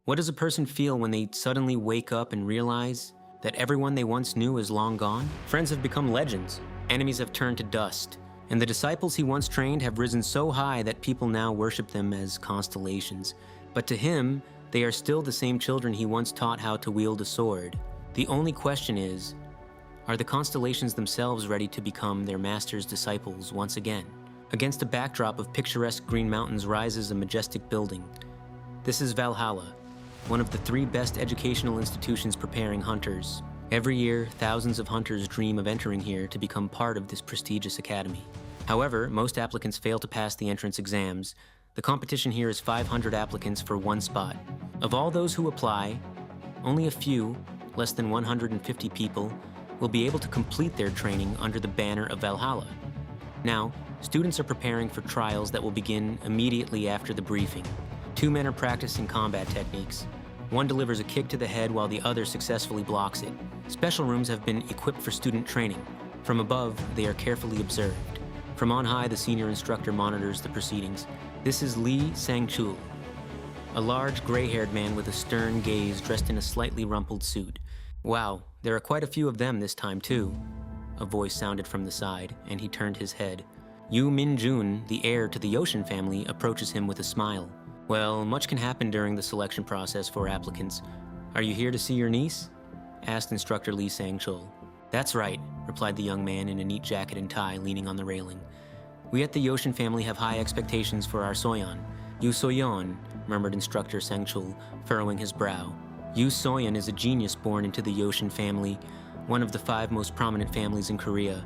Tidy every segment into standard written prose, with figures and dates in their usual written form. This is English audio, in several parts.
What does a person feel when they suddenly wake up and realize that everyone they once knew is long gone? Friends have become legends, enemies have turned to dust, and the disciples he once trained have risen so high that people now worship them as constellations. But to him, they are still the same children he once taught how to wield a sword. The only question is, are the constellations themselves ready to become their master's disciples once again? Against a backdrop of picturesque green mountains rises a majestic building. This is Valhalla, one of the 3 best educational institutions preparing hunters. Every year, thousands of hunters dream of entering here to become part of this prestigious academy. However, most applicants fail to pass the entrance exams. The competition here is 500 applicants for 1 spot. Of all those who apply, only a few, less than 150 people, will be able to complete their training under the banner of Valhalla. Now, students are preparing for trials that will begin immediately after the briefing. 2 men are practicing combat techniques. One delivers a kick to the head while the other successfully blocks it. Special rooms have been equipped for student training. From above, they are carefully observed. From on high, the senior instructor monitors the proceedings. This is Lee Sang-chul, a large, gray-haired man with a stern gaze dressed in a slightly rumpled suit. Wow, there are quite a few of them this time, too. A voice sounded from the side, and he turned his head. Yu Min-jun, the heir to the Yoshin family, approaches him with a smile. Well, much can happen during the selection process for applicants. Are you here to see your niece? Asked instructor Lee Sang-chul. That's right, replied the young man in a neat jacket and tie, leaning on the railing. We at the Yoshin family have high expectations for our Soyeon. Yu Soyeon, murmured instructor Sang-chul, furrowing his brow. Yu Soyeon is a genius born into the Yoshin family, one of the 5 most prominent families in Korea.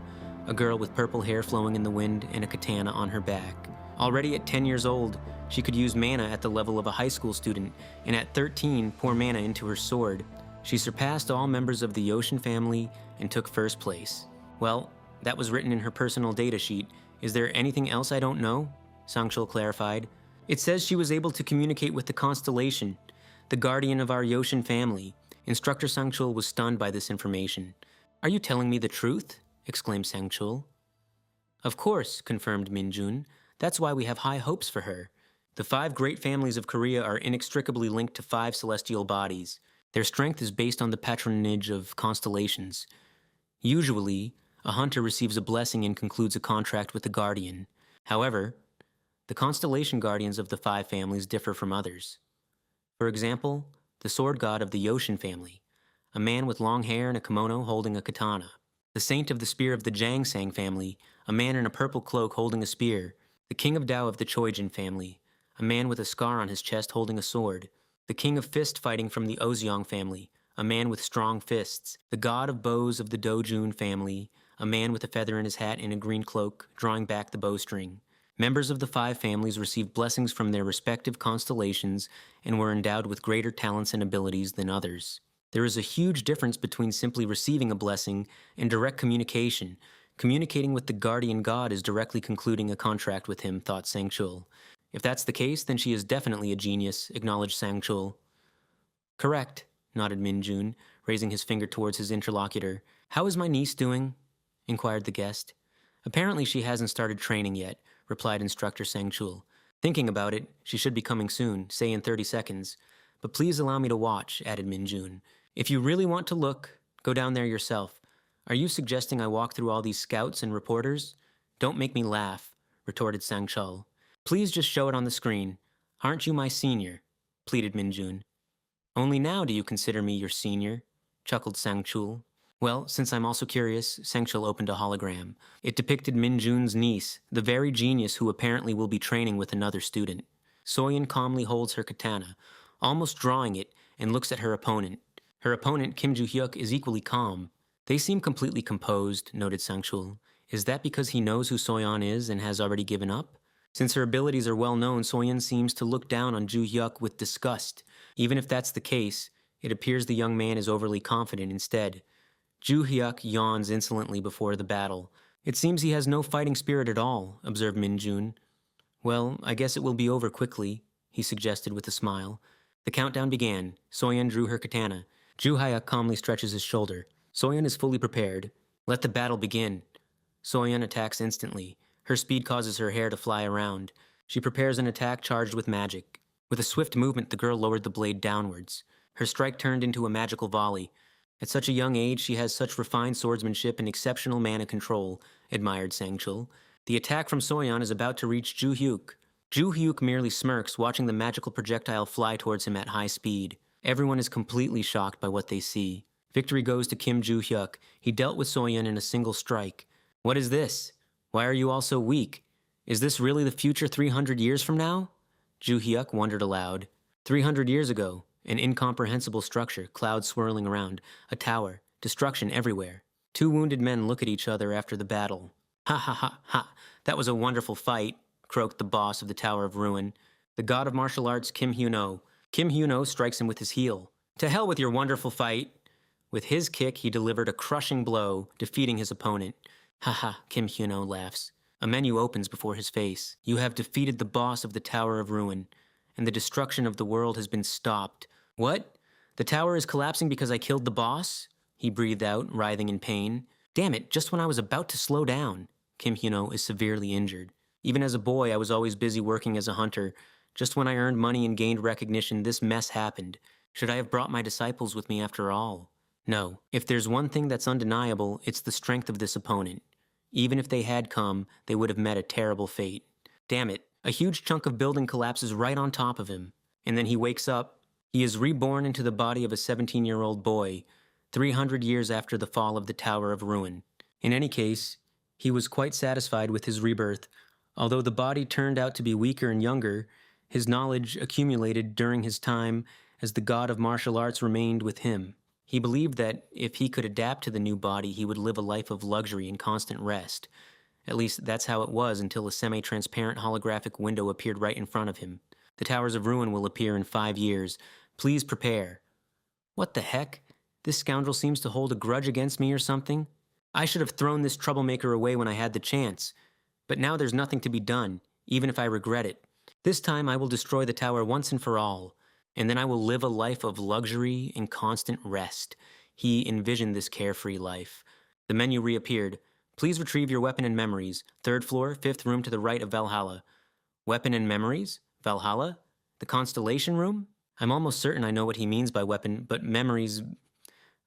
A girl with purple hair flowing in the wind and a katana on her back. Already at 10 years old, she could use mana at the level of a high school student, and at 13, pour mana into her sword. She surpassed all members of the Yoshin family and took first place. Well, that was written in her personal data sheet. Is there anything else I don't know? Sang-chul clarified. It says she was able to communicate with the constellation, the guardian of our Yoshin family. Instructor Sang-chul was stunned by this information. Are you telling me the truth? Exclaimed Sang-chul. Of course, confirmed Min-jun. That's why we have high hopes for her. The 5 great families of Korea are inextricably linked to 5 celestial bodies. Their strength is based on the patronage of constellations. Usually, a hunter receives a blessing and concludes a contract with the guardian. However, the constellation guardians of the 5 families differ from others. For example, the sword god of the Yoshin family, a man with long hair and a kimono holding a katana. The saint of the spear of the Jangsang family, a man in a purple cloak holding a spear. The king of Tao of the Choijin family, a man with a scar on his chest holding a sword. The king of fist fighting from the Oseong family, a man with strong fists. The god of bows of the Dojun family, a man with a feather in his hat and a green cloak, drawing back the bowstring. Members of the 5 families received blessings from their respective constellations and were endowed with greater talents and abilities than others. There is a huge difference between simply receiving a blessing and direct communication. Communicating with the guardian god is directly concluding a contract with him, thought Sang-chul. If that's the case, then she is definitely a genius, acknowledged Sang-chul. Correct, nodded Min-jun, raising his finger towards his interlocutor. How is my niece doing? Inquired the guest. Apparently she hasn't started training yet, replied instructor Sang-chul. Thinking about it, she should be coming soon, say in 30 seconds. But please allow me to watch, added Min-jun. If you really want to look, go down there yourself. Are you suggesting I walk through all these scouts and reporters? Don't make me laugh, retorted Sang-chul. Please just show it on the screen. Aren't you my senior? Pleaded Min-jun. Only now do you consider me your senior? Chuckled Sang-chul. Well, since I'm also curious, Sang-chul opened a hologram. It depicted Min-jun's niece, the very genius who apparently will be training with another student. Soyeon calmly holds her katana, almost drawing it, and looks at her opponent. Her opponent, Kim Joo-hyuk, is equally calm. They seem completely composed, noted Sang-chul. Is that because he knows who Soyeon is and has already given up? Since her abilities are well known, Soyeon seems to look down on Joo-hyuk with disgust. Even if that's the case, it appears the young man is overly confident instead. Joo-hyuk yawns insolently before the battle. It seems he has no fighting spirit at all, observed Min-jun. Well, I guess it will be over quickly, he suggested with a smile. The countdown began. Soyeon drew her katana. Joo-hyuk calmly stretches his shoulder. Soyeon is fully prepared. Let the battle begin. Soyeon attacks instantly. Her speed causes her hair to fly around. She prepares an attack charged with magic. With a swift movement, the girl lowered the blade downwards. Her strike turned into a magical volley. At such a young age, she has such refined swordsmanship and exceptional mana control, admired Sangchul. The attack from Soyeon is about to reach Ju Hyuk. Ju Hyuk merely smirks, watching the magical projectile fly towards him at high speed. Everyone is completely shocked by what they see. Victory goes to Kim Ju Hyuk. He dealt with Soyeon in a single strike. What is this? Why are you all so weak? Is this really the future 300 years from now? Ju Hyuk wondered aloud. 300 years ago, an incomprehensible structure, clouds swirling around, a tower, destruction everywhere. Two wounded men look at each other after the battle. Ha ha ha ha, that was a wonderful fight, croaked the boss of the Tower of Ruin. The god of martial arts, Kim Hyuno. Kim Hyuno strikes him with his heel. To hell with your wonderful fight. With his kick, he delivered a crushing blow, defeating his opponent. Ha ha, Kim Hyuno laughs. A menu opens before his face. You have defeated the boss of the Tower of Ruin, and the destruction of the world has been stopped. What? The tower is collapsing because I killed the boss? He breathed out, writhing in pain. Damn it, just when I was about to slow down. Kim Hyuno is severely injured. Even as a boy, I was always busy working as a hunter. Just when I earned money and gained recognition, this mess happened. Should I have brought my disciples with me after all? No. If there's one thing that's undeniable, it's the strength of this opponent. Even if they had come, they would have met a terrible fate. Damn it, a huge chunk of building collapses right on top of him. And then he wakes up. He is reborn into the body of a 17-year-old boy, 300 years after the fall of the Tower of Ruin. In any case, he was quite satisfied with his rebirth. Although the body turned out to be weaker and younger, his knowledge accumulated during his time as the god of martial arts remained with him. He believed that if he could adapt to the new body, he would live a life of luxury and constant rest. At least that's how it was until a semi-transparent holographic window appeared right in front of him. The Towers of Ruin will appear in 5 years. Please prepare. What the heck? This scoundrel seems to hold a grudge against me or something. I should have thrown this troublemaker away when I had the chance. But now there's nothing to be done, even if I regret it. This time I will destroy the tower once and for all, and then I will live a life of luxury and constant rest. He envisioned this carefree life. The menu reappeared. Please retrieve your weapon and memories. 3rd floor, 5th room to the right of Valhalla. Weapon and memories? Valhalla? The constellation room? I'm almost certain I know what he means by weapon, but memories...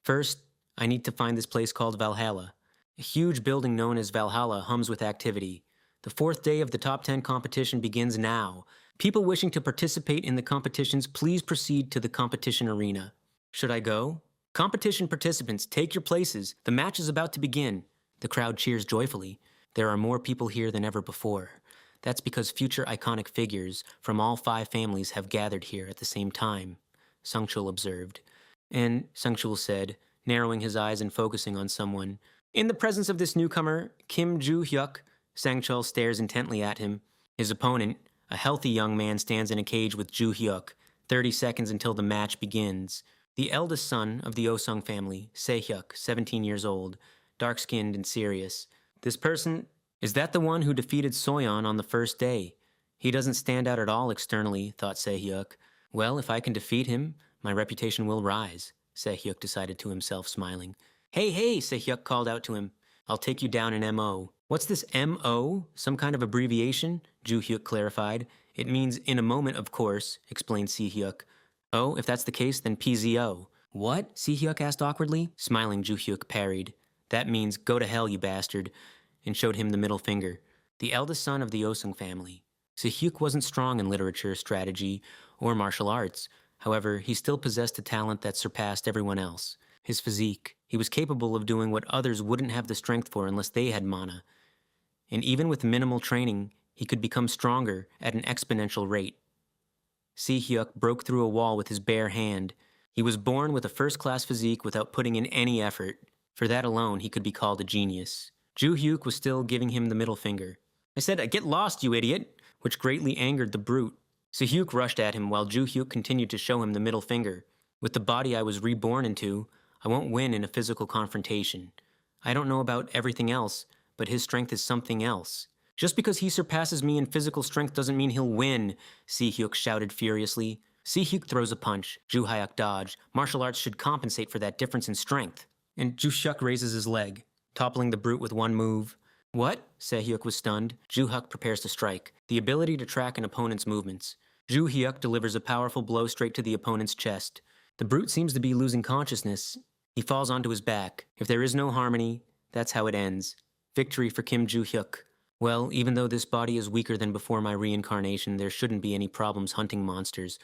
First, I need to find this place called Valhalla. A huge building known as Valhalla hums with activity. The 4th day of the top 10 competition begins now. People wishing to participate in the competitions, please proceed to the competition arena. Should I go? Competition participants, take your places. The match is about to begin. The crowd cheers joyfully. There are more people here than ever before. That's because future iconic figures from all 5 families have gathered here at the same time, Sangchul observed. And, Sangchul said, narrowing his eyes and focusing on someone, in the presence of this newcomer, Kim Ju Hyuk, Sangchul stares intently at him. His opponent, a healthy young man, stands in a cage with Ju Hyuk, 30 seconds until the match begins. The eldest son of the Osung family, Se Hyuk, 17 years old, dark-skinned and serious. This person, is that the one who defeated Soyeon on the first day? He doesn't stand out at all externally, thought Se Hyuk. Well, if I can defeat him, my reputation will rise, Se Hyuk decided to himself, smiling. Hey, hey, Se Hyuk called out to him. I'll take you down in M.O. What's this M.O.? Some kind of abbreviation? Ju Hyuk clarified. It means in a moment, of course, explained Se Hyuk. Oh, if that's the case, then P.Z.O. What? Se Hyuk asked awkwardly. Smiling, Ju Hyuk parried. That means go to hell, you bastard, and showed him the middle finger. The eldest son of the Osung family. Se Hyuk wasn't strong in literature, strategy, or martial arts. However, he still possessed a talent that surpassed everyone else. His physique. He was capable of doing what others wouldn't have the strength for unless they had mana. And even with minimal training, he could become stronger at an exponential rate. Se Hyuk broke through a wall with his bare hand. He was born with a first-class physique without putting in any effort. For that alone, he could be called a genius. Ju Hyuk was still giving him the middle finger. I said, get lost, you idiot, which greatly angered the brute. Se Hyuk rushed at him while Ju Hyuk continued to show him the middle finger. With the body I was reborn into, I won't win in a physical confrontation. I don't know about everything else, but his strength is something else. Just because he surpasses me in physical strength doesn't mean he'll win, Se Hyuk shouted furiously. Se Hyuk throws a punch. Ju Hyuk dodged. Martial arts should compensate for that difference in strength. And Ju Hyuk raises his leg, toppling the brute with one move. What? Se Hyuk was stunned. Ju Hyuk prepares to strike. The ability to track an opponent's movements. Ju Hyuk delivers a powerful blow straight to the opponent's chest. The brute seems to be losing consciousness. He falls onto his back. If there is no harmony, that's how it ends. Victory for Kim Ju Hyuk. Well, even though this body is weaker than before my reincarnation, there shouldn't be any problems hunting monsters.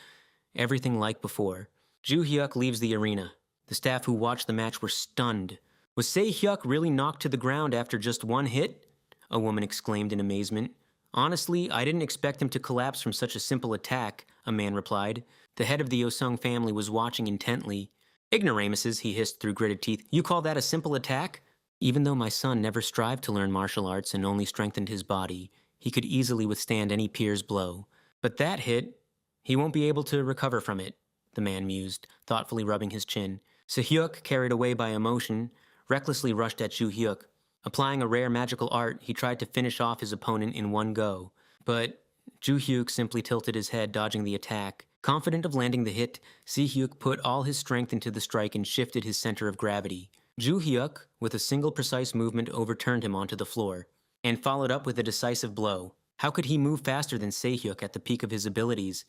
Everything like before. Ju Hyuk leaves the arena. The staff who watched the match were stunned. Was Se Hyuk really knocked to the ground after just one hit? A woman exclaimed in amazement. Honestly, I didn't expect him to collapse from such a simple attack, a man replied. The head of the Osung family was watching intently. Ignoramuses, he hissed through gritted teeth. You call that a simple attack? Even though my son never strived to learn martial arts and only strengthened his body, he could easily withstand any peer's blow. But that hit, he won't be able to recover from it, the man mused, thoughtfully rubbing his chin. Se Hyuk, carried away by emotion, recklessly rushed at Ju Hyuk. Applying a rare magical art, he tried to finish off his opponent in one go. But Ju Hyuk simply tilted his head, dodging the attack. Confident of landing the hit, Se Hyuk put all his strength into the strike and shifted his center of gravity. Ju Hyuk, with a single precise movement, overturned him onto the floor, and followed up with a decisive blow. How could he move faster than Se Hyuk at the peak of his abilities?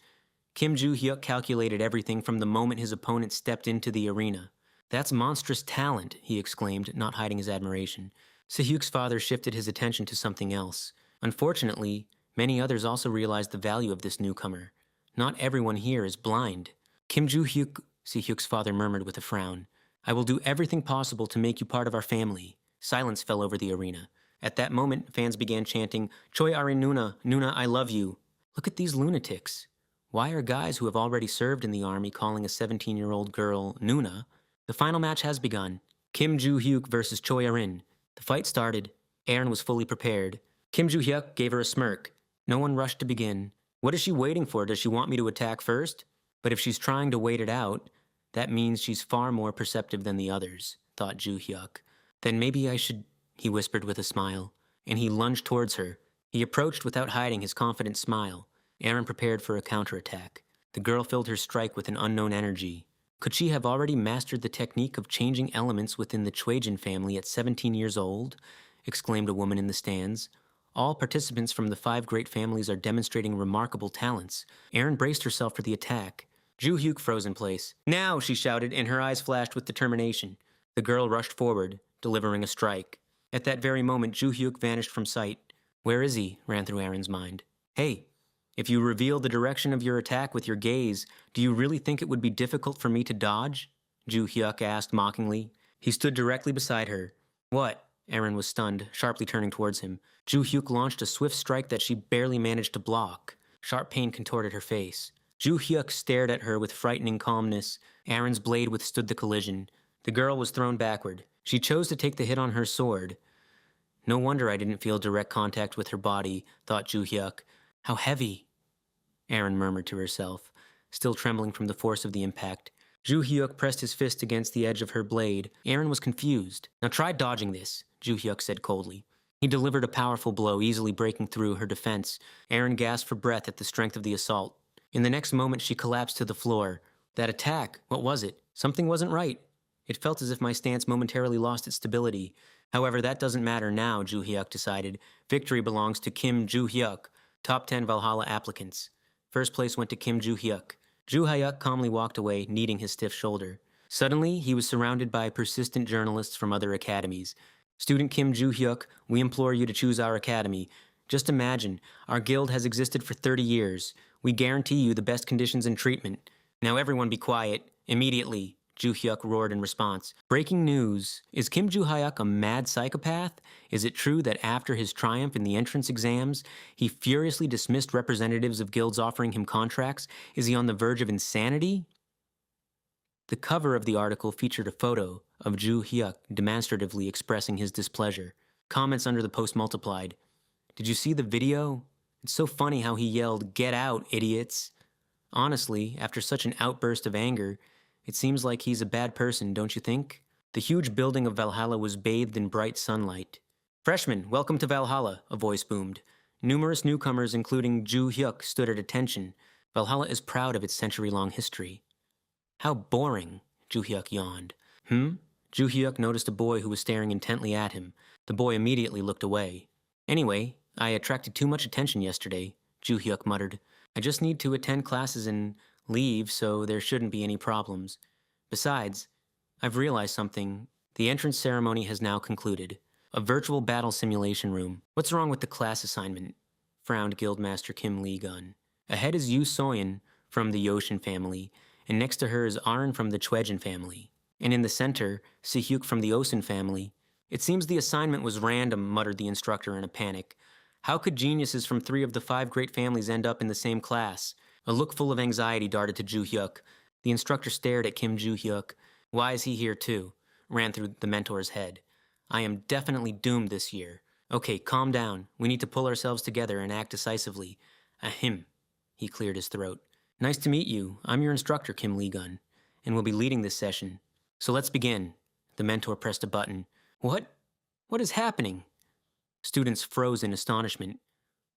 Kim Ju Hyuk calculated everything from the moment his opponent stepped into the arena. That's monstrous talent, he exclaimed, not hiding his admiration. Se Hyuk's father shifted his attention to something else. Unfortunately, many others also realized the value of this newcomer. Not everyone here is blind. Kim Ju Hyuk, Se Hyuk's father murmured with a frown. I will do everything possible to make you part of our family. Silence fell over the arena. At that moment, fans began chanting, Choi Ari Nuna, Nuna, I love you. Look at these lunatics. Why are guys who have already served in the army calling a 17-year-old girl Nuna? The final match has begun. Kim Ju Hyuk versus Choi Arin. The fight started. Aaron was fully prepared. Kim Ju Hyuk gave her a smirk. No one rushed to begin. What is she waiting for? Does she want me to attack first? But if she's trying to wait it out, that means she's far more perceptive than the others, thought Ju Hyuk. Then maybe I should, he whispered with a smile, and he lunged towards her. He approached without hiding his confident smile. Aaron prepared for a counterattack. The girl filled her strike with an unknown energy. Could she have already mastered the technique of changing elements within the Chuejin family at 17 years old? Exclaimed a woman in the stands. All participants from the 5 great families are demonstrating remarkable talents. Aaron braced herself for the attack. Ju Hyuk froze in place. Now, she shouted, and her eyes flashed with determination. The girl rushed forward, delivering a strike. At that very moment, Ju Hyuk vanished from sight. Where is he? Ran through Aaron's mind. Hey, if you reveal the direction of your attack with your gaze, do you really think it would be difficult for me to dodge? Ju Hyuk asked mockingly. He stood directly beside her. What? Aaron was stunned, sharply turning towards him. Ju Hyuk launched a swift strike that she barely managed to block. Sharp pain contorted her face. Ju Hyuk stared at her with frightening calmness. Aaron's blade withstood the collision. The girl was thrown backward. She chose to take the hit on her sword. No wonder I didn't feel direct contact with her body, thought Ju Hyuk. How heavy, Aaron murmured to herself, still trembling from the force of the impact. Ju Hyuk pressed his fist against the edge of her blade. Aaron was confused. Now try dodging this, Ju Hyuk said coldly. He delivered a powerful blow, easily breaking through her defense. Aaron gasped for breath at the strength of the assault. In the next moment, she collapsed to the floor. That attack, what was it? Something wasn't right. It felt as if my stance momentarily lost its stability. However, that doesn't matter now, Ju Hyuk decided. Victory belongs to Kim Ju Hyuk, top 10 Valhalla applicants. First place went to Kim Ju Hyuk. Ju Hyuk calmly walked away, kneading his stiff shoulder. Suddenly, he was surrounded by persistent journalists from other academies. Student Kim Ju Hyuk, we implore you to choose our academy. Just imagine, our guild has existed for 30 years. We guarantee you the best conditions and treatment. Now everyone be quiet. Immediately, Ju Hyuk roared in response. Breaking news. Is Kim Ju Hyuk a mad psychopath? Is it true that after his triumph in the entrance exams, he furiously dismissed representatives of guilds offering him contracts? Is he on the verge of insanity? The cover of the article featured a photo of Ju Hyuk demonstratively expressing his displeasure. Comments under the post multiplied. Did you see the video? It's so funny how he yelled, "Get out, idiots!" Honestly, after such an outburst of anger, it seems like he's a bad person, don't you think? The huge building of Valhalla was bathed in bright sunlight. Freshmen, welcome to Valhalla, a voice boomed. Numerous newcomers, including Ju Hyuk, stood at attention. Valhalla is proud of its century-long history. How boring, Ju Hyuk yawned. Ju Hyuk noticed a boy who was staring intently at him. The boy immediately looked away. Anyway, I attracted too much attention yesterday, Ju Hyuk muttered. I just need to attend classes and leave, so there shouldn't be any problems. Besides, I've realized something. The entrance ceremony has now concluded. A virtual battle simulation room. What's wrong with the class assignment? Frowned Guildmaster Kim Lee-gun. Ahead is Yu Soyan from the Yoshin family, and next to her is Arn from the Chwejin family. And in the center, Si-hyuk from the Osin family. It seems the assignment was random, muttered the instructor in a panic. How could geniuses from 3 of the 5 great families end up in the same class? A look full of anxiety darted to Ju-hyuk. The instructor stared at Kim Ju-hyuk. Why is he here too? Ran through the mentor's head. I am definitely doomed this year. Okay, calm down. We need to pull ourselves together and act decisively. Ahem. He cleared his throat. Nice to meet you. I'm your instructor, Kim Lee-gun, and will be leading this session. So let's begin. The mentor pressed a button. What? What is happening? Students froze in astonishment.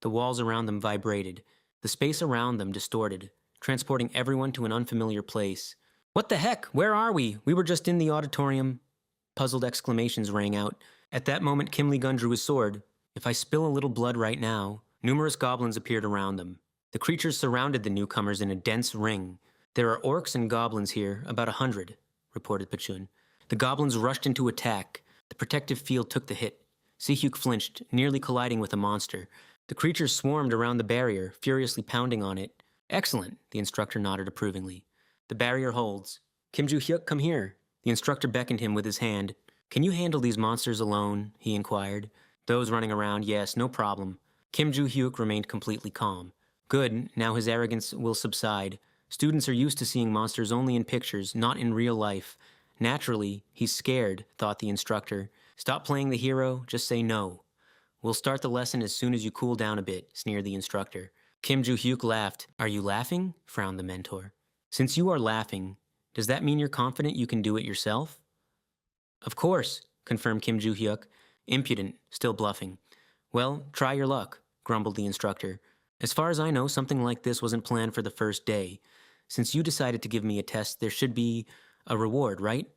The walls around them vibrated. The space around them distorted, transporting everyone to an unfamiliar place. What the heck? Where are we? We were just in the auditorium. Puzzled exclamations rang out. At that moment, Kim Lee-gun drew his sword. If I spill a little blood right now, numerous goblins appeared around them. The creatures surrounded the newcomers in a dense ring. There are orcs and goblins here, about 100, reported Pachun. The goblins rushed into attack. The protective field took the hit. Si-hyuk flinched, nearly colliding with a monster. The creatures swarmed around the barrier, furiously pounding on it. Excellent, the instructor nodded approvingly. The barrier holds. Kim Ju-hyuk, come here. The instructor beckoned him with his hand. Can you handle these monsters alone? He inquired. Those running around, yes, no problem. Kim Ju-hyuk remained completely calm. Good, now his arrogance will subside. Students are used to seeing monsters only in pictures, not in real life. Naturally, he's scared, thought the instructor. Stop playing the hero, just say no. We'll start the lesson as soon as you cool down a bit, sneered the instructor. Kim Ju-hyuk laughed. Are you laughing? Frowned the mentor. Since you are laughing, does that mean you're confident you can do it yourself? Of course, confirmed Kim Ju-hyuk. Impudent, still bluffing. Well, try your luck, grumbled the instructor. As far as I know, something like this wasn't planned for the first day. Since you decided to give me a test, there should be a reward, right?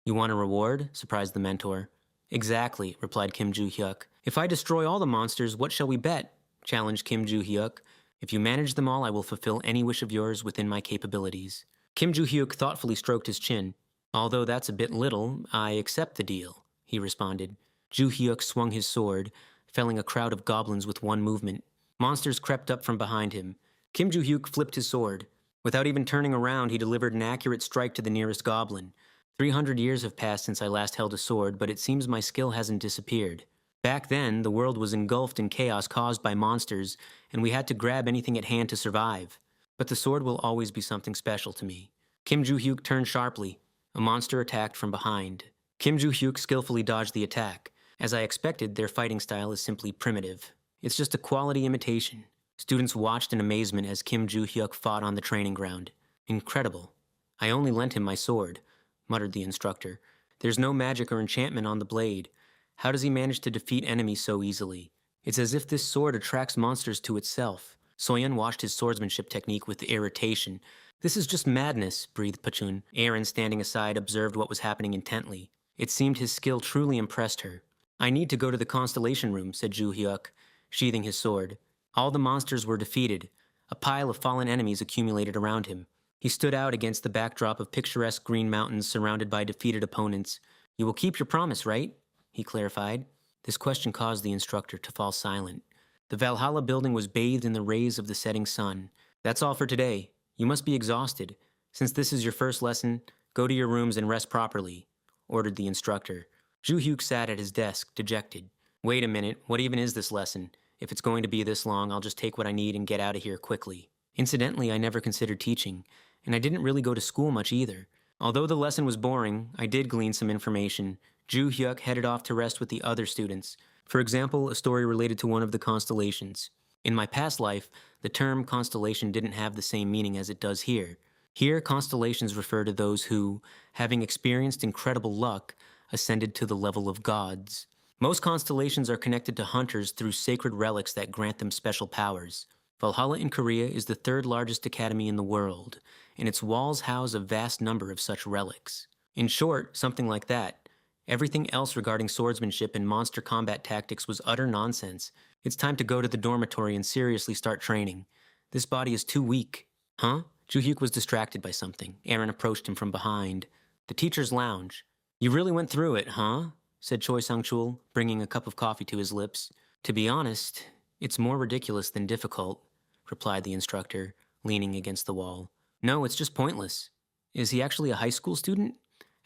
You want a reward? Surprised the mentor. Exactly, replied Kim Ju-hyuk. If I destroy all the monsters, what shall we bet? Challenged Kim Ju-hyuk. If you manage them all, I will fulfill any wish of yours within my capabilities. Kim Ju-hyuk thoughtfully stroked his chin. Although that's a bit little, I accept the deal, he responded. Ju-hyuk swung his sword, felling a crowd of goblins with one movement. Monsters crept up from behind him. Kim Ju-hyuk flipped his sword. Without even turning around, he delivered an accurate strike to the nearest goblin. 300 years have passed since I last held a sword, but it seems my skill hasn't disappeared. Back then, the world was engulfed in chaos caused by monsters, and we had to grab anything at hand to survive. But the sword will always be something special to me. Kim Ju-hyuk turned sharply. A monster attacked from behind. Kim Ju-hyuk skillfully dodged the attack. As I expected, their fighting style is simply primitive. It's just a quality imitation. Students watched in amazement as Kim Ju-hyuk fought on the training ground. Incredible. I only lent him my sword, muttered the instructor. There's no magic or enchantment on the blade. How does he manage to defeat enemies so easily? It's as if this sword attracts monsters to itself. Soyeon watched his swordsmanship technique with irritation. This is just madness, breathed Pachun. Aaron, standing aside, observed what was happening intently. It seemed his skill truly impressed her. I need to go to the constellation room, said Ju-hyuk, sheathing his sword. All the monsters were defeated. A pile of fallen enemies accumulated around him. He stood out against the backdrop of picturesque green mountains surrounded by defeated opponents. You will keep your promise, right? He clarified. This question caused the instructor to fall silent. The Valhalla building was bathed in the rays of the setting sun. That's all for today. You must be exhausted. Since this is your first lesson, go to your rooms and rest properly, ordered the instructor. Ju-hyuk sat at his desk, dejected. Wait a minute, what even is this lesson? If it's going to be this long, I'll just take what I need and get out of here quickly. Incidentally, I never considered teaching, and I didn't really go to school much either. Although the lesson was boring, I did glean some information. Ju-hyuk headed off to rest with the other students. For example, a story related to one of the constellations. In my past life, the term constellation didn't have the same meaning as it does here. Here, constellations refer to those who, having experienced incredible luck, ascended to the level of gods. Most constellations are connected to hunters through sacred relics that grant them special powers. Valhalla in Korea is the third largest academy in the world, and its walls house a vast number of such relics. In short, something like that. Everything else regarding swordsmanship and monster combat tactics was utter nonsense. It's time to go to the dormitory and seriously start training. This body is too weak. Huh? Ju-hyuk was distracted by something. Aaron approached him from behind. The teacher's lounge. You really went through it, huh? Said Choi Sang-chul, bringing a cup of coffee to his lips. To be honest, it's more ridiculous than difficult, replied the instructor, leaning against the wall. No, it's just pointless. Is he actually a high school student?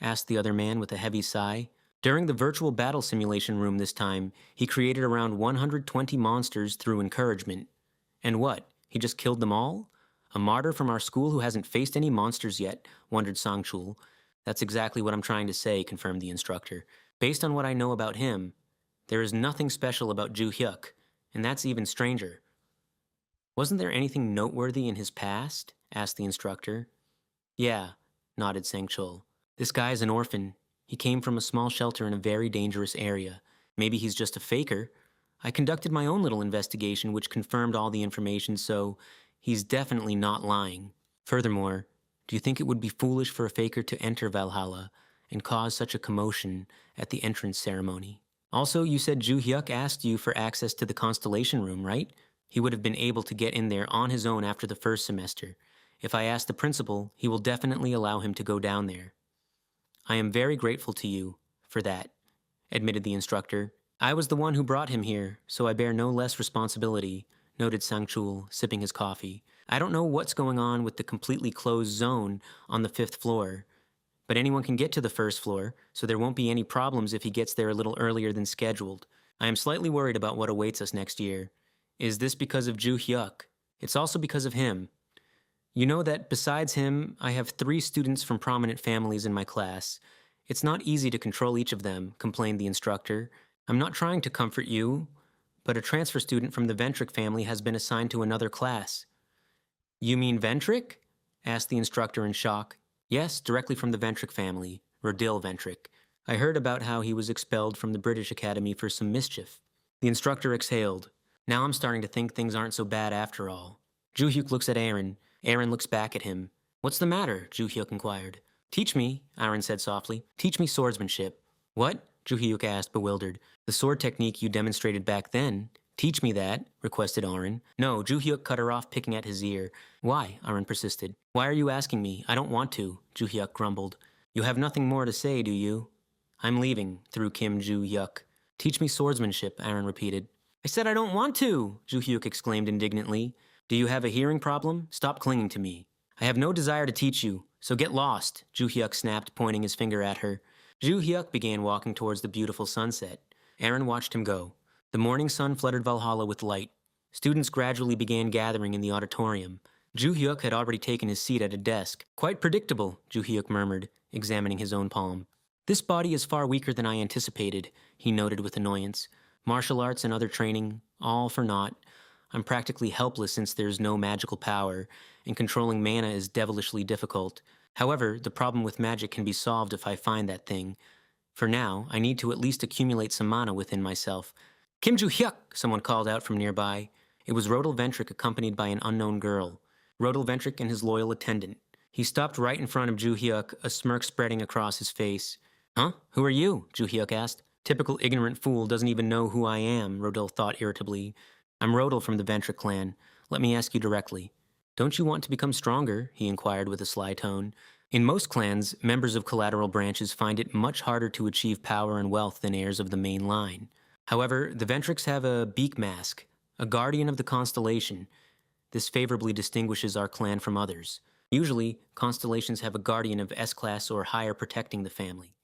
Asked the other man with a heavy sigh. During the virtual battle simulation room this time, he created around 120 monsters through encouragement. And what? He just killed them all? A martyr from our school who hasn't faced any monsters yet, wondered Sang-chul. That's exactly what I'm trying to say, confirmed the instructor. Based on what I know about him, there is nothing special about Ju-hyuk, and that's even stranger. Wasn't there anything noteworthy in his past? Asked the instructor. Yeah, nodded Sang-chul. This guy's an orphan. He came from a small shelter in a very dangerous area. Maybe he's just a faker. I conducted my own little investigation which confirmed all the information, so he's definitely not lying. Furthermore, do you think it would be foolish for a faker to enter Valhalla and cause such a commotion at the entrance ceremony? Also, you said Ju-hyuk asked you for access to the constellation room, right? He would have been able to get in there on his own after the first semester. If I ask the principal, he will definitely allow him to go down there. I am very grateful to you for that, admitted the instructor. I was the one who brought him here, so I bear no less responsibility, noted Sang-chul, sipping his coffee. I don't know what's going on with the completely closed zone on the 5th floor, but anyone can get to the 1st floor, so there won't be any problems if he gets there a little earlier than scheduled. I am slightly worried about what awaits us next year. Is this because of Ju-hyuk? It's also because of him. You know that besides him, I have 3 students from prominent families in my class. It's not easy to control each of them, complained the instructor. I'm not trying to comfort you, but a transfer student from the Ventric family has been assigned to another class. You mean Ventric? Asked the instructor in shock. Yes, directly from the Ventric family, Rodil Ventric. I heard about how he was expelled from the British Academy for some mischief. The instructor exhaled. Now I'm starting to think things aren't so bad after all. Ju-hyuk looks at Aaron. Aaron looks back at him. What's the matter? Ju-hyuk inquired. Teach me, Aaron said softly. Teach me swordsmanship. What? Ju-hyuk asked, bewildered. The sword technique you demonstrated back then. Teach me that, requested Aaron. No, Ju-hyuk cut her off, picking at his ear. Why? Aaron persisted. Why are you asking me? I don't want to, Ju-hyuk grumbled. You have nothing more to say, do you? I'm leaving, threw Kim Ju-hyuk. Teach me swordsmanship, Aaron repeated. I said I don't want to, Ju-hyuk exclaimed indignantly. Do you have a hearing problem? Stop clinging to me. I have no desire to teach you, so get lost, Ju-hyuk snapped, pointing his finger at her. Ju-hyuk began walking towards the beautiful sunset. Aaron watched him go. The morning sun flooded Valhalla with light. Students gradually began gathering in the auditorium. Ju-hyuk had already taken his seat at a desk. Quite predictable, Ju-hyuk murmured, examining his own palm. This body is far weaker than I anticipated, he noted with annoyance. Martial arts and other training, all for naught. I'm practically helpless since there's no magical power, and controlling mana is devilishly difficult. However, the problem with magic can be solved if I find that thing. For now, I need to at least accumulate some mana within myself. Kim Ju-hyuk, someone called out from nearby. It was Rodil Ventric accompanied by an unknown girl. Rodil Ventric and his loyal attendant. He stopped right in front of Ju-hyuk, a smirk spreading across his face. Huh? Who are you? Ju-hyuk asked. Typical ignorant fool doesn't even know who I am, Rodil thought irritably. I'm Rodil from the Ventric clan. Let me ask you directly. Don't you want to become stronger? He inquired with a sly tone. In most clans, members of collateral branches find it much harder to achieve power and wealth than heirs of the main line. However, the Ventrics have a beak mask, a guardian of the constellation. This favorably distinguishes our clan from others. Usually, constellations have a guardian of S-class or higher protecting the family.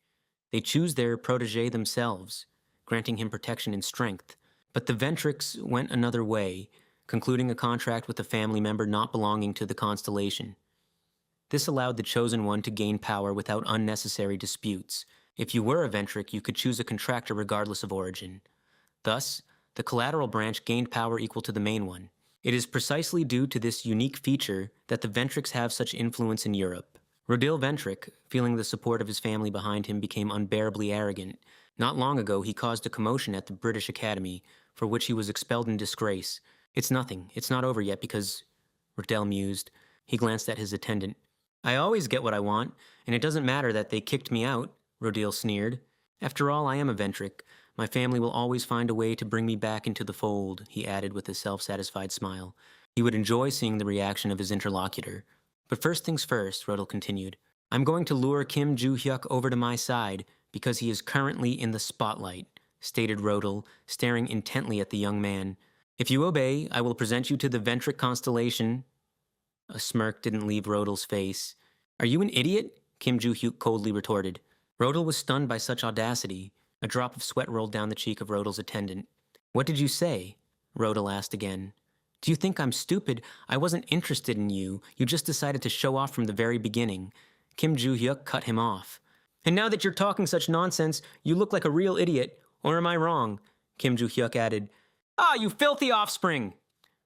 They choose their protege themselves, granting him protection and strength. But the Ventrics went another way, concluding a contract with a family member not belonging to the constellation. This allowed the Chosen One to gain power without unnecessary disputes. If you were a Ventric, you could choose a contractor regardless of origin. Thus, the collateral branch gained power equal to the main one. It is precisely due to this unique feature that the Ventrics have such influence in Europe. Rodil Ventric, feeling the support of his family behind him, became unbearably arrogant. Not long ago, he caused a commotion at the British Academy, for which he was expelled in disgrace. It's nothing. It's not over yet because... Rodil mused. He glanced at his attendant. I always get what I want, and it doesn't matter that they kicked me out, Rodil sneered. After all, I am a Ventric. My family will always find a way to bring me back into the fold, he added with a self-satisfied smile. He would enjoy seeing the reaction of his interlocutor. But first things first, Rodel continued. I'm going to lure Kim Joo-hyuk over to my side because he is currently in the spotlight, stated Rodel, staring intently at the young man. If you obey, I will present you to the Ventric constellation. A smirk didn't leave Rodel's face. Are you an idiot? Kim Joo-hyuk coldly retorted. Rodel was stunned by such audacity. A drop of sweat rolled down the cheek of Rodel's attendant. What did you say? Rodel asked again. Do you think I'm stupid? I wasn't interested in you. You just decided to show off from the very beginning. Kim Joo-hyuk cut him off. And now that you're talking such nonsense, you look like a real idiot. Or am I wrong? Kim Joo-hyuk added. Ah, you filthy offspring!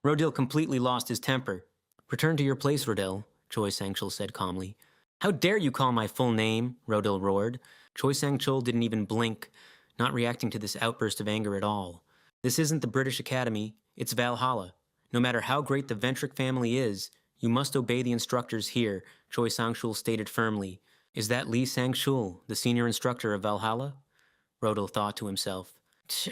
Rodel completely lost his temper. Return to your place, Rodel, Choi Sang-chul said calmly. How dare you call my full name? Rodel roared. Choi Sang-chul didn't even blink, not reacting to this outburst of anger at all. This isn't the British Academy, it's Valhalla. No matter how great the Ventric family is, you must obey the instructors here, Choi Sang-chul stated firmly. Is that Lee Sang-chul, the senior instructor of Valhalla? Rodel thought to himself.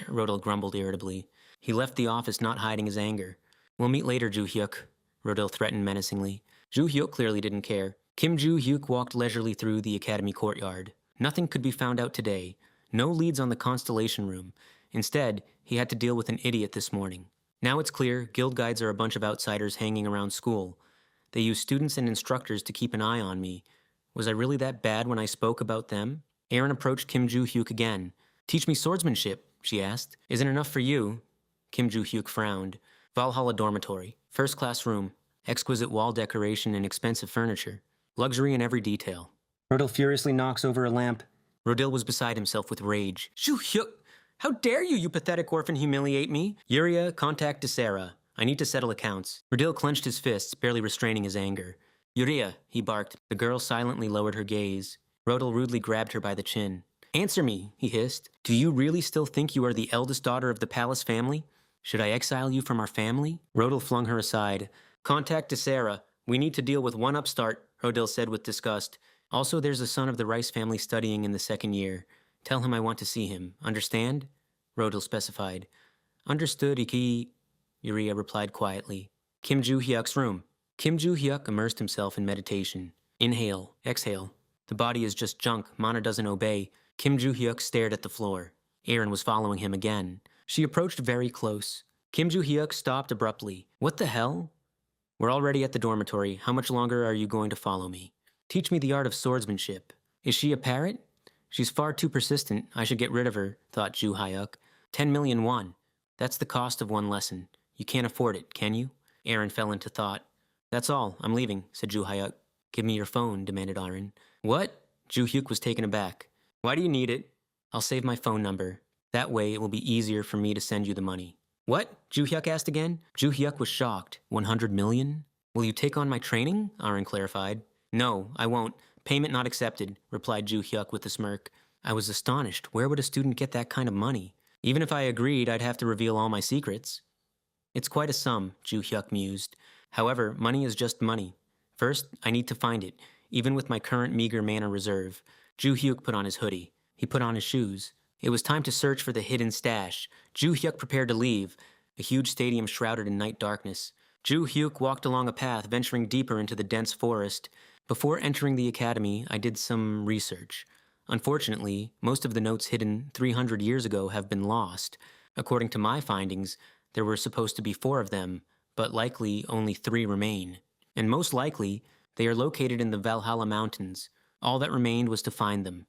Rodel grumbled irritably. He left the office not hiding his anger. We'll meet later, Joo-hyuk, Rodel threatened menacingly. Joo-hyuk clearly didn't care. Kim Joo-hyuk walked leisurely through the academy courtyard. Nothing could be found out today. No leads on the constellation room. Instead, he had to deal with an idiot this morning. Now it's clear guild guides are a bunch of outsiders hanging around school. They use students and instructors to keep an eye on me. Was I really that bad when I spoke about them? Erin approached Kim Joo-hyuk again. Teach me swordsmanship, she asked. Isn't enough for you? Kim Joo-hyuk frowned. Valhalla dormitory. First-class room. Exquisite wall decoration and expensive furniture. Luxury in every detail. Rodel furiously knocks over a lamp. Rodel was beside himself with rage. Joo-hyuk! How dare you pathetic orphan, humiliate me? Yuria, contact Desera. I need to settle accounts. Rodel clenched his fists, barely restraining his anger. Yuria, he barked. The girl silently lowered her gaze. Rodel rudely grabbed her by the chin. Answer me, he hissed. Do you really still think you are the eldest daughter of the palace family? Should I exile you from our family? Rodel flung her aside. Contact Desera. We need to deal with one upstart, Rodel said with disgust. Also, there's a son of the Rice family studying in the second year. Tell him I want to see him. Understand? Rodel specified. Understood, Iki. Yuria replied quietly. Kim Joo-hyuk's room. Kim Joo-hyuk immersed himself in meditation. Inhale, exhale. The body is just junk. Mana doesn't obey. Kim Joo-hyuk stared at the floor. Erin was following him again. She approached very close. Kim Joo-hyuk stopped abruptly. What the hell? We're already at the dormitory. How much longer are you going to follow me? Teach me the art of swordsmanship. Is she a parrot? She's far too persistent. I should get rid of her, thought Joo-hyuk. 10 million won. That's the cost of one lesson. You can't afford it, can you? Erin fell into thought. That's all. I'm leaving, said Joo-hyuk. Give me your phone, demanded Erin. What? Joo-hyuk was taken aback. Why do you need it? I'll save my phone number. That way it will be easier for me to send you the money. What? Joo-hyuk asked again. Joo-hyuk was shocked. 100 million? Will you take on my training? Erin clarified. No, I won't. Payment not accepted, replied Joo-hyuk with a smirk. I was astonished. Where would a student get that kind of money? Even if I agreed, I'd have to reveal all my secrets. It's quite a sum, Joo-hyuk mused. However, money is just money. First, I need to find it, even with my current meager mana reserve. Joo-hyuk put on his hoodie. He put on his shoes. It was time to search for the hidden stash. Joo-hyuk prepared to leave, a huge stadium shrouded in night darkness. Joo-hyuk walked along a path, venturing deeper into the dense forest. Before entering the academy, I did some research. Unfortunately, most of the notes hidden 300 years ago have been lost. According to my findings, there were supposed to be 4 of them, but likely only 3 remain. And most likely, they are located in the Valhalla Mountains. All that remained was to find them.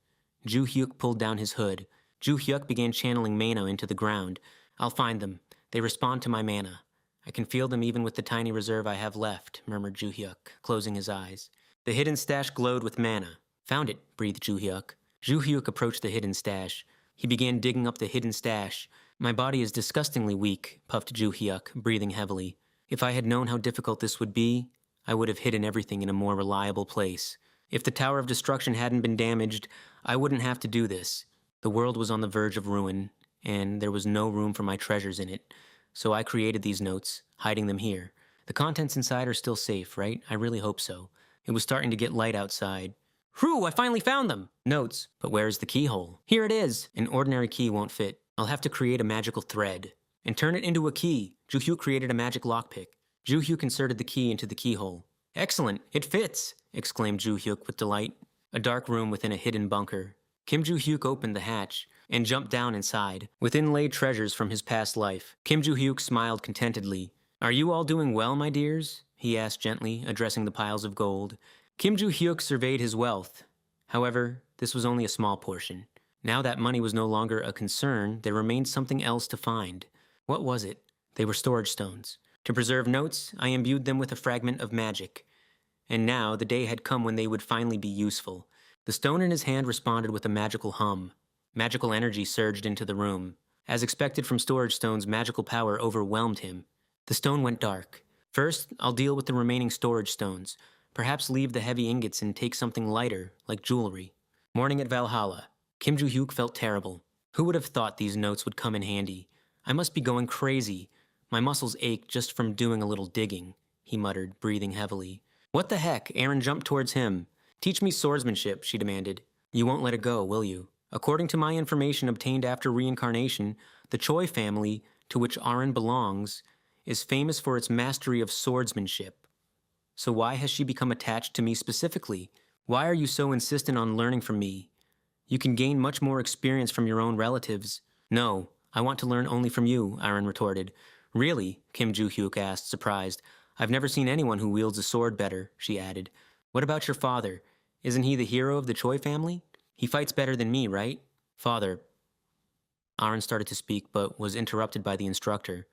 Joo-hyuk pulled down his hood. Joo-hyuk began channeling mana into the ground. I'll find them. They respond to my mana. I can feel them even with the tiny reserve I have left, murmured Joo-hyuk, closing his eyes. The hidden stash glowed with mana. Found it, breathed Joo-hyuk. Joo-hyuk approached the hidden stash. He began digging up the hidden stash. My body is disgustingly weak, puffed Joo-hyuk, breathing heavily. If I had known how difficult this would be, I would have hidden everything in a more reliable place. If the Tower of Destruction hadn't been damaged, I wouldn't have to do this. The world was on the verge of ruin, and there was no room for my treasures in it. So I created these notes, hiding them here. The contents inside are still safe, right? I really hope so. It was starting to get light outside. Whew, I finally found them! Notes, but where's the keyhole? Here it is! An ordinary key won't fit. I'll have to create a magical thread and turn it into a key. Joo-hyuk created a magic lockpick. Ju-hyuk inserted the key into the keyhole. "Excellent! It fits!" exclaimed Ju-hyuk with delight. A dark room within a hidden bunker. Kim Ju-hyuk opened the hatch and jumped down inside, with inlaid treasures from his past life. Kim Ju-hyuk smiled contentedly. "Are you all doing well, my dears?" he asked gently, addressing the piles of gold. Kim Ju-hyuk surveyed his wealth. However, this was only a small portion. Now that money was no longer a concern, there remained something else to find. What was it? They were storage stones. To preserve notes, I imbued them with a fragment of magic. And now the day had come when they would finally be useful. The stone in his hand responded with a magical hum. Magical energy surged into the room. As expected from storage stones, magical power overwhelmed him. The stone went dark. "First, I'll deal with the remaining storage stones. Perhaps leave the heavy ingots and take something lighter, like jewelry." Morning at Valhalla. Kim Ju-hyuk felt terrible. Who would have thought these notes would come in handy? "I must be going crazy. My muscles ache just from doing a little digging," he muttered, breathing heavily. "What the heck?" Aaron jumped towards him. "Teach me swordsmanship," she demanded. "You won't let it go, will you?" According to my information obtained after reincarnation, the Choi family, to which Aaron belongs, is famous for its mastery of swordsmanship. So why has she become attached to me specifically? Why are you so insistent on learning from me? You can gain much more experience from your own relatives. "No, I want to learn only from you," Aaron retorted. "Really?" Kim Ju-hyuk asked, surprised. "I've never seen anyone who wields a sword better," she added. "What about your father? Isn't he the hero of the Choi family? He fights better than me, right?" "Father..." Aaron started to speak, but was interrupted by the instructor.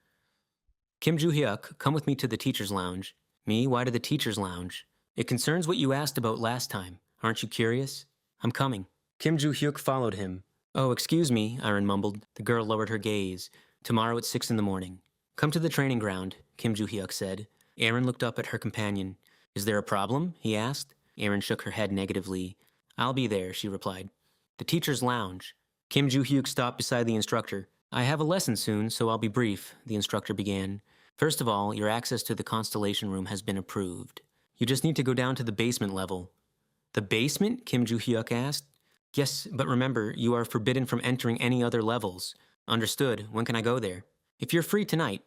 "Kim Ju-hyuk, come with me to the teacher's lounge." "Me? Why to the teacher's lounge?" "It concerns what you asked about last time. Aren't you curious?" "I'm coming." Kim Ju-hyuk followed him. "Oh, excuse me," Aaron mumbled. The girl lowered her gaze. "Tomorrow at 6 in the morning. Come to the training ground," Kim Ju-hyuk said. Aaron looked up at her companion. "Is there a problem?" he asked. Aaron shook her head negatively. "I'll be there," she replied. "The teacher's lounge." Kim Ju-hyuk stopped beside the instructor. "I have a lesson soon, so I'll be brief," the instructor began. "First of all, your access to the constellation room has been approved. You just need to go down to the basement level." "The basement?" Kim Ju-hyuk asked. "Yes, but remember, you are forbidden from entering any other levels." "Understood. When can I go there?" "If you're free tonight."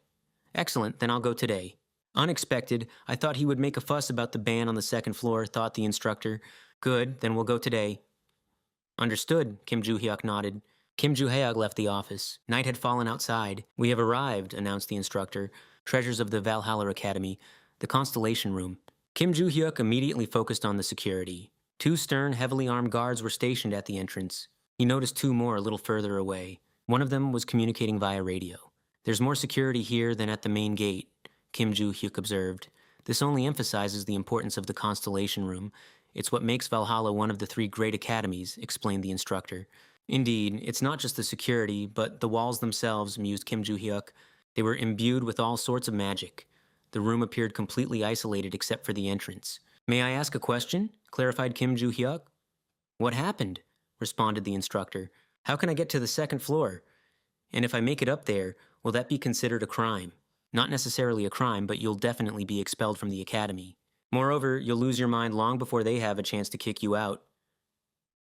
"Excellent, then I'll go today." "Unexpected. I thought he would make a fuss about the ban on the second floor," thought the instructor. "Good, then we'll go today." "Understood," Kim Ju-hyuk nodded. Kim Ju-hyuk left the office. Night had fallen outside. "We have arrived," announced the instructor. "Treasures of the Valhalla Academy, the constellation room." Kim Ju-hyuk immediately focused on the security. 2 stern, heavily armed guards were stationed at the entrance. He noticed 2 more a little further away. One of them was communicating via radio. "There's more security here than at the main gate," Kim Ju-hyuk observed. "This only emphasizes the importance of the constellation room. It's what makes Valhalla one of the 3 great academies," explained the instructor. "Indeed, it's not just the security, but the walls themselves," mused Kim Ju-hyuk. They were imbued with all sorts of magic. The room appeared completely isolated except for the entrance. "May I ask a question?" clarified Kim Ju-hyuk. "What happened?" responded the instructor. "How can I get to the second floor? And if I make it up there, will that be considered a crime?" "Not necessarily a crime, but you'll definitely be expelled from the academy. Moreover, you'll lose your mind long before they have a chance to kick you out."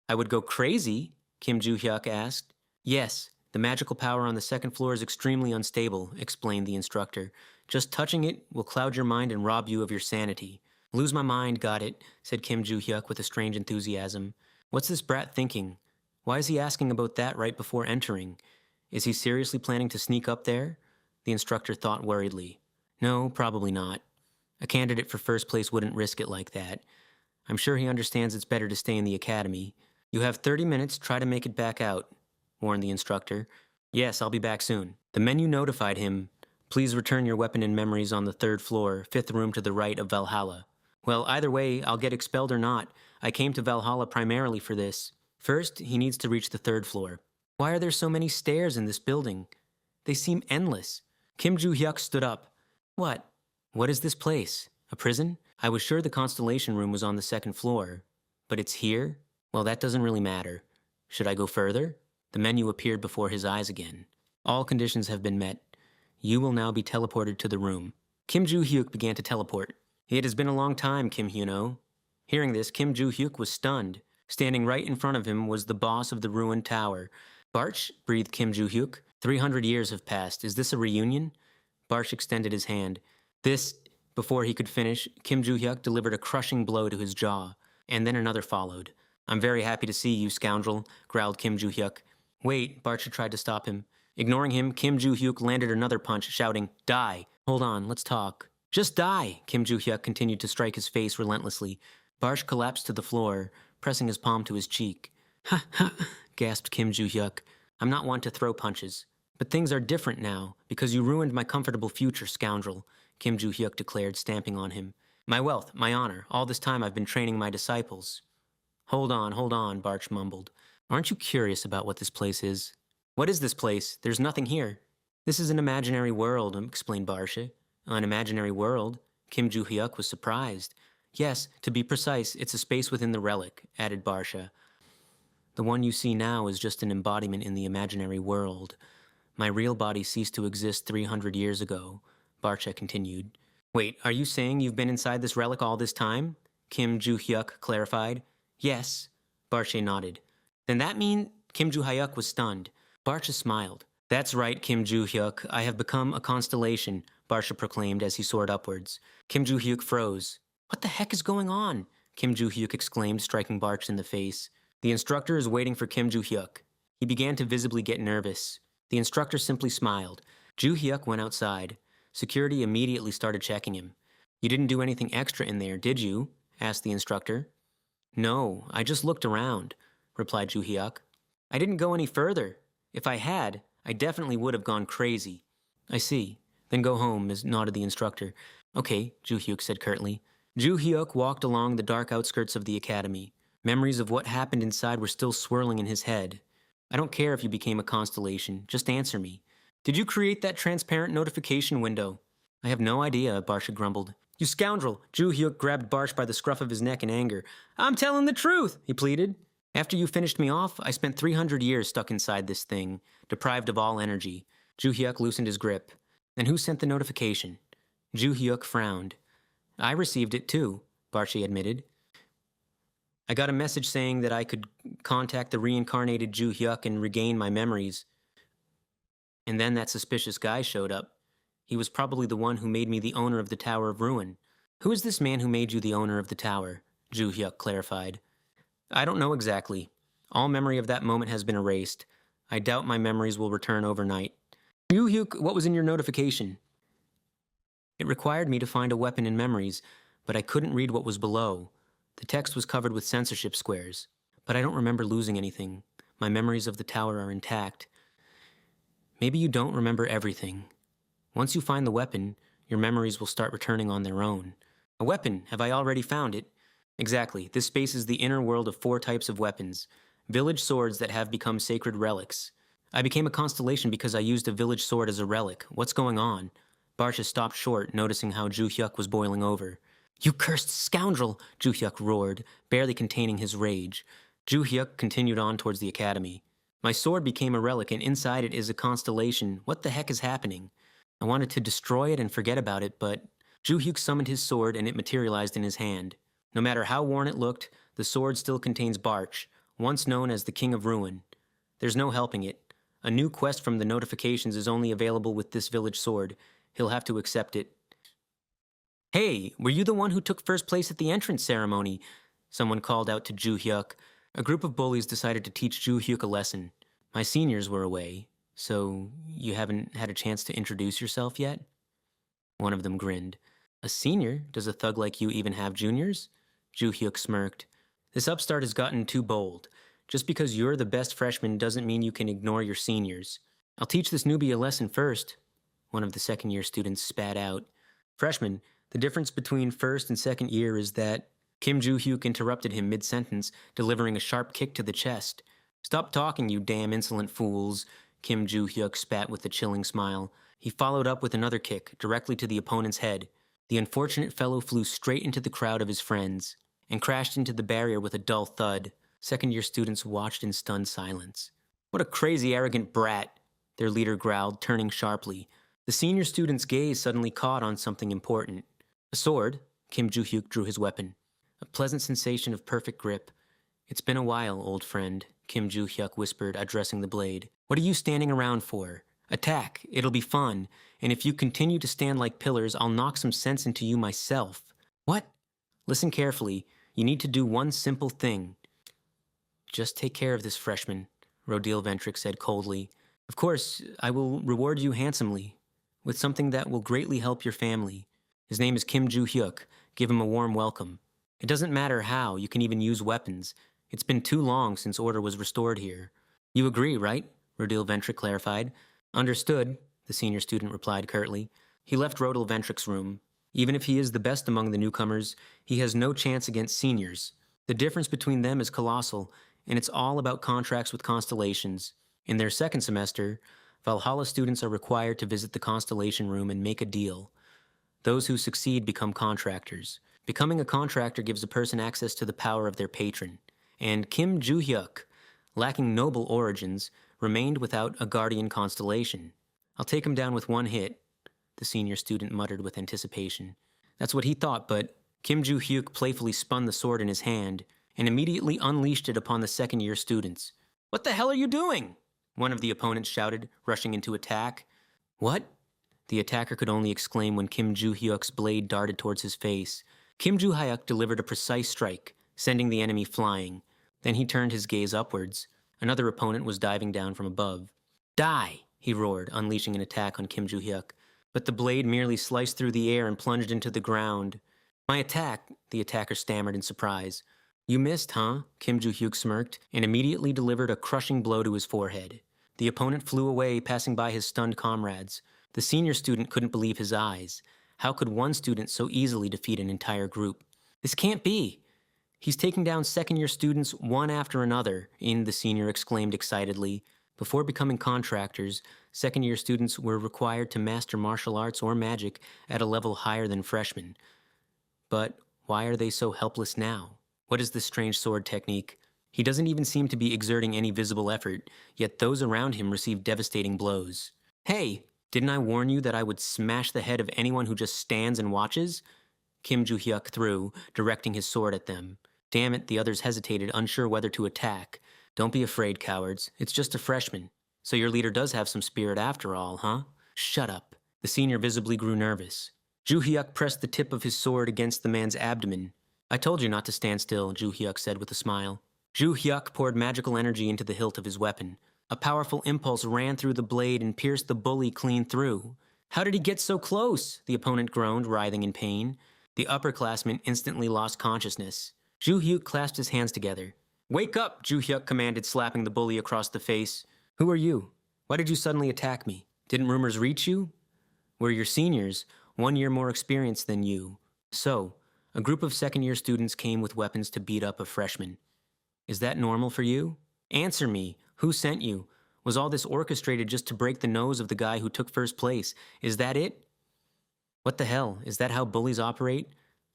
"I would go crazy?" Kim Ju-hyuk asked. "Yes, the magical power on the second floor is extremely unstable," explained the instructor. "Just touching it will cloud your mind and rob you of your sanity." "Lose my mind, got it," said Kim Ju-hyuk with a strange enthusiasm. "What's this brat thinking? Why is he asking about that right before entering? Is he seriously planning to sneak up there?" The instructor thought worriedly. "No, probably not. A candidate for first place wouldn't risk it like that. I'm sure he understands it's better to stay in the academy. You have 30 minutes, try to make it back out," warned the instructor. "Yes, I'll be back soon." The menu notified him, "Please return your weapon and memories on the 3rd floor, 5th room to the right of Valhalla." "Well, either way, I'll get expelled or not. I came to Valhalla primarily for this." First, he needs to reach the 3rd floor. Why are there so many stairs in this building? They seem endless. Kim Ju-hyuk stood up. "What? What is this place? A prison? I was sure the constellation room was on the 2nd floor. But it's here? Well, that doesn't really matter. Should I go further?" The menu appeared before his eyes again. "All conditions have been met. You will now be teleported to the room." Kim Ju-hyuk began to teleport. "It has been a long time, Kim Hyuno." Hearing this, Kim Ju-hyuk was stunned. Standing right in front of him was the boss of the ruined tower. "Barch," breathed Kim Ju-hyuk. 300 years have passed. Is this a reunion?" Barch extended his hand. "This Before he could finish, Kim Joo-hyuk delivered a crushing blow to his jaw, and then another followed. "I'm very happy to see you, scoundrel," growled Kim Joo-hyuk. "Wait," Barcha tried to stop him. Ignoring him, Kim Joo-hyuk landed another punch, shouting, "Die! Hold on, let's talk." "Just die!" Kim Joo-hyuk continued to strike his face relentlessly. Barsh collapsed to the floor, pressing his palm to his cheek. "Ha ha!" gasped Kim Joo-hyuk. "I'm not one to throw punches. But things are different now, because you ruined my comfortable future, scoundrel," Kim Joo-hyuk declared, stamping on him. "My wealth, my honor, all this time I've been training my disciples." Hold on, Barch mumbled. "Aren't you curious about what this place is?" "What is this place? There's nothing here." "This is an imaginary world," explained Barsha. "An imaginary world?" Kim Joo-hyuk was surprised. "Yes, to be precise, it's a space within the relic," added Barsha. "The one you see now is just an embodiment in the imaginary world. My real body ceased to exist 300 years ago," Barsha continued. "Wait, are you saying you've been inside this relic all this time?" Kim Joo-hyuk clarified. "Yes," Barsha nodded. "Then that mean—" Kim Joo-hyuk was stunned. Barsha smiled. "That's right, Kim Joo-hyuk, I have become a constellation," Barsha proclaimed as he soared upwards. Kim Joo-hyuk froze. "What the heck is going on?" Kim Joo-hyuk exclaimed, striking Barsha in the face. "The instructor is waiting for Kim Joo-hyuk." He began to visibly get nervous. The instructor simply smiled. Joo-hyuk went outside. Security immediately started checking him. "You didn't do anything extra in there, did you?" asked the instructor. "No, I just looked around," replied Joo-hyuk. "I didn't go any further. If I had, I definitely would have gone crazy." "I see. Then go home," nodded the instructor. "Okay," Joo-hyuk said curtly. Joo-hyuk walked along the dark outskirts of the academy. Memories of what happened inside were still swirling in his head. "I don't care if you became a constellation. Just answer me. Did you create that transparent notification window?" "I have no idea," Barsha grumbled. "You scoundrel!" Joo-hyuk grabbed Barsh by the scruff of his neck in anger. "I'm telling the truth," he pleaded. "After you finished me off, I spent 300 years stuck inside this thing, deprived of all energy." Joo-hyuk loosened his grip. "Then who sent the notification?" Joo-hyuk frowned. "I received it too," Barsha admitted. "I got a message saying that I could contact the reincarnated Joo-hyuk and regain my memories. And then that suspicious guy showed up. He was probably the one who made me the owner of the Tower of Ruin." "Who is this man who made you the owner of the tower?" Joo-hyuk clarified. "I don't know exactly. All memory of that moment has been erased. I doubt my memories will return overnight." "Joo-hyuk, what was in your notification?" "It required me to find a weapon in memories, but I couldn't read what was below. The text was covered with censorship squares. But I don't remember losing anything. My memories of the tower are intact." "Maybe you don't remember everything. Once you find the weapon, your memories will start returning on their own." "A weapon? Have I already found it?" "Exactly. This space is the inner world of 4 types of weapons. Village swords that have become sacred relics. I became a constellation because I used a village sword as a relic. What's going on?" Barsha stopped short, noticing how Joo-hyuk was boiling over. "You cursed scoundrel!" Joo-hyuk roared, barely containing his rage. Joo-hyuk continued on towards the academy. "My sword became a relic, and inside it is a constellation. What the heck is happening? I wanted to destroy it and forget about it, but..." Joo-hyuk summoned his sword, and it materialized in his hand. No matter how worn it looked, the sword still contains Barch, once known as the King of Ruin. There's no helping it. A new quest from the notifications is only available with this village sword. He'll have to accept it. "Hey, were you the one who took first place at the entrance ceremony?" Someone called out to Joo-hyuk. A group of bullies decided to teach Joo-hyuk a lesson. "My seniors were away, so you haven't had a chance to introduce yourself yet?" One of them grinned. "A senior? Does a thug like you even have juniors?" Joo-hyuk smirked. "This upstart has gotten too bold. Just because you're the best freshman doesn't mean you can ignore your seniors." "I'll teach this newbie a lesson first," one of the second-year students spat out. "Freshman, the difference between first and second year is that..." Kim Joo-hyuk interrupted him mid-sentence, delivering a sharp kick to the chest. "Stop talking, you damn insolent fools," Kim Joo-hyuk spat with a chilling smile. He followed up with another kick, directly to the opponent's head. The unfortunate fellow flew straight into the crowd of his friends, and crashed into the barrier with a dull thud. Second-year students watched in stunned silence. "What a crazy, arrogant brat," their leader growled, turning sharply. The senior student's gaze suddenly caught on something important. "A sword?" Kim Joo-hyuk drew his weapon. A pleasant sensation of perfect grip. "It's been a while, old friend," Kim Joo-hyuk whispered, addressing the blade. "What are you standing around for? Attack, it'll be fun, and if you continue to stand like pillars, I'll knock some sense into you myself. What? Listen carefully. You need to do one simple thing. Just take care of this freshman, Rodil Ventric said coldly. Of course, I will reward you handsomely, with something that will greatly help your family. His name is Kim Ju-hyuk. Give him a warm welcome. It doesn't matter how, you can even use weapons. It's been too long since order was restored here. You agree, right? Rodil Ventric clarified. Understood, the senior student replied curtly. He left Rodil Ventric's room. Even if he is the best among the newcomers, he has no chance against seniors. The difference between them is colossal, and it's all about contracts with constellations. In their second semester, Valhalla students are required to visit the constellation room and make a deal. Those who succeed become contractors. Becoming a contractor gives a person access to the power of their patron. And Kim Ju-hyuk, lacking noble origins, remained without a guardian constellation. I'll take him down with one hit, the senior student muttered with anticipation. That's what he thought, but Kim Ju-hyuk playfully spun the sword in his hand and immediately unleashed it upon the second-year students. What the hell are you doing? One of the opponents shouted, rushing into attack. What? The attacker could only exclaim when Kim Ju-hyuk's blade darted towards his face. Kim Ju-hyuk delivered a precise strike, sending the enemy flying. Then he turned his gaze upwards. Another opponent was diving down from above. Die! He roared, unleashing an attack on Kim Ju-hyuk. But the blade merely sliced through the air and plunged into the ground. My attack, the attacker stammered in surprise. You missed, huh? Kim Ju-hyuk smirked, and immediately delivered a crushing blow to his forehead. The opponent flew away, passing by his stunned comrades. The senior student couldn't believe his eyes. How could one student so easily defeat an entire group? This can't be! He's taking down second-year students one after another, the senior exclaimed excitedly. Before becoming contractors, second-year students were required to master martial arts or magic at a level higher than freshmen. But why are they so helpless now? What is this strange sword technique? He doesn't even seem to be exerting any visible effort, yet those around him receive devastating blows. Hey, didn't I warn you that I would smash the head of anyone who just stands and watches? Kim Ju-hyuk threw, directing his sword at them. Damn it, the others hesitated, unsure whether to attack. Don't be afraid, cowards. It's just a freshman. So your leader does have some spirit after all, huh? Shut up. The senior visibly grew nervous. Ju-hyuk pressed the tip of his sword against the man's abdomen. I told you not to stand still, Ju-hyuk said with a smile. Ju-hyuk poured magical energy into the hilt of his weapon. A powerful impulse ran through the blade and pierced the bully clean through. How did he get so close? The opponent groaned, writhing in pain. The upperclassman instantly lost consciousness. Ju-hyuk clasped his hands together. Wake up, Ju-hyuk commanded, slapping the bully across the face. Who are you? Why did you suddenly attack me? Didn't rumors reach you? We're your seniors, 1 year more experienced than you. So, a group of second-year students came with weapons to beat up a freshman. Is that normal for you? Answer me. Who sent you? Was all this orchestrated just to break the nose of the guy who took first place? Is that it? What the hell? Is that how bullies operate?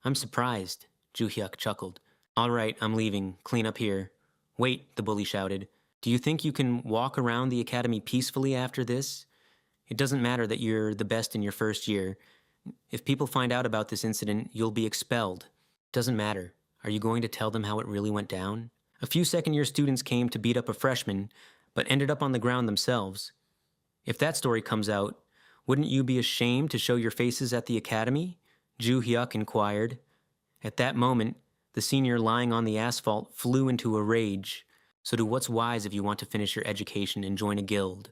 I'm surprised, Ju-hyuk chuckled. All right, I'm leaving. Clean up here. Wait, the bully shouted. Do you think you can walk around the academy peacefully after this? It doesn't matter that you're the best in your first year. If people find out about this incident, you'll be expelled. Doesn't matter. Are you going to tell them how it really went down? A few second-year students came to beat up a freshman, but ended up on the ground themselves. If that story comes out, wouldn't you be ashamed to show your faces at the academy? Ju-hyuk inquired. At that moment, the senior lying on the asphalt flew into a rage. So do what's wise if you want to finish your education and join a guild.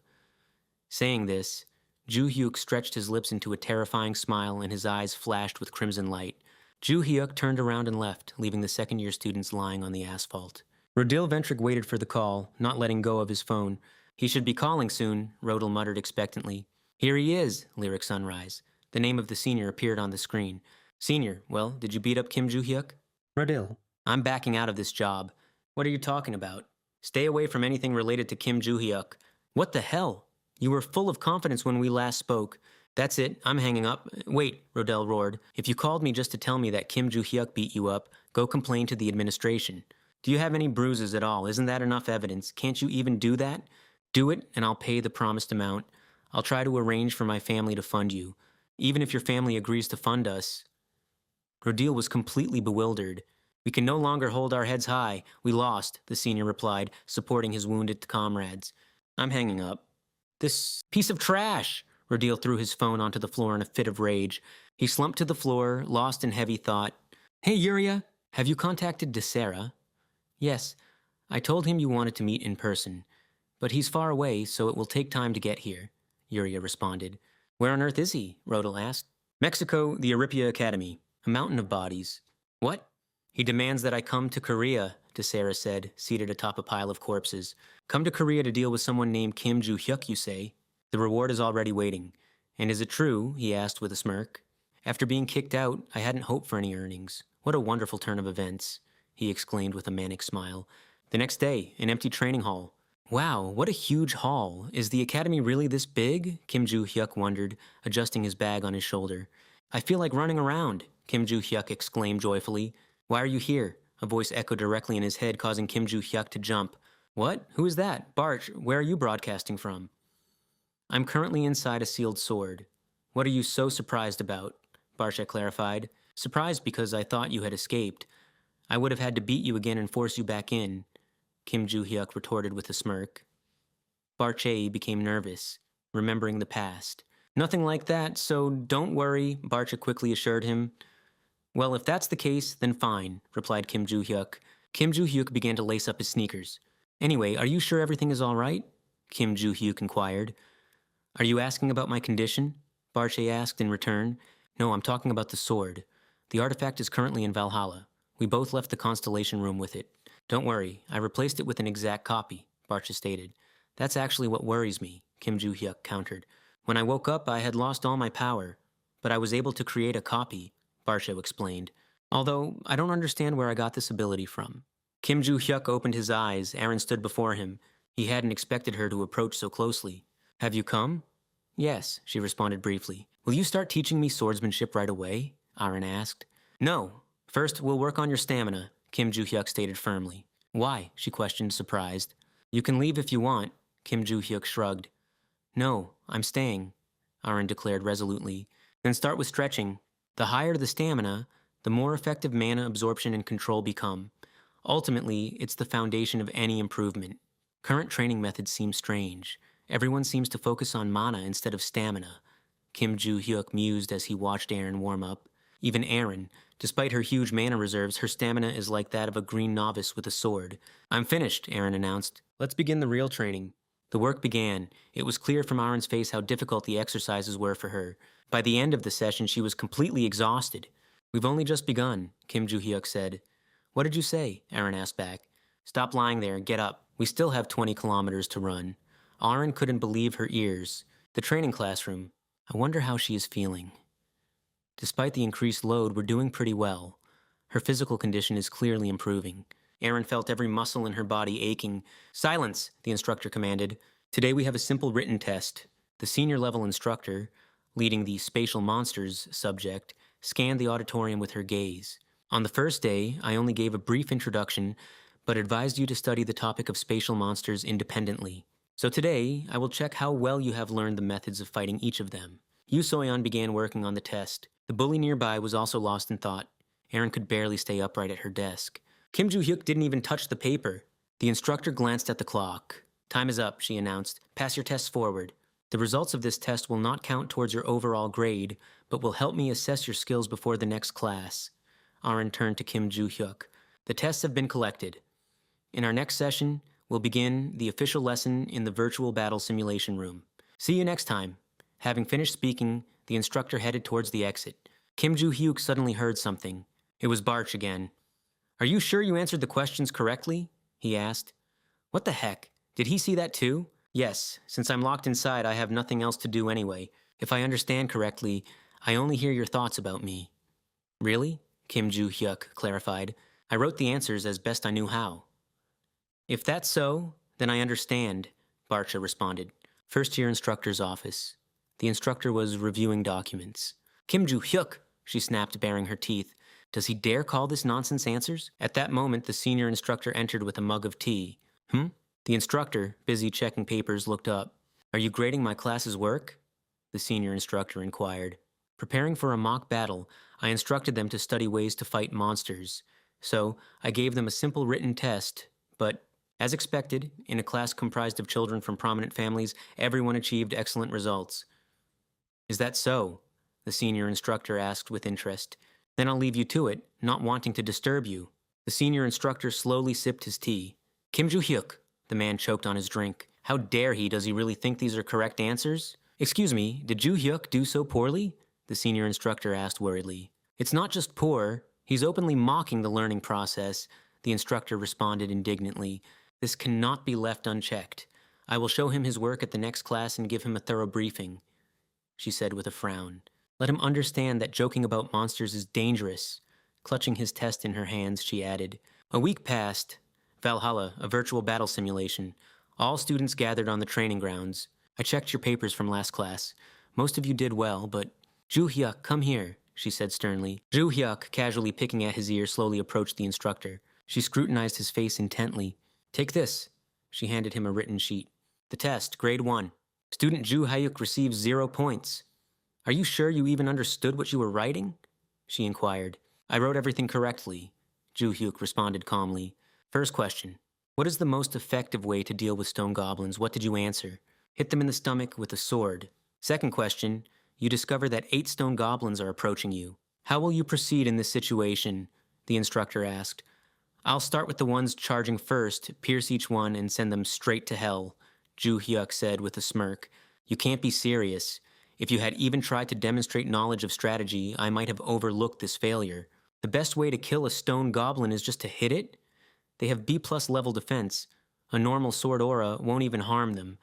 Saying this, Ju-hyuk stretched his lips into a terrifying smile and his eyes flashed with crimson light. Ju-hyuk turned around and left, leaving the second-year students lying on the asphalt. Rodil Ventric waited for the call, not letting go of his phone. He should be calling soon, Rodil muttered expectantly. Here he is, Lyric Sunrise. The name of the senior appeared on the screen. Senior, well, did you beat up Kim Ju-hyuk? Rodil. I'm backing out of this job. What are you talking about? Stay away from anything related to Kim Ju-hyuk. What the hell? You were full of confidence when we last spoke. That's it, I'm hanging up. Wait, Rodil roared. If you called me just to tell me that Kim Ju-hyuk beat you up, go complain to the administration. Do you have any bruises at all? Isn't that enough evidence? Can't you even do that? Do it, and I'll pay the promised amount. I'll try to arrange for my family to fund you. Even if your family agrees to fund us. Rodil was completely bewildered. We can no longer hold our heads high. We lost, the senior replied, supporting his wounded comrades. I'm hanging up. This piece of trash! Rodil threw his phone onto the floor in a fit of rage. He slumped to the floor, lost in heavy thought. Hey, Yuria, have you contacted DeSera? Yes, I told him you wanted to meet in person. But he's far away, so it will take time to get here, Yuria responded. Where on earth is he? Rodil asked. Mexico, the Aripia Academy, a mountain of bodies. What? He demands that I come to Korea, DeSera said, seated atop a pile of corpses. Come to Korea to deal with someone named Kim Joo-hyuk, you say? The reward is already waiting. And is it true? He asked with a smirk. After being kicked out, I hadn't hoped for any earnings. What a wonderful turn of events, he exclaimed with a manic smile. The next day, an empty training hall. Wow, what a huge hall. Is the academy really this big? Kim Joo-hyuk wondered, adjusting his bag on his shoulder. I feel like running around, Kim Joo-hyuk exclaimed joyfully. Why are you here? A voice echoed directly in his head, causing Kim Joo-hyuk to jump. What? Who is that? Barch, where are you broadcasting from? I'm currently inside a sealed sword. What are you so surprised about? Barcha clarified. Surprised because I thought you had escaped. I would have had to beat you again and force you back in, Kim Joo-hyuk retorted with a smirk. Barche became nervous, remembering the past. Nothing like that, so don't worry, Barcha quickly assured him. Well, if that's the case, then fine, replied Kim Joo-hyuk. Kim Joo-hyuk began to lace up his sneakers. Anyway, are you sure everything is all right? Kim Joo-hyuk inquired. Are you asking about my condition? Barche asked in return. No, I'm talking about the sword. The artifact is currently in Valhalla. We both left the constellation room with it. Don't worry, I replaced it with an exact copy, Barcha stated. That's actually what worries me, Kim Joo-hyuk countered. When I woke up, I had lost all my power, but I was able to create a copy, Barcha explained. Although, I don't understand where I got this ability from. Kim Joo-hyuk opened his eyes. Aaron stood before him. He hadn't expected her to approach so closely. Have you come? Yes, she responded briefly. Will you start teaching me swordsmanship right away? Aaron asked. No. First, we'll work on your stamina, Kim Joo-hyuk stated firmly. Why? She questioned, surprised. You can leave if you want, Kim Joo-hyuk shrugged. No, I'm staying, Aaron declared resolutely. Then start with stretching. The higher the stamina, the more effective mana absorption and control become. Ultimately, it's the foundation of any improvement. Current training methods seem strange. Everyone seems to focus on mana instead of stamina, Kim Joo-hyuk mused as he watched Aaron warm up. Even Aaron, despite her huge mana reserves, her stamina is like that of a green novice with a sword. I'm finished, Aaron announced. Let's begin the real training. The work began. It was clear from Aaron's face how difficult the exercises were for her. By the end of the session, she was completely exhausted. We've only just begun, Kim Joo-hyuk said. What did you say? Aaron asked back. Stop lying there and get up. We still have 20 kilometers to run. Aaron couldn't believe her ears. The training classroom. I wonder how she is feeling. Despite the increased load, we're doing pretty well. Her physical condition is clearly improving. Aaron felt every muscle in her body aching. Silence, the instructor commanded. Today we have a simple written test. The senior-level instructor, leading the spatial monsters subject, scanned the auditorium with her gaze. On the first day, I only gave a brief introduction, but advised you to study the topic of spatial monsters independently. So today, I will check how well you have learned the methods of fighting each of them. Yu Soyeon began working on the test. The bully nearby was also lost in thought. Aaron could barely stay upright at her desk. Kim Joo-hyuk didn't even touch the paper. The instructor glanced at the clock. Time is up, she announced. Pass your tests forward. The results of this test will not count towards your overall grade, but will help me assess your skills before the next class. Aaron turned to Kim Joo-hyuk. The tests have been collected. In our next session, we'll begin the official lesson in the virtual battle simulation room. See you next time. Having finished speaking, the instructor headed towards the exit. Kim Joo-hyuk suddenly heard something. It was Barch again. Are you sure you answered the questions correctly? He asked. What the heck? Did he see that too? Yes, since I'm locked inside, I have nothing else to do anyway. If I understand correctly, I only hear your thoughts about me. Really? Kim Joo-hyuk clarified. I wrote the answers as best I knew how. If that's so, then I understand, Barcha responded. First-year instructor's office. The instructor was reviewing documents. Kim Joo-hyuk, she snapped, baring her teeth. Does he dare call this nonsense answers? At that moment, the senior instructor entered with a mug of tea. The instructor, busy checking papers, looked up. Are you grading my class's work? The senior instructor inquired. Preparing for a mock battle, I instructed them to study ways to fight monsters. So, I gave them a simple written test, but As expected, in a class comprised of children from prominent families, everyone achieved excellent results. Is that so? The senior instructor asked with interest. Then I'll leave you to it, not wanting to disturb you. The senior instructor slowly sipped his tea. Kim Joo-hyuk, the man choked on his drink. How dare he? Does he really think these are correct answers? Excuse me, did Joo-hyuk do so poorly? The senior instructor asked worriedly. It's not just poor. He's openly mocking the learning process, the instructor responded indignantly. This cannot be left unchecked. I will show him his work at the next class and give him a thorough briefing, she said with a frown. Let him understand that joking about monsters is dangerous. Clutching his test in her hands, she added. A week passed. Valhalla, a virtual battle simulation. All students gathered on the training grounds. I checked your papers from last class. Most of you did well, but... Joo-hyuk, come here, she said sternly. Joo-hyuk, casually picking at his ear, slowly approached the instructor. She scrutinized his face intently. Take this. She handed him a written sheet. The test, grade 1. Student Joo-hyuk receives 0 points. Are you sure you even understood what you were writing? She inquired. I wrote everything correctly, Joo-hyuk responded calmly. First question. What is the most effective way to deal with stone goblins? What did you answer? Hit them in the stomach with a sword. Second question. You discover that 8 stone goblins are approaching you. How will you proceed in this situation? The instructor asked. I'll start with the ones charging first, pierce each one, and send them straight to hell, Joo-hyuk said with a smirk. You can't be serious. If you had even tried to demonstrate knowledge of strategy, I might have overlooked this failure. The best way to kill a stone goblin is just to hit it? They have B+ level defense. A normal sword aura won't even harm them.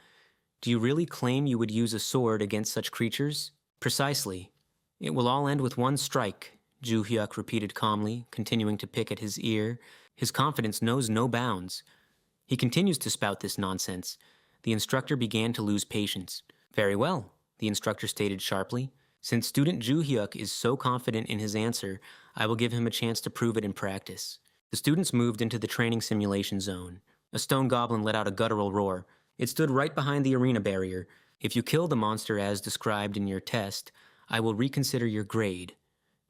Do you really claim you would use a sword against such creatures? Precisely. It will all end with one strike, Joo-hyuk repeated calmly, continuing to pick at his ear. His confidence knows no bounds. He continues to spout this nonsense. The instructor began to lose patience. Very well, the instructor stated sharply. Since student Joo-hyuk is so confident in his answer, I will give him a chance to prove it in practice. The students moved into the training simulation zone. A stone goblin let out a guttural roar. It stood right behind the arena barrier. If you kill the monster as described in your test, I will reconsider your grade,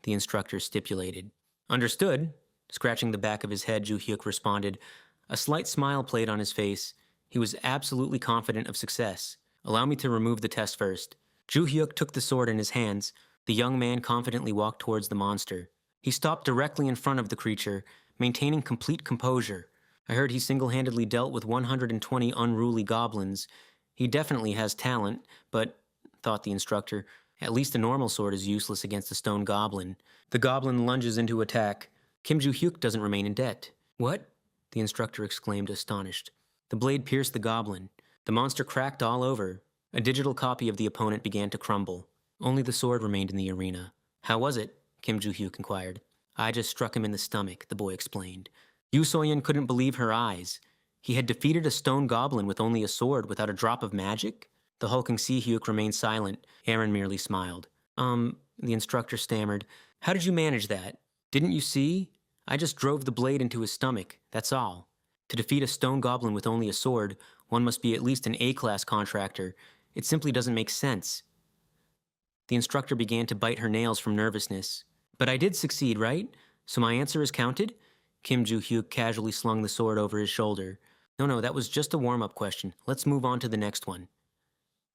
the instructor stipulated. Understood, scratching the back of his head, Joo-hyuk responded. A slight smile played on his face. He was absolutely confident of success. Allow me to remove the test first. Joo-hyuk took the sword in his hands. The young man confidently walked towards the monster. He stopped directly in front of the creature, maintaining complete composure. I heard he single-handedly dealt with 120 unruly goblins. He definitely has talent, but, thought the instructor, at least a normal sword is useless against a stone goblin. The goblin lunges into attack. Kim Joo-hyuk doesn't remain in debt. What? The instructor exclaimed, astonished. The blade pierced the goblin. The monster cracked all over. A digital copy of the opponent began to crumble. Only the sword remained in the arena. How was it? Kim Joo-hyuk inquired. I just struck him in the stomach, the boy explained. Yoo So-yeon couldn't believe her eyes. He had defeated a stone goblin with only a sword without a drop of magic? The hulking Si-hyuk remained silent. Aaron merely smiled. The instructor stammered. How did you manage that? Didn't you see? I just drove the blade into his stomach, that's all. To defeat a stone goblin with only a sword, one must be at least an A-class contractor. It simply doesn't make sense. The instructor began to bite her nails from nervousness. But I did succeed, right? So my answer is counted? Kim Joo-hyuk casually slung the sword over his shoulder. No, that was just a warm-up question. Let's move on to the next one.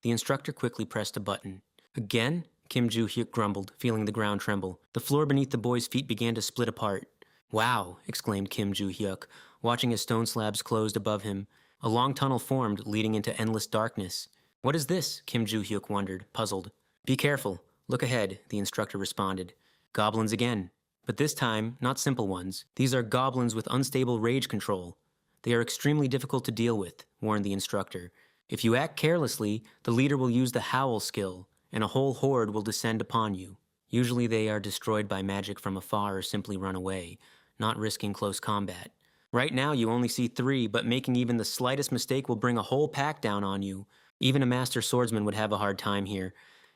The instructor quickly pressed a button. Again? Kim Joo-hyuk grumbled, feeling the ground tremble. The floor beneath the boy's feet began to split apart. Wow, exclaimed Kim Joo-hyuk, watching as stone slabs closed above him. A long tunnel formed, leading into endless darkness. What is this? Kim Joo-hyuk wondered, puzzled. Be careful. Look ahead, the instructor responded. Goblins again. But this time, not simple ones. These are goblins with unstable rage control. They are extremely difficult to deal with, warned the instructor. If you act carelessly, the leader will use the howl skill, and a whole horde will descend upon you. Usually they are destroyed by magic from afar or simply run away, not risking close combat. Right now you only see 3, but making even the slightest mistake will bring a whole pack down on you. Even a master swordsman would have a hard time here,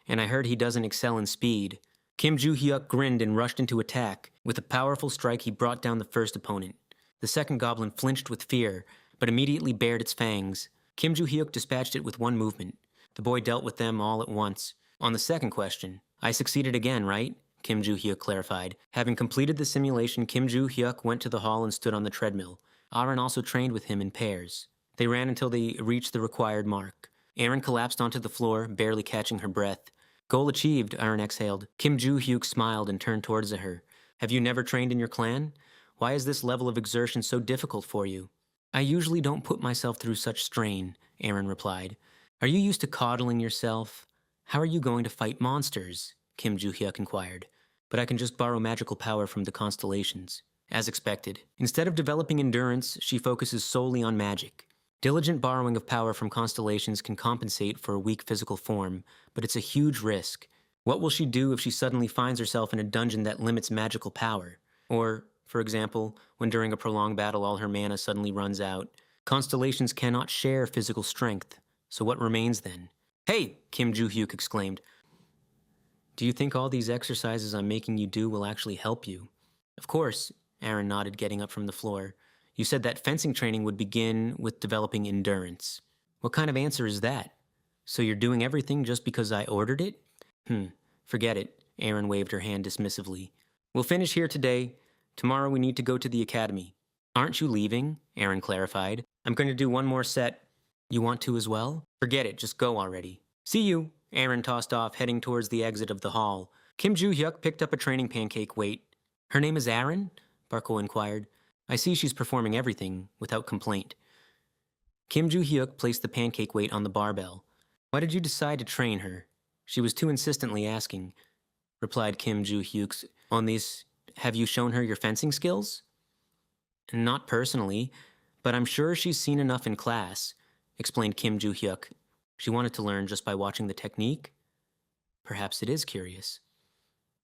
and I heard he doesn't excel in speed. Kim Joo-hyuk grinned and rushed into attack. With a powerful strike, he brought down the first opponent. The second goblin flinched with fear, but immediately bared its fangs. Kim Joo-hyuk dispatched it with one movement. The boy dealt with them all at once. On the second question, I succeeded again, right? Kim Joo-hyuk clarified. Having completed the simulation, Kim Joo-hyuk went to the hall and stood on the treadmill. Aaron also trained with him in pairs. They ran until they reached the required mark. Aaron collapsed onto the floor, barely catching her breath. Goal achieved, Aaron exhaled. Kim Joo-hyuk smiled and turned towards her. Have you never trained in your clan? Why is this level of exertion so difficult for you? I usually don't put myself through such strain, Aaron replied. Are you used to coddling yourself? How are you going to fight monsters? Kim Joo-hyuk inquired. But I can just borrow magical power from the constellations. As expected, instead of developing endurance, she focuses solely on magic. Diligent borrowing of power from constellations can compensate for a weak physical form, but it's a huge risk. What will she do if she suddenly finds herself in a dungeon that limits magical power? Or, for example, when during a prolonged battle all her mana suddenly runs out. Constellations cannot share physical strength, so what remains then? Hey! Kim Joo-hyuk exclaimed. Do you think all these exercises I'm making you do will actually help you? Of course, Aaron nodded, getting up from the floor. You said that fencing training would begin with developing endurance. What kind of answer is that? So you're doing everything just because I ordered it? Forget it, Aaron waved her hand dismissively. We'll finish here today. Tomorrow we need to go to the academy. Aren't you leaving? Aaron clarified. I'm going to do one more set. You want to as well? Forget it, just go already. See you, Aaron tossed off, heading towards the exit of the hall. Kim Joo-hyuk picked up a training pancake weight. Her name is Aaron? Barkle inquired. I see she's performing everything without complaint. Kim Joo-hyuk placed the pancake weight on the barbell. Why did you decide to train her? She was too insistently asking, replied Kim Joo-hyuk. On these, have you shown her your fencing skills? Not personally, but I'm sure she's seen enough in class, explained Kim Joo-hyuk. She wanted to learn just by watching the technique? Perhaps it is curious.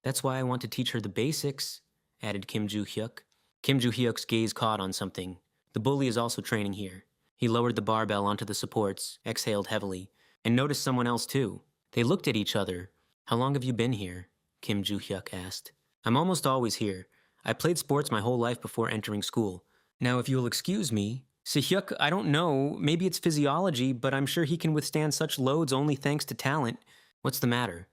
That's why I want to teach her the basics, added Kim Joo-hyuk. Kim Joo-hyuk's gaze caught on something. The bully is also training here. He lowered the barbell onto the supports, exhaled heavily, and noticed someone else too. They looked at each other. How long have you been here? Kim Joo-hyuk asked. I'm almost always here. I played sports my whole life before entering school. Now, if you'll excuse me, Se-hyuk, I don't know, maybe it's physiology, but I'm sure he can withstand such loads only thanks to talent. What's the matter?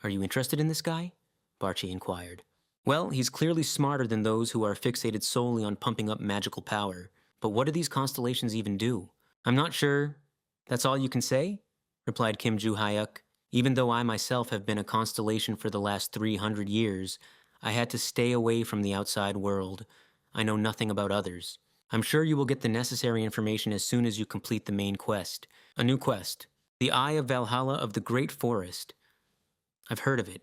Are you interested in this guy? Barchi inquired. Well, he's clearly smarter than those who are fixated solely on pumping up magical power. But what do these constellations even do? I'm not sure. That's all you can say? Replied Kim Joo-hyuk. Even though I myself have been a constellation for the last 300 years, I had to stay away from the outside world. I know nothing about others. I'm sure you will get the necessary information as soon as you complete the main quest. A new quest. The Eye of Valhalla of the Great Forest. I've heard of it.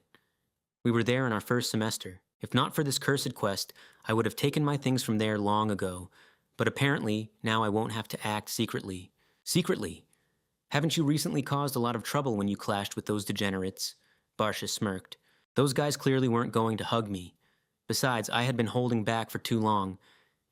We were there in our first semester. If not for this cursed quest, I would have taken my things from there long ago. But apparently, now I won't have to act secretly. Secretly? Haven't you recently caused a lot of trouble when you clashed with those degenerates? Barsha smirked. Those guys clearly weren't going to hug me. Besides, I had been holding back for too long.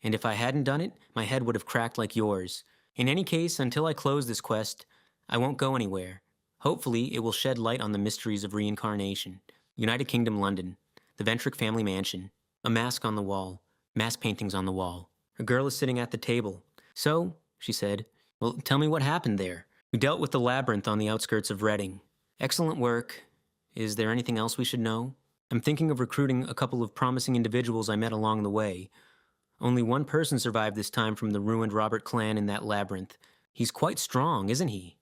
And if I hadn't done it, my head would have cracked like yours. In any case, until I close this quest, I won't go anywhere. Hopefully, it will shed light on the mysteries of reincarnation. United Kingdom, London. The Ventric family mansion. A mask on the wall. Mask paintings on the wall. A girl is sitting at the table. So, she said, well, tell me what happened there. We dealt with the labyrinth on the outskirts of Reading. Excellent work. Is there anything else we should know? I'm thinking of recruiting a couple of promising individuals I met along the way. Only one person survived this time from the ruined Robert clan in that labyrinth. He's quite strong, isn't he?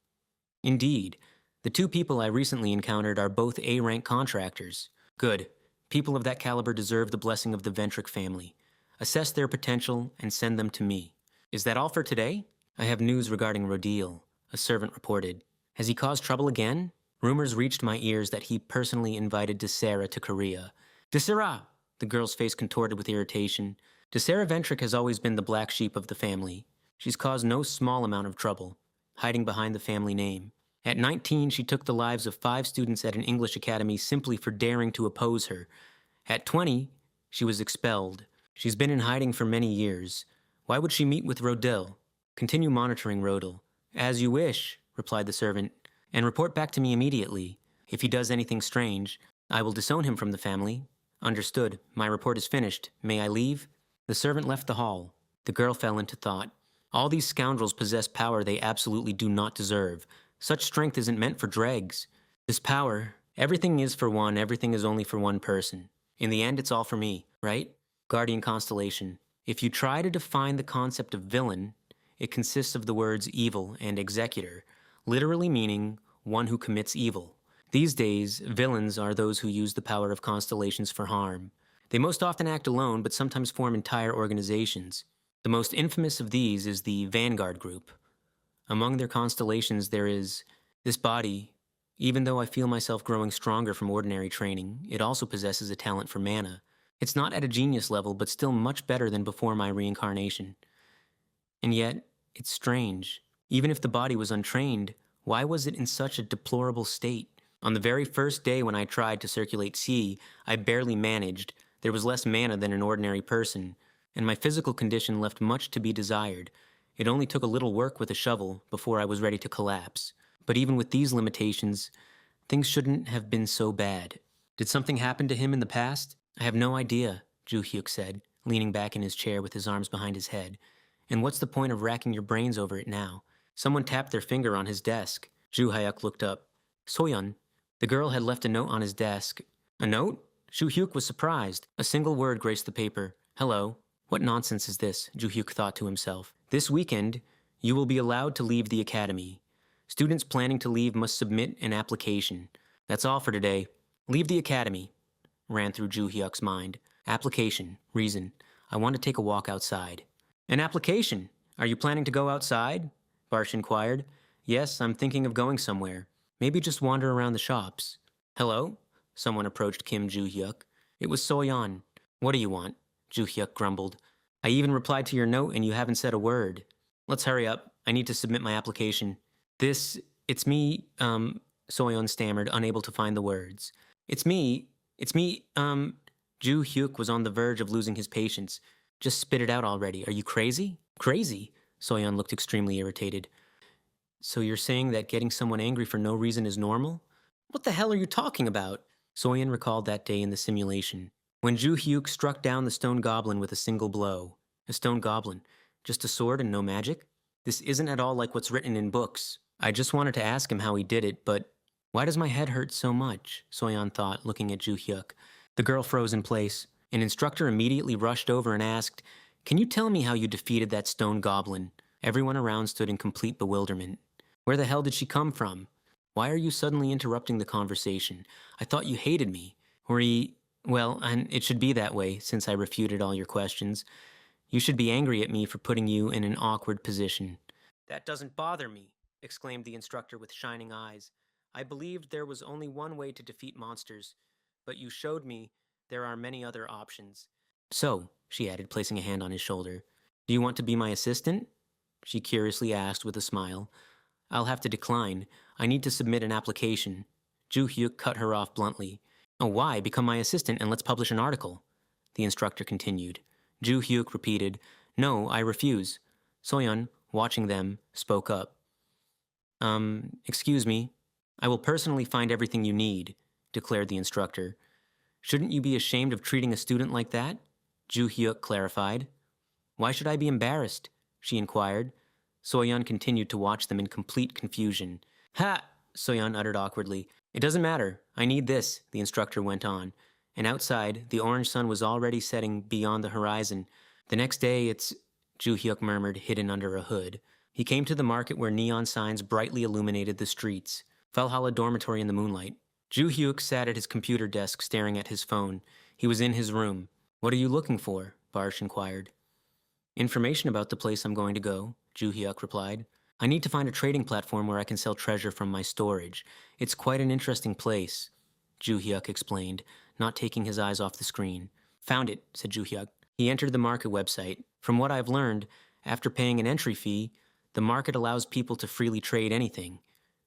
Indeed. The two people I recently encountered are both A-rank contractors. Good. People of that caliber deserve the blessing of the Ventric family. Assess their potential and send them to me. Is that all for today? I have news regarding Rodil, a servant reported. Has he caused trouble again? Rumors reached my ears that he personally invited Desera to Korea. Desera! The girl's face contorted with irritation. Desera Ventric has always been the black sheep of the family. She's caused no small amount of trouble, hiding behind the family name. At 19, she took the lives of 5 students at an English academy simply for daring to oppose her. At 20, she was expelled. She's been in hiding for many years. Why would she meet with Rodil? Continue monitoring Rodil. As you wish, replied the servant, and report back to me immediately. If he does anything strange, I will disown him from the family. Understood. My report is finished. May I leave? The servant left the hall. The girl fell into thought. All these scoundrels possess power they absolutely do not deserve. Such strength isn't meant for dregs. This power, everything is for one, everything is only for one person. In the end, it's all for me, right? Guardian constellation. If you try to define the concept of villain, it consists of the words evil and executor, literally meaning one who commits evil. These days, villains are those who use the power of constellations for harm. They most often act alone, but sometimes form entire organizations. The most infamous of these is the Vanguard Group. Among their constellations there is this body. Even though I feel myself growing stronger from ordinary training, it also possesses a talent for mana. It's not at a genius level, but still much better than before my reincarnation. And yet, it's strange. Even if the body was untrained, why was it in such a deplorable state? On the very first day when I tried to circulate Qi, I barely managed. There was less mana than an ordinary person, and my physical condition left much to be desired. It only took a little work with a shovel before I was ready to collapse. But even with these limitations, things shouldn't have been so bad. Did something happen to him in the past? I have no idea, Ju Hyuk said, leaning back in his chair with his arms behind his head. And what's the point of racking your brains over it now? Someone tapped their finger on his desk. Ju Hyuk looked up. Soyeon. The girl had left a note on his desk. A note? Ju Hyuk was surprised. A single word graced the paper. Hello. What nonsense is this? Ju Hyuk thought to himself. This weekend, you will be allowed to leave the academy. Students planning to leave must submit an application. That's all for today. Leave the academy, ran through Ju Hyuk's mind. Application. Reason. I want to take a walk outside. An application? Are you planning to go outside? Barsh inquired. Yes, I'm thinking of going somewhere. Maybe just wander around the shops. Hello? Someone approached Kim Ju Hyuk. It was Soyeon. What do you want? Ju Hyuk grumbled. I even replied to your note and you haven't said a word. Let's hurry up. I need to submit my application. It's me, Soyeon stammered, unable to find the words. It's me, Ju Hyuk was on the verge of losing his patience. Just spit it out already. Are you crazy? Crazy? Soyeon looked extremely irritated. So you're saying that getting someone angry for no reason is normal? What the hell are you talking about? Soyeon recalled that day in the simulation, when Ju Hyuk struck down the stone goblin with a single blow. A stone goblin? Just a sword and no magic? This isn't at all like what's written in books. I just wanted to ask him how he did it, but why does my head hurt so much? Soyeon thought, looking at Ju Hyuk. The girl froze in place. An instructor immediately rushed over and asked, Can you tell me how you defeated that stone goblin? Everyone around stood in complete bewilderment. Where the hell did she come from? Why are you suddenly interrupting the conversation? I thought you hated me. Well, and it should be that way, since I refuted all your questions. You should be angry at me for putting you in an awkward position. That doesn't bother me, exclaimed the instructor with shining eyes. I believed there was only one way to defeat monsters, but you showed me there are many other options. So, she added, placing a hand on his shoulder, do you want to be my assistant? She curiously asked with a smile. I'll have to decline. I need to submit an application. Ju Hyuk cut her off bluntly. Oh, why? Become my assistant and let's publish an article. The instructor continued. Ju Hyuk repeated, No, I refuse. Soyeon, watching them, spoke up. Excuse me. I will personally find everything you need, declared the instructor. Shouldn't you be ashamed of treating a student like that? Ju Hyuk clarified. Why should I be embarrassed? She inquired. Soyeon continued to watch them in complete confusion. Ha! Soyeon uttered awkwardly. It doesn't matter. I need this, the instructor went on. And outside, the orange sun was already setting beyond the horizon. The next day, Ju Hyuk murmured, hidden under a hood. He came to the market where neon signs brightly illuminated the streets. Valhalla dormitory in the moonlight. Ju Hyuk sat at his computer desk staring at his phone. He was in his room. What are you looking for? Barsh inquired. Information about the place I'm going to go, Ju Hyuk replied. I need to find a trading platform where I can sell treasure from my storage. It's quite an interesting place, Ju Hyuk explained, not taking his eyes off the screen. Found it, said Ju Hyuk. He entered the market website. From what I've learned, after paying an entry fee, the market allows people to freely trade anything.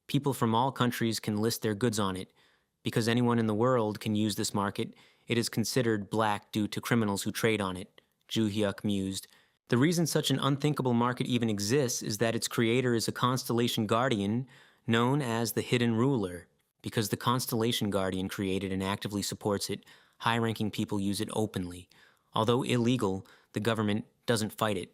People from all countries can list their goods on it. Because anyone in the world can use this market, it is considered black due to criminals who trade on it, Ju Hyuk mused. The reason such an unthinkable market even exists is that its creator is a constellation guardian known as the Hidden Ruler. Because the constellation guardian created and actively supports it, high-ranking people use it openly. Although illegal, the government doesn't fight it,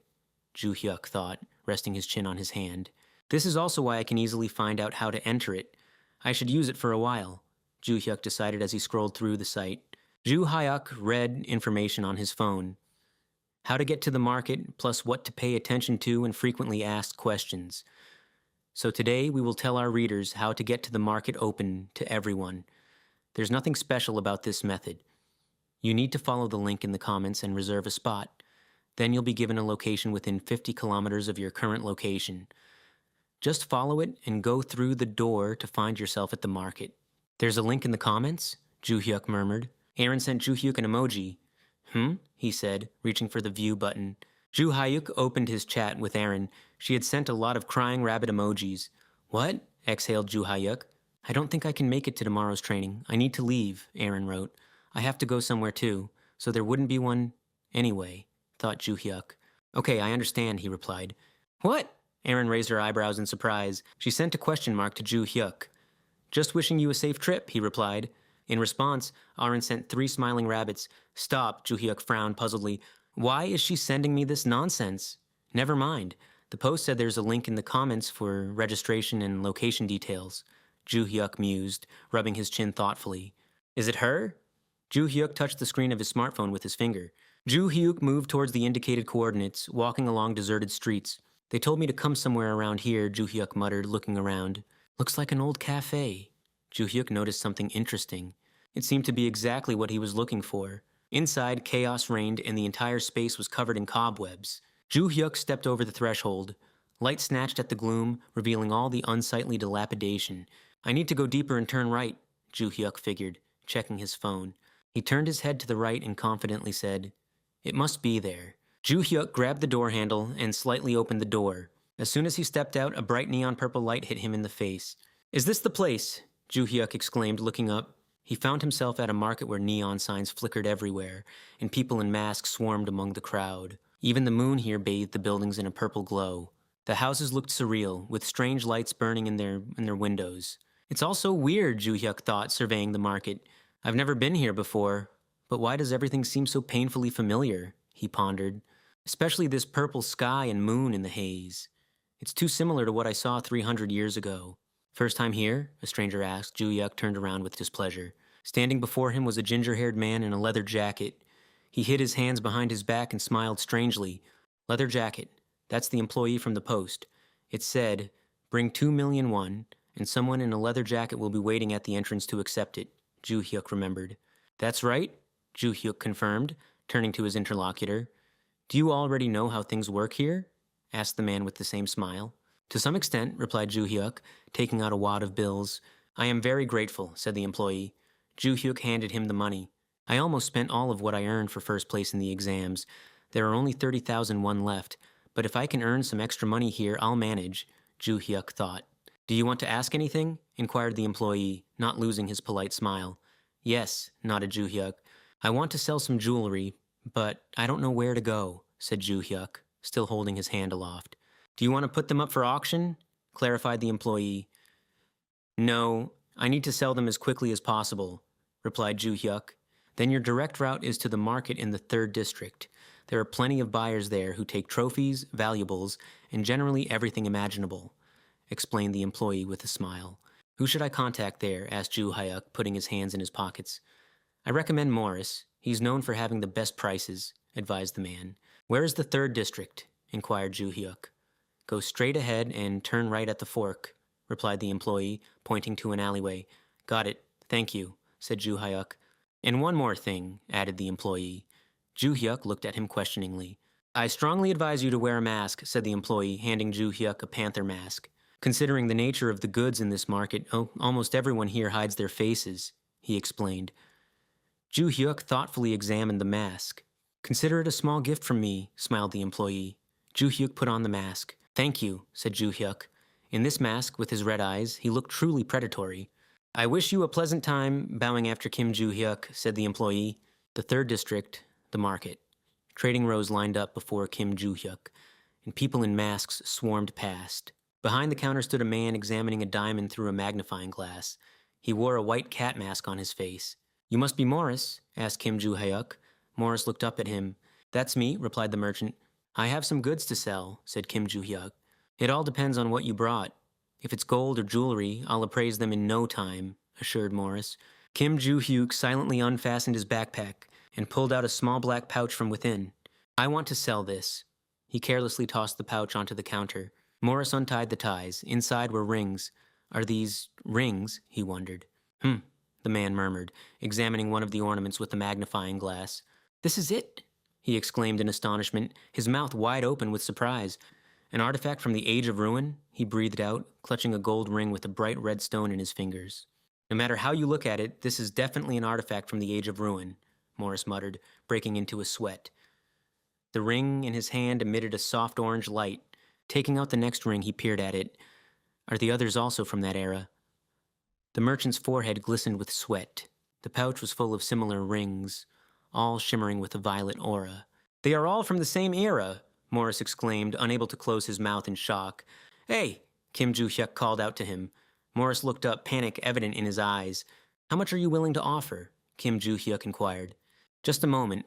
Ju Hyuk thought, resting his chin on his hand. This is also why I can easily find out how to enter it. I should use it for a while, Ju Hyuk decided as he scrolled through the site. Ju Hyuk read information on his phone. how to get to the market, plus what to pay attention to and frequently asked questions. So today we will tell our readers how to get to the market open to everyone. There's nothing special about this method. You need to follow the link in the comments and reserve a spot. Then you'll be given a location within 50 kilometers of your current location. Just follow it and go through the door to find yourself at the market. There's a link in the comments? Joo-hyuk murmured. Aaron sent Joo-hyuk an emoji. He said, reaching for the view button. Joo-hyuk opened his chat with Aaron. She had sent a lot of crying rabbit emojis. What? Exhaled Joo-hyuk. I don't think I can make it to tomorrow's training. I need to leave, Aaron wrote. I have to go somewhere too, so there wouldn't be one anyway, thought Joo-hyuk. Okay, I understand, he replied. What? Aaron raised her eyebrows in surprise. She sent a question mark to Joo-hyuk. Just wishing you a safe trip, he replied. In response, Aaron sent 3 smiling rabbits. Stop, Joo-hyuk frowned puzzledly. Why is she sending me this nonsense? Never mind. The post said there's a link in the comments for registration and location details. Joo-hyuk mused, rubbing his chin thoughtfully. Is it her? Joo-hyuk touched the screen of his smartphone with his finger. Joo-hyuk moved towards the indicated coordinates, walking along deserted streets. They told me to come somewhere around here, Joo-hyuk muttered, looking around. Looks like an old cafe. Joo-hyuk noticed something interesting. It seemed to be exactly what he was looking for. Inside, chaos reigned and the entire space was covered in cobwebs. Joo-hyuk stepped over the threshold. Light snatched at the gloom, revealing all the unsightly dilapidation. I need to go deeper and turn right, Joo-hyuk figured, checking his phone. He turned his head to the right and confidently said, It must be there. Joo-hyuk grabbed the door handle and slightly opened the door. As soon as he stepped out, a bright neon purple light hit him in the face. Is this the place? Joo-hyuk exclaimed, looking up. He found himself at a market where neon signs flickered everywhere, and people in masks swarmed among the crowd. Even the moon here bathed the buildings in a purple glow. The houses looked surreal, with strange lights burning in their windows. It's all so weird, Joo-hyuk thought, surveying the market. I've never been here before, but why does everything seem so painfully familiar? He pondered. Especially this purple sky and moon in the haze. It's too similar to what I saw 300 years ago. First time here? A stranger asked. Joo-hyuk turned around with displeasure. Standing before him was a ginger-haired man in a leather jacket. He hid his hands behind his back and smiled strangely. Leather jacket. That's the employee from the post. It said, bring 2,000,000 won, and someone in a leather jacket will be waiting at the entrance to accept it, Joo-hyuk remembered. That's right, Joo-hyuk confirmed, turning to his interlocutor. Do you already know how things work here? Asked the man with the same smile. To some extent, replied Joo-hyuk, taking out a wad of bills. I am very grateful, said the employee. Joo-hyuk handed him the money. I almost spent all of what I earned for first place in the exams. There are only 30,000 won left, but if I can earn some extra money here, I'll manage, Joo-hyuk thought. Do you want to ask anything? Inquired the employee, not losing his polite smile. Yes, nodded Joo-hyuk. I want to sell some jewelry, but I don't know where to go, said Joo-hyuk, still holding his hand aloft. Do you want to put them up for auction? Clarified the employee. No, I need to sell them as quickly as possible, replied Joo-hyuk. Then your direct route is to the market in the 3rd district. There are plenty of buyers there who take trophies, valuables, and generally everything imaginable, explained the employee with a smile. Who should I contact there? Asked Joo-hyuk, putting his hands in his pockets. I recommend Morris. He's known for having the best prices, advised the man. Where is the 3rd district? Inquired Joo-hyuk. Go straight ahead and turn right at the fork, replied the employee, pointing to an alleyway. Got it. Thank you, said Joo-hyuk. And one more thing, added the employee. Joo-hyuk looked at him questioningly. I strongly advise you to wear a mask, said the employee, handing Joo-hyuk a panther mask. Considering the nature of the goods in this market, almost everyone here hides their faces, he explained. Joo-hyuk thoughtfully examined the mask. Consider it a small gift from me, smiled the employee. Joo-hyuk put on the mask. Thank you, said Joo-hyuk. In this mask, with his red eyes, he looked truly predatory. I wish you a pleasant time, bowing after Kim Joo-hyuk, said the employee. The 3rd district, the market. Trading rows lined up before Kim Joo-hyuk, and people in masks swarmed past. Behind the counter stood a man examining a diamond through a magnifying glass. He wore a white cat mask on his face. You must be Morris, asked Kim Joo-hyuk. Morris looked up at him. That's me, replied the merchant. I have some goods to sell, said Kim Joo-hyuk. It all depends on what you brought. If it's gold or jewelry, I'll appraise them in no time, assured Morris. Kim Joo-hyuk silently unfastened his backpack and pulled out a small black pouch from within. I want to sell this. He carelessly tossed the pouch onto the counter. Morris untied the ties. Inside were rings. Are these rings? He wondered. The man murmured, examining one of the ornaments with the magnifying glass. This is it, he exclaimed in astonishment, his mouth wide open with surprise. An artifact from the Age of Ruin, he breathed out, clutching a gold ring with a bright red stone in his fingers. No matter how you look at it, this is definitely an artifact from the Age of Ruin, Morris muttered, breaking into a sweat. The ring in his hand emitted a soft orange light. Taking out the next ring, he peered at it. Are the others also from that era? The merchant's forehead glistened with sweat. The pouch was full of similar rings, all shimmering with a violet aura. They are all from the same era, Morris exclaimed, unable to close his mouth in shock. Hey, Kim Joo-hyuk called out to him. Morris looked up, panic evident in his eyes. How much are you willing to offer? Kim Joo-hyuk inquired. Just a moment,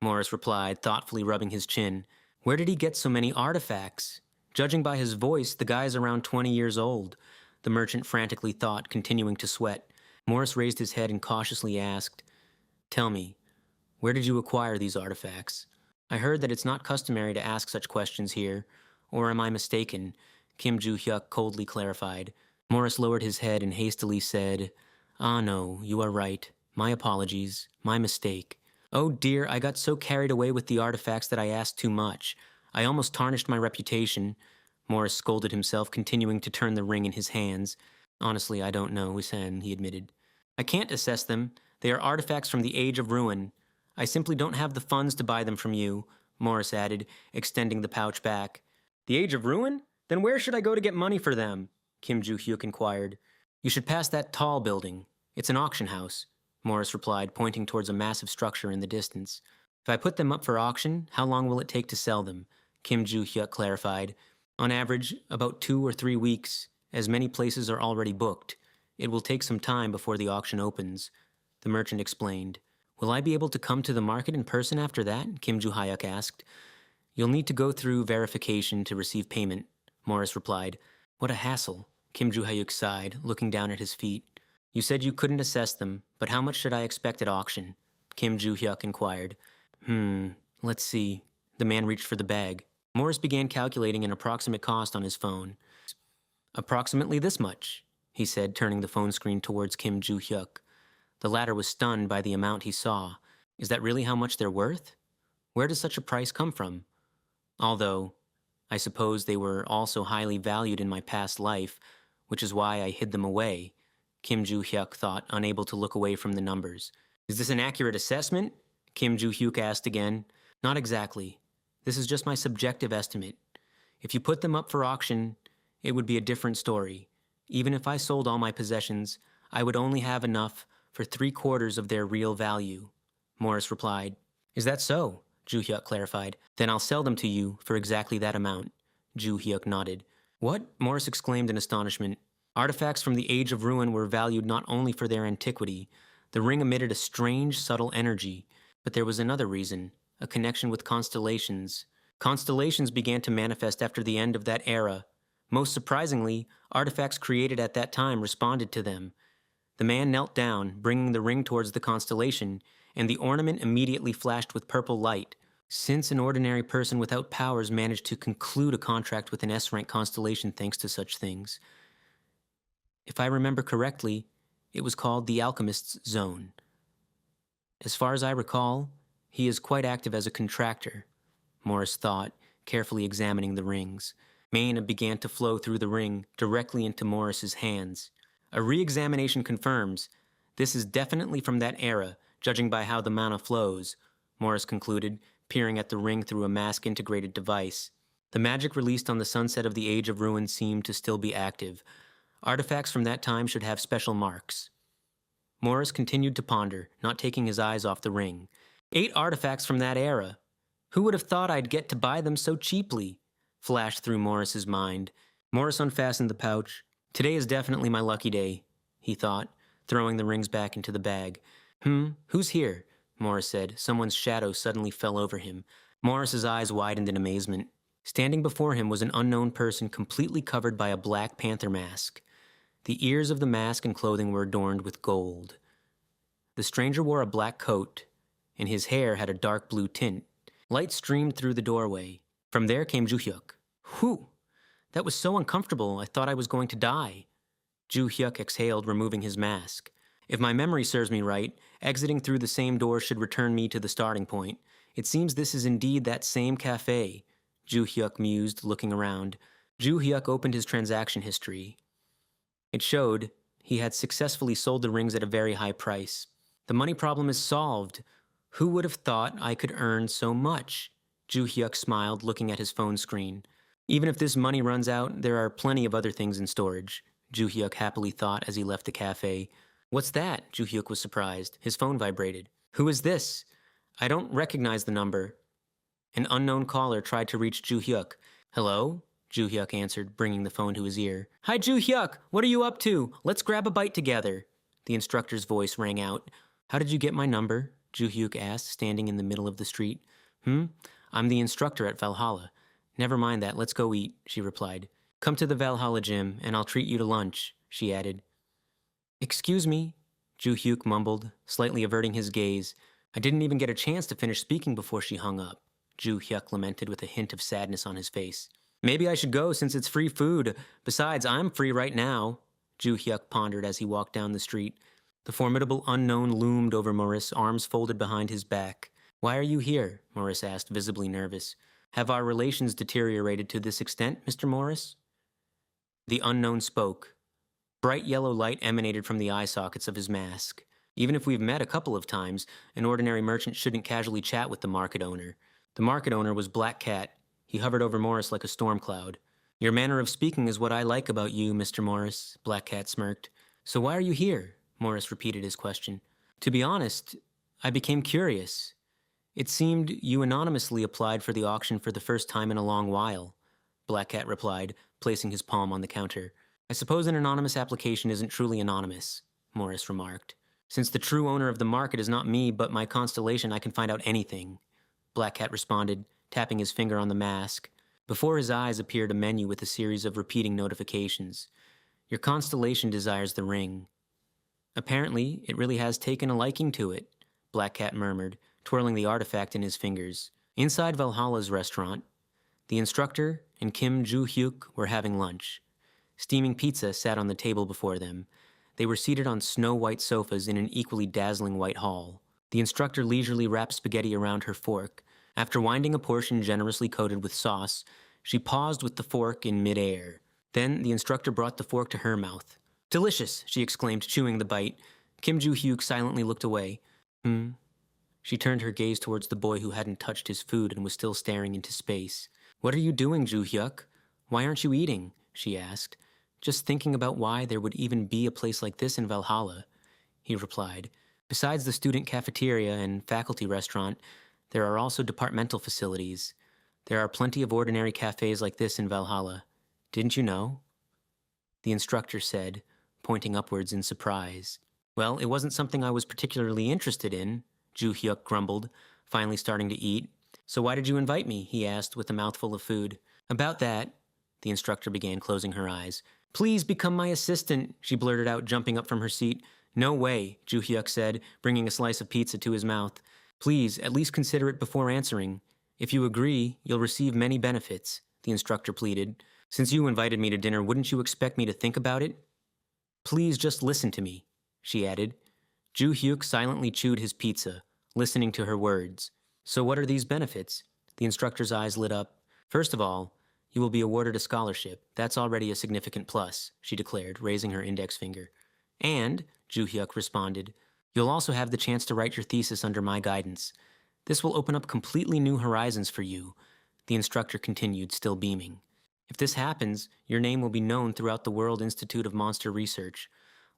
Morris replied, thoughtfully rubbing his chin. Where did he get so many artifacts? Judging by his voice, the guy's around 20 years old. The merchant frantically thought, continuing to sweat. Morris raised his head and cautiously asked, Tell me, where did you acquire these artifacts? I heard that it's not customary to ask such questions here. Or am I mistaken? Kim Joo-hyuk coldly clarified. Morris lowered his head and hastily said, Ah no, you are right. My apologies. My mistake. Oh dear, I got so carried away with the artifacts that I asked too much. I almost tarnished my reputation. Morris scolded himself, continuing to turn the ring in his hands. Honestly, I don't know, Hussein, he admitted. I can't assess them. They are artifacts from the Age of Ruin. I simply don't have the funds to buy them from you, Morris added, extending the pouch back. The Age of Ruin? Then where should I go to get money for them? Kim Joo-hyuk inquired. You should pass that tall building. It's an auction house, Morris replied, pointing towards a massive structure in the distance. If I put them up for auction, how long will it take to sell them? Kim Joo-hyuk clarified. On average, about 2 or 3 weeks, as many places are already booked. It will take some time before the auction opens, the merchant explained. Will I be able to come to the market in person after that? Kim Joo-hyuk asked. You'll need to go through verification to receive payment, Morris replied. What a hassle, Kim Joo-hyuk sighed, looking down at his feet. You said you couldn't assess them, but how much should I expect at auction? Kim Joo-hyuk inquired. Let's see. The man reached for the bag. Morris began calculating an approximate cost on his phone. Approximately this much, he said, turning the phone screen towards Kim Joo-hyuk. The latter was stunned by the amount he saw. Is that really how much they're worth? Where does such a price come from? Although, I suppose they were also highly valued in my past life, which is why I hid them away, Kim Joo-hyuk thought, unable to look away from the numbers. Is this an accurate assessment? Kim Joo-hyuk asked again. Not exactly. This is just my subjective estimate. If you put them up for auction, it would be a different story. Even if I sold all my possessions, I would only have enough for 3/4 of their real value, Morris replied. Is that so? Joo-hyuk clarified. Then I'll sell them to you for exactly that amount. Joo-hyuk nodded. What? Morris exclaimed in astonishment. Artifacts from the Age of Ruin were valued not only for their antiquity. The ring emitted a strange, subtle energy. But there was another reason. A connection with constellations. Constellations began to manifest after the end of that era. Most surprisingly, artifacts created at that time responded to them. The man knelt down, bringing the ring towards the constellation, and the ornament immediately flashed with purple light. Since an ordinary person without powers managed to conclude a contract with an S-rank constellation thanks to such things. If I remember correctly, it was called the Alchemist's Zone. As far as I recall, he is quite active as a contractor, Morris thought, carefully examining the rings. Mana began to flow through the ring directly into Morris's hands. A re-examination confirms this is definitely from that era, judging by how the mana flows, Morris concluded, peering at the ring through a mask-integrated device. The magic released on the sunset of the Age of Ruin seemed to still be active. Artifacts from that time should have special marks. Morris continued to ponder, not taking his eyes off the ring. 8 artifacts from that era. Who would have thought I'd get to buy them so cheaply? Flashed through Morris's mind. Morris unfastened the pouch. Today is definitely my lucky day, he thought, throwing the rings back into the bag. Who's here? Morris said. Someone's shadow suddenly fell over him. Morris's eyes widened in amazement. Standing before him was an unknown person completely covered by a Black Panther mask. The ears of the mask and clothing were adorned with gold. The stranger wore a black coat, and his hair had a dark blue tint. Light streamed through the doorway. From there came Ju-hyuk. Whew! That was so uncomfortable, I thought I was going to die. Ju-hyuk exhaled, removing his mask. If my memory serves me right, exiting through the same door should return me to the starting point. It seems this is indeed that same cafe, Ju-hyuk mused, looking around. Ju-hyuk opened his transaction history. It showed he had successfully sold the rings at a very high price. The money problem is solved. Who would have thought I could earn so much? Ju-hyuk smiled, looking at his phone screen. Even if this money runs out, there are plenty of other things in storage, Ju-hyuk happily thought as he left the cafe. What's that? Ju-hyuk was surprised. His phone vibrated. Who is this? I don't recognize the number. An unknown caller tried to reach Ju-hyuk. Hello? Ju-hyuk answered, bringing the phone to his ear. Hi, Ju-hyuk! What are you up to? Let's grab a bite together. The instructor's voice rang out. How did you get my number? Ju-hyuk asked, standing in the middle of the street. I'm the instructor at Valhalla. Never mind that, let's go eat, she replied. Come to the Valhalla gym, and I'll treat you to lunch, she added. Excuse me, Ju-hyuk mumbled, slightly averting his gaze. I didn't even get a chance to finish speaking before she hung up, Ju-hyuk lamented with a hint of sadness on his face. Maybe I should go since it's free food. Besides, I'm free right now, Ju-hyuk pondered as he walked down the street. The formidable unknown loomed over Morris, arms folded behind his back. Why are you here? Morris asked, visibly nervous. Have our relations deteriorated to this extent, Mr. Morris? The unknown spoke. Bright yellow light emanated from the eye sockets of his mask. Even if we've met a couple of times, an ordinary merchant shouldn't casually chat with the market owner. The market owner was Black Cat. He hovered over Morris like a storm cloud. Your manner of speaking is what I like about you, Mr. Morris, Black Cat smirked. So why are you here? Morris repeated his question. To be honest, I became curious. It seemed you anonymously applied for the auction for the first time in a long while, Black Cat replied, placing his palm on the counter. I suppose an anonymous application isn't truly anonymous, Morris remarked. Since the true owner of the market is not me but my constellation, I can find out anything, Black Cat responded, tapping his finger on the mask. Before his eyes appeared a menu with a series of repeating notifications. Your constellation desires the ring. Apparently, it really has taken a liking to it, Black Cat murmured, twirling the artifact in his fingers. Inside Valhalla's restaurant, the instructor and Kim Ju-hyuk were having lunch. Steaming pizza sat on the table before them. They were seated on snow-white sofas in an equally dazzling white hall. The instructor leisurely wrapped spaghetti around her fork. After winding a portion generously coated with sauce, she paused with the fork in mid-air. Then the instructor brought the fork to her mouth. Delicious, she exclaimed, chewing the bite. Kim Ju-hyuk silently looked away. She turned her gaze towards the boy who hadn't touched his food and was still staring into space. What are you doing, Ju-hyuk? Why aren't you eating? She asked. Just thinking about why there would even be a place like this in Valhalla, he replied. Besides the student cafeteria and faculty restaurant, there are also departmental facilities. There are plenty of ordinary cafes like this in Valhalla. Didn't you know? The instructor said, pointing upwards in surprise. Well, it wasn't something I was particularly interested in, Ju-hyuk grumbled, finally starting to eat. So why did you invite me? He asked with a mouthful of food. About that, the instructor began, closing her eyes. Please become my assistant, she blurted out, jumping up from her seat. No way, Ju-hyuk said, bringing a slice of pizza to his mouth. Please, at least consider it before answering. If you agree, you'll receive many benefits, the instructor pleaded. Since you invited me to dinner, wouldn't you expect me to think about it? Please just listen to me, she added. Ju-hyuk silently chewed his pizza, listening to her words. So what are these benefits? The instructor's eyes lit up. First of all, you will be awarded a scholarship. That's already a significant plus, she declared, raising her index finger. And, Ju-hyuk responded, you'll also have the chance to write your thesis under my guidance. This will open up completely new horizons for you, the instructor continued, still beaming. If this happens, your name will be known throughout the World Institute of Monster Research.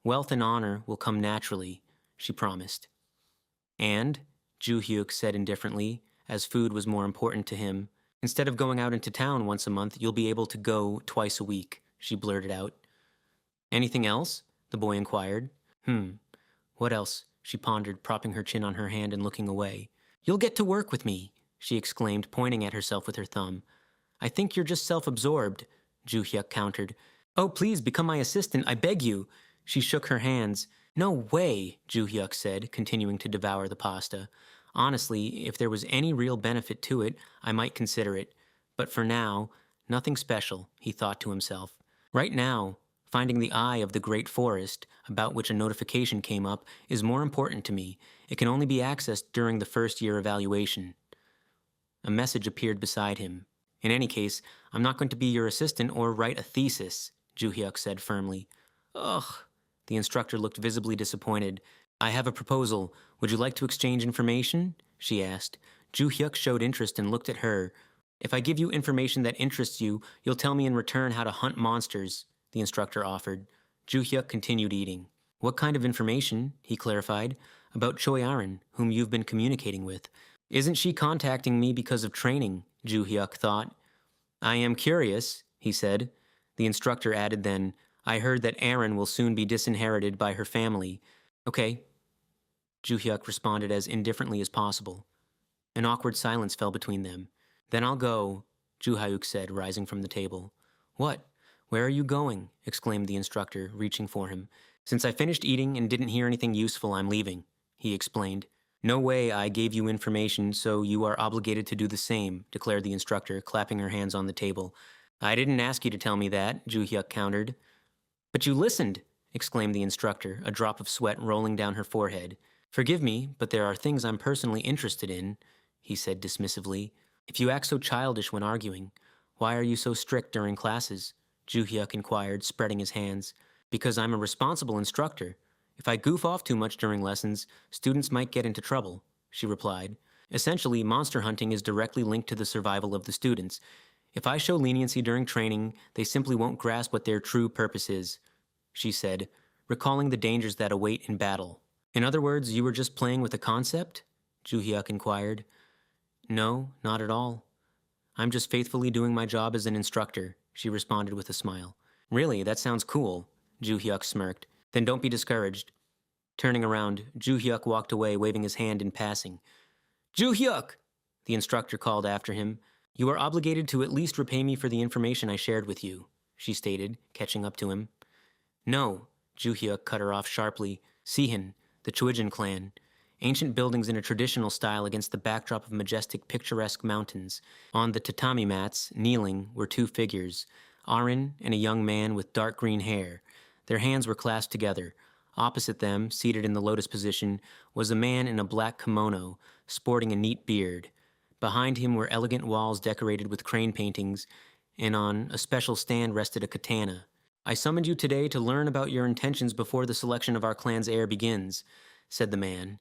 Wealth and honor will come naturally, she promised. And, Ju-hyuk said indifferently, as food was more important to him, instead of going out into town once a month, you'll be able to go twice a week, she blurted out. Anything else? The boy inquired. What else? She pondered, propping her chin on her hand and looking away. You'll get to work with me, she exclaimed, pointing at herself with her thumb. I think you're just self-absorbed, Ju-hyuk countered. Oh, please become my assistant, I beg you. She shook her hands. No way, Ju-hyuk said, continuing to devour the pasta. Honestly, if there was any real benefit to it, I might consider it. But for now, nothing special, he thought to himself. Right now, finding the eye of the great forest, about which a notification came up, is more important to me. It can only be accessed during the first year evaluation. A message appeared beside him. In any case, I'm not going to be your assistant or write a thesis, Joo-hyuk said firmly. Ugh. The instructor looked visibly disappointed. I have a proposal. Would you like to exchange information? She asked. Joo-hyuk showed interest and looked at her. If I give you information that interests you, you'll tell me in return how to hunt monsters, the instructor offered. Joo-hyuk continued eating. What kind of information? He clarified. About Choi Arin, whom you've been communicating with. Isn't she contacting me because of training? Joo-hyuk thought. I am curious, he said. The instructor added then, I heard that Arin will soon be disinherited by her family. Okay. Joo-hyuk responded as indifferently as possible. An awkward silence fell between them. Then I'll go, Joo-hyuk said, rising from the table. What? Where are you going? Exclaimed the instructor, reaching for him. Since I finished eating and didn't hear anything useful, I'm leaving, he explained. No way, I gave you information, so you are obligated to do the same, declared the instructor, clapping her hands on the table. I didn't ask you to tell me that, Joo-hyuk countered. But you listened, exclaimed the instructor, a drop of sweat rolling down her forehead. Forgive me, but there are things I'm personally interested in, he said dismissively. If you act so childish when arguing, why are you so strict during classes? Joo-hyuk inquired, spreading his hands. Because I'm a responsible instructor. If I goof off too much during lessons, students might get into trouble, she replied. Essentially, monster hunting is directly linked to the survival of the students. If I show leniency during training, they simply won't grasp what their true purpose is, she said, recalling the dangers that await in battle. In other words, you were just playing with a concept? Joo-hyuk inquired. No, not at all. I'm just faithfully doing my job as an instructor, she responded with a smile. Really, that sounds cool, Joo-hyuk smirked. Then don't be discouraged. Turning around, Joo-hyuk walked away, waving his hand in passing. Joo-hyuk! The instructor called after him. You are obligated to at least repay me for the information I shared with you, she stated, catching up to him. No, Joo-hyuk cut her off sharply. Sihin, the Chuijin clan. Ancient buildings in a traditional style against the backdrop of majestic, picturesque mountains. On the tatami mats, kneeling, were two figures, Arin and a young man with dark green hair. Their hands were clasped together. Opposite them, seated in the lotus position, was a man in a black kimono, sporting a neat beard. Behind him were elegant walls decorated with crane paintings, and on a special stand rested a katana. I summoned you today to learn about your intentions before the selection of our clan's heir begins, said the man.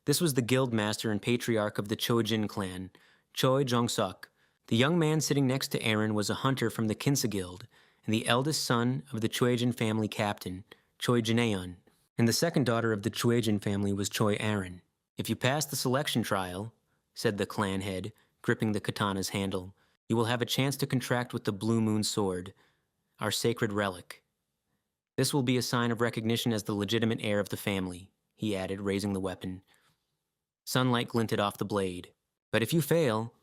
This was the guild master and patriarch of the Chuijin clan, Choi Jong-suk. The young man sitting next to Arin was a hunter from the Kinsa Guild, and the eldest son of the Chuijin family captain, Choi Jineon, and the second daughter of the Chuijin family was Choi Arin. If you pass the selection trial, said the clan head, gripping the katana's handle, you will have a chance to contract with the Blue Moon Sword, our sacred relic. This will be a sign of recognition as the legitimate heir of the family, he added, raising the weapon. Sunlight glinted off the blade. But if you fail,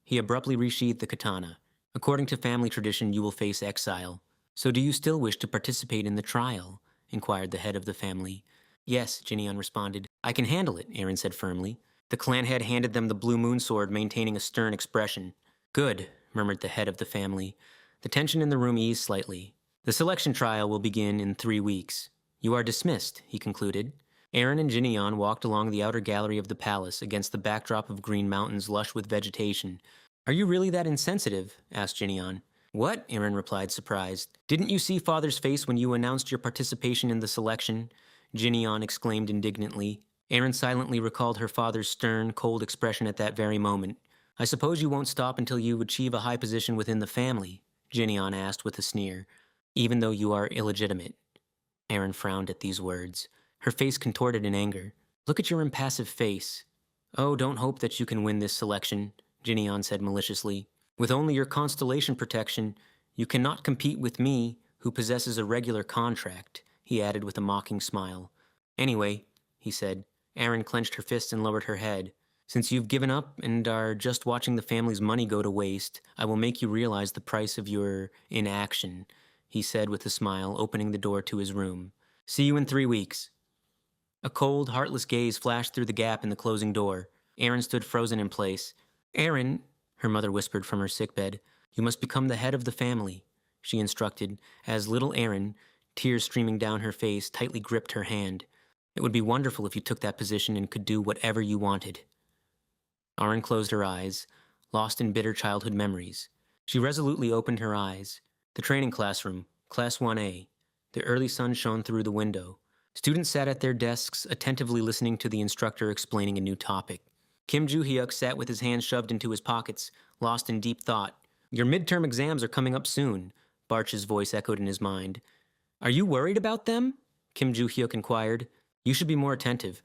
he abruptly resheathed the katana. According to family tradition, you will face exile. So do you still wish to participate in the trial? Inquired the head of the family. Yes, Jineon responded. I can handle it, Arin said firmly. The clan head handed them the Blue Moon Sword, maintaining a stern expression. Good, murmured the head of the family. The tension in the room eased slightly. The selection trial will begin in 3 weeks. You are dismissed, he concluded. Arin and Jineon walked along the outer gallery of the palace against the backdrop of green mountains lush with vegetation. Are you really that insensitive? Asked Jineon. What? Arin replied, surprised. Didn't you see Father's face when you announced your participation in the selection? Jineon exclaimed indignantly. Arin silently recalled her father's stern, cold expression at that very moment. I suppose you won't stop until you achieve a high position within the family, Jineon asked with a sneer. Even though you are illegitimate. Arin frowned at these words. Her face contorted in anger. Look at your impassive face. Oh, don't hope that you can win this selection, Jineon said maliciously. With only your constellation protection, you cannot compete with me, who possesses a regular contract, he added with a mocking smile. Anyway, he said. Arin clenched her fists and lowered her head. Since you've given up and are just watching the family's money go to waste, I will make you realize the price of your inaction, he said with a smile, opening the door to his room. See you in 3 weeks. A cold, heartless gaze flashed through the gap in the closing door. Aaron stood frozen in place. "Aaron," her mother whispered from her sickbed, "you must become the head of the family," she instructed, as little Aaron, tears streaming down her face, tightly gripped her hand. "It would be wonderful if you took that position and could do whatever you wanted." Aaron closed her eyes, lost in bitter childhood memories. She resolutely opened her eyes. The training classroom, Class 1A. The early sun shone through the window. Students sat at their desks, attentively listening to the instructor explaining a new topic. Kim Joo-hyuk sat with his hands shoved into his pockets, lost in deep thought. "Your midterm exams are coming up soon," Barch's voice echoed in his mind. "Are you worried about them?" Kim Joo-hyuk inquired. "You should be more attentive.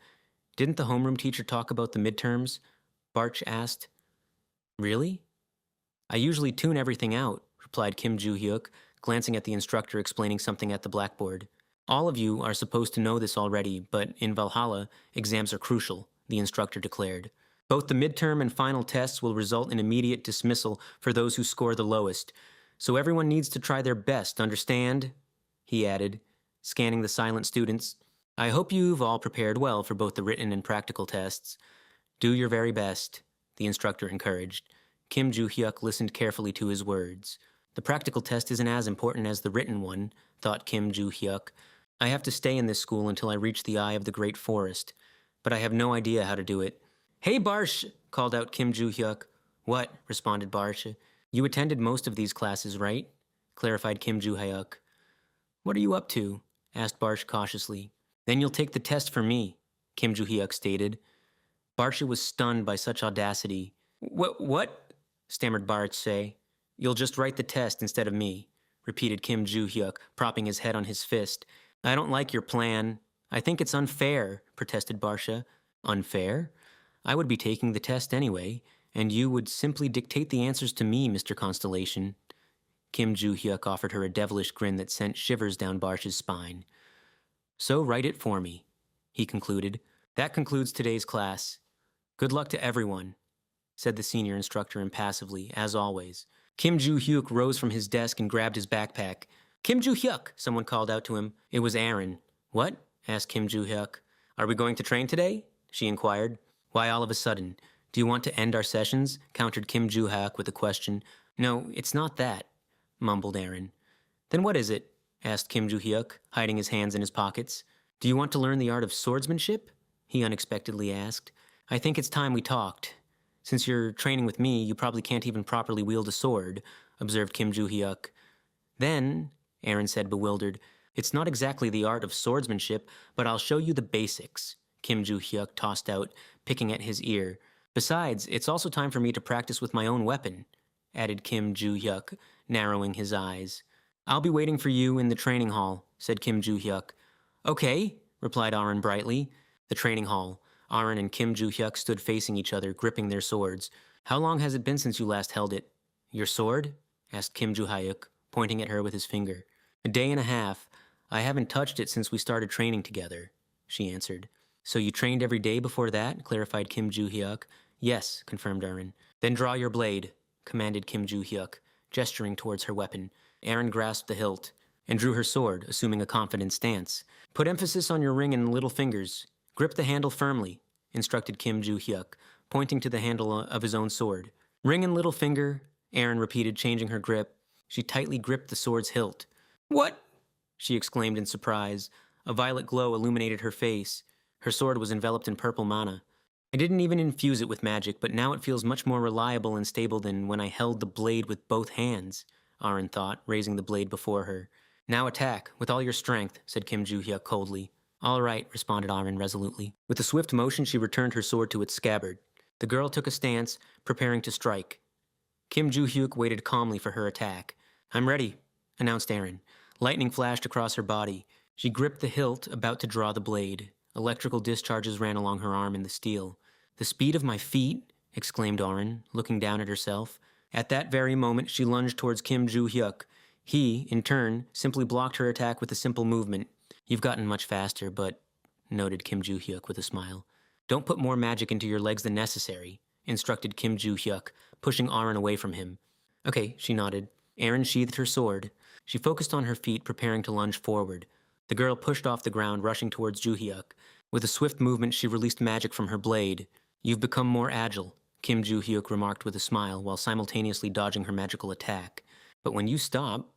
Didn't the homeroom teacher talk about the midterms?" Barch asked. "Really?" "I usually tune everything out," replied Kim Joo-hyuk, glancing at the instructor explaining something at the blackboard. "All of you are supposed to know this already, but in Valhalla, exams are crucial," the instructor declared. "Both the midterm and final tests will result in immediate dismissal for those who score the lowest, so everyone needs to try their best, understand?" he added, scanning the silent students. "I hope you've all prepared well for both the written and practical tests. Do your very best," the instructor encouraged. Kim Joo-hyuk listened carefully to his words. "The practical test isn't as important as the written one," thought Kim Joo-hyuk. "I have to stay in this school until I reach the eye of the great forest, but I have no idea how to do it." "Hey, Barsh!" called out Kim Joo-hyuk. "What?" responded Barsh. "You attended most of these classes, right?" clarified Kim Joo-hyuk. "What are you up to?" asked Barsh cautiously. "Then you'll take the test for me," Kim Joo-hyuk stated. Barsh was stunned by such audacity. What? stammered Barch. "You'll just write the test instead of me," repeated Kim Joo-hyuk, propping his head on his fist. "I don't like your plan." "I think it's unfair," protested Barsha. "Unfair? I would be taking the test anyway, and you would simply dictate the answers to me, Mr. Constellation." Kim Joo-hyuk offered her a devilish grin that sent shivers down Barsh's spine. "So write it for me," he concluded. "That concludes today's class. Good luck to everyone," said the senior instructor impassively, as always. Kim Joo-hyuk rose from his desk and grabbed his backpack. "Kim Joo-hyuk," someone called out to him. It was Aaron. "What?" asked Kim Joo-hyuk. "Are we going to train today?" she inquired. "Why all of a sudden? Do you want to end our sessions?" countered Kim Joo-hyuk with a question. "No, it's not that," mumbled Aaron. "Then what is it?" asked Kim Joo-hyuk, hiding his hands in his pockets. "Do you want to learn the art of swordsmanship?" he unexpectedly asked. "I think it's time we talked. Since you're training with me, you probably can't even properly wield a sword," observed Kim Joo-hyuk. "Then," Aaron said, bewildered, "it's not exactly the art of swordsmanship, but I'll show you the basics," Kim Joo-hyuk tossed out, picking at his ear. "Besides, it's also time for me to practice with my own weapon," added Kim Joo-hyuk, narrowing his eyes. "I'll be waiting for you in the training hall," said Kim Joo-hyuk. "Okay," replied Aaron brightly. The training hall. Aaron and Kim Joo-hyuk stood facing each other, gripping their swords. "How long has it been since you last held it?" "Your sword?" asked Kim Joo-hyuk, pointing at her with his finger. "A day and a half. I haven't touched it since we started training together," she answered. "So you trained every day before that?" clarified Kim Joo-hyuk. "Yes," confirmed Aaron. "Then draw your blade," commanded Kim Joo-hyuk, gesturing towards her weapon. Aaron grasped the hilt and drew her sword, assuming a confident stance. "Put emphasis on your ring and little fingers. Grip the handle firmly," instructed Kim Joo-hyuk, pointing to the handle of his own sword. "Ring and little finger," Aaron repeated, changing her grip. She tightly gripped the sword's hilt. "What?" she exclaimed in surprise. A violet glow illuminated her face. Her sword was enveloped in purple mana. "I didn't even infuse it with magic, but now it feels much more reliable and stable than when I held the blade with both hands," Aaron thought, raising the blade before her. "Now attack, with all your strength," said Kim Joo-hyuk coldly. "All right," responded Aaron resolutely. With a swift motion, she returned her sword to its scabbard. The girl took a stance, preparing to strike. Kim Joo-hyuk waited calmly for her attack. "I'm ready," announced Aaron. Lightning flashed across her body. She gripped the hilt, about to draw the blade. Electrical discharges ran along her arm and the steel. "The speed of my feet," exclaimed Aaron, looking down at herself. At that very moment, she lunged towards Kim Joo-hyuk. He, in turn, simply blocked her attack with a simple movement. "You've gotten much faster, but," noted Kim Joo-hyuk with a smile. "Don't put more magic into your legs than necessary," instructed Kim Joo-hyuk, pushing Aaron away from him. "Okay," she nodded. Aaron sheathed her sword. She focused on her feet, preparing to lunge forward. The girl pushed off the ground, rushing towards Joo-hyuk. With a swift movement, she released magic from her blade. You've become more agile, Kim Joo-hyuk remarked with a smile while simultaneously dodging her magical attack. But when you stop,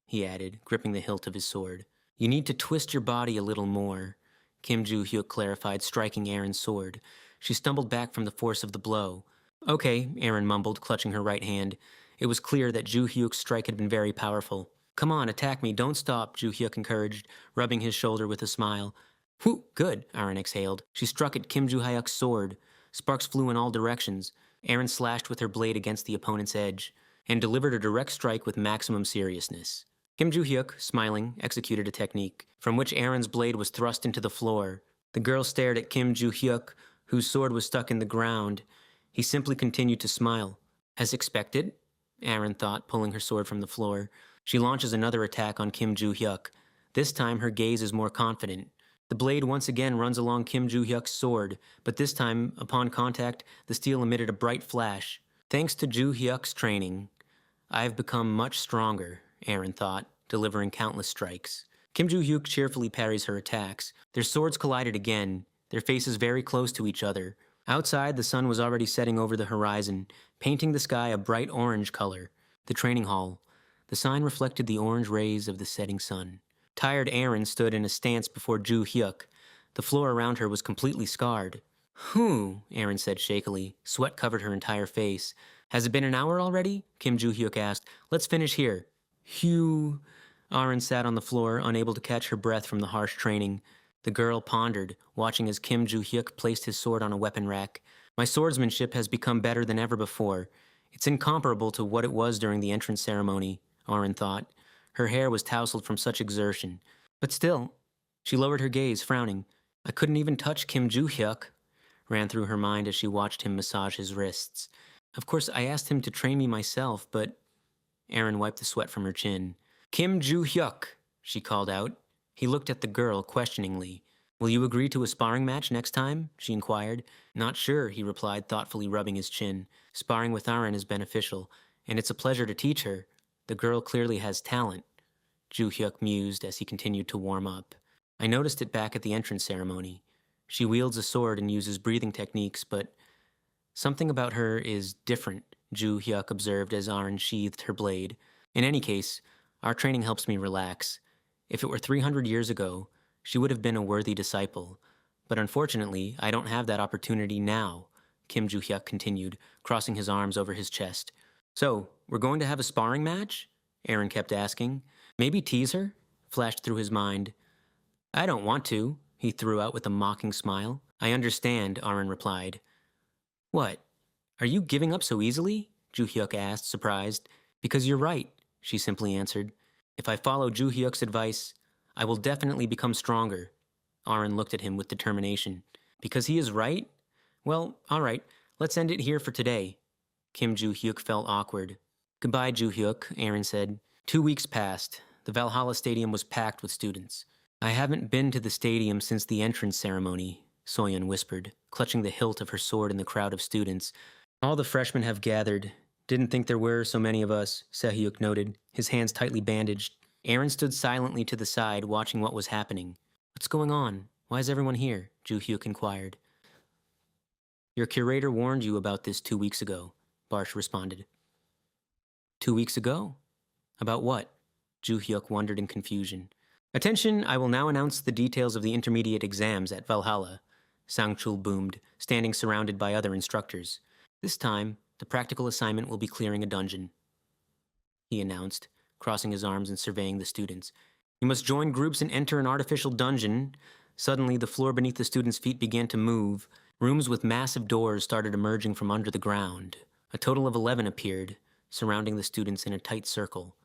he added, gripping the hilt of his sword, you need to twist your body a little more, Kim Joo-hyuk clarified, striking Erin's sword. She stumbled back from the force of the blow. Okay, Erin mumbled, clutching her right hand. It was clear that Joo-hyuk's strike had been very powerful. Come on, attack me, don't stop, Joo-hyuk encouraged, rubbing his shoulder with a smile. Whew, good, Erin exhaled. She struck at Kim Joo-hyuk's sword. Sparks flew in all directions. Erin slashed with her blade against the opponent's edge, and delivered a direct strike with maximum seriousness. Kim Joo-hyuk, smiling, executed a technique, from which Erin's blade was thrust into the floor. The girl stared at Kim Joo-hyuk, whose sword was stuck in the ground. He simply continued to smile. As expected, Erin thought, pulling her sword from the floor. She launches another attack on Kim Joo-hyuk. This time her gaze is more confident. The blade once again runs along Kim Joo-hyuk's sword, but this time, upon contact, the steel emitted a bright flash. Thanks to Joo-hyuk's training, I've become much stronger, Erin thought, delivering countless strikes. Kim Joo-hyuk cheerfully parries her attacks. Their swords collided again, their faces very close to each other. Outside, the sun was already setting over the horizon, painting the sky a bright orange color. The training hall. The sign reflected the orange rays of the setting sun. Tired Erin stood in a stance before Joo-hyuk. The floor around her was completely scarred. Whew, Erin said shakily. Sweat covered her entire face. Has it been an hour already? Kim Joo-hyuk asked. Let's finish here. Phew. Erin sat on the floor, unable to catch her breath from the harsh training. The girl pondered, watching as Kim Joo-hyuk placed his sword on a weapon rack. My swordsmanship has become better than ever before. It's incomparable to what it was during the entrance ceremony, Erin thought. Her hair was tousled from such exertion. But still, she lowered her gaze, frowning. I couldn't even touch Kim Joo-hyuk, ran through her mind as she watched him massage his wrists. Of course, I asked him to train me myself, but... Erin wiped the sweat from her chin. Kim Joo-hyuk, she called out. He looked at the girl questioningly. Will you agree to a sparring match next time? She inquired. Not sure, he replied, thoughtfully rubbing his chin. Sparring with Erin is beneficial, and it's a pleasure to teach her. The girl clearly has talent, Joo-hyuk mused as he continued to warm up. I noticed it back at the entrance ceremony. She wields a sword and uses breathing techniques, but something about her is different, Joo-hyuk observed as Erin sheathed her blade. In any case, our training helps me relax. If it were 300 years ago, she would have been a worthy disciple. But unfortunately, I don't have that opportunity now, Kim Joo-hyuk continued, crossing his arms over his chest. So, we're going to have a sparring match? Erin kept asking. Maybe tease her? Flashed through his mind. I don't want to, he threw out with a mocking smile. I understand, Erin replied. What? Are you giving up so easily? Joo-hyuk asked, surprised. Because you're right, she simply answered. If I follow Joo-hyuk's advice, I will definitely become stronger. Erin looked at him with determination. Because he is right? Well, all right, let's end it here for today. Kim Joo-hyuk felt awkward. Goodbye, Joo-hyuk, Erin said. 2 weeks passed. The Valhalla Stadium was packed with students. I haven't been to the stadium since the entrance ceremony, Soyeon whispered, clutching the hilt of her sword in the crowd of students. All the freshmen have gathered. Didn't think there were so many of us, Sehyuk noted, his hands tightly bandaged. Erin stood silently to the side, watching what was happening. What's going on? Why is everyone here? Joo-hyuk inquired. Your curator warned you about this 2 weeks ago, Barsh responded. 2 weeks ago? About what? Joo-hyuk wondered in confusion. Attention, I will now announce the details of the intermediate exams at Valhalla, Sang-chul boomed, standing surrounded by other instructors. This time, the practical assignment will be clearing a dungeon, he announced, crossing his arms and surveying the students. You must join groups and enter an artificial dungeon. Suddenly, the floor beneath the students' feet began to move. Rooms with massive doors started emerging from under the ground. A total of 11 appeared, surrounding the students in a tight circle.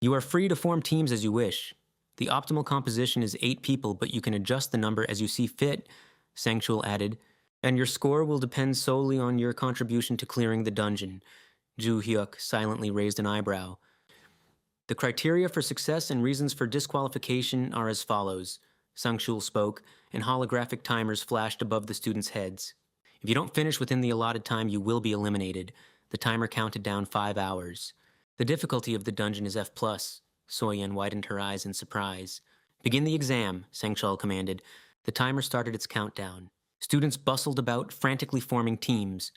You are free to form teams as you wish. The optimal composition is 8 people, but you can adjust the number as you see fit, Sang-chul added, and your score will depend solely on your contribution to clearing the dungeon. Joo-hyuk silently raised an eyebrow. The criteria for success and reasons for disqualification are as follows, Sang-chul spoke, and holographic timers flashed above the students' heads. If you don't finish within the allotted time, you will be eliminated. The timer counted down 5 hours. The difficulty of the dungeon is F+. Soyeon widened her eyes in surprise. Begin the exam, Sang-chul commanded. The timer started its countdown. Students bustled about, frantically forming teams.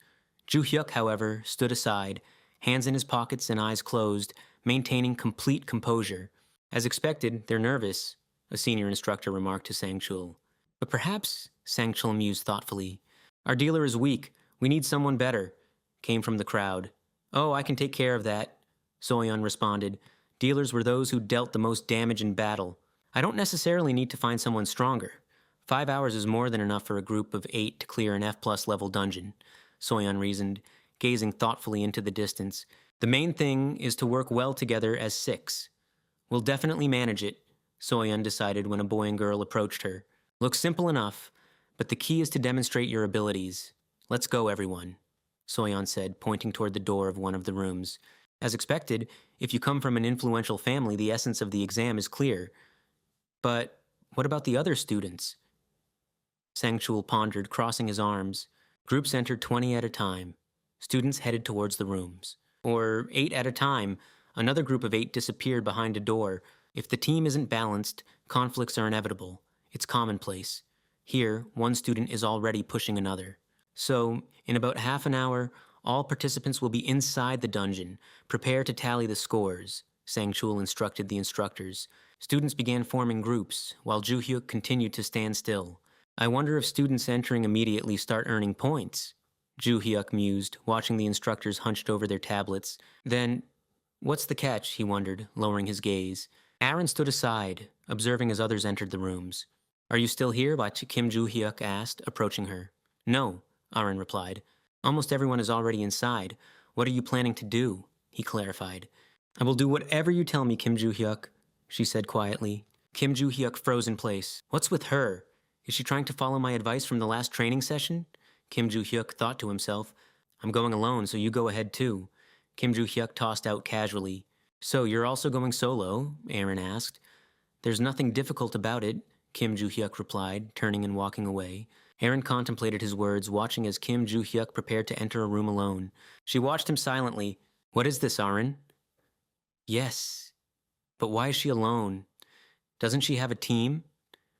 Ju Hyuk, however, stood aside, hands in his pockets and eyes closed, maintaining complete composure. As expected, they're nervous, a senior instructor remarked to Sang-chul. But perhaps, Sang-chul mused thoughtfully, our dealer is weak. We need someone better, came from the crowd. Oh, I can take care of that, Soyeon responded. Dealers were those who dealt the most damage in battle. I don't necessarily need to find someone stronger. 5 hours is more than enough for a group of 8 to clear an F+ level dungeon, Soyeon reasoned, gazing thoughtfully into the distance. The main thing is to work well together as 6. We'll definitely manage it, Soyeon decided when a boy and girl approached her. Looks simple enough, but the key is to demonstrate your abilities. Let's go, everyone, Soyeon said, pointing toward the door of one of the rooms. As expected, if you come from an influential family, the essence of the exam is clear. But what about the other students? Sang-chul pondered, crossing his arms. Groups entered 20 at a time. Students headed towards the rooms. Or 8 at a time. Another group of 8 disappeared behind a door. If the team isn't balanced, conflicts are inevitable. It's commonplace. Here, one student is already pushing another. So, in about half an hour, all participants will be inside the dungeon. Prepare to tally the scores, Sang-chul instructed the instructors. Students began forming groups, while Ju Hyuk continued to stand still. I wonder if students entering immediately start earning points, Ju Hyuk mused, watching the instructors hunched over their tablets. Then, what's the catch, he wondered, lowering his gaze. Aaron stood aside, observing as others entered the rooms. Are you still here? Kim Ju Hyuk asked, approaching her. No, Aaron replied. Almost everyone is already inside. What are you planning to do? He clarified. I will do whatever you tell me, Kim Ju Hyuk, she said quietly. Kim Ju Hyuk froze in place. What's with her? Is she trying to follow my advice from the last training session? Kim Ju Hyuk thought to himself. I'm going alone, so you go ahead too. Kim Ju Hyuk tossed out casually. So you're also going solo? Aaron asked. There's nothing difficult about it, Kim Ju Hyuk replied, turning and walking away. Aaron contemplated his words, watching as Kim Ju Hyuk prepared to enter a room alone. She watched him silently. What is this, Aaron? Yes. But why is she alone? Doesn't she have a team?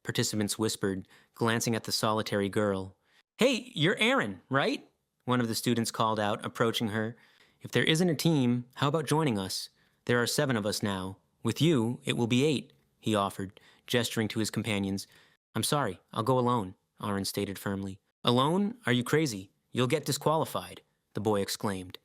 Participants whispered, glancing at the solitary girl. Hey, you're Aaron, right? One of the students called out, approaching her. If there isn't a team, how about joining us? There are 7 of us now. With you, it will be 8, he offered, gesturing to his companions. I'm sorry, I'll go alone, Aaron stated firmly. Alone? Are you crazy? You'll get disqualified, the boy exclaimed.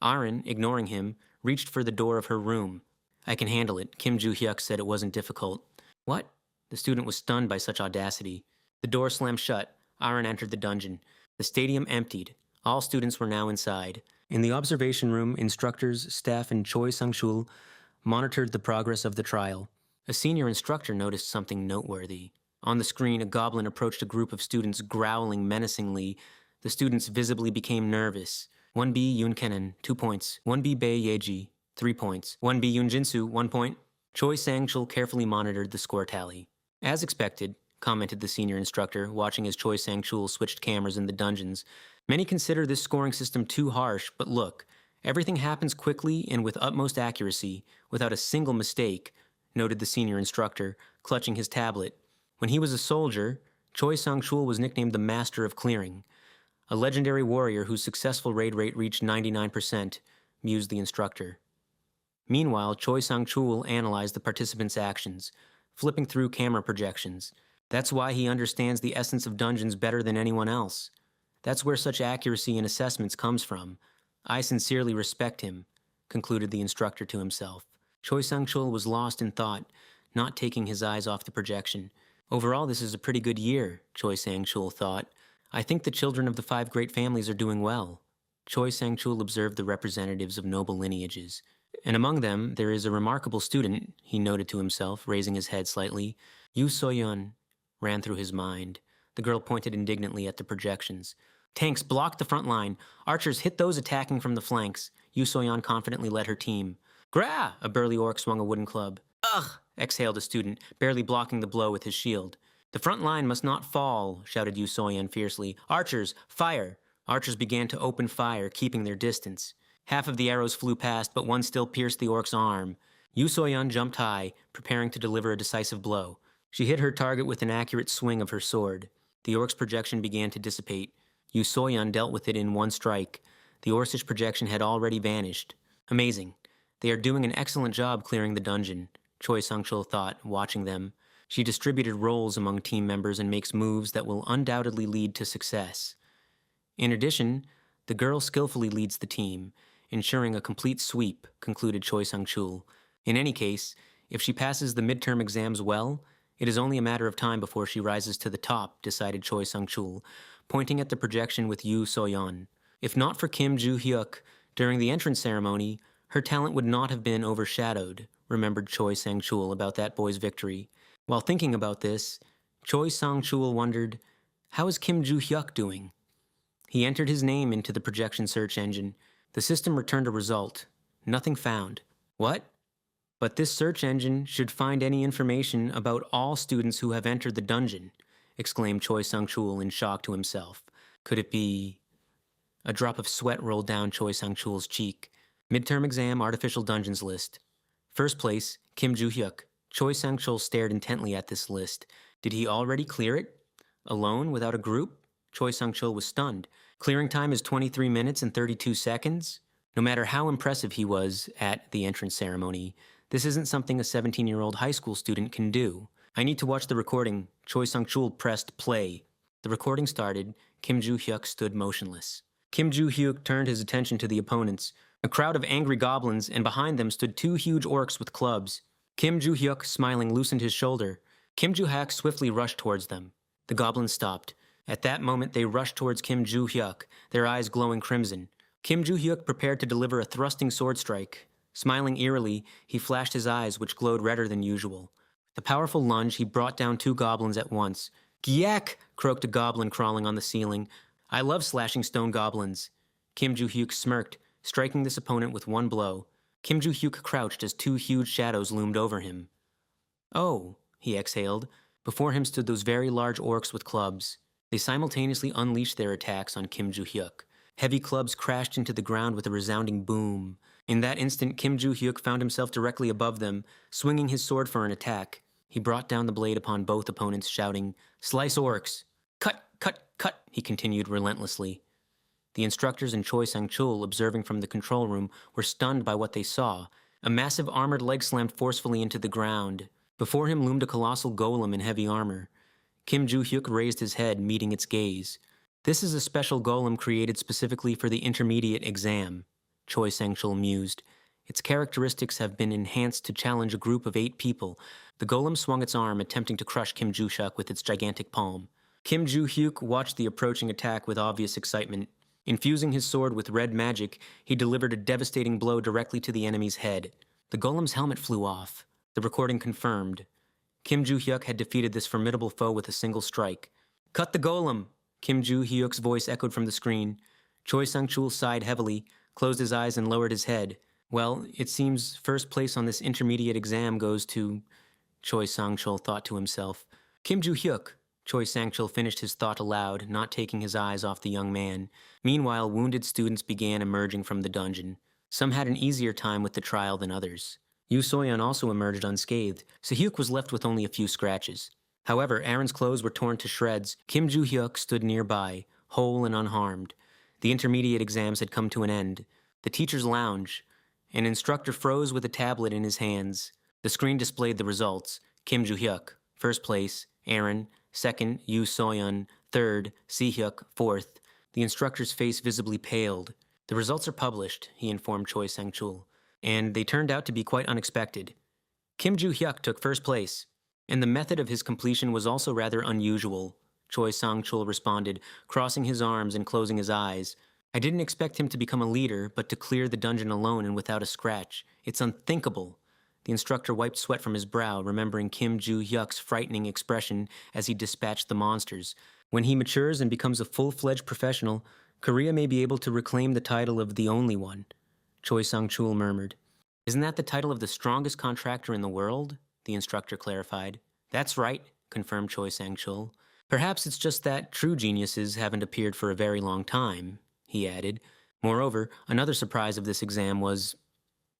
Aaron, ignoring him, reached for the door of her room. I can handle it, Kim Ju Hyuk said it wasn't difficult. What? The student was stunned by such audacity. The door slammed shut. Aaron entered the dungeon. The stadium emptied. All students were now inside. In the observation room, instructors, staff, and Choi Sang-chul monitored the progress of the trial. A senior instructor noticed something noteworthy. On the screen, a goblin approached a group of students, growling menacingly. The students visibly became nervous. 1B Yoon Kenan, 2 points. 1B Bae Yeji, 3 points. 1B Yoon Jinsu, 1 point. Choi Sang-chul carefully monitored the score tally. As expected, commented the senior instructor, watching as Choi Sang-chul switched cameras in the dungeons. Many consider this scoring system too harsh, but look, everything happens quickly and with utmost accuracy, without a single mistake, noted the senior instructor, clutching his tablet. When he was a soldier, Choi Sang-chul was nicknamed the Master of Clearing, a legendary warrior whose successful raid rate reached 99%, mused the instructor. Meanwhile, Choi Sang-chul analyzed the participants' actions, flipping through camera projections. That's why he understands the essence of dungeons better than anyone else. That's where such accuracy in assessments comes from. I sincerely respect him, concluded the instructor to himself. Choi Sang-chul was lost in thought, not taking his eyes off the projection. Overall, this is a pretty good year, Choi Sang-chul thought. I think the children of the 5 great families are doing well. Choi Sang-chul observed the representatives of noble lineages. And among them, there is a remarkable student, he noted to himself, raising his head slightly. Yu Soyeon ran through his mind. The girl pointed indignantly at the projections. Tanks blocked the front line. Archers hit those attacking from the flanks. Yu Soyeon confidently led her team. Gra! A burly orc swung a wooden club. Ugh! Exhaled a student, barely blocking the blow with his shield. The front line must not fall, shouted Yu Soyeon fiercely. Archers, fire! Archers began to open fire, keeping their distance. Half of the arrows flew past, but one still pierced the orc's arm. Yu Soyeon jumped high, preparing to deliver a decisive blow. She hit her target with an accurate swing of her sword. The orc's projection began to dissipate. Yu Soyun dealt with it in one strike. The orcish projection had already vanished. Amazing. They are doing an excellent job clearing the dungeon, Choi Sang-chul thought, watching them. She distributed roles among team members and makes moves that will undoubtedly lead to success. In addition, the girl skillfully leads the team, ensuring a complete sweep, concluded Choi Sang-chul. In any case, if she passes the midterm exams well, it is only a matter of time before she rises to the top, decided Choi Sang-chul, pointing at the projection with Yu So-yeon. If not for Kim Joo-hyuk, during the entrance ceremony, her talent would not have been overshadowed, remembered Choi Sang-chul about that boy's victory. While thinking about this, Choi Sang-chul wondered, how is Kim Joo-hyuk doing? He entered his name into the projection search engine. The system returned a result. Nothing found. What? But this search engine should find any information about all students who have entered the dungeon, exclaimed Choi Sang-chul in shock to himself. Could it be... A drop of sweat rolled down Choi Sang-chul's cheek. Midterm exam artificial dungeons list. First place, Kim Joo-hyuk. Choi Sang-chul stared intently at this list. Did he already clear it? Alone, without a group? Choi Sang-chul was stunned. Clearing time is 23 minutes and 32 seconds? No matter how impressive he was at the entrance ceremony, this isn't something a 17-year-old high school student can do. I need to watch the recording. Choi Sang-chul pressed play. The recording started. Kim Joo-hyuk stood motionless. Kim Joo-hyuk turned his attention to the opponents. A crowd of angry goblins, and behind them stood two huge orcs with clubs. Kim Joo-hyuk, smiling, loosened his shoulder. Kim Joo-hyuk swiftly rushed towards them. The goblins stopped. At that moment, they rushed towards Kim Joo-hyuk, their eyes glowing crimson. Kim Joo-hyuk prepared to deliver a thrusting sword strike. Smiling eerily, he flashed his eyes, which glowed redder than usual. With a powerful lunge, he brought down two goblins at once. "Gyak!" croaked a goblin crawling on the ceiling. "I love slashing stone goblins." Kim Joo-hyuk smirked, striking this opponent with one blow. Kim Joo-hyuk crouched as two huge shadows loomed over him. "Oh," he exhaled. Before him stood those very large orcs with clubs. They simultaneously unleashed their attacks on Kim Joo-hyuk. Heavy clubs crashed into the ground with a resounding boom. In that instant, Kim Joo-hyuk found himself directly above them, swinging his sword for an attack. He brought down the blade upon both opponents, shouting, "Slice orcs!" "Cut, cut, cut," he continued relentlessly. The instructors and Choi Sang-chul, observing from the control room, were stunned by what they saw. A massive armored leg slammed forcefully into the ground. Before him loomed a colossal golem in heavy armor. Kim Joo-hyuk raised his head, meeting its gaze. "This is a special golem created specifically for the intermediate exam," Choi Sang-chul mused. "Its characteristics have been enhanced to challenge a group of 8 people." The golem swung its arm, attempting to crush Kim Joo-hyuk with its gigantic palm. Kim Joo-hyuk watched the approaching attack with obvious excitement. Infusing his sword with red magic, he delivered a devastating blow directly to the enemy's head. The golem's helmet flew off. The recording confirmed. Kim Joo-hyuk had defeated this formidable foe with a single strike. "Cut the golem!" Kim Joo-hyuk's voice echoed from the screen. Choi Sang-chul sighed heavily, closed his eyes and lowered his head. "Well, it seems first place on this intermediate exam goes to..." Choi Sang-chul thought to himself. "Kim Joo-hyuk." Choi Sang-chul finished his thought aloud, not taking his eyes off the young man. Meanwhile, wounded students began emerging from the dungeon. Some had an easier time with the trial than others. Yu So-yeon also emerged unscathed. Se-hyuk was left with only a few scratches. However, Aaron's clothes were torn to shreds. Kim Joo-hyuk stood nearby, whole and unharmed. The intermediate exams had come to an end. The teacher's lounge. An instructor froze with a tablet in his hands. The screen displayed the results. Kim Joo-hyuk, first place. Aaron, second. Yu So-yeon, third. Se-hyuk, fourth. The instructor's face visibly paled. "The results are published," he informed Choi Sang-chul, "and they turned out to be quite unexpected. Kim Joo-hyuk took first place, and the method of his completion was also rather unusual," Choi Sang-chul responded, crossing his arms and closing his eyes. "I didn't expect him to become a leader, but to clear the dungeon alone and without a scratch. It's unthinkable." The instructor wiped sweat from his brow, remembering Kim Joo-hyuk's frightening expression as he dispatched the monsters. "When he matures and becomes a full-fledged professional, Korea may be able to reclaim the title of the only one," Choi Sang-chul murmured. "Isn't that the title of the strongest contractor in the world?" the instructor clarified. "That's right," confirmed Choi Sang-chul. "Perhaps it's just that true geniuses haven't appeared for a very long time," he added. "Moreover, another surprise of this exam was..."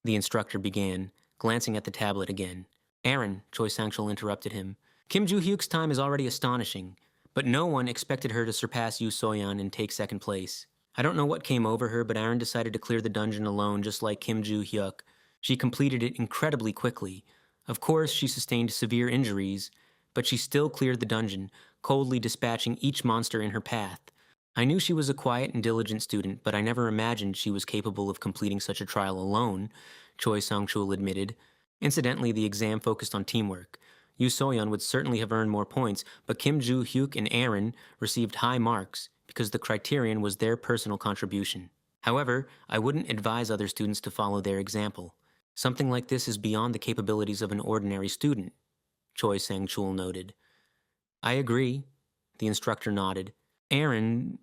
The instructor began, glancing at the tablet again. "Aaron," Choi Sang-chul interrupted him. "Kim Joo-hyuk's time is already astonishing, but no one expected her to surpass Yu Soyeon and take second place. I don't know what came over her, but Aaron decided to clear the dungeon alone, just like Kim Joo-hyuk. She completed it incredibly quickly. Of course, she sustained severe injuries, but she still cleared the dungeon, coldly dispatching each monster in her path. I knew she was a quiet and diligent student, but I never imagined she was capable of completing such a trial alone, Choi Sang-chul admitted. Incidentally, the exam focused on teamwork. Yu Soyeon would certainly have earned more points, but Kim Joo-hyuk and Aaron received high marks because the criterion was their personal contribution. However, I wouldn't advise other students to follow their example. Something like this is beyond the capabilities of an ordinary student, Choi Sang-chul noted. I agree, the instructor nodded. Aaron,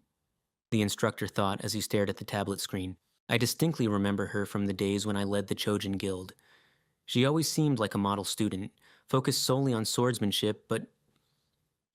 the instructor thought as he stared at the tablet screen. I distinctly remember her from the days when I led the Chojin Guild. She always seemed like a model student, focused solely on swordsmanship, but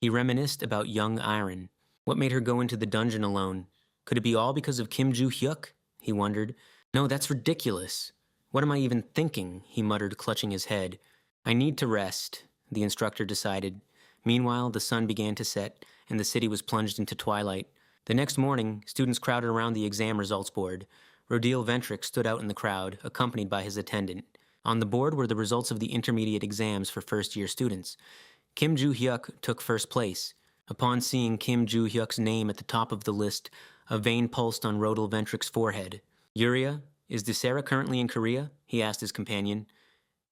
he reminisced about young Aaron. What made her go into the dungeon alone? Could it be all because of Kim Joo-hyuk? He wondered. No, that's ridiculous. What am I even thinking? He muttered, clutching his head. I need to rest, the instructor decided. Meanwhile, the sun began to set, and the city was plunged into twilight. The next morning, students crowded around the exam results board. Rodil Ventrick stood out in the crowd, accompanied by his attendant. On the board were the results of the intermediate exams for first-year students. Kim Joo-hyuk took first place. Upon seeing Kim Joo-hyuk's name at the top of the list, a vein pulsed on Rodil Ventrick's forehead. Yuria, is Desera currently in Korea? He asked his companion.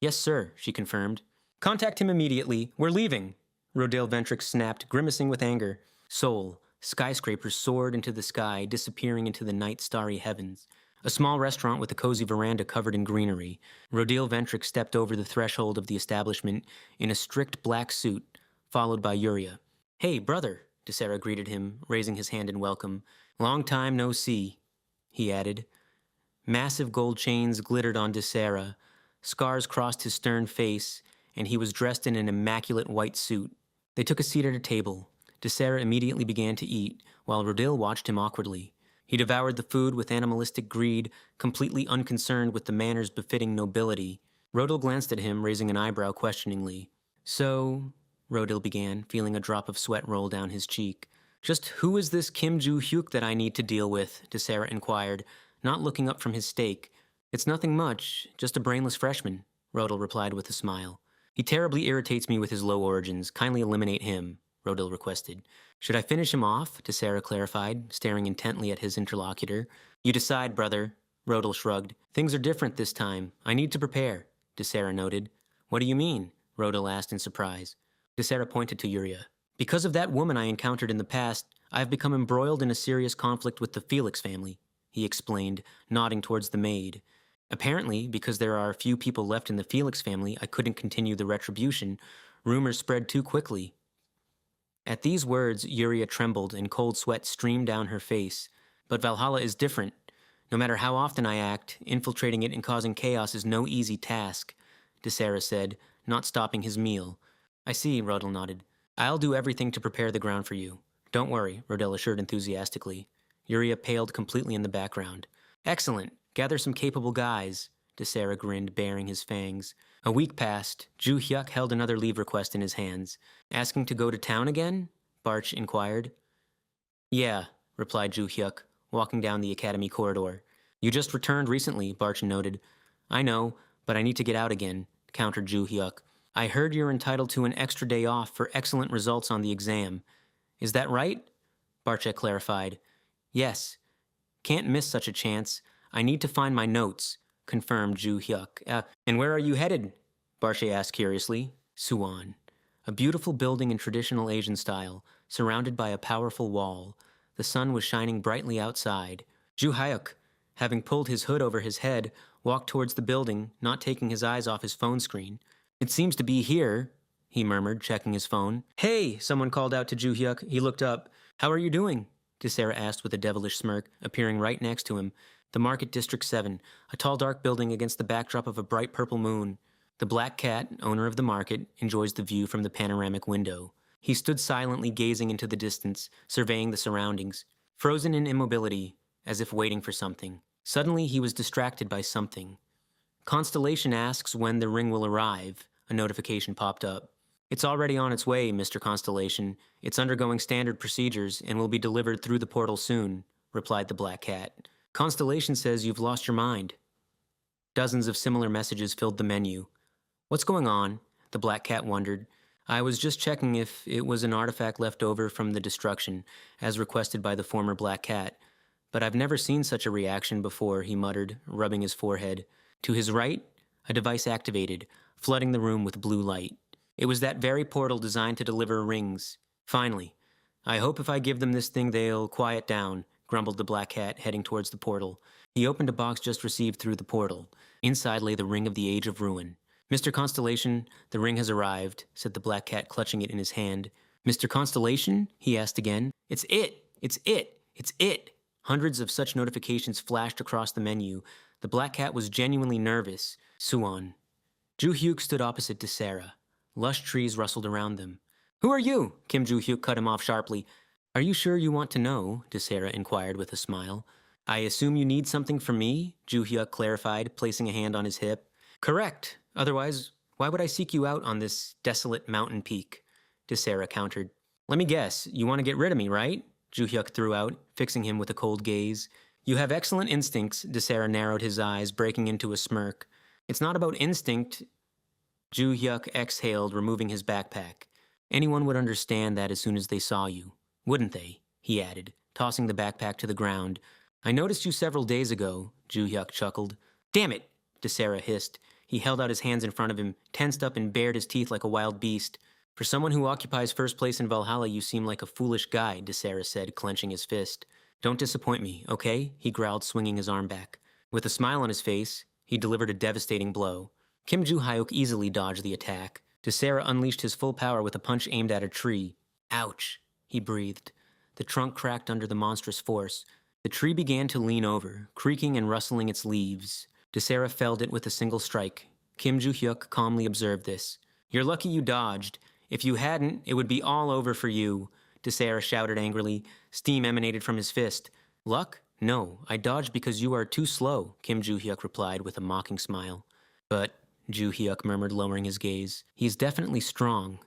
Yes, sir, she confirmed. Contact him immediately. We're leaving. Rodil Ventrick snapped, grimacing with anger. Seoul. Skyscrapers soared into the sky, disappearing into the night starry heavens. A small restaurant with a cozy veranda covered in greenery. Rodil Ventrick stepped over the threshold of the establishment in a strict black suit, followed by Yuria. Hey, brother, Desera greeted him, raising his hand in welcome. Long time no see, he added. Massive gold chains glittered on Desera. Scars crossed his stern face, and he was dressed in an immaculate white suit. They took a seat at a table. Desera immediately began to eat, while Rodil watched him awkwardly. He devoured the food with animalistic greed, completely unconcerned with the manners befitting nobility. Rodil glanced at him, raising an eyebrow questioningly. So, Rodil began, feeling a drop of sweat roll down his cheek. Just who is this Kim Joo-hyuk that I need to deal with? Desera inquired, not looking up from his steak. It's nothing much, just a brainless freshman, Rodil replied with a smile. He terribly irritates me with his low origins. Kindly eliminate him, Rodil requested. Should I finish him off? Desera clarified, staring intently at his interlocutor. You decide, brother, Rodil shrugged. Things are different this time. I need to prepare, Desera noted. What do you mean? Rodil asked in surprise. Desera pointed to Yuria. Because of that woman I encountered in the past, I have become embroiled in a serious conflict with the Felix family, he explained, nodding towards the maid. Apparently, because there are a few people left in the Felix family, I couldn't continue the retribution. Rumors spread too quickly. At these words, Yuria trembled and cold sweat streamed down her face. But Valhalla is different. No matter how often I act, infiltrating it and causing chaos is no easy task, Desera said, not stopping his meal. I see, Rodil nodded. I'll do everything to prepare the ground for you. Don't worry, Rodil assured enthusiastically. Yuria paled completely in the background. Excellent. Gather some capable guys, Desera grinned, baring his fangs. A week passed. Joo-hyuk held another leave request in his hands. Asking to go to town again? Barch inquired. Yeah, replied Joo-hyuk, walking down the academy corridor. You just returned recently, Barch noted. I know, but I need to get out again, countered Joo-hyuk. I heard you're entitled to an extra day off for excellent results on the exam. Is that right? Barche clarified. Yes. Can't miss such a chance. I need to find my notes, confirmed Joo-hyuk. And where are you headed? Barche asked curiously. Suwon. A beautiful building in traditional Asian style, surrounded by a powerful wall. The sun was shining brightly outside. Joo-hyuk, having pulled his hood over his head, walked towards the building, not taking his eyes off his phone screen. It seems to be here, he murmured, checking his phone. Hey, someone called out to Joo-hyuk. He looked up. How are you doing? Desera asked with a devilish smirk, appearing right next to him. The Market District 7, a tall dark building against the backdrop of a bright purple moon. The black cat, owner of the market, enjoys the view from the panoramic window. He stood silently gazing into the distance, surveying the surroundings, frozen in immobility, as if waiting for something. Suddenly he was distracted by something. Constellation asks when the ring will arrive. A notification popped up. It's already on its way, Mr. Constellation. It's undergoing standard procedures and will be delivered through the portal soon, replied the black cat. Constellation says you've lost your mind. Dozens of similar messages filled the menu. What's going on? The black cat wondered. I was just checking if it was an artifact left over from the destruction, as requested by the former black cat. But I've never seen such a reaction before, he muttered, rubbing his forehead. To his right, a device activated, flooding the room with blue light. It was that very portal designed to deliver rings. Finally. I hope if I give them this thing they'll quiet down, grumbled the black cat, heading towards the portal. He opened a box just received through the portal. Inside lay the ring of the Age of Ruin. Mr. Constellation, the ring has arrived, said the black cat, clutching it in his hand. Mr. Constellation? He asked again. It's it! It's it! It's it! Hundreds of such notifications flashed across the menu. The black cat was genuinely nervous. Suan. Ju-hyuk stood opposite to Sarah. Lush trees rustled around them. Who are you? Kim Ju-hyuk cut him off sharply. Are you sure you want to know? Sarah inquired with a smile. I assume you need something from me? Ju-hyuk clarified, placing a hand on his hip. Correct. Otherwise, why would I seek you out on this desolate mountain peak? Sarah countered. Let me guess, you want to get rid of me, right? Ju-hyuk threw out, fixing him with a cold gaze. You have excellent instincts, Sarah narrowed his eyes, breaking into a smirk. It's not about instinct. Ju-hyuk exhaled, removing his backpack. Anyone would understand that as soon as they saw you. Wouldn't they? He added, tossing the backpack to the ground. I noticed you several days ago, Ju-hyuk chuckled. Damn it, Sarah hissed. He held out his hands in front of him, tensed up and bared his teeth like a wild beast. For someone who occupies first place in Valhalla, you seem like a foolish guy, Sarah said, clenching his fist. Don't disappoint me, okay? He growled, swinging his arm back. With a smile on his face, he delivered a devastating blow. Kim Ju-hyuk easily dodged the attack. Sarah unleashed his full power with a punch aimed at a tree. Ouch, he breathed. The trunk cracked under the monstrous force. The tree began to lean over, creaking and rustling its leaves. Sarah felled it with a single strike. Kim Ju-hyuk calmly observed this. You're lucky you dodged. If you hadn't, it would be all over for you, Sarah shouted angrily. Steam emanated from his fist. Luck? No, I dodged because you are too slow, Kim Ju-hyuk replied with a mocking smile. But, Ju-hyuk murmured, lowering his gaze, he's definitely strong.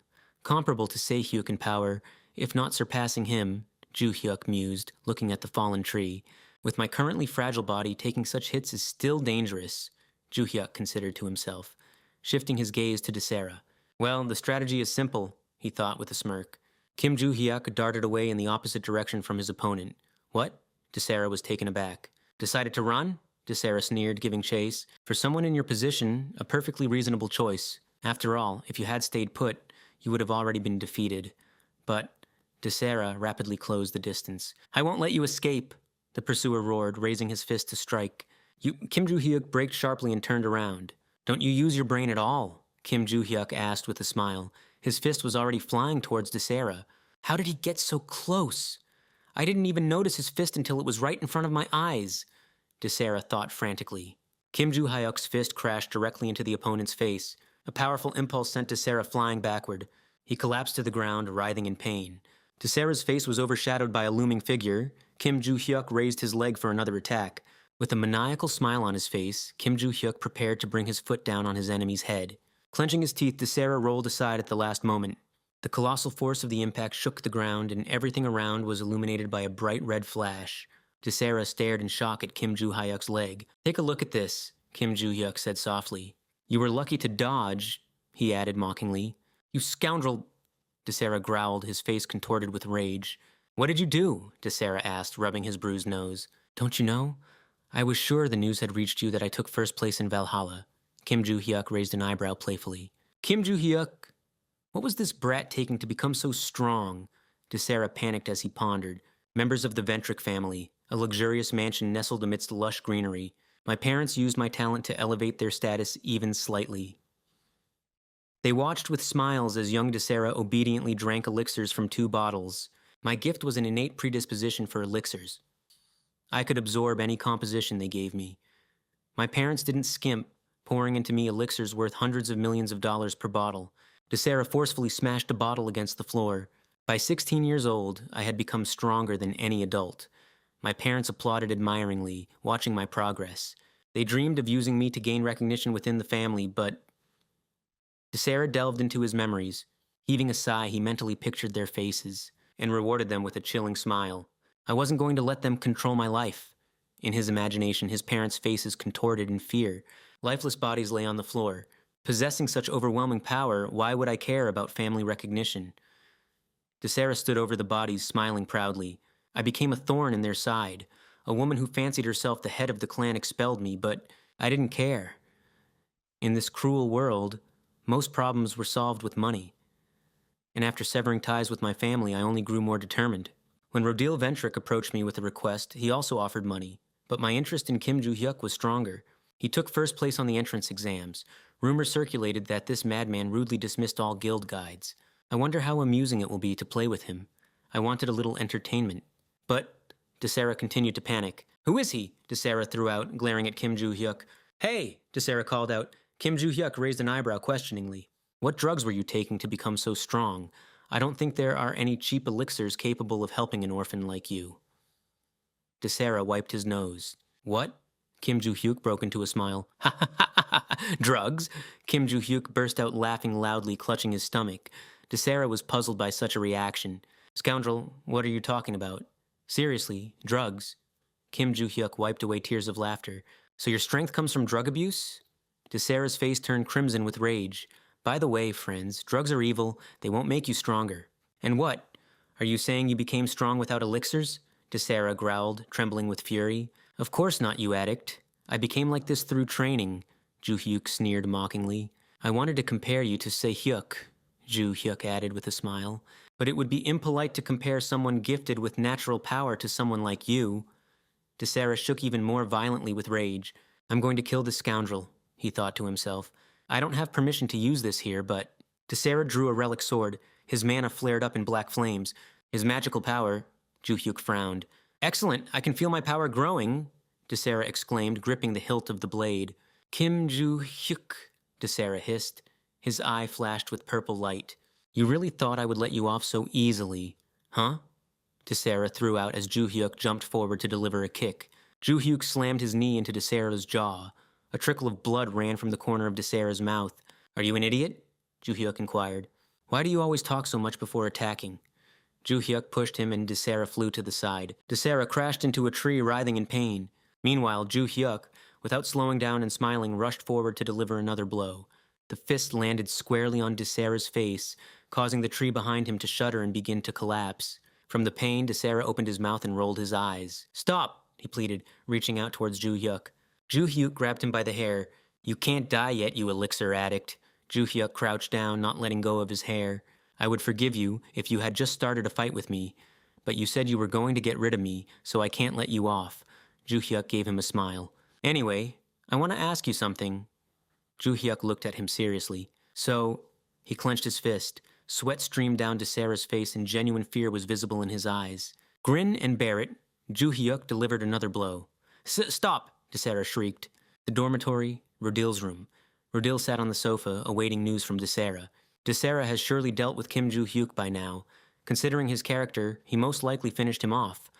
Comparable to Se-hyuk in power, if not surpassing him, Ju-hyuk mused, looking at the fallen tree. With my currently fragile body, taking such hits is still dangerous, Ju-hyuk considered to himself, shifting his gaze to Sarah. Well, the strategy is simple, he thought with a smirk. Kim Ju-hyuk darted away in the opposite direction from his opponent. What? Sarah was taken aback. Decided to run? Sarah sneered, giving chase. For someone in your position, a perfectly reasonable choice. After all, if you had stayed put, you would have already been defeated. But Sarah rapidly closed the distance. I won't let you escape, the pursuer roared, raising his fist to strike. Kim Ju-hyuk braked sharply and turned around. Don't you use your brain at all? Kim Ju-hyuk asked with a smile. His fist was already flying towards Sarah. How did he get so close? I didn't even notice his fist until it was right in front of my eyes, Sarah thought frantically. Kim Ju-hyuk's fist crashed directly into the opponent's face. A powerful impulse sent Sarah flying backward. He collapsed to the ground, writhing in pain. Sarah's face was overshadowed by a looming figure. Kim Ju-hyuk raised his leg for another attack. With a maniacal smile on his face, Kim Ju-hyuk prepared to bring his foot down on his enemy's head. Clenching his teeth, Sarah rolled aside at the last moment. The colossal force of the impact shook the ground, and everything around was illuminated by a bright red flash. Sarah stared in shock at Kim Ju-hyuk's leg. Take a look at this, Kim Ju-hyuk said softly. You were lucky to dodge, he added mockingly. You scoundrel, Sarah growled, his face contorted with rage. What did you do? Sarah asked, rubbing his bruised nose. Don't you know? I was sure the news had reached you that I took first place in Valhalla. Kim Ju-hyuk raised an eyebrow playfully. Kim Ju-hyuk? What was this brat taking to become so strong? Sarah panicked as he pondered. Members of the Ventric family, a luxurious mansion nestled amidst lush greenery. My parents used my talent to elevate their status even slightly. They watched with smiles as young Sarah obediently drank elixirs from 2 bottles. My gift was an innate predisposition for elixirs. I could absorb any composition they gave me. My parents didn't skimp, pouring into me elixirs worth hundreds of millions of dollars per bottle. Sarah forcefully smashed a bottle against the floor. By 16 years old, I had become stronger than any adult. My parents applauded admiringly, watching my progress. They dreamed of using me to gain recognition within the family, but... Sarah delved into his memories. Heaving a sigh, he mentally pictured their faces and rewarded them with a chilling smile. I wasn't going to let them control my life. In his imagination, his parents' faces contorted in fear. Lifeless bodies lay on the floor. Possessing such overwhelming power, why would I care about family recognition? Desera stood over the bodies, smiling proudly. I became a thorn in their side. A woman who fancied herself the head of the clan expelled me, but I didn't care. In this cruel world, most problems were solved with money. And after severing ties with my family, I only grew more determined. When Rodil Ventric approached me with a request, he also offered money. But my interest in Kim Joo-hyuk was stronger. He took first place on the entrance exams. Rumors circulated that this madman rudely dismissed all guild guides. I wonder how amusing it will be to play with him. I wanted a little entertainment. But Desera continued to panic. "Who is he?" Desera threw out, glaring at Kim Joo-hyuk. "Hey!" Desera called out. Kim Joo-hyuk raised an eyebrow questioningly. "What drugs were you taking to become so strong? I don't think there are any cheap elixirs capable of helping an orphan like you." Desera wiped his nose. "What?" Kim Joo-hyuk broke into a smile. "Ha ha ha ha ha! Drugs?" Kim Joo-hyuk burst out laughing loudly, clutching his stomach. Desera was puzzled by such a reaction. "Scoundrel, what are you talking about?" "Seriously, drugs." Kim Joo-hyuk wiped away tears of laughter. "So your strength comes from drug abuse?" Desera's face turned crimson with rage. "By the way, friends, drugs are evil. They won't make you stronger." "And what? Are you saying you became strong without elixirs?" Desera growled, trembling with fury. "Of course not, you addict. I became like this through training," Joo-hyuk sneered mockingly. "I wanted to compare you to Se-hyuk," Joo-hyuk added with a smile. "But it would be impolite to compare someone gifted with natural power to someone like you." Desera shook even more violently with rage. "I'm going to kill this scoundrel," he thought to himself. "I don't have permission to use this here, but—" Desera drew a relic sword. His mana flared up in black flames. "His magical power—" Joo-hyuk frowned. "Excellent! I can feel my power growing!" Desera exclaimed, gripping the hilt of the blade. "Kim Joo-hyuk," Desera hissed. His eye flashed with purple light. "You really thought I would let you off so easily, huh?" Desera threw out as Joo-hyuk jumped forward to deliver a kick. Joo-hyuk slammed his knee into Desera's jaw. A trickle of blood ran from the corner of Desera's mouth. "Are you an idiot?" Joo-hyuk inquired. "Why do you always talk so much before attacking?" Joo-hyuk pushed him and Desera flew to the side. Desera crashed into a tree, writhing in pain. Meanwhile, Joo-hyuk, without slowing down and smiling, rushed forward to deliver another blow. The fist landed squarely on Desera's face, causing the tree behind him to shudder and begin to collapse. From the pain, Desera opened his mouth and rolled his eyes. "Stop!" he pleaded, reaching out towards Joo-hyuk. Joo-hyuk grabbed him by the hair. "You can't die yet, you elixir addict." Joo-hyuk crouched down, not letting go of his hair. "I would forgive you if you had just started a fight with me, but you said you were going to get rid of me, so I can't let you off." Joo-hyuk gave him a smile. "Anyway, I want to ask you something." Joo-hyuk looked at him seriously. "So—" He clenched his fist. Sweat streamed down Desera's face and genuine fear was visible in his eyes. "Grin and bear it." Joo-hyuk delivered another blow. "Stop!" Desera shrieked. The dormitory, Rodil's room. Rodil sat on the sofa, awaiting news from Desera. Desera has surely dealt with Kim Joo-hyuk by now. Considering his character, he most likely finished him off,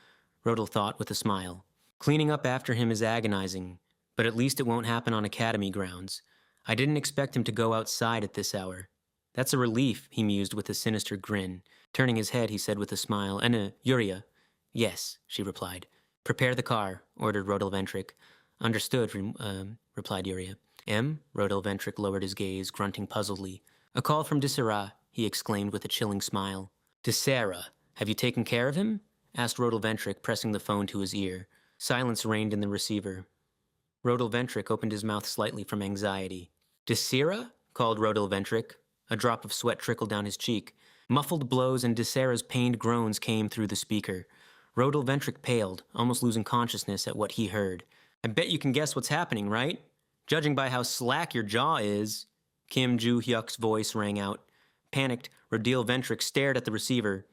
Rodil thought with a smile. Cleaning up after him is agonizing, but at least it won't happen on academy grounds. I didn't expect him to go outside at this hour. "That's a relief," he mused with a sinister grin. Turning his head, he said with a smile, "And, Yuria?" "Yes," she replied. "Prepare the car," ordered Rodil Ventric. "Understood," replied Yuria. Rodil Ventric lowered his gaze, grunting puzzledly. "A call from Desera," he exclaimed with a chilling smile. "Desera, have you taken care of him?" asked Rodil Ventric, pressing the phone to his ear. Silence reigned in the receiver. Rodil Ventric opened his mouth slightly from anxiety. "Desera?" called Rodil Ventric. A drop of sweat trickled down his cheek. Muffled blows and Desera's pained groans came through the speaker. Rodil Ventric paled, almost losing consciousness at what he heard. "I bet you can guess what's happening, right? Judging by how slack your jaw is." Kim Joo-hyuk's voice rang out. Panicked, Rodil Ventric stared at the receiver.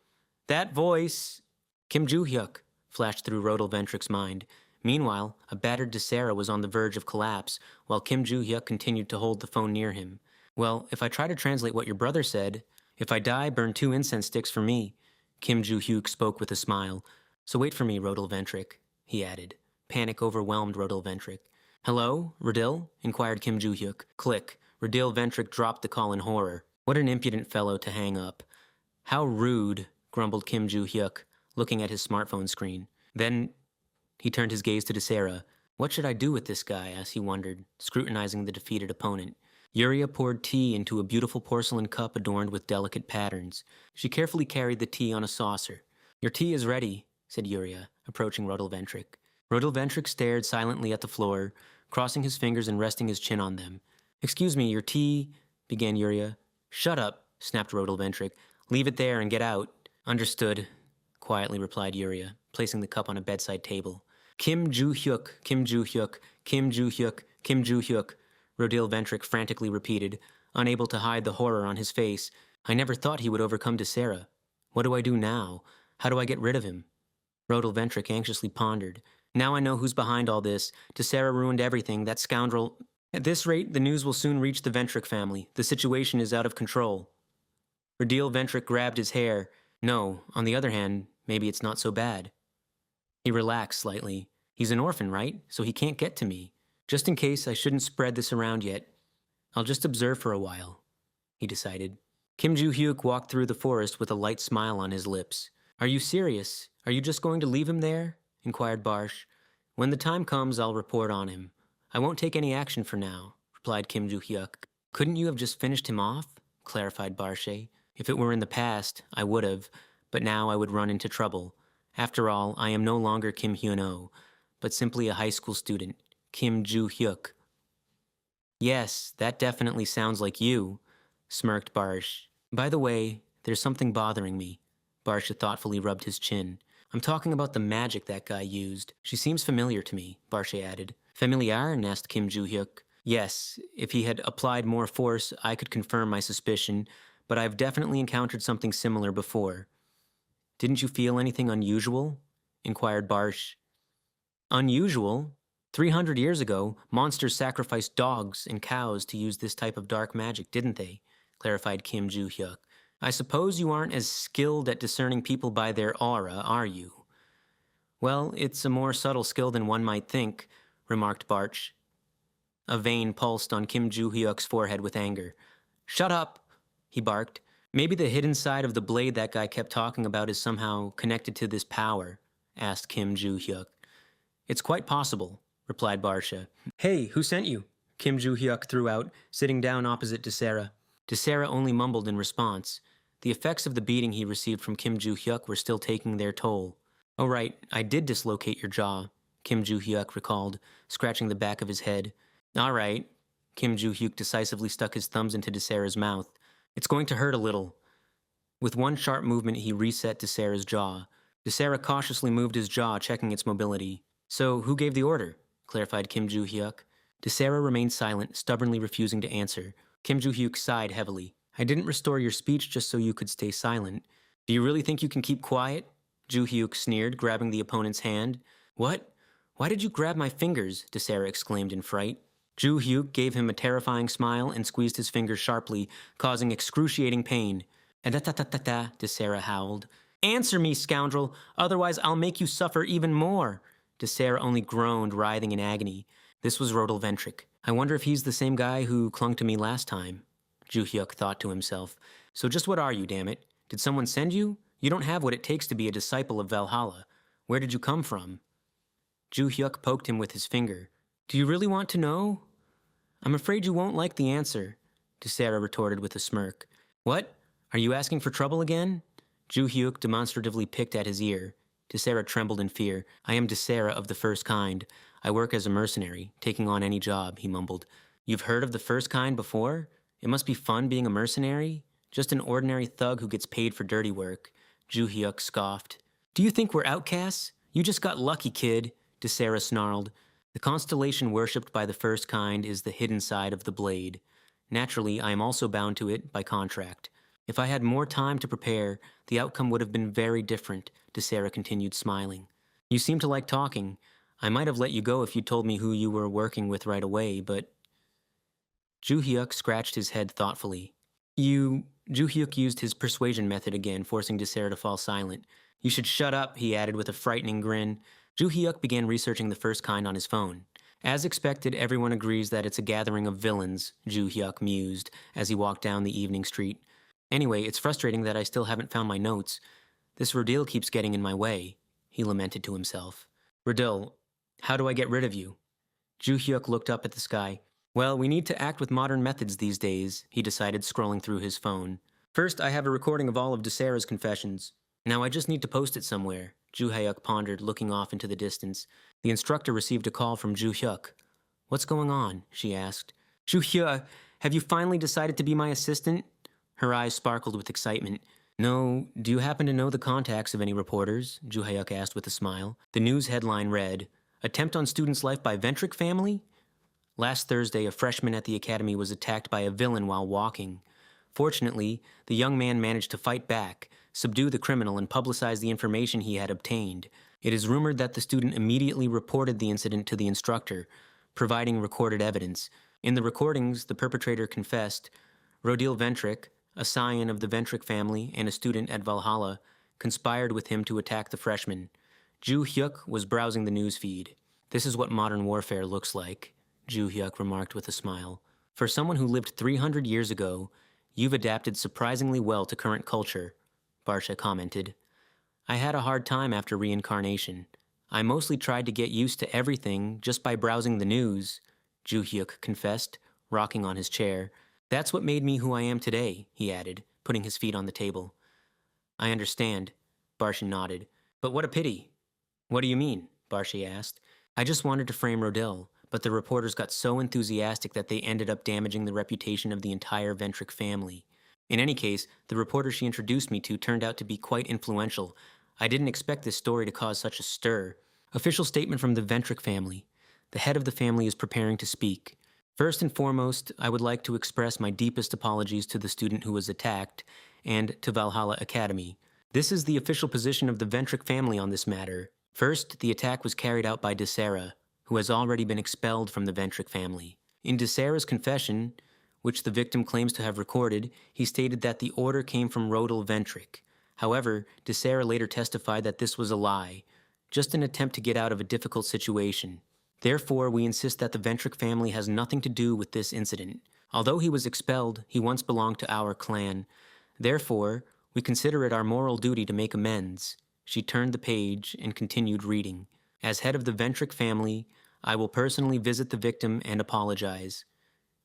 "That voice—" "Kim Joo-hyuk," flashed through Rodil Ventric's mind. Meanwhile, a battered Desera was on the verge of collapse, while Kim Joo-hyuk continued to hold the phone near him. "Well, if I try to translate what your brother said, if I die, burn 2 incense sticks for me." Kim Joo-hyuk spoke with a smile. "So wait for me, Rodil Ventric," he added. Panic overwhelmed Rodil Ventric. "Hello, Rodil?" inquired Kim Joo-hyuk. Click. Rodil Ventric dropped the call in horror. What an impudent fellow to hang up. How rude, grumbled Kim Joo-hyuk, looking at his smartphone screen. Then he turned his gaze to Desera. What should I do with this guy, as he wondered, scrutinizing the defeated opponent. Yuria poured tea into a beautiful porcelain cup adorned with delicate patterns. She carefully carried the tea on a saucer. Your tea is ready, said Yuria, approaching Rodilventric. Rodilventric stared silently at the floor, crossing his fingers and resting his chin on them. Excuse me, your tea, began Yuria. Shut up, snapped Rodilventric. Leave it there and get out. Understood, quietly replied Yuria, placing the cup on a bedside table. Kim Joo-hyuk, Kim Joo-hyuk, Kim Joo-hyuk, Kim Joo-hyuk, Rodilventric frantically repeated, unable to hide the horror on his face. I never thought he would overcome Desera. What do I do now? How do I get rid of him? Rodilventric anxiously pondered. Now I know who's behind all this. Desera ruined everything, that scoundrel. At this rate, the news will soon reach the Ventric family. The situation is out of control. Rodilventric grabbed his hair. No, on the other hand, maybe it's not so bad. He relaxed slightly. He's an orphan, right? So he can't get to me. Just in case, I shouldn't spread this around yet. I'll just observe for a while, he decided. Kim Joo-hyuk walked through the forest with a light smile on his lips. Are you serious? Are you just going to leave him there? Inquired Barsh. When the time comes, I'll report on him. I won't take any action for now, replied Kim Joo-hyuk. Couldn't you have just finished him off? Clarified Barshe. If it were in the past, I would have, but now I would run into trouble. After all, I am no longer Kim Hyun-oh, but simply a high school student, Kim Joo-hyuk. Yes, that definitely sounds like you, smirked Barsh. By the way, there's something bothering me. Barsha thoughtfully rubbed his chin. I'm talking about the magic that guy used. She seems familiar to me, Barsha added. Familiar? Asked Kim Joo-hyuk. Yes, if he had applied more force, I could confirm my suspicion, but I've definitely encountered something similar before. Didn't you feel anything unusual? Inquired Barsh. Unusual? 300 years ago, monsters sacrificed dogs and cows to use this type of dark magic, didn't they? Clarified Kim Joo-hyuk. I suppose you aren't as skilled at discerning people by their aura, are you? Well, it's a more subtle skill than one might think, remarked Barsh. A vein pulsed on Kim Joo-hyuk's forehead with anger. Shut up, he barked. Maybe the hidden side of the blade that guy kept talking about is somehow connected to this power, asked Kim Joo-hyuk. It's quite possible, replied Barsha. Hey, who sent you? Kim Joo-hyuk threw out, sitting down opposite Desera. Desera only mumbled in response. The effects of the beating he received from Kim Joo-hyuk were still taking their toll. Oh right, I did dislocate your jaw, Kim Joo-hyuk recalled, scratching the back of his head. All right. Kim Joo-hyuk decisively stuck his thumbs into Desera's mouth. It's going to hurt a little. With one sharp movement, he reset Desera's jaw. Desera cautiously moved his jaw, checking its mobility. So, who gave the order? Clarified Kim Joo-hyuk. Desera remained silent, stubbornly refusing to answer. Kim Joo-hyuk sighed heavily. I didn't restore your speech just so you could stay silent. Do you really think you can keep quiet? Joo-hyuk sneered, grabbing the opponent's hand. What? Why did you grab my fingers? Desera exclaimed in fright. Joo-hyuk gave him a terrifying smile and squeezed his fingers sharply, causing excruciating pain. "Da-da-da-da-da," Desera howled. Answer me, scoundrel, otherwise I'll make you suffer even more. Desera only groaned, writhing in agony. This was Rodilventric. I wonder if he's the same guy who clung to me last time. Joo-hyuk thought to himself. So just what are you, damn it? Did someone send you? You don't have what it takes to be a disciple of Valhalla. Where did you come from? Joo-hyuk poked him with his finger. Do you really want to know? I'm afraid you won't like the answer, Desera retorted with a smirk. What? Are you asking for trouble again? Joo-hyuk demonstratively picked at his ear. Desera trembled in fear. I am Desera of the first kind. I work as a mercenary, taking on any job, he mumbled. You've heard of the first kind before? It must be fun being a mercenary? Just an ordinary thug who gets paid for dirty work. Joo-hyuk scoffed. Do you think we're outcasts? You just got lucky, kid, Desera snarled. The constellation worshipped by the first kind is the hidden side of the blade. Naturally, I am also bound to it by contract. If I had more time to prepare, the outcome would have been very different, Desera continued, smiling. You seem to like talking. I might have let you go if you told me who you were working with right away, but... Joo-hyuk scratched his head thoughtfully. Joo-hyuk used his persuasion method again, forcing Desera to fall silent. You should shut up, he added with a frightening grin. Joo-hyuk began researching the first kind on his phone. As expected, everyone agrees that it's a gathering of villains, Ju Hyuk mused as he walked down the evening street. Anyway, it's frustrating that I still haven't found my notes. This Rodil keeps getting in my way, he lamented to himself. Rodil, how do I get rid of you? Ju Hyuk looked up at the sky. Well, we need to act with modern methods these days, he decided, scrolling through his phone. First, I have a recording of all of Desera's confessions. Now I just need to post it somewhere, Ju Hyuk pondered, looking off into the distance. The instructor received a call from Ju Hyuk. What's going on? She asked. Ju Hyuk, have you finally decided to be my assistant? Her eyes sparkled with excitement. No, do you happen to know the contacts of any reporters? Ju Hyuk asked with a smile. The news headline read, Attempt on student's life by Ventric family? Last Thursday, a freshman at the academy was attacked by a villain while walking. Fortunately, the young man managed to fight back, subdue the criminal, and publicize the information he had obtained. It is rumored that the student immediately reported the incident to the instructor, providing recorded evidence. In the recordings, the perpetrator confessed. Rodil Ventric, a scion of the Ventric family and a student at Valhalla, conspired with him to attack the freshman. Ju Hyuk was browsing the news feed. This is what modern warfare looks like, Ju Hyuk remarked with a smile. For someone who lived 300 years ago, you've adapted surprisingly well to current culture, Barsha commented. I had a hard time after reincarnation. I mostly tried to get used to everything just by browsing the news, Ju Hyuk confessed, rocking on his chair. That's what made me who I am today, he added, putting his feet on the table. I understand, Barsha nodded. But what a pity. What do you mean? Barsha asked. I just wanted to frame Rodil, but the reporters got so enthusiastic that they ended up damaging the reputation of the entire Ventric family. In any case, the reporter she introduced me to turned out to be quite influential. I didn't expect this story to cause such a stir. Official statement from the Ventric family. The head of the family is preparing to speak. First and foremost, I would like to express my deepest apologies to the student who was attacked, and to Valhalla Academy. This is the official position of the Ventric family on this matter. First, the attack was carried out by Desera, who has already been expelled from the Ventric family. In Desera's confession, which the victim claims to have recorded, he stated that the order came from Rodil Ventric. However, Desera later testified that this was a lie, just an attempt to get out of a difficult situation. Therefore, we insist that the Ventric family has nothing to do with this incident. Although he was expelled, he once belonged to our clan. Therefore, we consider it our moral duty to make amends. She turned the page and continued reading. As head of the Ventric family, I will personally visit the victim and apologize.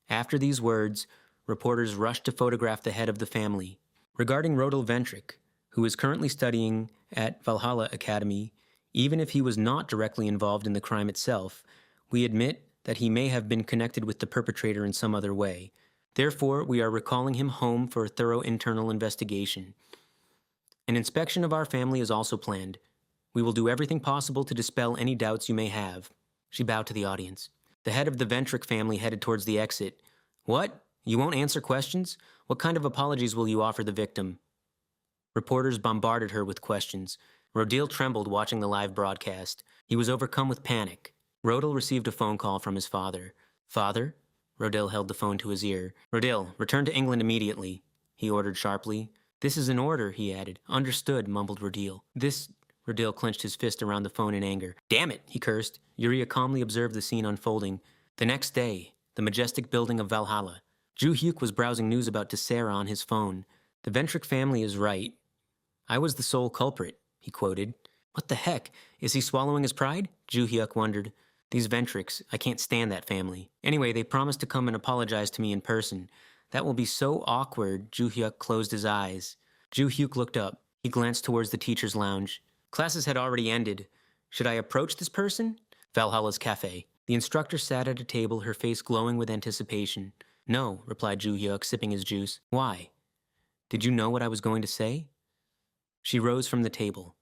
After these words, reporters rushed to photograph the head of the family. Regarding Rodil Ventric, who is currently studying at Valhalla Academy, even if he was not directly involved in the crime itself, we admit that he may have been connected with the perpetrator in some other way. Therefore, we are recalling him home for a thorough internal investigation. An inspection of our family is also planned. We will do everything possible to dispel any doubts you may have. She bowed to the audience. The head of the Ventric family headed towards the exit. What? You won't answer questions? What kind of apologies will you offer the victim? Reporters bombarded her with questions. Rodil trembled watching the live broadcast. He was overcome with panic. Rodil received a phone call from his father. Father? Rodil held the phone to his ear. Rodil, return to England immediately, he ordered sharply. This is an order, he added. Understood, mumbled Rodil. Rodil clenched his fist around the phone in anger. Damn it, he cursed. Yuria calmly observed the scene unfolding. The next day, the majestic building of Valhalla. Ju Hyuk was browsing news about Desera on his phone. The Ventric family is right. I was the sole culprit, he quoted. What the heck? Is he swallowing his pride? Ju Hyuk wondered. These Ventrics, I can't stand that family. Anyway, they promised to come and apologize to me in person. That will be so awkward, Ju Hyuk closed his eyes. Ju Hyuk looked up. He glanced towards the teacher's lounge. Classes had already ended. Should I approach this person? Valhalla's cafe. The instructor sat at a table, her face glowing with anticipation. No, replied Ju Hyuk, sipping his juice. Why? Did you know what I was going to say? She rose from the table.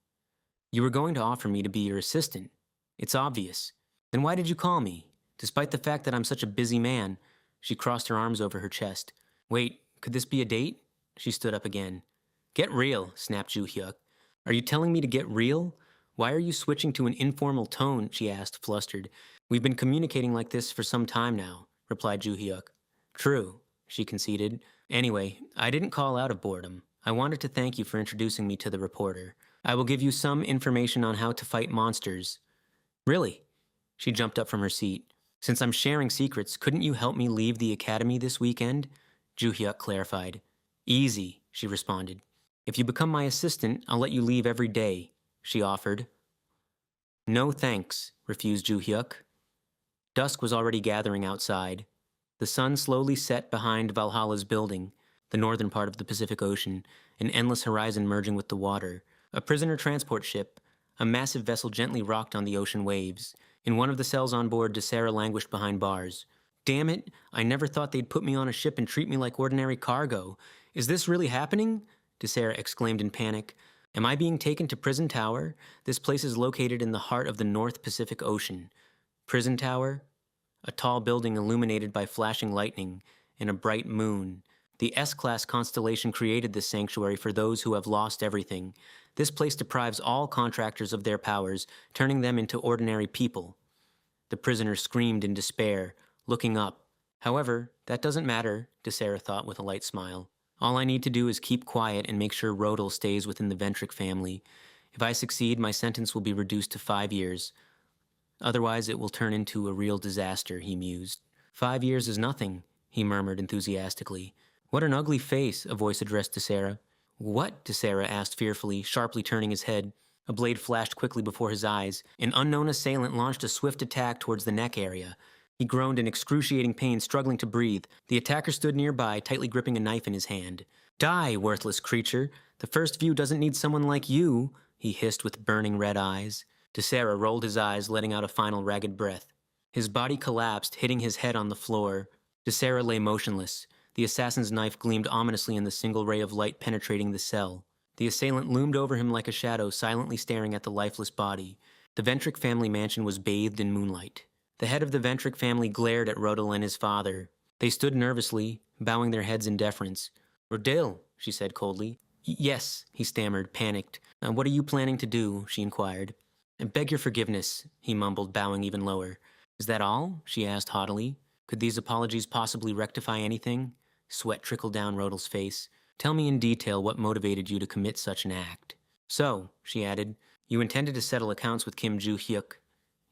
You were going to offer me to be your assistant. It's obvious. Then why did you call me? Despite the fact that I'm such a busy man. She crossed her arms over her chest. Wait, could this be a date? She stood up again. Get real, snapped Ju Hyuk. Are you telling me to get real? Why are you switching to an informal tone? She asked, flustered. We've been communicating like this for some time now, replied Ju Hyuk. True, she conceded. Anyway, I didn't call out of boredom. I wanted to thank you for introducing me to the reporter. I will give you some information on how to fight monsters. Really? She jumped up from her seat. Since I'm sharing secrets, couldn't you help me leave the academy this weekend? Ju-hyuk clarified. Easy, she responded. If you become my assistant, I'll let you leave every day, she offered. No thanks, refused Ju-hyuk. Dusk was already gathering outside. The sun slowly set behind Valhalla's building, the northern part of the Pacific Ocean, an endless horizon merging with the water. A prisoner transport ship, a massive vessel gently rocked on the ocean waves. In one of the cells on board, DeSara languished behind bars. Damn it, I never thought they'd put me on a ship and treat me like ordinary cargo. Is this really happening? DeSara exclaimed in panic. Am I being taken to Prison Tower? This place is located in the heart of the North Pacific Ocean. Prison Tower? A tall building illuminated by flashing lightning and a bright moon. The S-class constellation created this sanctuary for those who have lost everything. This place deprives all contractors of their powers, turning them into ordinary people. The prisoner screamed in despair, looking up. However, that doesn't matter, DeSara thought with a light smile. All I need to do is keep quiet and make sure Rodel stays within the Ventric family. If I succeed, my sentence will be reduced to 5 years. Otherwise, it will turn into a real disaster, he mused. 5 years is nothing, he murmured enthusiastically. What an ugly face, a voice addressed DeSara. What? DeSara asked fearfully, sharply turning his head. A blade flashed quickly before his eyes. An unknown assailant launched a swift attack towards the neck area. He groaned in excruciating pain, struggling to breathe. The attacker stood nearby, tightly gripping a knife in his hand. Die, worthless creature! The first view doesn't need someone like you, he hissed with burning red eyes. DeSara rolled his eyes, letting out a final ragged breath. His body collapsed, hitting his head on the floor. DeSara lay motionless. The assassin's knife gleamed ominously in the single ray of light penetrating the cell. The assailant loomed over him like a shadow, silently staring at the lifeless body. The Ventric family mansion was bathed in moonlight. The head of the Ventric family glared at Rodel and his father. They stood nervously, bowing their heads in deference. Rodel, she said coldly. Yes, he stammered, panicked. What are you planning to do? She inquired. I beg your forgiveness, he mumbled, bowing even lower. Is that all? She asked haughtily. Could these apologies possibly rectify anything? Sweat trickled down Rodel's face. Tell me in detail what motivated you to commit such an act. So, she added, you intended to settle accounts with Kim Ju-hyuk.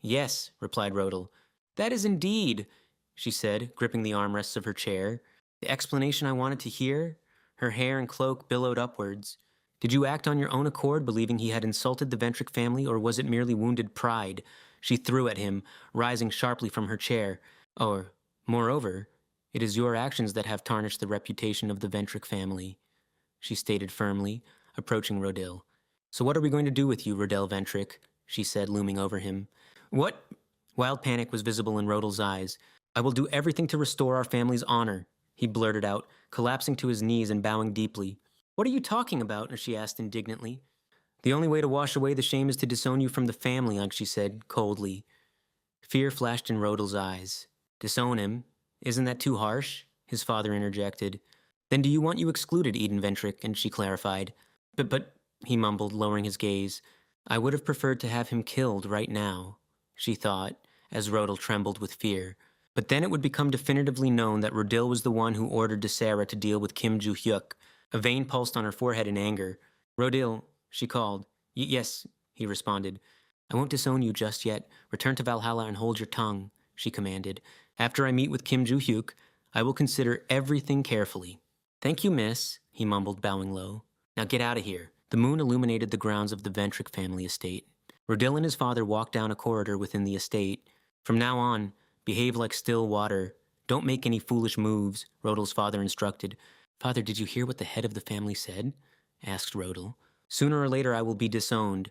Yes, replied Rodel. That is indeed, she said, gripping the armrests of her chair. The explanation I wanted to hear? Her hair and cloak billowed upwards. Did you act on your own accord, believing he had insulted the Ventric family, or was it merely wounded pride? She threw at him, rising sharply from her chair. Or, moreover, it is your actions that have tarnished the reputation of the Ventric family, she stated firmly, approaching Rodel. So what are we going to do with you, Rodel Ventric? She said, looming over him. What? Wild panic was visible in Rodel's eyes. I will do everything to restore our family's honor, he blurted out, collapsing to his knees and bowing deeply. What are you talking about? She asked indignantly. The only way to wash away the shame is to disown you from the family, she said, coldly. Fear flashed in Rodel's eyes. Disown him? Isn't that too harsh? His father interjected. Then do you want you excluded, Eden Ventric? And she clarified. But, he mumbled, lowering his gaze. I would have preferred to have him killed right now, she thought, as Rodel trembled with fear. But then it would become definitively known that Rodel was the one who ordered DeSara to deal with Kim Ju-hyuk. A vein pulsed on her forehead in anger. Rodel, she called. Yes, he responded. I won't disown you just yet. Return to Valhalla and hold your tongue, she commanded. After I meet with Kim Ju-hyuk, I will consider everything carefully. Thank you, miss, he mumbled, bowing low. Now get out of here. The moon illuminated the grounds of the Ventric family estate. Rodel and his father walked down a corridor within the estate. From now on, behave like still water. Don't make any foolish moves, Rodel's father instructed. Father, did you hear what the head of the family said? Asked Rodel. Sooner or later I will be disowned.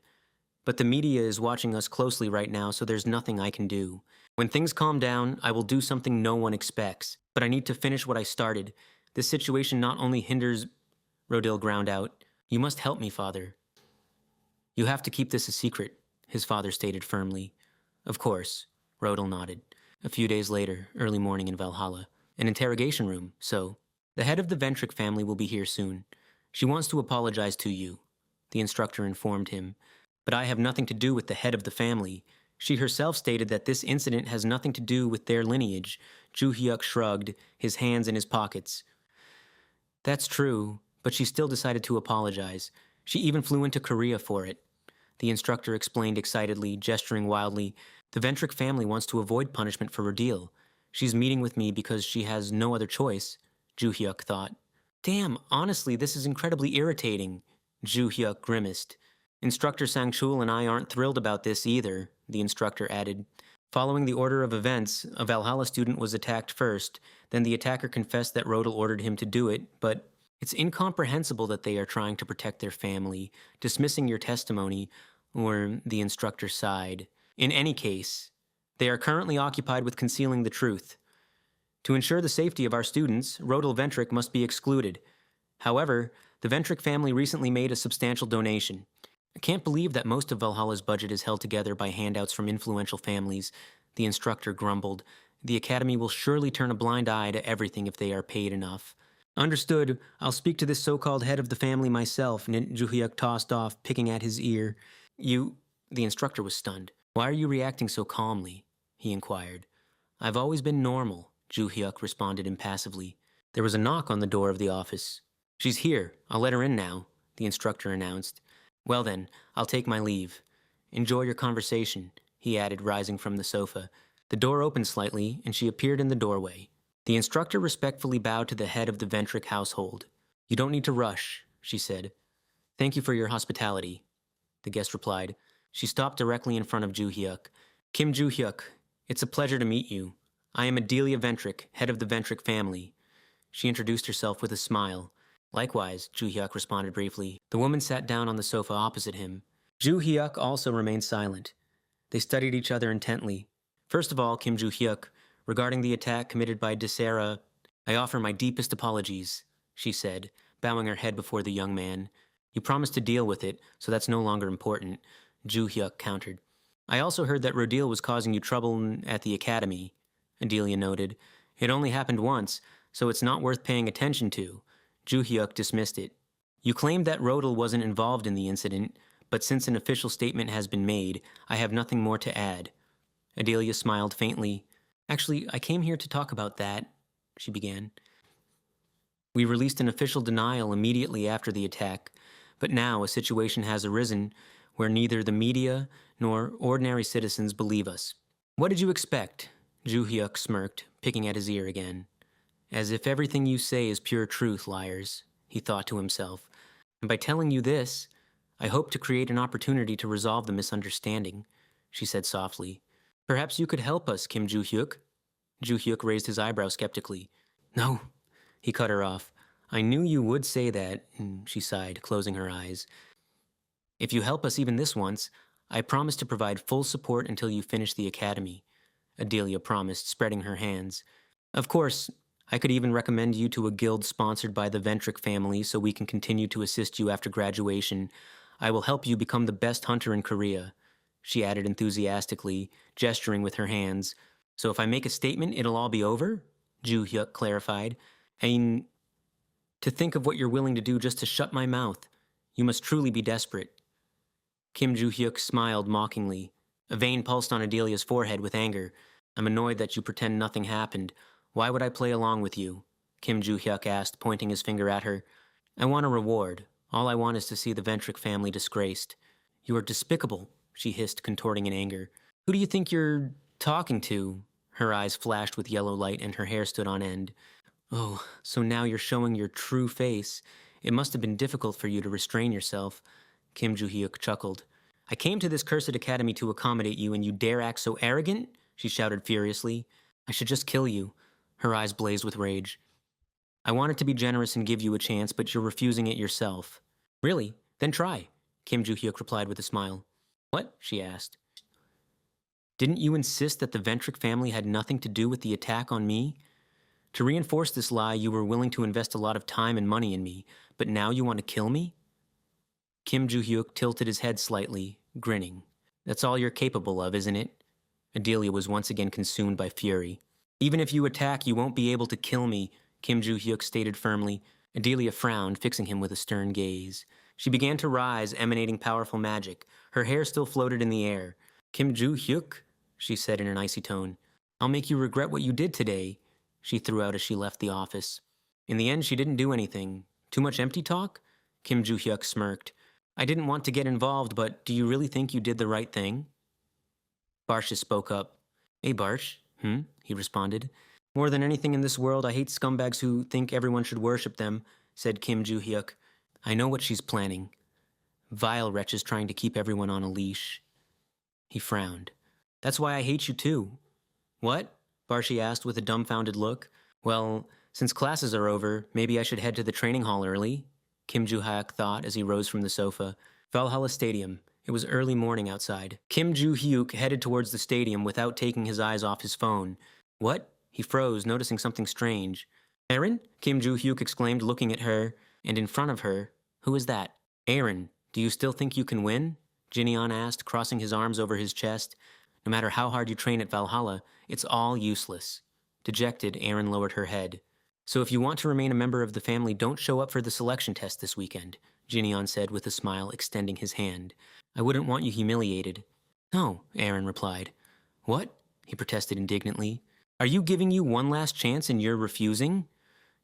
But the media is watching us closely right now, so there's nothing I can do. When things calm down, I will do something no one expects. But I need to finish what I started. This situation not only hinders... Rodel ground out. You must help me, Father. You have to keep this a secret, his father stated firmly. Of course, Rodel nodded. A few days later, early morning in Valhalla. An interrogation room, so... The head of the Ventric family will be here soon. She wants to apologize to you, the instructor informed him. But I have nothing to do with the head of the family. She herself stated that this incident has nothing to do with their lineage. Ju-hyuk shrugged, his hands in his pockets. That's true, but she still decided to apologize. She even flew into Korea for it. The instructor explained excitedly, gesturing wildly. The Ventric family wants to avoid punishment for Rodil. She's meeting with me because she has no other choice, Ju-hyuk thought. Damn, honestly, this is incredibly irritating, Ju-hyuk grimaced. Instructor Sang-chul and I aren't thrilled about this either, the instructor added. Following the order of events, a Valhalla student was attacked first, then the attacker confessed that Rodil ordered him to do it, but it's incomprehensible that they are trying to protect their family, dismissing your testimony, or the instructor sighed. In any case, they are currently occupied with concealing the truth. To ensure the safety of our students, Rodil Ventric must be excluded. However, the Ventric family recently made a substantial donation. I can't believe that most of Valhalla's budget is held together by handouts from influential families, the instructor grumbled. The academy will surely turn a blind eye to everything if they are paid enough. Understood. I'll speak to this so-called head of the family myself, Ju-hyuk tossed off, picking at his ear. The instructor was stunned. Why are you reacting so calmly? He inquired. I've always been normal, Ju-hyuk responded impassively. There was a knock on the door of the office. She's here. I'll let her in now, the instructor announced. Well then, I'll take my leave. Enjoy your conversation, he added, rising from the sofa. The door opened slightly, and she appeared in the doorway. The instructor respectfully bowed to the head of the Ventric household. You don't need to rush, she said. Thank you for your hospitality, the guest replied. She stopped directly in front of Ju-hyuk. Kim Ju-hyuk, it's a pleasure to meet you. I am Adelia Ventric, head of the Ventric family. She introduced herself with a smile. Likewise, Ju-hyuk responded briefly. The woman sat down on the sofa opposite him. Ju-hyuk also remained silent. They studied each other intently. First of all, Kim Ju-hyuk, regarding the attack committed by Desera, I offer my deepest apologies, she said, bowing her head before the young man. You promised to deal with it, so that's no longer important, Ju-hyuk countered. I also heard that Rodil was causing you trouble at the academy, Adelia noted. It only happened once, so it's not worth paying attention to. Ju-hyuk dismissed it. You claimed that Rodil wasn't involved in the incident, but since an official statement has been made, I have nothing more to add. Adelia smiled faintly. Actually, I came here to talk about that, she began. We released an official denial immediately after the attack, but now a situation has arisen where neither the media nor ordinary citizens believe us. What did you expect? Ju-hyuk smirked, picking at his ear again. As if everything you say is pure truth, liars, he thought to himself. And by telling you this, I hope to create an opportunity to resolve the misunderstanding, she said softly. Perhaps you could help us, Kim Ju-hyuk? Ju-hyuk raised his eyebrow skeptically. No, he cut her off. I knew you would say that, she sighed, closing her eyes. If you help us even this once, I promise to provide full support until you finish the academy, Adelia promised, spreading her hands. Of course, I could even recommend you to a guild sponsored by the Ventric family so we can continue to assist you after graduation. I will help you become the best hunter in Korea, she added enthusiastically, gesturing with her hands. So if I make a statement, it'll all be over? Ju-hyuk clarified. To think of what you're willing to do just to shut my mouth. You must truly be desperate. Kim Ju-hyuk smiled mockingly. A vein pulsed on Adelia's forehead with anger. I'm annoyed that you pretend nothing happened. Why would I play along with you? Kim Ju-hyuk asked, pointing his finger at her. I want a reward. All I want is to see the Ventric family disgraced. You are despicable, she hissed, contorting in anger. Who do you think you're talking to? Her eyes flashed with yellow light and her hair stood on end. Oh, so now you're showing your true face. It must have been difficult for you to restrain yourself. Kim Ju-hyuk chuckled. I came to this cursed academy to accommodate you, and you dare act so arrogant? She shouted furiously. I should just kill you. Her eyes blazed with rage. I wanted to be generous and give you a chance, but you're refusing it yourself. Really? Then try, Kim Ju-hyuk replied with a smile. What? She asked. Didn't you insist that the Ventric family had nothing to do with the attack on me? To reinforce this lie, you were willing to invest a lot of time and money in me, but now you want to kill me? Kim Ju-hyuk tilted his head slightly, grinning. That's all you're capable of, isn't it? Adelia was once again consumed by fury. Even if you attack, you won't be able to kill me, Kim Ju-hyuk stated firmly. Adelia frowned, fixing him with a stern gaze. She began to rise, emanating powerful magic. Her hair still floated in the air. Kim Ju-hyuk, she said in an icy tone. I'll make you regret what you did today, she threw out as she left the office. In the end, she didn't do anything. Too much empty talk? Kim Ju-hyuk smirked. I didn't want to get involved, but do you really think you did the right thing? Barsha spoke up. Hey, Barsh. He responded. More than anything in this world, I hate scumbags who think everyone should worship them, said Kim Joo-hyuk. I know what she's planning. Vile wretches trying to keep everyone on a leash. He frowned. That's why I hate you too. What? Barshi asked with a dumbfounded look. Well, since classes are over, maybe I should head to the training hall early, Kim Joo-hyuk thought as he rose from the sofa. Valhalla Stadium. It was early morning outside. Kim Joo-hyuk headed towards the stadium without taking his eyes off his phone. What? He froze, noticing something strange. Aaron? Kim Joo-hyuk exclaimed, looking at her, and in front of her. Who is that? Aaron, do you still think you can win? Jinion asked, crossing his arms over his chest. No matter how hard you train at Valhalla, it's all useless. Dejected, Aaron lowered her head. So if you want to remain a member of the family, don't show up for the selection test this weekend, Jinion said with a smile, extending his hand. I wouldn't want you humiliated. No, Aaron replied. What? He protested indignantly. Are you giving you one last chance and you're refusing?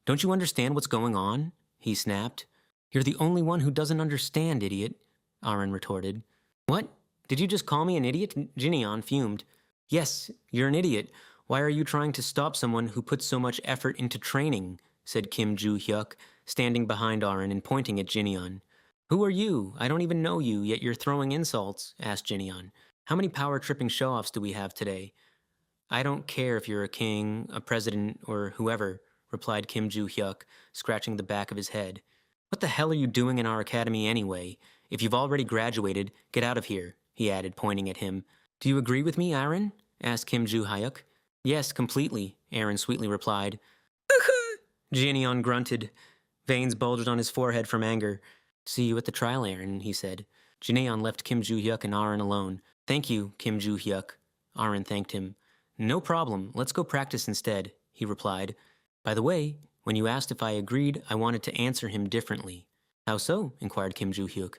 Don't you understand what's going on? He snapped. You're the only one who doesn't understand, idiot, Aaron retorted. What? Did you just call me an idiot? Jinion fumed. Yes, you're an idiot. Why are you trying to stop someone who puts so much effort into training? Said Kim Joo-hyuk, standing behind Aaron and pointing at Jinion. Who are you? I don't even know you, yet you're throwing insults, asked Jinion. How many power-tripping show-offs do we have today? I don't care if you're a king, a president, or whoever, replied Kim Joo-hyuk, scratching the back of his head. What the hell are you doing in our academy anyway? If you've already graduated, get out of here, he added, pointing at him. Do you agree with me, Aaron? Asked Kim Joo-hyuk. Yes, completely, Aaron sweetly replied. Jinion grunted. Veins bulged on his forehead from anger. See you at the trial, Aaron, he said. Jinion left Kim Joo-hyuk and Aaron alone. Thank you, Kim Joo-hyuk. Aaron thanked him. No problem, let's go practice instead, he replied. By the way, when you asked if I agreed, I wanted to answer him differently. How so? Inquired Kim Joo-hyuk.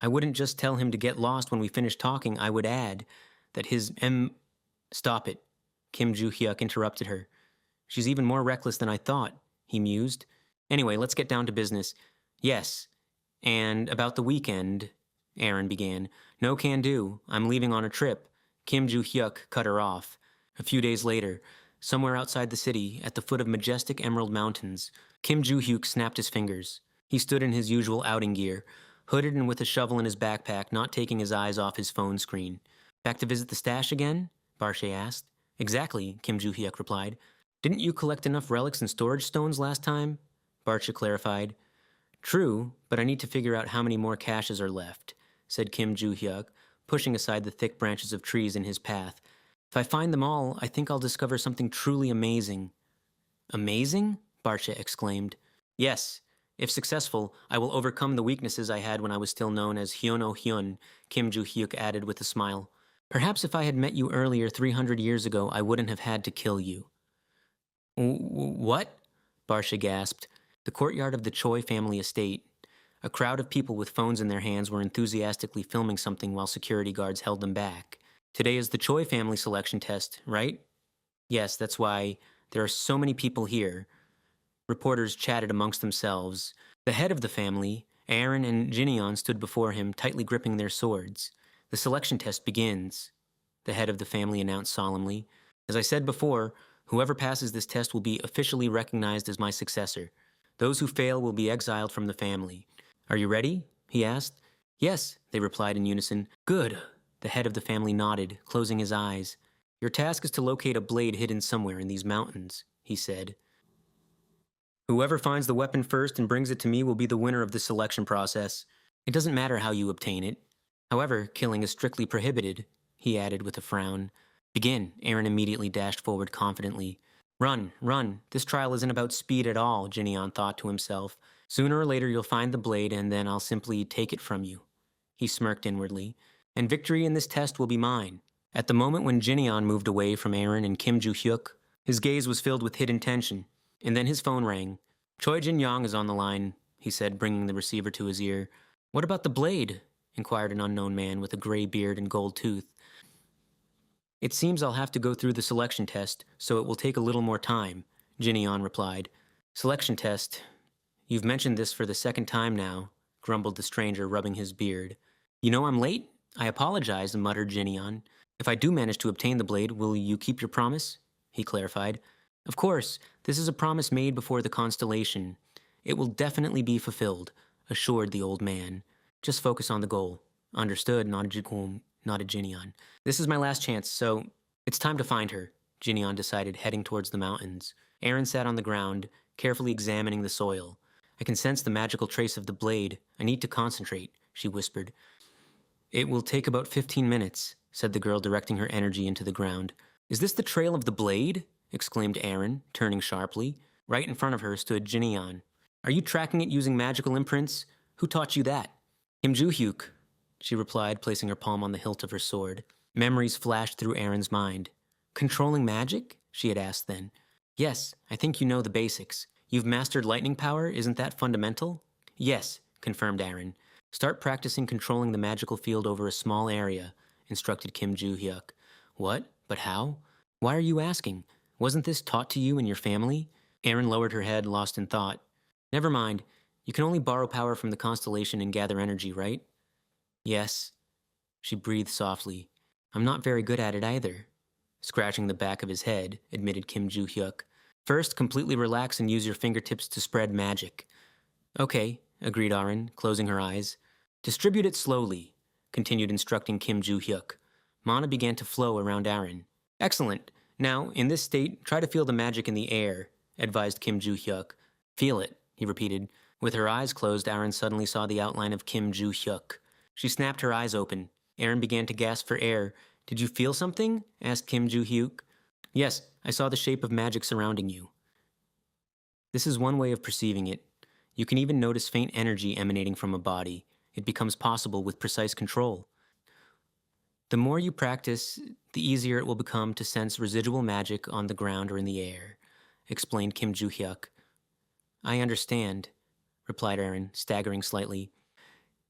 I wouldn't just tell him to get lost when we finished talking, I would add that his Stop it, Kim Joo-hyuk interrupted her. She's even more reckless than I thought, he mused. Anyway, let's get down to business. Yes, and about the weekend, Aaron began. No can do, I'm leaving on a trip. Kim Joo-hyuk cut her off. A few days later, somewhere outside the city, at the foot of majestic emerald mountains, Kim Joo-hyuk snapped his fingers. He stood in his usual outing gear, hooded and with a shovel in his backpack, not taking his eyes off his phone screen. Back to visit the stash again? Barshe asked. Exactly, Kim Joo-hyuk replied. Didn't you collect enough relics and storage stones last time? Barsha clarified. True, but I need to figure out how many more caches are left, said Kim Joo-hyuk, pushing aside the thick branches of trees in his path. If I find them all, I think I'll discover something truly amazing. Amazing? Barsha exclaimed. Yes. If successful, I will overcome the weaknesses I had when I was still known as Hyono Hyun, Kim Joo-hyuk added with a smile. Perhaps if I had met you earlier 300 years ago, I wouldn't have had to kill you. What? Barsha gasped. The courtyard of the Choi family estate. A crowd of people with phones in their hands were enthusiastically filming something while security guards held them back. Today is the Choi family selection test, right? Yes, that's why there are so many people here. Reporters chatted amongst themselves. The head of the family, Aaron and Jinion, stood before him, tightly gripping their swords. The selection test begins, the head of the family announced solemnly. As I said before, whoever passes this test will be officially recognized as my successor. Those who fail will be exiled from the family. Are you ready? He asked. Yes, they replied in unison. Good. The head of the family nodded, closing his eyes. Your task is to locate a blade hidden somewhere in these mountains, he said. Whoever finds the weapon first and brings it to me will be the winner of the selection process. It doesn't matter how you obtain it. However, killing is strictly prohibited, he added with a frown. Begin, Aaron immediately dashed forward confidently. Run, run, this trial isn't about speed at all, Jinion thought to himself. Sooner or later you'll find the blade and then I'll simply take it from you. He smirked inwardly. And victory in this test will be mine. At the moment when Jinion moved away from Aaron and Kim Joo-hyuk, his gaze was filled with hidden tension. And then his phone rang. Choi Jin-young is on the line, he said, bringing the receiver to his ear. What about the blade? Inquired an unknown man with a gray beard and gold tooth. It seems I'll have to go through the selection test, so it will take a little more time, Jinion replied. Selection test? You've mentioned this for the second time now, grumbled the stranger, rubbing his beard. You know I'm late? I apologize, muttered Jinion. If I do manage to obtain the blade, will you keep your promise? He clarified. Of course, this is a promise made before the constellation. It will definitely be fulfilled, assured the old man. Just focus on the goal. Understood, nodded Jinyan. This is my last chance, so it's time to find her, Jinyan decided, heading towards the mountains. Aaron sat on the ground, carefully examining the soil. I can sense the magical trace of the blade. I need to concentrate, she whispered. It will take about 15 minutes, said the girl, directing her energy into the ground. Is this the trail of the blade? Exclaimed Aaron, turning sharply. Right in front of her stood Jinyan. Are you tracking it using magical imprints? Who taught you that? Kim Ju-hyuk, she replied, placing her palm on the hilt of her sword. Memories flashed through Aaron's mind. Controlling magic? She had asked then. Yes, I think you know the basics. You've mastered lightning power, isn't that fundamental? Yes, confirmed Aaron. Start practicing controlling the magical field over a small area, instructed Kim Ju-hyuk. What? But how? Why are you asking? Wasn't this taught to you in your family? Aaron lowered her head, lost in thought. Never mind. You can only borrow power from the constellation and gather energy, right? Yes. She breathed softly. I'm not very good at it either. Scratching the back of his head, admitted Kim Ju-hyuk. First, completely relax and use your fingertips to spread magic. Okay, agreed Aaron, closing her eyes. Distribute it slowly, continued instructing Kim Ju-hyuk. Mana began to flow around Aaron. Excellent. Now, in this state, try to feel the magic in the air, advised Kim Ju-hyuk. Feel it, he repeated. With her eyes closed, Aaron suddenly saw the outline of Kim Ju-hyuk. She snapped her eyes open. Aaron began to gasp for air. Did you feel something? Asked Kim Ju-hyuk. Yes, I saw the shape of magic surrounding you. This is one way of perceiving it. You can even notice faint energy emanating from a body. It becomes possible with precise control. The more you practice, the easier it will become to sense residual magic on the ground or in the air, explained Kim Ju-hyuk. I understand, replied Aaron, staggering slightly.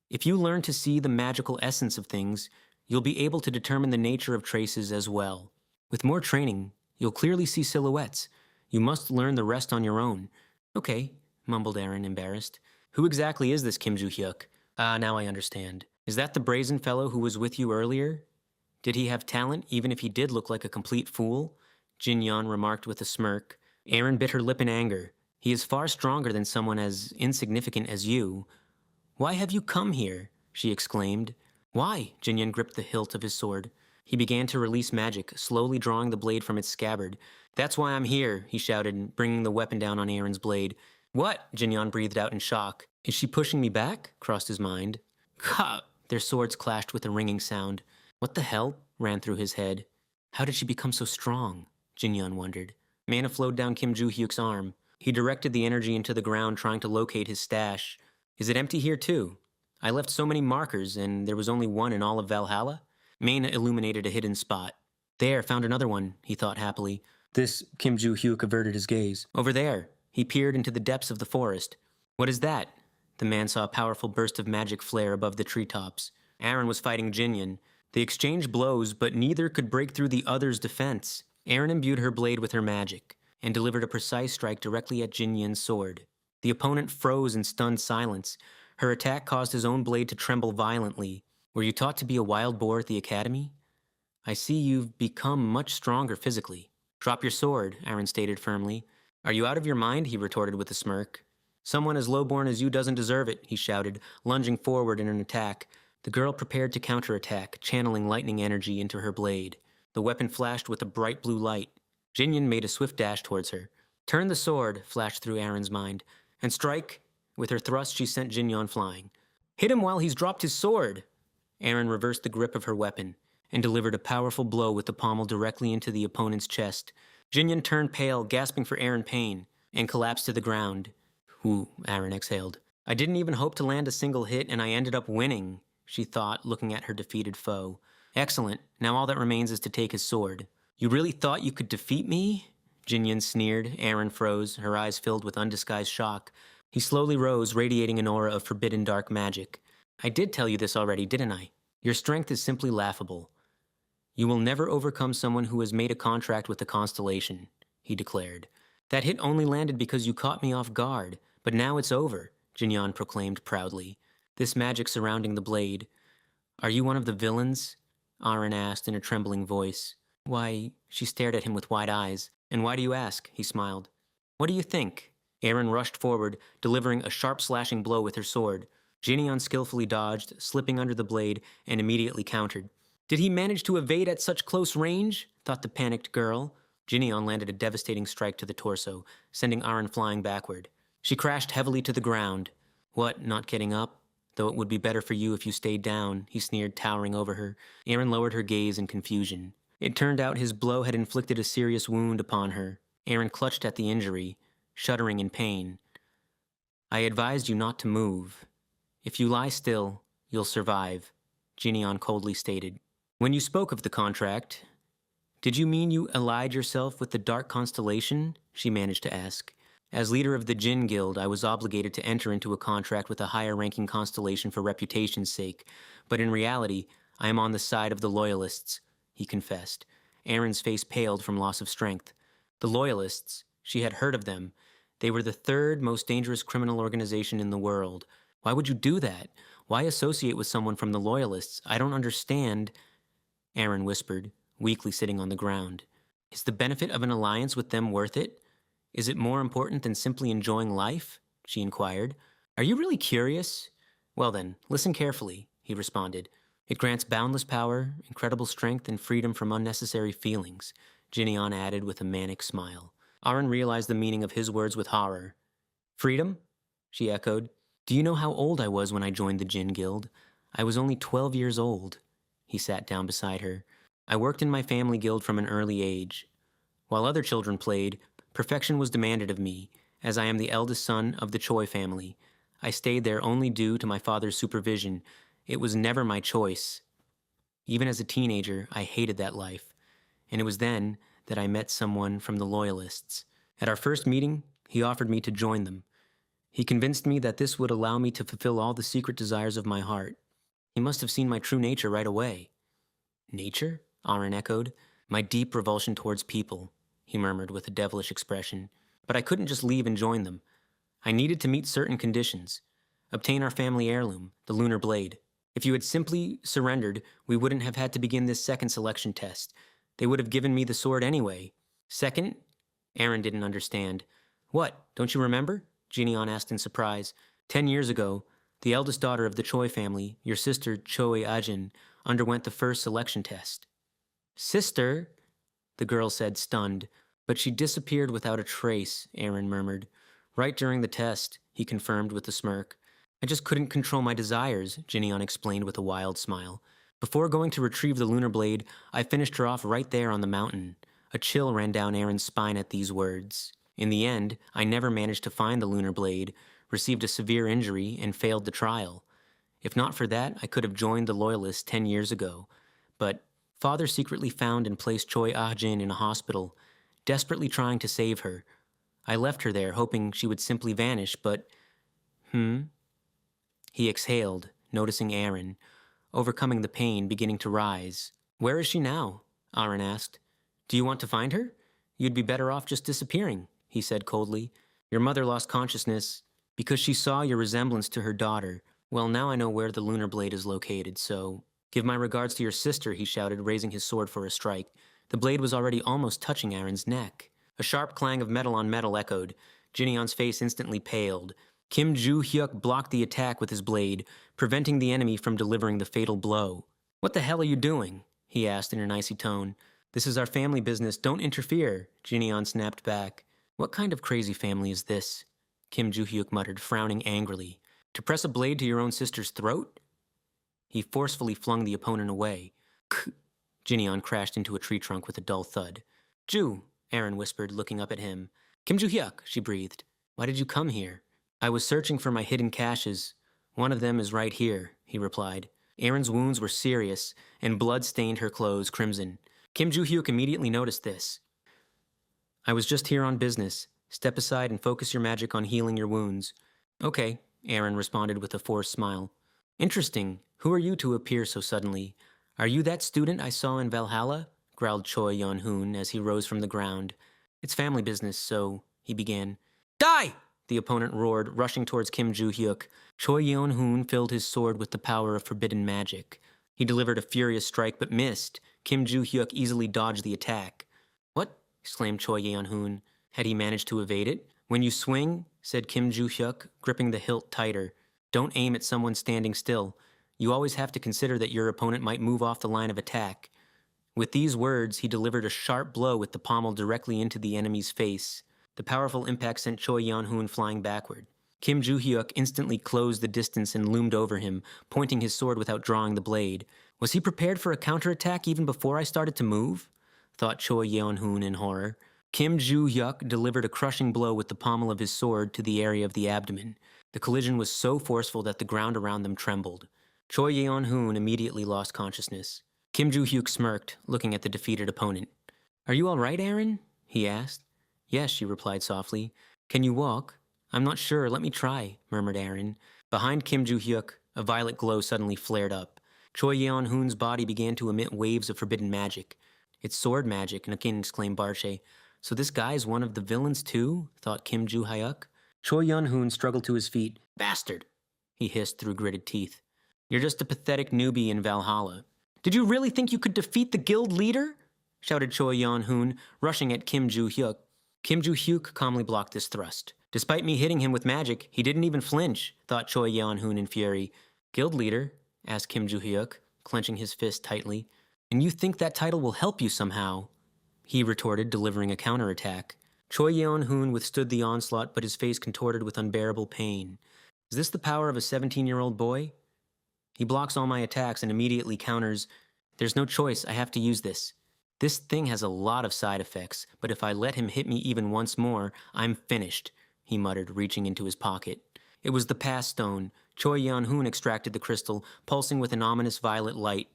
If you learn to see the magical essence of things, you'll be able to determine the nature of traces as well. With more training, you'll clearly see silhouettes. You must learn the rest on your own. Okay, mumbled Aaron, embarrassed. Who exactly is this Kim Ju-hyuk? Now I understand. Is that the brazen fellow who was with you earlier? Did he have talent, even if he did look like a complete fool? Jinyan remarked with a smirk. Aaron bit her lip in anger. He is far stronger than someone as insignificant as you. Why have you come here? She exclaimed. Why? Jinyan gripped the hilt of his sword. He began to release magic, slowly drawing the blade from its scabbard. That's why I'm here, he shouted, bringing the weapon down on Aaron's blade. What? Jinyan breathed out in shock. Is she pushing me back? Crossed his mind. Ha! Their swords clashed with a ringing sound. What the hell? Ran through his head. How did she become so strong? Jinyan wondered. Mana flowed down Kim Ju-hyuk's arm. He directed the energy into the ground, trying to locate his stash. Is it empty here too? I left so many markers, and there was only one in all of Valhalla? Mana illuminated a hidden spot. There, found another one, he thought happily. This, Kim Ju-hyuk averted his gaze. Over there. He peered into the depths of the forest. What is that? The man saw a powerful burst of magic flare above the treetops. Aaron was fighting Jinyan. They exchanged blows, but neither could break through the other's defense. Aaron imbued her blade with her magic, and delivered a precise strike directly at Jinyan's sword. The opponent froze in stunned silence. Her attack caused his own blade to tremble violently. Were you taught to be a wild boar at the academy? I see you've become much stronger physically. Drop your sword, Aaron stated firmly. Are you out of your mind? He retorted with a smirk. Someone as lowborn as you doesn't deserve it, he shouted, lunging forward in an attack. The girl prepared to counterattack, channeling lightning energy into her blade. The weapon flashed with a bright blue light. Jinyan made a swift dash towards her. Turn the sword, flashed through Aaron's mind. And strike. With her thrust, she sent Jinyan flying. Hit him while he's dropped his sword! Aaron reversed the grip of her weapon and delivered a powerful blow with the pommel directly into the opponent's chest. Jinyan turned pale, gasping for air and pain, and collapsed to the ground. Whew, Aaron exhaled. I didn't even hope to land a single hit, and I ended up winning, she thought, looking at her defeated foe. Excellent. Now all that remains is to take his sword. You really thought you could defeat me? Jinyan sneered. Aaron froze, her eyes filled with undisguised shock. He slowly rose, radiating an aura of forbidden dark magic. I did tell you this already, didn't I? Your strength is simply laughable. You will never overcome someone who has made a contract with the constellation, he declared. That hit only landed because you caught me off guard, but now it's over, Jinyan proclaimed proudly. This magic surrounding the blade. Are you one of the villains? Aaron asked in a trembling voice. Why, she stared at him with wide eyes. And why do you ask? He smiled. What do you think? Aaron rushed forward, delivering a sharp slashing blow with her sword. Jinny unskillfully dodged, slipping under the blade, and immediately countered. Did he manage to evade at such close range? Thought the panicked girl. Jinny landed a devastating strike to the torso, sending Aaron flying backward. She crashed heavily to the ground. What, not getting up? Though it would be better for you if you stayed down, he sneered, towering over her. Aaron lowered her gaze in confusion. It turned out his blow had inflicted a serious wound upon her. Aaron clutched at the injury, shuddering in pain. I advised you not to move. If you lie still, you'll survive, Jinny coldly stated. When you spoke of the contract, did you mean you allied yourself with the Dark Constellation? She managed to ask. As leader of the Jin Guild, I was obligated to enter into a contract with a higher-ranking constellation for reputation's sake, but in reality, I am on the side of the Loyalists, he confessed. Aaron's face paled from loss of strength. The Loyalists, she had heard of them. They were the third most dangerous criminal organization in the world. Why would you do that? Why associate with someone from the Loyalists? I don't understand, Aaron whispered, weakly sitting on the ground. Is the benefit of an alliance with them worth it? Is it more important than simply enjoying life? She inquired. Are you really curious? Well then, listen carefully, he responded. It grants boundless power, incredible strength, and freedom from unnecessary feelings, Jinny added with a manic smile. Aaron realized the meaning of his words with horror. Freedom? She echoed. Do you know how old I was when I joined the Jin Guild? I was only 12 years old. He sat down beside her. I worked in my family guild from an early age. While other children played, perfection was demanded of me, as I am the eldest son of the Choi family. I stayed there only due to my father's supervision. It was never my choice. Even as a teenager, I hated that life. And it was then that I met someone from the Loyalists. At our first meeting, he offered me to join them. He convinced me that this would allow me to fulfill all the secret desires of my heart. He must have seen my true nature right away. Nature? Aaron echoed. My deep revulsion towards people, he murmured with a devilish expression. But I couldn't just leave and join them. I needed to meet certain conditions. Obtain our family heirloom, the lunar blade. If you had simply surrendered, we wouldn't have had to begin this second selection test. They would have given me the sword anyway. Second? Aaron didn't understand. What, don't you remember? Jinny asked in surprise. 10 years ago, the eldest daughter of the Choi family, your sister Choi Ajin, underwent the first selection test. Sister? The girl said, stunned. But she disappeared without a trace, Aaron murmured. Right during the test, he confirmed with a smirk. I just couldn't control my desires, Jinny explained with a wild smile. Before going to retrieve the lunar blade, I finished her off right there on the mountain. A chill ran down Aaron's spine at these words. In the end, I never managed to find the lunar blade, received a severe injury, and failed the trial. If not for that, I could have joined the Loyalists 10 years ago. But Father secretly found and placed Choi Ah-jin in a hospital, desperately trying to save her. I left her there, hoping she would simply vanish, but... He exhaled, noticing Aaron, overcoming the pain beginning to rise. Where is she now? Aaron asked. Do you want to find her? You'd be better off just disappearing, he said coldly. Your mother lost consciousness because she saw your resemblance to her daughter. Well, now I know where the lunar blade is located, so... Give my regards to your sister, he shouted, raising his sword for a strike. The blade was already almost touching Aaron's neck. A sharp clang of metal on metal echoed. Jinion's face instantly paled. Kim Joo-hyuk blocked the attack with his blade, preventing the enemy from delivering the fatal blow. What the hell are you doing? He asked in an icy tone. This is our family business, don't interfere, Jinion snapped back. What kind of crazy family is this? Kim Joo-hyuk muttered, frowning angrily. To press a blade to your own sister's throat? He forcefully flung the opponent away. Jinion crashed into a tree trunk with a dull thud. Ju, Aaron whispered, looking up at him. Kim Joo-hyuk, she breathed. Why did you come here? I was searching for my hidden caches. One of them is right here, he replied. Aaron's wounds were serious, and blood stained her clothes crimson. Kim Joo-hyuk immediately noticed this. I was just here on business. Step aside and focus your magic on healing your wounds. Okay, Aaron responded with a forced smile. Interesting. Who are you to appear so suddenly? Are you that student I saw in Valhalla? Growled Choi Yeon-hoon as he rose from the ground. It's family business, so, he began. Die! The opponent roared, rushing towards Kim Joo-hyuk. Choi Yeon-hoon filled his sword with the power of forbidden magic. He delivered a furious strike but missed. Kim Joo-hyuk easily dodged the attack. "What?" exclaimed Choi Yeon-hoon. Had he managed to evade it? "When you swing," said Kim Joo-hyuk, gripping the hilt tighter, "don't aim at someone standing still. You always have to consider that your opponent might move off the line of attack." With these words, he delivered a sharp blow with the pommel directly into the enemy's face. The powerful impact sent Choi Yeon-hoon flying backward. Kim Joo-hyuk instantly closed the distance and loomed over him, pointing his sword without drawing the blade. Was he prepared for a counterattack even before I started to move? Thought Choi Yeon-hoon in horror. Kim Joo-hyuk delivered a crushing blow with the pommel of his sword to the area of the abdomen. The collision was so forceful that the ground around them trembled. Choi Yeon-hoon immediately lost consciousness. Kim Joo-hyuk smirked, looking at the defeated opponent. "Are you all right, Aaron?" he asked. "Yes," she replied softly. "Can you walk?" "I'm not sure. Let me try," murmured Aaron. Behind Kim Joo-hyuk, a violet glow suddenly flared up. Choi Yeon-hoon's body began to emit waves of forbidden magic. "It's sword magic," Nakin exclaimed Barche. "So this guy's one of the villains too?" thought Kim Joo-hyuk. Choi Yeon-hoon struggled to his feet. "Bastard!" he hissed through gritted teeth. "You're just a pathetic newbie in Valhalla." "Did you really think you could defeat the guild leader?" shouted Choi Yeon-hoon, rushing at Kim Joo-hyuk. Kim Joo-hyuk calmly blocked this thrust. Despite me hitting him with magic, he didn't even flinch, thought Choi Yeon-hoon in fury. "Guild leader?" asked Kim Joo-hyuk, clenching his fist tightly. "And you think that title will help you somehow?" he retorted, delivering a counterattack. Choi Yeon-hoon withstood the onslaught, but his face contorted with unbearable pain. "Is this the power of a 17-year-old boy? He blocks all my attacks and immediately counters. There's no choice, I have to use this. This thing has a lot of side effects, but if I let him hit me even once more, I'm finished," he muttered, reaching into his pocket. It was the pass stone. Choi Yeon-hoon extracted the crystal, pulsing with an ominous violet light.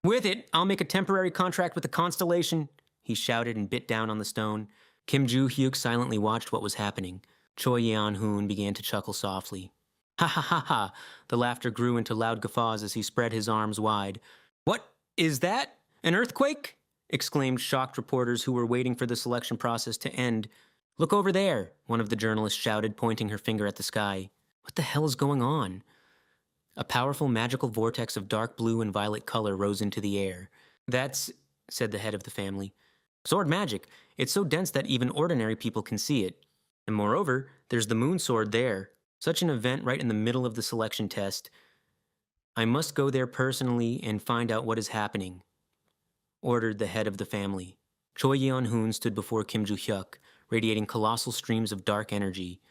"With it, I'll make a temporary contract with the constellation," he shouted and bit down on the stone. Kim Joo-hyuk silently watched what was happening. Choi Yeon-hoon began to chuckle softly. "Ha ha ha ha!" The laughter grew into loud guffaws as he spread his arms wide. "What is that? An earthquake?" exclaimed shocked reporters who were waiting for the selection process to end. "Look over there," one of the journalists shouted, pointing her finger at the sky. "What the hell is going on?" A powerful magical vortex of dark blue and violet color rose into the air. "That's," said the head of the family, "sword magic. It's so dense that even ordinary people can see it. And moreover, there's the moon sword there. Such an event right in the middle of the selection test. I must go there personally and find out what is happening," ordered the head of the family. Choi Yeon-hoon stood before Kim Joo-hyuk, radiating colossal streams of dark energy.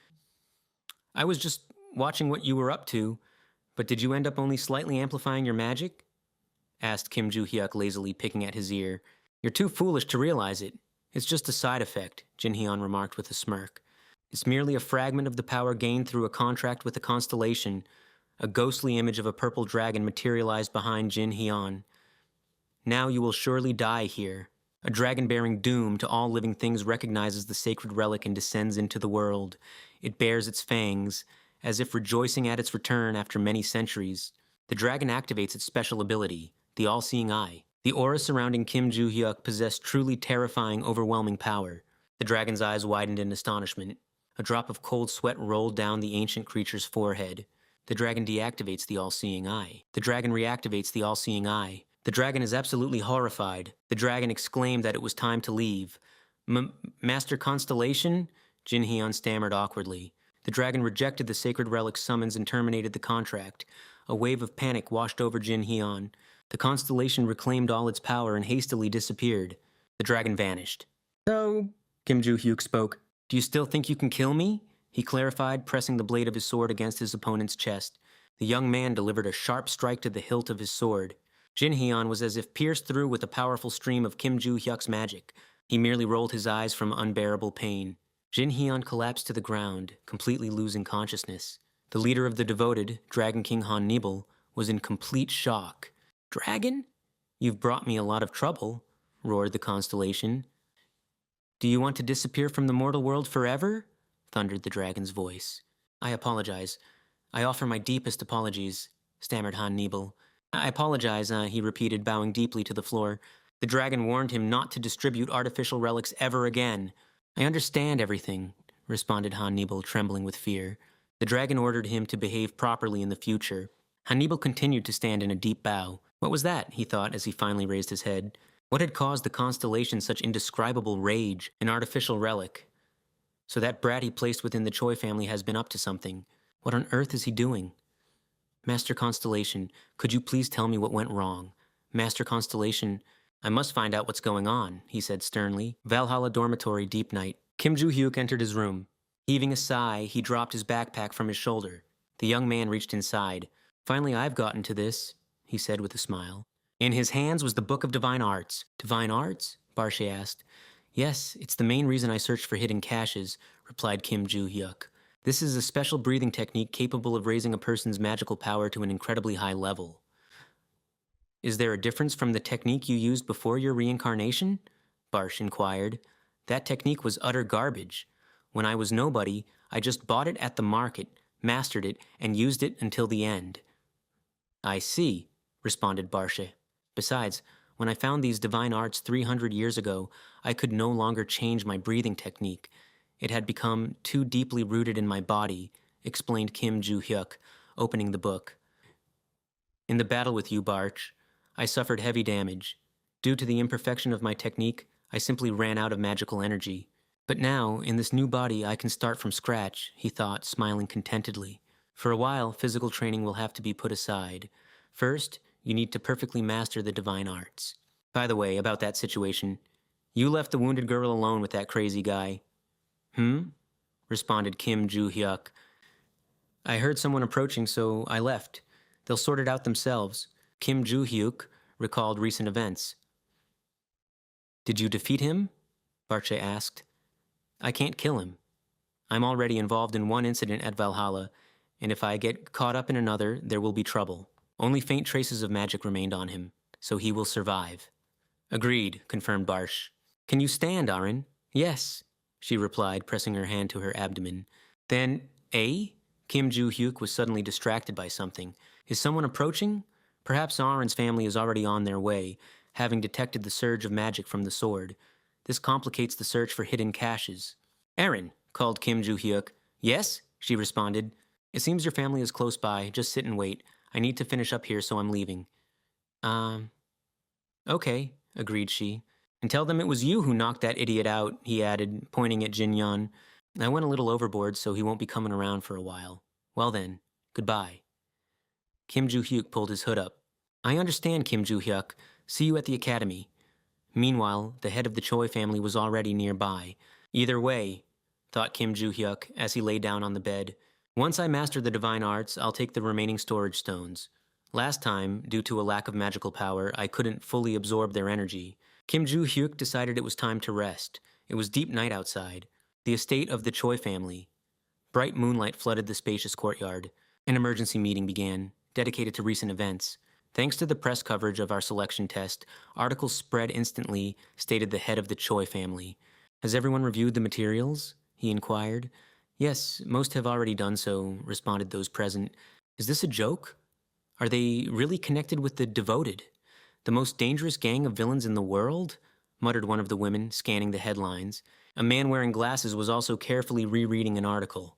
"I was just watching what you were up to, but did you end up only slightly amplifying your magic?" asked Kim Joo-hyuk lazily, picking at his ear. "You're too foolish to realize it. It's just a side effect," Jin Hyun remarked with a smirk. "It's merely a fragment of the power gained through a contract with the constellation." A ghostly image of a purple dragon materialized behind Jin Hyun. "Now you will surely die here." A dragon bearing doom to all living things recognizes the sacred relic and descends into the world. It bares its fangs, as if rejoicing at its return after many centuries. The dragon activates its special ability, the all-seeing eye. The aura surrounding Kim Joo-hyuk possessed truly terrifying, overwhelming power. The dragon's eyes widened in astonishment. A drop of cold sweat rolled down the ancient creature's forehead. The dragon deactivates the all-seeing eye. The dragon reactivates the all-seeing eye. The dragon is absolutely horrified. The dragon exclaimed that it was time to leave. Master Constellation?" Jin Hyun stammered awkwardly. The dragon rejected the sacred relic's summons and terminated the contract. A wave of panic washed over Jin Hyun. The constellation reclaimed all its power and hastily disappeared. The dragon vanished. "So," Kim Joo-hyuk spoke, "do you still think you can kill me?" he clarified, pressing the blade of his sword against his opponent's chest. The young man delivered a sharp strike to the hilt of his sword. Jin Hyun was as if pierced through with a powerful stream of Kim Joo-hyuk's magic. He merely rolled his eyes from unbearable pain. Jin Hyun collapsed to the ground, completely losing consciousness. The leader of the devoted, Dragon King Han Nibel, was in complete shock. "Dragon? You've brought me a lot of trouble," roared the constellation. "Do you want to disappear from the mortal world forever?" thundered the dragon's voice. "I apologize. I offer my deepest apologies," stammered Han Nibel. "I apologize," he repeated, bowing deeply to the floor. The dragon warned him not to distribute artificial relics ever again. "I understand everything," responded Han Nibel, trembling with fear. The dragon ordered him to behave properly in the future. Hannibal continued to stand in a deep bow. What was that, he thought as he finally raised his head. What had caused the constellation such indescribable rage? An artificial relic. So that brat he placed within the Choi family has been up to something. What on earth is he doing? Master Constellation, could you please tell me what went wrong? Master Constellation, I must find out what's going on, he said sternly. Valhalla Dormitory, deep night. Kim Joo-hyuk entered his room. Heaving a sigh, he dropped his backpack from his shoulder. The young man reached inside. Finally, I've gotten to this, he said with a smile. In his hands was the Book of Divine Arts. Divine Arts? Barshe asked. Yes, it's the main reason I searched for hidden caches, replied Kim Joo-hyuk. This is a special breathing technique capable of raising a person's magical power to an incredibly high level. Is there a difference from the technique you used before your reincarnation? Barsh inquired. That technique was utter garbage. When I was nobody, I just bought it at the market, mastered it, and used it until the end. I see, responded Barshe. Besides, when I found these divine arts 300 years ago, I could no longer change my breathing technique. It had become too deeply rooted in my body, explained Kim Joo-hyuk, opening the book. In the battle with you, Barch, I suffered heavy damage. Due to the imperfection of my technique, I simply ran out of magical energy. But now, in this new body, I can start from scratch, he thought, smiling contentedly. For a while, physical training will have to be put aside. First, you need to perfectly master the divine arts. By the way, about that situation, you left the wounded girl alone with that crazy guy. Responded Kim Joo-hyuk. I heard someone approaching, so I left. They'll sort it out themselves. Kim Joo-hyuk recalled recent events. Did you defeat him? Barshe asked. I can't kill him. I'm already involved in one incident at Valhalla, and if I get caught up in another, there will be trouble. Only faint traces of magic remained on him, so he will survive. Agreed, confirmed Barsh. Can you stand, Arin? Yes, she replied, pressing her hand to her abdomen. Then, Kim Joo-hyuk was suddenly distracted by something. Is someone approaching? Perhaps Arin's family is already on their way, having detected the surge of magic from the sword. This complicates the search for hidden caches. Arin, called Kim Joo-hyuk. Yes, she responded. It seems your family is close by. Just sit and wait. I need to finish up here, so I'm leaving. Okay, agreed she. And tell them it was you who knocked that idiot out, he added, pointing at Jin Yun. I went a little overboard, so he won't be coming around for a while. Well then, goodbye. Kim Joo-hyuk pulled his hood up. I understand, Kim Joo-hyuk. See you at the academy. Meanwhile, the head of the Choi family was already nearby. Either way, thought Kim Joo-hyuk as he lay down on the bed. Once I master the divine arts, I'll take the remaining storage stones. Last time, due to a lack of magical power, I couldn't fully absorb their energy. Kim Joo-hyuk decided it was time to rest. It was deep night outside. The estate of the Choi family. Bright moonlight flooded the spacious courtyard. An emergency meeting began, dedicated to recent events. Thanks to the press coverage of our selection test, articles spread instantly, stated the head of the Choi family. Has everyone reviewed the materials? He inquired. Yes, most have already done so, responded those present. Is this a joke? Are they really connected with the Devoted? The most dangerous gang of villains in the world? Muttered one of the women, scanning the headlines. A man wearing glasses was also carefully rereading an article.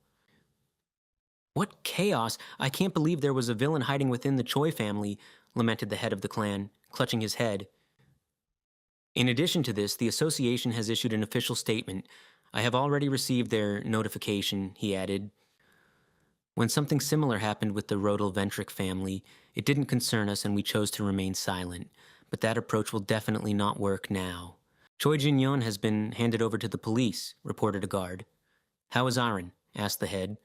What chaos! I can't believe there was a villain hiding within the Choi family, lamented the head of the clan, clutching his head. In addition to this, the association has issued an official statement. I have already received their notification, he added. When something similar happened with the Rodel-Ventric family, it didn't concern us and we chose to remain silent. But that approach will definitely not work now. Choi Jin-yeon has been handed over to the police, reported a guard. How is Arin? Asked the head.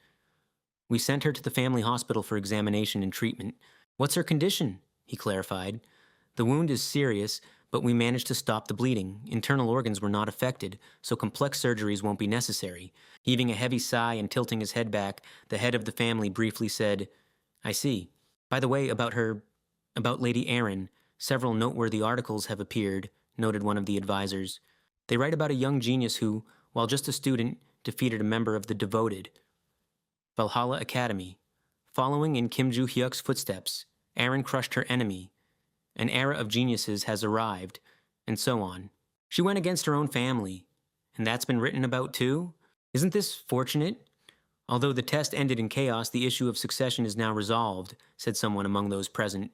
We sent her to the family hospital for examination and treatment. What's her condition? He clarified. The wound is serious, but we managed to stop the bleeding. Internal organs were not affected, so complex surgeries won't be necessary. Heaving a heavy sigh and tilting his head back, the head of the family briefly said, I see. By the way, about Lady Arin, several noteworthy articles have appeared, noted one of the advisors. They write about a young genius who, while just a student, defeated a member of the Devoted. Valhalla Academy. Following in Kim Joo-hyuk's footsteps, Arin crushed her enemy. An era of geniuses has arrived, and so on. She went against her own family, and that's been written about too? Isn't this fortunate? Although the test ended in chaos, the issue of succession is now resolved, said someone among those present.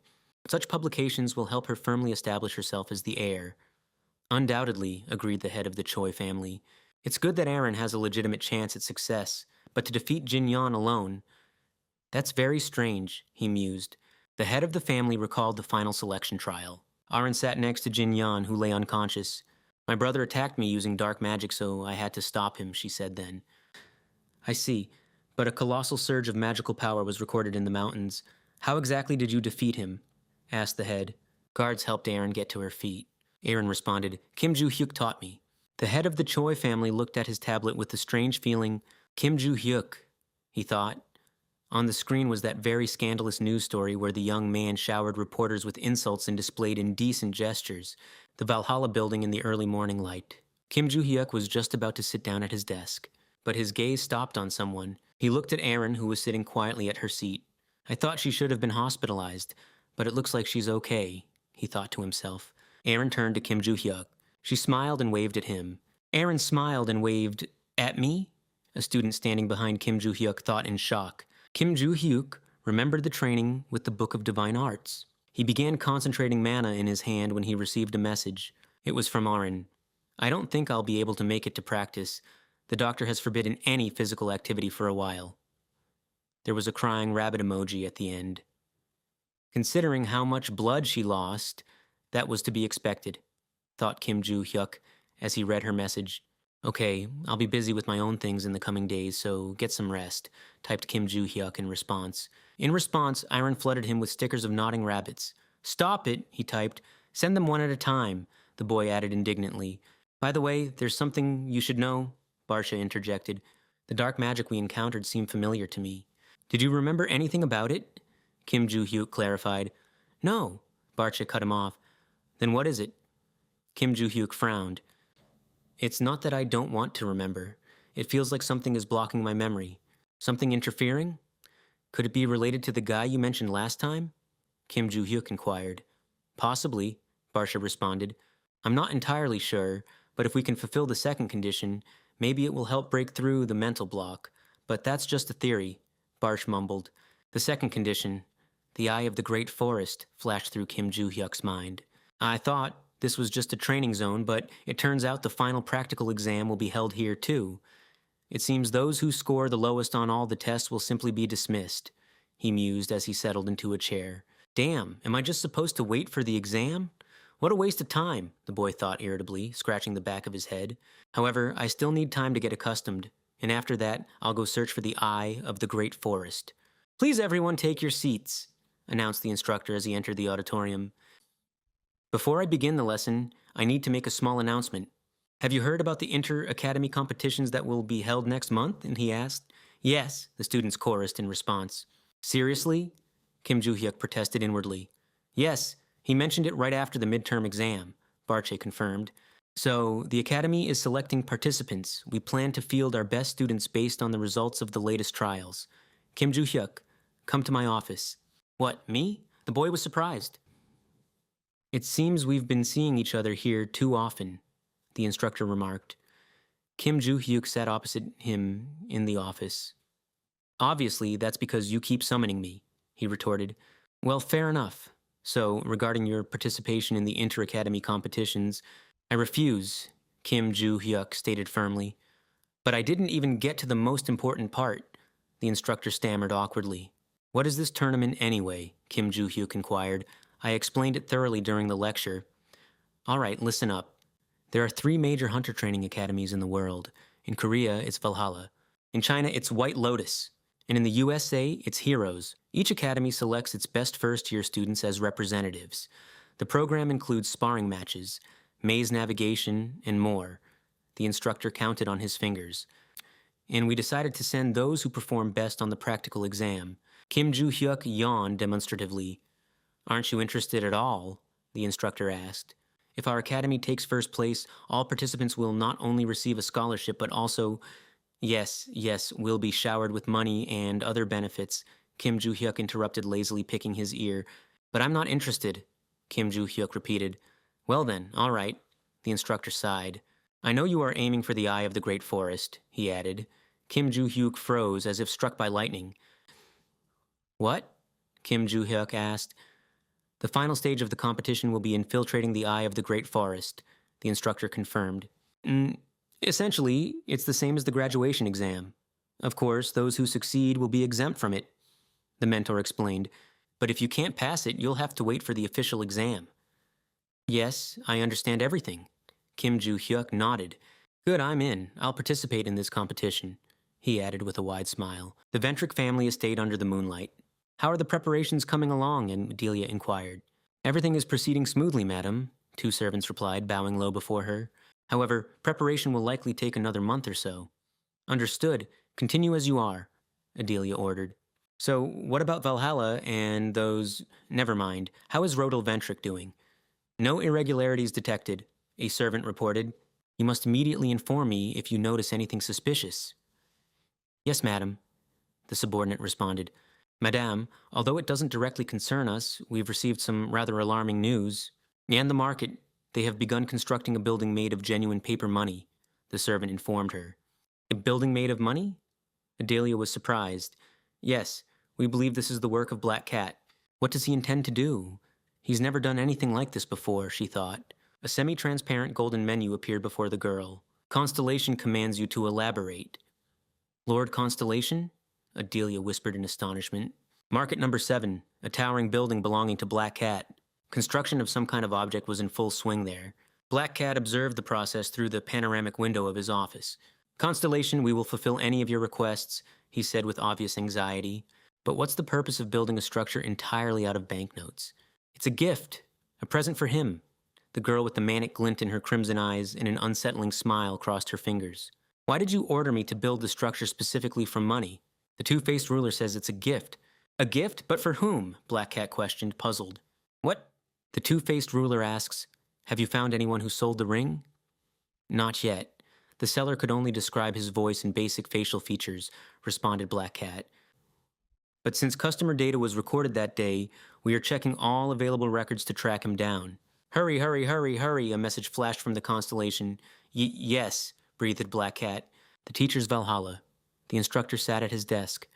Such publications will help her firmly establish herself as the heir. Undoubtedly, agreed the head of the Choi family. It's good that Aaron has a legitimate chance at success, but to defeat Jin Yan alone, that's very strange, he mused. The head of the family recalled the final selection trial. Aaron sat next to Jin Yan, who lay unconscious. My brother attacked me using dark magic, so I had to stop him, she said then. I see, but a colossal surge of magical power was recorded in the mountains. How exactly did you defeat him? Asked the head. Guards helped Aaron get to her feet. Aaron responded, Kim Joo-hyuk taught me. The head of the Choi family looked at his tablet with the strange feeling. Kim Joo-hyuk, he thought. On the screen was that very scandalous news story where the young man showered reporters with insults and displayed indecent gestures. The Valhalla building in the early morning light. Kim Joo-hyuk was just about to sit down at his desk, but his gaze stopped on someone. He looked at Aaron, who was sitting quietly at her seat. I thought she should have been hospitalized, but it looks like she's okay, he thought to himself. Aaron turned to Kim Joo-hyuk. She smiled and waved at him. Aaron smiled and waved at me? A student standing behind Kim Joo-hyuk thought in shock. Kim Joo-hyuk remembered the training with the Book of Divine Arts. He began concentrating mana in his hand when he received a message. It was from Aaron. I don't think I'll be able to make it to practice. The doctor has forbidden any physical activity for a while. There was a crying rabbit emoji at the end. Considering how much blood she lost, that was to be expected, thought Kim Joo-hyuk as he read her message. Okay, I'll be busy with my own things in the coming days, so get some rest, typed Kim Joo-hyuk in response. In response, Aaron flooded him with stickers of nodding rabbits. Stop it, he typed. Send them one at a time, the boy added indignantly. By the way, there's something you should know, Barsha interjected. The dark magic we encountered seemed familiar to me. Did you remember anything about it? Kim Joo-hyuk clarified. No, Barsha cut him off. Then what is it? Kim Joo-hyuk frowned. It's not that I don't want to remember. It feels like something is blocking my memory. Something interfering? Could it be related to the guy you mentioned last time? Kim Joo-hyuk inquired. Possibly, Barsha responded. I'm not entirely sure, but if we can fulfill the second condition, maybe it will help break through the mental block. But that's just a theory, Barsh mumbled. The second condition, the eye of the great forest, flashed through Kim Joo-hyuk's mind. I thought this was just a training zone, but it turns out the final practical exam will be held here too. It seems those who score the lowest on all the tests will simply be dismissed, he mused as he settled into a chair. Damn, am I just supposed to wait for the exam? What a waste of time, the boy thought irritably, scratching the back of his head. However, I still need time to get accustomed, and after that, I'll go search for the eye of the great forest. Please everyone take your seats, announced the instructor as he entered the auditorium. Before I begin the lesson, I need to make a small announcement. Have you heard about the inter-academy competitions that will be held next month? And he asked. Yes, the students chorused in response. Seriously? Kim Joo-hyuk protested inwardly. Yes, he mentioned it right after the midterm exam, Barche confirmed. So, the academy is selecting participants. We plan to field our best students based on the results of the latest trials. Kim Joo-hyuk, come to my office. What, me? The boy was surprised. It seems we've been seeing each other here too often, the instructor remarked. Kim Joo-hyuk sat opposite him in the office. Obviously, that's because you keep summoning me, he retorted. Well, fair enough. So, regarding your participation in the inter-academy competitions, I refuse, Kim Joo-hyuk stated firmly. But I didn't even get to the most important part, the instructor stammered awkwardly. What is this tournament anyway? Kim Joo-hyuk inquired. I explained it thoroughly during the lecture. All right, listen up. There are 3 major hunter training academies in the world. In Korea, it's Valhalla. In China, it's White Lotus. And in the USA, it's Heroes. Each academy selects its best first-year students as representatives. The program includes sparring matches, maze navigation, and more. The instructor counted on his fingers. And we decided to send those who perform best on the practical exam. Kim Joo-hyuk yawned demonstratively. Aren't you interested at all? The instructor asked. If our academy takes first place, all participants will not only receive a scholarship, but also, yes, will be showered with money and other benefits, Kim Joo-hyuk interrupted lazily, picking his ear. But I'm not interested, Kim Joo-hyuk repeated. Well then, all right, the instructor sighed. I know you are aiming for the eye of the great forest, he added. Kim Joo-hyuk froze as if struck by lightning. What? Kim Joo-hyuk asked. The final stage of the competition will be infiltrating the eye of the Great Forest, the instructor confirmed. Essentially, it's the same as the graduation exam. Of course, those who succeed will be exempt from it, the mentor explained. But if you can't pass it, you'll have to wait for the official exam. Yes, I understand everything. Kim Joo-hyuk nodded. Good, I'm in. I'll participate in this competition, he added with a wide smile. The Ventric family estate under the moonlight. How are the preparations coming along? Adelia inquired. Everything is proceeding smoothly, madam, two servants replied, bowing low before her. However, preparation will likely take another month or so. Understood. Continue as you are, Adelia ordered. So, what about Valhalla and those... Never mind. How is Rodel Ventric doing? No irregularities detected, a servant reported. You must immediately inform me if you notice anything suspicious. Yes, madam, the subordinate responded. Madame, although it doesn't directly concern us, we've received some rather alarming news. And the market, they have begun constructing a building made of genuine paper money, the servant informed her. A building made of money? Adelia was surprised. Yes, we believe this is the work of Black Cat. What does he intend to do? He's never done anything like this before, she thought. A semi-transparent golden menu appeared before the girl. Constellation commands you to elaborate. Lord Constellation? Adelia whispered in astonishment. Market number 7, a towering building belonging to Black Cat. Construction of some kind of object was in full swing there. Black Cat observed the process through the panoramic window of his office. Constellation, we will fulfill any of your requests, he said with obvious anxiety. But what's the purpose of building a structure entirely out of banknotes? It's a gift, a present for him. The girl with the manic glint in her crimson eyes and an unsettling smile crossed her fingers. Why did you order me to build the structure specifically from money? The two-faced ruler says it's a gift. A gift? But for whom? Black Cat questioned, puzzled. What? The two-faced ruler asks, have you found anyone who sold the ring? Not yet. The seller could only describe his voice and basic facial features, responded Black Cat. But since customer data was recorded that day, we are checking all available records to track him down. Hurry, hurry, hurry, hurry, a message flashed from the constellation. Yes, breathed Black Cat. The teacher's Valhalla. The instructor sat at his desk.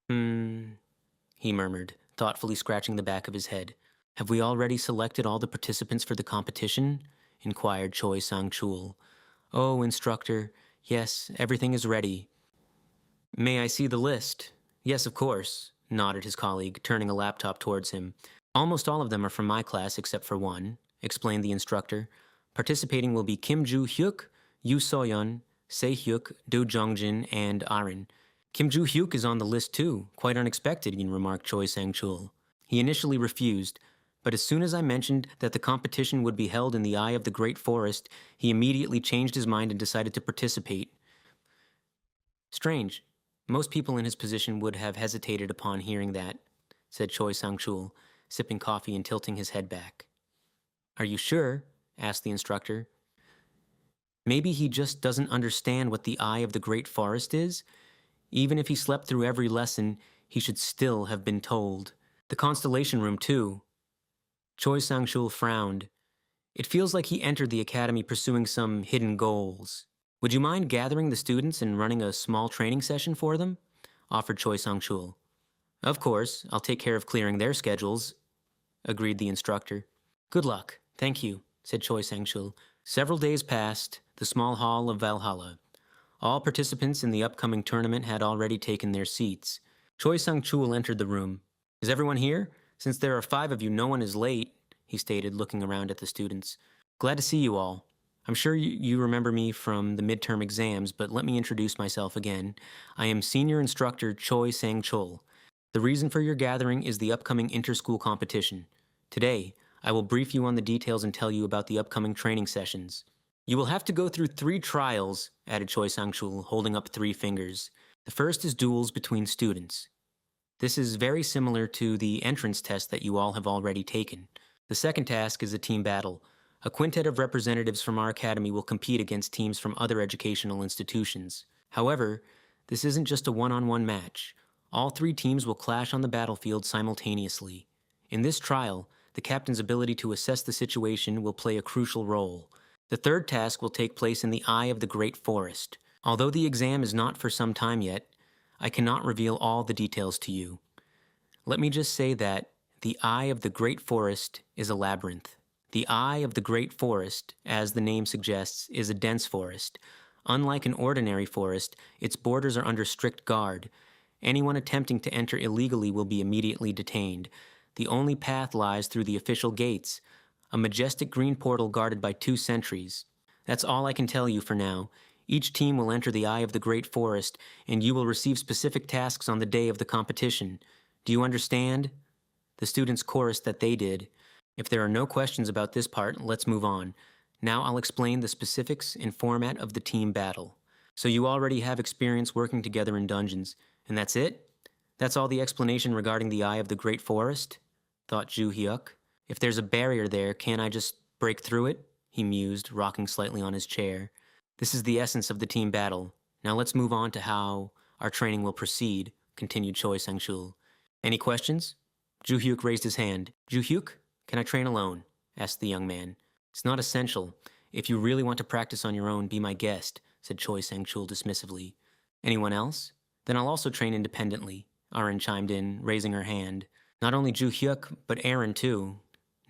He murmured, thoughtfully scratching the back of his head. Have we already selected all the participants for the competition? Inquired Choi Sang-chul. Oh, instructor, yes, everything is ready. May I see the list? Yes, of course, nodded his colleague, turning a laptop towards him. Almost all of them are from my class except for one, explained the instructor. Participating will be Kim Joo-hyuk, Yoo So-yeon, Se-hyuk, Do Jongjin, and Arin. Kim Joo-hyuk is on the list too, quite unexpected, remarked Choi Sang-chul. He initially refused, but as soon as I mentioned that the competition would be held in the eye of the Great Forest, he immediately changed his mind and decided to participate. Strange. Most people in his position would have hesitated upon hearing that, said Choi Sang-chul, sipping coffee and tilting his head back. Are you sure? Asked the instructor. Maybe he just doesn't understand what the eye of the Great Forest is? Even if he slept through every lesson, he should still have been told. The constellation room, too. Choi Sang-chul frowned. It feels like he entered the academy pursuing some hidden goals. Would you mind gathering the students and running a small training session for them? Offered Choi Sang-chul. Of course, I'll take care of clearing their schedules, agreed the instructor. Good luck, thank you, said Choi Sang-chul. Several days passed, the small hall of Valhalla. All participants in the upcoming tournament had already taken their seats. Choi Sang-chul entered the room. Is everyone here? Since there are 5 of you, no one is late, he stated, looking around at the students. Glad to see you all. I'm sure you remember me from the midterm exams, but let me introduce myself again. I am Senior Instructor Choi Sang-chul. The reason for your gathering is the upcoming inter-school competition. Today, I will brief you on the details and tell you about the upcoming training sessions. You will have to go through 3 trials, added Choi Sang-chul, holding up 3 fingers. The first is duels between students. This is very similar to the entrance test that you all have already taken. The second task is a team battle. A quintet of representatives from our academy will compete against teams from other educational institutions. However, this isn't just a one-on-one match. All 3 teams will clash on the battlefield simultaneously. In this trial, the captain's ability to assess the situation will play a crucial role. The third task will take place in the eye of the Great Forest. Although the exam is not for some time yet, I cannot reveal all the details to you. Let me just say that the Eye of the Great Forest is a labyrinth. The Eye of the Great Forest, as the name suggests, is a dense forest. Unlike an ordinary forest, its borders are under strict guard. Anyone attempting to enter illegally will be immediately detained. The only path lies through the official gates, a majestic green portal guarded by 2 sentries. That's all I can tell you for now. Each team will enter the Eye of the Great Forest, and you will receive specific tasks on the day of the competition. Do you understand? The students chorused that they did. If there are no questions about this part, let's move on. Now I'll explain the specifics and format of the team battle. So you already have experience working together in dungeons, and that's it? That's all the explanation regarding the Eye of the Great Forest? Thought Ju Hyuk. If there's a barrier there, can't I just break through it? He mused, rocking slightly on his chair. This is the essence of the team battle. Now let's move on to how our training will proceed, continued Choi Sang-chul. Any questions? Ju Hyuk raised his hand. Ju Hyuk, can I train alone? Asked the young man. It's not essential. If you really want to practice on your own, be my guest, said Choi Sang-chul dismissively. Anyone else? Then I'll also train independently, Aaron chimed in, raising her hand. Not only Ju Hyuk, but Aaron too,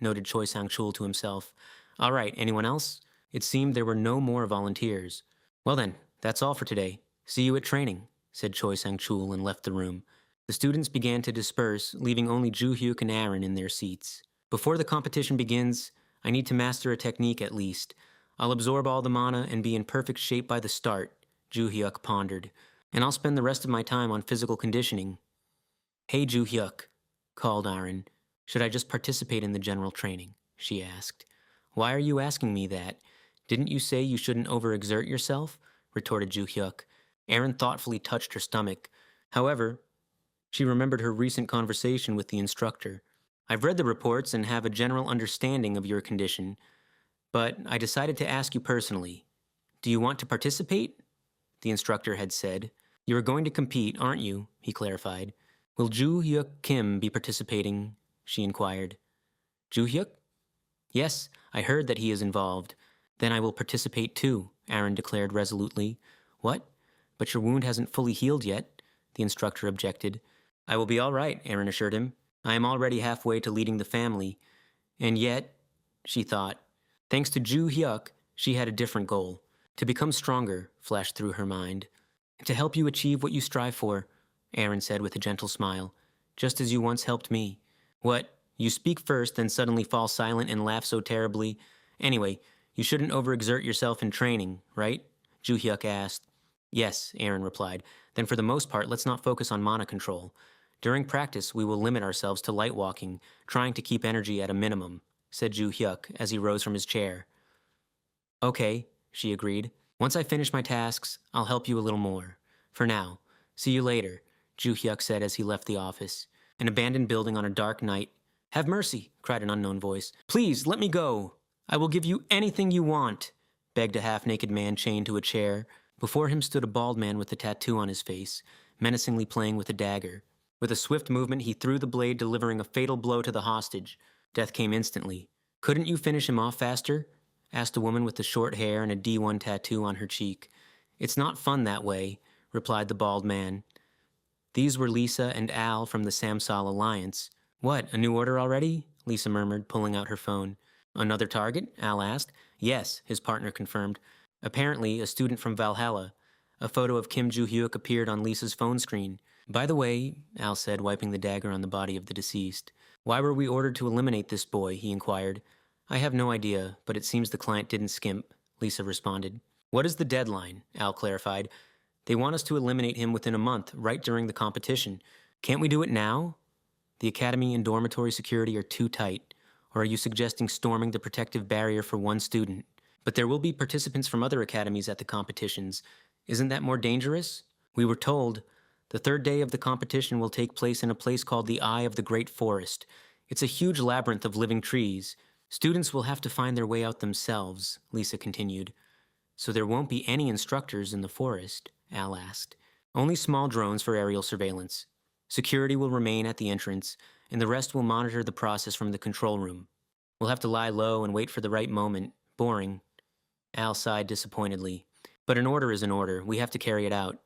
noted Choi Sang-chul to himself. All right, anyone else? It seemed there were no more volunteers. Well then, that's all for today. See you at training, said Choi Sang-chul and left the room. The students began to disperse, leaving only Ju Hyuk and Aaron in their seats. Before the competition begins, I need to master a technique at least. I'll absorb all the mana and be in perfect shape by the start, Ju Hyuk pondered, and I'll spend the rest of my time on physical conditioning. Hey Ju Hyuk, called Aaron. Should I just participate in the general training? She asked. Why are you asking me that? Didn't you say you shouldn't overexert yourself? Retorted Ju Hyuk. Aaron thoughtfully touched her stomach. However, she remembered her recent conversation with the instructor. I've read the reports and have a general understanding of your condition, but I decided to ask you personally. Do you want to participate? The instructor had said. You are going to compete, aren't you? He clarified. Will Ju Hyuk Kim be participating? She inquired. Ju Hyuk? Yes, I heard that he is involved. Then I will participate too, Aaron declared resolutely. What? But your wound hasn't fully healed yet, the instructor objected. I will be all right, Aaron assured him. I am already halfway to leading the family. And yet, she thought, thanks to Ju Hyuk, she had a different goal. To become stronger, flashed through her mind. To help you achieve what you strive for, Aaron said with a gentle smile, just as you once helped me. What, you speak first, then suddenly fall silent and laugh so terribly? Anyway, you shouldn't overexert yourself in training, right? Ju Hyuk asked. Yes, Aaron replied. Then for the most part, let's not focus on mana control. During practice, we will limit ourselves to light walking, trying to keep energy at a minimum, said Ju Hyuk as he rose from his chair. Okay, she agreed. Once I finish my tasks, I'll help you a little more. For now, see you later, Ju Hyuk said as he left the office. An abandoned building on a dark night. Have mercy, cried an unknown voice. Please, let me go. I will give you anything you want, begged a half-naked man chained to a chair. Before him stood a bald man with a tattoo on his face, menacingly playing with a dagger. With a swift movement, he threw the blade, delivering a fatal blow to the hostage. Death came instantly. Couldn't you finish him off faster? Asked a woman with the short hair and a D1 tattoo on her cheek. It's not fun that way, replied the bald man. These were Lisa and Al from the Samsal Alliance. What, a new order already? Lisa murmured, pulling out her phone. Another target? Al asked. Yes, his partner confirmed. Apparently, a student from Valhalla. A photo of Kim Ju-hyuk appeared on Lisa's phone screen. By the way, Al said, wiping the dagger on the body of the deceased. Why were we ordered to eliminate this boy? He inquired. I have no idea, but it seems the client didn't skimp, Lisa responded. What is the deadline? Al clarified. They want us to eliminate him within a month, right during the competition. Can't we do it now? The academy and dormitory security are too tight. Or are you suggesting storming the protective barrier for one student? But there will be participants from other academies at the competitions. Isn't that more dangerous? We were told the third day of the competition will take place in a place called the Eye of the Great Forest. It's a huge labyrinth of living trees. Students will have to find their way out themselves, Lisa continued. So there won't be any instructors in the forest? Al asked. Only small drones for aerial surveillance. Security will remain at the entrance, and the rest will monitor the process from the control room. We'll have to lie low and wait for the right moment. Boring. Al sighed disappointedly. But an order is an order. We have to carry it out.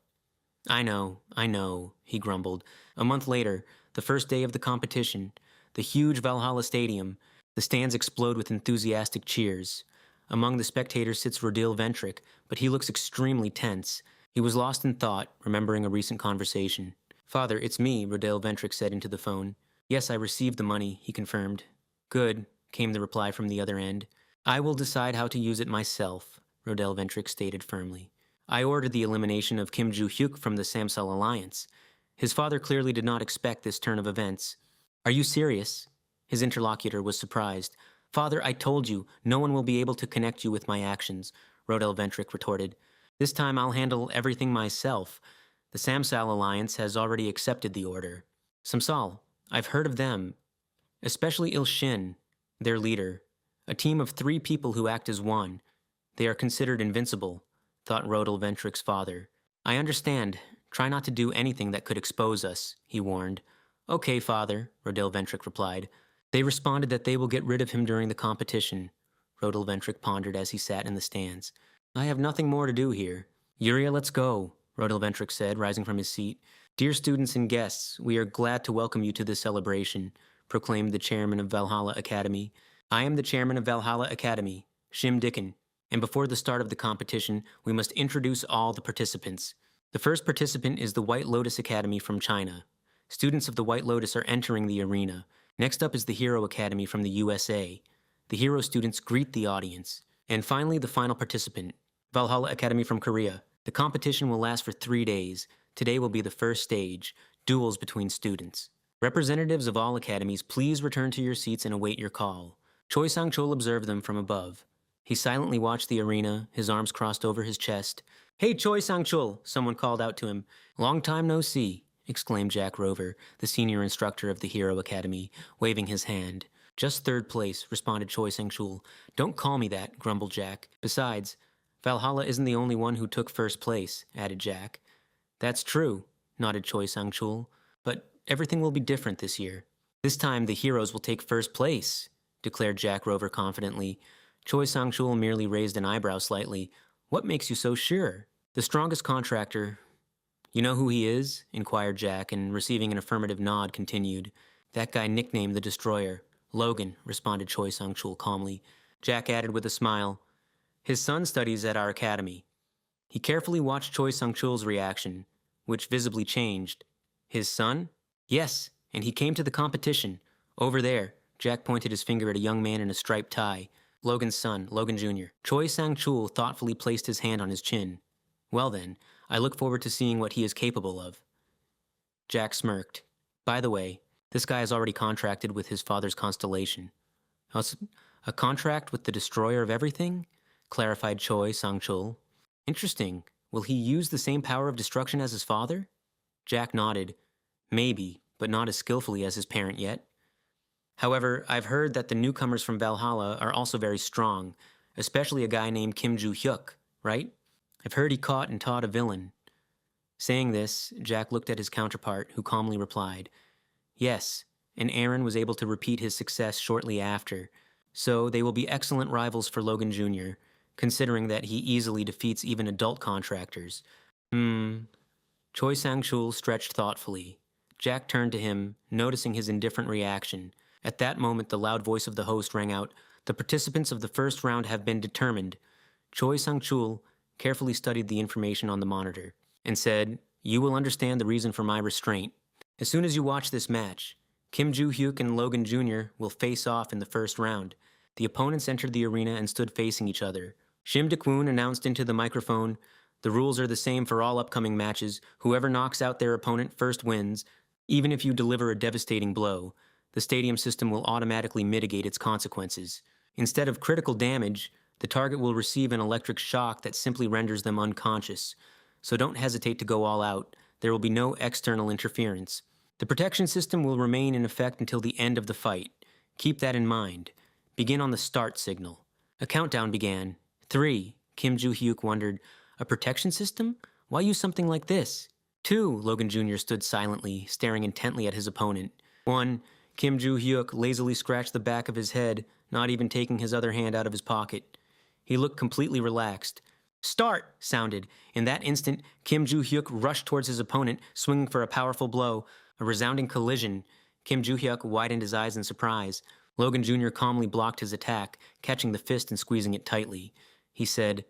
I know, he grumbled. A month later, the first day of the competition, the huge Valhalla Stadium, the stands explode with enthusiastic cheers. Among the spectators sits Rodil Ventric, but he looks extremely tense. He was lost in thought, remembering a recent conversation. Father, it's me, Rodil Ventric said into the phone. Yes, I received the money, he confirmed. Good, came the reply from the other end. I will decide how to use it myself, Rodil Ventric stated firmly. I ordered the elimination of Kim Joo-hyuk from the Samsel Alliance. His father clearly did not expect this turn of events. Are you serious? His interlocutor was surprised. Father, I told you, no one will be able to connect you with my actions, Rodil Ventric retorted. This time I'll handle everything myself. The Samsal Alliance has already accepted the order. Samsal, I've heard of them, especially Il-shin, their leader. A team of 3 people who act as one. They are considered invincible, thought Rodil Ventric's father. I understand. Try not to do anything that could expose us, he warned. Okay, father, Rodil Ventric replied. They responded that they will get rid of him during the competition, Rodil Ventric pondered as he sat in the stands. I have nothing more to do here. Yuria, let's go, Rodil Ventric said, rising from his seat. Dear students and guests, we are glad to welcome you to this celebration, proclaimed the chairman of Valhalla Academy. I am the chairman of Valhalla Academy, Shim Dicken, and before the start of the competition, we must introduce all the participants. The first participant is the White Lotus Academy from China. Students of the White Lotus are entering the arena. Next up is the Hero Academy from the USA. The Hero students greet the audience. And finally, the final participant, Valhalla Academy from Korea. The competition will last for 3 days. Today will be the first stage, duels between students. Representatives of all academies, please return to your seats and await your call. Choi Sang-chul observed them from above. He silently watched the arena, his arms crossed over his chest. Hey, Choi Sang-chul, someone called out to him. Long time no see, exclaimed Jack Rover, the senior instructor of the Hero Academy, waving his hand. Just 3rd place, responded Choi Sang-chul. Don't call me that, grumbled Jack. Besides, Valhalla isn't the only one who took 1st place, added Jack. That's true, nodded Choi Sang-chul, but everything will be different this year. This time the heroes will take 1st place, declared Jack Rover confidently. Choi Sang-chul merely raised an eyebrow slightly. What makes you so sure? The strongest contractor. You know who he is? Inquired Jack, and receiving an affirmative nod, continued. That guy nicknamed the Destroyer. Logan, responded Choi Sang-chul calmly. Jack added with a smile. His son studies at our academy. He carefully watched Choi Sang-chul's reaction, which visibly changed. His son? Yes, and he came to the competition. Over there, Jack pointed his finger at a young man in a striped tie. Logan's son, Logan Jr. Choi Sang-chul thoughtfully placed his hand on his chin. Well then, I look forward to seeing what he is capable of. Jack smirked. By the way, this guy is already contracted with his father's constellation. A contract with the destroyer of everything? Clarified Choi Sang-chul. Interesting. Will he use the same power of destruction as his father? Jack nodded. Maybe, but not as skillfully as his parent yet. However, I've heard that the newcomers from Valhalla are also very strong, especially a guy named Kim Joo-hyuk, right? I've heard he caught and taught a villain. Saying this, Jack looked at his counterpart, who calmly replied, Yes, and Aaron was able to repeat his success shortly after, so they will be excellent rivals for Logan Jr., considering that he easily defeats even adult contractors. Choi Sang-chul stretched thoughtfully. Jack turned to him, noticing his indifferent reaction. At that moment, the loud voice of the host rang out, The participants of the first round have been determined. Choi Sang-chul carefully studied the information on the monitor and said, You will understand the reason for my restraint. As soon as you watch this match, Kim Joo-hyuk and Logan Jr. will face off in the first round. The opponents entered the arena and stood facing each other. Shim Dik-woon announced into the microphone, The rules are the same for all upcoming matches. Whoever knocks out their opponent first wins. Even if you deliver a devastating blow, the stadium system will automatically mitigate its consequences. Instead of critical damage, the target will receive an electric shock that simply renders them unconscious. So don't hesitate to go all out. There will be no external interference. The protection system will remain in effect until the end of the fight. Keep that in mind. Begin on the start signal. A countdown began. 3. Kim Joo-hyuk wondered, A protection system? Why use something like this? 2. Logan Jr. stood silently, staring intently at his opponent. 1. Kim Joo-hyuk lazily scratched the back of his head, not even taking his other hand out of his pocket. He looked completely relaxed. "Start!" sounded. In that instant, Kim Joo-hyuk rushed towards his opponent, swinging for a powerful blow. A resounding collision. Kim Joo-hyuk widened his eyes in surprise. Logan Jr. calmly blocked his attack, catching the fist and squeezing it tightly. He said,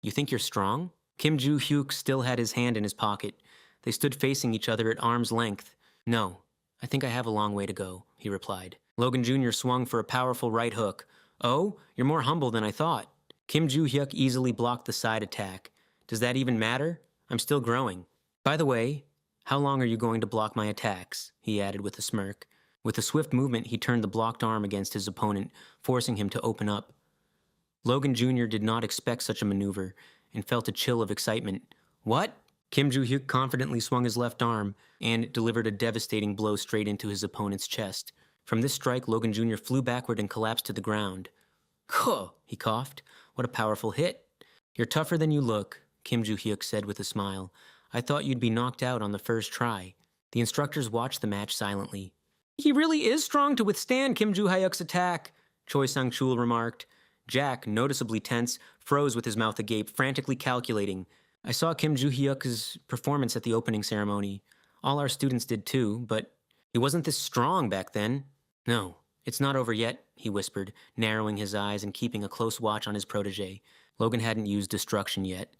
"You think you're strong?" Kim Joo-hyuk still had his hand in his pocket. They stood facing each other at arm's length. "No, I think I have a long way to go," he replied. Logan Jr. swung for a powerful right hook. "Oh, you're more humble than I thought." Kim Joo-hyuk easily blocked the side attack. "Does that even matter? I'm still growing. By the way, how long are you going to block my attacks?" he added with a smirk. With a swift movement, he turned the blocked arm against his opponent, forcing him to open up. Logan Jr. did not expect such a maneuver and felt a chill of excitement. "What?" Kim Joo-hyuk confidently swung his left arm and delivered a devastating blow straight into his opponent's chest. From this strike, Logan Jr. flew backward and collapsed to the ground. "Huh," he coughed. "What a powerful hit." "You're tougher than you look," Kim Joo-hyuk said with a smile. "I thought you'd be knocked out on the first try." The instructors watched the match silently. "He really is strong to withstand Kim Joo-hyuk's attack," Choi Sang-chul remarked. Jack, noticeably tense, froze with his mouth agape, frantically calculating. "I saw Kim Joo-hyuk's performance at the opening ceremony. All our students did too, but he wasn't this strong back then." "No, it's not over yet," he whispered, narrowing his eyes and keeping a close watch on his protege. Logan hadn't used destruction yet.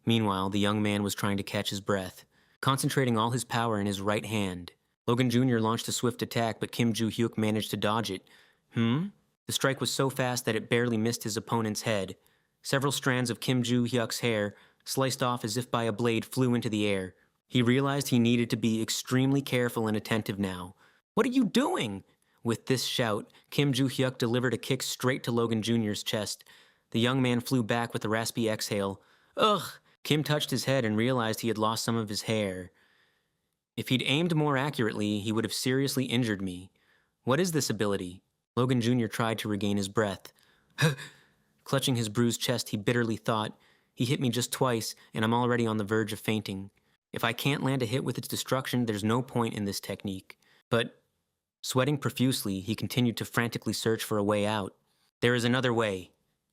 Meanwhile, the young man was trying to catch his breath, concentrating all his power in his right hand. Logan Jr. launched a swift attack, but Kim Joo-hyuk managed to dodge it. The strike was so fast that it barely missed his opponent's head. Several strands of Kim Joo-hyuk's hair, sliced off as if by a blade, flew into the air. He realized he needed to be extremely careful and attentive now. "What are you doing?" With this shout, Kim Joo-hyuk delivered a kick straight to Logan Jr.'s chest. The young man flew back with a raspy exhale. "Ugh!" Kim touched his head and realized he had lost some of his hair. "If he'd aimed more accurately, he would have seriously injured me. What is this ability?" Logan Jr. tried to regain his breath. Clutching his bruised chest, he bitterly thought, "He hit me just twice, and I'm already on the verge of fainting. If I can't land a hit with its destruction, there's no point in this technique." But, sweating profusely, he continued to frantically search for a way out. "There is another way."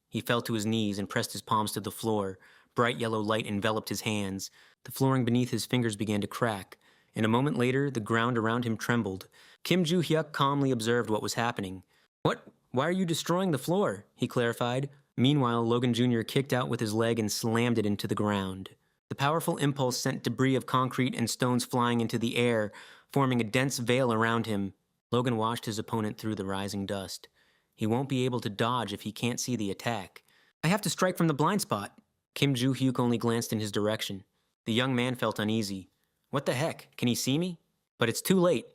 He fell to his knees and pressed his palms to the floor. Bright yellow light enveloped his hands. The flooring beneath his fingers began to crack, and a moment later, the ground around him trembled. Kim Joo-hyuk calmly observed what was happening. "What? Why are you destroying the floor?" he clarified. Meanwhile, Logan Jr. kicked out with his leg and slammed it into the ground. The powerful impulse sent debris of concrete and stones flying into the air, forming a dense veil around him. Logan watched his opponent through the rising dust. He won't be able to dodge if he can't see the attack. "I have to strike from the blind spot." Kim Joo-hyuk only glanced in his direction. The young man felt uneasy. "What the heck? Can he see me?" But it's too late.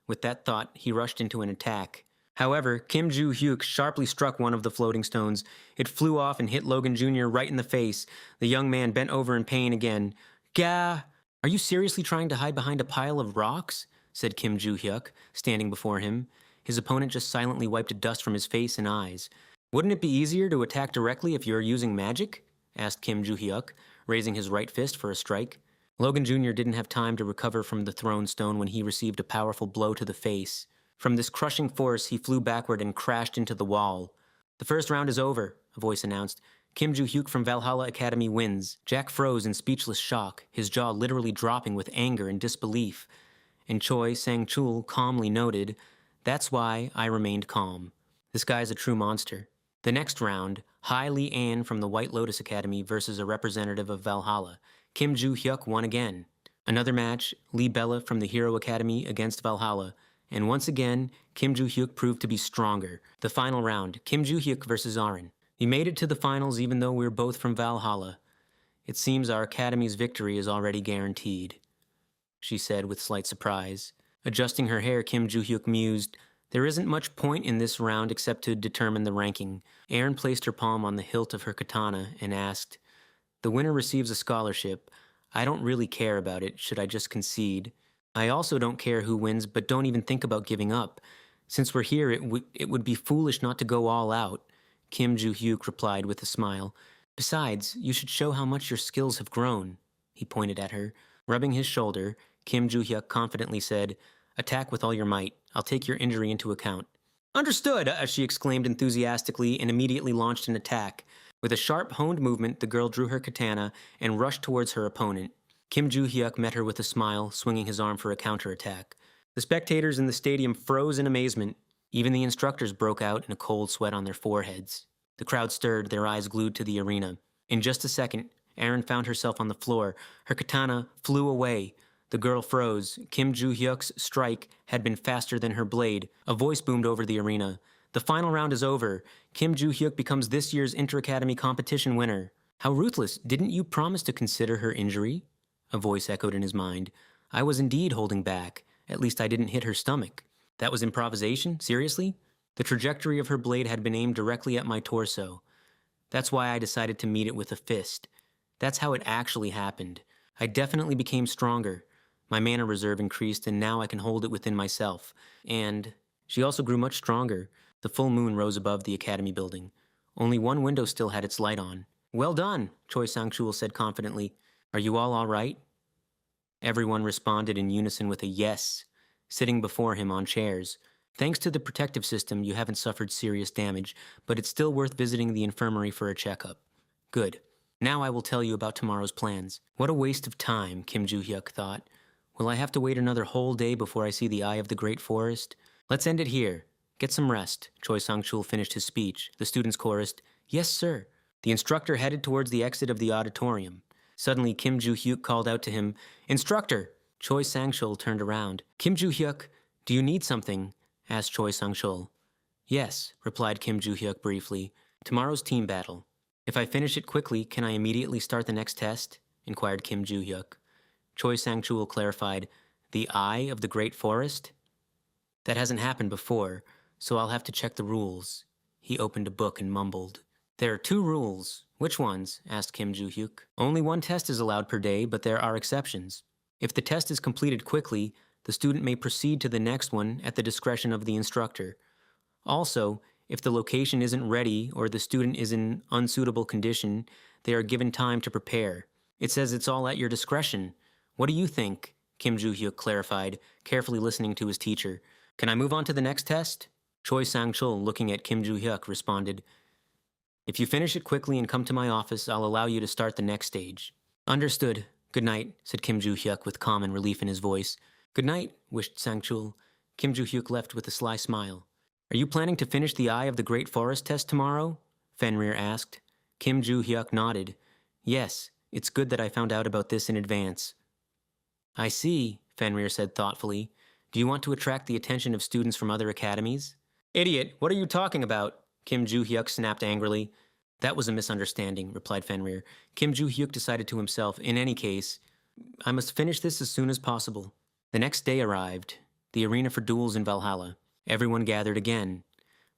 With that thought, he rushed into an attack. However, Kim Joo-hyuk sharply struck one of the floating stones. It flew off and hit Logan Jr. right in the face. The young man bent over in pain again. "Gah! Are you seriously trying to hide behind a pile of rocks?" said Kim Joo-hyuk, standing before him. His opponent just silently wiped dust from his face and eyes. "Wouldn't it be easier to attack directly if you're using magic?" asked Kim Joo-hyuk, raising his right fist for a strike. Logan Jr. didn't have time to recover from the thrown stone when he received a powerful blow to the face. From this crushing force, he flew backward and crashed into the wall. "The first round is over," a voice announced. "Kim Joo-hyuk from Valhalla Academy wins." Jack froze in speechless shock, his jaw literally dropping with anger and disbelief. And Choi Sang-chul calmly noted, "That's why I remained calm. This guy's a true monster." The next round, Hai Li-an from the White Lotus Academy versus a representative of Valhalla. Kim Joo-hyuk won again. Another match, Lee Bella from the Hero Academy against Valhalla. And once again, Kim Joo-hyuk proved to be stronger. The final round, Kim Joo-hyuk versus Aaron. "We made it to the finals even though we're both from Valhalla. It seems our academy's victory is already guaranteed," she said with slight surprise. Adjusting her hair, Kim Joo-hyuk mused, "There isn't much point in this round except to determine the ranking." Aaron placed her palm on the hilt of her katana and asked, "The winner receives a scholarship. I don't really care about it. Should I just concede? I also don't care who wins, but don't even think about giving up. Since we're here, it would be foolish not to go all out," Kim Joo-hyuk replied with a smile. "Besides, you should show how much your skills have grown." He pointed at her. Rubbing his shoulder, Kim Joo-hyuk confidently said, "Attack with all your might. I'll take your injury into account." "Understood," she exclaimed enthusiastically and immediately launched an attack. With a sharp, honed movement, the girl drew her katana and rushed towards her opponent. Kim Joo-hyuk met her with a smile, swinging his arm for a counterattack. The spectators in the stadium froze in amazement. Even the instructors broke out in a cold sweat on their foreheads. The crowd stirred, their eyes glued to the arena. In just a second, Erin found herself on the floor. Her katana flew away. The girl froze. Kim Joo-hyuk's strike had been faster than her blade. A voice boomed over the arena. The final round is over. Kim Joo-hyuk becomes this year's Inter-Academy competition winner. How ruthless. Didn't you promise to consider her injury? A voice echoed in his mind. I was indeed holding back. At least I didn't hit her stomach. That was improvisation? Seriously? The trajectory of her blade had been aimed directly at my torso. That's why I decided to meet it with a fist. That's how it actually happened. I definitely became stronger. My mana reserve increased, and now I can hold it within myself. And she also grew much stronger. The full moon rose above the academy building. Only one window still had its light on. Well done, Choi Sang-chul said confidently. Are you all right? Everyone responded in unison with a yes, sitting before him on chairs. Thanks to the protective system, you haven't suffered serious damage, but it's still worth visiting the infirmary for a checkup. Good. Now I will tell you about tomorrow's plans. What a waste of time, Kim Joo-hyuk thought. Will I have to wait another whole day before I see the eye of the great forest? Let's end it here. Get some rest. Choi Sang-chul finished his speech. The students chorused, Yes, sir. The instructor headed towards the exit of the auditorium. Suddenly, Kim Joo-hyuk called out to him, Instructor! Choi Sang-chul turned around. Kim Joo-hyuk, do you need something? Asked Choi Sang-chul. Yes, replied Kim Joo-hyuk briefly. Tomorrow's team battle. If I finish it quickly, can I immediately start the next test? Inquired Kim Joo-hyuk. Choi Sang-chul clarified, The eye of the great forest? That hasn't happened before, so I'll have to check the rules. He opened a book and mumbled. There are 2 rules. Which ones? Asked Kim Joo-hyuk. Only 1 test is allowed per day, but there are exceptions. If the test is completed quickly, the student may proceed to the next one at the discretion of the instructor. Also, if the location isn't ready or the student is in unsuitable condition, they are given time to prepare. It says it's all at your discretion. What do you think? Kim Joo-hyuk clarified, carefully listening to his teacher. Can I move on to the next test? Choi Sang-chul, looking at Kim Joo-hyuk, responded, If you finish it quickly and come to my office, I'll allow you to start the next stage. Understood. Good night, said Kim Joo-hyuk with calm and relief in his voice. Good night, wished Sang-chul. Kim Joo-hyuk left with a sly smile. Are you planning to finish the Eye of the Great Forest test tomorrow? Fenrir asked. Kim Joo-hyuk nodded. Yes, it's good that I found out about this in advance. I see, Fenrir said thoughtfully. Do you want to attract the attention of students from other academies? Idiot, what are you talking about? Kim Joo-hyuk snapped angrily. That was a misunderstanding, replied Fenrir. Kim Joo-hyuk decided to himself, in any case, I must finish this as soon as possible. The next day arrived, the arena for duels in Valhalla. Everyone gathered again.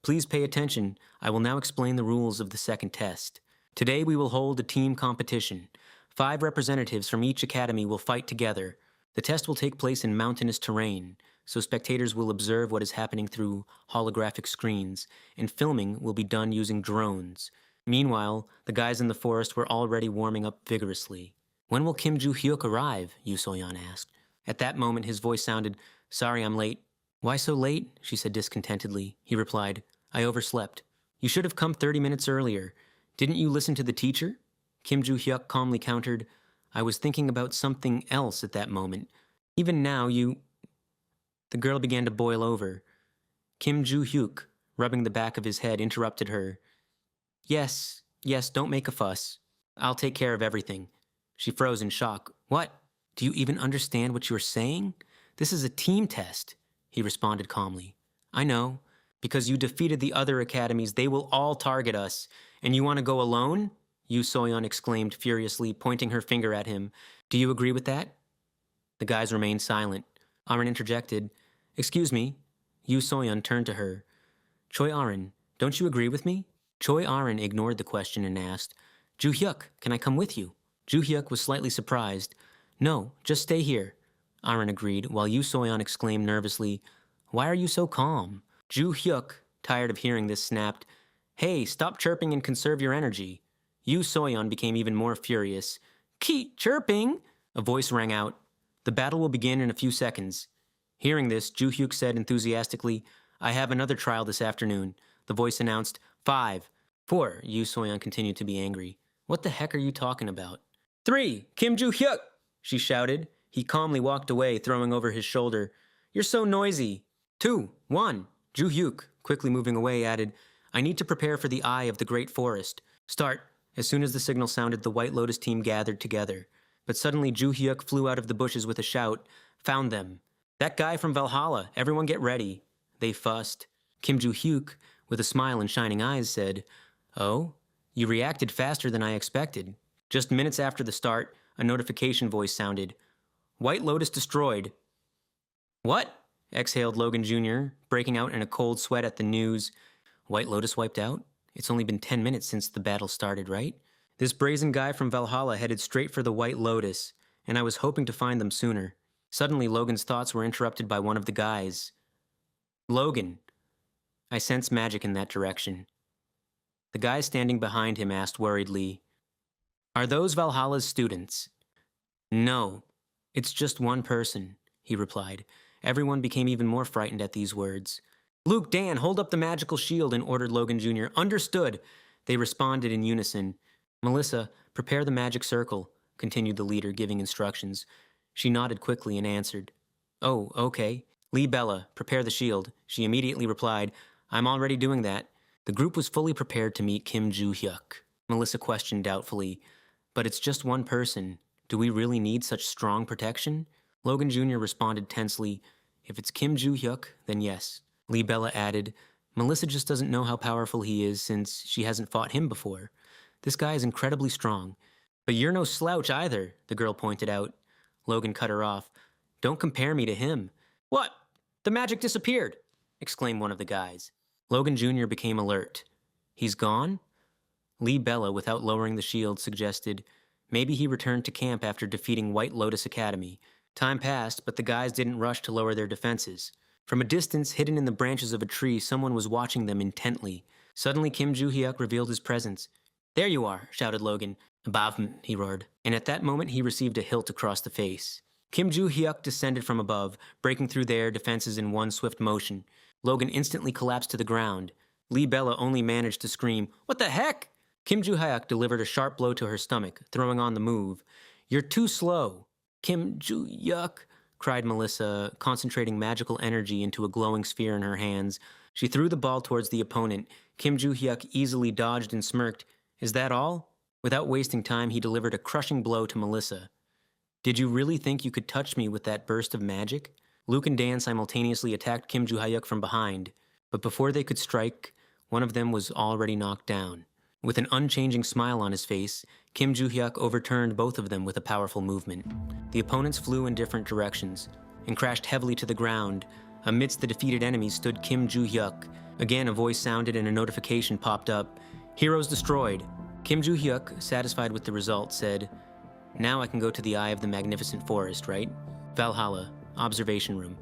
Please pay attention. I will now explain the rules of the second test. Today we will hold a team competition. 5 representatives from each academy will fight together. The test will take place in mountainous terrain, so spectators will observe what is happening through holographic screens, and filming will be done using drones. Meanwhile, the guys in the forest were already warming up vigorously. When will Kim Joo-hyuk arrive? Yoo So-yeon asked. At that moment, his voice sounded, Sorry, I'm late. Why so late? She said discontentedly. He replied, I overslept. You should have come 30 minutes earlier. Didn't you listen to the teacher? Kim Joo-hyuk calmly countered, I was thinking about something else at that moment. Even now, you... The girl began to boil over. Kim Joo-hyuk, rubbing the back of his head, interrupted her. Yes, don't make a fuss. I'll take care of everything. She froze in shock. What? Do you even understand what you're saying? This is a team test, he responded calmly. I know. Because you defeated the other academies, they will all target us. And you want to go alone? Yoo So-yeon exclaimed furiously, pointing her finger at him. Do you agree with that? The guys remained silent. Arin interjected. Excuse me. Yoo So-yeon turned to her. Choi Arin, don't you agree with me? Choi Arin ignored the question and asked, Joo-hyuk, can I come with you? Joo-hyuk was slightly surprised. No, just stay here. Arin agreed, while Yoo So-yeon exclaimed nervously, Why are you so calm? Joo-hyuk, tired of hearing this, snapped, Hey, stop chirping and conserve your energy. Yoo So-yeon became even more furious. Keep chirping! A voice rang out. The battle will begin in a few seconds. Hearing this, Joo-hyuk said enthusiastically, I have another trial this afternoon. The voice announced, 5. 4, Yu Soyeon continued to be angry. What the heck are you talking about? 3, Kim Joo-hyuk, she shouted. He calmly walked away, throwing over his shoulder. You're so noisy. 2, 1, Joo-hyuk, quickly moving away, added, I need to prepare for the eye of the great forest. Start. As soon as the signal sounded, the White Lotus team gathered together. But suddenly Joo-hyuk flew out of the bushes with a shout. Found them. That guy from Valhalla. Everyone get ready. They fussed. Kim Joo-hyuk, with a smile and shining eyes, said, Oh? You reacted faster than I expected. Just minutes after the start, a notification voice sounded. White Lotus destroyed. What? Exhaled Logan Jr., breaking out in a cold sweat at the news. White Lotus wiped out? It's only been 10 minutes since the battle started, right? This brazen guy from Valhalla headed straight for the White Lotus, and I was hoping to find them sooner. Suddenly, Logan's thoughts were interrupted by one of the guys. Logan. I sensed magic in that direction. The guy standing behind him asked worriedly, Are those Valhalla's students? No, it's just one person, he replied. Everyone became even more frightened at these words. Luke, Dan, hold up the magical shield and ordered Logan Jr. Understood. They responded in unison. Melissa, prepare the magic circle, continued the leader, giving instructions. She nodded quickly and answered. Oh, okay. Lee Bella, prepare the shield. She immediately replied, I'm already doing that. The group was fully prepared to meet Kim Joo-hyuk. Melissa questioned doubtfully, but it's just one person. Do we really need such strong protection? Logan Jr. responded tensely, If it's Kim Joo-hyuk, then yes. Lee Bella added, Melissa just doesn't know how powerful he is since she hasn't fought him before. This guy is incredibly strong. But you're no slouch either, the girl pointed out. Logan cut her off. Don't compare me to him. What? The magic disappeared, exclaimed one of the guys. Logan Jr. became alert. He's gone? Lee Bella, without lowering the shield, suggested, maybe he returned to camp after defeating White Lotus Academy. Time passed, but the guys didn't rush to lower their defenses. From a distance, hidden in the branches of a tree, someone was watching them intently. Suddenly, Kim Joo-hyuk revealed his presence. There you are, shouted Logan. Above him, he roared. And at that moment, he received a hilt across the face. Kim Joo-hyuk descended from above, breaking through their defenses in one swift motion. Logan instantly collapsed to the ground. Lee Bella only managed to scream, What the heck? Kim Joo-hyuk delivered a sharp blow to her stomach, throwing on the move. You're too slow. Kim Joo-hyuk, cried Melissa, concentrating magical energy into a glowing sphere in her hands. She threw the ball towards the opponent. Kim Joo-hyuk easily dodged and smirked. Is that all? Without wasting time, he delivered a crushing blow to Melissa. Did you really think you could touch me with that burst of magic? Luke and Dan simultaneously attacked Kim Joo-hyuk from behind, but before they could strike, one of them was already knocked down. With an unchanging smile on his face, Kim Joo-hyuk overturned both of them with a powerful movement. The opponents flew in different directions and crashed heavily to the ground. Amidst the defeated enemies stood Kim Joo-hyuk. Again, a voice sounded and a notification popped up. Heroes destroyed. Kim Joo-hyuk, satisfied with the result, said, Now I can go to the eye of the magnificent forest, right? Valhalla, observation room.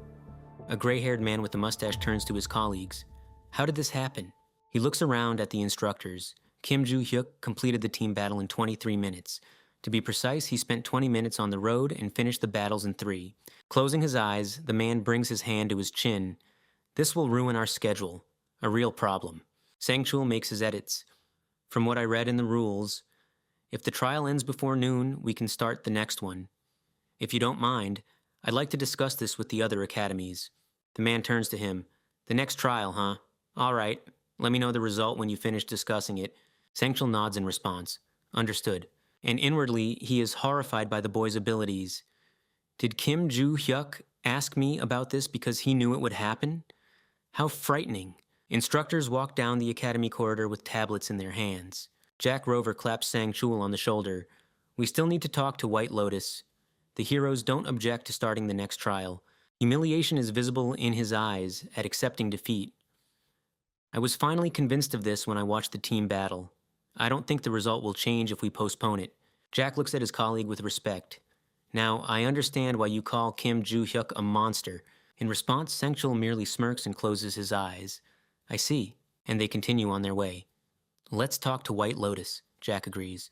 A gray-haired man with a mustache turns to his colleagues. How did this happen? He looks around at the instructors. Kim Joo-hyuk completed the team battle in 23 minutes. To be precise, he spent 20 minutes on the road and finished the battles in 3. Closing his eyes, the man brings his hand to his chin. This will ruin our schedule. A real problem. Sangchul makes his edits. From what I read in the rules, if the trial ends before noon, we can start the next one. If you don't mind, I'd like to discuss this with the other academies. The man turns to him. The next trial, huh? All right. Let me know the result when you finish discussing it. Sangchul nods in response. Understood. And inwardly, he is horrified by the boy's abilities. Did Kim Joo-hyuk ask me about this because he knew it would happen? How frightening. Instructors walk down the academy corridor with tablets in their hands. Jack Rover claps Sangchul on the shoulder. We still need to talk to White Lotus. The heroes don't object to starting the next trial. Humiliation is visible in his eyes at accepting defeat. I was finally convinced of this when I watched the team battle. I don't think the result will change if we postpone it. Jack looks at his colleague with respect. Now, I understand why you call Kim Joo-hyuk a monster. In response, Sangchul merely smirks and closes his eyes. I see. And they continue on their way. Let's talk to White Lotus, Jack agrees.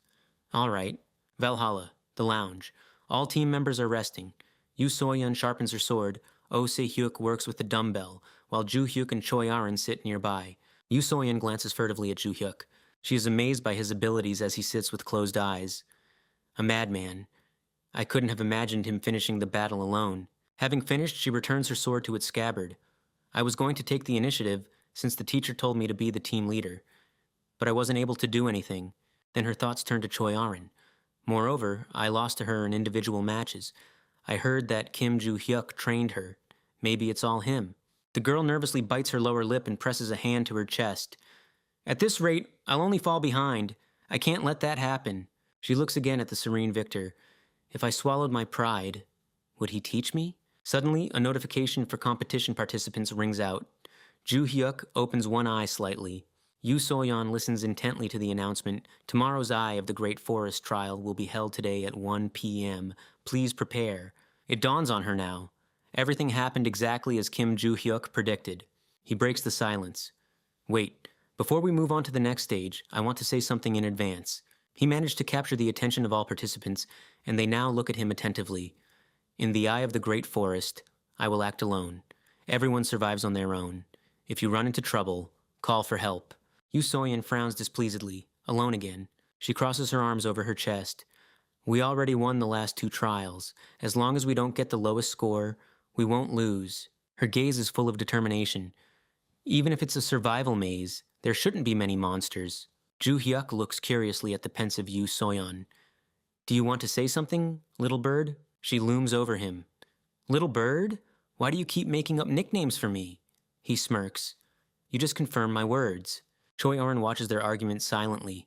All right. Valhalla, the lounge. All team members are resting. Yu Soyeon sharpens her sword. Oh Se-hyuk works with the dumbbell, while Joo-hyuk and Choi Arin sit nearby. Yu Soyeon glances furtively at Joo-hyuk. She is amazed by his abilities as he sits with closed eyes. A madman. I couldn't have imagined him finishing the battle alone. Having finished, she returns her sword to its scabbard. I was going to take the initiative, since the teacher told me to be the team leader. But I wasn't able to do anything. Then her thoughts turned to Choi Arin. Moreover, I lost to her in individual matches. I heard that Kim Joo-hyuk trained her. Maybe it's all him. The girl nervously bites her lower lip and presses a hand to her chest. At this rate, I'll only fall behind. I can't let that happen. She looks again at the serene Victor. If I swallowed my pride, would he teach me? Suddenly, a notification for competition participants rings out. Joo-hyuk opens one eye slightly. Yoo So-yeon listens intently to the announcement. Tomorrow's Eye of the Great Forest trial will be held today at 1 p.m. Please prepare. It dawns on her now. Everything happened exactly as Kim Joo-hyuk predicted. He breaks the silence. Wait, before we move on to the next stage, I want to say something in advance. He managed to capture the attention of all participants, and they now look at him attentively. In the eye of the great forest, I will act alone. Everyone survives on their own. If you run into trouble, call for help. Yoo So-yeon frowns displeasedly, alone again. She crosses her arms over her chest. We already won the last 2 trials. As long as we don't get the lowest score, we won't lose. Her gaze is full of determination. Even if it's a survival maze, there shouldn't be many monsters. Joo-hyuk looks curiously at the pensive Yoo So-yeon. Do you want to say something, little bird? She looms over him. Little bird? Why do you keep making up nicknames for me? He smirks. You just confirm my words. Choi Arin watches their argument silently.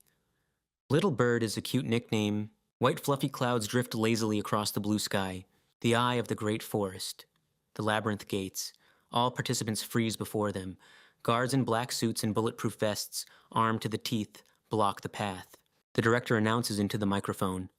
Little bird is a cute nickname. White fluffy clouds drift lazily across the blue sky. The eye of the great forest. The labyrinth gates. All participants freeze before them. Guards in black suits and bulletproof vests, armed to the teeth, block the path. The director announces into the microphone.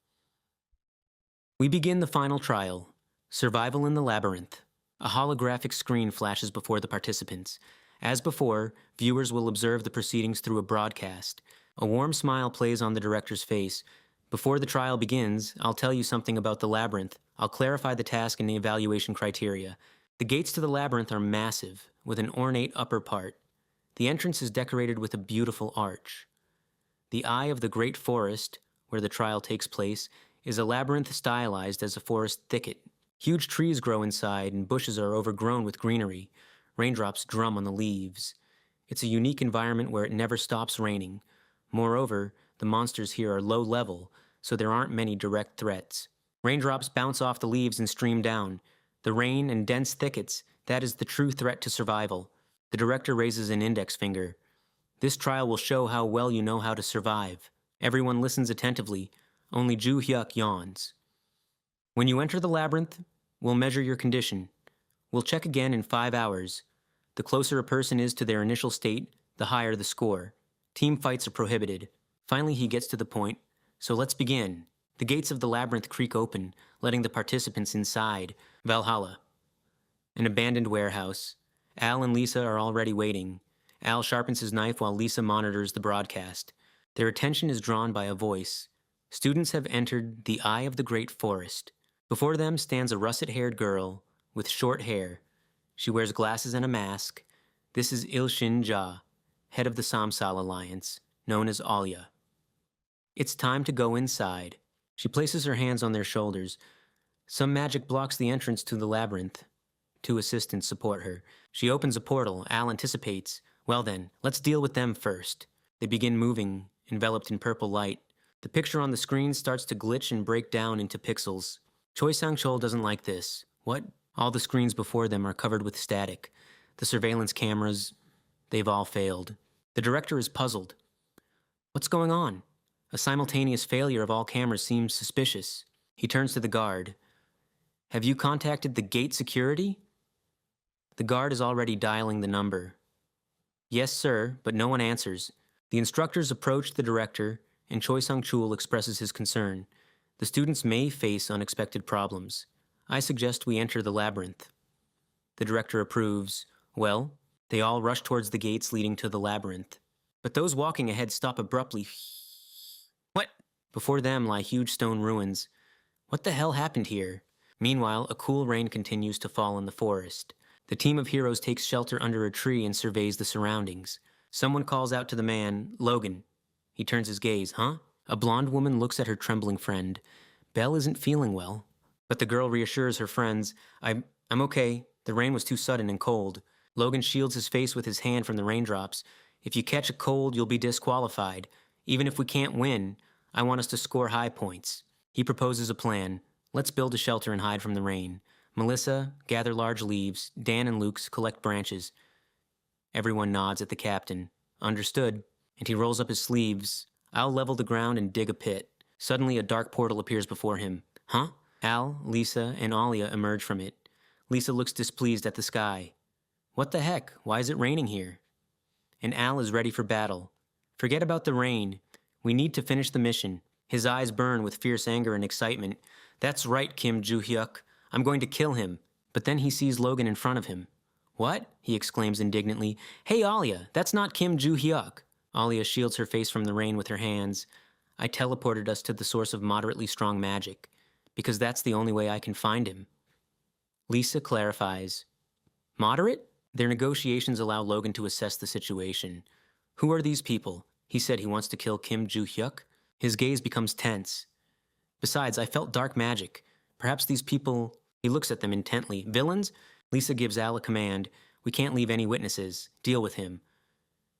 We begin the final trial. Survival in the labyrinth. A holographic screen flashes before the participants. As before, viewers will observe the proceedings through a broadcast. A warm smile plays on the director's face. Before the trial begins, I'll tell you something about the labyrinth. I'll clarify the task and the evaluation criteria. The gates to the labyrinth are massive, with an ornate upper part. The entrance is decorated with a beautiful arch. The eye of the great forest, where the trial takes place, is a labyrinth stylized as a forest thicket. Huge trees grow inside and bushes are overgrown with greenery. Raindrops drum on the leaves. It's a unique environment where it never stops raining. Moreover, the monsters here are low level, so there aren't many direct threats. Raindrops bounce off the leaves and stream down. The rain and dense thickets, that is the true threat to survival. The director raises an index finger. This trial will show how well you know how to survive. Everyone listens attentively. Only Joo-hyuk yawns. When you enter the labyrinth, we'll measure your condition. We'll check again in 5 hours. The closer a person is to their initial state, the higher the score. Team fights are prohibited. Finally, he gets to the point. So let's begin. The gates of the labyrinth creak open, letting the participants inside. Valhalla. An abandoned warehouse. Al and Lisa are already waiting. Al sharpens his knife while Lisa monitors the broadcast. Their attention is drawn by a voice. Students have entered the eye of the great forest. Before them stands a russet-haired girl with short hair. She wears glasses and a mask. This is Il-shin Ja, head of the Samsal Alliance, known as Alya. It's time to go inside. She places her hands on their shoulders. Some magic blocks the entrance to the labyrinth. 2 assistants support her. She opens a portal. Al anticipates. Well then, let's deal with them first. They begin moving, enveloped in purple light. The picture on the screen starts to glitch and break down into pixels. Choi Sang-chol doesn't like this. What? All the screens before them are covered with static. The surveillance cameras, they've all failed. The director is puzzled. What's going on? A simultaneous failure of all cameras seems suspicious. He turns to the guard. Have you contacted the gate security? The guard is already dialing the number. Yes, sir, but no one answers. The instructors approach the director, and Choi Sang-chul expresses his concern. The students may face unexpected problems. I suggest we enter the labyrinth. The director approves. Well, they all rush towards the gates leading to the labyrinth. But those walking ahead stop abruptly. What? Before them lie huge stone ruins. What the hell happened here? Meanwhile, a cool rain continues to fall in the forest. The team of heroes takes shelter under a tree and surveys the surroundings. Someone calls out to the man, Logan. He turns his gaze. Huh? A blonde woman looks at her trembling friend. Belle isn't feeling well. But the girl reassures her friends. I'm okay. The rain was too sudden and cold. Logan shields his face with his hand from the raindrops. If you catch a cold, you'll be disqualified. Even if we can't win, I want us to score high points. He proposes a plan. Let's build a shelter and hide from the rain. Melissa, gather large leaves. Dan and Luke's collect branches. Everyone nods at the captain. Understood. And he rolls up his sleeves. I'll level the ground and dig a pit. Suddenly, a dark portal appears before him. Huh? Al, Lisa, and Alia emerge from it. Lisa looks displeased at the sky. What the heck? Why is it raining here? And Al is ready for battle. Forget about the rain. We need to finish the mission. His eyes burn with fierce anger and excitement. That's right, Kim Joo-hyuk. I'm going to kill him. But then he sees Logan in front of him. What? He exclaims indignantly. Hey, Alia, that's not Kim Joo-hyuk. Alia shields her face from the rain with her hands. I teleported us to the source of moderately strong magic, because that's the only way I can find him. Lisa clarifies. Moderate? Their negotiations allow Logan to assess the situation. Who are these people? He said he wants to kill Kim Joo-hyuk. His gaze becomes tense. Besides, I felt dark magic. Perhaps these people... He looks at them intently. Villains? Lisa gives Al a command. We can't leave any witnesses. Deal with him.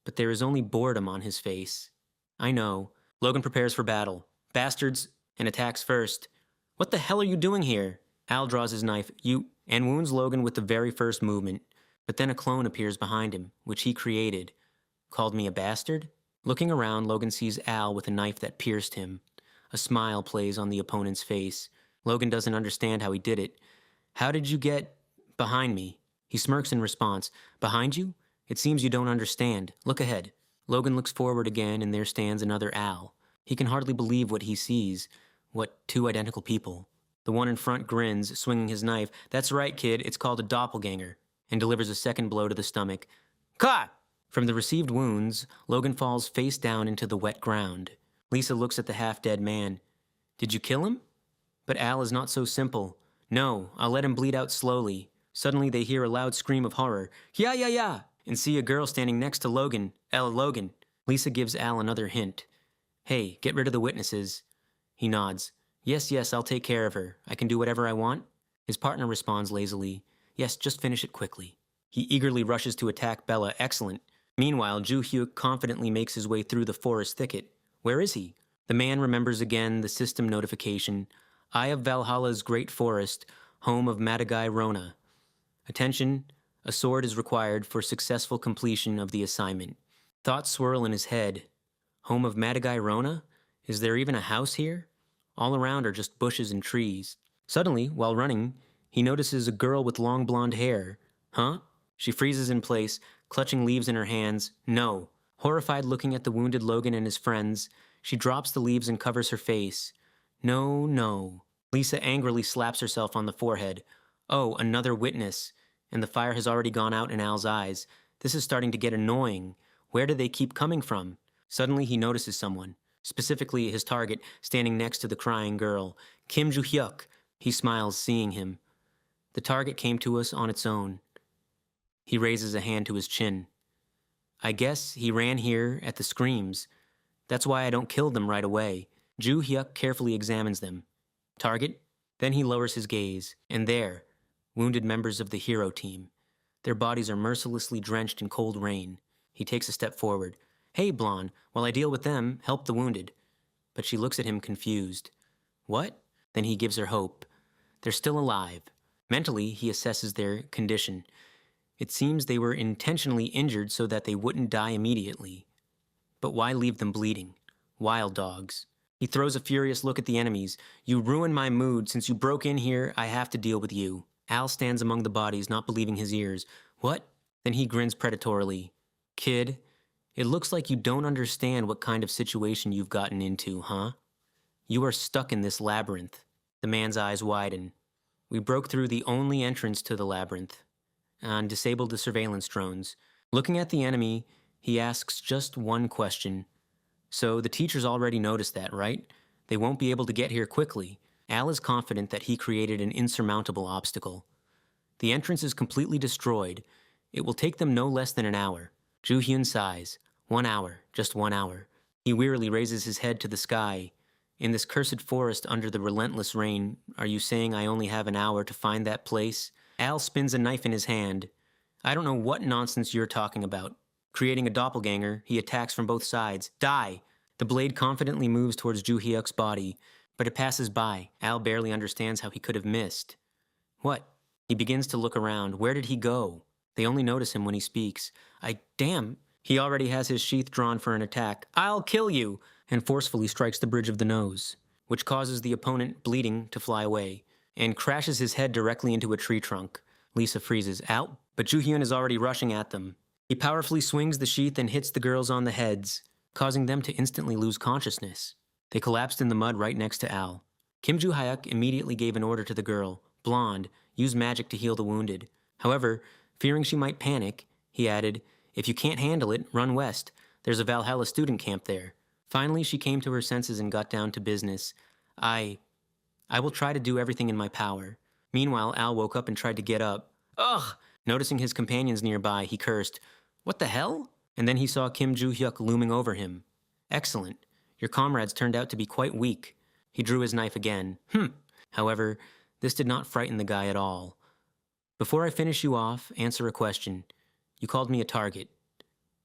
But there is only boredom on his face. I know. Logan prepares for battle. Bastards, and attacks first. What the hell are you doing here? Al draws his knife. And wounds Logan with the very first movement. But then a clone appears behind him, which he created. Called me a bastard? Looking around, Logan sees Al with a knife that pierced him. A smile plays on the opponent's face. Logan doesn't understand how he did it. How did you get behind me? He smirks in response. Behind you? It seems you don't understand. Look ahead. Logan looks forward again, and there stands another Al. He can hardly believe what he sees. What, two identical people? The one in front grins, swinging his knife. That's right, kid, it's called a doppelganger. And delivers a second blow to the stomach. Ka! From the received wounds, Logan falls face down into the wet ground. Lisa looks at the half-dead man. Did you kill him? But Al is not so simple. No, I'll let him bleed out slowly. Suddenly they hear a loud scream of horror. Yeah, yeah, yeah! And see a girl standing next to Logan. Logan. Lisa gives Al another hint. Hey, get rid of the witnesses. He nods. Yes, I'll take care of her. I can do whatever I want. His partner responds lazily. Yes, just finish it quickly. He eagerly rushes to attack Bella. Excellent. Meanwhile, Joo-hyuk confidently makes his way through the forest thicket. Where is he? The man remembers again the system notification. Eye of Valhalla's great forest, home of Madagai Rona. Attention, a sword is required for successful completion of the assignment. Thoughts swirl in his head. Home of Madagai Rona? Is there even a house here? All around are just bushes and trees. Suddenly, while running, he notices a girl with long blonde hair. Huh? She freezes in place, clutching leaves in her hands. No. Horrified looking at the wounded Logan and his friends, she drops the leaves and covers her face. No. Lisa angrily slaps herself on the forehead. Oh, another witness. And the fire has already gone out in Al's eyes. This is starting to get annoying. Where do they keep coming from? Suddenly he notices someone. Specifically his target, standing next to the crying girl. Kim Joo-hyuk. He smiles, seeing him. The target came to us on its own. He raises a hand to his chin. I guess he ran here at the screams. That's why I don't kill them right away. Joo-hyuk carefully examines them. Target? Then he lowers his gaze. And there, wounded members of the hero team. Their bodies are mercilessly drenched in cold rain. He takes a step forward. Hey, Blonde, while I deal with them, help the wounded. But she looks at him confused. What? Then he gives her hope. They're still alive. Mentally, he assesses their condition. It seems they were intentionally injured so that they wouldn't die immediately. But why leave them bleeding? Wild dogs. He throws a furious look at the enemies. You ruined my mood. Since you broke in here, I have to deal with you. Al stands among the bodies, not believing his ears. What? Then he grins predatorily. Kid, it looks like you don't understand what kind of situation you've gotten into, huh? You are stuck in this labyrinth. The man's eyes widen. We broke through the only entrance to the labyrinth and disabled the surveillance drones. Looking at the enemy, he asks just one question. So the teachers already noticed that, right? They won't be able to get here quickly. Al is confident that he created an insurmountable obstacle. The entrance is completely destroyed. It will take them no less than an hour. Joo-hyun sighs. 1 hour, just 1 hour. He wearily raises his head to the sky. In this cursed forest under the relentless rain, are you saying I only have an hour to find that place? Al spins a knife in his hand. I don't know what nonsense you're talking about. Creating a doppelganger, he attacks from both sides. Die! The blade confidently moves towards Ju Hyuk's body, but it passes by. Al barely understands how he could have missed. What? He begins to look around. Where did he go? They only notice him when he speaks. Damn! He already has his sheath drawn for an attack. I'll kill you! And forcefully strikes the bridge of the nose, which causes the opponent, bleeding, to fly away, and crashes his head directly into a tree trunk. Lisa freezes. Out! But Ju Hyun is already rushing at them. He powerfully swings the sheath and hits the girls on the heads, causing them to instantly lose consciousness. They collapsed in the mud right next to Al. Kim Ju Hyuk immediately gave an order to the girl, blonde, use magic to heal the wounded. However, fearing she might panic, he added, if you can't handle it, run west. There's a Valhalla student camp there. Finally, she came to her senses and got down to business. I will try to do everything in my power. Meanwhile, Al woke up and tried to get up. Ugh! Noticing his companions nearby, he cursed, what the hell? And then he saw Kim Ju Hyuk looming over him. Excellent. Your comrades turned out to be quite weak. He drew his knife again. However, this did not frighten the guy at all. Before I finish you off, answer a question. You called me a target.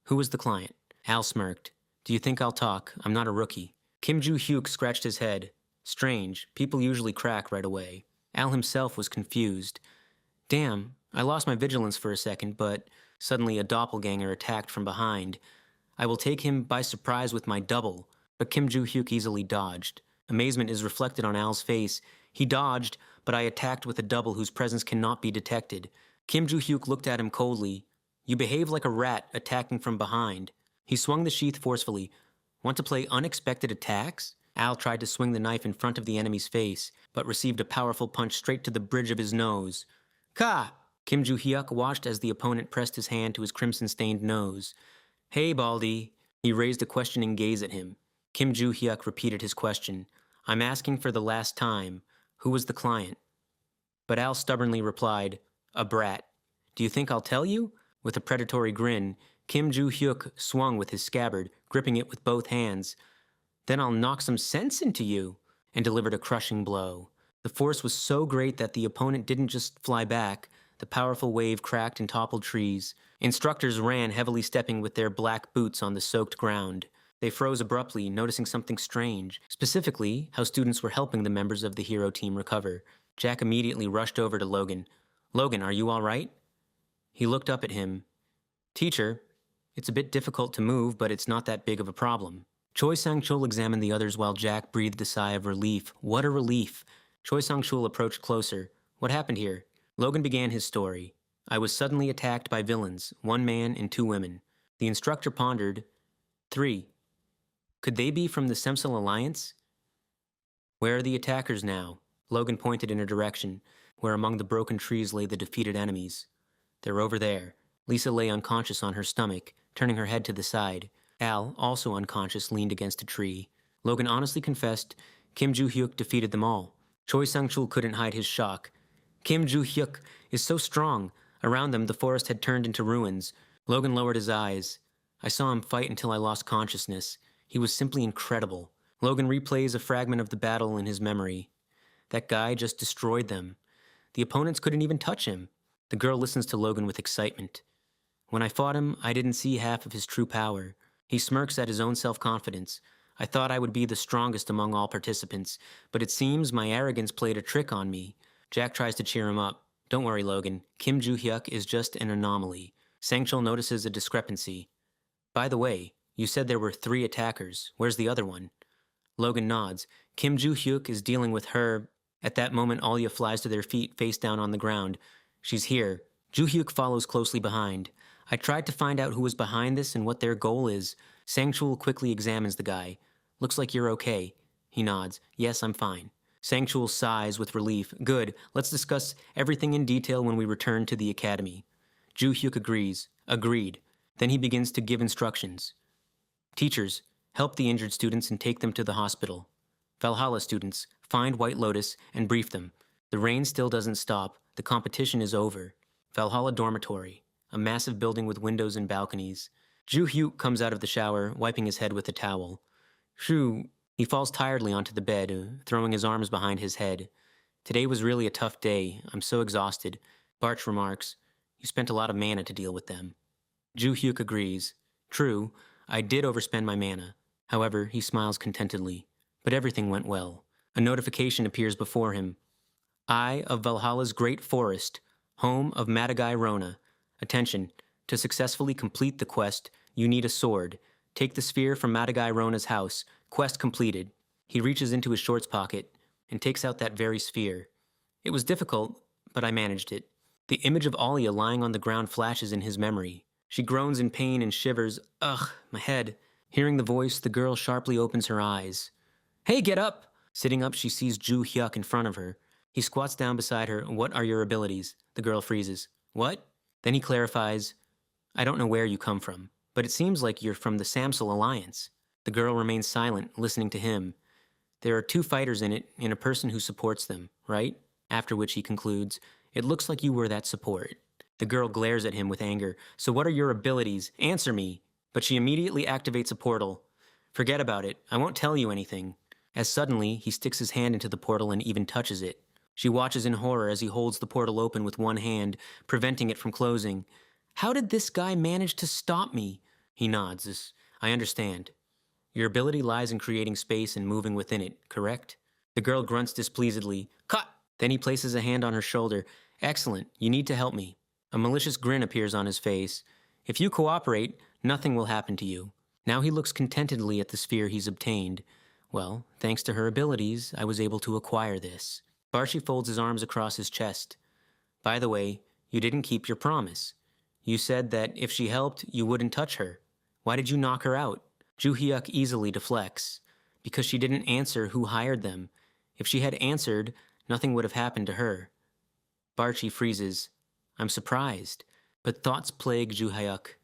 Who was the client? Al smirked. Do you think I'll talk? I'm not a rookie. Kim Ju Hyuk scratched his head. Strange. People usually crack right away. Al himself was confused. Damn, I lost my vigilance for a second, but suddenly a doppelganger attacked from behind. I will take him by surprise with my double, but Kim Ju Hyuk easily dodged. Amazement is reflected on Al's face. He dodged, but I attacked with a double whose presence cannot be detected. Kim Ju Hyuk looked at him coldly. You behave like a rat attacking from behind. He swung the sheath forcefully. Want to play unexpected attacks? Al tried to swing the knife in front of the enemy's face, but received a powerful punch straight to the bridge of his nose. Ka! Kim Ju Hyuk watched as the opponent pressed his hand to his crimson-stained nose. Hey, Baldy. He raised a questioning gaze at him. Kim Ju Hyuk repeated his question. I'm asking for the last time. Who was the client? But Al stubbornly replied, a brat. Do you think I'll tell you? With a predatory grin, Kim Ju Hyuk swung with his scabbard, gripping it with both hands. Then I'll knock some sense into you, and delivered a crushing blow. The force was so great that the opponent didn't just fly back. The powerful wave cracked and toppled trees. Instructors ran, heavily stepping with their black boots on the soaked ground. They froze abruptly, noticing something strange, specifically how students were helping the members of the hero team recover. Jack immediately rushed over to Logan. Logan, are you all right? He looked up at him. Teacher, it's a bit difficult to move, but it's not that big of a problem. Choi Sang-chul examined the others while Jack breathed a sigh of relief. What a relief! Choi Sang-chul approached closer. What happened here? Logan began his story. I was suddenly attacked by villains, 1 man and 2 women. The instructor pondered. 3. Could they be from the Semsel Alliance? Where are the attackers now? Logan pointed in a direction, where among the broken trees lay the defeated enemies. They're over there. Lisa lay unconscious on her stomach, turning her head to the side. Al, also unconscious, leaned against a tree. Logan honestly confessed Kim Ju Hyuk defeated them all. Choi Sang-chul couldn't hide his shock. Kim Ju Hyuk is so strong. Around them, the forest had turned into ruins. Logan lowered his eyes. I saw him fight until I lost consciousness. He was simply incredible. Logan replays a fragment of the battle in his memory. That guy just destroyed them. The opponents couldn't even touch him. The girl listens to Logan with excitement. When I fought him, I didn't see half of his true power. He smirks at his own self-confidence. I thought I would be the strongest among all participants, but it seems my arrogance played a trick on me. Jack tries to cheer him up. Don't worry, Logan. Kim Ju Hyuk is just an anomaly. Sang-chul notices a discrepancy. By the way, you said there were 3 attackers. Where's the other one? Logan nods. Kim Ju Hyuk is dealing with her. At that moment, Alya flies to their feet, face down on the ground. She's here. Ju Hyuk follows closely behind. I tried to find out who was behind this and what their goal is. Sang-chul quickly examines the guy. Looks like you're okay. He nods. Yes, I'm fine. Sang-chul sighs with relief. Good. Let's discuss everything in detail when we return to the academy. Ju Hyuk agrees. Agreed. Then he begins to give instructions. Teachers, help the injured students and take them to the hospital. Valhalla students, find White Lotus and brief them. The rain still doesn't stop. The competition is over. Valhalla dormitory, a massive building with windows and balconies. Ju Hyuk comes out of the shower, wiping his head with a towel. Shoo. He falls tiredly onto the bed, throwing his arms behind his head. Today was really a tough day. I'm so exhausted. Barch remarks, you spent a lot of mana to deal with them. Ju-hyuk agrees. True, I did overspend my mana. However, he smiles contentedly. But everything went well. A notification appears before him. Eye of Valhalla's Great Forest, home of Madagai Rona. Attention, to successfully complete the quest, you need a sword. Take the sphere from Madagai Rona's house. Quest completed. He reaches into his shorts pocket and takes out that very sphere. It was difficult, but I managed it. The image of Alia lying on the ground flashes in his memory. She groans in pain and shivers. Ugh, my head. Hearing the voice, the girl sharply opens her eyes. Hey, get up! Sitting up, she sees Ju-hyuk in front of her. He squats down beside her. What are your abilities? The girl freezes. What? Then he clarifies, I don't know where you come from, but it seems like you're from the Samsel Alliance. The girl remains silent, listening to him. There are 2 fighters in it and a person who supports them, right? After which he concludes, it looks like you were that support. The girl glares at him with anger. So what are your abilities? Answer me. But she immediately activates a portal. Forget about it. I won't tell you anything. As suddenly, he sticks his hand into the portal and even touches it. She watches in horror as he holds the portal open with one hand, preventing it from closing. How did this guy manage to stop me? He nods. I understand. Your ability lies in creating space and moving within it, correct? The girl grunts displeasedly. Cut! Then he places a hand on her shoulder. Excellent, you need to help me. A malicious grin appears on his face. If you cooperate, nothing will happen to you. Now he looks contentedly at the sphere he's obtained. Well, thanks to her abilities, I was able to acquire this. Barshi folds his arms across his chest. By the way, you didn't keep your promise. You said that if she helped, you wouldn't touch her. Why did you knock her out? Ju-hyuk easily deflects. Because she didn't answer who hired them. If she had answered, nothing would have happened to her. Barchi freezes. I'm surprised, but thoughts plague Ju-hyuk.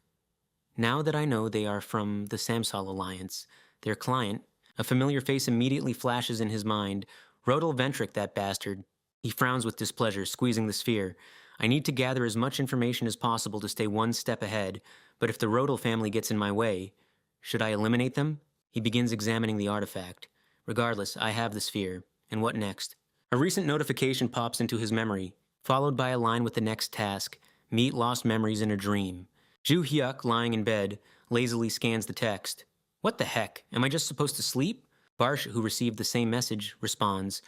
Now that I know they are from the Samsal Alliance, their client, a familiar face immediately flashes in his mind. Rodel Ventric, that bastard. He frowns with displeasure, squeezing the sphere. I need to gather as much information as possible to stay one step ahead, but if the Rodel family gets in my way, should I eliminate them? He begins examining the artifact. Regardless, I have the sphere. And what next? A recent notification pops into his memory, followed by a line with the next task, meet lost memories in a dream. Ju-hyuk, lying in bed, lazily scans the text. What the heck? Am I just supposed to sleep? Barsh, who received the same message, responds.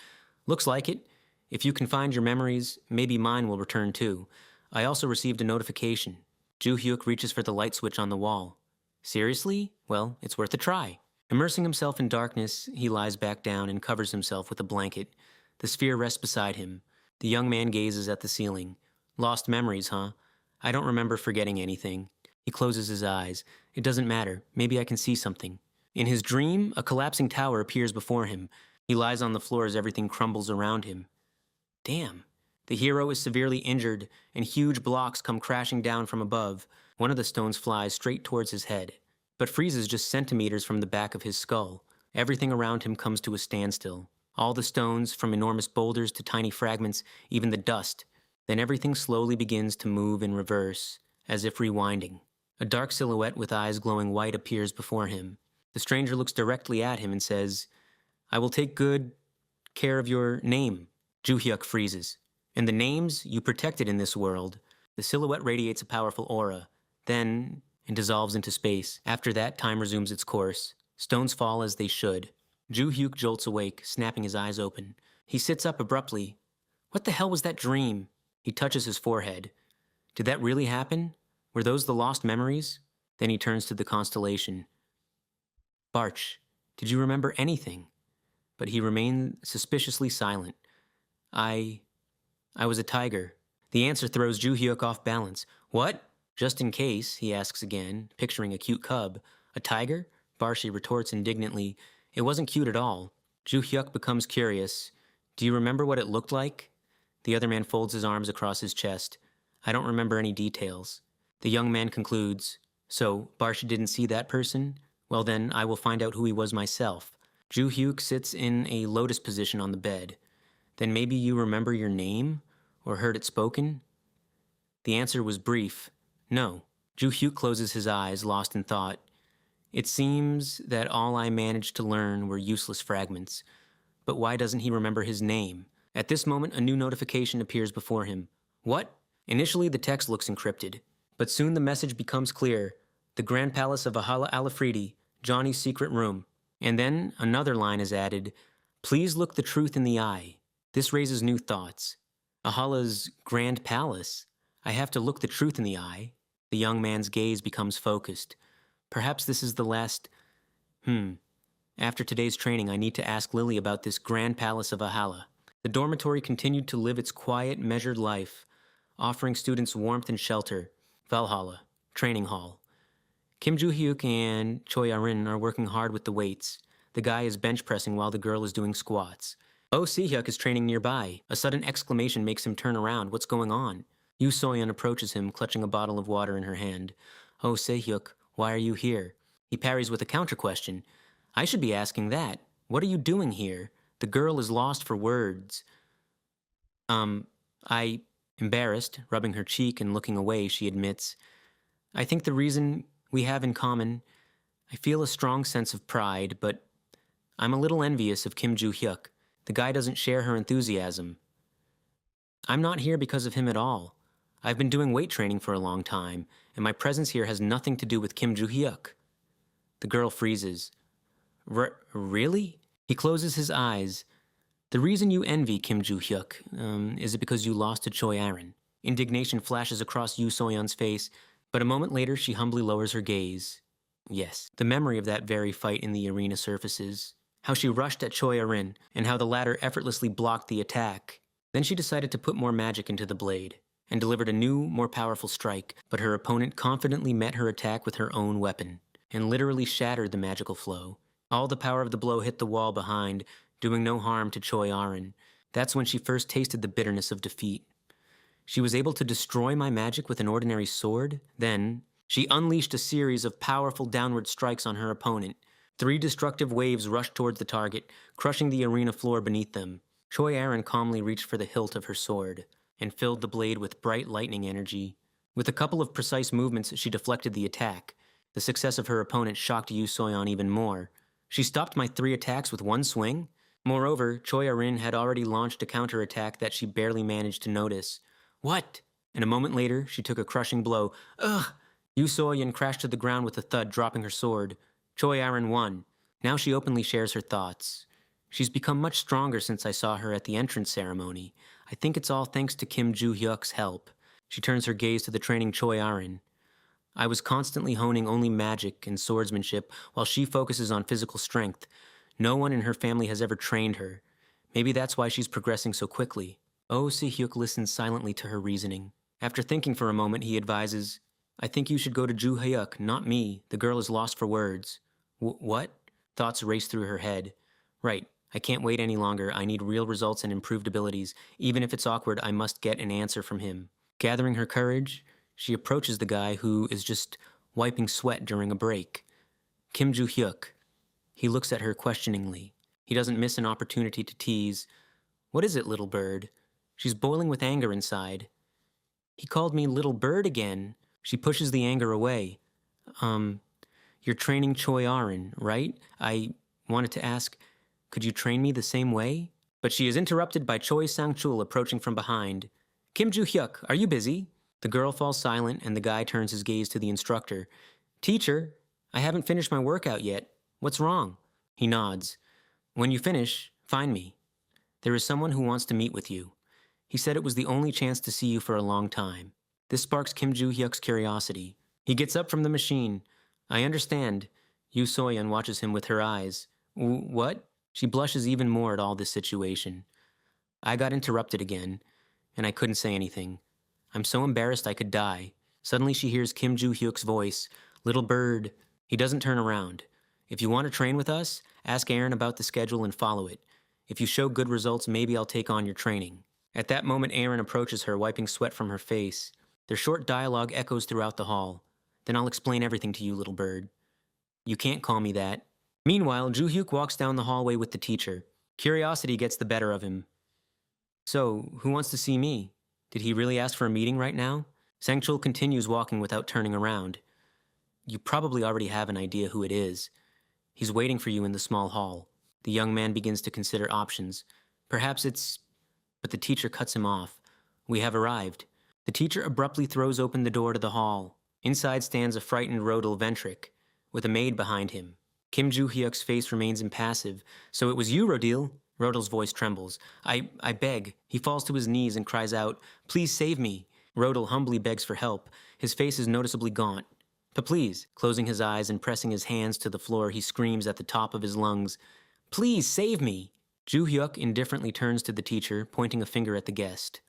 Looks like it. If you can find your memories, maybe mine will return too. I also received a notification. Ju-hyuk reaches for the light switch on the wall. Seriously? Well, it's worth a try. Immersing himself in darkness, he lies back down and covers himself with a blanket. The sphere rests beside him. The young man gazes at the ceiling. Lost memories, huh? I don't remember forgetting anything. He closes his eyes. It doesn't matter. Maybe I can see something. In his dream, a collapsing tower appears before him. He lies on the floor as everything crumbles around him. Damn. The hero is severely injured, and huge blocks come crashing down from above. One of the stones flies straight towards his head, but freezes just centimeters from the back of his skull. Everything around him comes to a standstill. All the stones, from enormous boulders to tiny fragments, even the dust. Then everything slowly begins to move in reverse, as if rewinding. A dark silhouette with eyes glowing white appears before him. The stranger looks directly at him and says, I will take good care of your name. Ju-hyuk freezes. And the names you protected in this world. The silhouette radiates a powerful aura, then and dissolves into space. After that, time resumes its course. Stones fall as they should. Ju-hyuk jolts awake, snapping his eyes open. He sits up abruptly. What the hell was that dream? He touches his forehead. Did that really happen? Were those the lost memories? Then he turns to the constellation. Barch, did you remember anything? But he remained suspiciously silent. I was a tiger. The answer throws Ju-hyuk off balance. What? Just in case, he asks again, picturing a cute cub. A tiger? Barshi retorts indignantly. It wasn't cute at all. Ju-hyuk becomes curious. Do you remember what it looked like? The other man folds his arms across his chest. I don't remember any details. The young man concludes. So, Barshi didn't see that person? Well then, I will find out who he was myself. Ju-hyuk sits in a lotus position on the bed. Then maybe you remember your name? Or heard it spoken? The answer was brief. No. Ju-hyuk closes his eyes, lost in thought. It seems that all I managed to learn were useless fragments. But why doesn't he remember his name? At this moment, a new notification appears before him. What? Initially, the text looks encrypted, but soon the message becomes clear. The Grand Palace of Ahala Alafridi, Johnny's secret room. And then another line is added. Please look the truth in the eye. This raises new thoughts. Ahala's Grand Palace? I have to look the truth in the eye. The young man's gaze becomes focused. Perhaps this is the last... After today's training, I need to ask Lily about this Grand Palace of Ahala. The dormitory continued to live its quiet, measured life, offering students warmth and shelter. Valhalla, training hall. Kim Joo-hyuk and Choi Arin are working hard with the weights. The guy is bench pressing while the girl is doing squats. Oh Si-hyuk is training nearby. A sudden exclamation makes him turn around. What's going on? Yoo So-yeon approaches him, clutching a bottle of water in her hand. Oh Si-hyuk, why are you here? He parries with a counter question. I should be asking that. What are you doing here? The girl is lost for words. Embarrassed, rubbing her cheek and looking away, she admits. I think the reason we have in common, I feel a strong sense of pride, but I'm a little envious of Kim Joo-hyuk. The guy doesn't share her enthusiasm. I'm not here because of him at all. I've been doing weight training for a long time, and my presence here has nothing to do with Kim Joo-hyuk. The girl freezes. Really? He closes his eyes. The reason you envy Kim Joo-hyuk, is it because you lost to Choi Arin? Indignation flashes across Yoo So-yeon's face, but a moment later she humbly lowers her gaze. Yes, the memory of that very fight in the arena surfaces. How she rushed at Choi Arin, and how the latter effortlessly blocked the attack. Then she decided to put more magic into the blade, and delivered a new, more powerful strike, but her opponent confidently met her attack with her own weapon, and literally shattered the magical flow. All the power of the blow hit the wall behind, doing no harm to Choi Arin. That's when she first tasted the bitterness of defeat. She was able to destroy my magic with an ordinary sword? Then, she unleashed a series of powerful downward strikes on her opponent. 3 destructive waves rushed towards the target, crushing the arena floor beneath them. Choi Arin calmly reached for the hilt of her sword, and filled the blade with bright lightning energy. With a couple of precise movements, she deflected the attack. The success of her opponent shocked Yoo So-yeon even more. She stopped my 3 attacks with one swing? Moreover, Choi Arin had already launched a counterattack that she barely managed to notice. What? And a moment later, she took a crushing blow. Ugh! Yoo So-yeon crashed to the ground with a thud, dropping her sword. Choi Arin won. Now she openly shares her thoughts. She's become much stronger since I saw her at the entrance ceremony. I think it's all thanks to Kim Joo-hyuk's help. She turns her gaze to the training Choi Arin. I was constantly honing only magic and swordsmanship, while she focuses on physical strength. No one in her family has ever trained her. Maybe that's why she's progressing so quickly. Oh Si-hyuk listens silently to her reasoning. After thinking for a moment, he advises, I think you should go to Joo-hyuk, not me. The girl is lost for words. What? Thoughts race through her head. Right. I can't wait any longer. I need real results and improved abilities. Even if it's awkward, I must get an answer from him. Gathering her courage, she approaches the guy who is just wiping sweat during a break. Kim Joo-hyuk. He looks at her questioningly. He doesn't miss an opportunity to tease. What is it, little bird? She's boiling with anger inside. He called me little bird again. She pushes the anger away. You're training Choi Arin, right? I wanted to ask, could you train me the same way? But she is interrupted by Choi Sang-chul approaching from behind. Kim Joo-hyuk, are you busy? The girl falls silent, and the guy turns his gaze to the instructor. Teacher, I haven't finished my workout yet. What's wrong? He nods. When you finish, find me. There is someone who wants to meet with you. He said it was the only chance to see you for a long time. This sparks Kim Joo-hyuk's curiosity. He gets up from the machine. I understand. Yoo So-yeon watches him with her eyes. What? She blushes even more at all this situation. I got interrupted again, and I couldn't say anything. I'm so embarrassed I could die. Suddenly she hears Kim Joo-hyuk's voice. Little bird. He doesn't turn around. If you want to train with us, ask Aaron about the schedule and follow it. If you show good results, maybe I'll take on your training. At that moment, Aaron approaches her, wiping sweat from her face. Their short dialogue echoes throughout the hall. Then I'll explain everything to you, little bird. You can't call me that. Meanwhile, Joo-hyuk walks down the hallway with the teacher. Curiosity gets the better of him. So, who wants to see me? Did he really ask for a meeting right now? Sang-chul continues walking without turning around. you probably already have an idea who it is. He's waiting for you in the small hall. The young man begins to consider options. Perhaps it's... But the teacher cuts him off. We have arrived. The teacher abruptly throws open the door to the hall. Inside stands a frightened Rodel Ventric, with a maid behind him. Kim Joo-hyuk's face remains impassive. So it was you, Rodil? Rodel's voice trembles. I beg. He falls to his knees and cries out, "Please save me." Rodel humbly begs for help. His face is noticeably gaunt. But please, closing his eyes and pressing his hands to the floor, he screams at the top of his lungs, "Please save me." Joo-hyuk indifferently turns to the teacher, pointing a finger at the guest.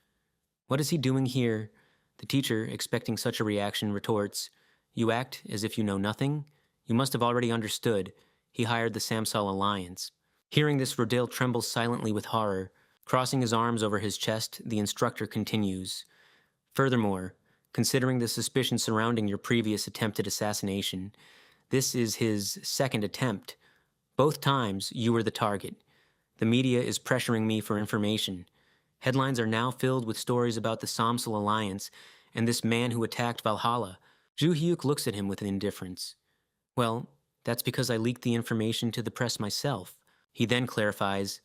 What is he doing here? The teacher, expecting such a reaction, retorts, "You act as if you know nothing? You must have already understood. He hired the Samsal Alliance." Hearing this, Rodil trembles silently with horror. Crossing his arms over his chest, the instructor continues. Furthermore, considering the suspicion surrounding your previous attempted assassination, this is his second attempt. Both times, you were the target. The media is pressuring me for information. Headlines are now filled with stories about the Samsal Alliance and this man who attacked Valhalla. Joo-hyuk looks at him with indifference. Well, that's because I leaked the information to the press myself. He then clarifies,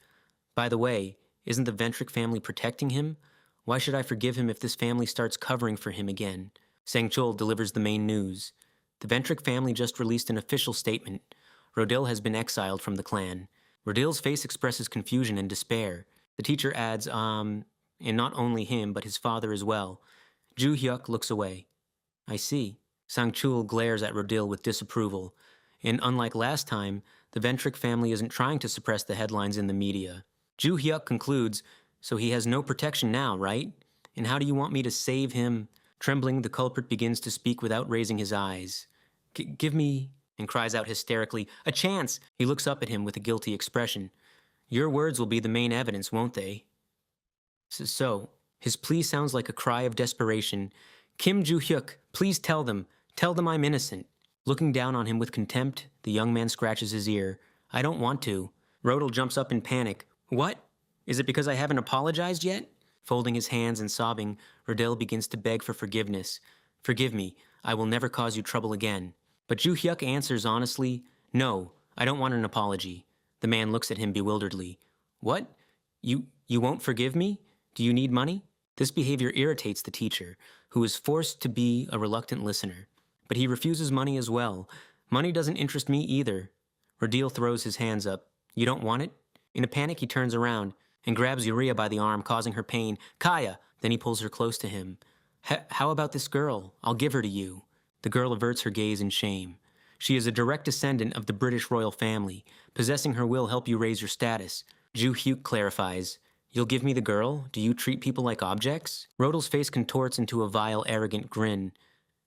by the way, isn't the Ventric family protecting him? Why should I forgive him if this family starts covering for him again? Sang-chul delivers the main news. The Ventric family just released an official statement. Rodil has been exiled from the clan. Rodil's face expresses confusion and despair. The teacher adds, and not only him, but his father as well. Joo-hyuk looks away. I see. Sang-chul glares at Rodil with disapproval. And unlike last time, the Ventric family isn't trying to suppress the headlines in the media. Joo-hyuk concludes, so he has no protection now, right? And how do you want me to save him? Trembling, the culprit begins to speak without raising his eyes. Give me, and cries out hysterically, a chance! He looks up at him with a guilty expression. Your words will be the main evidence, won't they? So, his plea sounds like a cry of desperation. Kim Joo-hyuk, please tell them I'm innocent. Looking down on him with contempt, the young man scratches his ear. I don't want to. Rodel jumps up in panic. What? Is it because I haven't apologized yet? Folding his hands and sobbing, Rodel begins to beg for forgiveness. Forgive me, I will never cause you trouble again. But Joo-hyuk answers honestly, no, I don't want an apology. The man looks at him bewilderedly. What? You won't forgive me? Do you need money? This behavior irritates the teacher, who is forced to be a reluctant listener. But he refuses money as well. Money doesn't interest me either. Rodil throws his hands up. You don't want it? In a panic, he turns around and grabs Yuria by the arm, causing her pain. Kaya! Then he pulls her close to him. How about this girl? I'll give her to you. The girl averts her gaze in shame. She is a direct descendant of the British royal family. Possessing her will help you raise your status. Joo-hyuk clarifies. You'll give me the girl? Do you treat people like objects? Rodel's face contorts into a vile, arrogant grin.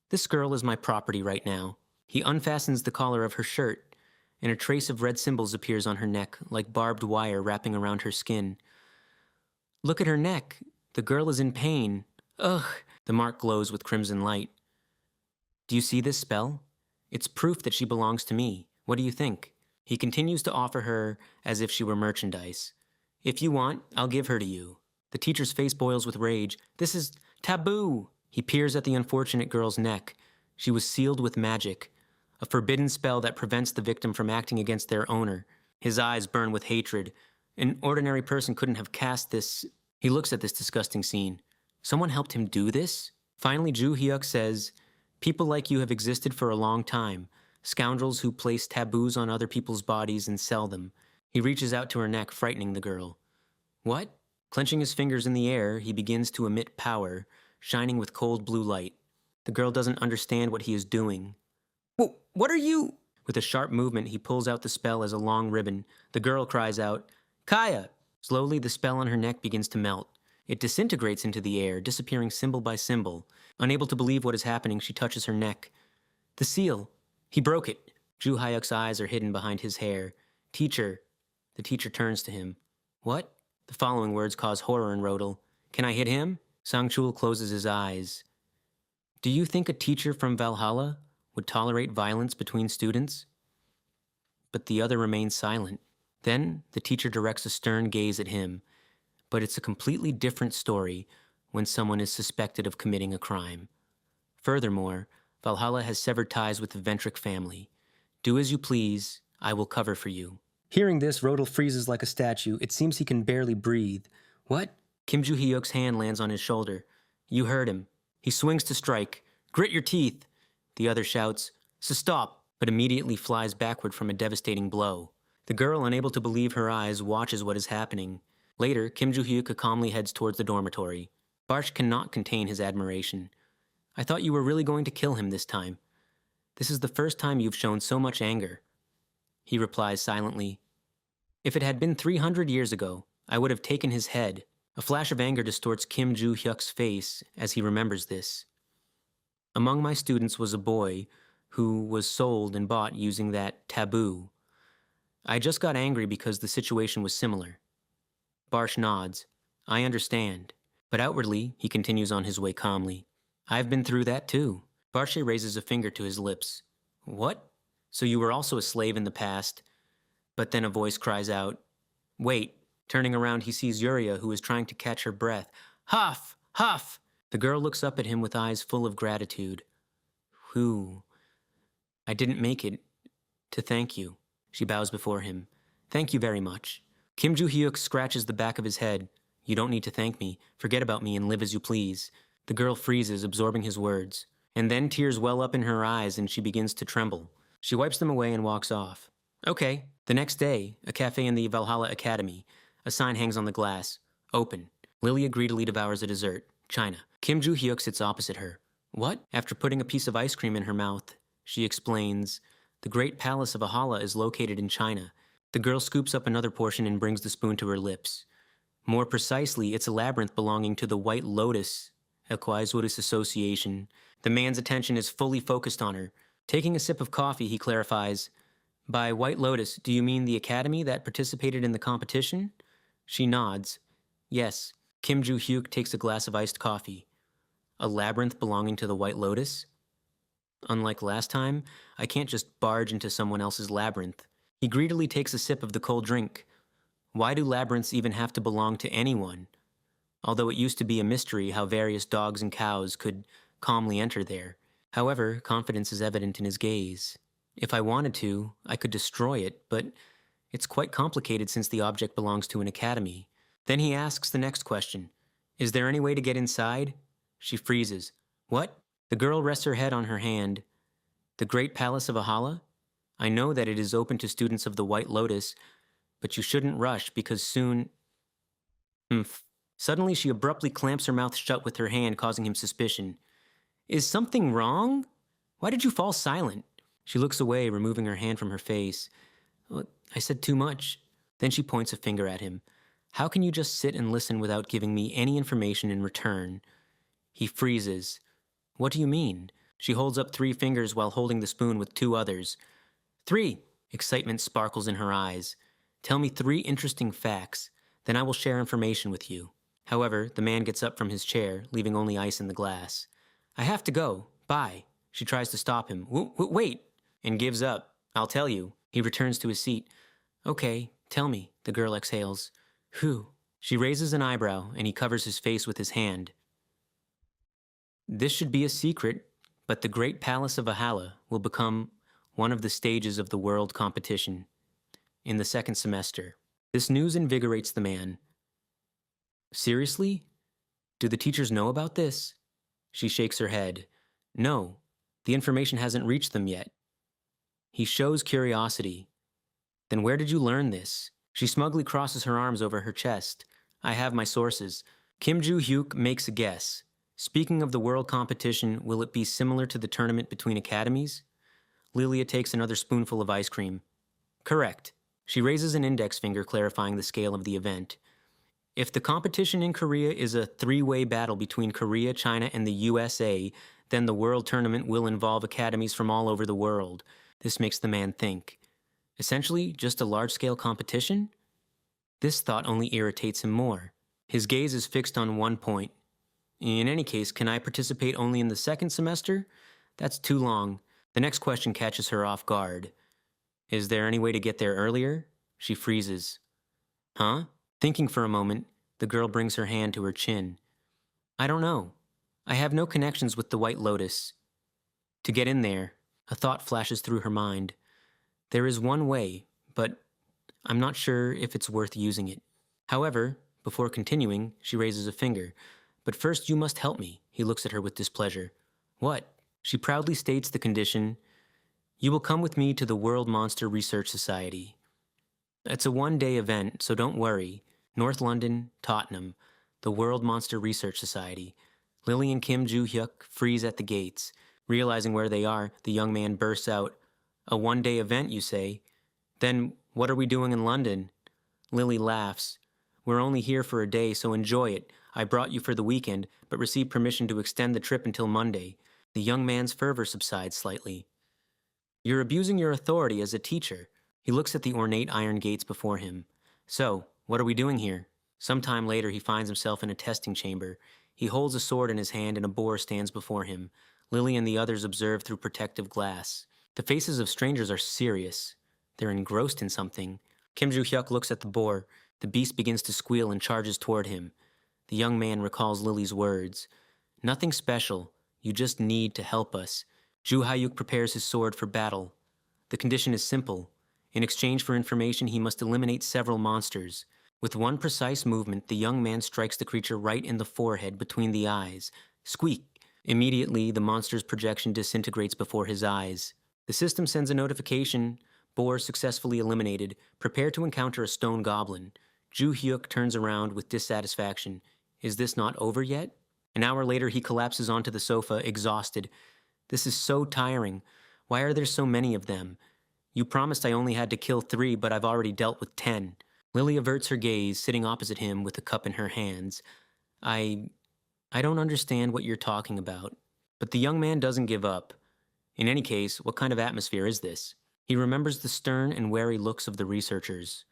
This girl is my property right now. He unfastens the collar of her shirt, and a trace of red symbols appears on her neck, like barbed wire wrapping around her skin. Look at her neck. The girl is in pain. Ugh! The mark glows with crimson light. Do you see this spell? It's proof that she belongs to me. What do you think? He continues to offer her as if she were merchandise. If you want, I'll give her to you. The teacher's face boils with rage. This is taboo! He peers at the unfortunate girl's neck. She was sealed with magic, a forbidden spell that prevents the victim from acting against their owner. His eyes burn with hatred. An ordinary person couldn't have cast this. He looks at this disgusting scene. Someone helped him do this? Finally, Joo-hyuk says, people like you have existed for a long time, scoundrels who place taboos on other people's bodies and sell them. He reaches out to her neck, frightening the girl. What? Clenching his fingers in the air, he begins to emit power, shining with cold blue light. The girl doesn't understand what he is doing. What are you? With a sharp movement, he pulls out the spell as a long ribbon. The girl cries out, Kaya! Slowly, the spell on her neck begins to melt. It disintegrates into the air, disappearing symbol by symbol. Unable to believe what is happening, she touches her neck. The seal. He broke it. Joo-hyuk's eyes are hidden behind his hair. Teacher. The teacher turns to him. What? The following words cause horror in Rodel. Can I hit him? Sang-chul closes his eyes. Do you think a teacher from Valhalla would tolerate violence between students? But the other remains silent. Then the teacher directs a stern gaze at him. But it's a completely different story when someone is suspected of committing a crime. Furthermore, Valhalla has severed ties with the Ventric family. Do as you please, I will cover for you. Hearing this, Rodel freezes like a statue. It seems he can barely breathe. What? Kim Joo-hyuk's hand lands on his shoulder. You heard him. He swings to strike. Grit your teeth! The other shouts, stop, but immediately flies backward from a devastating blow. The girl, unable to believe her eyes, watches what is happening. Later, Kim Joo-hyuk calmly heads towards the dormitory. Barsh cannot contain his admiration. I thought you were really going to kill him this time. This is the first time you've shown so much anger. He replies silently. If it had been 300 years ago, I would have taken his head. A flash of anger distorts Kim Joo-hyuk's face as he remembers this. Among my students was a boy who was sold and bought using that taboo. I just got angry because the situation was similar. Barsh nods. I understand. But outwardly, he continues on his way calmly. I've been through that too. Barshe raises a finger to his lips. What? So you were also a slave in the past? But then a voice cries out. Wait. Turning around, he sees Yuria, who is trying to catch her breath. Huff! Huff! The girl looks up at him with eyes full of gratitude. Whew. I didn't make it to thank you. She bows before him. Thank you very much. Kim Joo-hyuk scratches the back of his head. You don't need to thank me. Forget about me and live as you please. The girl freezes, absorbing his words. And then tears well up in her eyes and she begins to tremble. She wipes them away and walks off. Okay. The next day, a cafe in the Valhalla Academy. A sign hangs on the glass. Open. Lilia greedily devours a dessert. China. Kim Joo-hyuk sits opposite her. What? After putting a piece of ice cream in her mouth, she explains, the Great Palace of Valhalla is located in China. The girl scoops up another portion and brings the spoon to her lips. More precisely, it's a labyrinth belonging to the White Lotus, a Quaiswodis association. The man's attention is fully focused on her. Taking a sip of coffee, he clarifies, by White Lotus, do you mean the academy that participated in the competition? She nods. Yes. Kim Joo-hyuk takes a glass of iced coffee. A labyrinth belonging to the White Lotus? Unlike last time, I can't just barge into someone else's labyrinth. He greedily takes a sip of the cold drink. Why do labyrinths even have to belong to anyone? Although it used to be a mystery how various dogs and cows could calmly enter there. However, confidence is evident in his gaze. If I wanted to, I could destroy it, but it's quite complicated since the object belongs to an academy. Then he asks the next question. Is there any way to get inside? She freezes. What? The girl rests her head on her hand. The Great Palace of Valhalla? I know that it is open to students of the White Lotus, but you shouldn't rush because soon... Suddenly she abruptly clamps her mouth shut with her hand, causing him suspicion. Is something wrong? Why did you fall silent? She looks away, removing her hand from her face. Well, I said too much. Then she points a finger at him. How can you just sit and listen without giving me any information in return? He freezes. What do you mean? She holds up 3 fingers while holding the spoon with 2 others. 3. Excitement sparkles in her eyes. Tell me 3 interesting facts. Then I will share information with you. However, the man gets up from his chair, leaving only ice in the glass. I have to go. Bye. She tries to stop him. Wait! And gives up. I'll tell you. He returns to his seat. Okay, tell me, the girl exhales. Whew. She raises an eyebrow, and he covers his face with his hand. This should be a secret, but the Great Palace of Valhalla will become one of the stages of the world competition in the 2nd semester. This news invigorates the man. Seriously? Do the teachers know about this? She shakes her head. No, the information hasn't reached them yet. He shows curiosity. Then where did you learn this? She smugly crosses her arms over her chest. I have my sources. Kim Joo-hyuk makes a guess. Speaking of the world competition, will it be similar to the tournament between academies? Lilia takes another spoonful of ice cream. Correct. She raises an index finger, clarifying the scale of the event. If the competition in Korea is a 3-way battle between Korea, China, and the USA, then the world tournament will involve academies from all over the world. This makes the man think. Essentially, just a large-scale competition? This thought only irritates him more. His gaze is fixed on one point. In any case, can I participate only in the 2nd semester? That's too long. The next question catches her off guard. Is there any way to get there earlier? She freezes. Huh? Thinking for a moment, the girl brings her hand to her chin. I don't know. I have no connections with the White Lotus. To get in there, a thought flashes through her mind. There is one way, but I'm not sure if it's worth using it. However, before continuing, she raises a finger. But first you must help me. He looks at her with displeasure. What? She proudly states the condition. You will come with me to the World Monster Research Society. It's a one-day event, so don't worry. North London, Tottenham, the World Monster Research Society. Lily and Kim Joo-hyuk freeze at the gates. Realizing where they are, the young man bursts out. A one-day event, you say? Then what are we doing in London? Lily laughs. We're only here for a day, so enjoy it. I brought you for the weekend, but received permission to extend the trip until Monday. The young man's fervor subsides slightly. You're abusing your authority as a teacher. He looks at the ornate iron gates before him. So, what are we doing here? Sometime later, he finds himself in a testing chamber. He holds a sword in his hand and a boar stands before him. Lily and the others observe through protective glass. The faces of strangers are serious. They're engrossed in something. Kim Joo-hyuk looks at the boar. The beast begins to squeal and charges toward him. The young man recalls Lily's words. Nothing special. You just need to help us. Joo Hyuk prepares his sword for battle. The condition is simple. In exchange for information, he must eliminate several monsters. With one precise movement, the young man strikes the creature right in the forehead between the eyes. Squeak! Immediately, the monster's projection disintegrates before his eyes. The system sends a notification. Boar successfully eliminated. Prepare to encounter a stone goblin. Joo Hyuk turns around with dissatisfaction. Is this not over yet? An hour later, he collapses onto the sofa, exhausted. This is so tiring. Why are there so many of them? You promised I only had to kill 3, but I've already dealt with 10. Lily averts her gaze, sitting opposite him with a cup in her hands. I don't understand what you're talking about. But the young man doesn't give up. In any case, what kind of atmosphere is this? He remembers the stern and wary looks of the researchers.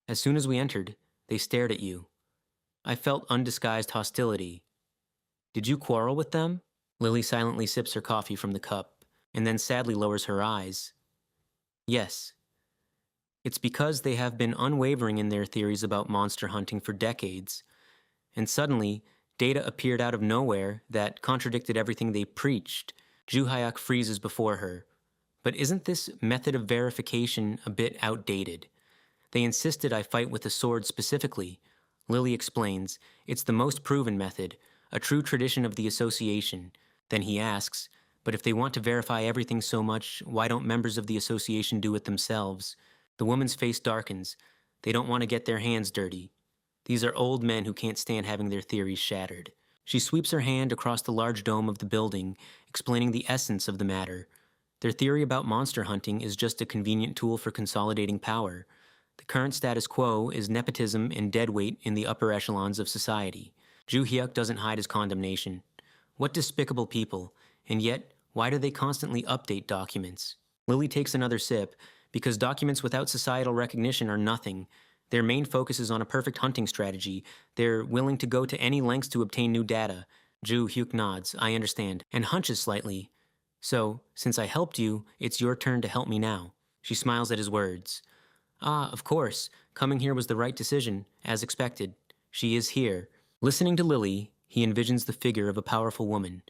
As soon as we entered, they stared at you. I felt undisguised hostility. Did you quarrel with them? Lily silently sips her coffee from the cup, and then sadly lowers her eyes. Yes. It's because they have been unwavering in their theories about monster hunting for decades. And suddenly, data appeared out of nowhere that contradicted everything they preached. Joo Hyuk freezes before her. But isn't this method of verification a bit outdated? They insisted I fight with a sword specifically. Lily explains, it's the most proven method, a true tradition of the association. Then he asks, but if they want to verify everything so much, why don't members of the association do it themselves? The woman's face darkens. They don't want to get their hands dirty. These are old men who can't stand having their theories shattered. She sweeps her hand across the large dome of the building, explaining the essence of the matter. Their theory about monster hunting is just a convenient tool for consolidating power. The current status quo is nepotism and deadweight in the upper echelons of society. Joo Hyuk doesn't hide his condemnation. What despicable people, and yet, why do they constantly update documents? Lily takes another sip, because documents without societal recognition are nothing. Their main focus is on a perfect hunting strategy. They're willing to go to any lengths to obtain new data. Joo Hyuk nods, I understand, and hunches slightly. So, since I helped you, it's your turn to help me now. She smiles at his words. Ah, of course. Coming here was the right decision, as expected. She is here. Listening to Lily, he envisions the figure of a powerful woman,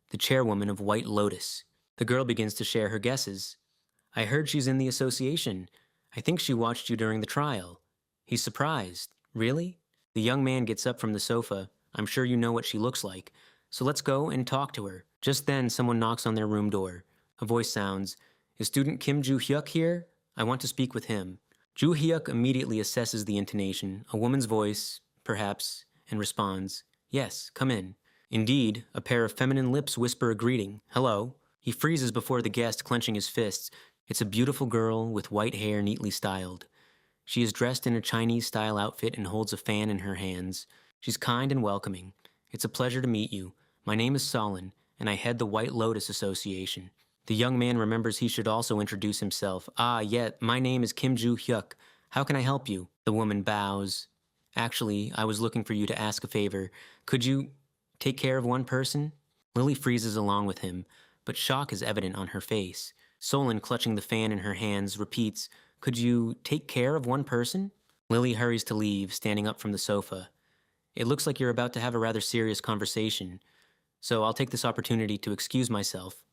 the chairwoman of White Lotus. The girl begins to share her guesses. I heard she's in the association. I think she watched you during the trial. He's surprised. Really? The young man gets up from the sofa. I'm sure you know what she looks like. So let's go and talk to her. Just then, someone knocks on their room door. A voice sounds, Is student Kim Joo-hyuk here? I want to speak with him. Joo Hyuk immediately assesses the intonation, a woman's voice, perhaps, and responds, Yes, come in. Indeed, a pair of feminine lips whisper a greeting, Hello. He freezes before the guest, clenching his fists. It's a beautiful girl with white hair neatly styled. She is dressed in a Chinese-style outfit and holds a fan in her hands. She's kind and welcoming. It's a pleasure to meet you. My name is Solin, and I head the White Lotus Association. The young man remembers he should also introduce himself. My name is Kim Joo-hyuk. How can I help you? The woman bows. Actually, I was looking for you to ask a favor. Could you take care of one person? Lily freezes along with him, but shock is evident on her face. Solin, clutching the fan in her hands, repeats, Could you take care of one person? Lily hurries to leave, standing up from the sofa. It looks like you're about to have a rather serious conversation, so I'll take this opportunity to excuse myself.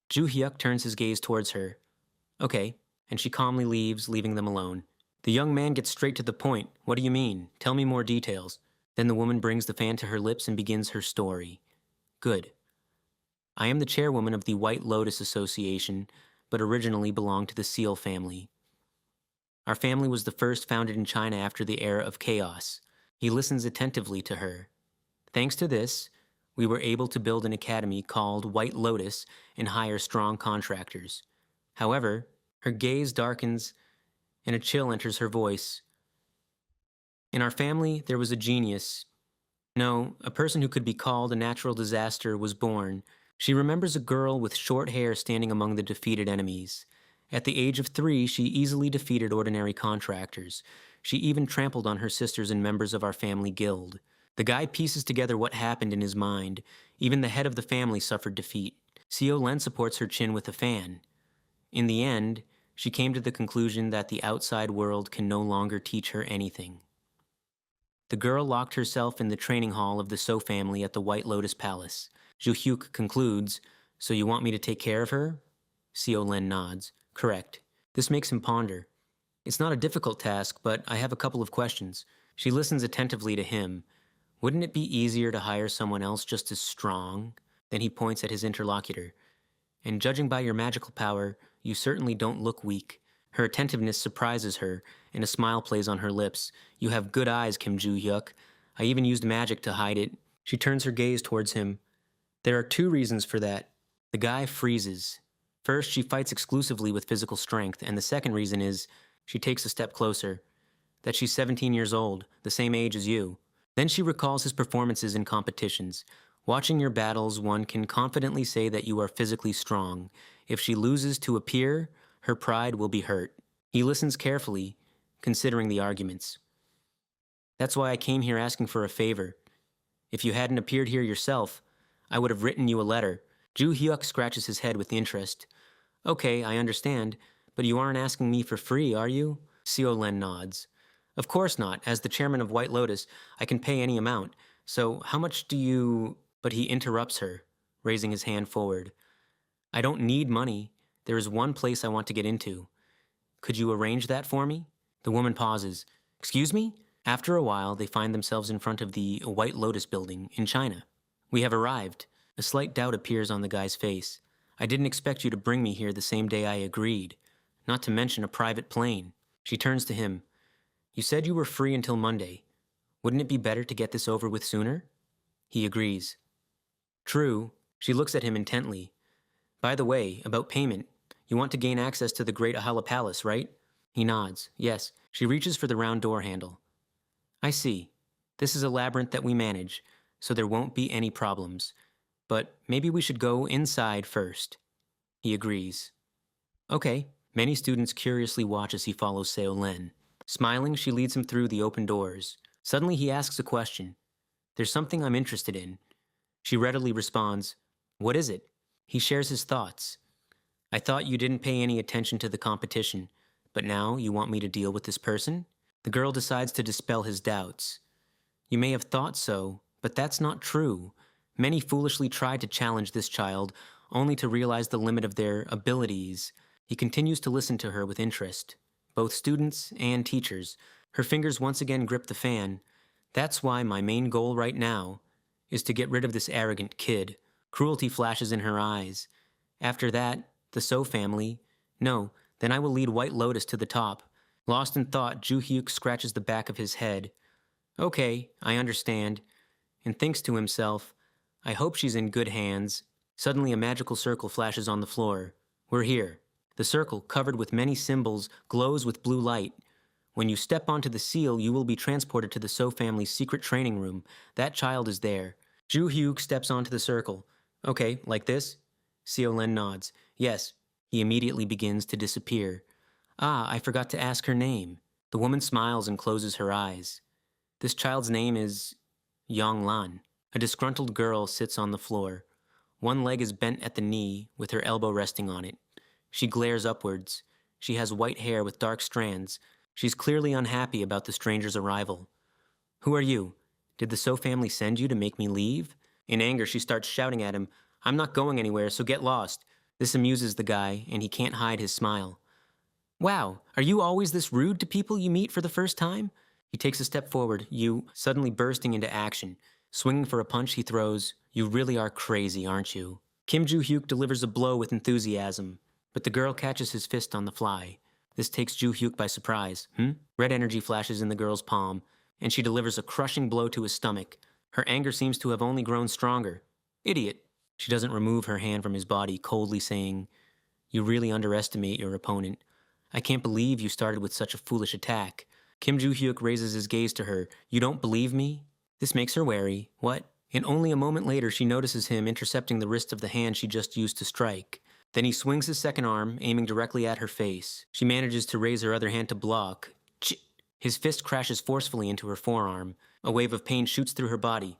Ju Hyuk turns his gaze towards her. Okay, and she calmly leaves, leaving them alone. The young man gets straight to the point. What do you mean? Tell me more details. Then the woman brings the fan to her lips and begins her story. Good. I am the chairwoman of the White Lotus Association, but originally belonged to the Seal family. Our family was the first founded in China after the era of chaos. He listens attentively to her. Thanks to this, we were able to build an academy called White Lotus and hire strong contractors. However, her gaze darkens and a chill enters her voice. In our family, there was a genius. No, a person who could be called a natural disaster was born. She remembers a girl with short hair standing among the defeated enemies. At the age of 3, she easily defeated ordinary contractors. She even trampled on her sisters and members of our family guild. The guy pieces together what happened in his mind. Even the head of the family suffered defeat. Seo Len supports her chin with a fan. In the end, she came to the conclusion that the outside world can no longer teach her anything. The girl locked herself in the training hall of the So family at the White Lotus Palace. Ju Hyuk concludes, So you want me to take care of her? Seo Len nods. Correct. This makes him ponder. It's not a difficult task, but I have a couple of questions. She listens attentively to him. Wouldn't it be easier to hire someone else just as strong? Then he points at his interlocutor. And judging by your magical power, you certainly don't look weak. Her attentiveness surprises her, and a smile plays on her lips. You have good eyes, Kim Ju Hyuk. I even used magic to hide it. She turns her gaze towards him. There are 2 reasons for that. The guy freezes. First, she fights exclusively with physical strength, and the second reason is, she takes a step closer, that she's 17 years old, the same age as you. Then she recalls his performances in competitions. Watching your battles, one can confidently say that you are physically strong. If she loses to a peer, her pride will be hurt. He listens carefully, considering the arguments. That's why I came here asking for a favor. If you hadn't appeared here yourself, I would have written you a letter. Ju Hyuk scratches his head with interest. Okay, I understand, but you aren't asking me for free, are you? Seo Len nods. Of course not. As the chairman of White Lotus, I can pay any amount. So how much do you... But he interrupts her, raising his hand forward. I don't need money. There is one place I want to get into. Could you arrange that for me? The woman pauses. Excuse me? After a while, they find themselves in front of the White Lotus building in China. We have arrived. A slight doubt appears on the guy's face. I didn't expect you to bring me here the same day I agreed. Not to mention a private plane. She turns to him. You said you were free until Monday. Wouldn't it be better to get this over with sooner? He agrees. True. She looks at him intently. By the way, about payment, you want to gain access to the Great Ahala Palace, right? He nods. Yes. She reaches for the round door handle. I see. This is a labyrinth that we manage, so there won't be any problems. But maybe we should go inside first. He agrees. Okay. Many students curiously watch as he follows Seo Len. Smiling, she leads him through the open doors. Suddenly he asks a question. There's something I'm interested in. She readily responds, What is it? He shares his thoughts. I thought you didn't pay any attention to the competition, but now you want me to deal with this person? The girl decides to dispel his doubts. You may have thought so, but that's not true. Many foolishly tried to challenge this child, only to realize the limit of their abilities. He continues to listen to her with interest. Both students and teachers. Her fingers once again grip the fan. That's why my main goal right now is to get rid of this arrogant kid. Cruelty flashes in her eyes. After that, the So family. No, then I will lead White Lotus to the top. Lost in thought, Ju Hyuk scratches the back of his head. Okay, I understand. And thinks to himself, I hope she's in good hands. Suddenly a magical circle flashes on the floor. We're here. The circle, covered with many symbols, glows with blue light. When you step onto the seal, you will be transported to the So family's secret training room. That child is there. Ju Hyuk steps onto the circle. Okay, like this? Seo Len nods. Yes. He immediately begins to disappear. Ah, I forgot to ask her name. The woman smiles and closes her eyes. This child's name is Yong Lan. A disgruntled girl sits on the floor. One leg is bent at the knee, with her elbow resting on it. She glares upwards. She has white hair with dark strands. She's clearly unhappy about the stranger's arrival. Who are you? Did the So family send you to make me leave? In anger, she starts shouting at him, I'm not going anywhere, so get lost. This amuses the guy, and he can't hide his smile. Wow, are you always this rude to people you meet for the first time? He takes a step forward, you suddenly bursting into action. Swinging for a punch, he throws, "You really are crazy, aren't you?" Kim Joo-hyuk delivers a blow with enthusiasm, but the girl catches his fist on the fly. This takes Joo-hyuk by surprise. Red energy flashes in the girl's palm, and she delivers a crushing blow to his stomach. Her anger seems to have only grown stronger. Idiot. She doesn't remove her hand from his body, coldly saying, "You really underestimate your opponent. I can't believe you started with such a foolish attack." Kim Joo-hyuk raises his gaze to her. "You don't believe me?" This makes her wary. What? And only a moment later she notices him intercepting the wrist of the hand she just used to strike. Then he swings his second arm, aiming directly at her face. She manages to raise her other hand to block. His fist crashes forcefully into her forearm. A wave of pain shoots through her body.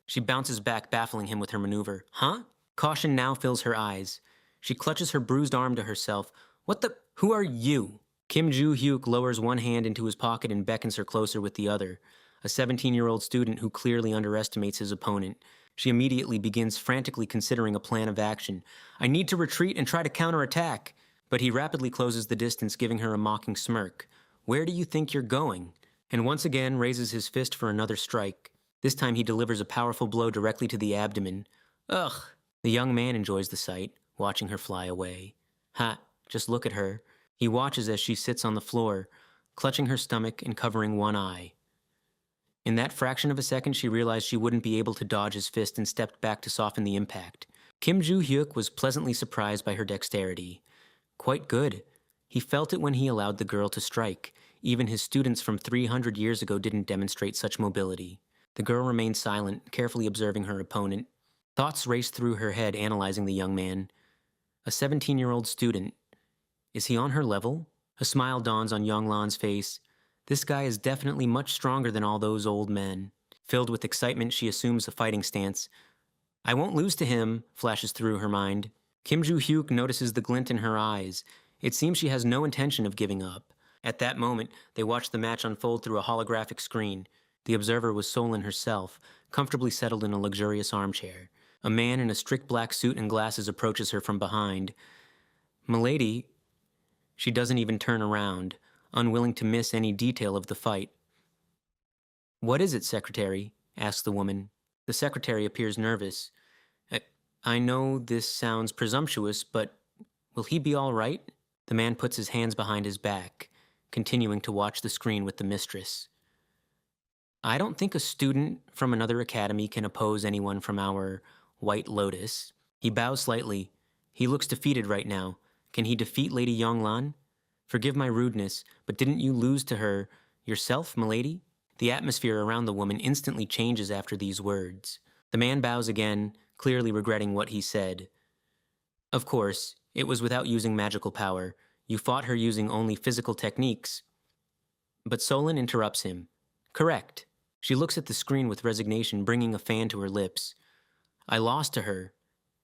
She bounces back, baffling him with her maneuver. Huh? Caution now fills her eyes. She clutches her bruised arm to herself. What the? Who are you? Kim Joo-hyuk lowers one hand into his pocket and beckons her closer with the other. A 17-year-old student who clearly underestimates his opponent. She immediately begins frantically considering a plan of action. "I need to retreat and try to counterattack." But he rapidly closes the distance, giving her a mocking smirk. "Where do you think you're going?" And once again raises his fist for another strike. This time he delivers a powerful blow directly to the abdomen. Ugh! The young man enjoys the sight, watching her fly away. Ha! Just look at her. He watches as she sits on the floor, clutching her stomach and covering one eye. In that fraction of a second, she realized she wouldn't be able to dodge his fist and stepped back to soften the impact. Kim Joo-hyuk was pleasantly surprised by her dexterity. Quite good. He felt it when he allowed the girl to strike. Even his students from 300 years ago didn't demonstrate such mobility. The girl remained silent, carefully observing her opponent. Thoughts raced through her head, analyzing the young man. A 17-year-old student. Is he on her level? A smile dawns on Yonglan's face. This guy is definitely much stronger than all those old men. Filled with excitement, she assumes a fighting stance. "I won't lose to him," flashes through her mind. Kim Joo-hyuk notices the glint in her eyes. It seems she has no intention of giving up. At that moment, they watch the match unfold through a holographic screen. The observer was Solon herself, comfortably settled in a luxurious armchair. A man in a strict black suit and glasses approaches her from behind. "Milady," she doesn't even turn around, unwilling to miss any detail of the fight. "What is it, secretary?" asks the woman. The secretary appears nervous. I know this sounds presumptuous, but will he be all right?" The man puts his hands behind his back, continuing to watch the screen with the mistress. "I don't think a student from another academy can oppose anyone from our White Lotus." He bows slightly. He looks defeated right now. Can he defeat Lady Yonglan? "Forgive my rudeness, but didn't you lose to her yourself, milady?" The atmosphere around the woman instantly changes after these words. The man bows again, clearly regretting what he said. "Of course, it was without using magical power. You fought her using only physical techniques." But Solon interrupts him. "Correct." She looks at the screen with resignation, bringing a fan to her lips. "I lost to her,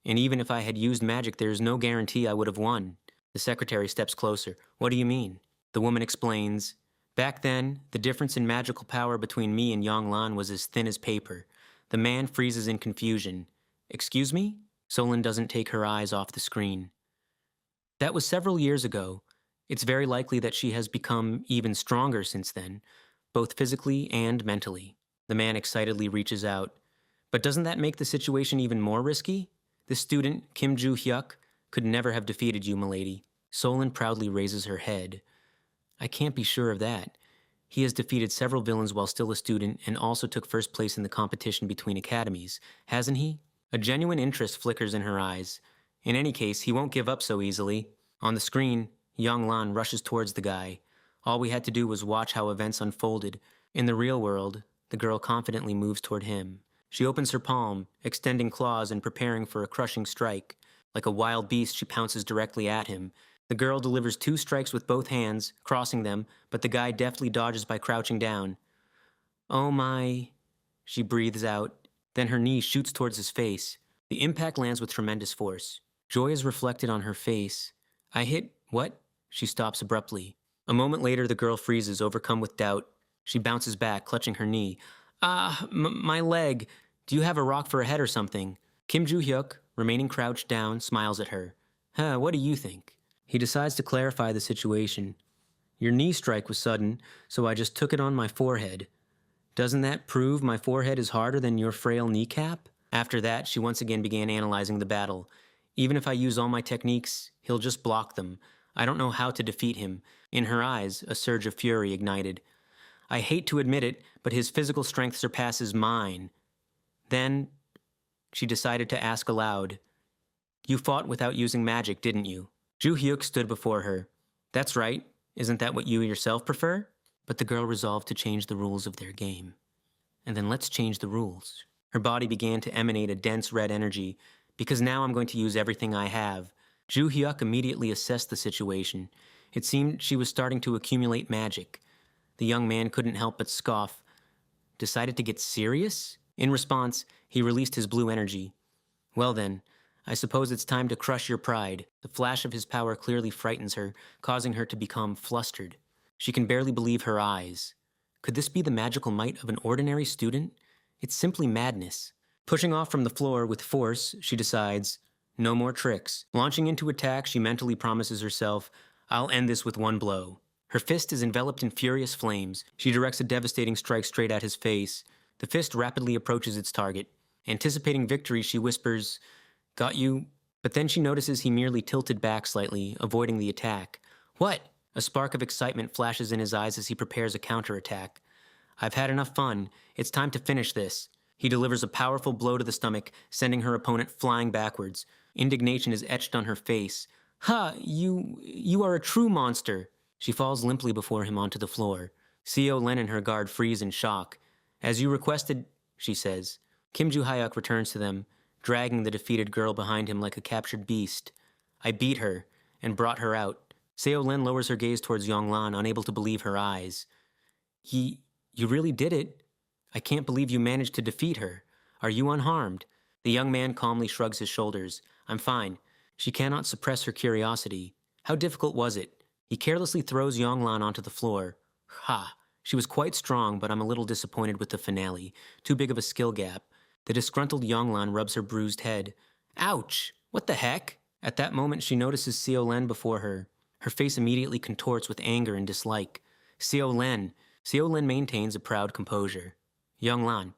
and even if I had used magic, there is no guarantee I would have won." The secretary steps closer. "What do you mean?" The woman explains. "Back then, the difference in magical power between me and Yonglan was as thin as paper." The man freezes in confusion. "Excuse me?" Solon doesn't take her eyes off the screen. "That was several years ago. It's very likely that she has become even stronger since then, both physically and mentally." The man excitedly reaches out. "But doesn't that make the situation even more risky? This student, Kim Joo-hyuk, could never have defeated you, milady." Solon proudly raises her head. "I can't be sure of that. He has defeated several villains while still a student and also took first place in the competition between academies, hasn't he?" A genuine interest flickers in her eyes. In any case, he won't give up so easily. On the screen, Yonglan rushes towards the guy. All we had to do was watch how events unfolded. In the real world, the girl confidently moves toward him. She opens her palm, extending claws and preparing for a crushing strike. Like a wild beast, she pounces directly at him. The girl delivers 2 strikes with both hands, crossing them, but the guy deftly dodges by crouching down. "Oh my," she breathes out. Then her knee shoots towards his face. The impact lands with tremendous force. Joy is reflected on her face. "I hit what?" She stops abruptly. A moment later, the girl freezes, overcome with doubt. She bounces back, clutching her knee. My leg. Do you have a rock for a head or something?" Kim Joo-hyuk, remaining crouched down, smiles at her. What do you think? He decides to clarify the situation. Your knee strike was sudden, so I just took it on my forehead. Doesn't that prove my forehead is harder than your frail kneecap? After that, she once again began analyzing the battle. Even if I use all my techniques, he'll just block them. I don't know how to defeat him. In her eyes, a surge of fury ignited. I hate to admit it, but his physical strength surpasses mine. Then, she decided to ask aloud, You fought without using magic, didn't you? Ju Hyuk stood before her. That's right. Isn't that what you yourself prefer? But the girl resolved to change the rules of their game. And then let's change the rules. Her body began to emanate a dense red energy, because now I'm going to use everything I have. Ju Hyuk immediately assessed the situation. It seemed she was starting to accumulate magic. The young man couldn't help but scoff. Decided to get serious? In response, he released his blue energy. Well then, I suppose it's time to crush your pride. The flash of his power clearly frightens her, causing her to become flustered. She can barely believe her eyes. Could this be the magical might of an ordinary student? It's simply madness. Pushing off from the floor with force, she decides, no more tricks. Launching into attack, she mentally promises herself, I'll end this with one blow. Her fist is enveloped in furious flames. She directs a devastating strike straight at his face. The fist rapidly approaches its target. Anticipating victory, she whispers, Got you? But then she notices he merely tilted back slightly, avoiding the attack. What? A spark of excitement flashes in his eyes as he prepares a counterattack. I've had enough fun. It's time to finish this. He delivers a powerful blow to the stomach, sending her opponent flying backwards. Indignation is etched on her face. Ha! You are a true monster! She falls limply before him onto the floor. Seo Len and her guard freeze in shock. As you requested, she says. Kim Ju Hyuk returns to them, dragging the defeated girl behind him like a captured beast. I beat her, and brought her out. Seo Len lowers her gaze towards Yonglan, unable to believe her eyes. You really did it? I can't believe you managed to defeat her. Are you unharmed? The young man calmly shrugs his shoulders. I'm fine. She cannot suppress her curiosity. How difficult was it? He carelessly throws Yonglan onto the floor. Ha! She was quite strong, but I'm a little disappointed with the finale. Too big of a skill gap. The disgruntled Yonglan rubs her bruised head. Ouch! What the heck? At that moment, she notices Seo Len before her. Her face immediately contorts with anger and dislike. Seo Len maintains a proud composure. Yonglan,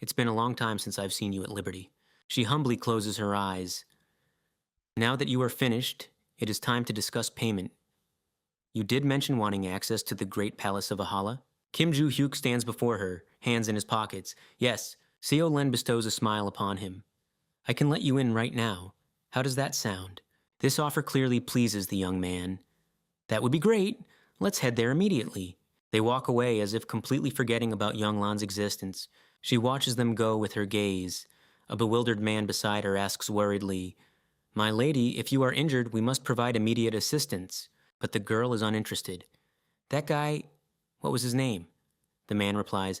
it's been a long time since I've seen you at liberty. She humbly closes her eyes. Now that you are finished, it is time to discuss payment. You did mention wanting access to the Great Palace of Ahala? Kim Ju Hyuk stands before her, hands in his pockets. Yes, Seo Len bestows a smile upon him. I can let you in right now. How does that sound? This offer clearly pleases the young man. That would be great. Let's head there immediately. They walk away as if completely forgetting about Yonglan's existence. She watches them go with her gaze. A bewildered man beside her asks worriedly, My lady, if you are injured, we must provide immediate assistance. But the girl is uninterested. That guy, what was his name? The man replies,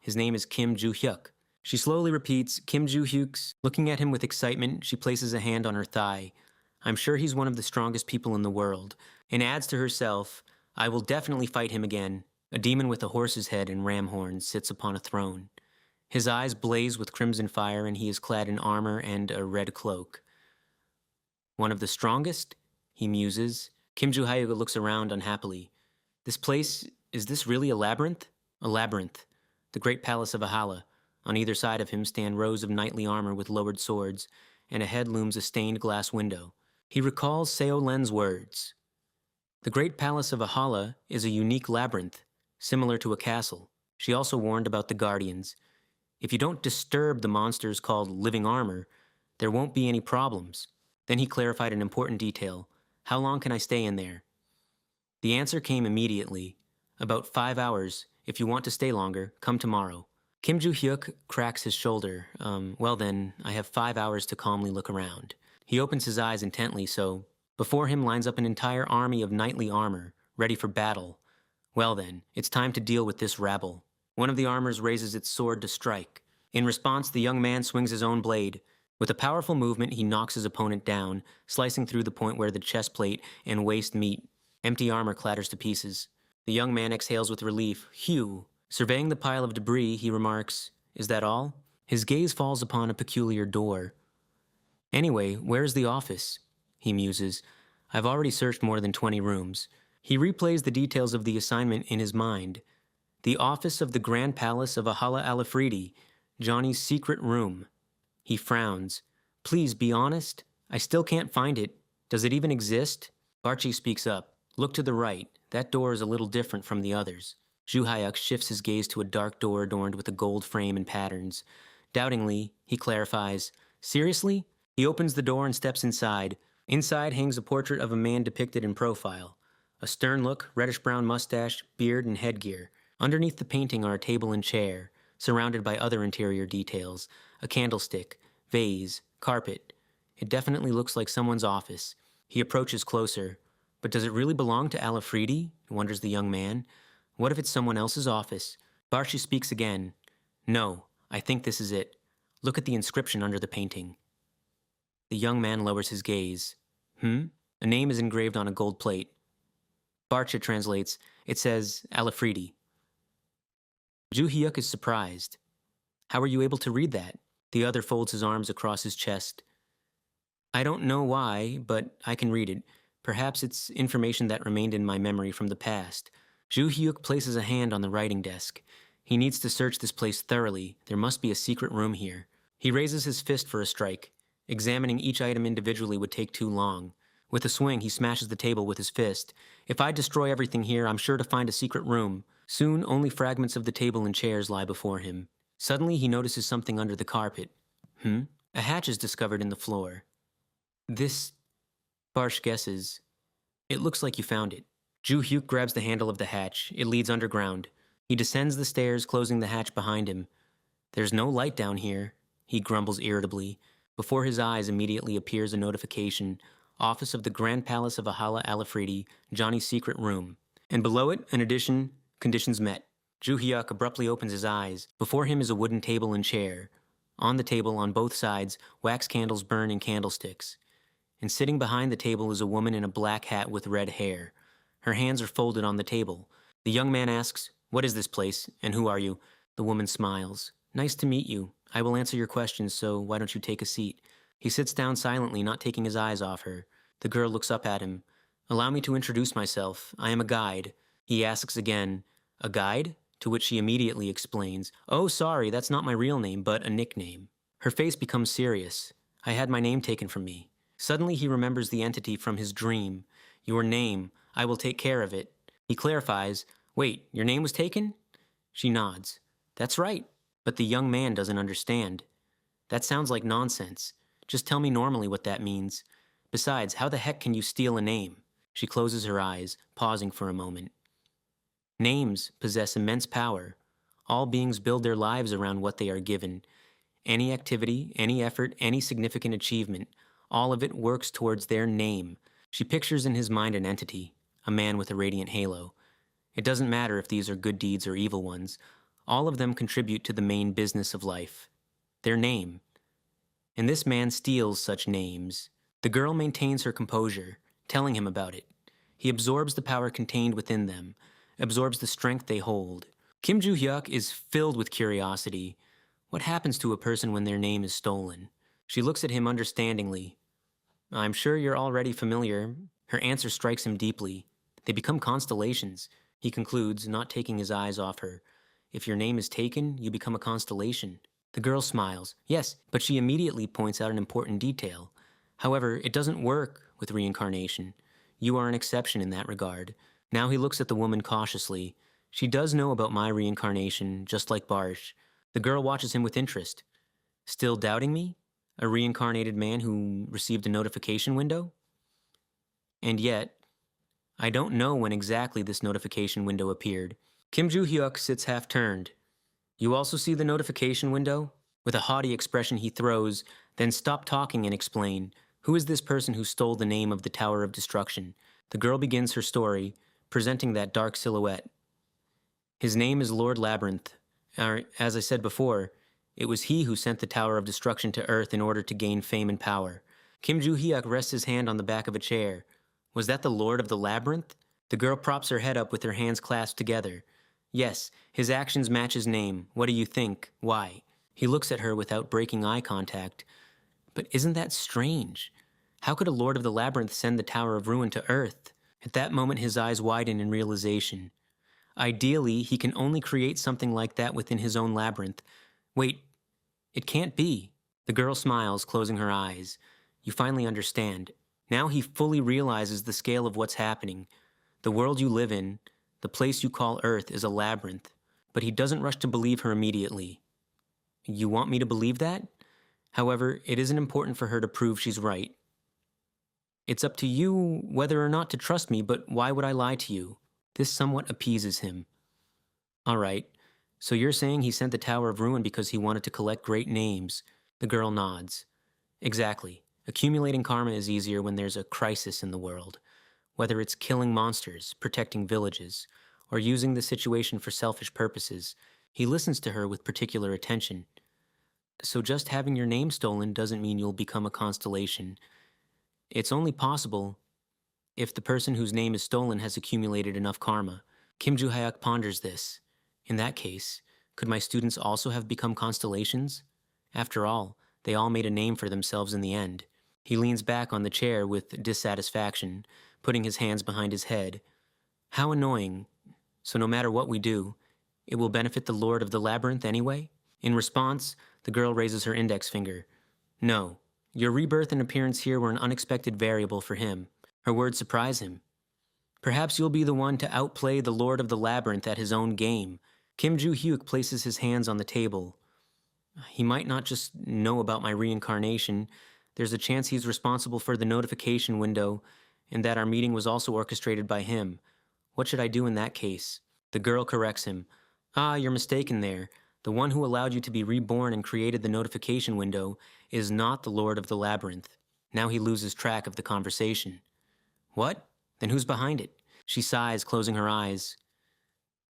his name is Kim Ju Hyuk. She slowly repeats, Kim Ju Hyuk's. Looking at him with excitement, she places a hand on her thigh. I'm sure he's one of the strongest people in the world. And adds to herself, I will definitely fight him again. A demon with a horse's head and ram horns sits upon a throne. His eyes blaze with crimson fire, and he is clad in armor and a red cloak. One of the strongest? He muses. Kim Ju Hyuk looks around unhappily. This place, is this really a labyrinth? A labyrinth. The Great Palace of Ahala. On either side of him stand rows of knightly armor with lowered swords, and ahead looms a stained glass window. He recalls Seo Len's words. The Great Palace of Ahala is a unique labyrinth, similar to a castle. She also warned about the Guardians. If you don't disturb the monsters called living armor, there won't be any problems. Then he clarified an important detail. How long can I stay in there? The answer came immediately. About 5 hours. If you want to stay longer, come tomorrow. Kim Ju Hyuk cracks his shoulder. Well then, I have 5 hours to calmly look around. He opens his eyes intently, so before him lines up an entire army of knightly armor, ready for battle. Well then, it's time to deal with this rabble. One of the armors raises its sword to strike. In response, the young man swings his own blade. With a powerful movement, he knocks his opponent down, slicing through the point where the chest plate and waist meet. Empty armor clatters to pieces. The young man exhales with relief. Phew. Surveying the pile of debris, he remarks, Is that all? His gaze falls upon a peculiar door. Anyway, where's the office? he muses. I've already searched more than 20 rooms. He replays the details of the assignment in his mind. The office of the Grand Palace of Ahala Alafridi, Johnny's secret room. He frowns. Please be honest. I still can't find it. Does it even exist? Barchi speaks up. Look to the right. That door is a little different from the others. Zhu Hayuk shifts his gaze to a dark door adorned with a gold frame and patterns. Doubtingly, he clarifies, Seriously? He opens the door and steps inside. Inside hangs a portrait of a man depicted in profile. A stern look, reddish-brown mustache, beard, and headgear. Underneath the painting are a table and chair, surrounded by other interior details, a candlestick, vase, carpet. It definitely looks like someone's office. He approaches closer. But does it really belong to Alafridi? Wonders the young man. What if it's someone else's office? Barshi speaks again. No, I think this is it. Look at the inscription under the painting. The young man lowers his gaze. A name is engraved on a gold plate. Barcha translates. It says, Alafridi. Ju Hyuk is surprised. How are you able to read that? The other folds his arms across his chest. I don't know why, but I can read it. Perhaps it's information that remained in my memory from the past. Ju Hyuk places a hand on the writing desk. He needs to search this place thoroughly. There must be a secret room here. He raises his fist for a strike. Examining each item individually would take too long. With a swing, he smashes the table with his fist. If I destroy everything here, I'm sure to find a secret room. Soon, only fragments of the table and chairs lie before him. Suddenly, he notices something under the carpet. A hatch is discovered in the floor. This... Barsh guesses. It looks like you found it. Ju Hyuk grabs the handle of the hatch. It leads underground. He descends the stairs, closing the hatch behind him. There's no light down here, he grumbles irritably. Before his eyes immediately appears a notification. Office of the Grand Palace of Ahala Alafridi, Johnny's secret room. And below it, an addition, conditions met. Ju Hyuk abruptly opens his eyes. Before him is a wooden table and chair. On the table, on both sides, wax candles burn in candlesticks. And sitting behind the table is a woman in a black hat with red hair. Her hands are folded on the table. The young man asks, What is this place, and who are you? The woman smiles. Nice to meet you. I will answer your questions, so why don't you take a seat? He sits down silently, not taking his eyes off her. The girl looks up at him. Allow me to introduce myself. I am a guide. He asks again, A guide? To which she immediately explains, Oh, sorry, that's not my real name, but a nickname. Her face becomes serious. I had my name taken from me. Suddenly he remembers the entity from his dream. Your name. I will take care of it. He clarifies, Wait, your name was taken? She nods. That's right. But the young man doesn't understand. That sounds like nonsense. Just tell me normally what that means. Besides, how the heck can you steal a name? She closes her eyes, pausing for a moment. Names possess immense power. All beings build their lives around what they are given. Any activity, any effort, any significant achievement, all of it works towards their name. She pictures in his mind an entity, a man with a radiant halo. It doesn't matter if these are good deeds or evil ones. All of them contribute to the main business of life. Their name. And this man steals such names. The girl maintains her composure, telling him about it. He absorbs the power contained within them, absorbs the strength they hold. Kim Ju-hyuk is filled with curiosity. What happens to a person when their name is stolen? She looks at him understandingly. I'm sure you're already familiar. Her answer strikes him deeply. They become constellations. He concludes, not taking his eyes off her. If your name is taken, you become a constellation. The girl smiles. Yes, but she immediately points out an important detail. However, it doesn't work with reincarnation. You are an exception in that regard. Now he looks at the woman cautiously. She does know about my reincarnation, just like Barsh. The girl watches him with interest. Still doubting me? A reincarnated man who received a notification window? And yet, I don't know when exactly this notification window appeared. Kim Ju-hyuk sits half-turned. You also see the notification window? With a haughty expression he throws, then stop talking and explain. Who is this person who stole the name of the Tower of Destruction? The girl begins her story, presenting that dark silhouette. His name is Lord Labyrinth. As I said before, it was he who sent the Tower of Destruction to Earth in order to gain fame and power. Kim Ju-hyuk rests his hand on the back of a chair. Was that the Lord of the Labyrinth? The girl props her head up with her hands clasped together. Yes, his actions match his name. What do you think? Why? He looks at her without breaking eye contact. But isn't that strange? How could a Lord of the Labyrinth send the Tower of Ruin to Earth? At that moment, his eyes widen in realization. Ideally, he can only create something like that within his own labyrinth. Wait, it can't be. The girl smiles, closing her eyes. You finally understand. Now he fully realizes the scale of what's happening. The world you live in, the place you call Earth, is a labyrinth. But he doesn't rush to believe her immediately. You want me to believe that? However, it isn't important for her to prove she's right. It's up to you whether or not to trust me, but why would I lie to you? This somewhat appeases him. All right, so you're saying he sent the Tower of Ruin because he wanted to collect great names. The girl nods. Exactly. Accumulating karma is easier when there's a crisis in the world. Whether it's killing monsters, protecting villages, or using the situation for selfish purposes, he listens to her with particular attention. So just having your name stolen doesn't mean you'll become a constellation. It's only possible if the person whose name is stolen has accumulated enough karma. Kim Joo-hyuk ponders this. In that case, could my students also have become constellations? After all, they all made a name for themselves in the end. He leans back on the chair with dissatisfaction, putting his hands behind his head. How annoying. So no matter what we do, it will benefit the Lord of the Labyrinth anyway? In response, the girl raises her index finger. No, your rebirth and appearance here were an unexpected variable for him. Her words surprise him. Perhaps you'll be the one to outplay the Lord of the Labyrinth at his own game. Kim Joo-hyuk places his hands on the table. He might not just know about my reincarnation. There's a chance he's responsible for the notification window, and that our meeting was also orchestrated by him. What should I do in that case? The girl corrects him. Ah, you're mistaken there. The one who allowed you to be reborn and created the notification window is not the Lord of the Labyrinth. Now he loses track of the conversation. What? Then who's behind it? She sighs, closing her eyes.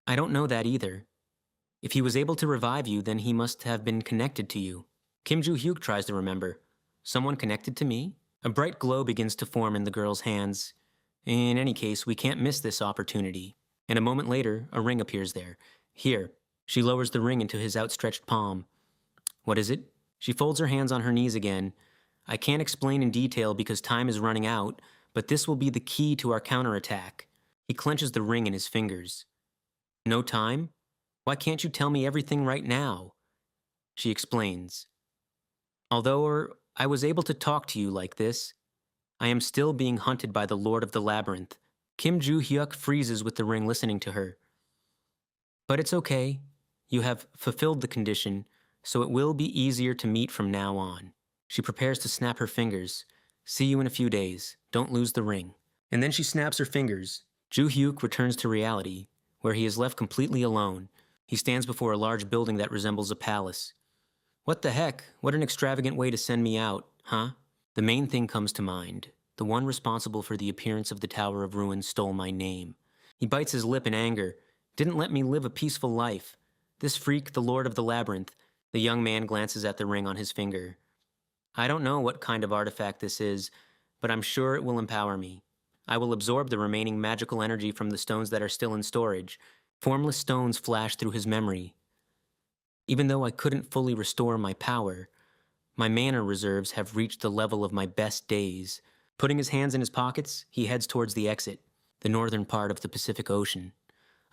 I don't know that either. If he was able to revive you, then he must have been connected to you. Kim Joo-hyuk tries to remember. Someone connected to me? A bright glow begins to form in the girl's hands. In any case, we can't miss this opportunity. And a moment later, a ring appears there. Here. She lowers the ring into his outstretched palm. What is it? She folds her hands on her knees again. I can't explain in detail because time is running out, but this will be the key to our counterattack. He clenches the ring in his fingers. No time? Why can't you tell me everything right now? She explains. Although I was able to talk to you like this, I am still being hunted by the Lord of the Labyrinth. Kim Joo-hyuk freezes with the ring listening to her. But it's okay. You have fulfilled the condition, so it will be easier to meet from now on. She prepares to snap her fingers. See you in a few days. Don't lose the ring. And then she snaps her fingers. Joo-hyuk returns to reality, where he is left completely alone. He stands before a large building that resembles a palace. What the heck? What an extravagant way to send me out, huh? The main thing comes to mind. The one responsible for the appearance of the Tower of Ruin stole my name. He bites his lip in anger. Didn't let me live a peaceful life. This freak, the Lord of the Labyrinth. The young man glances at the ring on his finger. I don't know what kind of artifact this is, but I'm sure it will empower me. I will absorb the remaining magical energy from the stones that are still in storage. Formless stones flash through his memory. Even though I couldn't fully restore my power, my mana reserves have reached the level of my best days. Putting his hands in his pockets, he heads towards the exit, the northern part of the Pacific Ocean.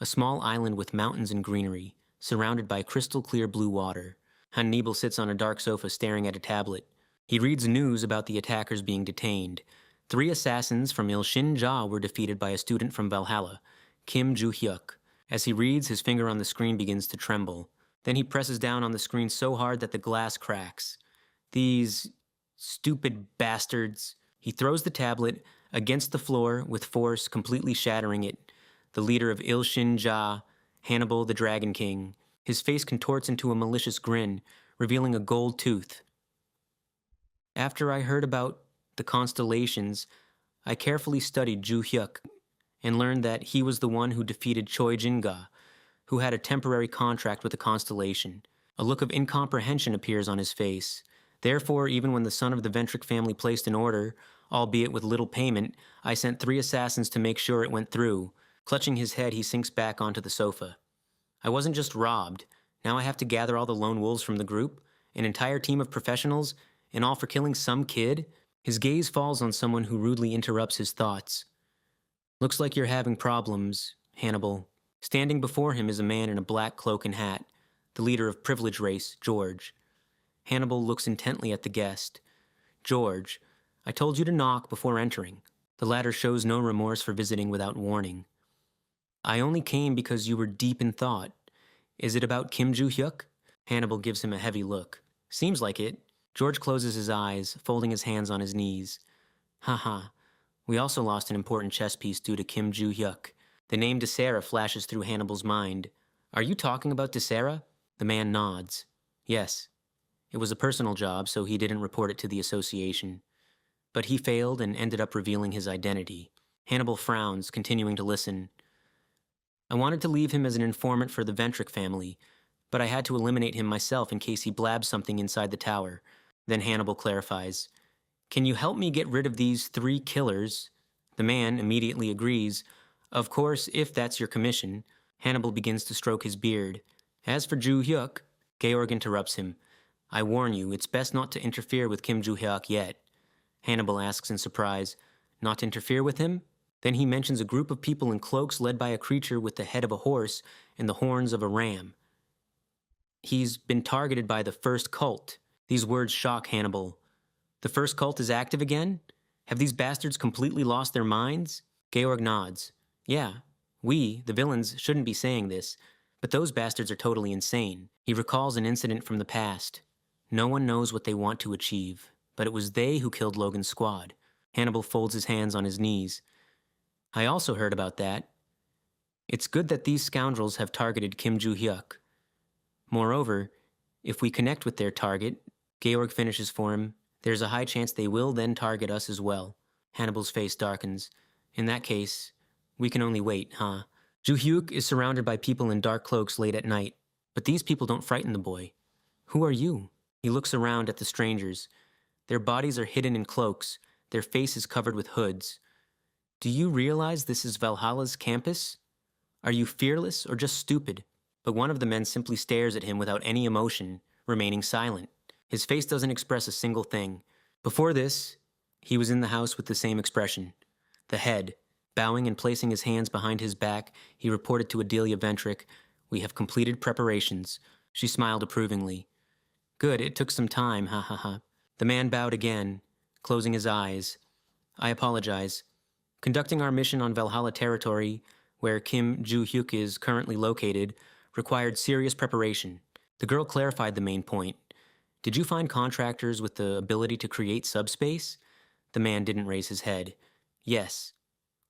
A small island with mountains and greenery, surrounded by crystal-clear blue water. Hannibal sits on a dark sofa staring at a tablet. He reads news about the attackers being detained. 3 assassins from Il-shin-ja were defeated by a student from Valhalla, Kim Joo-hyuk. As he reads, his finger on the screen begins to tremble. Then he presses down on the screen so hard that the glass cracks. These stupid bastards. He throws the tablet against the floor with force, completely shattering it. The leader of Il-shin-ja, Hannibal the Dragon King. His face contorts into a malicious grin, revealing a gold tooth. After I heard about the constellations, I carefully studied Joo-hyuk and learned that he was the one who defeated Choi Jin-ga, who had a temporary contract with the constellation. A look of incomprehension appears on his face. Therefore, even when the son of the Ventric family placed an order, albeit with little payment, I sent 3 assassins to make sure it went through. Clutching his head, he sinks back onto the sofa. I wasn't just robbed. Now I have to gather all the lone wolves from the group, an entire team of professionals, and all for killing some kid? His gaze falls on someone who rudely interrupts his thoughts. Looks like you're having problems, Hannibal. Standing before him is a man in a black cloak and hat, the leader of Privilege Race, George. Hannibal looks intently at the guest. George, I told you to knock before entering. The latter shows no remorse for visiting without warning. I only came because you were deep in thought. Is it about Kim Joo-hyuk? Hannibal gives him a heavy look. Seems like it. George closes his eyes, folding his hands on his knees. Haha. We also lost an important chess piece due to Kim Joo-hyuk. The name DeSera flashes through Hannibal's mind. Are you talking about DeSera? The man nods. Yes. It was a personal job, so he didn't report it to the association. But he failed and ended up revealing his identity. Hannibal frowns, continuing to listen. I wanted to leave him as an informant for the Ventric family, but I had to eliminate him myself in case he blabs something inside the tower. Then Hannibal clarifies. Can you help me get rid of these 3 killers? The man immediately agrees. Of course, if that's your commission. Hannibal begins to stroke his beard. As for Joo-hyuk, Georg interrupts him. I warn you, it's best not to interfere with Kim Joo-hyuk yet. Hannibal asks in surprise, not to interfere with him? Then he mentions a group of people in cloaks led by a creature with the head of a horse and the horns of a ram. He's been targeted by the first cult. These words shock Hannibal. The first cult is active again? Have these bastards completely lost their minds? Georg nods. Yeah, we, the villains, shouldn't be saying this, but those bastards are totally insane. He recalls an incident from the past. No one knows what they want to achieve, but it was they who killed Logan's squad. Hannibal folds his hands on his knees. I also heard about that. It's good that these scoundrels have targeted Kim Joo-hyuk. Moreover, if we connect with their target, Georg finishes for him, there's a high chance they will then target us as well. Hannibal's face darkens. In that case, we can only wait, huh? Joo-hyuk is surrounded by people in dark cloaks late at night, but these people don't frighten the boy. Who are you? He looks around at the strangers. Their bodies are hidden in cloaks, their faces covered with hoods. Do you realize this is Valhalla's campus? Are you fearless or just stupid? But one of the men simply stares at him without any emotion, remaining silent. His face doesn't express a single thing. Before this, he was in the house with the same expression. The head, bowing and placing his hands behind his back, he reported to Adelia Ventric, we have completed preparations. She smiled approvingly. Good, it took some time, ha ha ha. The man bowed again, closing his eyes. I apologize. Conducting our mission on Valhalla territory, where Kim Joo-hyuk is currently located, required serious preparation. The girl clarified the main point. Did you find contractors with the ability to create subspace? The man didn't raise his head. Yes.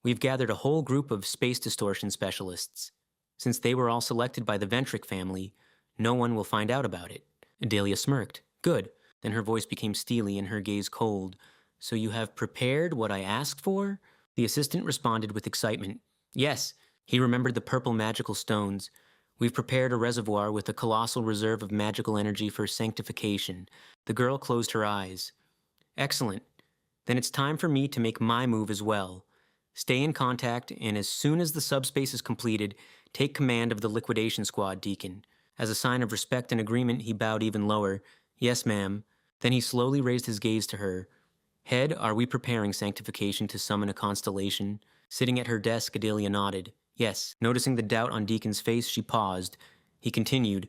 We've gathered a whole group of space distortion specialists. Since they were all selected by the Ventric family, no one will find out about it. Adelia smirked. Good. Then her voice became steely and her gaze cold. So you have prepared what I asked for? The assistant responded with excitement. Yes. He remembered the purple magical stones. We've prepared a reservoir with a colossal reserve of magical energy for sanctification. The girl closed her eyes. Excellent. Then it's time for me to make my move as well. Stay in contact, and as soon as the subspace is completed, take command of the liquidation squad, Deacon. As a sign of respect and agreement, he bowed even lower. Yes, ma'am. Then he slowly raised his gaze to her. Head, are we preparing sanctification to summon a constellation? Sitting at her desk, Adelia nodded. Yes. Noticing the doubt on Deacon's face, she paused. He continued,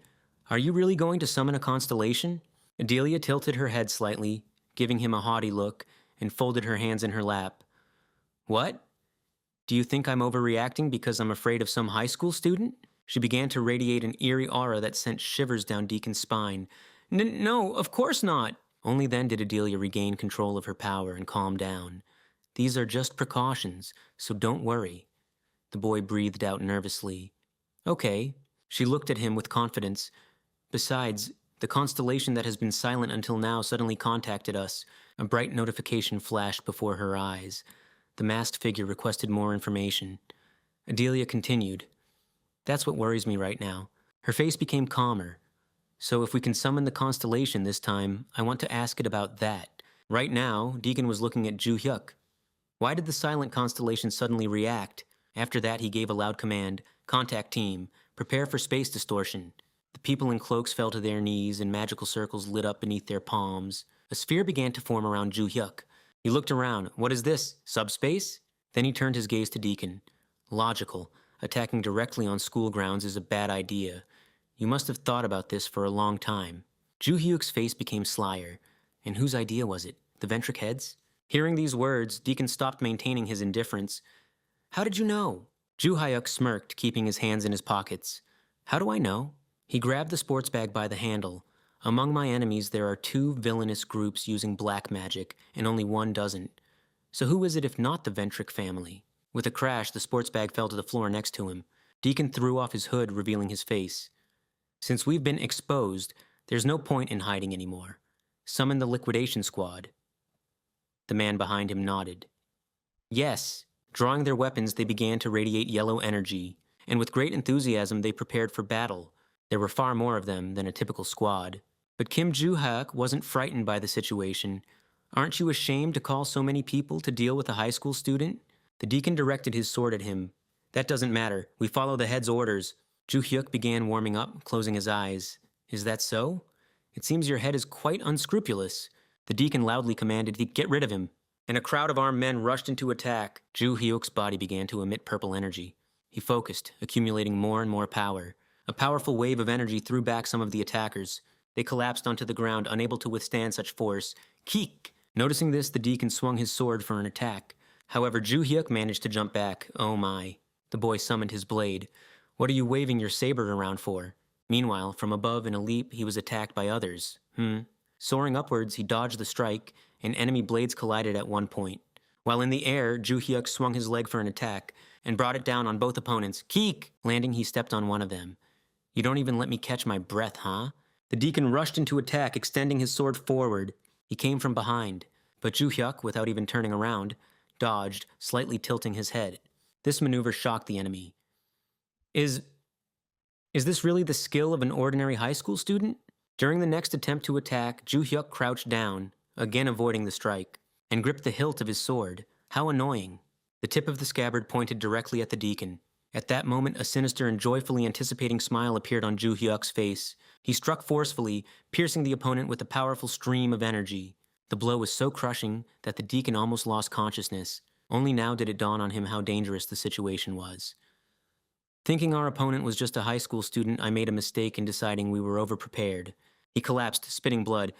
Are you really going to summon a constellation? Adelia tilted her head slightly, giving him a haughty look, and folded her hands in her lap. What? Do you think I'm overreacting because I'm afraid of some high school student? She began to radiate an eerie aura that sent shivers down Deacon's spine. No, of course not. Only then did Adelia regain control of her power and calm down. These are just precautions, so don't worry. The boy breathed out nervously. Okay. She looked at him with confidence. Besides, the constellation that has been silent until now suddenly contacted us. A bright notification flashed before her eyes. The masked figure requested more information. Adelia continued. That's what worries me right now. Her face became calmer. So if we can summon the constellation this time, I want to ask it about that. Right now, Deacon was looking at Joo-hyuk. Why did the silent constellation suddenly react? After that, he gave a loud command. Contact team. Prepare for space distortion. The people in cloaks fell to their knees and magical circles lit up beneath their palms. A sphere began to form around Joo-hyuk. He looked around. What is this? Subspace? Then he turned his gaze to Deacon. Logical. Attacking directly on school grounds is a bad idea. You must have thought about this for a long time. Ju Hyuk's face became slyer. And whose idea was it? The Ventric Heads? Hearing these words, Deacon stopped maintaining his indifference. How did you know? Ju Hyuk smirked, keeping his hands in his pockets. How do I know? He grabbed the sports bag by the handle. Among my enemies, there are 2 villainous groups using black magic, and only one doesn't. So who is it if not the Ventric family? With a crash, the sports bag fell to the floor next to him. Deacon threw off his hood, revealing his face. Since we've been exposed, there's no point in hiding anymore. Summon the liquidation squad. The man behind him nodded. Yes. Drawing their weapons, they began to radiate yellow energy, and with great enthusiasm they prepared for battle. There were far more of them than a typical squad. But Kim Ju-hyuk wasn't frightened by the situation. Aren't you ashamed to call so many people to deal with a high school student? The deacon directed his sword at him. That doesn't matter. We follow the head's orders. Ju-hyuk began warming up, closing his eyes. Is that so? It seems your head is quite unscrupulous. The deacon loudly commanded he'd get rid of him. And a crowd of armed men rushed into attack. Ju-hyuk's body began to emit purple energy. He focused, accumulating more and more power. A powerful wave of energy threw back some of the attackers. They collapsed onto the ground, unable to withstand such force. Keek! Noticing this, the deacon swung his sword for an attack. However, Ju-hyuk managed to jump back. Oh my. The boy summoned his blade. What are you waving your saber around for? Meanwhile, from above in a leap, he was attacked by others. Soaring upwards, he dodged the strike, and enemy blades collided at one point. While in the air, Ju-hyuk swung his leg for an attack, and brought it down on both opponents. Keek! Landing, he stepped on one of them. You don't even let me catch my breath, huh? The deacon rushed into attack, extending his sword forward. He came from behind, but Ju-hyuk, without even turning around, dodged, slightly tilting his head. This maneuver shocked the enemy. Is this really the skill of an ordinary high school student? During the next attempt to attack, Ju-hyuk crouched down, again avoiding the strike, and gripped the hilt of his sword. How annoying. The tip of the scabbard pointed directly at the deacon. At that moment, a sinister and joyfully anticipating smile appeared on Ju-hyuk's face. He struck forcefully, piercing the opponent with a powerful stream of energy. The blow was so crushing that the deacon almost lost consciousness. Only now did it dawn on him how dangerous the situation was. Thinking our opponent was just a high school student, I made a mistake in deciding we were overprepared. He collapsed, spitting blood.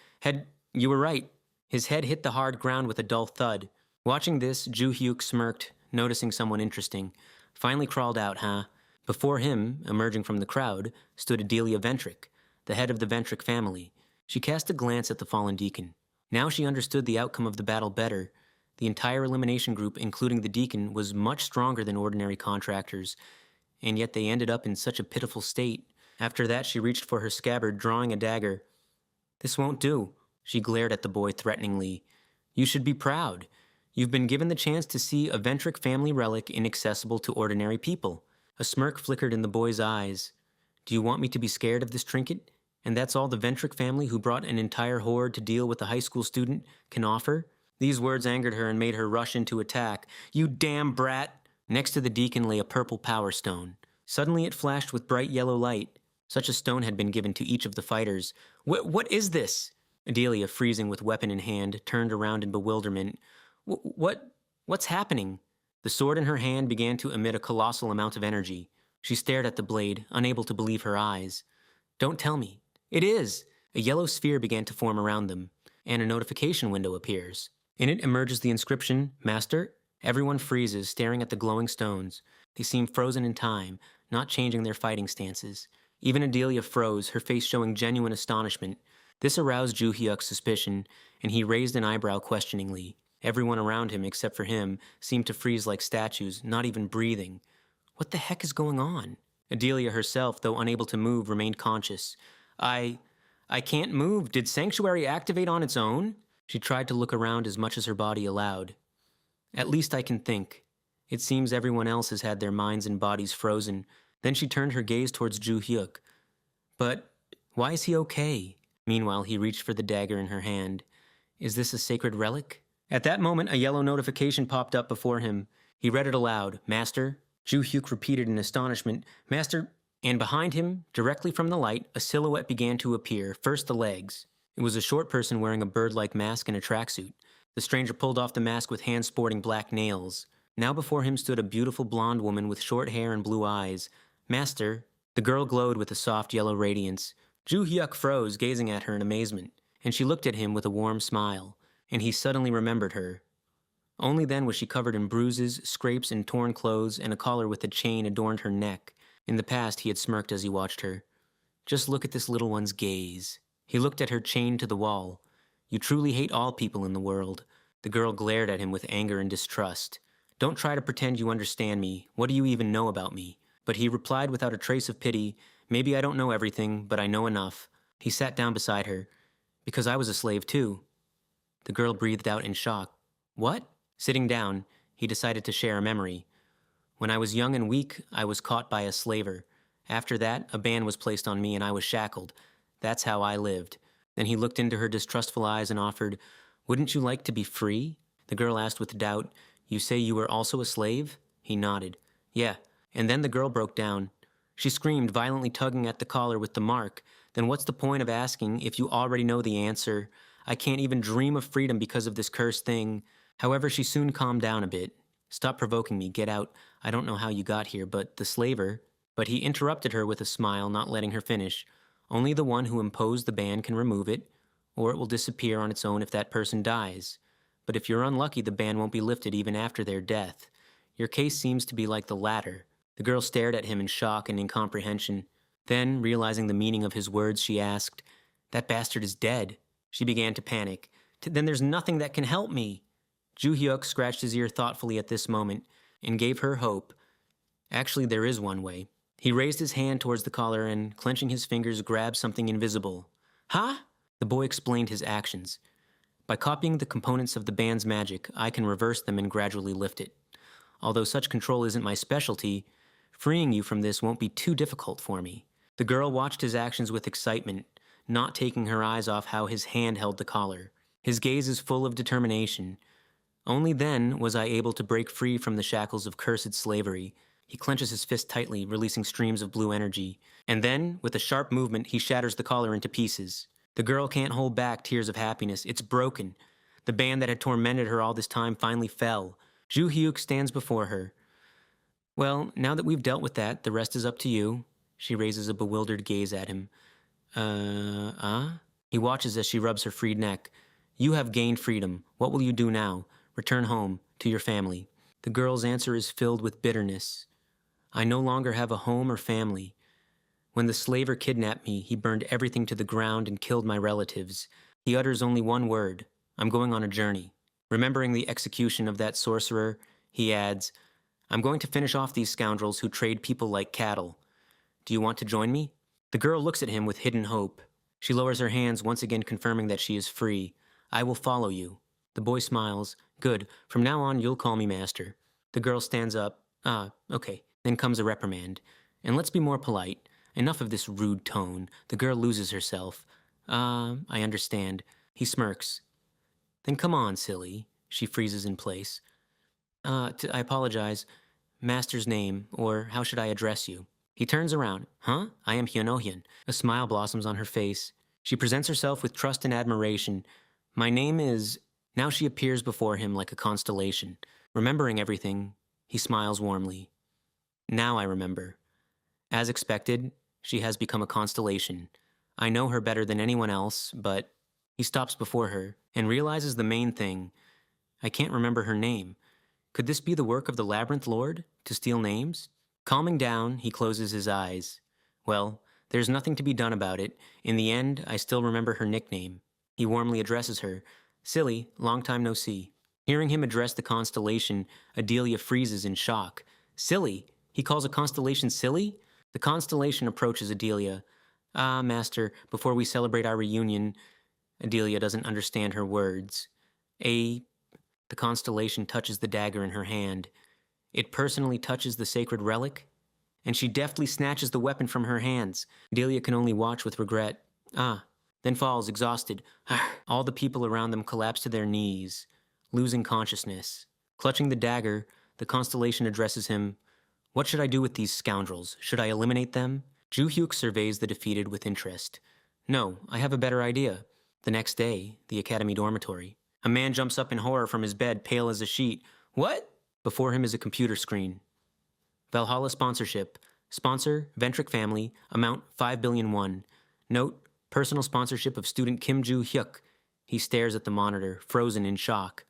You were right. His head hit the hard ground with a dull thud. Watching this, Ju-hyuk smirked, noticing someone interesting. Finally crawled out, huh? Before him, emerging from the crowd, stood Adelia Ventric, the head of the Ventric family. She cast a glance at the fallen deacon. Now she understood the outcome of the battle better. The entire elimination group, including the deacon, was much stronger than ordinary contractors, and yet they ended up in such a pitiful state. After that, she reached for her scabbard, drawing a dagger. This won't do. She glared at the boy threateningly. You should be proud. You've been given the chance to see a Ventric family relic inaccessible to ordinary people. A smirk flickered in the boy's eyes. Do you want me to be scared of this trinket? And that's all the Ventric family, who brought an entire horde to deal with a high school student, can offer? These words angered her and made her rush into attack. You damn brat! Next to the deacon lay a purple power stone. Suddenly it flashed with bright yellow light. Such a stone had been given to each of the fighters. What is this? Adelia, freezing with weapon in hand, turned around in bewilderment. What's happening? The sword in her hand began to emit a colossal amount of energy. She stared at the blade, unable to believe her eyes. Don't tell me. It is! A yellow sphere began to form around them, and a notification window appears. In it emerges the inscription, Master. Everyone freezes, staring at the glowing stones. They seem frozen in time, not changing their fighting stances. Even Adelia froze, her face showing genuine astonishment. This aroused Ju-hyuk's suspicion, and he raised an eyebrow questioningly. Everyone around him, except for him, seemed to freeze like statues, not even breathing. What the heck is going on? Adelia herself, though unable to move, remained conscious. I can't move. Did Sanctuary activate on its own? She tried to look around as much as her body allowed. At least I can think. It seems everyone else has had their minds and bodies frozen. Then she turned her gaze towards Ju-hyuk. But why is he okay? Meanwhile, he reached for the dagger in her hand. Is this a sacred relic? At that moment, a yellow notification popped up before him. He read it aloud. Master? Ju-hyuk repeated in astonishment. Master? And behind him, directly from the light, a silhouette began to appear, first the legs. It was a short person wearing a bird-like mask and a tracksuit. The stranger pulled off the mask with hands sporting black nails. Now before him stood a beautiful blonde woman with short hair and blue eyes. Master, the girl glowed with a soft yellow radiance. Ju Hyuk froze, gazing at her in amazement, and she looked at him with a warm smile, and he suddenly remembered her. Only then was she covered in bruises, scrapes, and torn clothes, and a collar with a chain adorned her neck. In the past, he had smirked as he watched her. Just look at this little one's gaze. He looked at her chained to the wall. You truly hate all people in the world. The girl glared at him with anger and distrust. Don't try to pretend you understand me. What do you even know about me? But he replied without a trace of pity, maybe I don't know everything, but I know enough. He sat down beside her. Because I was a slave too. The girl breathed out in shock. What? Sitting down, he decided to share a memory. When I was young and weak, I was caught by a slaver. After that, a ban was placed on me and I was shackled. That's how I lived. Then he looked into her distrustful eyes and offered, wouldn't you like to be free? The girl asked with doubt, you say you were also a slave? He nodded. Yeah. And then the girl broke down. She screamed, violently tugging at the collar with the mark. Then what's the point of asking if you already know the answer? I can't even dream of freedom because of this cursed thing. However, she soon calmed down a bit. Stop provoking me, get out. I don't know how you got here, but the slaver... But he interrupted her with a smile, not letting her finish. Only the one who imposed the ban can remove it, or it will disappear on its own if that person dies. But if you're unlucky, the ban won't be lifted even after their death. Your case seems to be like the latter. The girl stared at him in shock and incomprehension. Then, realizing the meaning of his words, she asked, that bastard is dead. She began to panic. Then there's nothing that can help me. Ju Hyuk scratched his ear thoughtfully at this moment and gave her hope. Actually, there is one way. He raised his hand towards the collar and, clenching his fingers, grabbed something invisible. Huh? The boy explained his actions. By copying the components of the band's magic, I can reverse them and gradually lift it. Although such control isn't my specialty, freeing you from this won't be too difficult for me. The girl watched his actions with excitement, not taking her eyes off how his hand held the collar. His gaze is full of determination. Only then was I able to break free from the shackles of cursed slavery. He clenches his fist tightly, releasing streams of blue energy. And then, with a sharp movement, he shatters the collar into pieces. The girl can't hold back tears of happiness. It's broken. The band that had tormented her all this time finally fell. Ju Hyuk stands before her. Well, now that we've dealt with that, the rest is up to you. She raises a bewildered gaze at him. He watches as she rubs her freed neck. You have gained freedom. What will you do now? Return home, to your family. The girl's answer is filled with bitterness. I no longer have a home or family. When the slaver kidnapped me, he burned everything to the ground and killed my relatives. He utters only one word. I'm going on a journey. Remembering the execution of that sorcerer, he adds, I'm going to finish off these scoundrels who trade people like cattle. Do you want to join me? The girl looks at him with hidden hope. She lowers her hands, once again confirming that she is free. I will follow you. The boy smiles. Good. From now on, you'll call me master. The girl stands up. Okay. Then comes a reprimand. And let's be more polite. Enough of this rude tone. The girl loses herself. I understand. He smirks. Then come on, silly. She freezes in place. I apologize. Master's name, or how should I address you? He turns around. Huh? I am Hyun. A smile blossoms on her face. She presents herself with trust and admiration. My name is... Now she appears before him like a constellation. Remembering everything, he smiles warmly. Now I remember. As expected, she has become a constellation. I know her better than anyone else, but... He stops before her and realizes the main thing. I can't remember her name. Could this be the work of the Labyrinth Lord, to steal names? Calming down, he closes his eyes. Well, there's nothing to be done about it. In the end, I still remember her nickname. He warmly addresses her. Silly, long time no see. Hearing him address the constellation, Adelia freezes in shock. Silly? He calls a constellation silly? The constellation approaches Adelia. Master, before we celebrate our reunion... Adelia doesn't understand her words. The constellation touches the dagger in her hand. It personally touches the sacred relic, and she deftly snatches the weapon from her hands. Adelia can only watch with regret. Then falls, exhausted. All the people around them collapse to their knees, losing consciousness. Clutching the dagger, the constellation addresses him. What should I do with these scoundrels? Should I eliminate them? Ju Hyuk surveys the defeated with interest. No, I have a better idea. The next day, the academy dormitory. A man jumps up in horror from his bed, pale as a sheet. What? Before him is a computer screen. Valhalla sponsorship. Sponsor, Ventric family. Amount 5 billion won. Note, personal sponsorship of student Kim Joo-hyuk. He stares at the monitor, frozen in shock.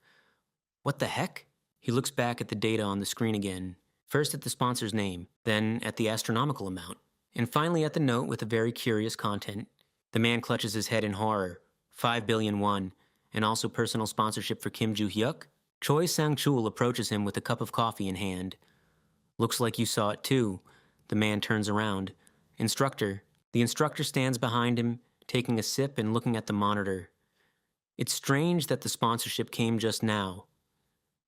What the heck? He looks back at the data on the screen again. First at the sponsor's name, then at the astronomical amount, and finally at the note with a very curious content. The man clutches his head in horror. 5 billion won, and also personal sponsorship for Kim Joo-hyuk? Choi Sang-chul approaches him with a cup of coffee in hand. Looks like you saw it too. The man turns around. Instructor. The instructor stands behind him, taking a sip and looking at the monitor. It's strange that the sponsorship came just now.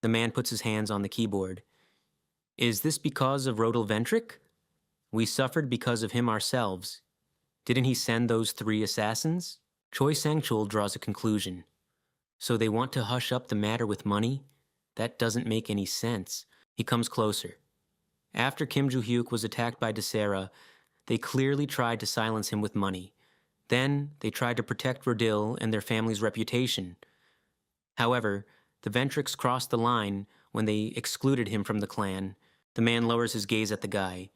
The man puts his hands on the keyboard. Is this because of Rodel Ventric? We suffered because of him ourselves. Didn't he send those 3 assassins? Choi Sang-chul draws a conclusion. So they want to hush up the matter with money? That doesn't make any sense. He comes closer. After Kim Joo-hyuk was attacked by Desera, they clearly tried to silence him with money. Then they tried to protect Rodil and their family's reputation. However, the Ventrics crossed the line when they excluded him from the clan. The man lowers his gaze at the guy.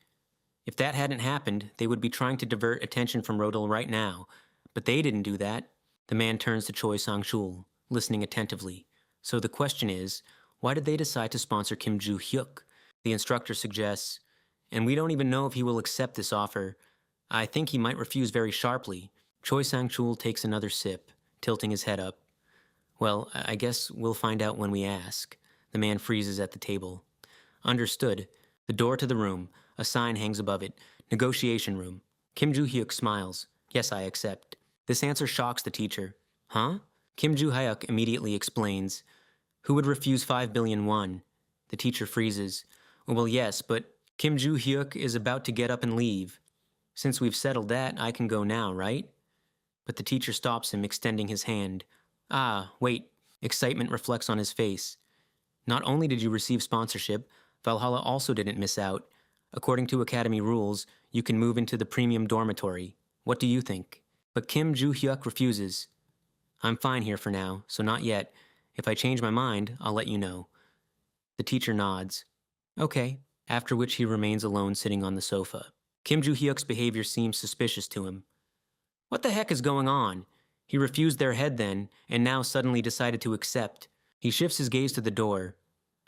If that hadn't happened, they would be trying to divert attention from Rodil right now. But they didn't do that. The man turns to Choi Sang-chul, listening attentively. So the question is, why did they decide to sponsor Kim Joo-hyuk? The instructor suggests, and we don't even know if he will accept this offer. I think he might refuse very sharply. Choi Sang-chul takes another sip, tilting his head up. Well, I guess we'll find out when we ask. The man freezes at the table. Understood. The door to the room. A sign hangs above it. Negotiation room. Kim Joo-hyuk smiles. Yes, I accept. This answer shocks the teacher. Huh? Kim Joo-hyuk immediately explains. Who would refuse 5 billion won? The teacher freezes. Well, yes, but Kim Joo-hyuk is about to get up and leave. Since we've settled that, I can go now, right? But the teacher stops him, extending his hand. Ah, wait. Excitement reflects on his face. Not only did you receive sponsorship, Valhalla also didn't miss out. According to Academy rules, you can move into the premium dormitory. What do you think? But Kim Joo-hyuk refuses. I'm fine here for now, so not yet. If I change my mind, I'll let you know. The teacher nods. Okay, after which he remains alone sitting on the sofa. Kim Joo-hyuk's behavior seems suspicious to him. What the heck is going on? He refused their head then, and now suddenly decided to accept. He shifts his gaze to the door.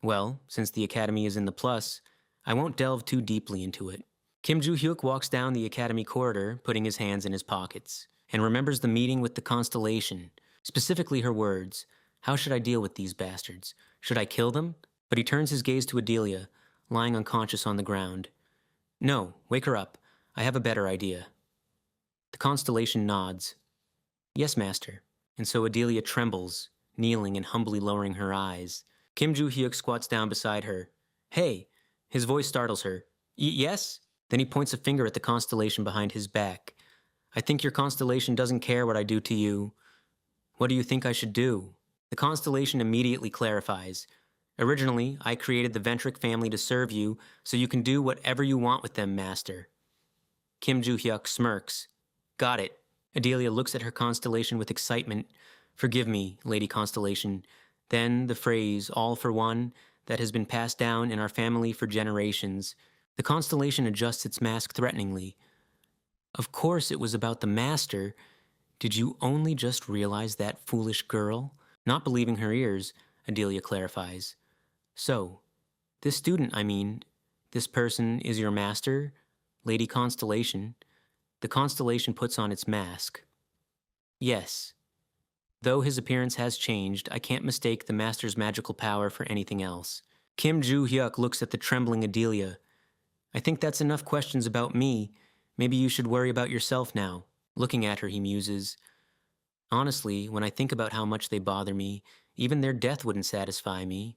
Well, since the Academy is in the plus, I won't delve too deeply into it. Kim Joo-hyuk walks down the Academy corridor, putting his hands in his pockets, and remembers the meeting with the constellation, specifically her words. How should I deal with these bastards? Should I kill them? But he turns his gaze to Adelia, lying unconscious on the ground. No, wake her up. I have a better idea. The constellation nods. Yes, master. And so Adelia trembles, kneeling and humbly lowering her eyes. Kim Joo-hyuk squats down beside her. Hey! His voice startles her. Yes? Then he points a finger at the constellation behind his back. I think your constellation doesn't care what I do to you. What do you think I should do? The constellation immediately clarifies. Originally, I created the Ventric family to serve you, so you can do whatever you want with them, master. Kim Joo-hyuk smirks. Got it. Adelia looks at her constellation with excitement. Forgive me, Lady Constellation. Then the phrase, all for one, that has been passed down in our family for generations. The constellation adjusts its mask threateningly. Of course it was about the master. Did you only just realize that, foolish girl? Not believing her ears, Adelia clarifies. So, this student, this person is your master, Lady Constellation. The constellation puts on its mask. Yes. Though his appearance has changed, I can't mistake the master's magical power for anything else. Kim Joo-hyuk looks at the trembling Adelia. I think that's enough questions about me. Maybe you should worry about yourself now. Looking at her, he muses. Honestly, when I think about how much they bother me, even their death wouldn't satisfy me.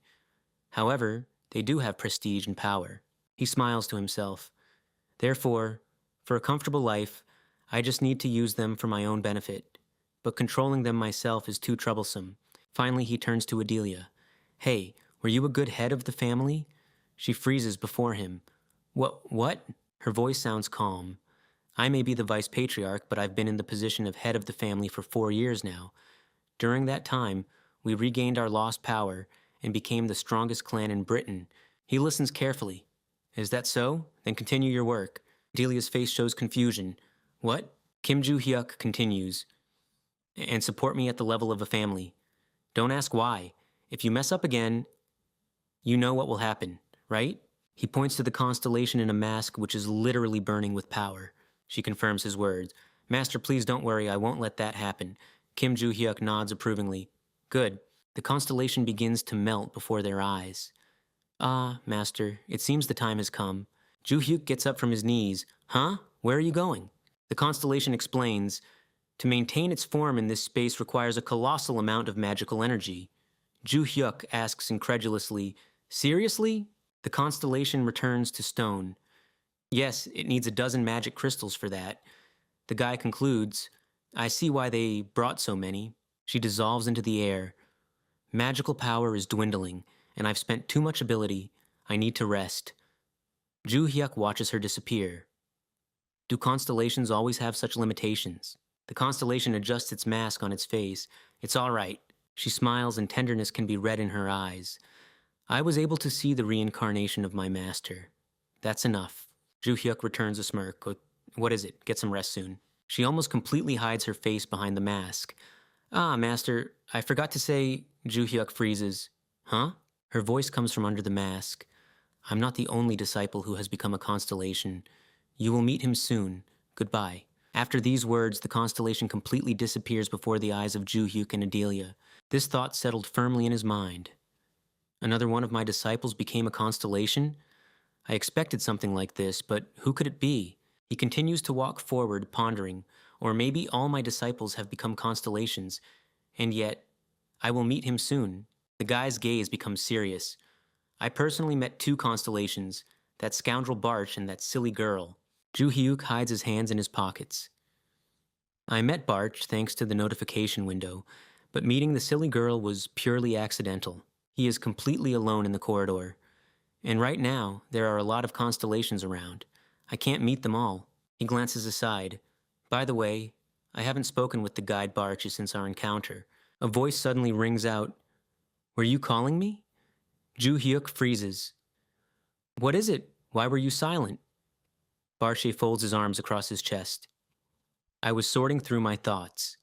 However, they do have prestige and power. He smiles to himself. Therefore, for a comfortable life, I just need to use them for my own benefit. But controlling them myself is too troublesome. Finally, he turns to Adelia. Hey, were you a good head of the family? She freezes before him. What? Her voice sounds calm. I may be the vice patriarch, but I've been in the position of head of the family for 4 years now. During that time, We regained our lost power and became the strongest clan in Britain. He listens carefully. Is that so? Then continue your work. Delia's face shows confusion. What? Kim Joo-hyuk continues. And support me at the level of a family. Don't ask why. If you mess up again, you know what will happen, right? He points to the constellation in a mask which is literally burning with power. She confirms his words. Master, please don't worry, I won't let that happen. Kim Joo-hyuk nods approvingly. Good. The constellation begins to melt before their eyes. Ah, Master, it seems the time has come. Joo-hyuk gets up from his knees. Huh? Where are you going? The constellation explains, to maintain its form in this space requires a colossal amount of magical energy. Joo-hyuk asks incredulously, Seriously? The constellation returns to stone. Yes, it needs 12 magic crystals for that. The guy concludes, I see why they brought so many. She dissolves into the air. Magical power is dwindling, and I've spent too much ability. I need to rest. Joo-hyuk watches her disappear. Do constellations always have such limitations? The constellation adjusts its mask on its face. It's all right. She smiles and tenderness can be read in her eyes. I was able to see the reincarnation of my master. That's enough. Joo-hyuk returns a smirk. What is it? Get some rest soon. She almost completely hides her face behind the mask. Ah, Master, I forgot to say... Joo-hyuk freezes. Huh? Her voice comes from under the mask. I'm not the only disciple who has become a constellation. You will meet him soon. Goodbye. After these words, the constellation completely disappears before the eyes of Joo-hyuk and Adelia. This thought settled firmly in his mind. Another one of my disciples became a constellation? I expected something like this, but who could it be? He continues to walk forward, pondering, or maybe all my disciples have become constellations, and yet, I will meet him soon. The guy's gaze becomes serious. I personally met 2 constellations, that scoundrel Barch and that silly girl. Joo-hyuk hides his hands in his pockets. I met Barch thanks to the notification window, but meeting the silly girl was purely accidental. He is completely alone in the corridor. And right now, there are a lot of constellations around. I can't meet them all. He glances aside. By the way, I haven't spoken with the guide Barch since our encounter. A voice suddenly rings out. Were you calling me? Joo-hyuk freezes. What is it? Why were you silent? Barche folds his arms across his chest. I was sorting through my thoughts.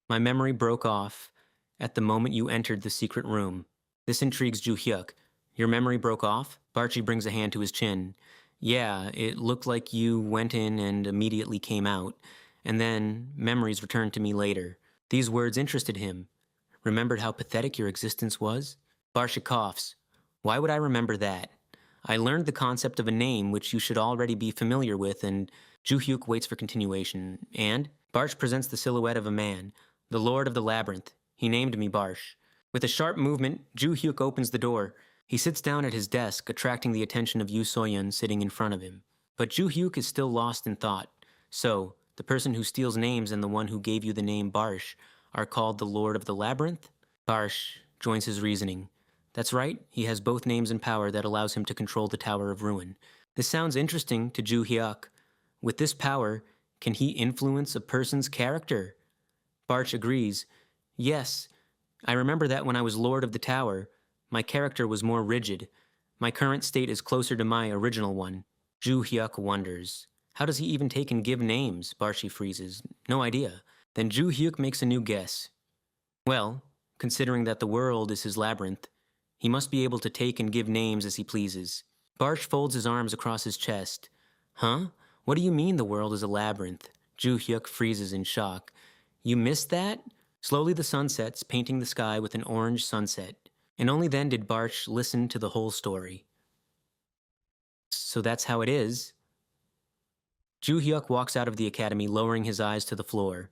My memory broke off at the moment you entered the secret room. This intrigues Joo-hyuk. Your memory broke off? Barchi brings a hand to his chin. Yeah, it looked like you went in and immediately came out, and then memories returned to me later. These words interested him. Remembered how pathetic your existence was? Barchi coughs. Why would I remember that? I learned the concept of a name which you should already be familiar with, and Joo-hyuk waits for continuation. And? Barch presents the silhouette of a man, the Lord of the Labyrinth. He named me Barch. With a sharp movement, Joo-hyuk opens the door. He sits down at his desk, attracting the attention of Yu So-yeon sitting in front of him. But Joo-hyuk is still lost in thought. So, the person who steals names and the one who gave you the name Barch are called the Lord of the Labyrinth? Barch joins his reasoning. That's right, he has both names and power that allows him to control the Tower of Ruin. This sounds interesting to Joo-hyuk. With this power, can he influence a person's character? Barch agrees. Yes, I remember that when I was Lord of the Tower, my character was more rigid. My current state is closer to my original one. Joo-hyuk wonders. How does he even take and give names? Barchi freezes. No idea. Then Joo-hyuk makes a new guess. Well, considering that the world is his labyrinth, he must be able to take and give names as he pleases. Barch folds his arms across his chest. Huh? What do you mean the world is a labyrinth? Joo-hyuk freezes in shock. You missed that? Slowly the sun sets, painting the sky with an orange sunset. And only then did Barch listen to the whole story. So that's how it is. Joo-hyuk walks out of the academy, lowering his eyes to the floor.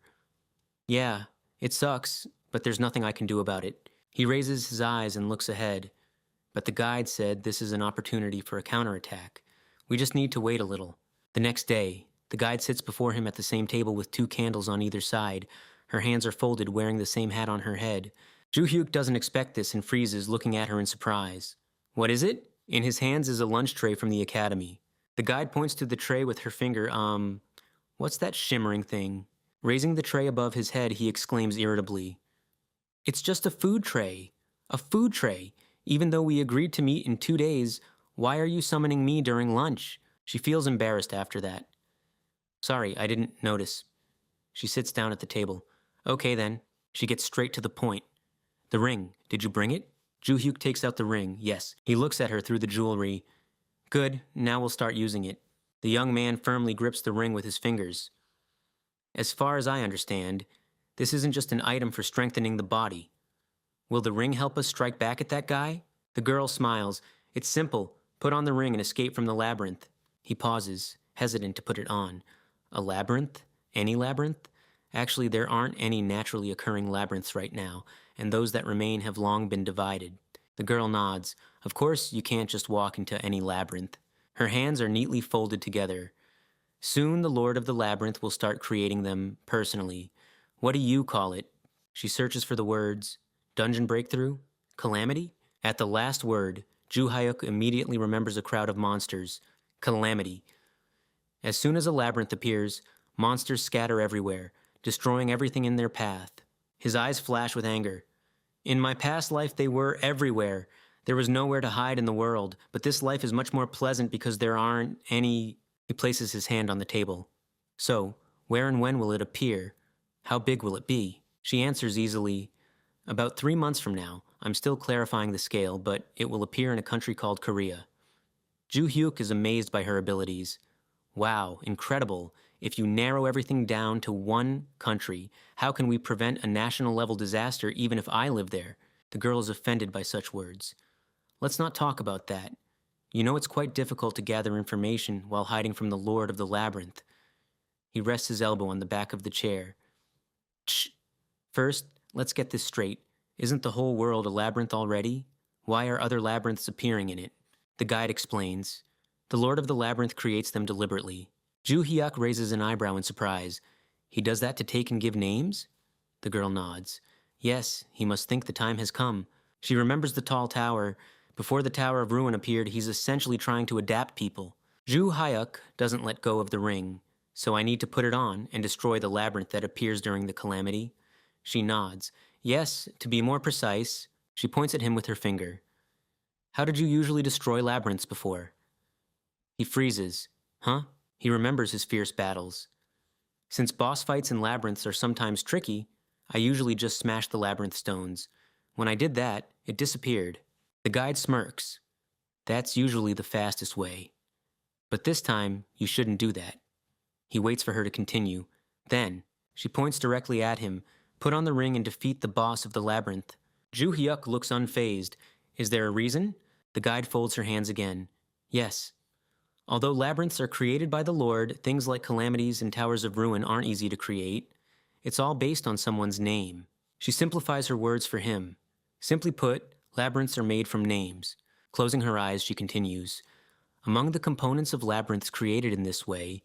Yeah, it sucks, but there's nothing I can do about it. He raises his eyes and looks ahead. But the guide said this is an opportunity for a counterattack. We just need to wait a little. The next day, the guide sits before him at the same table with 2 candles on either side. Her hands are folded, wearing the same hat on her head. Joo-hyuk doesn't expect this and freezes, looking at her in surprise. What is it? In his hands is a lunch tray from the academy. The guide points to the tray with her finger. What's that shimmering thing? Raising the tray above his head, he exclaims irritably. It's just a food tray. A food tray. Even though we agreed to meet in 2 days, why are you summoning me during lunch? She feels embarrassed after that. Sorry, I didn't notice. She sits down at the table. Okay then. She gets straight to the point. The ring. Did you bring it? Joo-hyuk takes out the ring. Yes. He looks at her through the jewelry. Good. Now we'll start using it. The young man firmly grips the ring with his fingers. As far as I understand, this isn't just an item for strengthening the body. Will the ring help us strike back at that guy? The girl smiles. It's simple. Put on the ring and escape from the labyrinth. He pauses, hesitant to put it on. A labyrinth? Any labyrinth? Actually, there aren't any naturally occurring labyrinths right now, and those that remain have long been divided. The girl nods. Of course, you can't just walk into any labyrinth. Her hands are neatly folded together. Soon the Lord of the Labyrinth will start creating them personally. What do you call it? She searches for the words. Dungeon breakthrough? Calamity? At the last word, Joo-hyuk immediately remembers a crowd of monsters. Calamity. As soon as a labyrinth appears, monsters scatter everywhere, destroying everything in their path. His eyes flash with anger. In my past life, they were everywhere. There was nowhere to hide in the world, but this life is much more pleasant because there aren't any... He places his hand on the table. So, where and when will it appear? How big will it be? She answers easily. About 3 months from now. I'm still clarifying the scale, but it will appear in a country called Korea. Joo-hyuk is amazed by her abilities. Wow, incredible. If you narrow everything down to one country, how can we prevent a national-level disaster even if I live there? The girl is offended by such words. Let's not talk about that. You know it's quite difficult to gather information while hiding from the Lord of the Labyrinth. He rests his elbow on the back of the chair. Shh. First, let's get this straight. Isn't the whole world a labyrinth already? Why are other labyrinths appearing in it? The guide explains. The Lord of the Labyrinth creates them deliberately. Joo-hyuk raises an eyebrow in surprise. He does that to take and give names? The girl nods. Yes, he must think the time has come. She remembers the tall tower. Before the Tower of Ruin appeared, he's essentially trying to adapt people. Joo-hyuk doesn't let go of the ring, so I need to put it on and destroy the labyrinth that appears during the calamity. She nods. Yes, to be more precise. She points at him with her finger. How did you usually destroy labyrinths before? He freezes. Huh? He remembers his fierce battles. Since boss fights in labyrinths are sometimes tricky, I usually just smash the labyrinth stones. When I did that, it disappeared. The guide smirks. That's usually the fastest way. But this time, you shouldn't do that. He waits for her to continue. Then, she points directly at him. Put on the ring and defeat the boss of the labyrinth. Joo-hyuk looks unfazed. Is there a reason? The guide folds her hands again. Yes. Although labyrinths are created by the Lord, things like calamities and towers of ruin aren't easy to create. It's all based on someone's name. She simplifies her words for him. Simply put, labyrinths are made from names. Closing her eyes, she continues. Among the components of labyrinths created in this way,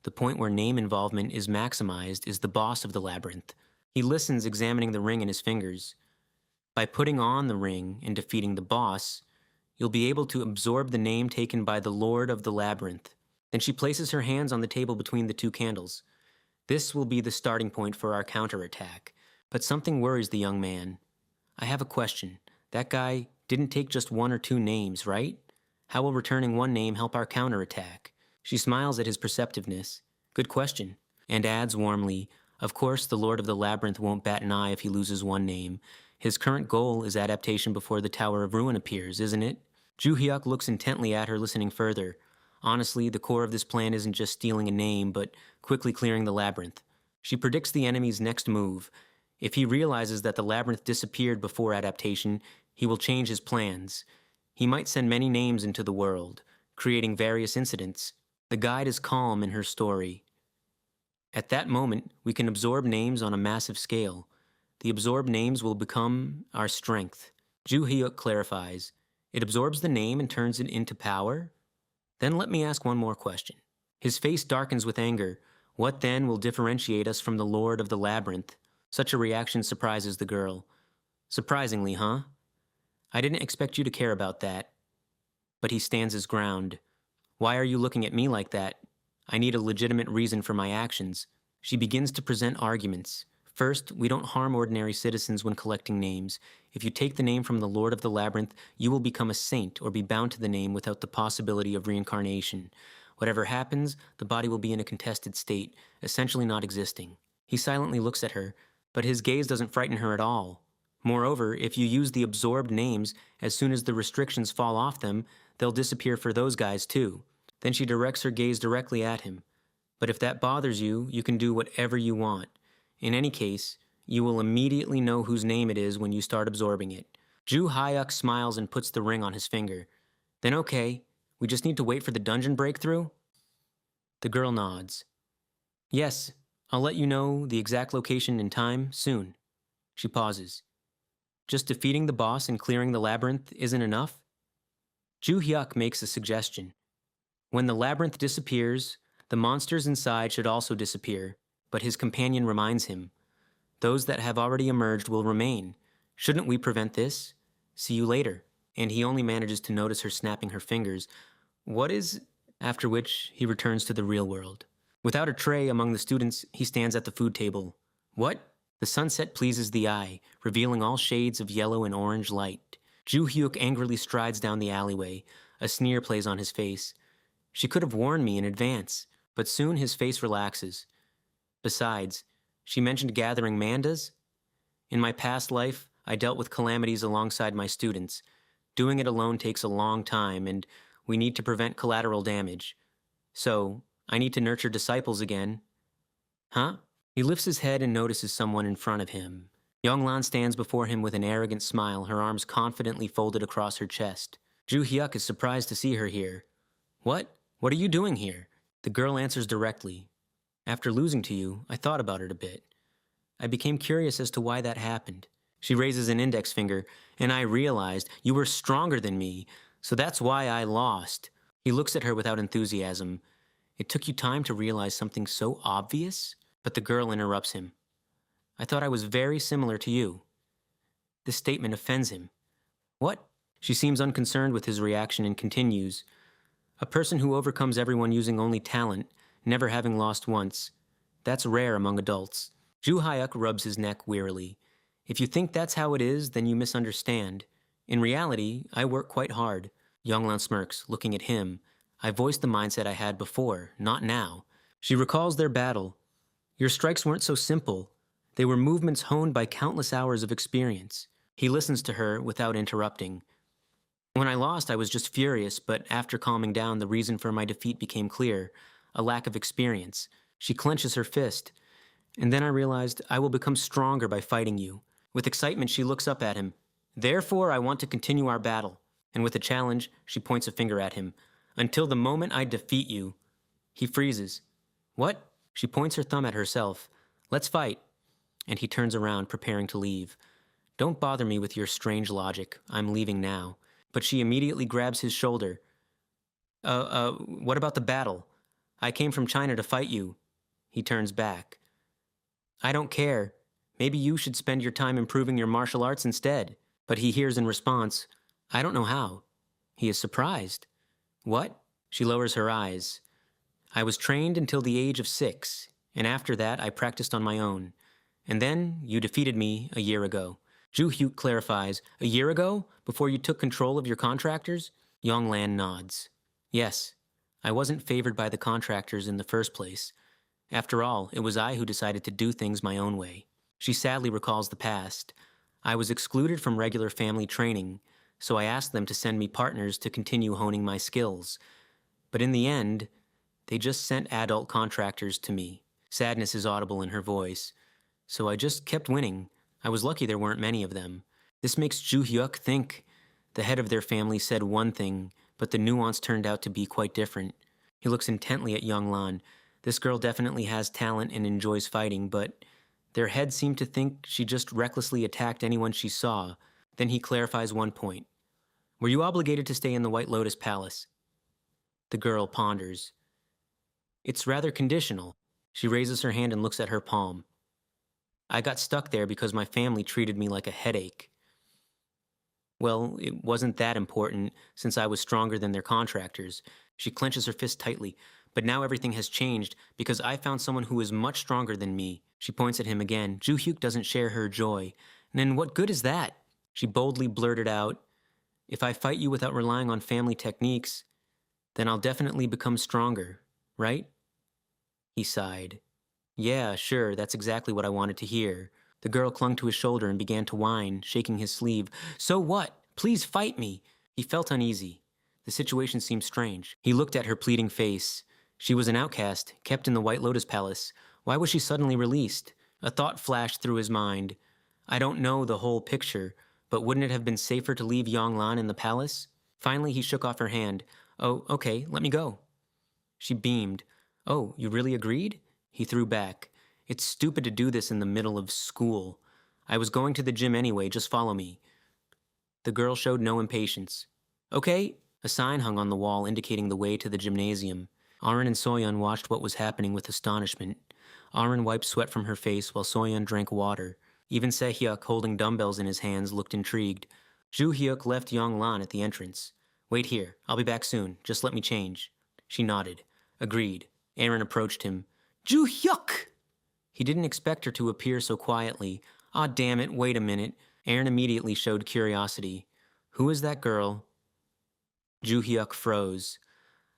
the point where name involvement is maximized is the boss of the labyrinth. He listens, examining the ring in his fingers. By putting on the ring and defeating the boss, you'll be able to absorb the name taken by the Lord of the Labyrinth. Then she places her hands on the table between the two candles. This will be the starting point for our counterattack. But something worries the young man. I have a question. That guy didn't take just 1 or 2 names, right? How will returning one name help our counterattack? She smiles at his perceptiveness. Good question. And adds warmly, of course the Lord of the Labyrinth won't bat an eye if he loses one name. His current goal is adaptation before the Tower of Ruin appears, isn't it? Joo-hyuk looks intently at her, listening further. Honestly, the core of this plan isn't just stealing a name, but quickly clearing the labyrinth. She predicts the enemy's next move. If he realizes that the labyrinth disappeared before adaptation, he will change his plans. He might send many names into the world, creating various incidents. The guide is calm in her story. At that moment, we can absorb names on a massive scale. The absorbed names will become our strength. Joo-hyuk clarifies. It absorbs the name and turns it into power? Then let me ask one more question. His face darkens with anger. What then will differentiate us from the Lord of the Labyrinth? Such a reaction surprises the girl. Surprisingly, huh? I didn't expect you to care about that. But he stands his ground. Why are you looking at me like that? I need a legitimate reason for my actions. She begins to present arguments. First, we don't harm ordinary citizens when collecting names. If you take the name from the Lord of the Labyrinth, you will become a saint or be bound to the name without the possibility of reincarnation. Whatever happens, the body will be in a contested state, essentially not existing. He silently looks at her, but his gaze doesn't frighten her at all. Moreover, if you use the absorbed names, as soon as the restrictions fall off them, they'll disappear for those guys too. Then she directs her gaze directly at him. But if that bothers you, you can do whatever you want. In any case, you will immediately know whose name it is when you start absorbing it. Ju Hyuk smiles and puts the ring on his finger. Then okay, we just need to wait for the dungeon breakthrough? The girl nods. Yes, I'll let you know the exact location and time soon. She pauses. Just defeating the boss and clearing the labyrinth isn't enough? Ju Hyuk makes a suggestion. When the labyrinth disappears, the monsters inside should also disappear, but his companion reminds him. Those that have already emerged will remain. Shouldn't we prevent this? See you later. And he only manages to notice her snapping her fingers. What is... After which, he returns to the real world. Without a tray among the students, he stands at the food table. What? The sunset pleases the eye, revealing all shades of yellow and orange light. Ju Hyuk angrily strides down the alleyway. A sneer plays on his face. She could have warned me in advance, but soon his face relaxes. Besides, she mentioned gathering mandas. In my past life, I dealt with calamities alongside my students. Doing it alone takes a long time, and we need to prevent collateral damage. So, I need to nurture disciples again. Huh? He lifts his head and notices someone in front of him. Younglan stands before him with an arrogant smile, her arms confidently folded across her chest. Ju Hyuk is surprised to see her here. What? What are you doing here? The girl answers directly. After losing to you, I thought about it a bit. I became curious as to why that happened. She raises an index finger, and I realized you were stronger than me, so that's why I lost. He looks at her without enthusiasm. It took you time to realize something so obvious? But the girl interrupts him. I thought I was very similar to you. This statement offends him. What? She seems unconcerned with his reaction and continues. A person who overcomes everyone using only talent, never having lost once. That's rare among adults. Ju Hyuk rubs his neck wearily. If you think that's how it is, then you misunderstand. In reality, I work quite hard. Younglan smirks, looking at him. I voiced the mindset I had before, not now. She recalls their battle. Your strikes weren't so simple. They were movements honed by countless hours of experience. He listens to her without interrupting. When I lost, I was just furious, but after calming down, the reason for my defeat became clear. A lack of experience. She clenches her fist. And then I realized I will become stronger by fighting you. With excitement, she looks up at him. Therefore, I want to continue our battle. And with a challenge, she points a finger at him. Until the moment I defeat you. He freezes. What? She points her thumb at herself. Let's fight. And he turns around, preparing to leave. Don't bother me with your strange logic. I'm leaving now. But she immediately grabs his shoulder. What about the battle? I came from China to fight you. He turns back. I don't care. Maybe you should spend your time improving your martial arts instead. But he hears in response, I don't know how. He is surprised. What? She lowers her eyes. I was trained until the age of 6, and after that I practiced on my own. And then you defeated me a year ago. Ju Hyuk clarifies, a year ago? Before you took control of your contractors? Younglan nods. Yes, I wasn't favored by the contractors in the first place. After all, it was I who decided to do things my own way. She sadly recalls the past. I was excluded from regular family training, so I asked them to send me partners to continue honing my skills. But in the end, they just sent adult contractors to me. Sadness is audible in her voice. So I just kept winning. I was lucky there weren't many of them. This makes Ju Hyuk think. The head of their family said one thing, but the nuance turned out to be quite different. He looks intently at Younglan. This girl definitely has talent and enjoys fighting, but their heads seem to think she just recklessly attacked anyone she saw. Then he clarifies one point. Were you obligated to stay in the White Lotus Palace? The girl ponders. It's rather conditional. She raises her hand and looks at her palm. I got stuck there because my family treated me like a headache. Well, it wasn't that important since I was stronger than their contractors. She clenches her fist tightly. But now everything has changed because I found someone who is much stronger than me. She points at him again. Ju-hyuk doesn't share her joy. And then what good is that? She boldly blurted out, "If I fight you without relying on family techniques, then I'll definitely become stronger, right?" He sighed. "Yeah, sure, that's exactly what I wanted to hear." The girl clung to his shoulder and began to whine, shaking his sleeve. "So what? Please fight me." He felt uneasy. The situation seemed strange. He looked at her pleading face. She was an outcast, kept in the White Lotus Palace. Why was she suddenly released? A thought flashed through his mind. I don't know the whole picture, but wouldn't it have been safer to leave Yonglan in the palace? Finally, he shook off her hand. "Oh, okay, let me go." She beamed. "Oh, you really agreed?" He threw back. "It's stupid to do this in the middle of school. I was going to the gym anyway, just follow me." The girl showed no impatience. "Okay." A sign hung on the wall indicating the way to the gymnasium. Arin and Soyeon watched what was happening with astonishment. Arin wiped sweat from her face while Soyeon drank water. Even Se-hyuk, holding dumbbells in his hands, looked intrigued. Ju-hyuk left Yonglan at the entrance. "Wait here. I'll be back soon. Just let me change." She nodded. "Agreed." Arin approached him. "Ju-hyuk!" He didn't expect her to appear so quietly. "Ah, damn it, wait a minute." Arin immediately showed curiosity. "Who is that girl?" Ju-hyuk froze.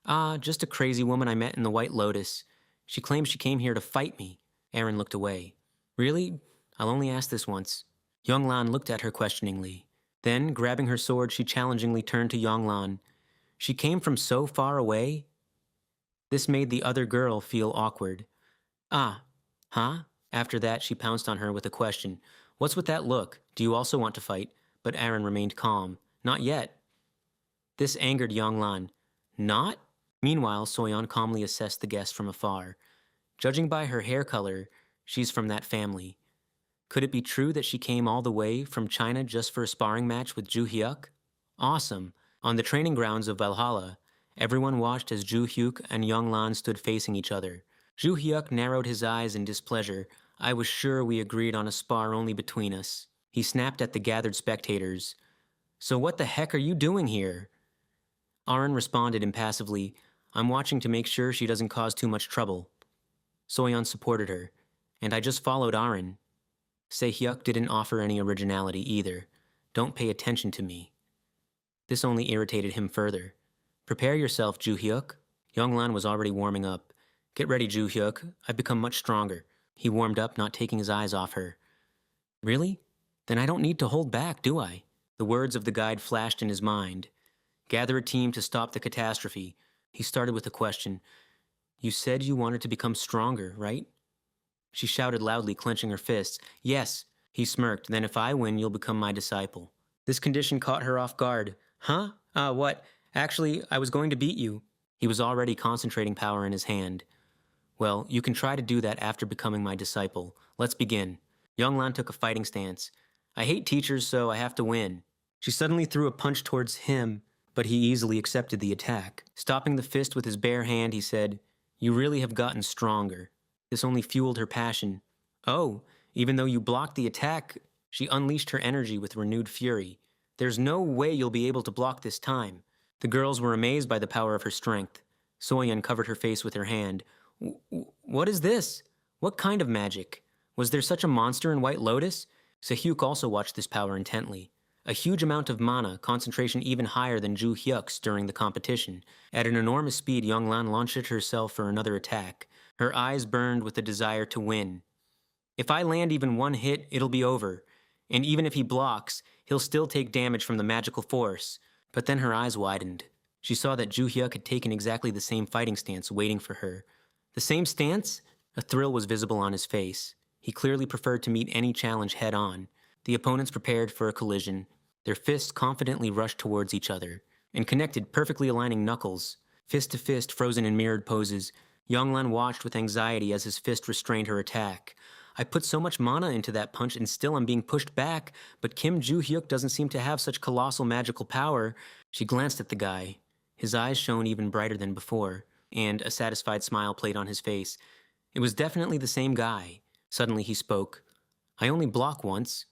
"Ah, just a crazy woman I met in the White Lotus. She claims she came here to fight me." Arin looked away. "Really? I'll only ask this once." Yonglan looked at her questioningly. Then, grabbing her sword, she challengingly turned to Yonglan. "She came from so far away?" This made the other girl feel awkward. "Ah, huh?" After that, she pounced on her with a question. "What's with that look? Do you also want to fight?" But Arin remained calm. "Not yet." This angered Yonglan. "Not?" Meanwhile, Soyeon calmly assessed the guest from afar. Judging by her hair color, she's from that family. Could it be true that she came all the way from China just for a sparring match with Ju-hyuk? Awesome. On the training grounds of Valhalla, everyone watched as Ju-hyuk and Yonglan stood facing each other. Ju-hyuk narrowed his eyes in displeasure. "I was sure we agreed on a spar only between us." He snapped at the gathered spectators. "So what the heck are you doing here?" Arin responded impassively. "I'm watching to make sure she doesn't cause too much trouble." Soyeon supported her. "And I just followed Arin." Se-hyuk didn't offer any originality either. "Don't pay attention to me." This only irritated him further. "Prepare yourself, Ju-hyuk." Yonglan was already warming up. "Get ready, Ju-hyuk. I've become much stronger." He warmed up, not taking his eyes off her. "Really? Then I don't need to hold back, do I?" The words of the guide flashed in his mind. "Gather a team to stop the catastrophe." He started with a question. "You said you wanted to become stronger, right?" She shouted loudly, clenching her fists. "Yes." He smirked. "Then if I win, you'll become my disciple." This condition caught her off guard. "Huh? What? Actually, I was going to beat you." He was already concentrating power in his hand. "Well, you can try to do that after becoming my disciple. Let's begin." Yonglan took a fighting stance. "I hate teachers, so I have to win." She suddenly threw a punch towards him, but he easily accepted the attack. Stopping the fist with his bare hand, he said, "You really have gotten stronger." This only fueled her passion. "Oh, even though you blocked the attack," she unleashed her energy with renewed fury. "There's no way you'll be able to block this time." The girls were amazed by the power of her strength. Soyeon covered her face with her hand. What is this? What kind of magic? Was there such a monster in White Lotus?" Se-hyuk also watched this power intently. A huge amount of mana, concentration even higher than Ju-hyuk's during the competition. At an enormous speed, Yonglan launched at herself for another attack. Her eyes burned with the desire to win. "If I land even one hit, it'll be over. And even if he blocks, he'll still take damage from the magical force." But then her eyes widened. She saw that Ju-hyuk had taken exactly the same fighting stance, waiting for her. The same stance? A thrill was visible on his face. He clearly preferred to meet any challenge head-on. The opponents prepared for a collision. Their fists confidently rushed towards each other, and connected, perfectly aligning knuckles. Fist to fist, frozen in mirrored poses. Yonglan watched with anxiety as his fist restrained her attack. "I put so much mana into that punch and still I'm being pushed back, but Kim Ju-hyuk doesn't seem to have such colossal magical power." She glanced at the guy. His eyes shone even brighter than before, and a satisfied smile played on his face. It was definitely the same guy. Suddenly he spoke. "I only block once."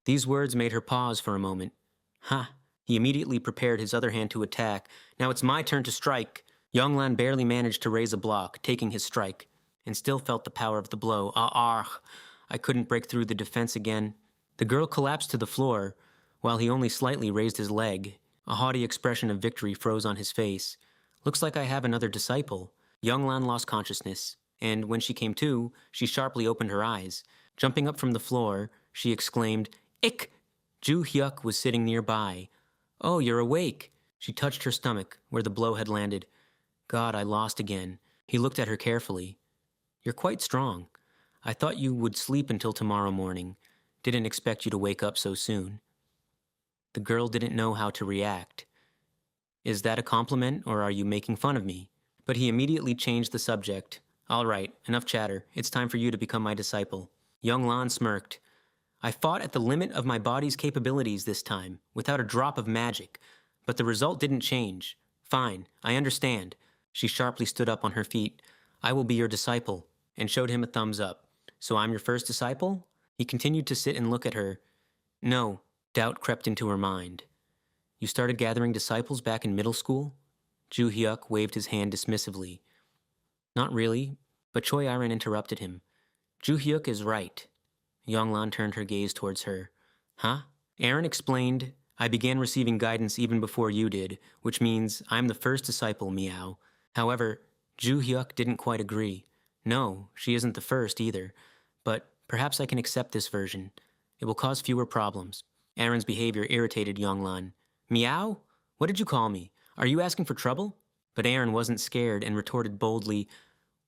These words made her pause for a moment. "Ha!" He immediately prepared his other hand to attack. "Now it's my turn to strike." Yonglan barely managed to raise a block, taking his strike. and still felt the power of the blow. I couldn't break through the defense again. The girl collapsed to the floor, while he only slightly raised his leg. A haughty expression of victory froze on his face. Looks like I have another disciple. Younglan lost consciousness, and when she came to, she sharply opened her eyes. Jumping up from the floor, she exclaimed, "Ik!" Ju Hyuk was sitting nearby. "Oh, you're awake." She touched her stomach, where the blow had landed. "God, I lost again." He looked at her carefully. "You're quite strong. I thought you would sleep until tomorrow morning. Didn't expect you to wake up so soon." The girl didn't know how to react. "Is that a compliment, or are you making fun of me?" But he immediately changed the subject. "All right, enough chatter. It's time for you to become my disciple." Younglan smirked. "I fought at the limit of my body's capabilities this time, without a drop of magic. But the result didn't change. Fine, I understand." She sharply stood up on her feet. "I will be your disciple," and showed him a thumbs up. "So I'm your first disciple?" He continued to sit and look at her. "No," doubt crept into her mind. "You started gathering disciples back in middle school?" Ju Hyuk waved his hand dismissively. "Not really," but Choi Iron interrupted him. "Ju Hyuk is right." Younglan turned her gaze towards her. "Huh?" Aaron explained, "I began receiving guidance even before you did, which means I'm the first disciple, Meow." However, Ju Hyuk didn't quite agree. "No, she isn't the first either. But perhaps I can accept this version. It will cause fewer problems." Aaron's behavior irritated Younglan. "Meow? What did you call me? Are you asking for trouble?" But Aaron wasn't scared and retorted boldly,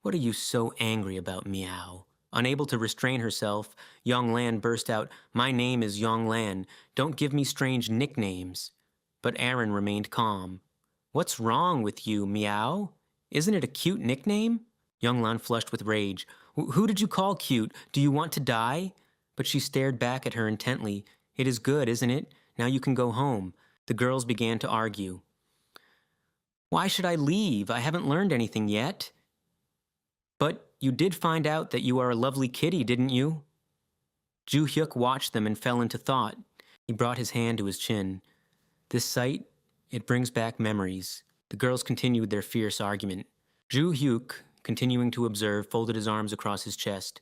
"What are you so angry about, Meow?" Unable to restrain herself, Younglan burst out, "My name is Younglan. Don't give me strange nicknames." But Aaron remained calm. "What's wrong with you, Meow? Isn't it a cute nickname?" Younglan flushed with rage. Who did you call cute? Do you want to die?" But she stared back at her intently. "It is good, isn't it? Now you can go home." The girls began to argue. "Why should I leave? I haven't learned anything yet." "But you did find out that you are a lovely kitty, didn't you?" Ju Hyuk watched them and fell into thought. He brought his hand to his chin. "This sight, it brings back memories." The girls continued their fierce argument. Ju Hyuk, continuing to observe, folded his arms across his chest.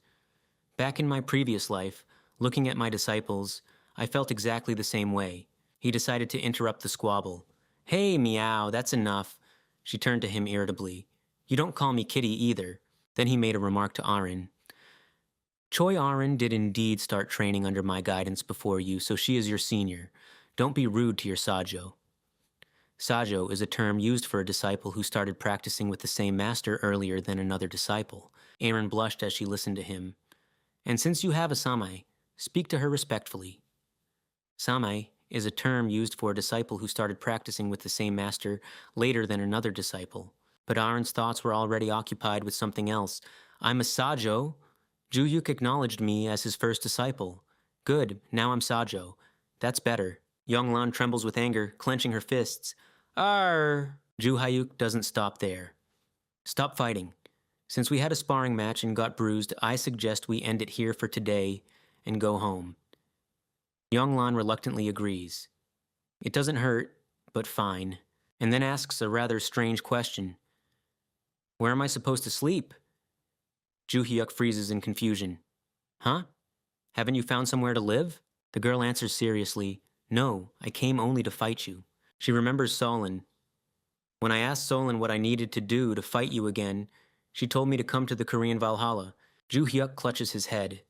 "Back in my previous life, looking at my disciples, I felt exactly the same way." He decided to interrupt the squabble. "Hey, Meow, that's enough." She turned to him irritably. "You don't call me Kitty either." Then he made a remark to Arin. "Choi Arin did indeed start training under my guidance before you, so she is your senior. Don't be rude to your Sajo." Sajo is a term used for a disciple who started practicing with the same master earlier than another disciple. Arin blushed as she listened to him. "And since you have a Samai, speak to her respectfully." Samai is a term used for a disciple who started practicing with the same master later than another disciple. But Arin's thoughts were already occupied with something else. "I'm a Sajo." Ju Hyuk acknowledged me as his first disciple. "Good, now I'm Sajo. That's better." Younglan trembles with anger, clenching her fists. "Arr!" Ju Hyuk doesn't stop there. "Stop fighting. Since we had a sparring match and got bruised, I suggest we end it here for today and go home." Younglan reluctantly agrees. It doesn't hurt, but fine. And then asks a rather strange question. "Where am I supposed to sleep?" Ju Hyuk freezes in confusion. "Huh? Haven't you found somewhere to live?" The girl answers seriously, "No, I came only to fight you." She remembers Solon. "When I asked Solon what I needed to do to fight you again, she told me to come to the Korean Valhalla." Ju Hyuk clutches his head.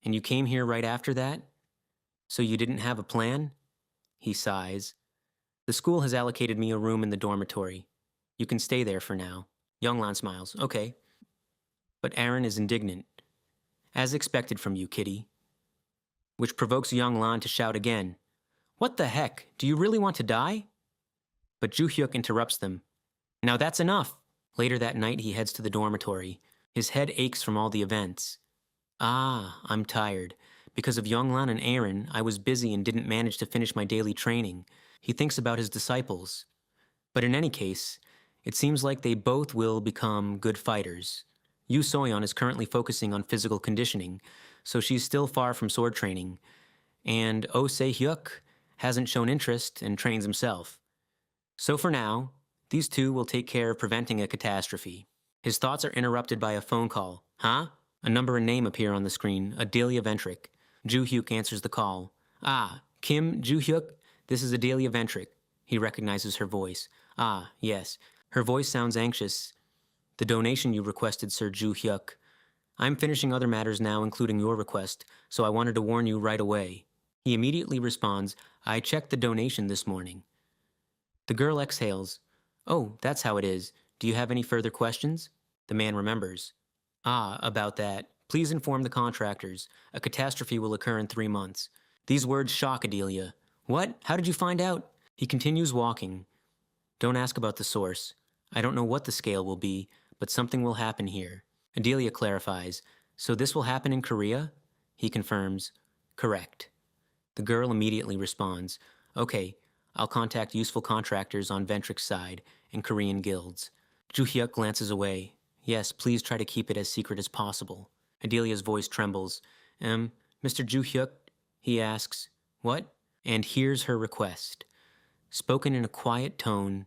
"And you came here right after that? So you didn't have a plan?" He sighs. "The school has allocated me a room in the dormitory. You can stay there for now." Younglan smiles. "Okay." But Aaron is indignant. "As expected from you, Kitty." Which provokes Younglan to shout again. "What the heck? Do you really want to die?" But Ju Hyuk interrupts them. "Now that's enough." Later that night he heads to the dormitory. His head aches from all the events. I'm tired. Because of Younglan and Aaron, I was busy and didn't manage to finish my daily training. He thinks about his disciples. But in any case, it seems like they both will become good fighters. Yu Soyeon is currently focusing on physical conditioning, so she's still far from sword training. And Oh Se-hyuk hasn't shown interest and trains himself. So for now, these two will take care of preventing a catastrophe. His thoughts are interrupted by a phone call. Huh? A number and name appear on the screen. Adelia Ventrick. Ju-hyuk answers the call. Ah, Kim Ju-hyuk? This is Adelia Ventrick. He recognizes her voice. Ah, yes. Her voice sounds anxious. The donation you requested, Sir Ju-hyuk. I'm finishing other matters now, including your request, so I wanted to warn you right away. He immediately responds, I checked the donation this morning. The girl exhales. Oh, that's how it is. Do you have any further questions? The man remembers. Ah, about that. Please inform the contractors. A catastrophe will occur in 3 months. These words shock Adelia. What? How did you find out? He continues walking. Don't ask about the source. I don't know what the scale will be, but something will happen here. Adelia clarifies. So this will happen in Korea? He confirms. Correct. The girl immediately responds. Okay, I'll contact useful contractors on Ventrick's side and Korean guilds. Ju-hyuk glances away. Yes, please try to keep it as secret as possible. Adelia's voice trembles. Mr. Ju-hyuk? He asks. What? And here's her request. Spoken in a quiet tone.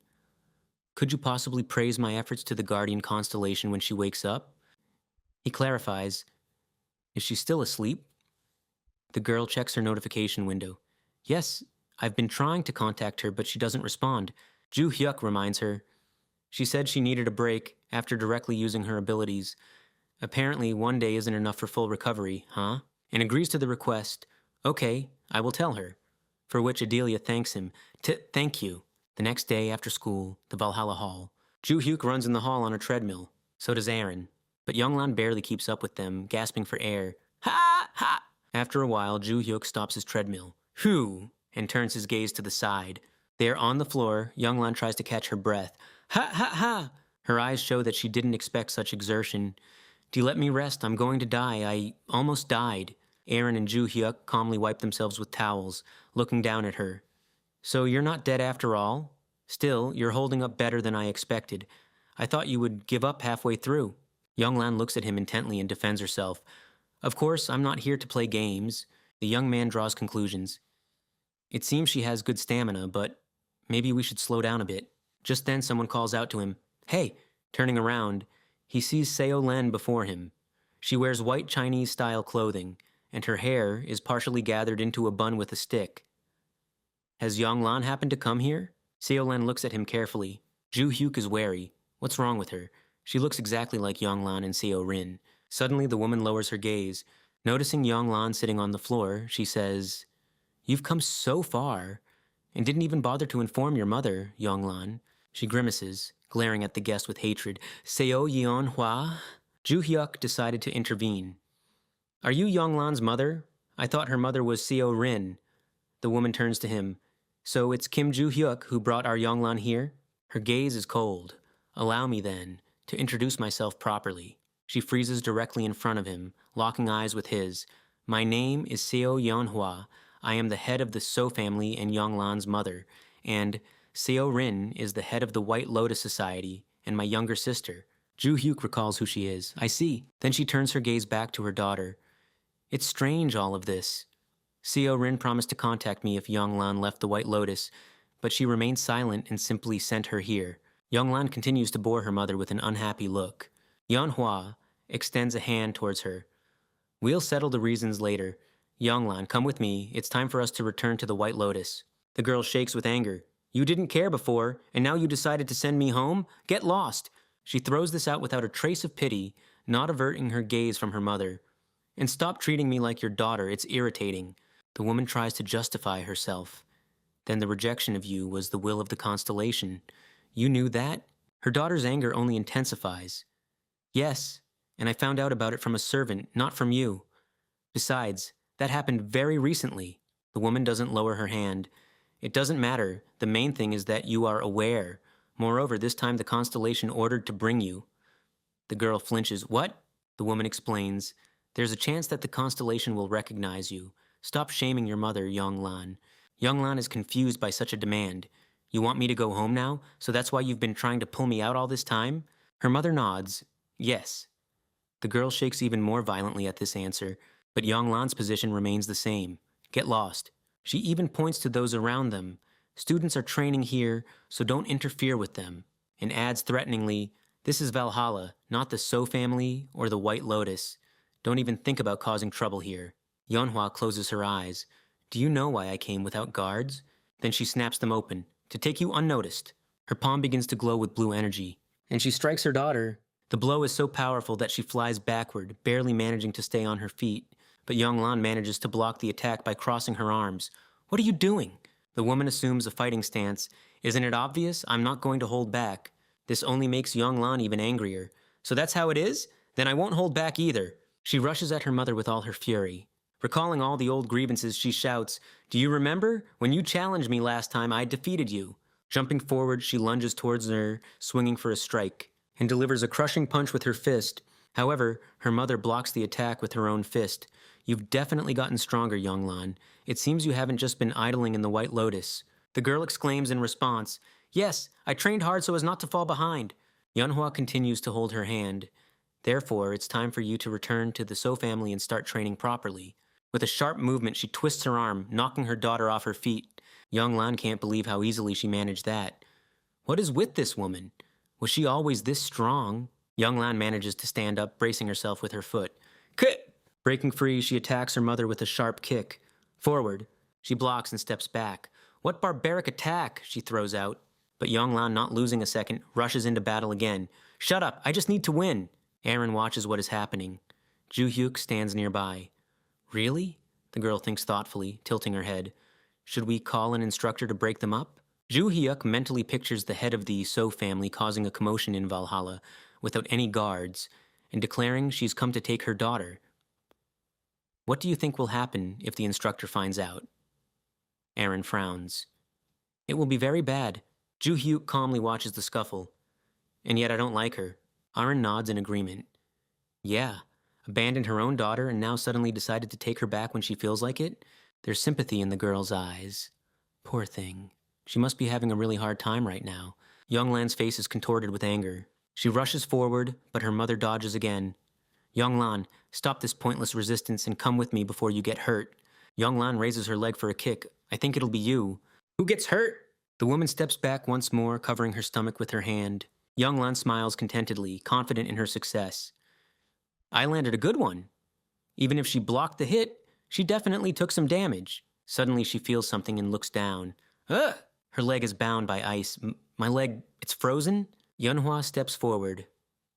Could you possibly praise my efforts to the guardian constellation when she wakes up? He clarifies. Is she still asleep? The girl checks her notification window. Yes, I've been trying to contact her, but she doesn't respond. Ju-hyuk reminds her. She said she needed a break after directly using her abilities. Apparently, 1 day isn't enough for full recovery, huh? And agrees to the request. Okay, I will tell her. For which Adelia thanks him. Thank you. The next day after school, the Valhalla Hall. Ju-hyuk runs in the hall on a treadmill. So does Aaron. But Younglan barely keeps up with them, gasping for air. Ha! Ha! After a while, Ju-hyuk stops his treadmill. Phew! And turns his gaze to the side. There on the floor, Younglan tries to catch her breath. Ha! Ha! Ha! Her eyes show that she didn't expect such exertion. Do you let me rest? I'm going to die. I almost died. Aaron and Ju-hyuk calmly wipe themselves with towels, looking down at her. So you're not dead after all? Still, you're holding up better than I expected. I thought you would give up halfway through. Younglan looks at him intently and defends herself. Of course, I'm not here to play games. The young man draws conclusions. It seems she has good stamina, but maybe we should slow down a bit. Just then someone calls out to him. Hey! Turning around, he sees Seo Len before him. She wears white Chinese-style clothing, and her hair is partially gathered into a bun with a stick. Has Younglan happened to come here? Seo Len looks at him carefully. Ju-hyuk is wary. What's wrong with her? She looks exactly like Younglan and Seo Rin. Suddenly, the woman lowers her gaze. Noticing Younglan sitting on the floor, she says, You've come so far, and didn't even bother to inform your mother, Younglan. She grimaces, glaring at the guest with hatred. Seo Yeon-hwa? Ju-hyuk decided to intervene. Are you Younglan's mother? I thought her mother was Seo Rin. The woman turns to him. So it's Kim Ju-hyuk who brought our Younglan here? Her gaze is cold. Allow me, then, to introduce myself properly. She freezes directly in front of him, locking eyes with his. My name is Seo Yeon-hwa. I am the head of the So family and Younglan's mother, and Seo Rin is the head of the White Lotus Society and my younger sister. Ju-hyuk recalls who she is. I see. Then she turns her gaze back to her daughter. It's strange, all of this. Seo Rin promised to contact me if Younglan left the White Lotus, but she remained silent and simply sent her here. Younglan continues to bore her mother with an unhappy look. Yeon-hwa extends a hand towards her. We'll settle the reasons later. Younglan, come with me. It's time for us to return to the White Lotus. The girl shakes with anger. You didn't care before, and now you decided to send me home? Get lost! She throws this out without a trace of pity, not averting her gaze from her mother. And stop treating me like your daughter. It's irritating. The woman tries to justify herself. Then the rejection of you was the will of the constellation. You knew that? Her daughter's anger only intensifies. Yes, and I found out about it from a servant, not from you. Besides, that happened very recently. The woman doesn't lower her hand. It doesn't matter. The main thing is that you are aware. Moreover, this time the constellation ordered to bring you. The girl flinches. What? The woman explains. There's a chance that the constellation will recognize you. Stop shaming your mother, Younglan. Younglan is confused by such a demand. You want me to go home now? So that's why you've been trying to pull me out all this time? Her mother nods. Yes. The girl shakes even more violently at this answer, but Younglan's position remains the same. Get lost. She even points to those around them. Students are training here, so don't interfere with them. And adds threateningly, This is Valhalla, not the So family or the White Lotus. Don't even think about causing trouble here. Yeonhwa closes her eyes. Do you know why I came without guards? Then she snaps them open, to take you unnoticed. Her palm begins to glow with blue energy, and she strikes her daughter. The blow is so powerful that she flies backward, barely managing to stay on her feet. But Yonglan manages to block the attack by crossing her arms. What are you doing? The woman assumes a fighting stance. Isn't it obvious? I'm not going to hold back. This only makes Yonglan even angrier. So that's how it is? Then I won't hold back either. She rushes at her mother with all her fury. Recalling all the old grievances, she shouts, Do you remember? When you challenged me last time, I defeated you. Jumping forward, she lunges towards her, swinging for a strike, and delivers a crushing punch with her fist. However, her mother blocks the attack with her own fist. You've definitely gotten stronger, Yonglan. It seems you haven't just been idling in the White Lotus. The girl exclaims in response, Yes, I trained hard so as not to fall behind. Yeonhwa continues to hold her hand. Therefore, it's time for you to return to the So family and start training properly. With a sharp movement, she twists her arm, knocking her daughter off her feet. Yonglan can't believe how easily she managed that. What is with this woman? Was she always this strong? Yonglan manages to stand up, bracing herself with her foot. Kick! Breaking free, she attacks her mother with a sharp kick. Forward. She blocks and steps back. What barbaric attack, she throws out. But Yonglan, not losing a second, rushes into battle again. Shut up, I just need to win. Aaron watches what is happening. Ju-hyuk stands nearby. Really? The girl thinks thoughtfully, tilting her head. Should we call an instructor to break them up? Ju-hyuk mentally pictures the head of the So family causing a commotion in Valhalla without any guards and declaring she's come to take her daughter. What do you think will happen if the instructor finds out? Aaron frowns. It will be very bad. Ju-hyuk calmly watches the scuffle. And yet I don't like her. Aaron nods in agreement. Yeah, abandoned her own daughter and now suddenly decided to take her back when she feels like it? There's sympathy in the girl's eyes. Poor thing. She must be having a really hard time right now. Yonglan's face is contorted with anger. She rushes forward, but her mother dodges again. Yonglan, stop this pointless resistance and come with me before you get hurt. Yonglan raises her leg for a kick. I think it'll be you. Who gets hurt? The woman steps back once more, covering her stomach with her hand. Yonglan smiles contentedly, confident in her success. I landed a good one. Even if she blocked the hit, she definitely took some damage. Suddenly she feels something and looks down. Ugh! Her leg is bound by ice. My leg, it's frozen? Yeonhwa steps forward.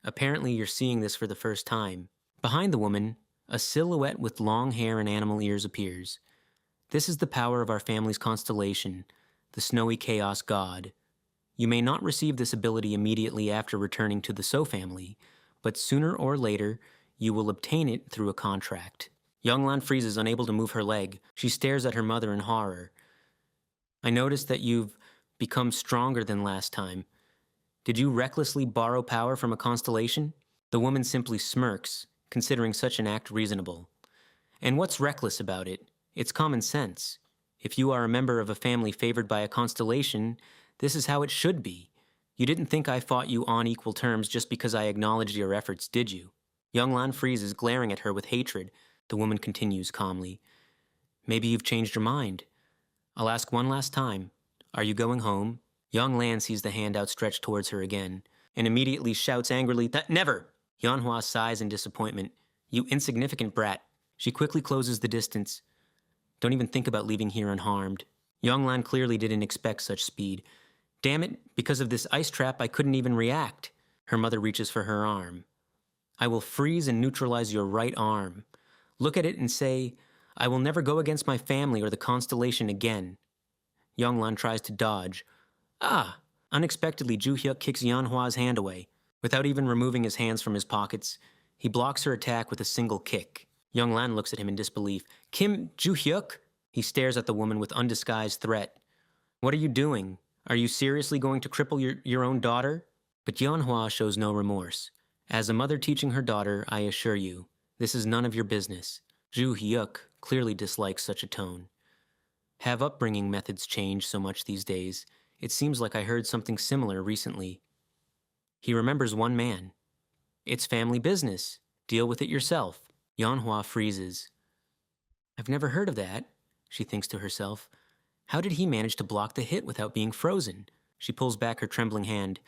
Apparently you're seeing this for the first time. Behind the woman, a silhouette with long hair and animal ears appears. This is the power of our family's constellation, the snowy chaos god. You may not receive this ability immediately after returning to the So family, but sooner or later, you will obtain it through a contract. Yonglan freezes, unable to move her leg. She stares at her mother in horror. I noticed that you've become stronger than last time. Did you recklessly borrow power from a constellation? The woman simply smirks, considering such an act reasonable. And what's reckless about it? It's common sense. If you are a member of a family favored by a constellation, this is how it should be. You didn't think I fought you on equal terms just because I acknowledged your efforts, did you? Yonglan freezes, glaring at her with hatred. The woman continues calmly. Maybe you've changed your mind. I'll ask one last time. Are you going home? Yonglan sees the hand outstretched towards her again, and immediately shouts angrily, Never! Yeonhwa sighs in disappointment. You insignificant brat. She quickly closes the distance. Don't even think about leaving here unharmed. Yonglan clearly didn't expect such speed. Damn it, because of this ice trap I couldn't even react. Her mother reaches for her arm. I will freeze and neutralize your right arm. Look at it and say, I will never go against my family or the constellation again. Yonglan tries to dodge. Ah! Unexpectedly, Ju-hyuk kicks Yeonhwa's hand away. Without even removing his hands from his pockets, he blocks her attack with a single kick. Yonglan looks at him in disbelief. Kim Ju-hyuk? He stares at the woman with undisguised threat. What are you doing? Are you seriously going to cripple your own daughter? But Yeonhwa shows no remorse. As a mother teaching her daughter, I assure you, this is none of your business. Ju-hyuk clearly dislikes such a tone. Have upbringing methods changed so much these days? It seems like I heard something similar recently. He remembers one man. It's family business. Deal with it yourself. Yeonhwa freezes. I've never heard of that, she thinks to herself. How did he manage to block the hit without being frozen? She pulls back her trembling hand.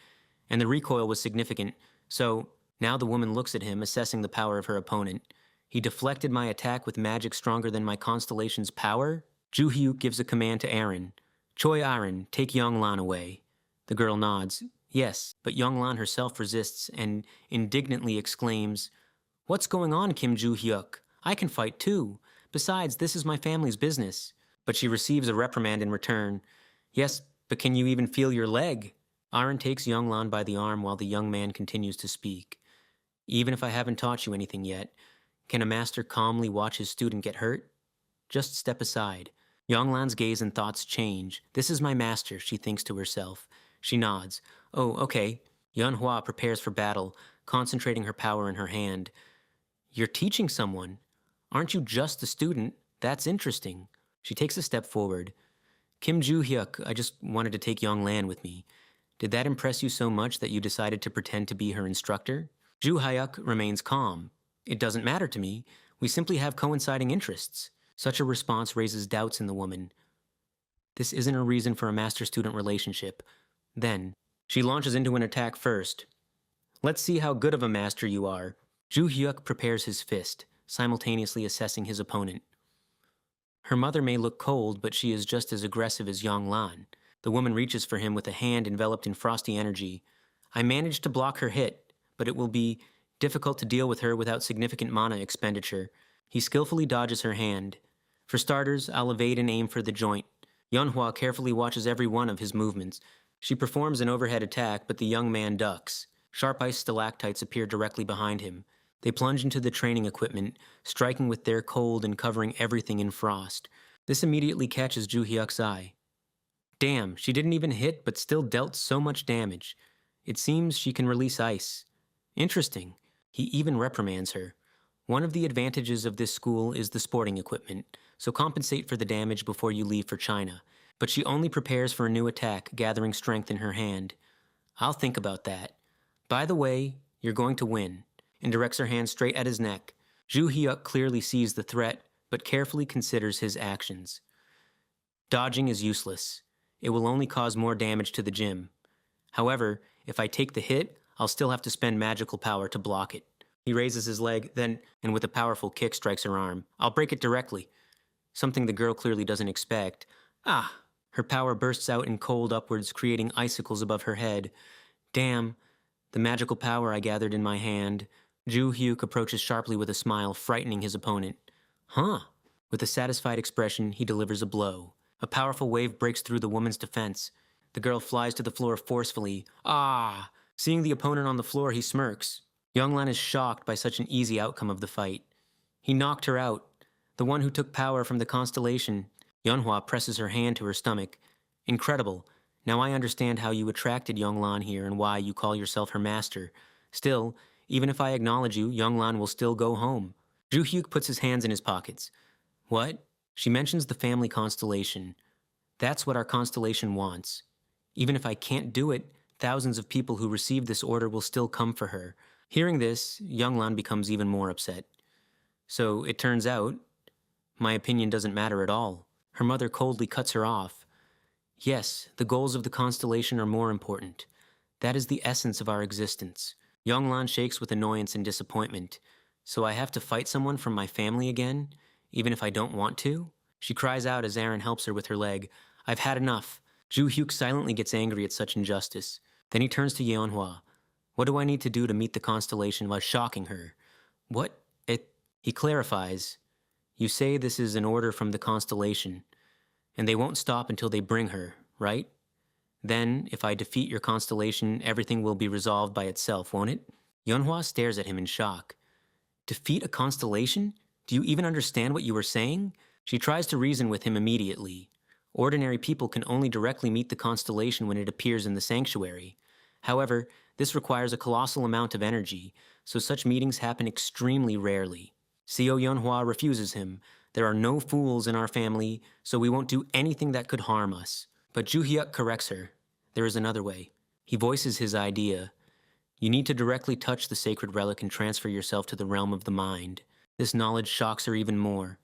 and the recoil was significant. So, now the woman looks at him, assessing the power of her opponent. He deflected my attack with magic stronger than my constellation's power? Ju Hyuk gives a command to Aaron. Choi Aaron, take Yonglan away. The girl nods. Yes, but Yonglan herself resists and indignantly exclaims, What's going on, Kim Ju Hyuk? I can fight too. Besides, this is my family's business. But she receives a reprimand in return. Yes, but can you even feel your leg? Aaron takes Yonglan by the arm while the young man continues to speak. Even if I haven't taught you anything yet, can a master calmly watch his student get hurt? Just step aside. Yonglan's gaze and thoughts change. This is my master, she thinks to herself. She nods. Oh, okay. Yunhua prepares for battle, concentrating her power in her hand. You're teaching someone. Aren't you just a student? That's interesting. She takes a step forward. Kim Ju Hyuk, I just wanted to take Yonglan with me. Did that impress you so much that you decided to pretend to be her instructor? Ju Hyuk remains calm. It doesn't matter to me. We simply have coinciding interests. Such a response raises doubts in the woman. This isn't a reason for a master-student relationship. Then, she launches into an attack first. Let's see how good of a master you are. Ju Hyuk prepares his fist, simultaneously assessing his opponent. Her mother may look cold, but she is just as aggressive as Yonglan. The woman reaches for him with a hand enveloped in frosty energy. I managed to block her hit, but it will be difficult to deal with her without significant mana expenditure. He skillfully dodges her hand. For starters, I'll evade and aim for the joint. Yunhua carefully watches every one of his movements. She performs an overhead attack, but the young man ducks. Sharp ice stalactites appear directly behind him. They plunge into the training equipment, striking with their cold and covering everything in frost. This immediately catches Ju Hyuk's eye. Damn, she didn't even hit, but still dealt so much damage. It seems she can release ice. Interesting. He even reprimands her. One of the advantages of this school is the sporting equipment, so compensate for the damage before you leave for China. But she only prepares for a new attack, gathering strength in her hand. I'll think about that. By the way, you're going to win, and directs her hand straight at his neck. Ju Hyuk clearly sees the threat, but carefully considers his actions. Dodging is useless. It will only cause more damage to the gym. However, if I take the hit, I'll still have to spend magical power to block it. He raises his leg, then, and with a powerful kick strikes her arm. I'll break it directly. Something the girl clearly doesn't expect. Ah! Her power bursts out in cold upwards, creating icicles above her head. Damn. The magical power I gathered in my hand. Ju Hyuk approaches sharply with a smile, frightening his opponent. Huh? With a satisfied expression, he delivers a blow. A powerful wave breaks through the woman's defense. The girl flies to the floor forcefully. Ah! Seeing the opponent on the floor, he smirks. Yonglan is shocked by such an easy outcome of the fight. He knocked her out, the one who took power from the constellation. Yunhua presses her hand to her stomach. Incredible. Now I understand how you attracted Yonglan here and why you call yourself her master. Still, even if I acknowledge you, Yonglan will still go home. Ju Hyuk puts his hands in his pockets. What? She mentions the family constellation. That's what our constellation wants. Even if I can't do it, thousands of people who receive this order will still come for her. Hearing this, Yonglan becomes even more upset. So it turns out, my opinion doesn't matter at all. Her mother coldly cuts her off. Yes, the goals of the constellation are more important. That is the essence of our existence. Yonglan shakes with annoyance and disappointment. So I have to fight someone from my family again, even if I don't want to? She cries out as Aaron helps her with her leg. I've had enough. Ju Hyuk silently gets angry at such injustice. Then he turns to Yeonhwa. What do I need to do to meet the constellation while shocking her? What? He clarifies. You say this is an order from the constellation, and they won't stop until they bring her, right? Then, if I defeat your constellation, everything will be resolved by itself, won't it? Yeonhwa stares at him in shock. Defeat a constellation? Do you even understand what you were saying? She tries to reason with him immediately. Ordinary people can only directly meet the constellation when it appears in the sanctuary. However, this requires a colossal amount of energy, so such meetings happen extremely rarely. Seo Yeonhwa refuses him. There are no fools in our family, so we won't do anything that could harm us. But Ju Hyuk corrects her. There is another way. He voices his idea. You need to directly touch the sacred relic and transfer yourself to the realm of the mind. This knowledge shocks her even more.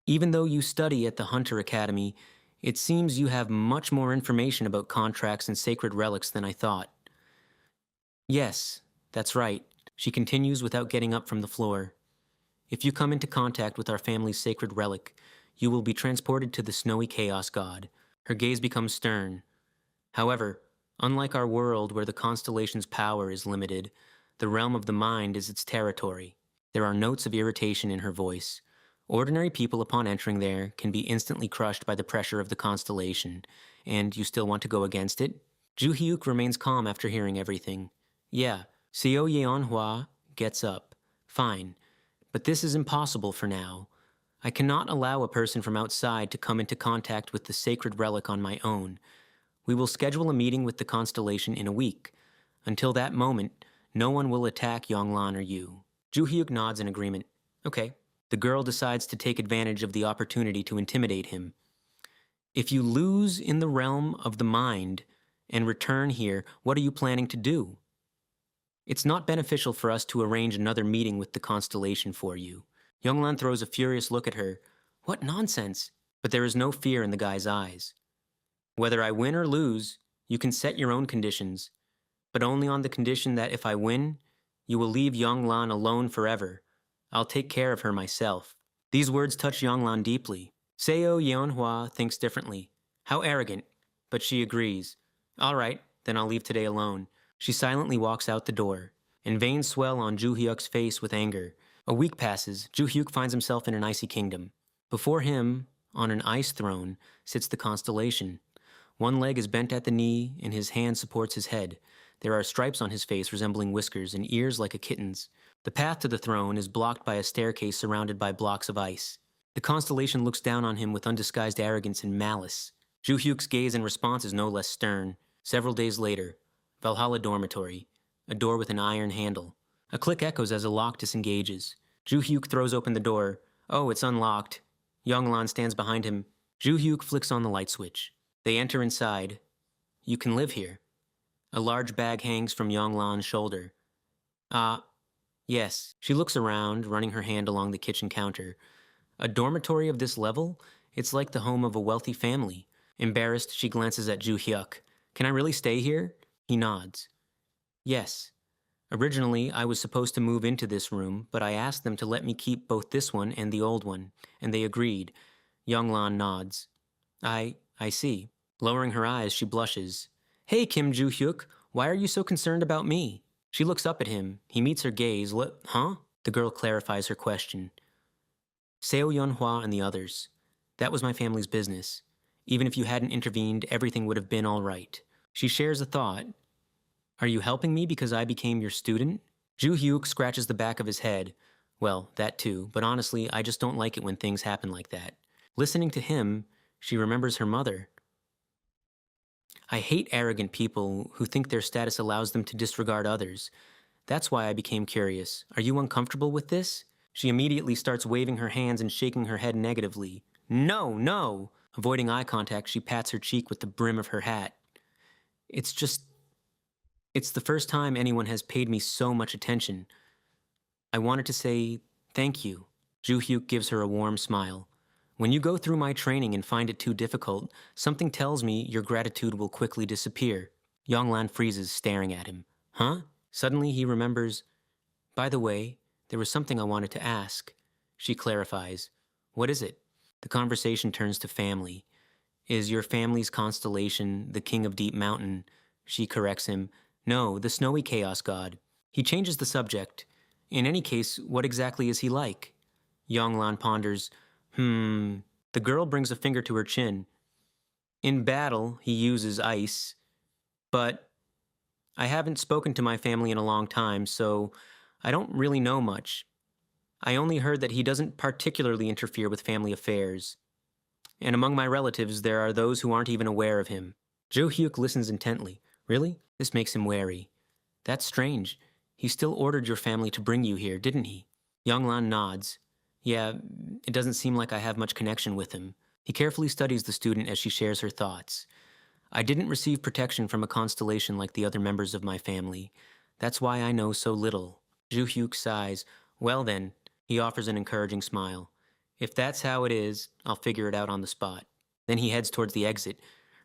Even though you study at the Hunter Academy, it seems you have much more information about contracts and sacred relics than I thought. Yes, that's right. She continues without getting up from the floor. If you come into contact with our family's sacred relic, you will be transported to the snowy chaos god. Her gaze becomes stern. However, unlike our world where the constellation's power is limited, the realm of the mind is its territory. There are notes of irritation in her voice. Ordinary people upon entering there can be instantly crushed by the pressure of the constellation, and you still want to go against it? Ju Hyuk remains calm after hearing everything. Yeah, Seo Yeonhwa gets up. Fine, but this is impossible for now. I cannot allow a person from outside to come into contact with the sacred relic on my own. We will schedule a meeting with the constellation in a week. Until that moment, no one will attack Yonglan or you. Ju Hyuk nods in agreement. Okay. The girl decides to take advantage of the opportunity to intimidate him. If you lose in the realm of the mind and return here, what are you planning to do? It's not beneficial for us to arrange another meeting with the constellation for you. Yonglan throws a furious look at her. What nonsense! But there is no fear in the guy's eyes. Whether I win or lose, you can set your own conditions, but only on the condition that if I win, you will leave Yonglan alone forever. I'll take care of her myself. These words touch Yonglan deeply. Seo Yeonhwa thinks differently. How arrogant, but she agrees. All right, then I'll leave today alone. She silently walks out the door, and veins swell on Ju Hyuk's face with anger. A week passes. Ju Hyuk finds himself in an icy kingdom. Before him, on an ice throne, sits the constellation. One leg is bent at the knee, and his hand supports his head. There are stripes on his face resembling whiskers and ears like a kitten's. The path to the throne is blocked by a staircase surrounded by blocks of ice. The constellation looks down on him with undisguised arrogance and malice. Ju Hyuk's gaze in response is no less stern. Several days later, Valhalla Dormitory, a door with an iron handle. A click echoes as a lock disengages. Ju Hyuk throws open the door. Oh, it's unlocked. Yonglan stands behind him. Ju Hyuk flicks on the light switch. They enter inside. You can live here. A large bag hangs from Yonglan's shoulder. Yes. She looks around, running her hand along the kitchen counter. A dormitory of this level? It's like the home of a wealthy family. Embarrassed, she glances at Ju Hyuk. Can I really stay here? He nods. Yes. Originally, I was supposed to move into this room, but I asked them to let me keep both this one and the old one, and they agreed. Yonglan nods. I see. Lowering her eyes, she blushes. Hey, Kim Ju Hyuk, why are you so concerned about me? She looks up at him. He meets her gaze. Huh? The girl clarifies her question. Seo Yeonhwa and the others. That was my family's business. Even if you hadn't intervened, everything would have been all right. She shares a thought. Are you helping me because I became your student? Ju Hyuk scratches the back of his head. Well, that too, but honestly, I just don't like it when things happen like that. Listening to him, she remembers her mother. I hate arrogant people who think their status allows them to disregard others. That's why I became curious. Are you uncomfortable with this? She immediately starts waving her hands and shaking her head negatively. No, no! Avoiding eye contact, she pats her cheek with the brim of her hat. It's the first time anyone has paid me so much attention. I wanted to say thank you. Ju Hyuk gives her a warm smile. When you go through my training and find it too difficult, something tells me your gratitude will quickly disappear. Yonglan freezes, staring at him. Huh? Suddenly he remembers, by the way, there was something I wanted to ask. She clarifies. What is it? The conversation turns to family. Is your family's constellation the king of Deep Mountain? She corrects him. No, the snowy chaos god. He changes the subject. In any case, what exactly is he like? Yonglan ponders. The girl brings a finger to her chin. In battle, he uses ice. But I haven't spoken to my family in a long time, so I don't really know much. I only heard that he doesn't particularly interfere with family affairs. And among my relatives, there are those who aren't even aware of him. Ju Hyuk listens intently. Really? This makes him wary. That's strange. He still ordered your family to bring you here, didn't he? Yonglan nods. Yeah, it doesn't seem like I have much connection with him. He carefully studies the student as she shares her thoughts. I didn't receive protection from a constellation like the other members of my family. That's why I know so little. Ju Hyuk sighs. Well then, he offers an encouraging smile. If that's how it is, I'll figure it out on the spot. Then he heads towards the exit.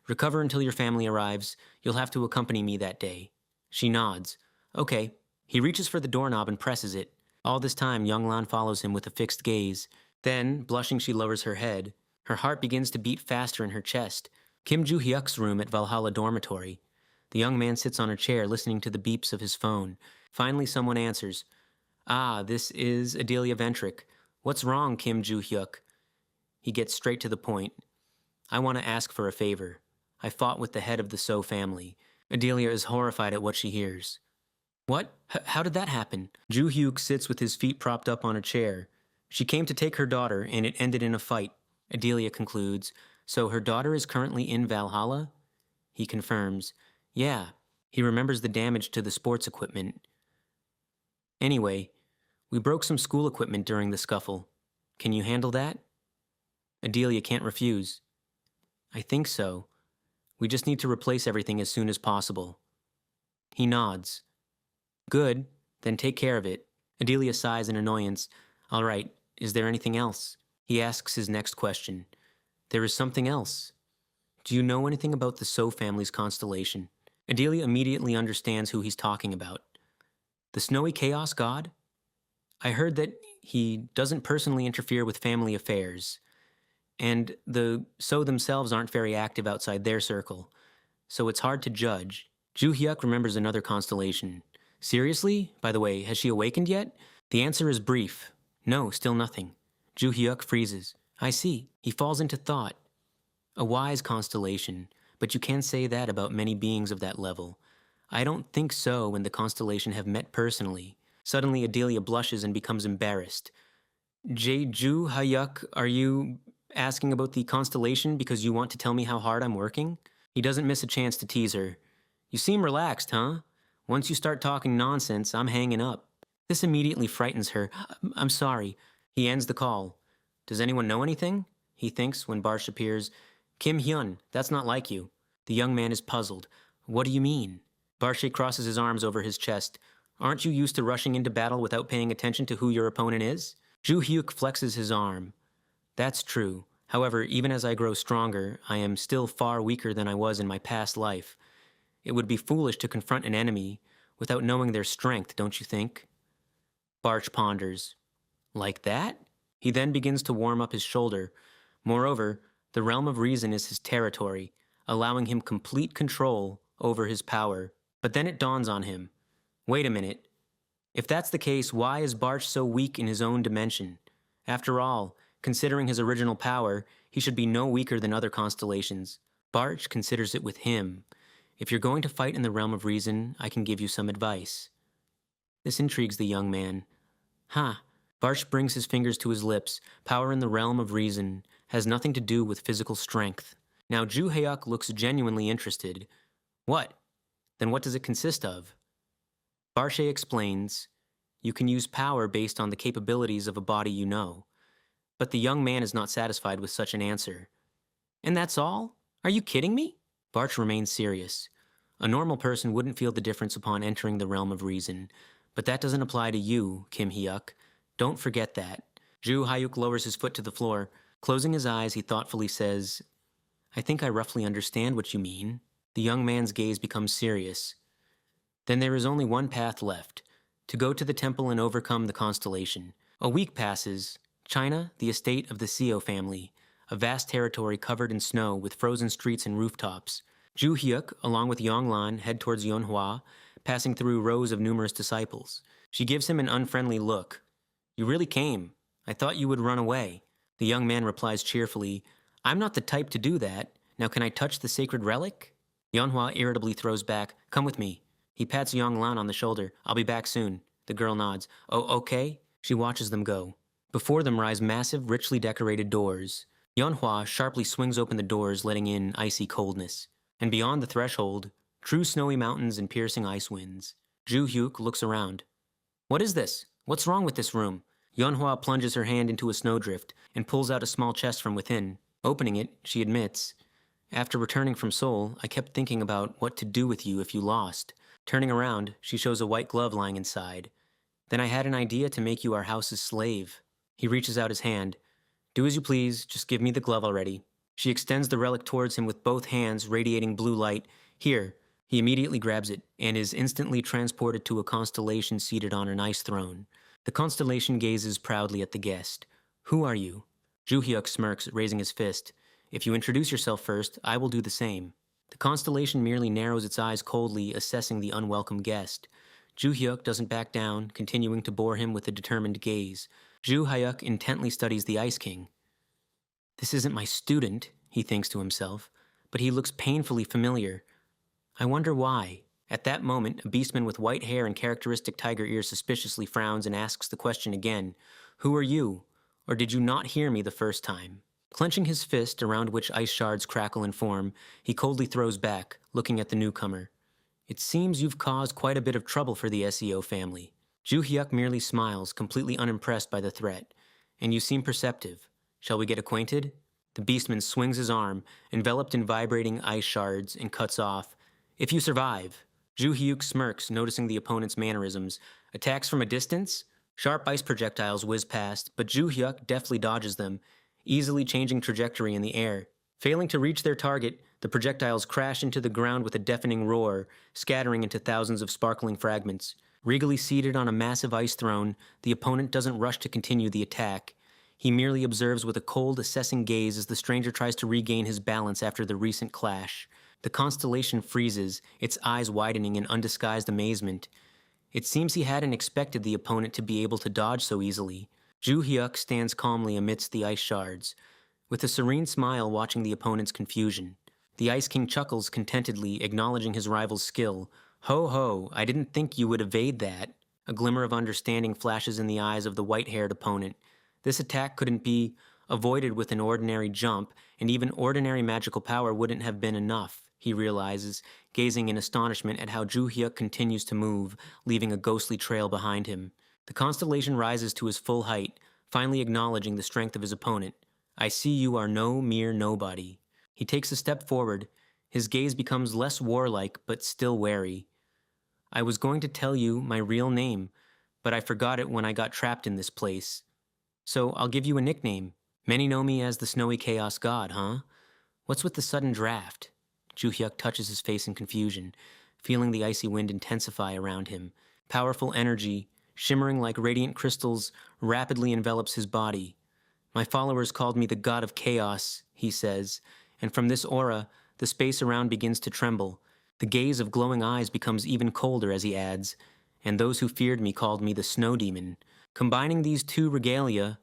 Recover until your family arrives. You'll have to accompany me that day. She nods. Okay. He reaches for the doorknob and presses it. All this time, Younglan follows him with a fixed gaze. Then, blushing, she lowers her head. Her heart begins to beat faster in her chest. Kim Joo-hyuk's room at Valhalla Dormitory. The young man sits on a chair listening to the beeps of his phone. Finally, someone answers. Ah, this is Adelia Ventrick. What's wrong, Kim Joo-hyuk? He gets straight to the point. I want to ask for a favor. I fought with the head of the So family. Adelia is horrified at what she hears. What? How did that happen? Joo-hyuk sits with his feet propped up on a chair. She came to take her daughter, and it ended in a fight. Adelia concludes. So her daughter is currently in Valhalla? He confirms. Yeah. He remembers the damage to the sports equipment. Anyway, we broke some school equipment during the scuffle. Can you handle that? Adelia can't refuse. I think so. We just need to replace everything as soon as possible. He nods. Good, then take care of it. Adelia sighs in annoyance. All right, is there anything else? He asks his next question. There is something else. Do you know anything about the So family's constellation? Adelia immediately understands who he's talking about. The snowy chaos god? I heard that he doesn't personally interfere with family affairs, and the So themselves aren't very active outside their circle, so it's hard to judge. Joo-hyuk remembers another constellation. Seriously? By the way, has she awakened yet? The answer is brief. No, still nothing. Joo-hyuk freezes. I see. He falls into thought. A wise constellation, but you can't say that about many beings of that level. I don't think So and the constellation have met personally. Suddenly, Adelia blushes and becomes embarrassed. Joo-hyuk, are you asking about the constellation because you want to tell me how hard I'm working? He doesn't miss a chance to tease her. You seem relaxed, huh? Once you start talking nonsense, I'm hanging up. This immediately frightens her. I'm sorry. He ends the call. Does anyone know anything? He thinks when Barsh appears. Kim Hyun, that's not like you. The young man is puzzled. What do you mean? Barshe crosses his arms over his chest. Aren't you used to rushing into battle without paying attention to who your opponent is? Joo-hyuk flexes his arm. That's true. However, even as I grow stronger, I am still far weaker than I was in my past life. It would be foolish to confront an enemy without knowing their strength, don't you think? Barch ponders. Like that? He then begins to warm up his shoulder. Moreover, the realm of reason is his territory, allowing him complete control over his power. But then it dawns on him. Wait a minute. If that's the case, why is Barch so weak in his own dimension? After all, considering his original power, he should be no weaker than other constellations. Barch considers it with him. If you're going to fight in the realm of reason, I can give you some advice. This intrigues the young man. Huh. Barch brings his fingers to his lips. Power in the realm of reason has nothing to do with physical strength. Now Joo-hyuk looks genuinely interested. What? Then what does it consist of? Barshe explains, you can use power based on the capabilities of a body you know. But the young man is not satisfied with such an answer. And that's all? Are you kidding me? Barch remains serious. A normal person wouldn't feel the difference upon entering the realm of reason, but that doesn't apply to you, Kim Hyuk. Don't forget that. Joo-hyuk lowers his foot to the floor. Closing his eyes, he thoughtfully says, I think I roughly understand what you mean. The young man's gaze becomes serious. Then there is only one path left, to go to the temple and overcome the constellation. A week passes. China, the estate of the Seo family, a vast territory covered in snow with frozen streets and rooftops. Joo-hyuk, along with Yonglan, head towards Yonhwa, passing through rows of numerous disciples. She gives him an unfriendly look. You really came. I thought you would run away. The young man replies cheerfully, I'm not the type to do that. Now can I touch the sacred relic? Yonhwa irritably throws back, Come with me. He pats Yonglan on the shoulder. I'll be back soon. The girl nods. Oh, okay? She watches them go. Before them rise massive, richly decorated doors. Yonhwa sharply swings open the doors, letting in icy coldness. And beyond the threshold, true snowy mountains and piercing ice winds. Joo-hyuk looks around. What is this? What's wrong with this room? Yonhwa plunges her hand into a snowdrift and pulls out a small chest from within. Opening it, she admits, After returning from Seoul, I kept thinking about what to do with you if you lost. Turning around, she shows a white glove lying inside. Then I had an idea to make you our house's slave. He reaches out his hand. Do as you please, just give me the glove already. She extends the relic towards him with both hands, radiating blue light. Here, He immediately grabs it and is instantly transported to a constellation seated on an ice throne. The constellation gazes proudly at the guest. Who are you? Ju-hyuk smirks, raising his fist. If you introduce yourself first, I will do the same. The constellation merely narrows its eyes coldly, assessing the unwelcome guest. Ju-hyuk doesn't back down, continuing to bore him with a determined gaze. Ju-hyuk intently studies the Ice King. This isn't my student, he thinks to himself, but he looks painfully familiar. I wonder why. At that moment, a beastman with white hair and characteristic tiger ears suspiciously frowns and asks the question again. Who are you? Or did you not hear me the first time? Clenching his fist, around which ice shards crackle and form, he coldly throws back, looking at the newcomer. It seems you've caused quite a bit of trouble for the SEO family. Ju-hyuk merely smiles, completely unimpressed by the threat. And you seem perceptive. Shall we get acquainted? The beastman swings his arm, enveloped in vibrating ice shards, and cuts off. If you survive. Ju-hyuk smirks, noticing the opponent's mannerisms. Attacks from a distance? Sharp ice projectiles whiz past, but Ju-hyuk deftly dodges them, easily changing trajectory in the air. Failing to reach their target, the projectiles crash into the ground with a deafening roar, scattering into thousands of sparkling fragments. Regally seated on a massive ice throne, the opponent doesn't rush to continue the attack. He merely observes with a cold, assessing gaze as the stranger tries to regain his balance after the recent clash. The constellation freezes, its eyes widening in undisguised amazement. It seems he hadn't expected the opponent to be able to dodge so easily. Ju-hyuk stands calmly amidst the ice shards, with a serene smile watching the opponent's confusion. The Ice King chuckles contentedly, acknowledging his rival's skill. Ho ho, I didn't think you would evade that. A glimmer of understanding flashes in the eyes of the white-haired opponent. This attack couldn't be avoided with an ordinary jump, and even ordinary magical power wouldn't have been enough, he realizes, gazing in astonishment at how Ju-hyuk continues to move, leaving a ghostly trail behind him. The constellation rises to his full height, finally acknowledging the strength of his opponent. I see you are no mere nobody. He takes a step forward. His gaze becomes less warlike, but still wary. I was going to tell you my real name, but I forgot it when I got trapped in this place. So I'll give you a nickname. Many know me as the Snowy Chaos God, huh? What's with the sudden draft? Ju-hyuk touches his face in confusion, feeling the icy wind intensify around him. Powerful energy, shimmering like radiant crystals, rapidly envelops his body. My followers called me the God of Chaos, he says, and from this aura, the space around begins to tremble. The gaze of glowing eyes becomes even colder as he adds, and those who feared me called me the Snow Demon. Combining these two regalia,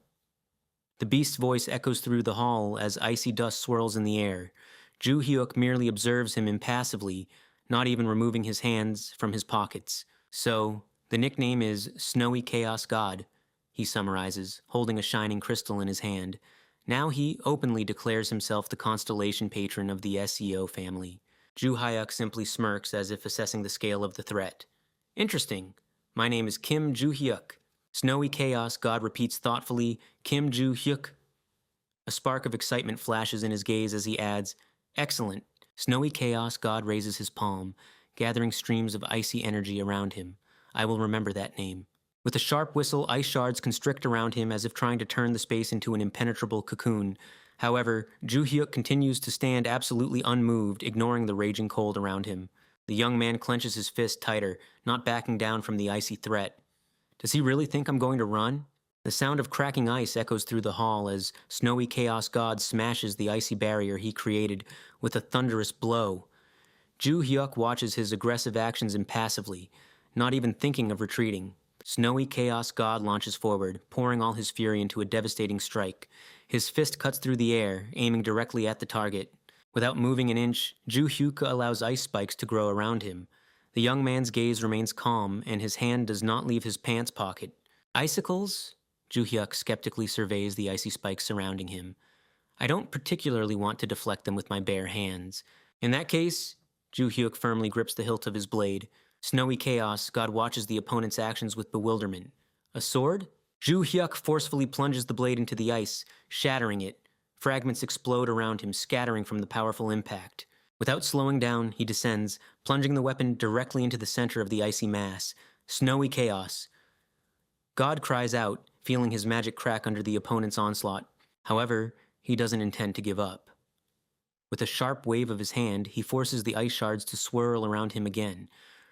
the beast's voice echoes through the hall as icy dust swirls in the air. Ju-hyuk merely observes him impassively, not even removing his hands from his pockets. So, the nickname is Snowy Chaos God, he summarizes, holding a shining crystal in his hand. Now he openly declares himself the constellation patron of the SEO family. Ju-hyuk simply smirks as if assessing the scale of the threat. Interesting. My name is Kim Ju-hyuk. Snowy Chaos God repeats thoughtfully, Kim Ju-hyuk. A spark of excitement flashes in his gaze as he adds, Excellent. Snowy Chaos God raises his palm, gathering streams of icy energy around him. I will remember that name. With a sharp whistle, ice shards constrict around him as if trying to turn the space into an impenetrable cocoon. However, Ju-hyuk continues to stand absolutely unmoved, ignoring the raging cold around him. The young man clenches his fist tighter, not backing down from the icy threat. Does he really think I'm going to run? The sound of cracking ice echoes through the hall as Snowy Chaos God smashes the icy barrier he created with a thunderous blow. Ju-hyuk watches his aggressive actions impassively, not even thinking of retreating. Snowy Chaos God launches forward, pouring all his fury into a devastating strike. His fist cuts through the air, aiming directly at the target. Without moving an inch, Ju-hyuk allows ice spikes to grow around him. The young man's gaze remains calm, and his hand does not leave his pants pocket. Icicles? Ju-hyuk skeptically surveys the icy spikes surrounding him. I don't particularly want to deflect them with my bare hands. In that case, Ju-hyuk firmly grips the hilt of his blade. Snowy Chaos God watches the opponent's actions with bewilderment. A sword? Ju-hyuk forcefully plunges the blade into the ice, shattering it. Fragments explode around him, scattering from the powerful impact. Without slowing down, he descends, plunging the weapon directly into the center of the icy mass. Snowy Chaos. God cries out, feeling his magic crack under the opponent's onslaught. However, he doesn't intend to give up. With a sharp wave of his hand, he forces the ice shards to swirl around him again,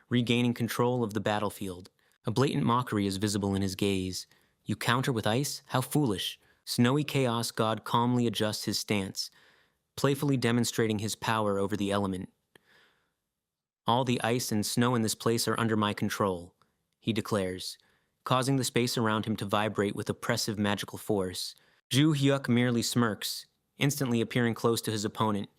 regaining control of the battlefield. A blatant mockery is visible in his gaze. You counter with ice? How foolish. Snowy Chaos God calmly adjusts his stance, playfully demonstrating his power over the element. All the ice and snow in this place are under my control, he declares, causing the space around him to vibrate with oppressive magical force. Ju Hyuk merely smirks, instantly appearing close to his opponent.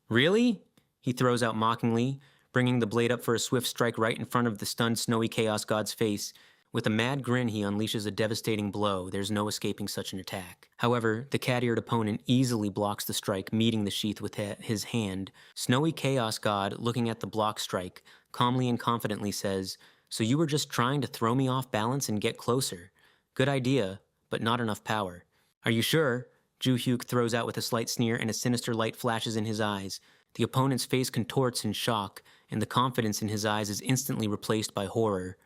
Really? He throws out mockingly, bringing the blade up for a swift strike right in front of the stunned Snowy Chaos God's face. With a mad grin, he unleashes a devastating blow. There's no escaping such an attack. However, the cat-eared opponent easily blocks the strike, meeting the sheath with his hand. Snowy Chaos God, looking at the block strike, calmly and confidently says, "So you were just trying to throw me off balance and get closer. Good idea, but not enough power." "Are you sure?" Ju Hyuk throws out with a slight sneer, and a sinister light flashes in his eyes. The opponent's face contorts in shock, and the confidence in his eyes is instantly replaced by horror.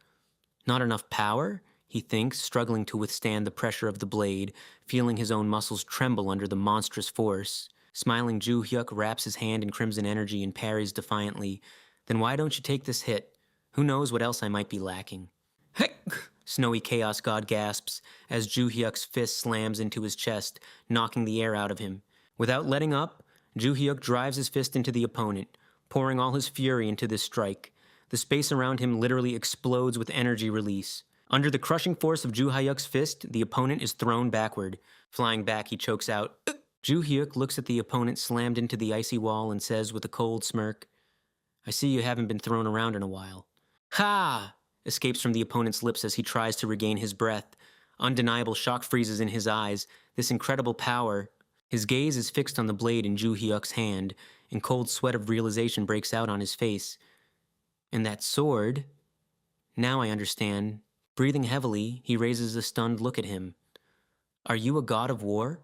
Not enough power? He thinks, struggling to withstand the pressure of the blade, feeling his own muscles tremble under the monstrous force. Smiling, Ju Hyuk wraps his hand in crimson energy and parries defiantly. "Then why don't you take this hit? Who knows what else I might be lacking?" "Heck!" Snowy Chaos God gasps as Ju Hyuk's fist slams into his chest, knocking the air out of him. Without letting up, Ju Hyuk drives his fist into the opponent, pouring all his fury into this strike. The space around him literally explodes with energy release. Under the crushing force of Ju Hyuk's fist, the opponent is thrown backward. Flying back, he chokes out, "Ugh." Ju Hyuk looks at the opponent slammed into the icy wall and says with a cold smirk, "I see you haven't been thrown around in a while." "Ha!" escapes from the opponent's lips as he tries to regain his breath. Undeniable shock freezes in his eyes. This incredible power. His gaze is fixed on the blade in Ju Hyuk's hand, and cold sweat of realization breaks out on his face. "And that sword?" Now I understand. Breathing heavily, he raises a stunned look at him. "Are you a god of war?"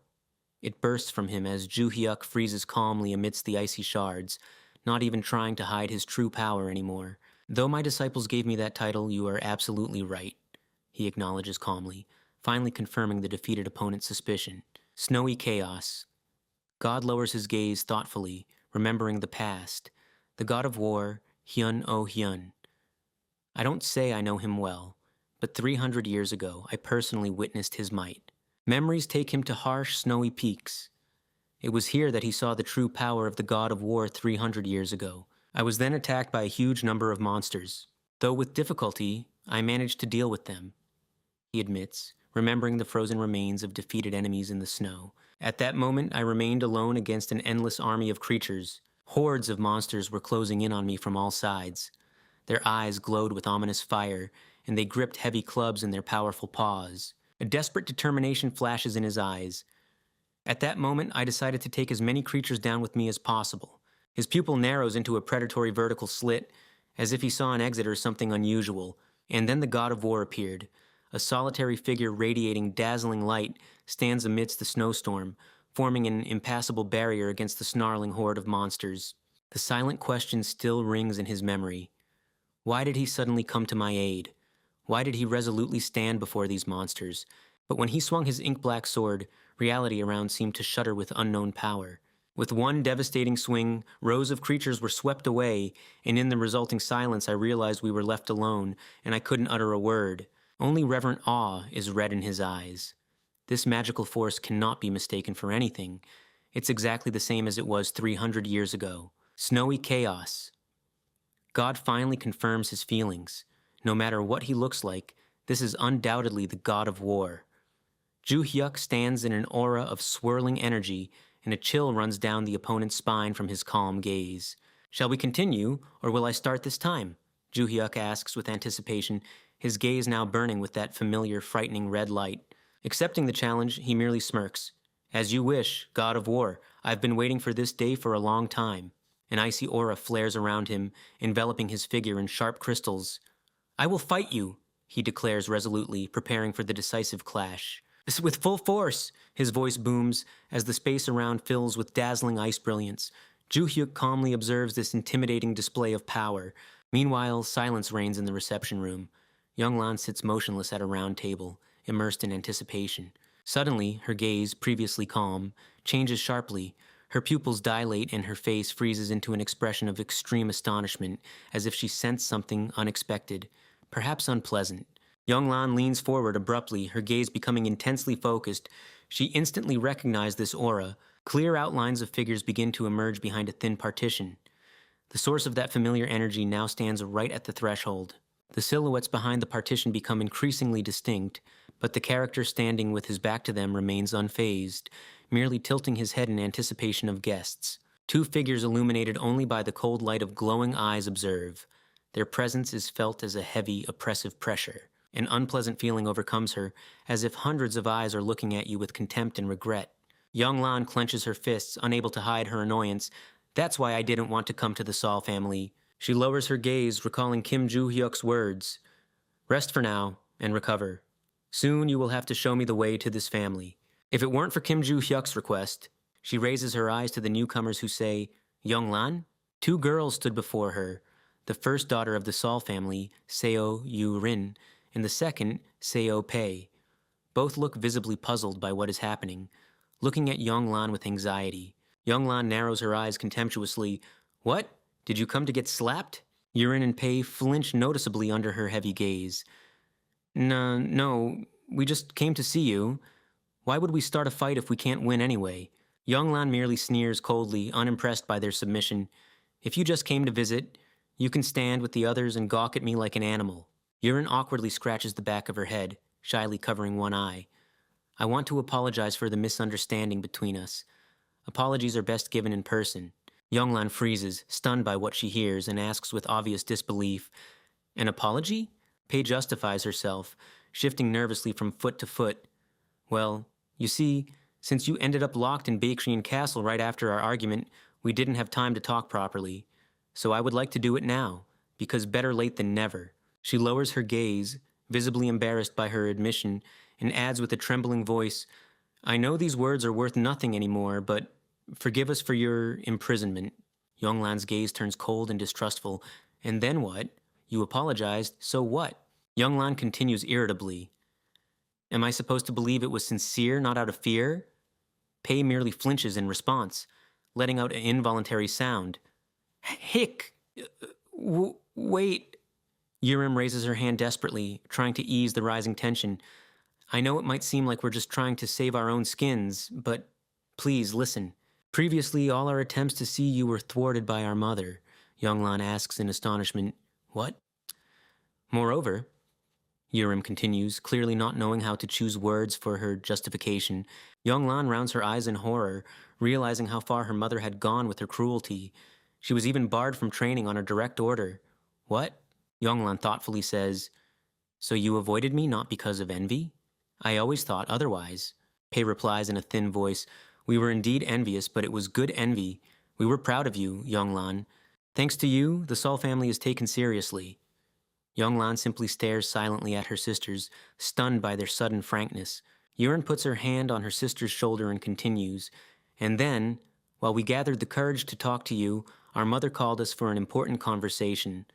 It bursts from him as Ju Hyuk freezes calmly amidst the icy shards, not even trying to hide his true power anymore. "Though my disciples gave me that title, you are absolutely right," he acknowledges calmly, finally confirming the defeated opponent's suspicion. Snowy Chaos. God lowers his gaze thoughtfully, remembering the past. The god of war, Hyun O Hyun. I don't say I know him well, but 300 years ago I personally witnessed his might. Memories take him to harsh, snowy peaks. It was here that he saw the true power of the god of war 300 years ago. I was then attacked by a huge number of monsters. Though with difficulty, I managed to deal with them, he admits, remembering the frozen remains of defeated enemies in the snow. At that moment, I remained alone against an endless army of creatures. Hordes of monsters were closing in on me from all sides. Their eyes glowed with ominous fire, and they gripped heavy clubs in their powerful paws. A desperate determination flashes in his eyes. At that moment, I decided to take as many creatures down with me as possible. His pupil narrows into a predatory vertical slit, as if he saw an exit or something unusual, and then the god of war appeared. A solitary figure radiating dazzling light stands amidst the snowstorm, forming an impassable barrier against the snarling horde of monsters. The silent question still rings in his memory. Why did he suddenly come to my aid? Why did he resolutely stand before these monsters? But when he swung his ink-black sword, reality around seemed to shudder with unknown power. With one devastating swing, rows of creatures were swept away, and in the resulting silence I realized we were left alone, and I couldn't utter a word. Only reverent awe is read in his eyes. This magical force cannot be mistaken for anything. It's exactly the same as it was 300 years ago. Snowy chaos. God finally confirms his feelings. No matter what he looks like, this is undoubtedly the god of war. Ju Hyuk stands in an aura of swirling energy, and a chill runs down the opponent's spine from his calm gaze. "Shall we continue, or will I start this time?" Ju Hyuk asks with anticipation, his gaze now burning with that familiar, frightening red light. Accepting the challenge, he merely smirks. "As you wish, god of war. I've been waiting for this day for a long time." An icy aura flares around him, enveloping his figure in sharp crystals. "I will fight you," he declares resolutely, preparing for the decisive clash. "With full force," his voice booms as the space around fills with dazzling ice brilliance. Ju Hyuk calmly observes this intimidating display of power. Meanwhile, silence reigns in the reception room. Younglan sits motionless at a round table, immersed in anticipation. Suddenly, her gaze, previously calm, changes sharply. Her pupils dilate and her face freezes into an expression of extreme astonishment, as if she sensed something unexpected, perhaps unpleasant. Younglan leans forward abruptly, her gaze becoming intensely focused. She instantly recognized this aura. Clear outlines of figures begin to emerge behind a thin partition. The source of that familiar energy now stands right at the threshold. The silhouettes behind the partition become increasingly distinct, but the character standing with his back to them remains unfazed, merely tilting his head in anticipation of guests. Two figures illuminated only by the cold light of glowing eyes observe. Their presence is felt as a heavy, oppressive pressure. An unpleasant feeling overcomes her, as if hundreds of eyes are looking at you with contempt and regret. Younglan clenches her fists, unable to hide her annoyance. That's why I didn't want to come to the Saul family. She lowers her gaze, recalling Kim Joo-hyuk's words. Rest for now, and recover. Soon you will have to show me the way to this family. If it weren't for Kim Joo-hyuk's request, she raises her eyes to the newcomers who say, Younglan? Two girls stood before her, the first daughter of the Saul family, Seo Yu-rin, and the second, Seo Pei. Both look visibly puzzled by what is happening, looking at Younglan with anxiety. Younglan narrows her eyes contemptuously. What? Did you come to get slapped? Yurin and Pei flinch noticeably under her heavy gaze. No, we just came to see you. Why would we start a fight if we can't win anyway? Younglan merely sneers coldly, unimpressed by their submission. If you just came to visit, you can stand with the others and gawk at me like an animal. Yurin awkwardly scratches the back of her head, shyly covering one eye. I want to apologize for the misunderstanding between us. Apologies are best given in person. Younglan freezes, stunned by what she hears, and asks with obvious disbelief, An apology? Pei justifies herself, shifting nervously from foot to foot. Well, you see, since you ended up locked in Bakrian Castle right after our argument, we didn't have time to talk properly. So I would like to do it now, because better late than never. She lowers her gaze, visibly embarrassed by her admission, and adds with a trembling voice, I know these words are worth nothing anymore, but forgive us for your imprisonment. Younglan's gaze turns cold and distrustful. And then what? You apologized, so what? Younglan continues irritably. Am I supposed to believe it was sincere, not out of fear? Pei merely flinches in response, letting out an involuntary sound. Hick! Wait. Yurim raises her hand desperately, trying to ease the rising tension. I know it might seem like we're just trying to save our own skins, but please listen. Previously, all our attempts to see you were thwarted by our mother, Younglan asks in astonishment. What? Moreover, Yurim continues, clearly not knowing how to choose words for her justification. Younglan rounds her eyes in horror, realizing how far her mother had gone with her cruelty. She was even barred from training on a direct order. What? Younglan thoughtfully says, So you avoided me not because of envy? I always thought otherwise. Pei replies in a thin voice, We were indeed envious, but it was good envy. We were proud of you, Younglan. Thanks to you, the Saul family is taken seriously. Younglan simply stares silently at her sisters, stunned by their sudden frankness. Yurin puts her hand on her sister's shoulder and continues, And then, while we gathered the courage to talk to you, our mother called us for an important conversation.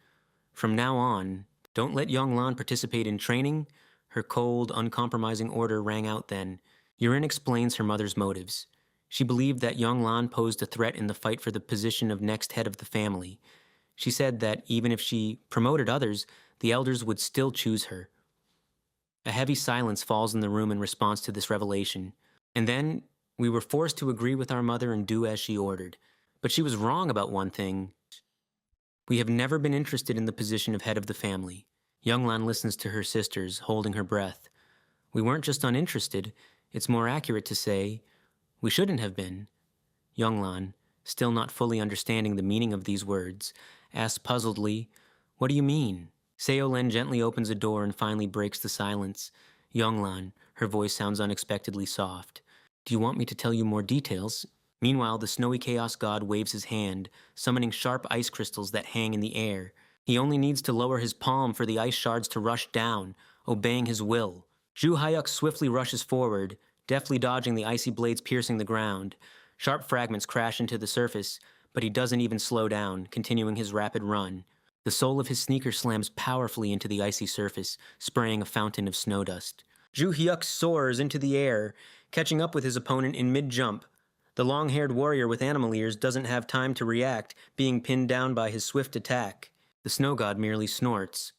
From now on, don't let Younglan participate in training. Her cold, uncompromising order rang out then. Yurin explains her mother's motives. She believed that Younglan posed a threat in the fight for the position of next head of the family. She said that even if she promoted others, the elders would still choose her. A heavy silence falls in the room in response to this revelation. And then, we were forced to agree with our mother and do as she ordered. But she was wrong about one thing. We have never been interested in the position of head of the family. Younglan listens to her sisters, holding her breath. We weren't just uninterested. It's more accurate to say, we shouldn't have been. Younglan, still not fully understanding the meaning of these words, asks puzzledly, What do you mean? Seolen gently opens a door and finally breaks the silence. Younglan, her voice sounds unexpectedly soft. Do you want me to tell you more details? Meanwhile, the snowy chaos god waves his hand, summoning sharp ice crystals that hang in the air. He only needs to lower his palm for the ice shards to rush down, obeying his will. Joo-hyuk swiftly rushes forward, deftly dodging the icy blades piercing the ground. Sharp fragments crash into the surface, but he doesn't even slow down, continuing his rapid run. The sole of his sneaker slams powerfully into the icy surface, spraying a fountain of snow dust. Joo-hyuk soars into the air, catching up with his opponent in mid-jump. The long-haired warrior with animal ears doesn't have time to react, being pinned down by his swift attack. The snow god merely snorts.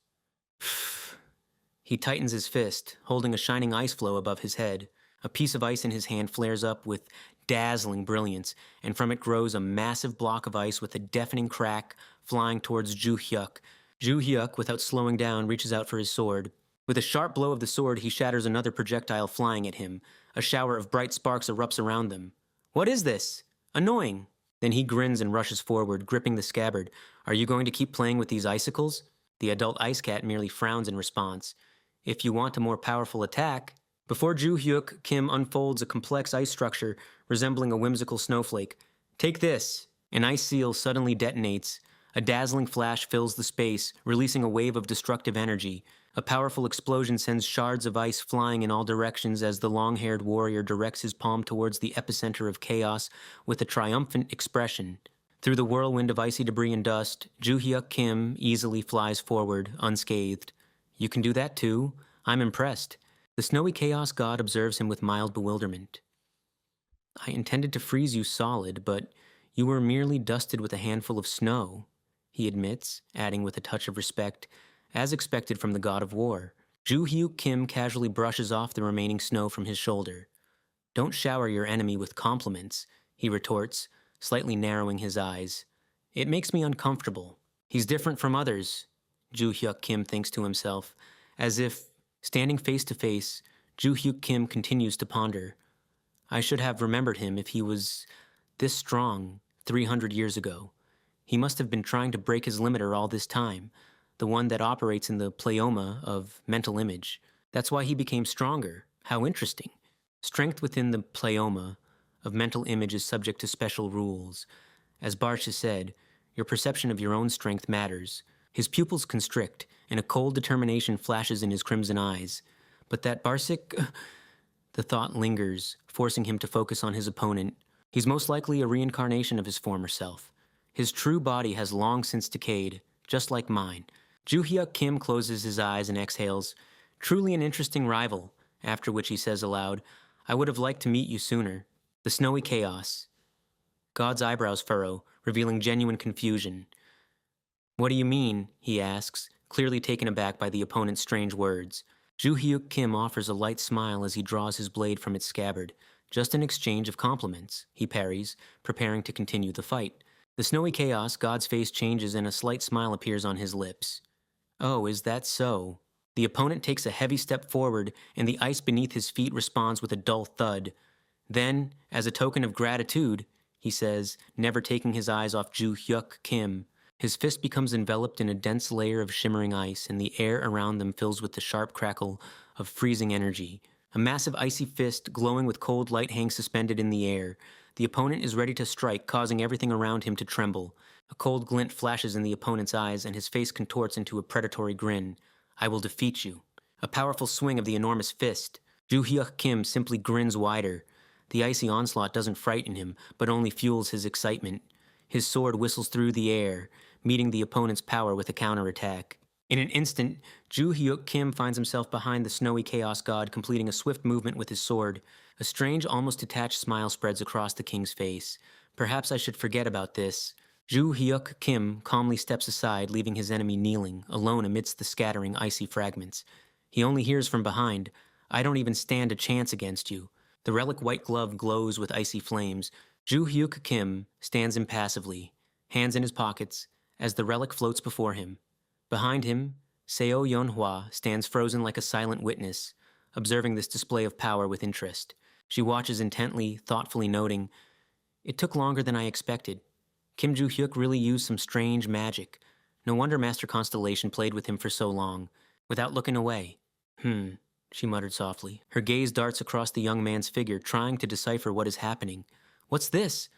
He tightens his fist, holding a shining ice floe above his head. A piece of ice in his hand flares up with dazzling brilliance, and from it grows a massive block of ice with a deafening crack, flying towards Ju Hyuk. Ju Hyuk, without slowing down, reaches out for his sword. With a sharp blow of the sword, he shatters another projectile flying at him. A shower of bright sparks erupts around them. What is this? Annoying. Then he grins and rushes forward, gripping the scabbard. Are you going to keep playing with these icicles? The adult ice cat merely frowns in response. If you want a more powerful attack... Before Ju Hyuk Kim unfolds a complex ice structure resembling a whimsical snowflake. Take this. An ice seal suddenly detonates. A dazzling flash fills the space, releasing a wave of destructive energy. A powerful explosion sends shards of ice flying in all directions as the long-haired warrior directs his palm towards the epicenter of chaos with a triumphant expression. Through the whirlwind of icy debris and dust, Ju Hyuk Kim easily flies forward, unscathed. You can do that too? I'm impressed. The snowy chaos god observes him with mild bewilderment. I intended to freeze you solid, but you were merely dusted with a handful of snow, he admits, adding with a touch of respect, as expected from the god of war. Ju Hyuk Kim casually brushes off the remaining snow from his shoulder. Don't shower your enemy with compliments, he retorts, slightly narrowing his eyes. It makes me uncomfortable. He's different from others, Ju Hyuk Kim thinks to himself, as if, standing face to face, Ju Hyuk Kim continues to ponder. I should have remembered him if he was this strong 300 years ago. He must have been trying to break his limiter all this time, the one that operates in the pleioma of mental image. That's why he became stronger. How interesting. Strength within the pleioma of mental image is subject to special rules. As Barsh has said, your perception of your own strength matters. His pupils constrict, and a cold determination flashes in his crimson eyes. But that Barsik... The thought lingers, forcing him to focus on his opponent. He's most likely a reincarnation of his former self. His true body has long since decayed, just like mine. Ju Hyuk Kim closes his eyes and exhales. Truly an interesting rival, after which he says aloud, I would have liked to meet you sooner. The snowy chaos. God's eyebrows furrow, revealing genuine confusion. What do you mean? He asks, clearly taken aback by the opponent's strange words. Ju Hyuk Kim offers a light smile as he draws his blade from its scabbard. Just an exchange of compliments, he parries, preparing to continue the fight. The snowy chaos, God's face changes and a slight smile appears on his lips. Oh, is that so? The opponent takes a heavy step forward, and the ice beneath his feet responds with a dull thud. Then, as a token of gratitude, he says, never taking his eyes off Ju Hyuk Kim, his fist becomes enveloped in a dense layer of shimmering ice, and the air around them fills with the sharp crackle of freezing energy. A massive icy fist, glowing with cold light, hangs suspended in the air. The opponent is ready to strike, causing everything around him to tremble. A cold glint flashes in the opponent's eyes, and his face contorts into a predatory grin. I will defeat you. A powerful swing of the enormous fist. Ju Hyuk Kim simply grins wider. The icy onslaught doesn't frighten him, but only fuels his excitement. His sword whistles through the air, meeting the opponent's power with a counterattack. In an instant, Ju Hyuk Kim finds himself behind the snowy chaos god, completing a swift movement with his sword. A strange, almost detached smile spreads across the king's face. Perhaps I should forget about this. Ju Hyuk Kim calmly steps aside, leaving his enemy kneeling, alone amidst the scattering icy fragments. He only hears from behind, I don't even stand a chance against you. The relic white glove glows with icy flames. Ju Hyuk Kim stands impassively, hands in his pockets, as the relic floats before him. Behind him, Seo Yeonhwa stands frozen like a silent witness, observing this display of power with interest. She watches intently, thoughtfully noting, it took longer than I expected. Kim Ju Hyuk really used some strange magic. No wonder Master Constellation played with him for so long, without looking away. She muttered softly. Her gaze darts across the young man's figure, trying to decipher what is happening. What's this?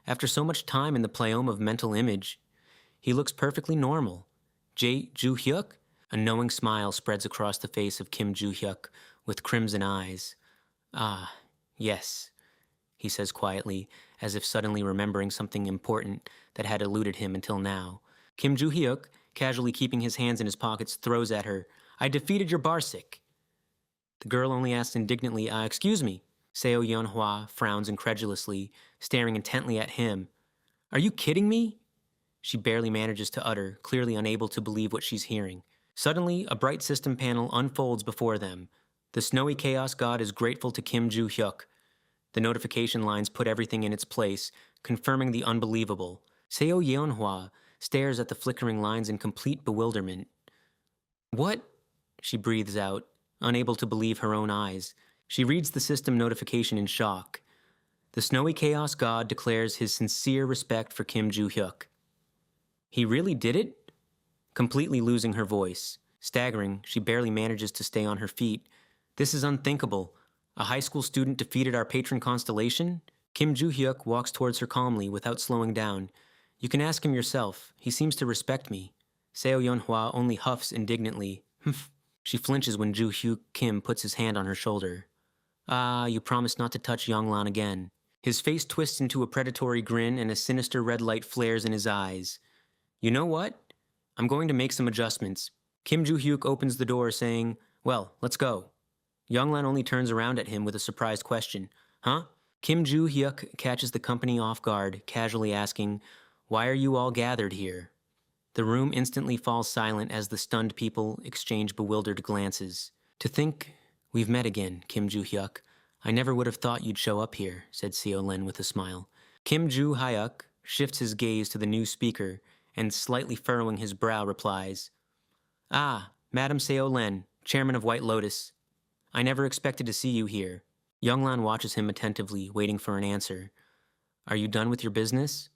After so much time in the pleioma of mental image, he looks perfectly normal. Ju Hyuk? A knowing smile spreads across the face of Kim Ju Hyuk with crimson eyes. Ah, yes, he says quietly, as if suddenly remembering something important that had eluded him until now. Kim Ju Hyuk, casually keeping his hands in his pockets, throws at her, I defeated your Barsik. The girl only asks indignantly, excuse me. Seo Yunhua frowns incredulously, staring intently at him. Are you kidding me? She barely manages to utter, clearly unable to believe what she's hearing. Suddenly, a bright system panel unfolds before them. The snowy chaos god is grateful to Kim Joo-hyuk. The notification lines put everything in its place, confirming the unbelievable. Seo Yeonhwa stares at the flickering lines in complete bewilderment. What? She breathes out, unable to believe her own eyes. She reads the system notification in shock. The snowy chaos god declares his sincere respect for Kim Joo-hyuk. He really did it? Completely losing her voice. Staggering, she barely manages to stay on her feet. This is unthinkable. A high school student defeated our patron constellation? Kim Joo-hyuk walks towards her calmly without slowing down. You can ask him yourself. He seems to respect me. Seo Yeonhwa only huffs indignantly. Humph. She flinches when Joo-hyuk Kim puts his hand on her shoulder. Ah, you promised not to touch Yonglan again. His face twists into a predatory grin and a sinister red light flares in his eyes. You know what? I'm going to make some adjustments. Kim Joo-hyuk opens the door saying, well, let's go. Yonglan only turns around at him with a surprised question. Huh? Kim Joo-hyuk catches the company off guard, casually asking, why are you all gathered here? The room instantly falls silent as the stunned people exchange bewildered glances. To think we've met again, Kim Joo-hyuk. I never would have thought you'd show up here, said Seo Len with a smile. Kim Joo-hyuk shifts his gaze to the new speaker and, slightly furrowing his brow, replies, Ah, Madam Seo Len, chairman of White Lotus. I never expected to see you here. Yonglan watches him attentively, waiting for an answer. Are you done with your business?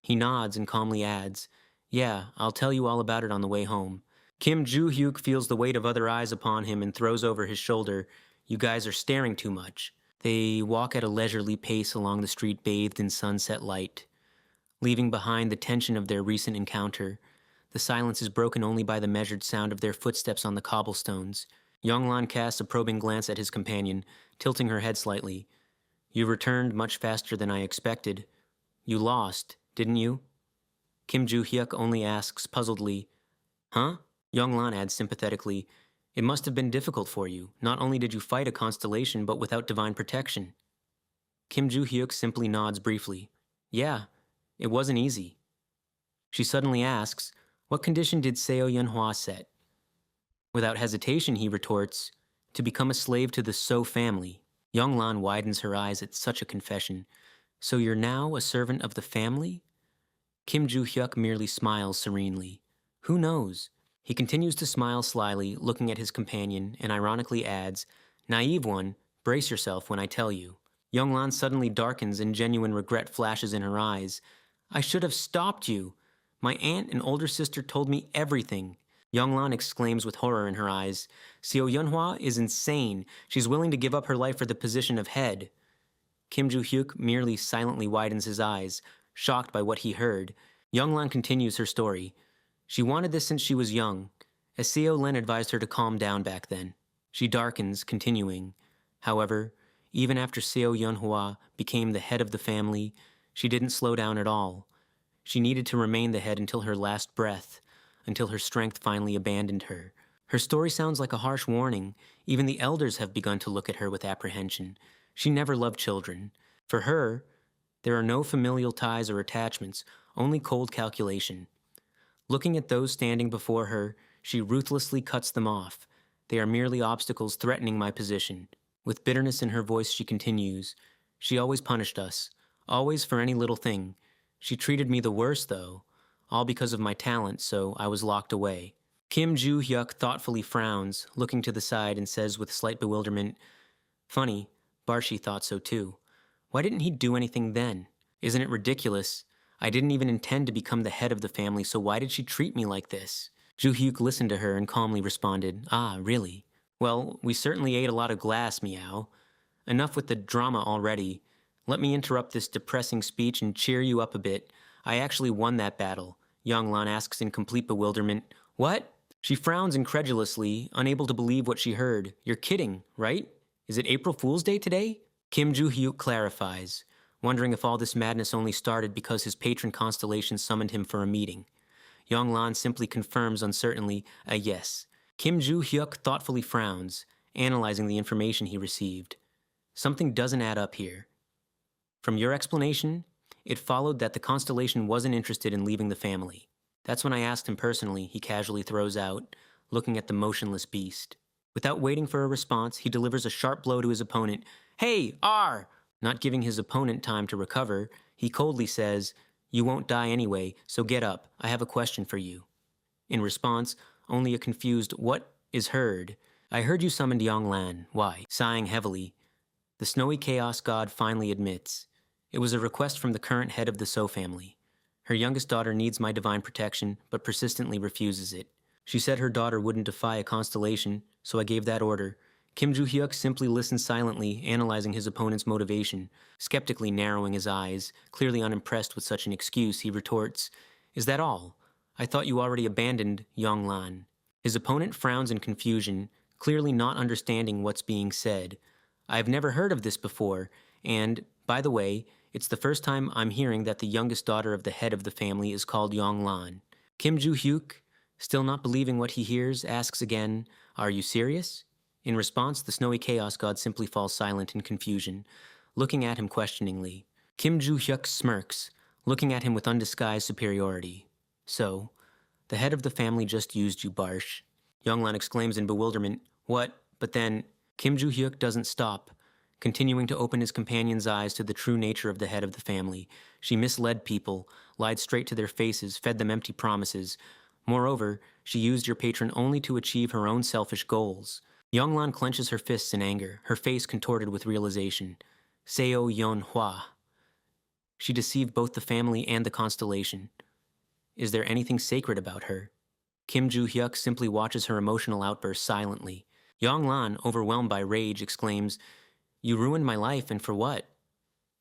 He nods and calmly adds, Yeah, I'll tell you all about it on the way home. Kim Joo-hyuk feels the weight of other eyes upon him and throws over his shoulder, You guys are staring too much. They walk at a leisurely pace along the street bathed in sunset light. Leaving behind the tension of their recent encounter, the silence is broken only by the measured sound of their footsteps on the cobblestones. Yonglan casts a probing glance at his companion, tilting her head slightly. You returned much faster than I expected. You lost, didn't you? Kim Joo-hyuk only asks puzzledly, Huh? Yonglan adds sympathetically, It must have been difficult for you. Not only did you fight a constellation, but without divine protection. Kim Joo-hyuk simply nods briefly. Yeah, it wasn't easy. She suddenly asks, What condition did Seo Yunhua set? Without hesitation, he retorts, To become a slave to the So family. Yonglan widens her eyes at such a confession. So you're now a servant of the family? Kim Joo-hyuk merely smiles serenely. Who knows? He continues to smile slyly, looking at his companion, and ironically adds, Naive one, brace yourself when I tell you. Yonglan suddenly darkens and genuine regret flashes in her eyes. I should have stopped you. My aunt and older sister told me everything. Yonglan exclaims with horror in her eyes. Seo Yunhua is insane. She's willing to give up her life for the position of head. Kim Joo-hyuk merely silently widens his eyes, shocked by what he heard. Yonglan continues her story. She wanted this since she was young, as Seo Len advised her to calm down back then. She darkens, continuing. However, even after Seo Yunhua became the head of the family, she didn't slow down at all. She needed to remain the head until her last breath, until her strength finally abandoned her. Her story sounds like a harsh warning. Even the elders have begun to look at her with apprehension. She never loved children. For her, there are no familial ties or attachments, only cold calculation. Looking at those standing before her, she ruthlessly cuts them off. They are merely obstacles threatening my position. With bitterness in her voice, she continues, She always punished us, always for any little thing. She treated me the worst, though, all because of my talent, so I was locked away. Kim Joo-hyuk thoughtfully frowns, looking to the side, and says with slight bewilderment, Funny, Barshi thought so too. Why didn't he do anything then? Isn't it ridiculous? I didn't even intend to become the head of the family, so why did she treat me like this? Joo-hyuk listened to her and calmly responded, Ah, really? Well, we certainly ate a lot of glass, meow. Enough with the drama already. Let me interrupt this depressing speech and cheer you up a bit. I actually won that battle. Yonglan asks in complete bewilderment. What? She frowns incredulously, unable to believe what she heard. You're kidding, right? Is it April Fool's Day today? Kim Joo-hyuk clarifies, wondering if all this madness only started because his patron constellation summoned him for a meeting. Yonglan simply confirms uncertainly a yes. Kim Joo-hyuk thoughtfully frowns, analyzing the information he received. Something doesn't add up here. From your explanation, it followed that the constellation wasn't interested in leaving the family. That's when I asked him personally, he casually throws out, looking at the motionless beast. Without waiting for a response, he delivers a sharp blow to his opponent. Hey, R! Not giving his opponent time to recover, he coldly says, You won't die anyway, so get up. I have a question for you. In response, only a confused what is heard. I heard you summoned Yonglan. Why? Sighing heavily, the snowy chaos god finally admits. It was a request from the current head of the So family. Her youngest daughter needs my divine protection, but persistently refuses it. She said her daughter wouldn't defy a constellation, so I gave that order. Kim Joo-hyuk simply listens silently, analyzing his opponent's motivation. Skeptically narrowing his eyes, clearly unimpressed with such an excuse, he retorts, Is that all? I thought you already abandoned Yonglan. His opponent frowns in confusion, clearly not understanding what's being said. I've never heard of this before, and, by the way, it's the first time I'm hearing that the youngest daughter of the head of the family is called Yonglan. Kim Joo-hyuk, still not believing what he hears, asks again, Are you serious? In response, the snowy chaos god simply falls silent in confusion, looking at him questioningly. Kim Joo-hyuk smirks, looking at him with undisguised superiority. So, the head of the family just used you, Barsh. Yonglan exclaims in bewilderment, What? But then, Kim Joo-hyuk doesn't stop, continuing to open his companion's eyes to the true nature of the head of the family. She misled people, lied straight to their faces, fed them empty promises. Moreover, she used your patron only to achieve her own selfish goals. Yonglan clenches her fists in anger, her face contorted with realization. Seo Yeon-hwa. She deceived both the family and the constellation. Is there anything sacred about her? Kim Joo-hyuk simply watches her emotional outburst silently. Yonglan, overwhelmed by rage, exclaims, You ruined my life, and for what?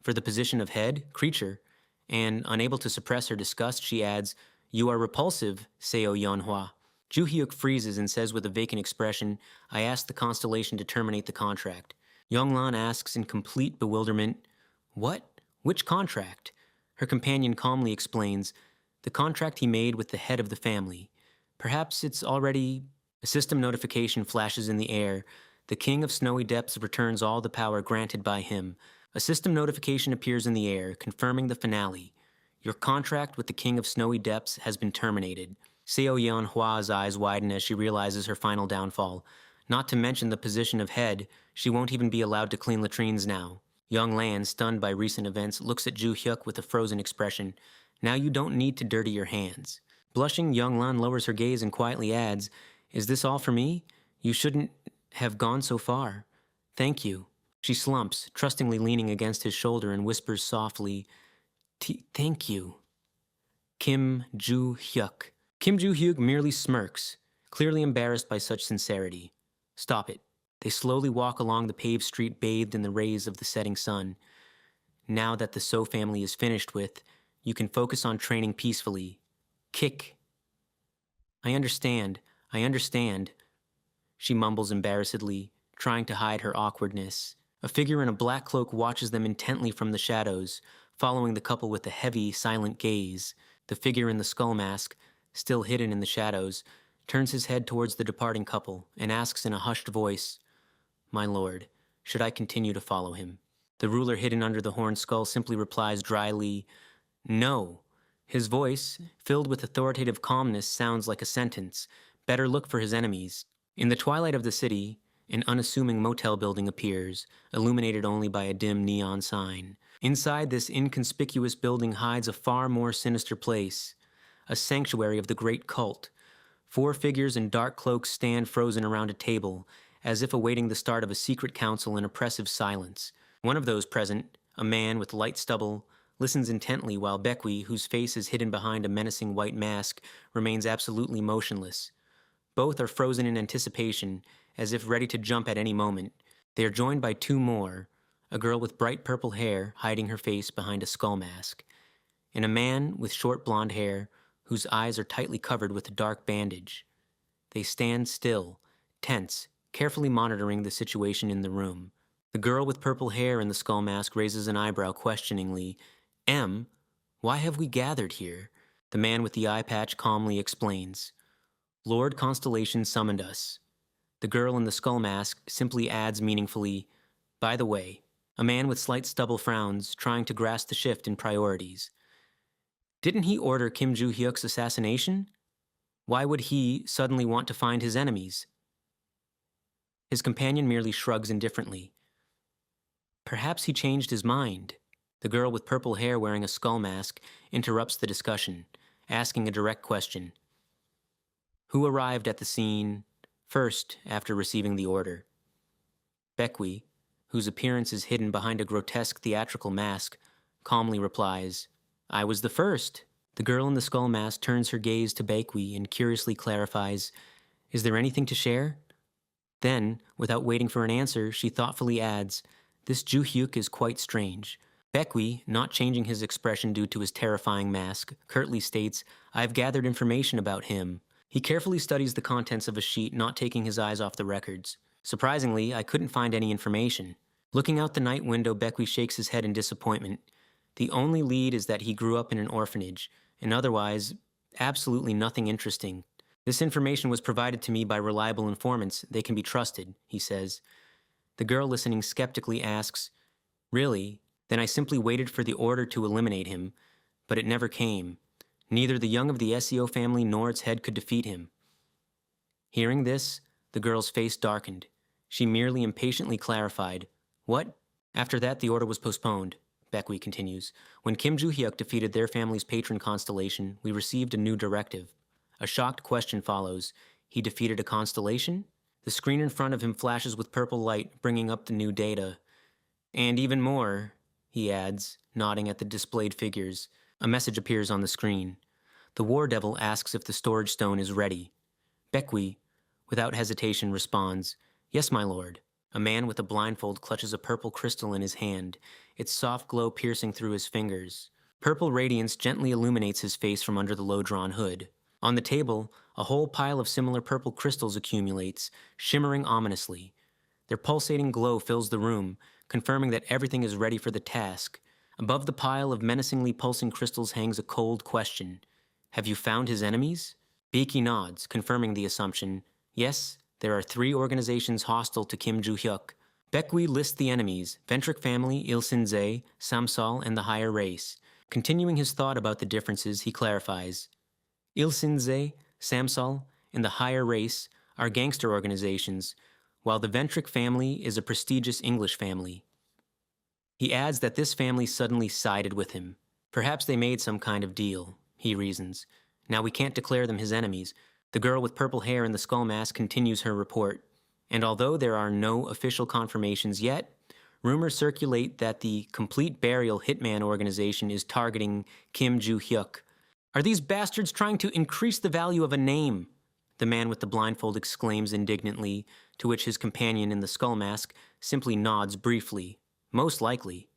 For the position of head, creature. And, unable to suppress her disgust, she adds, You are repulsive, Seo Yeon-hwa. Joo-hyuk freezes and says with a vacant expression, I asked the constellation to terminate the contract. Yonglan asks in complete bewilderment, What? Which contract? Her companion calmly explains, The contract he made with the head of the family. Perhaps it's already... A system notification flashes in the air. The King of Snowy Depths returns all the power granted by him. A system notification appears in the air, confirming the finale. Your contract with the King of Snowy Depths has been terminated. Seo Yeon-hwa's eyes widen as she realizes her final downfall. Not to mention the position of head, she won't even be allowed to clean latrines now. Yonglan, stunned by recent events, looks at Joo-hyuk with a frozen expression. Now you don't need to dirty your hands. Blushing, Yonglan lowers her gaze and quietly adds, Is this all for me? You shouldn't have gone so far. Thank you. She slumps, trustingly leaning against his shoulder and whispers softly, Thank you. Kim Joo-hyuk. Kim Joo-hyuk merely smirks, clearly embarrassed by such sincerity. Stop it. They slowly walk along the paved street bathed in the rays of the setting sun. Now that the So family is finished with, you can focus on training peacefully. Kick. I understand. She mumbles embarrassedly, trying to hide her awkwardness. A figure in a black cloak watches them intently from the shadows, following the couple with a heavy, silent gaze. The figure in the skull mask, still hidden in the shadows, turns his head towards the departing couple and asks in a hushed voice, My lord, should I continue to follow him? The ruler hidden under the horned skull simply replies dryly, No. His voice, filled with authoritative calmness, sounds like a sentence. Better look for his enemies. In the twilight of the city, an unassuming motel building appears, illuminated only by a dim neon sign. Inside this inconspicuous building hides a far more sinister place, a sanctuary of the great cult. 4 figures in dark cloaks stand frozen around a table, as if awaiting the start of a secret council in oppressive silence. One of those present, a man with light stubble, listens intently while Baekwi, whose face is hidden behind a menacing white mask, remains absolutely motionless. Both are frozen in anticipation, as if ready to jump at any moment. They are joined by 2 more, a girl with bright purple hair hiding her face behind a skull mask, and a man with short blonde hair whose eyes are tightly covered with a dark bandage. They stand still, tense, carefully monitoring the situation in the room. The girl with purple hair and the skull mask raises an eyebrow questioningly. Why have we gathered here? The man with the eye patch calmly explains. Lord Constellation summoned us. The girl in the skull mask simply adds meaningfully, By the way, a man with slight stubble frowns trying to grasp the shift in priorities. Didn't he order Kim Joo-hyuk's assassination? Why would he suddenly want to find his enemies? His companion merely shrugs indifferently. Perhaps he changed his mind. The girl with purple hair wearing a skull mask interrupts the discussion, asking a direct question. Who arrived at the scene first after receiving the order? Baekwi, whose appearance is hidden behind a grotesque theatrical mask, calmly replies, I was the first. The girl in the skull mask turns her gaze to Baekwi and curiously clarifies, Is there anything to share? Then, without waiting for an answer, she thoughtfully adds, This Joo-hyuk is quite strange. Baekwi, not changing his expression due to his terrifying mask, curtly states, I've gathered information about him. He carefully studies the contents of a sheet, not taking his eyes off the records. Surprisingly, I couldn't find any information. Looking out the night window, Baekwi shakes his head in disappointment. The only lead is that he grew up in an orphanage, and otherwise, absolutely nothing interesting. This information was provided to me by reliable informants. They can be trusted, he says. The girl listening skeptically asks, Really? Then I simply waited for the order to eliminate him, but it never came. Neither the young of the SEO family nor its head could defeat him. Hearing this, the girl's face darkened. She merely impatiently clarified, What? After that, the order was postponed, Baekwi continues. When Kim Joo-hyuk defeated their family's patron constellation, we received a new directive. A shocked question follows. He defeated a constellation? The screen in front of him flashes with purple light, bringing up the new data. And even more, he adds, nodding at the displayed figures. A message appears on the screen. The War Devil asks if the storage stone is ready. Baekwi, without hesitation, responds, Yes, my lord. A man with a blindfold clutches a purple crystal in his hand, its soft glow piercing through his fingers. Purple radiance gently illuminates his face from under the low-drawn hood. On the table, a whole pile of similar purple crystals accumulates, shimmering ominously. Their pulsating glow fills the room, confirming that everything is ready for the task. Above the pile of menacingly pulsing crystals hangs a cold question. Have you found his enemies? Baekwi nods, confirming the assumption. Yes, there are 3 organizations hostile to Kim Joo-hyuk. Baekwi lists the enemies, Ventric family, Il-sin-ze, Samsal, and the higher race. Continuing his thought about the differences, he clarifies. Il-sin-ze, Samsal, and the higher race are gangster organizations, while the Ventric family is a prestigious English family. He adds that this family suddenly sided with him. Perhaps they made some kind of deal, he reasons. Now we can't declare them his enemies. The girl with purple hair and the skull mask continues her report. And although there are no official confirmations yet, rumors circulate that the Complete Burial Hitman organization is targeting Kim Joo-hyuk. Are these bastards trying to increase the value of a name? The man with the blindfold exclaims indignantly, to which his companion in the skull mask simply nods briefly. Most likely.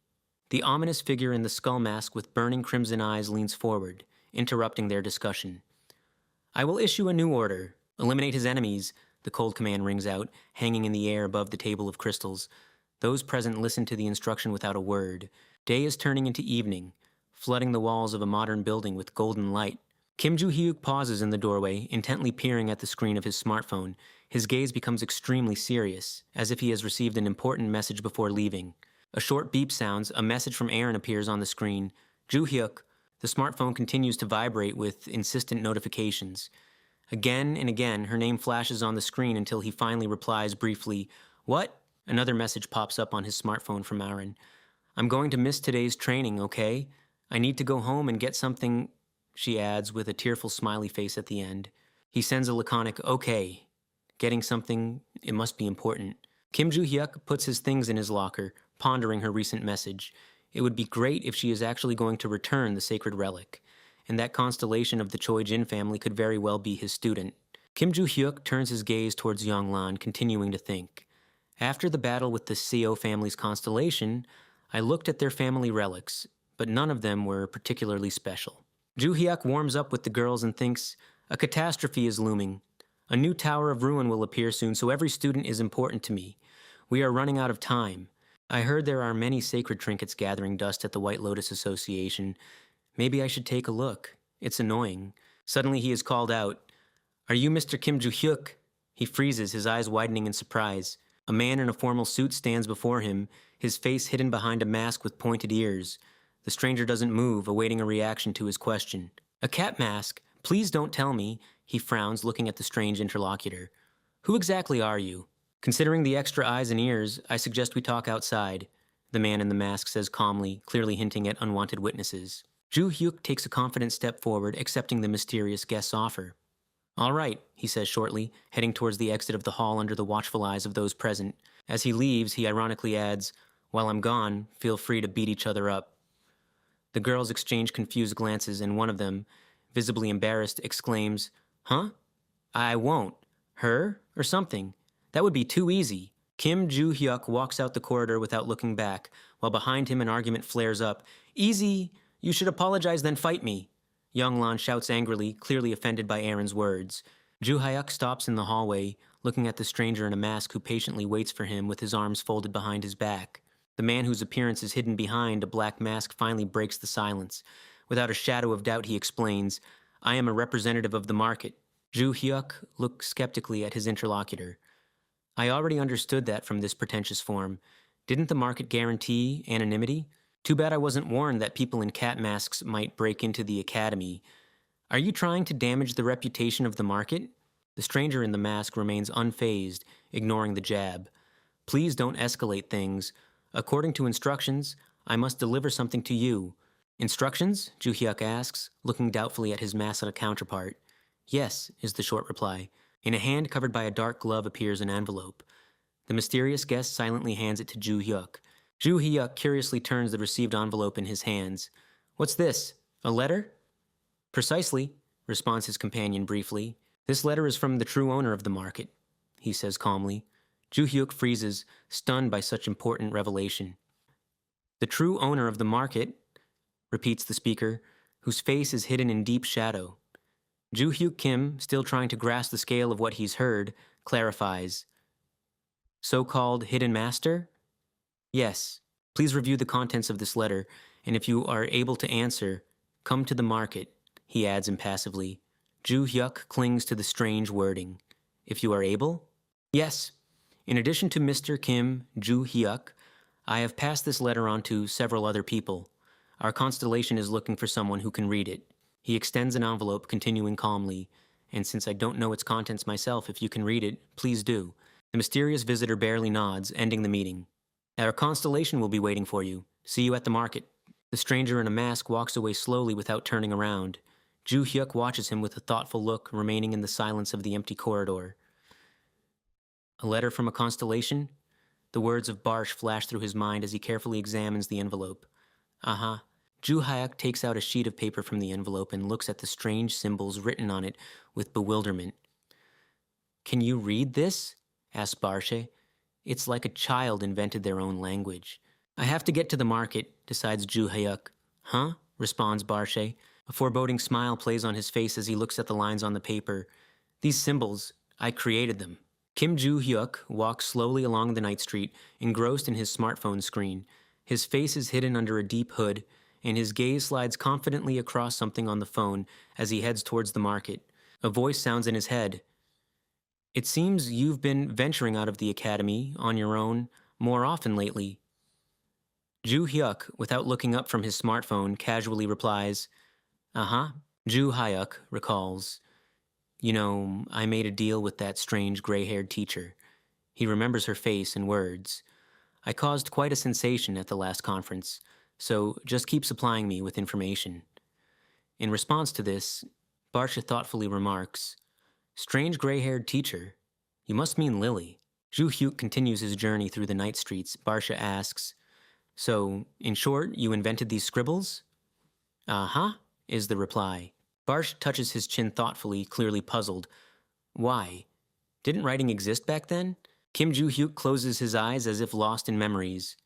The ominous figure in the skull mask with burning crimson eyes leans forward, interrupting their discussion. I will issue a new order. Eliminate his enemies, the cold command rings out, hanging in the air above the table of crystals. Those present listen to the instruction without a word. Day is turning into evening, flooding the walls of a modern building with golden light. Kim Joo-hyuk pauses in the doorway, intently peering at the screen of his smartphone. His gaze becomes extremely serious, as if he has received an important message before leaving. A short beep sounds, a message from Aaron appears on the screen. Joo-hyuk. The smartphone continues to vibrate with insistent notifications. Again and again, her name flashes on the screen until he finally replies briefly, What? Another message pops up on his smartphone from Aaron. I'm going to miss today's training, okay? I need to go home and get something, she adds with a tearful smiley face at the end. He sends a laconic, okay. Getting something, it must be important. Kim Joo-hyuk puts his things in his locker, pondering her recent message. It would be great if she is actually going to return the sacred relic, and that constellation of the Choi-jin family could very well be his student. Kim Joo-hyuk turns his gaze towards Yonglan, continuing to think. After the battle with the Seo family's constellation, I looked at their family relics, but none of them were particularly special. Joo-hyuk warms up with the girls and thinks, a catastrophe is looming. A new Tower of Ruin will appear soon, so every student is important to me. We are running out of time. I heard there are many sacred trinkets gathering dust at the White Lotus Association. Maybe I should take a look. It's annoying. Suddenly he is called out. Are you Mr. Kim Joo-hyuk? He freezes, his eyes widening in surprise. A man in a formal suit stands before him, his face hidden behind a mask with pointed ears. The stranger doesn't move, awaiting a reaction to his question. A cat mask? Please don't tell me, he frowns, looking at the strange interlocutor. Who exactly are you? Considering the extra eyes and ears, I suggest we talk outside, the man in the mask says calmly, clearly hinting at unwanted witnesses. Ju Hyuk takes a confident step forward, accepting the mysterious guest's offer. All right, he says shortly, heading towards the exit of the hall under the watchful eyes of those present. As he leaves, he ironically adds, while I'm gone, feel free to beat each other up. The girls exchange confused glances, and one of them, visibly embarrassed, exclaims, Huh? I won't. Her? Or something. That would be too easy. Kim Ju Hyuk walks out the corridor without looking back, while behind him an argument flares up. Easy? You should apologize then fight me. Younglan shouts angrily, clearly offended by Aaron's words. Ju Hyuk stops in the hallway, looking at the stranger in a mask who patiently waits for him with his arms folded behind his back. The man whose appearance is hidden behind a black mask finally breaks the silence. Without a shadow of doubt, he explains, I am a representative of the market. Ju Hyuk looks skeptically at his interlocutor. I already understood that from this pretentious form. Didn't the market guarantee anonymity? Too bad I wasn't warned that people in cat masks might break into the academy. Are you trying to damage the reputation of the market? The stranger in the mask remains unfazed, ignoring the jab. Please don't escalate things. According to instructions, I must deliver something to you. Instructions? Ju Hyuk asks, looking doubtfully at his masked counterpart. Yes, is the short reply. In a hand covered by a dark glove appears an envelope. The mysterious guest silently hands it to Ju Hyuk. Ju Hyuk curiously turns the received envelope in his hands. What's this? A letter? Precisely, responds his companion briefly. This letter is from the true owner of the market, he says calmly. Ju Hyuk freezes, stunned by such important revelation. The true owner of the market, repeats the speaker, whose face is hidden in deep shadow. Ju Hyuk Kim, still trying to grasp the scale of what he's heard, clarifies. So-called hidden master? Yes. Please review the contents of this letter, and if you are able to answer, come to the market, he adds impassively. Ju Hyuk clings to the strange wording. If you are able? Yes. In addition to Mr. Kim Ju Hyuk, I have passed this letter on to several other people. Our constellation is looking for someone who can read it. He extends an envelope, continuing calmly, and since I don't know its contents myself, if you can read it, please do. The mysterious visitor barely nods, ending the meeting. Our constellation will be waiting for you. See you at the market. The stranger in a mask walks away slowly without turning around. Ju Hyuk watches him with a thoughtful look, remaining in the silence of the empty corridor. A letter from a constellation? The words of Barsh flash through his mind as he carefully examines the envelope. Uh-huh. Ju Hyuk takes out a sheet of paper from the envelope and looks at the strange symbols written on it with bewilderment. Can you read this? asks Barshe. It's like a child invented their own language. I have to get to the market, decides Ju Hyuk. Huh? Responds Barshe. A foreboding smile plays on his face as he looks at the lines on the paper. These symbols, I created them. Kim Ju Hyuk walks slowly along the night street, engrossed in his smartphone screen. His face is hidden under a deep hood, and his gaze slides confidently across something on the phone as he heads towards the market. A voice sounds in his head. It seems you've been venturing out of the academy on your own more often lately. Ju Hyuk, without looking up from his smartphone, casually replies, Uh-huh. Ju Hyuk recalls, You know, I made a deal with that strange gray-haired teacher. He remembers her face and words. I caused quite a sensation at the last conference, so just keep supplying me with information. In response to this, Barsha thoughtfully remarks, Strange gray-haired teacher? You must mean Lily. Ju Hyuk continues his journey through the night streets. Barsha asks, So, in short, you invented these scribbles? Uh-huh, is the reply. Barsh touches his chin thoughtfully, clearly puzzled. Why? Didn't writing exist back then? Kim Ju Hyuk closes his eyes as if lost in memories.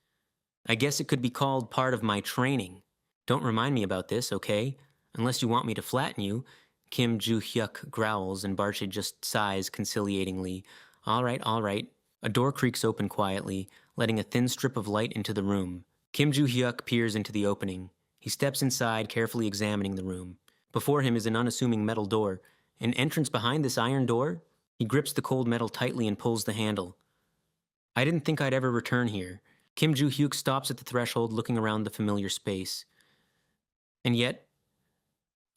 I guess it could be called part of my training. Don't remind me about this, okay? Unless you want me to flatten you. Kim Ju Hyuk growls and Barsha just sighs conciliatingly. All right. A door creaks open quietly, letting a thin strip of light into the room. Kim Ju Hyuk peers into the opening. He steps inside, carefully examining the room. Before him is an unassuming metal door. An entrance behind this iron door? He grips the cold metal tightly and pulls the handle. I didn't think I'd ever return here. Kim Joo-hyuk stops at the threshold looking around the familiar space. And yet,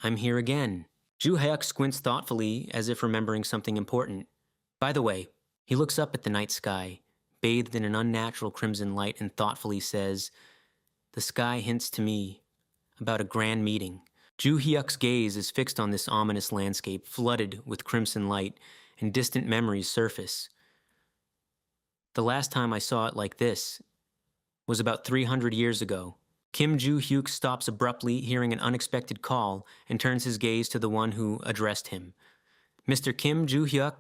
I'm here again. Joo-hyuk squints thoughtfully as if remembering something important. By the way, he looks up at the night sky, bathed in an unnatural crimson light, and thoughtfully says, "The sky hints to me about a grand meeting." Joo-hyuk's gaze is fixed on this ominous landscape, flooded with crimson light, and distant memories surface. The last time I saw it like this was about 300 years ago. Kim Joo-hyuk stops abruptly, hearing an unexpected call, and turns his gaze to the one who addressed him. "Mr. Kim Joo-hyuk?"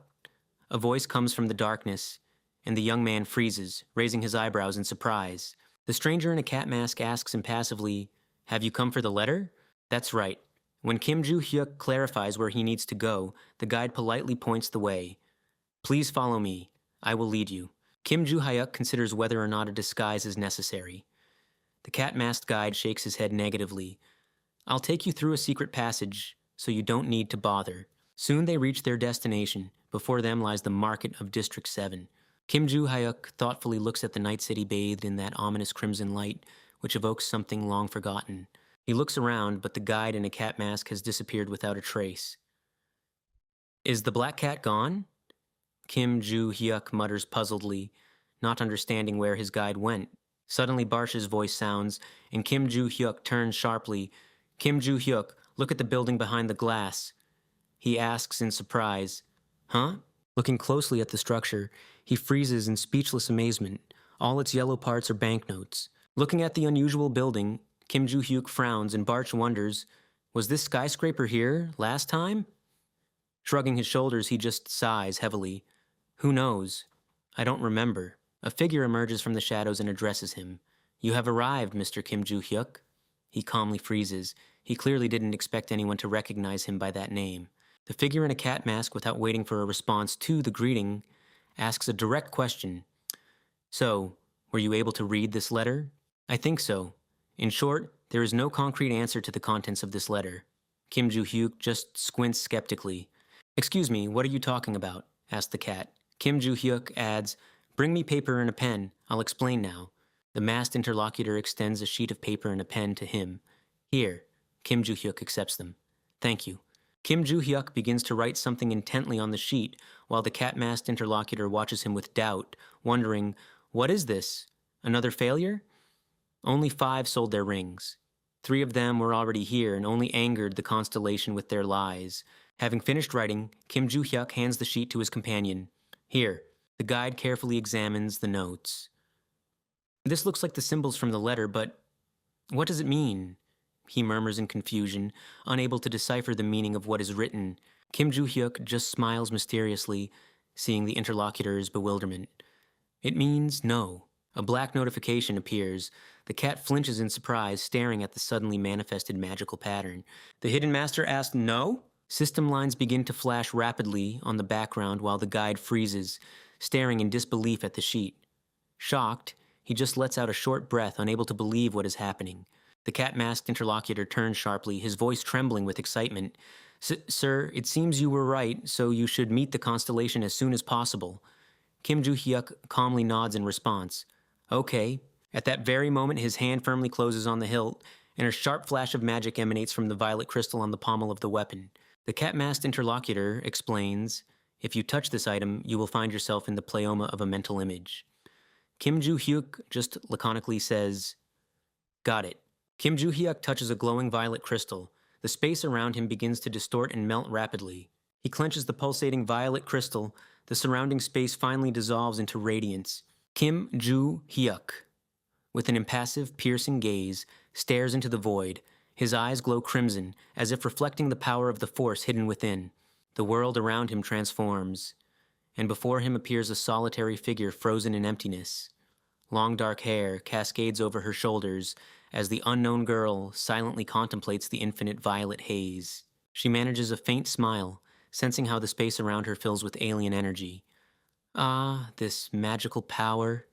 A voice comes from the darkness, and the young man freezes, raising his eyebrows in surprise. The stranger in a cat mask asks impassively, "Have you come for the letter?" That's right. When Kim Joo-hyuk clarifies where he needs to go, the guide politely points the way. "Please follow me. I will lead you." Kim Joo-hyuk considers whether or not a disguise is necessary. The cat-masked guide shakes his head negatively. "I'll take you through a secret passage, so you don't need to bother." Soon they reach their destination. Before them lies the market of District 7. Kim Joo-hyuk thoughtfully looks at the night city bathed in that ominous crimson light, which evokes something long forgotten. He looks around, but the guide in a cat mask has disappeared without a trace. "Is the black cat gone?" Kim Joo-hyuk mutters puzzledly, not understanding where his guide went. Suddenly Barsh's voice sounds, and Kim Joo-hyuk turns sharply. "Kim Joo-hyuk, look at the building behind the glass." He asks in surprise, "Huh?" Looking closely at the structure, he freezes in speechless amazement. All its yellow parts are banknotes. Looking at the unusual building, Kim Joo-hyuk frowns, and Barsh wonders, was this skyscraper here last time? Shrugging his shoulders, he just sighs heavily. "Who knows? I don't remember." A figure emerges from the shadows and addresses him. "You have arrived, Mr. Kim Joo-hyuk." He calmly freezes. He clearly didn't expect anyone to recognize him by that name. The figure in a cat mask, without waiting for a response to the greeting, asks a direct question. "So, were you able to read this letter?" "I think so. In short, there is no concrete answer to the contents of this letter." Kim Joo-hyuk just squints skeptically. "Excuse me, what are you talking about?" asks the cat. Kim Joo-hyuk adds, "Bring me paper and a pen. I'll explain now." The masked interlocutor extends a sheet of paper and a pen to him. "Here." Kim Joo-hyuk accepts them. "Thank you." Kim Joo-hyuk begins to write something intently on the sheet, while the cat-masked interlocutor watches him with doubt, wondering, "What is this? Another failure?" Only 5 sold their rings. 3 of them were already here and only angered the constellation with their lies. Having finished writing, Kim Joo-hyuk hands the sheet to his companion. "Here." The guide carefully examines the notes. "This looks like the symbols from the letter, but what does it mean?" he murmurs in confusion, unable to decipher the meaning of what is written. Kim Joo-hyuk just smiles mysteriously, seeing the interlocutor's bewilderment. "It means no." A black notification appears. The cat flinches in surprise, staring at the suddenly manifested magical pattern. The hidden master asks, "No?" System lines begin to flash rapidly on the background while the guide freezes, staring in disbelief at the sheet. Shocked, he just lets out a short breath, unable to believe what is happening. The cat-masked interlocutor turns sharply, his voice trembling with excitement. Sir, it seems you were right, so you should meet the constellation as soon as possible." Kim Joo-hyuk calmly nods in response. "Okay." At that very moment, his hand firmly closes on the hilt, and a sharp flash of magic emanates from the violet crystal on the pommel of the weapon. The cat-masked interlocutor explains, "If you touch this item, you will find yourself in the pleioma of a mental image." Kim Joo-hyuk just laconically says, "Got it." Kim Joo-hyuk touches a glowing violet crystal. The space around him begins to distort and melt rapidly. He clenches the pulsating violet crystal. The surrounding space finally dissolves into radiance. Kim Joo-hyuk, with an impassive, piercing gaze, stares into the void. His eyes glow crimson, as if reflecting the power of the force hidden within. The world around him transforms, and before him appears a solitary figure frozen in emptiness. Long dark hair cascades over her shoulders as the unknown girl silently contemplates the infinite violet haze. She manages a faint smile, sensing how the space around her fills with alien energy. "Ah, this magical power."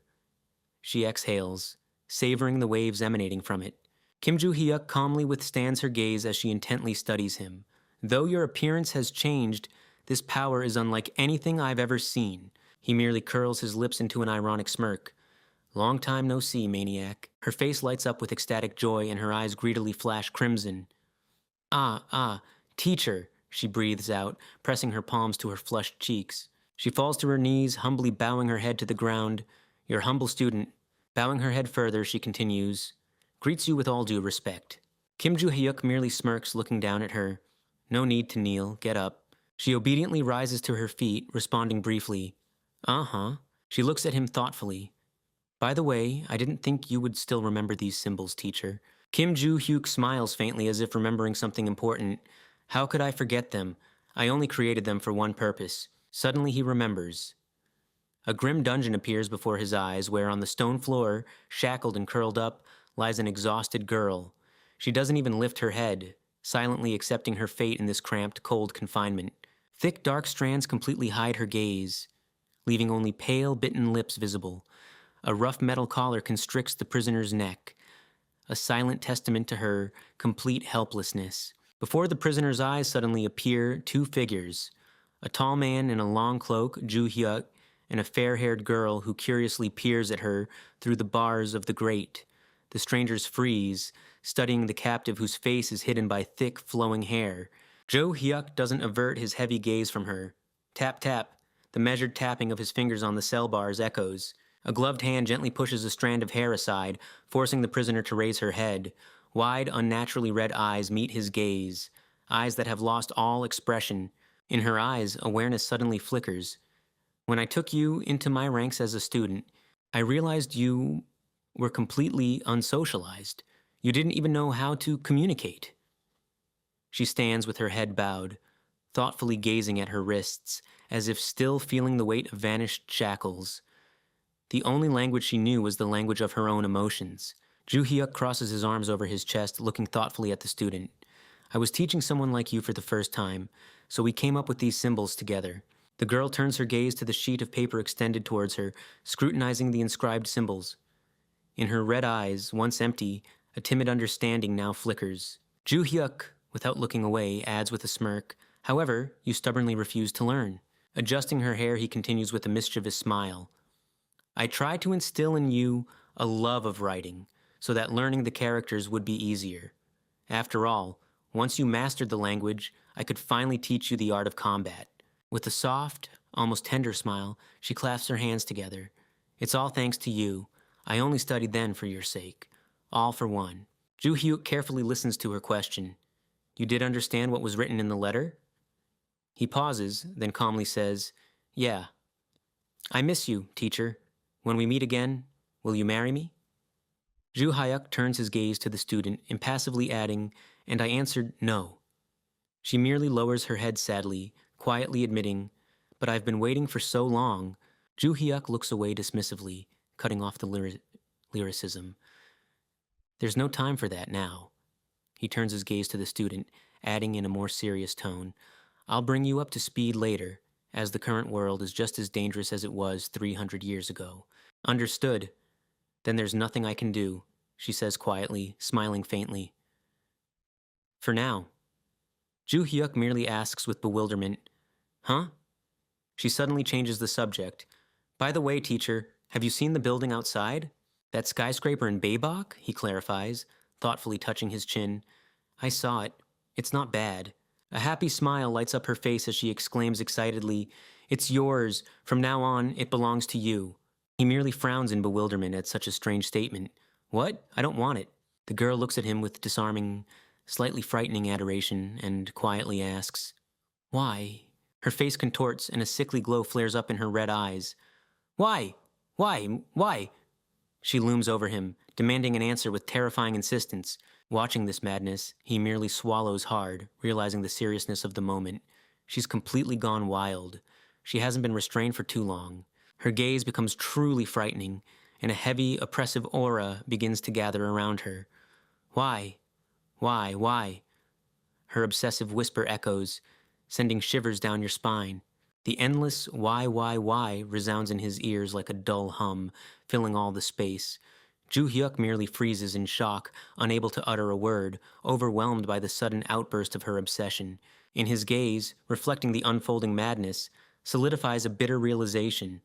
She exhales, savoring the waves emanating from it. Kim Joo-hyuk calmly withstands her gaze as she intently studies him. "Though your appearance has changed, this power is unlike anything I've ever seen." He merely curls his lips into an ironic smirk. Long time no see, maniac. Her face lights up with ecstatic joy and her eyes greedily flash crimson. Ah, teacher, she breathes out, pressing her palms to her flushed cheeks. She falls to her knees, humbly bowing her head to the ground. Your humble student. Bowing her head further, she continues, greets you with all due respect. Kim Joo-hyuk merely smirks, looking down at her. No need to kneel, get up. She obediently rises to her feet, responding briefly, uh-huh. She looks at him thoughtfully. By the way, I didn't think you would still remember these symbols, teacher. Kim Joo-hyuk smiles faintly as if remembering something important. How could I forget them? I only created them for one purpose. Suddenly he remembers. A grim dungeon appears before his eyes, where on the stone floor, shackled and curled up, lies an exhausted girl. She doesn't even lift her head, silently accepting her fate in this cramped, cold confinement. Thick, dark strands completely hide her gaze, leaving only pale, bitten lips visible. A rough metal collar constricts the prisoner's neck, a silent testament to her complete helplessness. Before the prisoner's eyes suddenly appear two figures, a tall man in a long cloak, Joo-hyuk, and a fair-haired girl who curiously peers at her through the bars of the grate. The strangers freeze, studying the captive whose face is hidden by thick, flowing hair. Joo-hyuk doesn't avert his heavy gaze from her. Tap, tap. The measured tapping of his fingers on the cell bars echoes. A gloved hand gently pushes a strand of hair aside, forcing the prisoner to raise her head. Wide, unnaturally red eyes meet his gaze, eyes that have lost all expression. In her eyes, awareness suddenly flickers. When I took you into my ranks as a student, I realized you were completely unsocialized. You didn't even know how to communicate. She stands with her head bowed, thoughtfully gazing at her wrists, as if still feeling the weight of vanished shackles. The only language she knew was the language of her own emotions. Joo-hyuk crosses his arms over his chest, looking thoughtfully at the student. I was teaching someone like you for the first time, so we came up with these symbols together. The girl turns her gaze to the sheet of paper extended towards her, scrutinizing the inscribed symbols. In her red eyes, once empty, a timid understanding now flickers. Joo-hyuk, without looking away, adds with a smirk, however, you stubbornly refuse to learn. Adjusting her hair, he continues with a mischievous smile. I try to instill in you a love of writing, so that learning the characters would be easier. After all, once you mastered the language, I could finally teach you the art of combat. With a soft, almost tender smile, she clasps her hands together. It's all thanks to you. I only studied then for your sake. All for one. Joo-hyuk carefully listens to her question. You did understand what was written in the letter? He pauses, then calmly says, Yeah. I miss you, teacher. When we meet again, will you marry me? Joo-hyuk turns his gaze to the student, impassively adding, and I answered no. She merely lowers her head sadly, quietly admitting, but I've been waiting for so long. Joo-hyuk looks away dismissively, cutting off the lyricism. There's no time for that now. He turns his gaze to the student, adding in a more serious tone, I'll bring you up to speed later, as the current world is just as dangerous as it was 300 years ago. Understood. Then there's nothing I can do, she says quietly, smiling faintly. For now. Joo-hyuk merely asks with bewilderment, Huh? She suddenly changes the subject. By the way, teacher, have you seen the building outside? That skyscraper in Baebok? He clarifies, thoughtfully touching his chin. I saw it. It's not bad. A happy smile lights up her face as she exclaims excitedly, It's yours. From now on, it belongs to you. He merely frowns in bewilderment at such a strange statement. What? I don't want it. The girl looks at him with disarming, slightly frightening adoration and quietly asks, Why? Her face contorts and a sickly glow flares up in her red eyes. Why? Why? Why? She looms over him, demanding an answer with terrifying insistence. Watching this madness, he merely swallows hard, realizing the seriousness of the moment. She's completely gone wild. She hasn't been restrained for too long. Her gaze becomes truly frightening, and a heavy, oppressive aura begins to gather around her. Why? Why? Why? Her obsessive whisper echoes, sending shivers down your spine. The endless why resounds in his ears like a dull hum, filling all the space. Joo-hyuk merely freezes in shock, unable to utter a word, overwhelmed by the sudden outburst of her obsession. In his gaze, reflecting the unfolding madness, solidifies a bitter realization.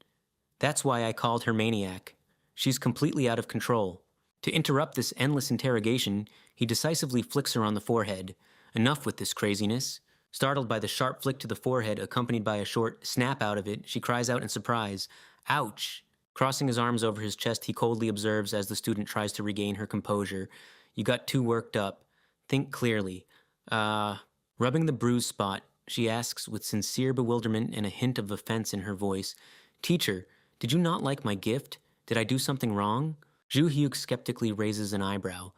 That's why I called her maniac. She's completely out of control. To interrupt this endless interrogation, he decisively flicks her on the forehead. Enough with this craziness. Startled by the sharp flick to the forehead, accompanied by a short snap out of it, she cries out in surprise, "Ouch!" Crossing his arms over his chest, he coldly observes as the student tries to regain her composure. "You got too worked up. Think clearly." Rubbing the bruised spot, she asks with sincere bewilderment and a hint of offense in her voice, "Teacher, did you not like my gift? Did I do something wrong?" Ju Hyuk skeptically raises an eyebrow,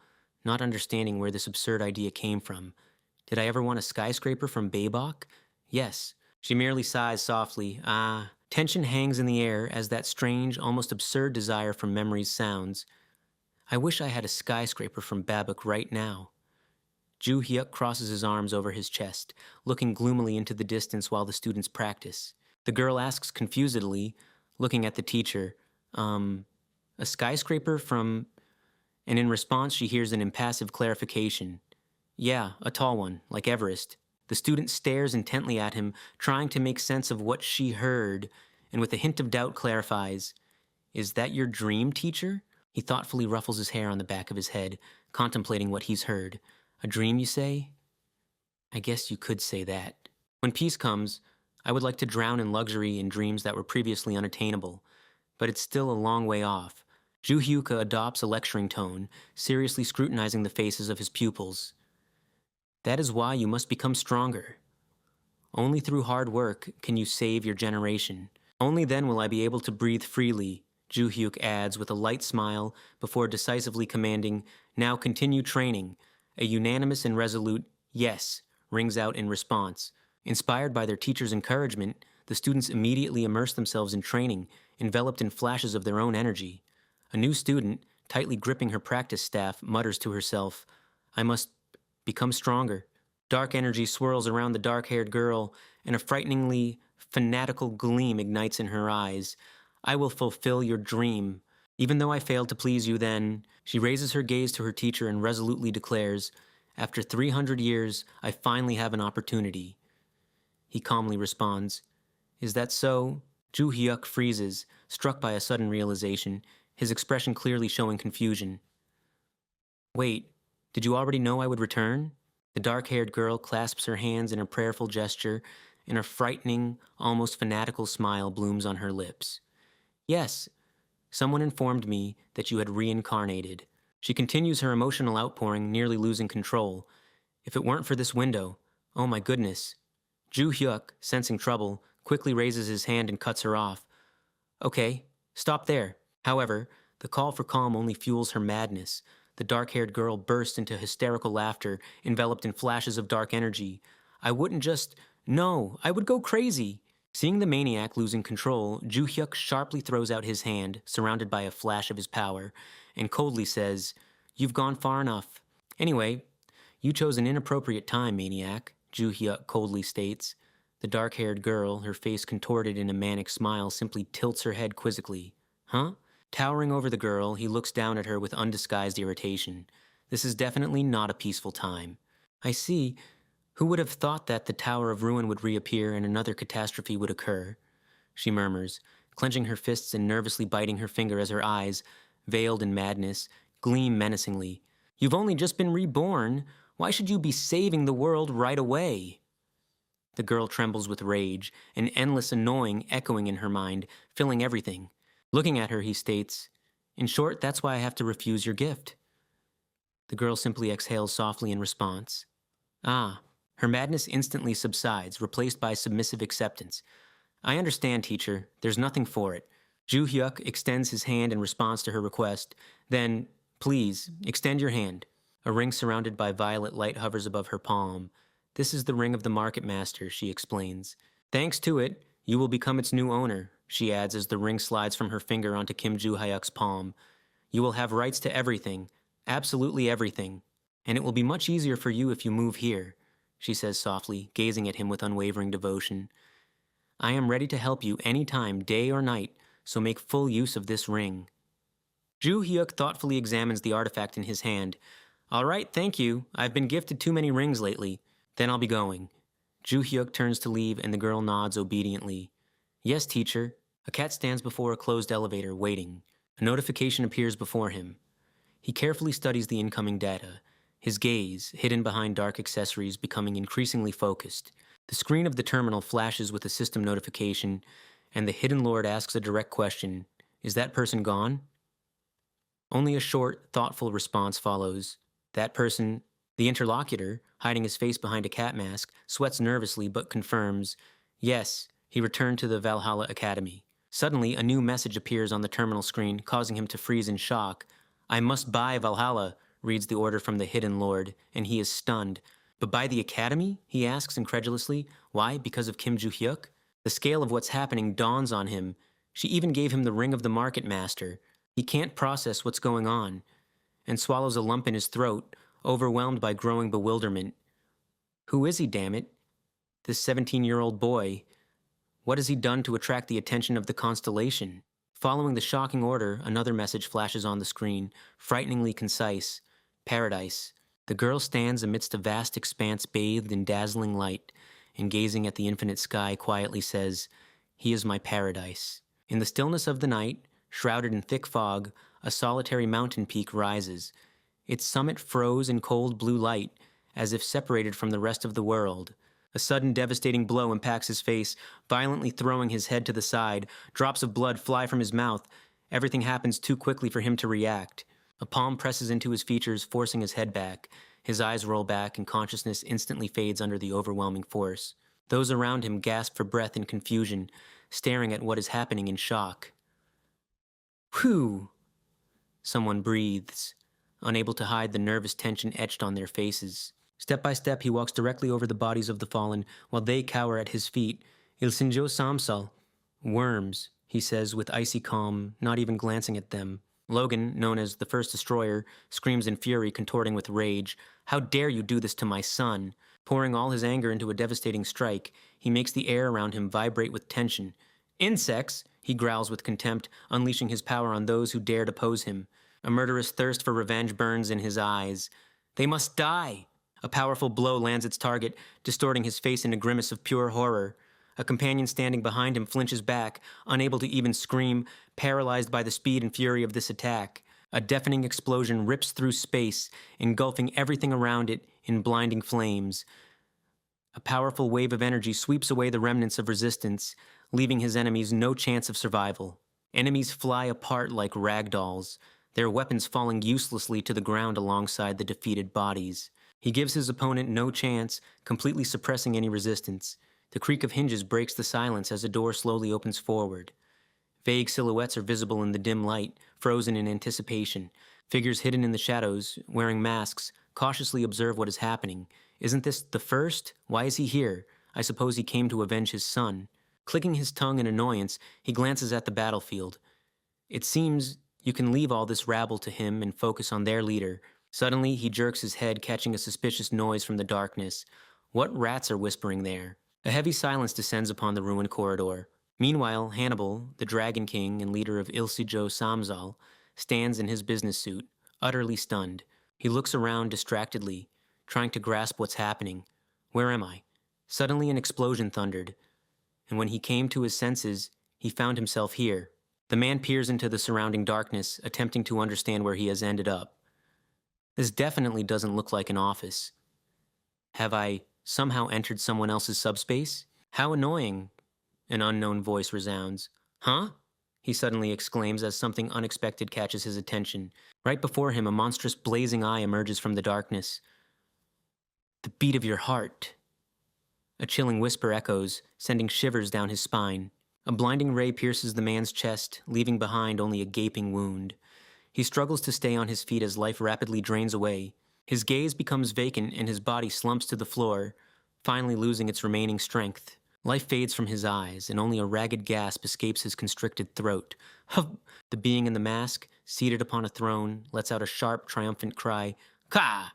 not understanding where this absurd idea came from. Did I ever want a skyscraper from Baybok? Yes. She merely sighs softly. Tension hangs in the air as that strange, almost absurd desire from memories sounds. I wish I had a skyscraper from Babok right now. Ju Hyuk crosses his arms over his chest, looking gloomily into the distance while the students practice. The girl asks confusedly, looking at the teacher, a skyscraper from... And in response, she hears an impassive clarification. Yeah, a tall one, like Everest. The student stares intently at him, trying to make sense of what she heard, and with a hint of doubt clarifies, Is that your dream, teacher? He thoughtfully ruffles his hair on the back of his head, contemplating what he's heard. A dream, you say? I guess you could say that. When peace comes, I would like to drown in luxury in dreams that were previously unattainable, but it's still a long way off. Ju Hyuka adopts a lecturing tone, seriously scrutinizing the faces of his pupils. That is why you must become stronger. Only through hard work can you save your generation. Only then will I be able to breathe freely, Ju Hyuk adds with a light smile before decisively commanding, now continue training. A unanimous and resolute yes rings out in response. Inspired by their teacher's encouragement, the students immediately immerse themselves in training, enveloped in flashes of their own energy. A new student, tightly gripping her practice staff, mutters to herself, I must become stronger. Dark energy swirls around the dark-haired girl, and a frighteningly fanatical gleam ignites in her eyes. I will fulfill your dream. Even though I failed to please you then, she raises her gaze to her teacher and resolutely declares, after 300 years, I finally have an opportunity. He calmly responds, Is that so? Ju Hyuk freezes, struck by a sudden realization, his expression clearly showing confusion. Wait, did you already know I would return? The dark-haired girl clasps her hands in a prayerful gesture, and a frightening, almost fanatical smile blooms on her lips. Yes, someone informed me that you had reincarnated. She continues her emotional outpouring, nearly losing control. If it weren't for this window, oh my goodness. Ju Hyuk, sensing trouble, quickly raises his hand and cuts her off. Okay, stop there. However, the call for calm only fuels her madness. The dark-haired girl bursts into hysterical laughter, enveloped in flashes of dark energy. I wouldn't just... No, I would go crazy. Seeing the maniac losing control, Ju Hyuk sharply throws out his hand, surrounded by a flash of his power, and coldly says, You've gone far enough. Anyway, you chose an inappropriate time, maniac, Ju Hyuk coldly states. The dark-haired girl, her face contorted in a manic smile, simply tilts her head quizzically. Huh? Towering over the girl, he looks down at her with undisguised irritation. This is definitely not a peaceful time. I see. Who would have thought that the Tower of Ruin would reappear and another catastrophe would occur? She murmurs, clenching her fists and nervously biting her finger as her eyes, veiled in madness, gleam menacingly. You've only just been reborn. Why should you be saving the world right away? The girl trembles with rage, an endless annoying echoing in her mind, filling everything. Looking at her, he states, In short, that's why I have to refuse your gift. The girl simply exhales softly in response. Her madness instantly subsides, replaced by submissive acceptance. I understand, teacher. There's nothing for it. Ju Hyuk extends his hand in response to her request. Then, please, extend your hand. A ring surrounded by violet light hovers above her palm. This is the ring of the market master, she explains. Thanks to it, you will become its new owner, she adds as the ring slides from her finger onto Kim Ju Hyuk's palm. You will have rights to everything, absolutely everything, and it will be much easier for you if you move here, she says softly, gazing at him with unwavering devotion. I am ready to help you any time, day or night, so make full use of this ring. Ju Hyuk thoughtfully examines the artifact in his hand. All right, thank you. I've been gifted too many rings lately. Then I'll be going. Ju Hyuk turns to leave and the girl nods obediently. Yes, teacher. A cat stands before a closed elevator, waiting. A notification appears before him. He carefully studies the incoming data, his gaze, hidden behind dark accessories, becoming increasingly focused. The screen of the terminal flashes with a system notification, and the hidden lord asks a direct question: "Is that person gone?" Only a short, thoughtful response follows. That person, the interlocutor, hiding his face behind a cat mask, sweats nervously but confirms, "Yes, he returned to the Valhalla Academy." Suddenly, a new message appears on the terminal screen, causing him to freeze in shock. "I must buy Valhalla," reads the order from the hidden lord, and he is stunned. "But buy the academy?" he asks incredulously. "Why, because of Kim Joo-hyuk?" The scale of what's happening dawns on him. She even gave him the ring of the market master. He can't process what's going on, and swallows a lump in his throat, overwhelmed by growing bewilderment. Who is he, damn it? This 17-year-old boy. What has he done to attract the attention of the constellation? Following the shocking order, another message flashes on the screen, frighteningly concise. Paradise. The girl stands amidst a vast expanse bathed in dazzling light, and gazing at the infinite sky quietly says, "He is my paradise." In the stillness of the night, shrouded in thick fog, a solitary mountain peak rises. Its summit froze in cold blue light, as if separated from the rest of the world. A sudden devastating blow impacts his face, violently throwing his head to the side. Drops of blood fly from his mouth. Everything happens too quickly for him to react. A palm presses into his features, forcing his head back. His eyes roll back, and consciousness instantly fades under the overwhelming force. Those around him gasp for breath in confusion, staring at what is happening in shock. "Whew!" Someone breathes, unable to hide the nervous tension etched on their faces. Step by step, he walks directly over the bodies of the fallen, while they cower at his feet. "Il sinjo samsal." "Worms," he says with icy calm, not even glancing at them. Logan, known as the First Destroyer, screams in fury, contorting with rage. "How dare you do this to my son?" Pouring all his anger into a devastating strike, he makes the air around him vibrate with tension. "Insects!" he growls with contempt, unleashing his power on those who dared oppose him. A murderous thirst for revenge burns in his eyes. "They must die!" A powerful blow lands its target, distorting his face in a grimace of pure horror. A companion standing behind him flinches back, unable to even scream, paralyzed by the speed and fury of this attack. A deafening explosion rips through space, engulfing everything around it in blinding flames. A powerful wave of energy sweeps away the remnants of resistance, leaving his enemies no chance of survival. Enemies fly apart like rag dolls, their weapons falling uselessly to the ground alongside the defeated bodies. He gives his opponent no chance, completely suppressing any resistance. The creak of hinges breaks the silence as a door slowly opens forward. Vague silhouettes are visible in the dim light, frozen in anticipation. Figures hidden in the shadows, wearing masks, cautiously observe what is happening. Isn't this the first? Why is he here? I suppose he came to avenge his son. Clicking his tongue in annoyance, he glances at the battlefield. It seems you can leave all this rabble to him and focus on their leader. Suddenly, he jerks his head, catching a suspicious noise from the darkness. What rats are whispering there? A heavy silence descends upon the ruined corridor. Meanwhile, Hannibal, the Dragon King and leader of Ilsijo Samzal, stands in his business suit, utterly stunned. He looks around distractedly, trying to grasp what's happening. Where am I? Suddenly an explosion thundered, and when he came to his senses, he found himself here. The man peers into the surrounding darkness, attempting to understand where he has ended up. This definitely doesn't look like an office. Have I somehow entered someone else's subspace? How annoying, an unknown voice resounds. "Huh?" he suddenly exclaims as something unexpected catches his attention. Right before him, a monstrous blazing eye emerges from the darkness. "The beat of your heart." A chilling whisper echoes, sending shivers down his spine. A blinding ray pierces the man's chest, leaving behind only a gaping wound. He struggles to stay on his feet as life rapidly drains away. His gaze becomes vacant and his body slumps to the floor, finally losing its remaining strength. Life fades from his eyes, and only a ragged gasp escapes his constricted throat. Huff! The being in the mask, seated upon a throne, lets out a sharp, triumphant cry. "Ka!"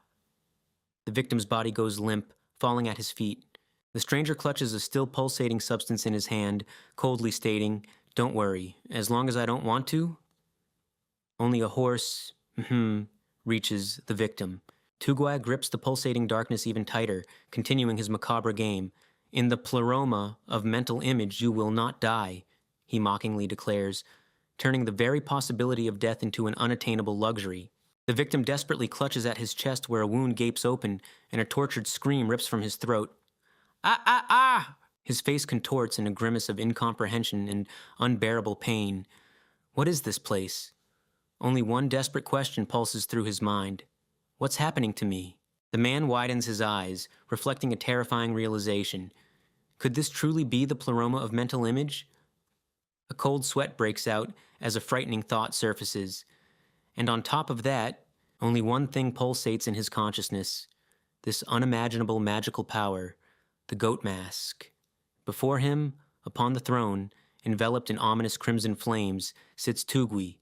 The victim's body goes limp, falling at his feet. The stranger clutches a still pulsating substance in his hand, coldly stating, "Don't worry, as long as I don't want to." Only a hoarse, reaches the victim. Tugwai grips the pulsating darkness even tighter, continuing his macabre game. "In the pleroma of mental image you will not die. he mockingly declares, turning the very possibility of death into an unattainable luxury. The victim desperately clutches at his chest where a wound gapes open and a tortured scream rips from his throat. Ah, ah, ah! His face contorts in a grimace of incomprehension and unbearable pain. What is this place? Only one desperate question pulses through his mind. What's happening to me? The man widens his eyes, reflecting a terrifying realization. Could this truly be the pleroma of mental image? A cold sweat breaks out as a frightening thought surfaces. And on top of that, only one thing pulsates in his consciousness. This unimaginable magical power, the goat mask. Before him, upon the throne, enveloped in ominous crimson flames, sits Tugui.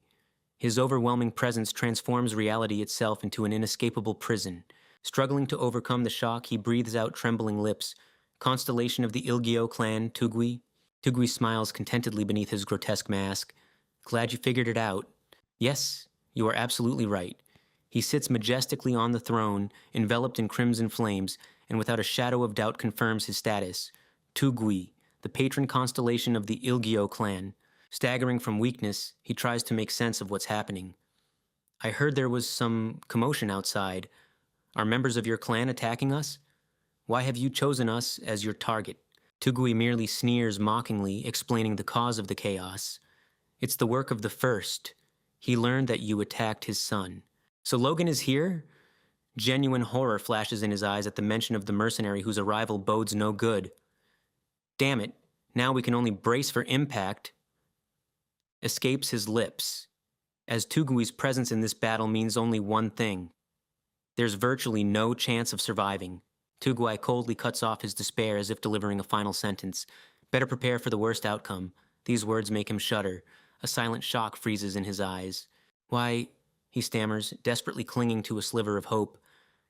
His overwhelming presence transforms reality itself into an inescapable prison. Struggling to overcome the shock, he breathes out trembling lips. Constellation of the Ilgyo clan, Tugui. Tugui smiles contentedly beneath his grotesque mask. Glad you figured it out. Yes, you are absolutely right. He sits majestically on the throne, enveloped in crimson flames, and without a shadow of doubt confirms his status. Tugui, the patron constellation of the Ilgyo clan. Staggering from weakness, he tries to make sense of what's happening. I heard there was some commotion outside. Are members of your clan attacking us? Why have you chosen us as your target? Tugui merely sneers mockingly, explaining the cause of the chaos. It's the work of the first. He learned that you attacked his son. So Logan is here? Genuine horror flashes in his eyes at the mention of the mercenary whose arrival bodes no good. Damn it, now we can only brace for impact. Escapes his lips, as Tugui's presence in this battle means only one thing. There's virtually no chance of surviving. Tugui coldly cuts off his despair as if delivering a final sentence. Better prepare for the worst outcome. These words make him shudder. A silent shock freezes in his eyes. Why, he stammers, desperately clinging to a sliver of hope.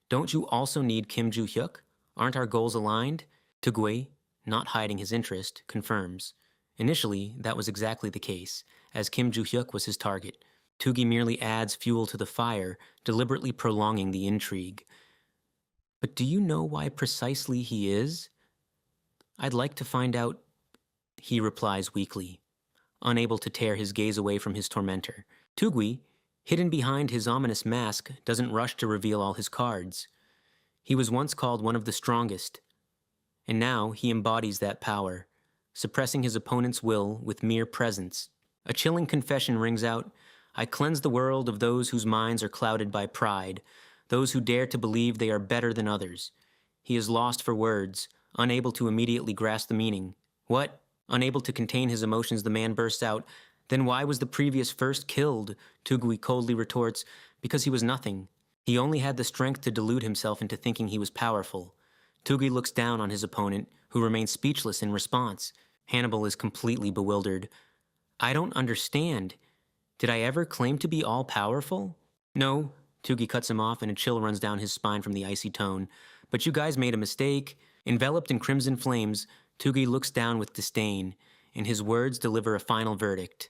Don't you also need Kim Ju-hyuk? Aren't our goals aligned? Tugui, not hiding his interest, confirms. Initially, that was exactly the case, as Kim Ju-hyuk was his target. Tugui merely adds fuel to the fire, deliberately prolonging the intrigue. But do you know why precisely he is? I'd like to find out, he replies weakly, unable to tear his gaze away from his tormentor. Tugui, hidden behind his ominous mask, doesn't rush to reveal all his cards. He was once called one of the strongest, and now he embodies that power, suppressing his opponent's will with mere presence. A chilling confession rings out. I cleanse the world of those whose minds are clouded by pride, those who dare to believe they are better than others. He is lost for words, unable to immediately grasp the meaning. What? Unable to contain his emotions, the man bursts out. Then why was the previous first killed? Tugui coldly retorts. Because he was nothing. He only had the strength to delude himself into thinking he was powerful. Tugui looks down on his opponent, who remains speechless in response. Hannibal is completely bewildered. I don't understand. Did I ever claim to be all-powerful? No, Tugui cuts him off and a chill runs down his spine from the icy tone. But you guys made a mistake. Enveloped in crimson flames, Tugui looks down with disdain, and his words deliver a final verdict.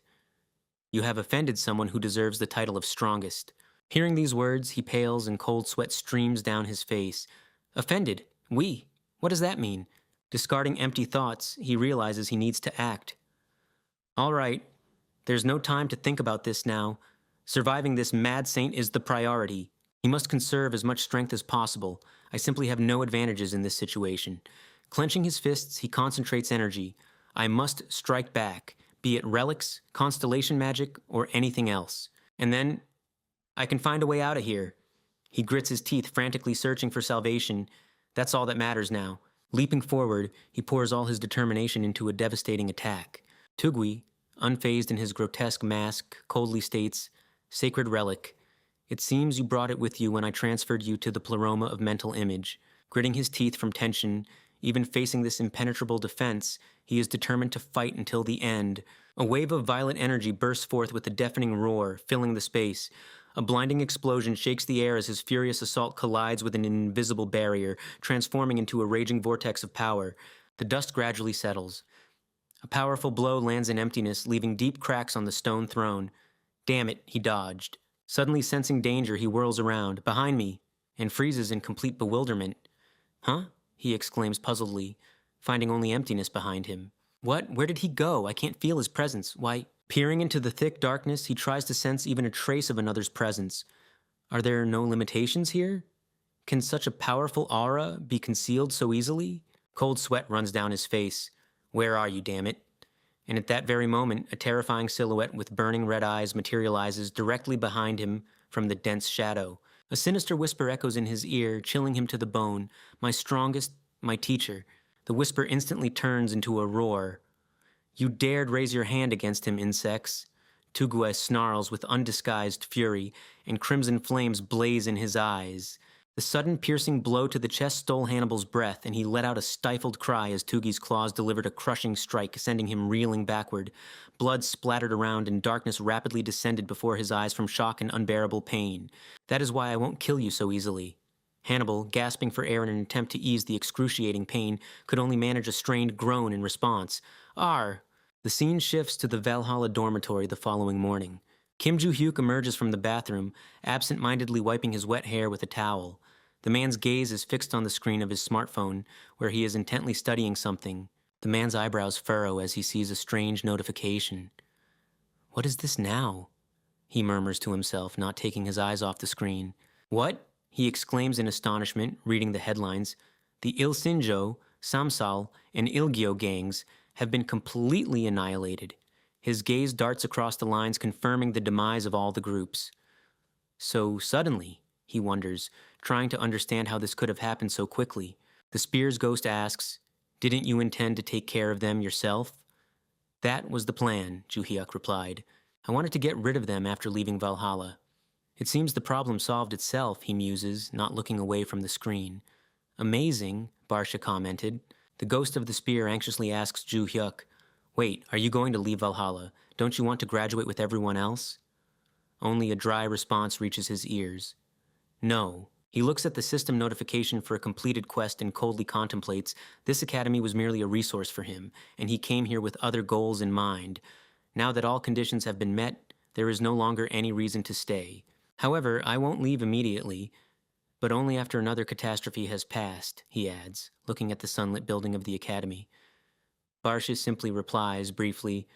You have offended someone who deserves the title of strongest. Hearing these words, he pales and cold sweat streams down his face. Offended? We? What does that mean? Discarding empty thoughts, he realizes he needs to act. All right. There's no time to think about this now. Surviving this mad saint is the priority. He must conserve as much strength as possible. I simply have no advantages in this situation. Clenching his fists, he concentrates energy. I must strike back, be it relics, constellation magic, or anything else. And then, I can find a way out of here. He grits his teeth, frantically searching for salvation. That's all that matters now. Leaping forward, he pours all his determination into a devastating attack. Tugui, unfazed in his grotesque mask, coldly states, Sacred relic. It seems you brought it with you when I transferred you to the pleroma of mental image. Gritting his teeth from tension, even facing this impenetrable defense, he is determined to fight until the end. A wave of violet energy bursts forth with a deafening roar, filling the space. A blinding explosion shakes the air as his furious assault collides with an invisible barrier, transforming into a raging vortex of power. The dust gradually settles. A powerful blow lands in emptiness, leaving deep cracks on the stone throne. Damn it, he dodged. Suddenly sensing danger, he whirls around, behind me, and freezes in complete bewilderment. Huh? He exclaims puzzledly, finding only emptiness behind him. What? Where did he go? I can't feel his presence. Why? Peering into the thick darkness, he tries to sense even a trace of another's presence. Are there no limitations here? Can such a powerful aura be concealed so easily? Cold sweat runs down his face. Where are you, damn it? And at that very moment, a terrifying silhouette with burning red eyes materializes directly behind him from the dense shadow. A sinister whisper echoes in his ear, chilling him to the bone. My strongest, my teacher. The whisper instantly turns into a roar. You dared raise your hand against him, insects. Tugue snarls with undisguised fury, and crimson flames blaze in his eyes. The sudden piercing blow to the chest stole Hannibal's breath, and he let out a stifled cry as Tugi's claws delivered a crushing strike, sending him reeling backward. Blood splattered around, and darkness rapidly descended before his eyes from shock and unbearable pain. That is why I won't kill you so easily. Hannibal, gasping for air in an attempt to ease the excruciating pain, could only manage a strained groan in response. Arr! The scene shifts to the Valhalla dormitory the following morning. Kim Joo-hyuk emerges from the bathroom, absent-mindedly wiping his wet hair with a towel. The man's gaze is fixed on the screen of his smartphone, where he is intently studying something. The man's eyebrows furrow as he sees a strange notification. What is this now? He murmurs to himself, not taking his eyes off the screen. What? He exclaims in astonishment, reading the headlines. The Ilsinjo, Samsal, and Ilgyo gangs have been completely annihilated. His gaze darts across the lines, confirming the demise of all the groups. So suddenly, he wonders, trying to understand how this could have happened so quickly. The Spear's ghost asks, Didn't you intend to take care of them yourself? That was the plan, Joo-hyuk replied. I wanted to get rid of them after leaving Valhalla. It seems the problem solved itself, he muses, not looking away from the screen. Amazing, Barsha commented. The ghost of the Spear anxiously asks Joo-hyuk, Wait, are you going to leave Valhalla? Don't you want to graduate with everyone else? Only a dry response reaches his ears. No. He looks at the system notification for a completed quest and coldly contemplates this academy was merely a resource for him, and he came here with other goals in mind. Now that all conditions have been met, there is no longer any reason to stay. However, I won't leave immediately, but only after another catastrophe has passed, he adds, looking at the sunlit building of the academy. Barsha simply replies, briefly,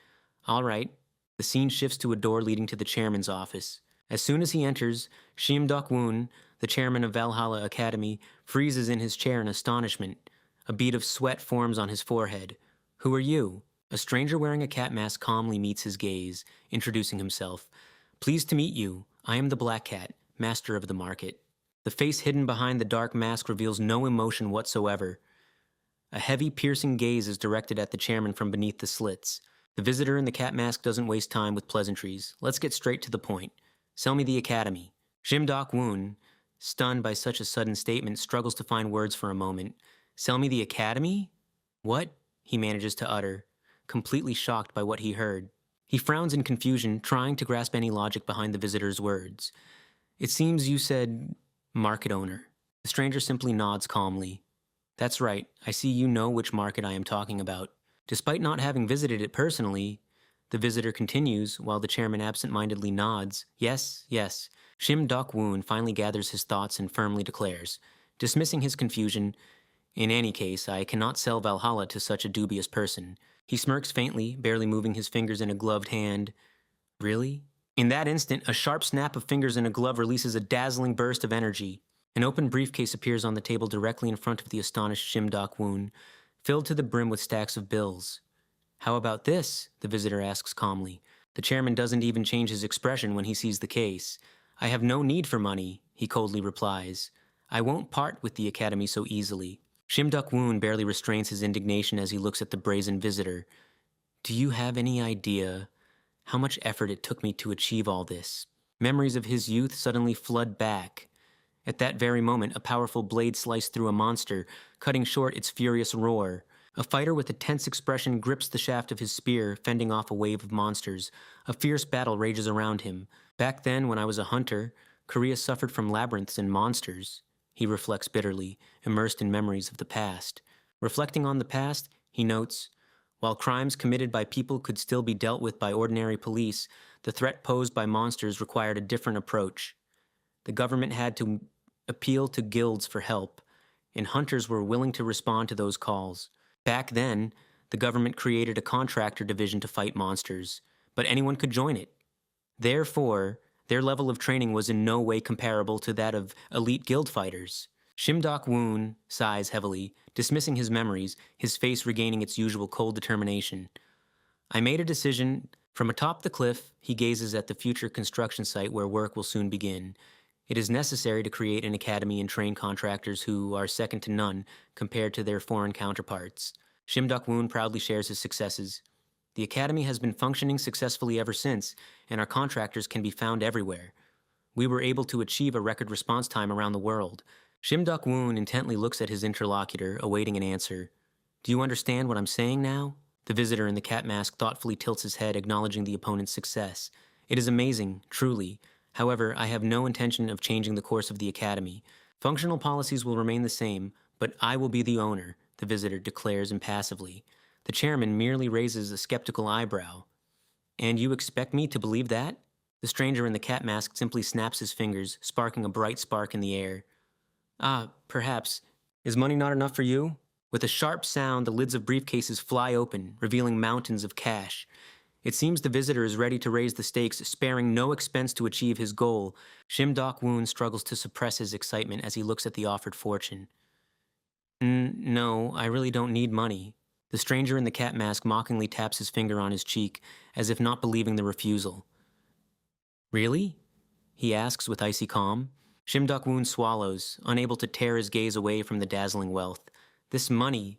All right. The scene shifts to a door leading to the chairman's office. As soon as he enters, Shim Dok-woon, the chairman of Valhalla Academy, freezes in his chair in astonishment. A bead of sweat forms on his forehead. Who are you? A stranger wearing a cat mask calmly meets his gaze, introducing himself. Pleased to meet you. I am the Black Cat, master of the market. The face hidden behind the dark mask reveals no emotion whatsoever. A heavy, piercing gaze is directed at the chairman from beneath the slits. The visitor in the cat mask doesn't waste time with pleasantries. Let's get straight to the point. Sell me the academy. Shim Dok-woon, stunned by such a sudden statement, struggles to find words for a moment. Sell me the academy? What? He manages to utter, completely shocked by what he heard. He frowns in confusion, trying to grasp any logic behind the visitor's words. It seems you said market owner. The stranger simply nods calmly. That's right. I see you know which market I am talking about. Despite not having visited it personally, the visitor continues while the chairman absent-mindedly nods. Yes, yes. Shim Dok-woon finally gathers his thoughts and firmly declares, dismissing his confusion, In any case, I cannot sell Valhalla to such a dubious person. He smirks faintly, barely moving his fingers in a gloved hand. Really? In that instant, a sharp snap of fingers in a glove releases a dazzling burst of energy. An open briefcase appears on the table directly in front of the astonished Shim Dok-woon, filled to the brim with stacks of bills. How about this? The visitor asks calmly. The chairman doesn't even change his expression when he sees the case. I have no need for money, he coldly replies. I won't part with the academy so easily. Shim Dok-woon barely restrains his indignation as he looks at the brazen visitor. Do you have any idea how much effort it took me to achieve all this? Memories of his youth suddenly flood back. At that very moment, a powerful blade sliced through a monster, cutting short its furious roar. A fighter with a tense expression grips the shaft of his spear, fending off a wave of monsters. A fierce battle rages around him. Back then, when I was a hunter, Korea suffered from labyrinths and monsters. He reflects bitterly, immersed in memories of the past. Reflecting on the past, he notes, while crimes committed by people could still be dealt with by ordinary police, the threat posed by monsters required a different approach. The government had to appeal to guilds for help, and hunters were willing to respond to those calls. Back then, The government created a contractor division to fight monsters, but anyone could join it. Therefore, their level of training was in no way comparable to that of elite guild fighters. Shimdok-woon sighs heavily, dismissing his memories, his face regaining its usual cold determination. I made a decision. From atop the cliff, he gazes at the future construction site where work will soon begin. It is necessary to create an academy and train contractors who are second to none compared to their foreign counterparts. Shimdok-woon proudly shares his successes. The academy has been functioning successfully ever since, and our contractors can be found everywhere. We were able to achieve a record response time around the world. Shimdok-woon intently looks at his interlocutor, awaiting an answer. Do you understand what I'm saying now? The visitor in the cat mask thoughtfully tilts his head, acknowledging the opponent's success. It is amazing, truly. However, I have no intention of changing the course of the academy. Functional policies will remain the same, but I will be the owner, the visitor declares impassively. The chairman merely raises a skeptical eyebrow. And you expect me to believe that? The stranger in the cat mask simply snaps his fingers, sparking a bright spark in the air. Ah, perhaps. Is money not enough for you? With a sharp sound, the lids of briefcases fly open, revealing mountains of cash. It seems the visitor is ready to raise the stakes, sparing no expense to achieve his goal. Shimdok-woon struggles to suppress his excitement as he looks at the offered fortune. No, I really don't need money. The stranger in the cat mask mockingly taps his finger on his cheek, as if not believing the refusal. Really? He asks with icy calm. Shimdok-woon swallows, unable to tear his gaze away from the dazzling wealth. This money,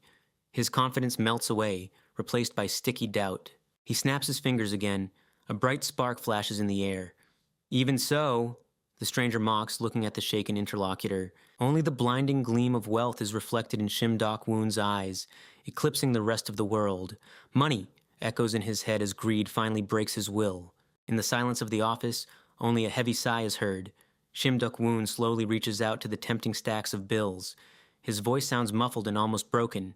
his confidence melts away, replaced by sticky doubt. He snaps his fingers again. A bright spark flashes in the air. Even so, the stranger mocks, looking at the shaken interlocutor. Only the blinding gleam of wealth is reflected in Shimdok-woon's eyes, eclipsing the rest of the world. Money echoes in his head as greed finally breaks his will. In the silence of the office, only a heavy sigh is heard. Shimdok-woon slowly reaches out to the tempting stacks of bills. His voice sounds muffled and almost broken.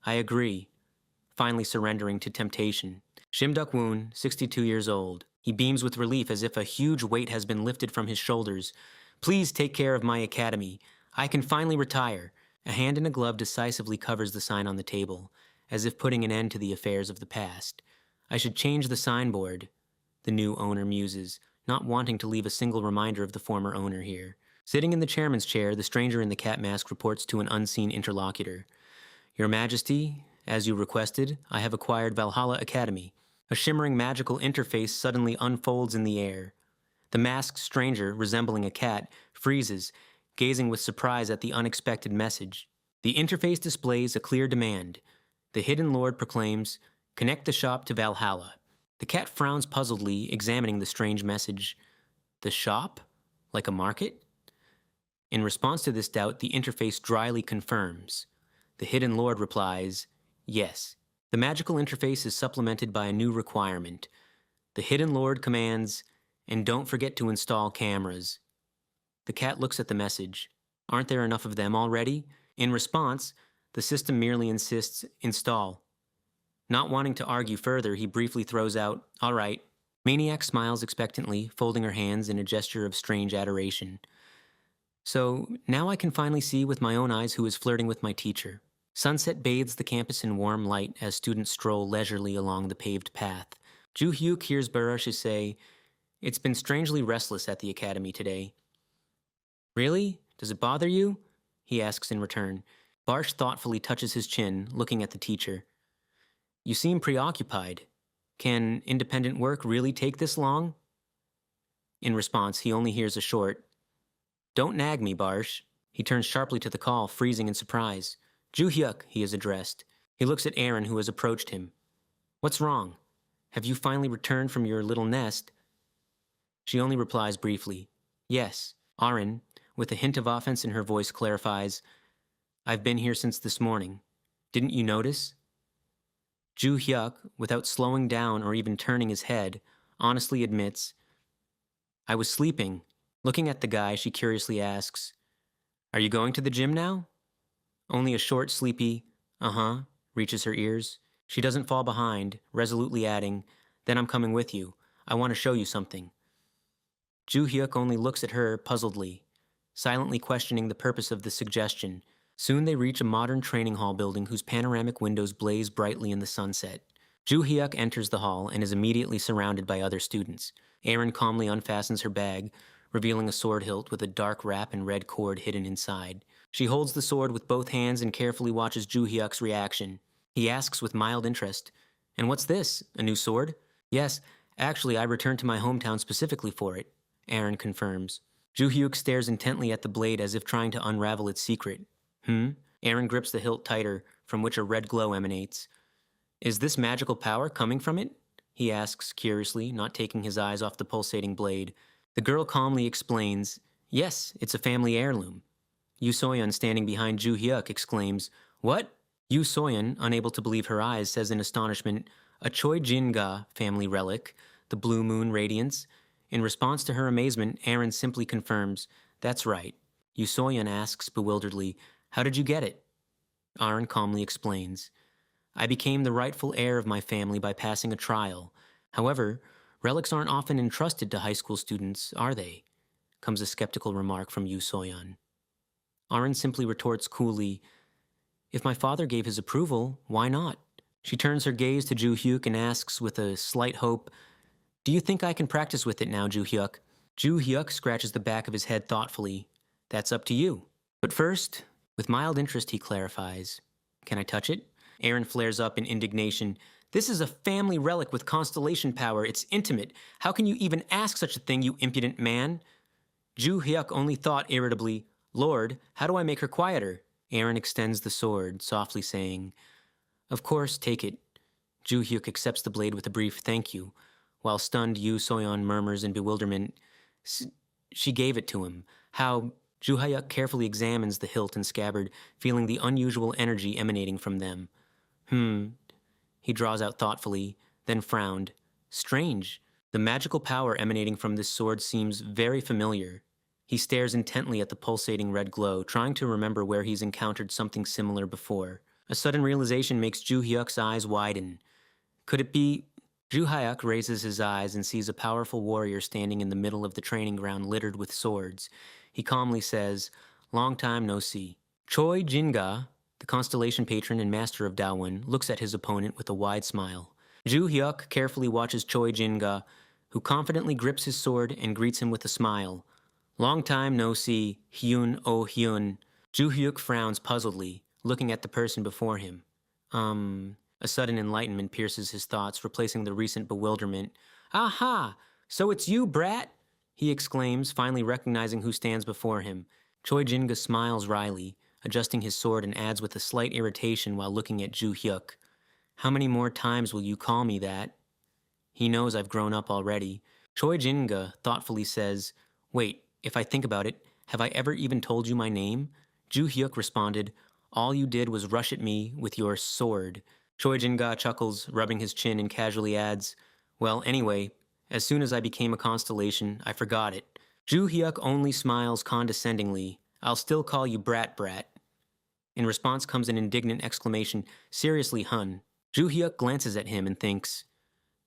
I agree, finally surrendering to temptation. Shimdok-woon, 62 years old. He beams with relief as if a huge weight has been lifted from his shoulders. Please take care of my academy. I can finally retire. A hand in a glove decisively covers the sign on the table, as if putting an end to the affairs of the past. I should change the signboard, the new owner muses, not wanting to leave a single reminder of the former owner here. Sitting in the chairman's chair, the stranger in the cat mask reports to an unseen interlocutor. Your Majesty, as you requested, I have acquired Valhalla Academy. A shimmering magical interface suddenly unfolds in the air. The masked stranger, resembling a cat, freezes, gazing with surprise at the unexpected message. The interface displays a clear demand. The hidden lord proclaims, "Connect the shop to Valhalla." The cat frowns puzzledly, examining the strange message. The shop? Like a market? In response to this doubt, the interface dryly confirms. The hidden lord replies, yes. The magical interface is supplemented by a new requirement. The hidden lord commands, and don't forget to install cameras. The cat looks at the message. Aren't there enough of them already? In response, the system merely insists, install. Not wanting to argue further, he briefly throws out, all right. Maniac smiles expectantly, folding her hands in a gesture of strange adoration. So, now I can finally see with my own eyes who is flirting with my teacher. Sunset bathes the campus in warm light as students stroll leisurely along the paved path. Ju-hyuk hears Baruch say, "It's been strangely restless at the academy today." Really? Does it bother you? He asks in return. Barsh thoughtfully touches his chin, looking at the teacher. You seem preoccupied. Can independent work really take this long? In response, he only hears a short, "Don't nag me, Barsh." He turns sharply to the call, freezing in surprise. Ju-hyuk, he is addressed. He looks at Aaron, who has approached him. What's wrong? Have you finally returned from your little nest? She only replies briefly, yes. Aaron, with a hint of offense in her voice, clarifies, I've been here since this morning. Didn't you notice? Ju-hyuk, without slowing down or even turning his head, honestly admits, I was sleeping. Looking at the guy, she curiously asks, Are you going to the gym now? Only a short, sleepy, reaches her ears. She doesn't fall behind, resolutely adding, Then I'm coming with you. I want to show you something. Ju-hyuk only looks at her puzzledly, silently questioning the purpose of the suggestion. Soon they reach a modern training hall building whose panoramic windows blaze brightly in the sunset. Ju Hyuk enters the hall and is immediately surrounded by other students. Erin calmly unfastens her bag, revealing a sword hilt with a dark wrap and red cord hidden inside. She holds the sword with both hands and carefully watches Ju Hyuk's reaction. He asks with mild interest, "And what's this? A new sword?" "Yes, actually I returned to my hometown specifically for it," Erin confirms. Ju Hyuk stares intently at the blade as if trying to unravel its secret. Erin grips the hilt tighter, from which a red glow emanates. "Is this magical power coming from it?" he asks curiously, not taking his eyes off the pulsating blade. The girl calmly explains, "Yes, it's a family heirloom." Yu Soyeon, standing behind Ju Hyuk, exclaims, "What?" Yu Soyeon, unable to believe her eyes, says in astonishment, "A Choi Jin-ga family relic, the Blue Moon Radiance." In response to her amazement, Erin simply confirms, "That's right." Yu Soyeon asks bewilderedly, "How did you get it?" Erin calmly explains, "I became the rightful heir of my family by passing a trial. However, relics aren't often entrusted to high school students, are they?" Comes a skeptical remark from Yu Soyeon. Erin simply retorts coolly, "If my father gave his approval, why not?" She turns her gaze to Ju Hyuk and asks with a slight hope, "Do you think I can practice with it now, Ju Hyuk?" Ju Hyuk scratches the back of his head thoughtfully. "That's up to you. But first," with mild interest he clarifies, "can I touch it?" Erin flares up in indignation. "This is a family relic with constellation power. It's intimate. How can you even ask such a thing, you impudent man?" Ju Hyuk only thought irritably, "Lord, how do I make her quieter?" Erin extends the sword, softly saying, "Of course, take it." Ju Hyuk accepts the blade with a brief "thank you," while stunned Yu Soyeon murmurs in bewilderment, She gave it to him. How?" Ju Hyuk carefully examines the hilt and scabbard, feeling the unusual energy emanating from them. He draws out thoughtfully, then frowned. "Strange. The magical power emanating from this sword seems very familiar." He stares intently at the pulsating red glow, trying to remember where he's encountered something similar before. A sudden realization makes Ju Hyuk's eyes widen. Could it be? Ju Hyuk raises his eyes and sees a powerful warrior standing in the middle of the training ground littered with swords. He calmly says, "Long time no see." Choi Jin-ga, the constellation patron and master of Daewon, looks at his opponent with a wide smile. Ju Hyuk carefully watches Choi Jin-ga, who confidently grips his sword and greets him with a smile. "Long time no see, Hyun oh Hyun." Ju Hyuk frowns puzzledly, looking at the person before him. A sudden enlightenment pierces his thoughts, replacing the recent bewilderment. "Aha! So it's you, brat!" he exclaims, finally recognizing who stands before him. Choi Jin-ga smiles wryly, adjusting his sword, and adds with a slight irritation while looking at Ju Hyuk, "How many more times will you call me that?" He knows I've grown up already. Choi Jin-ga thoughtfully says, "Wait, if I think about it, have I ever even told you my name?" Ju Hyuk responded, "All you did was rush at me with your sword." Choi Jin-ga chuckles, rubbing his chin, and casually adds, "Well, anyway, as soon as I became a constellation, I forgot it." Ju Hyuk only smiles condescendingly. "I'll still call you brat brat." In response comes an indignant exclamation, "Seriously, hun." Ju Hyuk glances at him and thinks,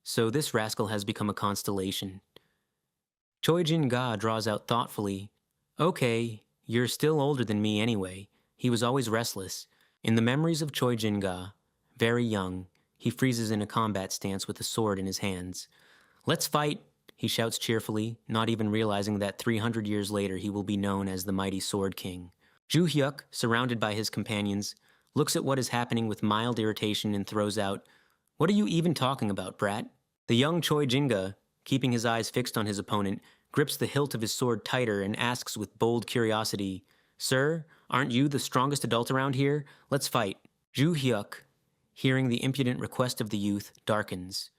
"So this rascal has become a constellation." Choi Jin-ga draws out thoughtfully, "Okay, you're still older than me anyway." He was always restless. In the memories of Choi Jin-ga, very young, he freezes in a combat stance with a sword in his hands. "Let's fight," he shouts cheerfully, not even realizing that 300 years later he will be known as the mighty Sword King. Ju Hyuk, surrounded by his companions, looks at what is happening with mild irritation and throws out, "What are you even talking about, brat?" The young Choi Jin-ga, keeping his eyes fixed on his opponent, grips the hilt of his sword tighter and asks with bold curiosity, "Sir, aren't you the strongest adult around here? Let's fight." Ju Hyuk, hearing the impudent request of the youth, darkens.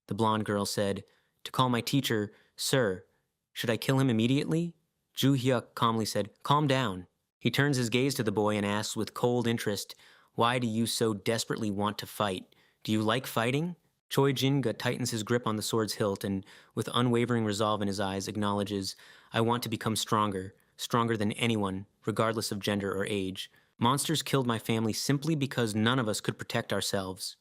The blonde girl said, "To call my teacher, sir. Should I kill him immediately?" Ju Hyuk calmly said, "Calm down." He turns his gaze to the boy and asks with cold interest, "Why do you so desperately want to fight? Do you like fighting?" Choi Jin-ga tightens his grip on the sword's hilt and, with unwavering resolve in his eyes, acknowledges, "I want to become stronger, stronger than anyone, regardless of gender or age. Monsters killed my family simply because none of us could protect ourselves."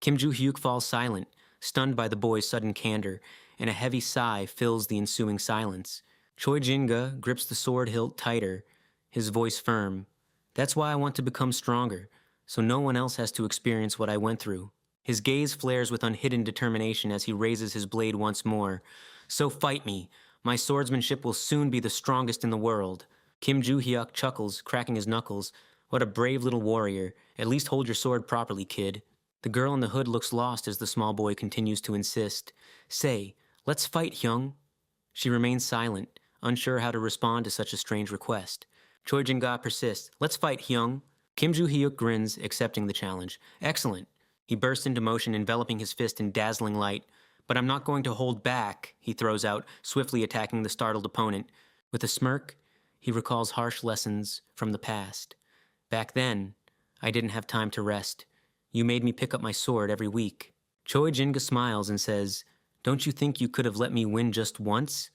Kim Ju-hyuk falls silent, stunned by the boy's sudden candor, and a heavy sigh fills the ensuing silence. Choi Jin-ga grips the sword hilt tighter, his voice firm. That's why I want to become stronger, so no one else has to experience what I went through. His gaze flares with unhidden determination as he raises his blade once more. So fight me. My swordsmanship will soon be the strongest in the world. Kim Joo-hyuk chuckles, cracking his knuckles. What a brave little warrior. At least hold your sword properly, kid. The girl in the hood looks lost as the small boy continues to insist. Say, let's fight, Hyung. She remains silent, unsure how to respond to such a strange request. Choi Jin-ga persists. Let's fight, Hyung. Kim Joo-hyuk grins, accepting the challenge. Excellent. He bursts into motion, enveloping his fist in dazzling light. But I'm not going to hold back, he throws out, swiftly attacking the startled opponent. With a smirk, he recalls harsh lessons from the past. Back then, I didn't have time to rest. You made me pick up my sword every week. Choi Jin-ga smiles and says, Don't you think you could have let me win just once?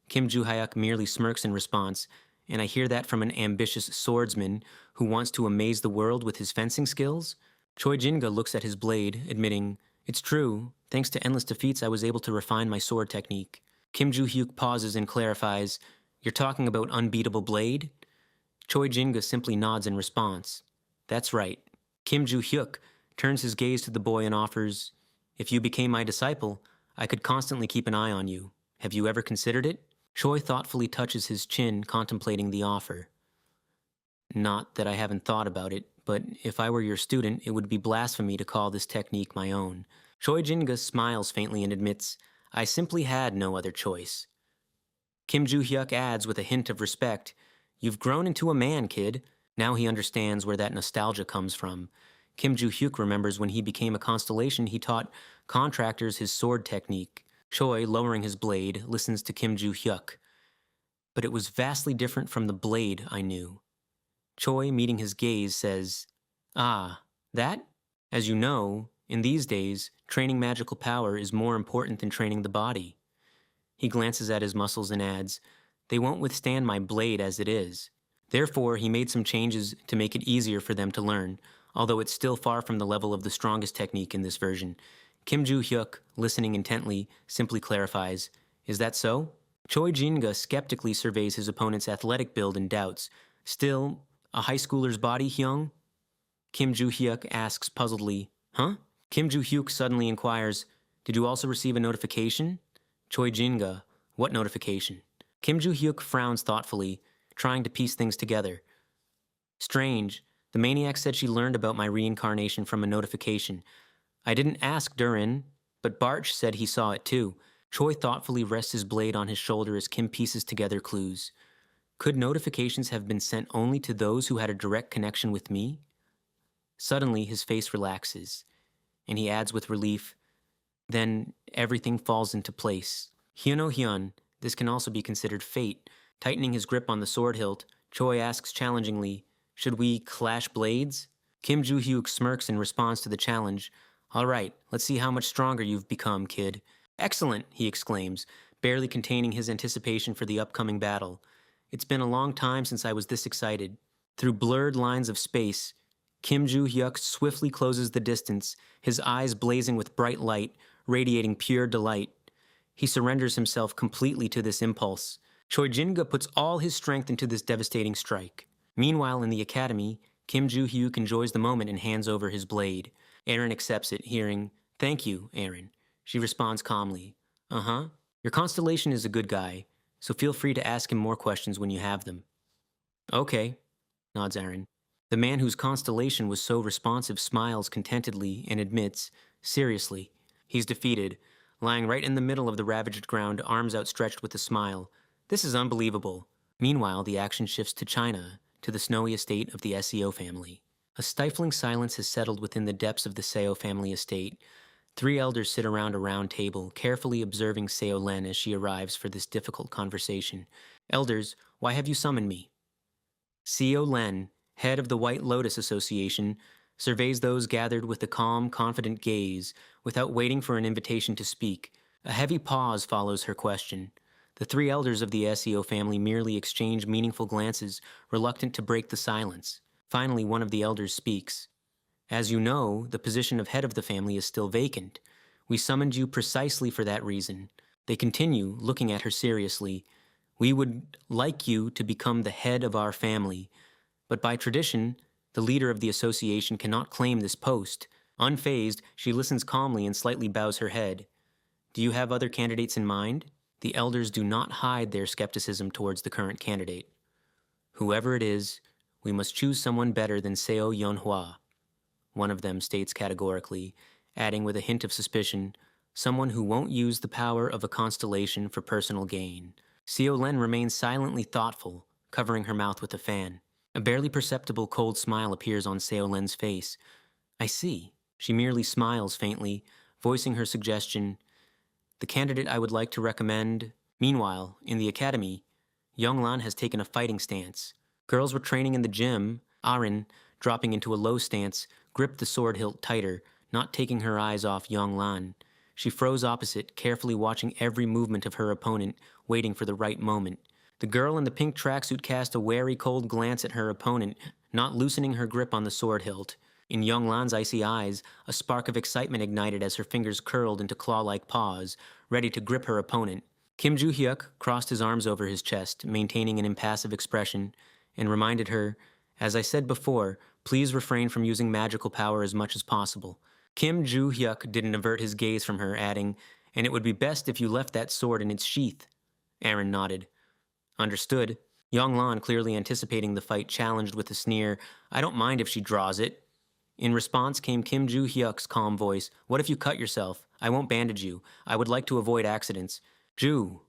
Kim Joo-hyuk merely smirks in response, and I hear that from an ambitious swordsman who wants to amaze the world with his fencing skills? Choi Jin-ga looks at his blade, admitting, It's true. Thanks to endless defeats, I was able to refine my sword technique. Kim Joo-hyuk pauses and clarifies, You're talking about unbeatable blade? Choi Jin-ga simply nods in response. That's right. Kim Joo-hyuk turns his gaze to the boy and offers, If you became my disciple, I could constantly keep an eye on you. Have you ever considered it? Choi thoughtfully touches his chin, contemplating the offer. Not that I haven't thought about it, but if I were your student, it would be blasphemy to call this technique my own. Choi Jin-ga smiles faintly and admits, I simply had no other choice. Kim Joo-hyuk adds with a hint of respect, You've grown into a man, kid. Now he understands where that nostalgia comes from. Kim Joo-hyuk remembers when he became a constellation, he taught contractors his sword technique. Choi, lowering his blade, listens to Kim Joo-hyuk. But it was vastly different from the blade I knew. Choi, meeting his gaze, says, Ah, that? As you know, in these days, training magical power is more important than training the body. He glances at his muscles and adds, They won't withstand my blade as it is. Therefore, he made some changes to make it easier for them to learn, although it's still far from the level of the strongest technique in this version. Kim Joo-hyuk, listening intently, simply clarifies, Is that so? Choi Jin-ga skeptically surveys his opponent's athletic build and doubts. Still, a high schooler's body, Hyung? Kim Joo-hyuk asks puzzledly, Huh? Kim Joo-hyuk suddenly inquires, Did you also receive a notification? Choi Jin-ga, what notification? Kim Joo-hyuk frowns thoughtfully, trying to piece things together. Strange. The maniac said she learned about my reincarnation from a notification. I didn't ask Durin, but Barch said he saw it too. Choi thoughtfully rests his blade on his shoulder as Kim pieces together clues. Could notifications have been sent only to those who had a direct connection with me? Suddenly, his face relaxes, and he adds with relief, Then everything falls into place. Hyuno Hyun, this can also be considered fate. Tightening his grip on the sword hilt, Choi asks challengingly, Should we clash blades? Kim Joo-hyuk smirks in response to the challenge. All right, let's see how much stronger you've become, kid. Excellent, he exclaims, barely containing his anticipation for the upcoming battle. It's been a long time since I was this excited. Through blurred lines of space, Kim Joo-hyuk swiftly closes the distance, his eyes blazing with bright light, radiating pure delight. He surrenders himself completely to this impulse. Choi Jin-ga puts all his strength into this devastating strike. Meanwhile, in the academy, Kim Joo-hyuk enjoys the moment and hands over his blade. Aaron accepts it, hearing, Thank you, Aaron. She responds calmly, Uh-huh. Your constellation is a good guy, so feel free to ask him more questions when you have them. Okay, nods Aaron. The man whose constellation was so responsive smiles contentedly and admits, seriously, he's defeated, lying right in the middle of the ravaged ground, arms outstretched with a smile. This is unbelievable. Meanwhile, the action shifts to China, to the snowy estate of the Seo family. A stifling silence has settled within the depths of the Seo family estate. 3 elders sit around a round table, carefully observing Seo Len as she arrives for this difficult conversation. Elders, why have you summoned me? Seo Len, head of the White Lotus Association, surveys those gathered with a calm, confident gaze, without waiting for an invitation to speak. A heavy pause follows her question. The 3 elders of the Seo family merely exchange meaningful glances, reluctant to break the silence. Finally, one of the elders speaks. As you know, the position of head of the family is still vacant. We summoned you precisely for that reason. They continue, looking at her seriously. We would like you to become the head of our family, but by tradition, the leader of the association cannot claim this post. Unfazed, she listens calmly and slightly bows her head. Do you have other candidates in mind? The elders do not hide their skepticism towards the current candidate. Whoever it is, we must choose someone better than Seo Yonhua, one of them states categorically, adding with a hint of suspicion, someone who won't use the power of a constellation for personal gain. Seo Len remains silently thoughtful, covering her mouth with a fan. A barely perceptible cold smile appears on Seo Len's face. I see. She merely smiles faintly, voicing her suggestion. The candidate I would like to recommend. Meanwhile, in the academy, Younglan has taken a fighting stance. Girls were training in the gym. Arin, dropping into a low stance, gripped the sword hilt tighter, not taking her eyes off Younglan. She froze opposite, carefully watching every movement of her opponent, waiting for the right moment. The girl in the pink tracksuit cast a wary, cold glance at her opponent, not loosening her grip on the sword hilt. In Younglan's icy eyes, a spark of excitement ignited as her fingers curled into claw-like paws, ready to grip her opponent. Kim Joo-hyuk crossed his arms over his chest, maintaining an impassive expression, and reminded her, as I said before, please refrain from using magical power as much as possible. Kim Joo-hyuk didn't avert his gaze from her, adding, and it would be best if you left that sword in its sheath. Aaron nodded. Understood. Younglan, clearly anticipating the fight, challenged with a sneer, I don't mind if she draws it. In response came Kim Joo-hyuk's calm voice, what if you cut yourself? I won't bandage you. I would like to avoid accidents. Joo.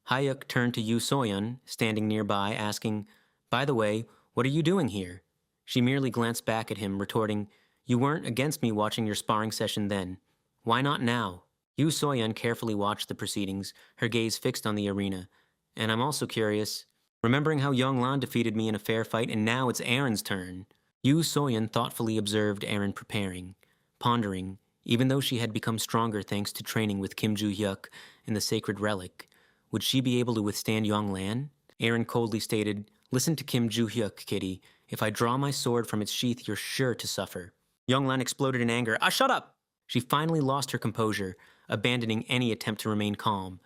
Hyuk turned to Yoo Soyeon, standing nearby, asking, by the way, what are you doing here? She merely glanced back at him, retorting, you weren't against me watching your sparring session then. Why not now? Yoo Soyeon carefully watched the proceedings, her gaze fixed on the arena. And I'm also curious, remembering how Younglan defeated me in a fair fight and now it's Aaron's turn. Yoo Soyeon thoughtfully observed Aaron preparing, pondering, even though she had become stronger thanks to training with Kim Joo-hyuk and the sacred relic. Would she be able to withstand Younglan? Aaron coldly stated, listen to Kim Joo-hyuk, Kitty. If I draw my sword from its sheath, you're sure to suffer. Younglan exploded in anger. Shut up! She finally lost her composure, abandoning any attempt to remain calm.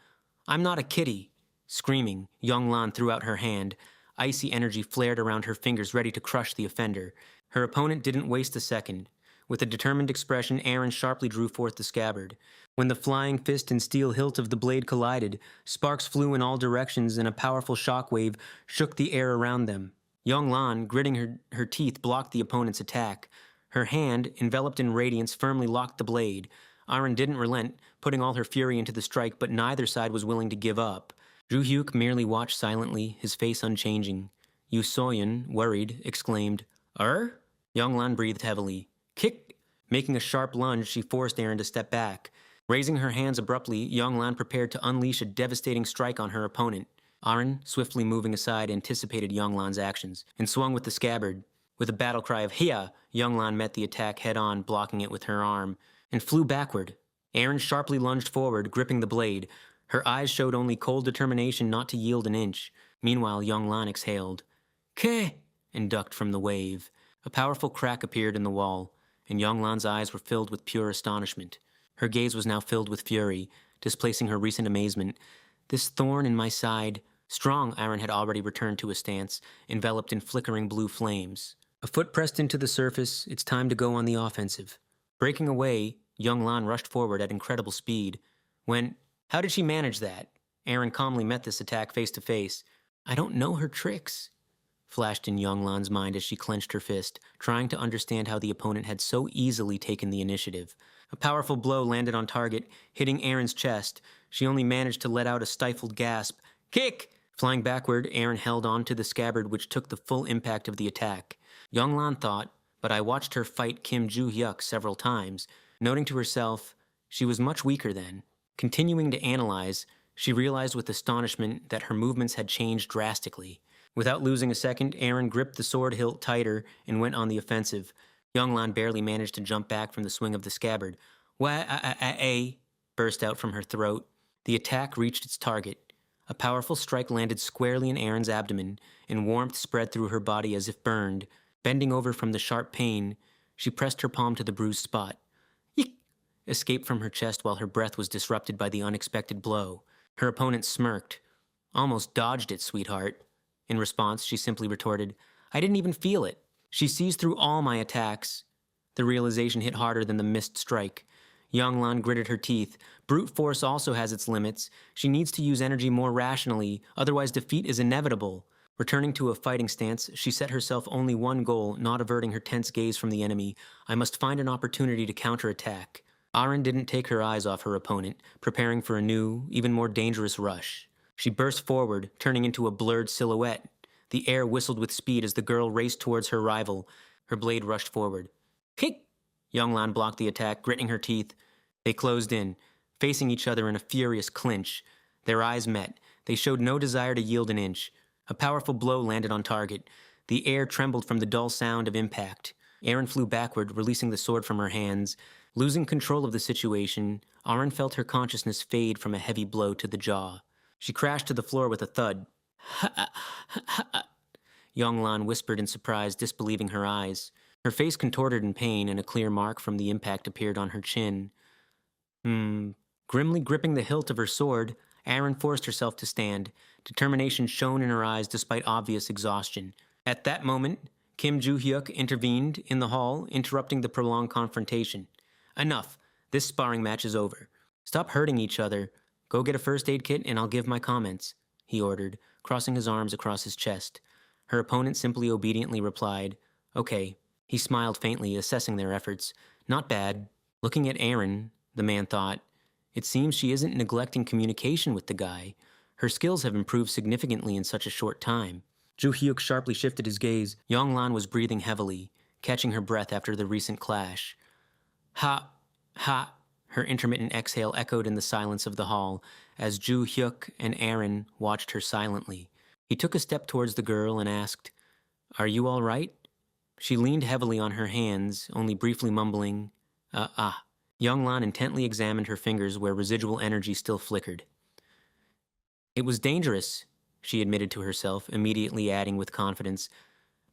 I'm not a kitty. Screaming, Younglan threw out her hand. Icy energy flared around her fingers, ready to crush the offender. Her opponent didn't waste a second. With a determined expression, Aaron sharply drew forth the scabbard. When the flying fist and steel hilt of the blade collided, sparks flew in all directions and a powerful shockwave shook the air around them. Younglan, gritting her teeth, blocked the opponent's attack. Her hand, enveloped in radiance, firmly locked the blade. Aaron didn't relent, putting all her fury into the strike, but neither side was willing to give up. Joo-hyuk merely watched silently, his face unchanging. Yoo Soyeon, worried, exclaimed, Younglan breathed heavily. Kick! Making a sharp lunge, she forced Aaron to step back. Raising her hands abruptly, Younglan prepared to unleash a devastating strike on her opponent. Aaron, swiftly moving aside, anticipated Younglan's actions, and swung with the scabbard. With a battle cry of Hiya, Younglan met the attack head-on, blocking it with her arm, and flew backward. Aaron sharply lunged forward, gripping the blade. Her eyes showed only cold determination not to yield an inch. Meanwhile, Younglan exhaled, Ke! And ducked from the wave. A powerful crack appeared in the wall, and Younglan's eyes were filled with pure astonishment. Her gaze was now filled with fury, displacing her recent amazement. This thorn in my side. Strong, Aaron had already returned to a stance, enveloped in flickering blue flames. A foot pressed into the surface, it's time to go on the offensive. Breaking away, Younglan rushed forward at incredible speed. How did she manage that? Aaron calmly met this attack face to face. I don't know her tricks, flashed in Younglan's mind as she clenched her fist, trying to understand how the opponent had so easily taken the initiative. A powerful blow landed on target, hitting Aaron's chest. She only managed to let out a stifled gasp. Kick! Flying backward, Aaron held on to the scabbard which took the full impact of the attack. Younglan thought, but I watched her fight Kim Joo-hyuk several times, noting to herself, she was much weaker then. Continuing to analyze, she realized with astonishment that her movements had changed drastically. Without losing a second, Aaron gripped the sword hilt tighter and went on the offensive. Younglan barely managed to jump back from the swing of the scabbard. Burst out from her throat. The attack reached its target. A powerful strike landed squarely in Aaron's abdomen, and warmth spread through her body as if burned. Bending over from the sharp pain, she pressed her palm to the bruised spot. Yeek! Escaped from her chest while her breath was disrupted by the unexpected blow. Her opponent smirked. Almost dodged it, sweetheart. In response, she simply retorted, I didn't even feel it. She sees through all my attacks. The realization hit harder than the missed strike. Yonglan gritted her teeth. Brute force also has its limits. She needs to use energy more rationally, otherwise defeat is inevitable. Returning to a fighting stance, she set herself only one goal, not averting her tense gaze from the enemy. I must find an opportunity to counterattack. Aren didn't take her eyes off her opponent, preparing for a new, even more dangerous rush. She burst forward, turning into a blurred silhouette. The air whistled with speed as the girl raced towards her rival. Her blade rushed forward. Kick! Yonglan blocked the attack, gritting her teeth. They closed in, facing each other in a furious clinch. Their eyes met. They showed no desire to yield an inch. A powerful blow landed on target. The air trembled from the dull sound of impact. Aren flew backward, releasing the sword from her hands. Losing control of the situation, Aren felt her consciousness fade from a heavy blow to the jaw. She crashed to the floor with a thud. Yonglan whispered in surprise, disbelieving her eyes. Her face contorted in pain, and a clear mark from the impact appeared on her chin. Grimly gripping the hilt of her sword, Aren forced herself to stand. Determination shone in her eyes despite obvious exhaustion. At that moment, Kim Joo-hyuk intervened in the hall, interrupting the prolonged confrontation. Enough. This sparring match is over. Stop hurting each other. Go get a first aid kit and I'll give my comments, he ordered, crossing his arms across his chest. Her opponent simply obediently replied, Okay. He smiled faintly, assessing their efforts. Not bad. Looking at Aren, the man thought, it seems she isn't neglecting communication with the guy. Her skills have improved significantly in such a short time. Joo-hyuk sharply shifted his gaze. Yonglan was breathing heavily, catching her breath after the recent clash. Ha! Ha! Her intermittent exhale echoed in the silence of the hall as Joo-hyuk and Aren watched her silently. He took a step towards the girl and asked, Are you all right? She leaned heavily on her hands, only briefly mumbling, Yonglan intently examined her fingers where residual energy still flickered. It was dangerous, she admitted to herself, immediately adding with confidence,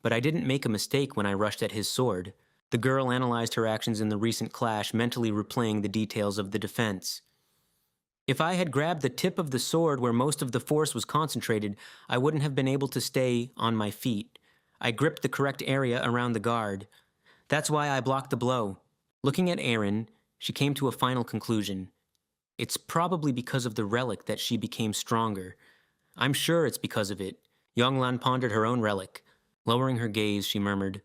but I didn't make a mistake when I rushed at his sword. The girl analyzed her actions in the recent clash, mentally replaying the details of the defense. If I had grabbed the tip of the sword where most of the force was concentrated, I wouldn't have been able to stay on my feet. I gripped the correct area around the guard. That's why I blocked the blow. Looking at Aren, she came to a final conclusion. It's probably because of the relic that she became stronger. I'm sure it's because of it. Yonglan pondered her own relic. Lowering her gaze, she murmured,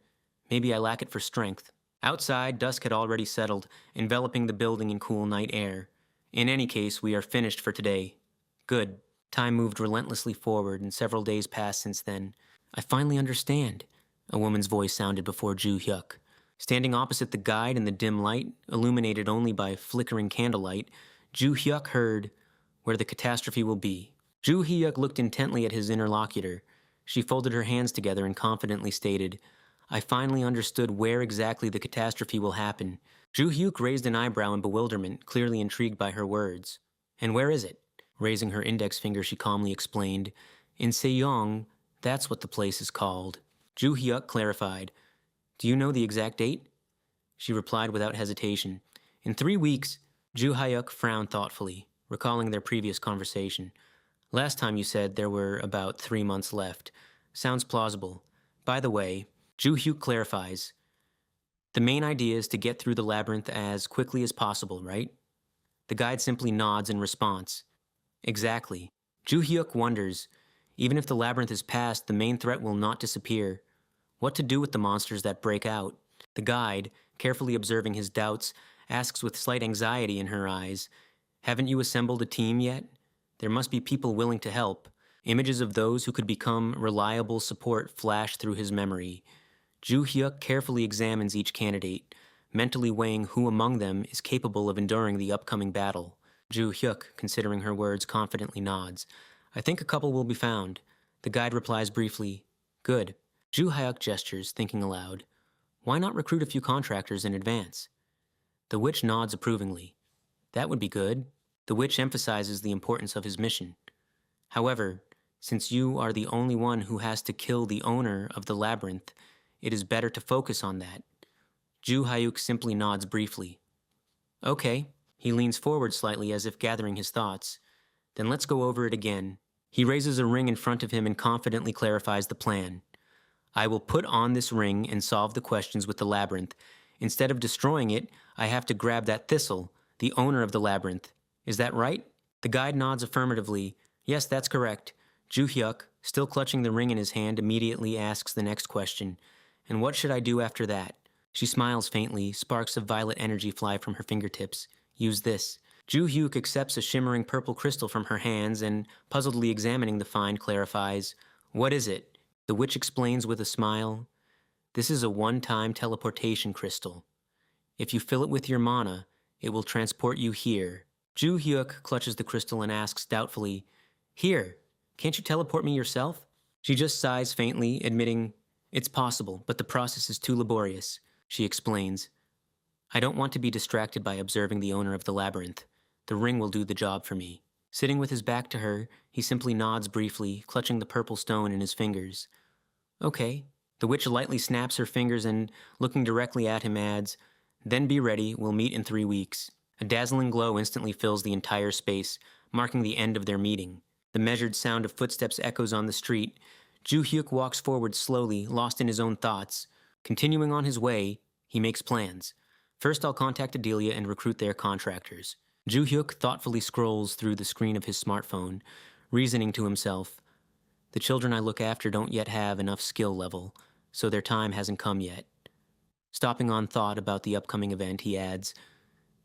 Maybe I lack it for strength. Outside, dusk had already settled, enveloping the building in cool night air. In any case, we are finished for today. Good. Time moved relentlessly forward, and several days passed since then. I finally understand, a woman's voice sounded before Joo-hyuk. Standing opposite the guide in the dim light, illuminated only by flickering candlelight, Joo-hyuk heard, Where the catastrophe will be. Joo-hyuk looked intently at his interlocutor. She folded her hands together and confidently stated, I finally understood where exactly the catastrophe will happen. Joo-hyuk raised an eyebrow in bewilderment, clearly intrigued by her words. And where is it? Raising her index finger, she calmly explained, In Sejong, that's what the place is called. Joo-hyuk clarified, Do you know the exact date? She replied without hesitation. In 3 weeks. Joo-hyuk frowned thoughtfully, recalling their previous conversation. Last time you said there were about 3 months left. Sounds plausible. By the way, Joo-hyuk clarifies, the main idea is to get through the labyrinth as quickly as possible, right? The guide simply nods in response. Exactly. Joo-hyuk wonders, even if the labyrinth is passed, the main threat will not disappear. What to do with the monsters that break out? The guide, carefully observing his doubts, asks with slight anxiety in her eyes, Haven't you assembled a team yet? There must be people willing to help. Images of those who could become reliable support flash through his memory. Joo-hyuk carefully examines each candidate, mentally weighing who among them is capable of enduring the upcoming battle. Joo-hyuk, considering her words, confidently nods. I think a couple will be found. The guide replies briefly, Good. Joo-hyuk gestures, thinking aloud. Why not recruit a few contractors in advance? The witch nods approvingly. That would be good. The witch emphasizes the importance of his mission. However, since you are the only one who has to kill the owner of the labyrinth, it is better to focus on that. Joo-hyuk simply nods briefly. Okay. He leans forward slightly as if gathering his thoughts. Then let's go over it again. He raises a ring in front of him and confidently clarifies the plan. I will put on this ring and solve the questions with the labyrinth. Instead of destroying it, I have to grab that thistle, the owner of the labyrinth. Is that right? The guide nods affirmatively. Yes, that's correct. Ju-hyuk, still clutching the ring in his hand, immediately asks the next question. And what should I do after that? She smiles faintly, sparks of violet energy fly from her fingertips. Use this. Ju-hyuk accepts a shimmering purple crystal from her hands and, puzzledly examining the find, clarifies, What is it? The witch explains with a smile, This is a one-time teleportation crystal. If you fill it with your mana, it will transport you here. Ju-hyuk clutches the crystal and asks doubtfully, Here, can't you teleport me yourself? She just sighs faintly, admitting, It's possible, but the process is too laborious. She explains, I don't want to be distracted by observing the owner of the labyrinth. The ring will do the job for me. Sitting with his back to her, he simply nods briefly, clutching the purple stone in his fingers. Okay. The witch lightly snaps her fingers and, looking directly at him, adds, Then be ready, we'll meet in 3 weeks. A dazzling glow instantly fills the entire space, marking the end of their meeting. The measured sound of footsteps echoes on the street. Ju-hyuk walks forward slowly, lost in his own thoughts. Continuing on his way, he makes plans. First, I'll contact Adelia and recruit their contractors. Ju-hyuk thoughtfully scrolls through the screen of his smartphone, reasoning to himself, The children I look after don't yet have enough skill level, so their time hasn't come yet. Stopping on thought about the upcoming event, he adds,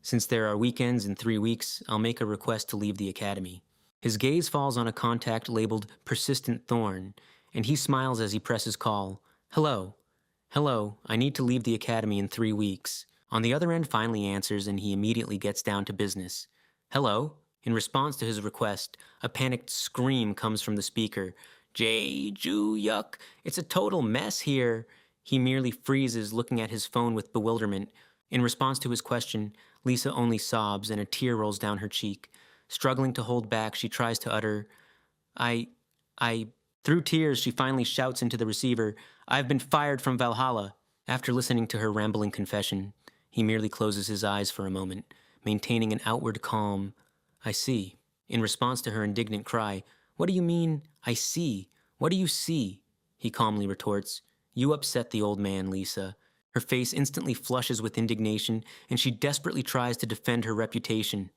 Since there are weekends in 3 weeks, I'll make a request to leave the academy. His gaze falls on a contact labeled Persistent Thorn, and he smiles as he presses call. Hello, I need to leave the academy in 3 weeks. On the other end finally answers, and he immediately gets down to business. Hello? In response to his request, a panicked scream comes from the speaker. Ju-hyuk, it's a total mess here. He merely freezes, looking at his phone with bewilderment. In response to his question, Lisa only sobs and a tear rolls down her cheek. Struggling to hold back, she tries to utter, I... Through tears, she finally shouts into the receiver, I've been fired from Valhalla. After listening to her rambling confession, he merely closes his eyes for a moment, maintaining an outward calm. I see. In response to her indignant cry, What do you mean, I see? What do you see? He calmly retorts, You upset the old man, Lisa. Her face instantly flushes with indignation, and she desperately tries to defend her reputation.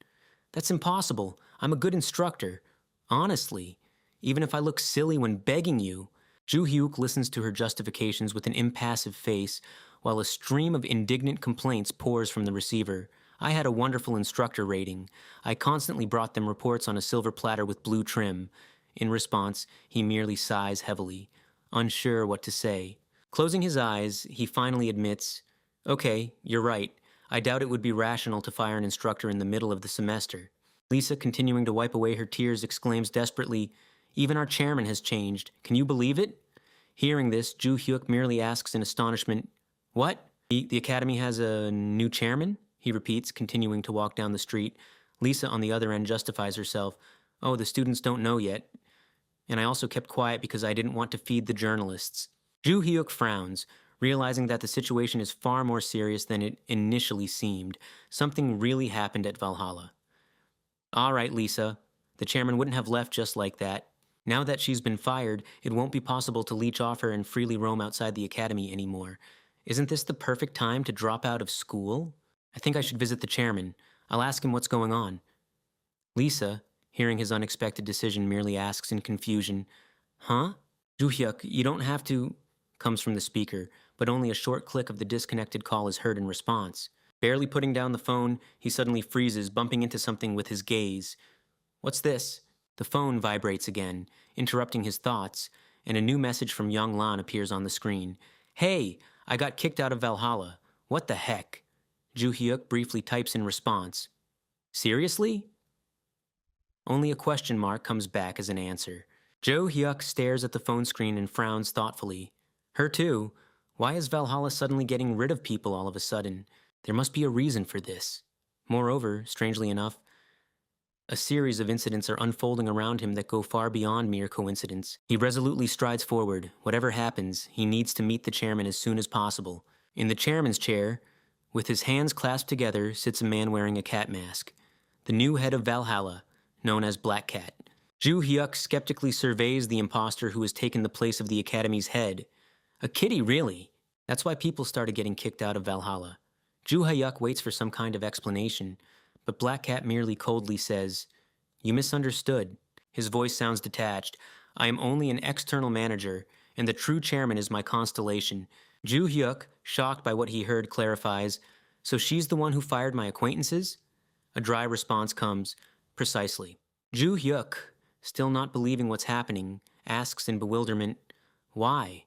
That's impossible. I'm a good instructor. Honestly. Even if I look silly when begging you. Ju-hyuk listens to her justifications with an impassive face, while a stream of indignant complaints pours from the receiver. I had a wonderful instructor rating. I constantly brought them reports on a silver platter with blue trim. In response, he merely sighs heavily, unsure what to say. Closing his eyes, he finally admits, Okay, you're right. I doubt it would be rational to fire an instructor in the middle of the semester. Lisa, continuing to wipe away her tears, exclaims desperately, Even our chairman has changed. Can you believe it? Hearing this, Ju-hyuk merely asks in astonishment, What? The academy has a new chairman? He repeats, continuing to walk down the street. Lisa, on the other end, justifies herself. Oh, the students don't know yet. And I also kept quiet because I didn't want to feed the journalists. Ju-hyuk frowns, realizing that the situation is far more serious than it initially seemed. Something really happened at Valhalla. All right, Lisa. The chairman wouldn't have left just like that. Now that she's been fired, it won't be possible to leech off her and freely roam outside the academy anymore. Isn't this the perfect time to drop out of school? I think I should visit the chairman. I'll ask him what's going on. Lisa, hearing his unexpected decision, merely asks in confusion, Huh? Ju-hyuk, you don't have to, comes from the speaker, but only a short click of the disconnected call is heard in response. Barely putting down the phone, he suddenly freezes, bumping into something with his gaze. What's this? The phone vibrates again, interrupting his thoughts, and a new message from Young Lan appears on the screen. Hey, I got kicked out of Valhalla. What the heck? Ju-hyuk briefly types in response. Seriously? Only a question mark comes back as an answer. Ju-hyuk stares at the phone screen and frowns thoughtfully. Her too. Why is Valhalla suddenly getting rid of people all of a sudden? There must be a reason for this. Moreover, strangely enough, a series of incidents are unfolding around him that go far beyond mere coincidence. He resolutely strides forward. Whatever happens, he needs to meet the chairman as soon as possible. In the chairman's chair, with his hands clasped together, sits a man wearing a cat mask. The new head of Valhalla, known as Black Cat. Ju Hyuk skeptically surveys the imposter who has taken the place of the Academy's head. A kitty, really? That's why people started getting kicked out of Valhalla. Ju Hyuk waits for some kind of explanation, but Black Cat merely coldly says, "You misunderstood." His voice sounds detached. "I am only an external manager, and the true chairman is my constellation." Ju Hyuk, shocked by what he heard, clarifies, "So she's the one who fired my acquaintances?" A dry response comes, "Precisely." Ju Hyuk, still not believing what's happening, asks in bewilderment, "Why?"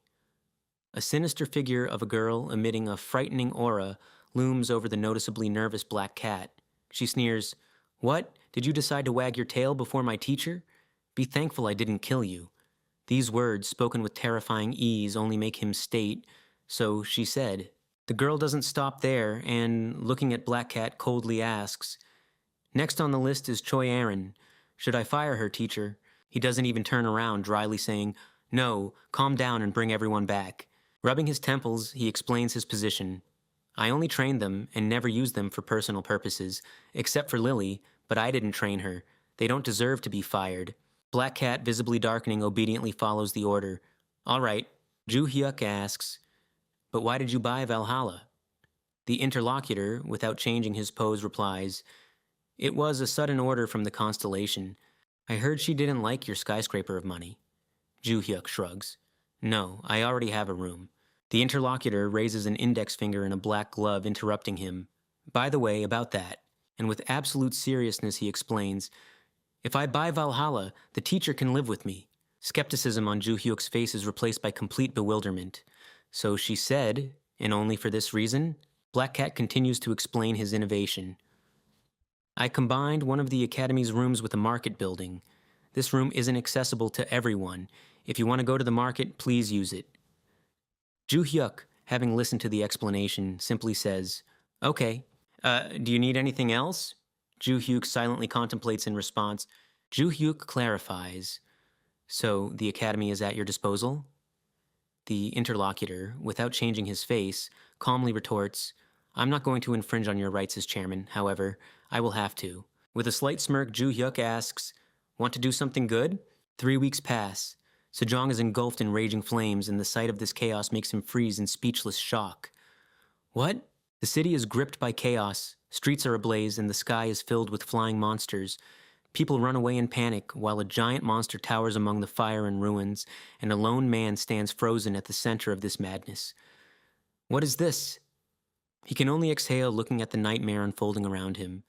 A sinister figure of a girl emitting a frightening aura looms over the noticeably nervous Black Cat. She sneers, "What? Did you decide to wag your tail before my teacher? Be thankful I didn't kill you." These words, spoken with terrifying ease, only make him state, "So she said." The girl doesn't stop there and, looking at Black Cat, coldly asks, "Next on the list is Choi Aaron. Should I fire her, teacher?" He doesn't even turn around, dryly saying, "No, calm down and bring everyone back." Rubbing his temples, he explains his position. "I only trained them and never used them for personal purposes, except for Lily, but I didn't train her. They don't deserve to be fired." Black Cat, visibly darkening, obediently follows the order. "All right." Ju Hyuk asks, "But why did you buy Valhalla?" The interlocutor, without changing his pose, replies, "It was a sudden order from the constellation. I heard she didn't like your skyscraper of money." Ju Hyuk shrugs. "No, I already have a room." The interlocutor raises an index finger in a black glove, interrupting him. "By the way, about that," and with absolute seriousness he explains, "if I buy Valhalla, the teacher can live with me." Skepticism on Ju Hyuk's face is replaced by complete bewilderment. "So she said, and only for this reason?" Black Cat continues to explain his innovation. "I combined one of the Academy's rooms with a market building. This room isn't accessible to everyone. If you want to go to the market, please use it." Ju Hyuk, having listened to the explanation, simply says, "Okay. Do you need anything else?" Ju Hyuk silently contemplates in response. Ju Hyuk clarifies, "So the Academy is at your disposal?" The interlocutor, without changing his face, calmly retorts, "I'm not going to infringe on your rights as chairman, however. I will have to." With a slight smirk, Ju Hyuk asks, "Want to do something good?" 3 weeks pass. Sejong is engulfed in raging flames, and the sight of this chaos makes him freeze in speechless shock. "What?" The city is gripped by chaos. Streets are ablaze, and the sky is filled with flying monsters. People run away in panic, while a giant monster towers among the fire and ruins, and a lone man stands frozen at the center of this madness. What is this? He can only exhale, looking at the nightmare unfolding around him.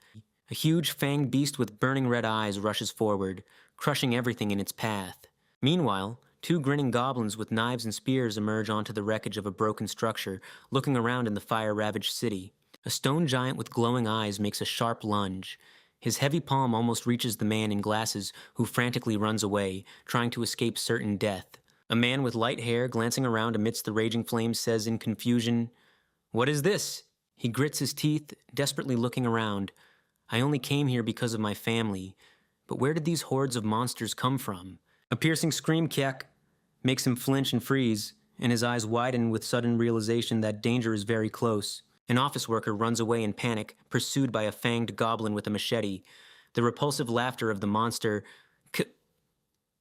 A huge fanged beast with burning red eyes rushes forward, crushing everything in its path. Meanwhile, 2 grinning goblins with knives and spears emerge onto the wreckage of a broken structure, looking around in the fire-ravaged city. A stone giant with glowing eyes makes a sharp lunge. His heavy palm almost reaches the man in glasses, who frantically runs away, trying to escape certain death. A man with light hair, glancing around amidst the raging flames, says in confusion, "What is this?" He grits his teeth, desperately looking around. "I only came here because of my family. But where did these hordes of monsters come from?" A piercing scream kyak makes him flinch and freeze, and his eyes widen with sudden realization that danger is very close. An office worker runs away in panic, pursued by a fanged goblin with a machete. The repulsive laughter of the monster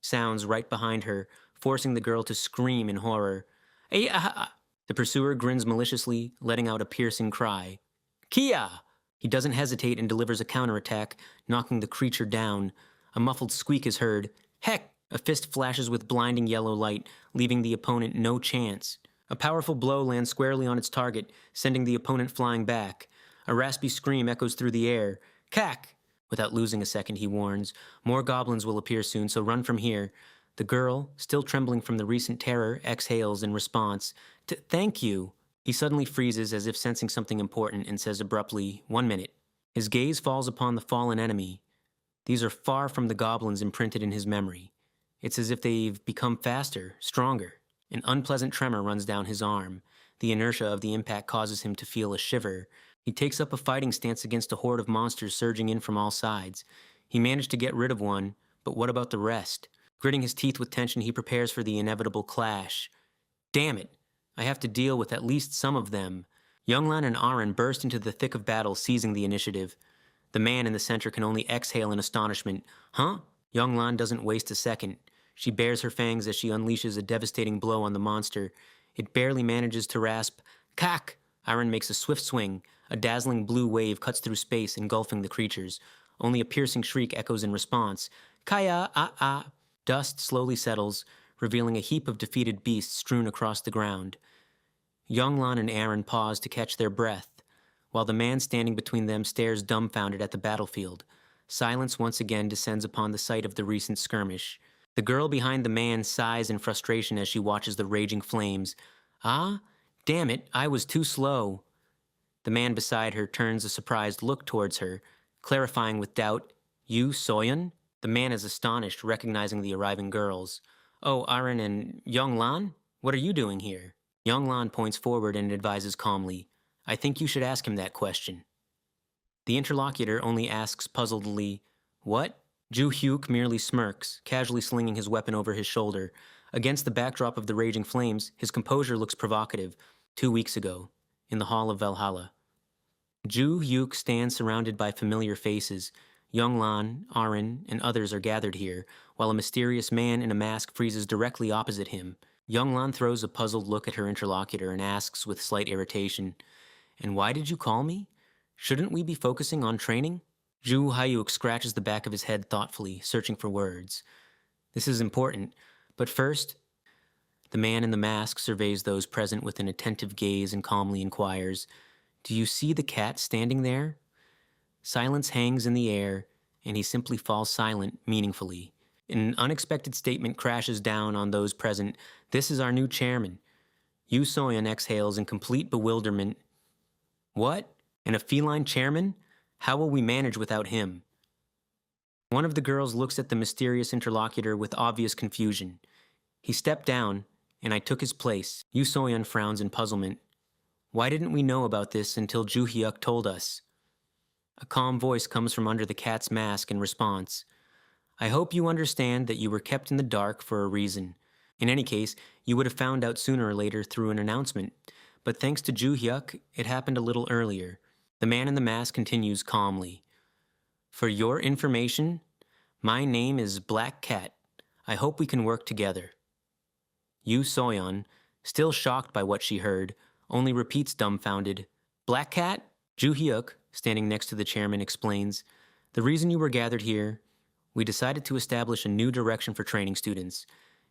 sounds right behind her, forcing the girl to scream in horror. The pursuer grins maliciously, letting out a piercing cry. "Kia!" He doesn't hesitate and delivers a counterattack, knocking the creature down. A muffled squeak is heard. Heck! A fist flashes with blinding yellow light, leaving the opponent no chance. A powerful blow lands squarely on its target, sending the opponent flying back. A raspy scream echoes through the air. "Cack!" Without losing a second, he warns, "More goblins will appear soon, so run from here." The girl, still trembling from the recent terror, exhales in response. "Thank you." He suddenly freezes as if sensing something important and says abruptly, "1 minute." His gaze falls upon the fallen enemy. These are far from the goblins imprinted in his memory. It's as if they've become faster, stronger. An unpleasant tremor runs down his arm. The inertia of the impact causes him to feel a shiver. He takes up a fighting stance against a horde of monsters surging in from all sides. He managed to get rid of one, but what about the rest? Gritting his teeth with tension, he prepares for the inevitable clash. Damn it! I have to deal with at least some of them. Younglan and Aaron burst into the thick of battle, seizing the initiative. The man in the center can only exhale in astonishment. Huh? Young Lan doesn't waste a second. She bares her fangs as she unleashes a devastating blow on the monster. It barely manages to rasp. Kak! Iron makes a swift swing. A dazzling blue wave cuts through space, engulfing the creatures. Only a piercing shriek echoes in response. Kaya, ah, ah. Dust slowly settles, revealing a heap of defeated beasts strewn across the ground. Younglan and Aaron pause to catch their breath, while the man standing between them stares dumbfounded at the battlefield. Silence once again descends upon the site of the recent skirmish. The girl behind the man sighs in frustration as she watches the raging flames. Ah, damn it, I was too slow. The man beside her turns a surprised look towards her, clarifying with doubt, You, Soyeon? The man is astonished, recognizing the arriving girls. Oh, Aaron and Younglan? What are you doing here? Younglan points forward and advises calmly, I think you should ask him that question. The interlocutor only asks puzzledly, What? Ju Hyuk merely smirks, casually slinging his weapon over his shoulder. Against the backdrop of the raging flames, his composure looks provocative. 2 weeks ago, in the Hall of Valhalla. Ju Hyuk stands surrounded by familiar faces. Younglan, Aaron, and others are gathered here, while a mysterious man in a mask freezes directly opposite him. Younglan throws a puzzled look at her interlocutor and asks with slight irritation, And why did you call me? Shouldn't we be focusing on training? Ju Hyuk scratches the back of his head thoughtfully, searching for words. This is important, but first, the man in the mask surveys those present with an attentive gaze and calmly inquires, Do you see the cat standing there? Silence hangs in the air, and he simply falls silent meaningfully. An unexpected statement crashes down on those present. This is our new chairman. Yu Soyeon exhales in complete bewilderment. What? And a feline chairman? How will we manage without him? One of the girls looks at the mysterious interlocutor with obvious confusion. He stepped down, and I took his place. Yu Soyeon frowns in puzzlement. Why didn't we know about this until Ju Hyuk told us? A calm voice comes from under the cat's mask in response. I hope you understand that you were kept in the dark for a reason. In any case, you would have found out sooner or later through an announcement. But thanks to Ju Hyuk, it happened a little earlier. The man in the mask continues calmly. For your information, my name is Black Cat. I hope we can work together. Yu Soyeon, still shocked by what she heard, only repeats dumbfounded, Black Cat? Ju Hyuk, standing next to the chairman, explains, The reason you were gathered here, we decided to establish a new direction for training students,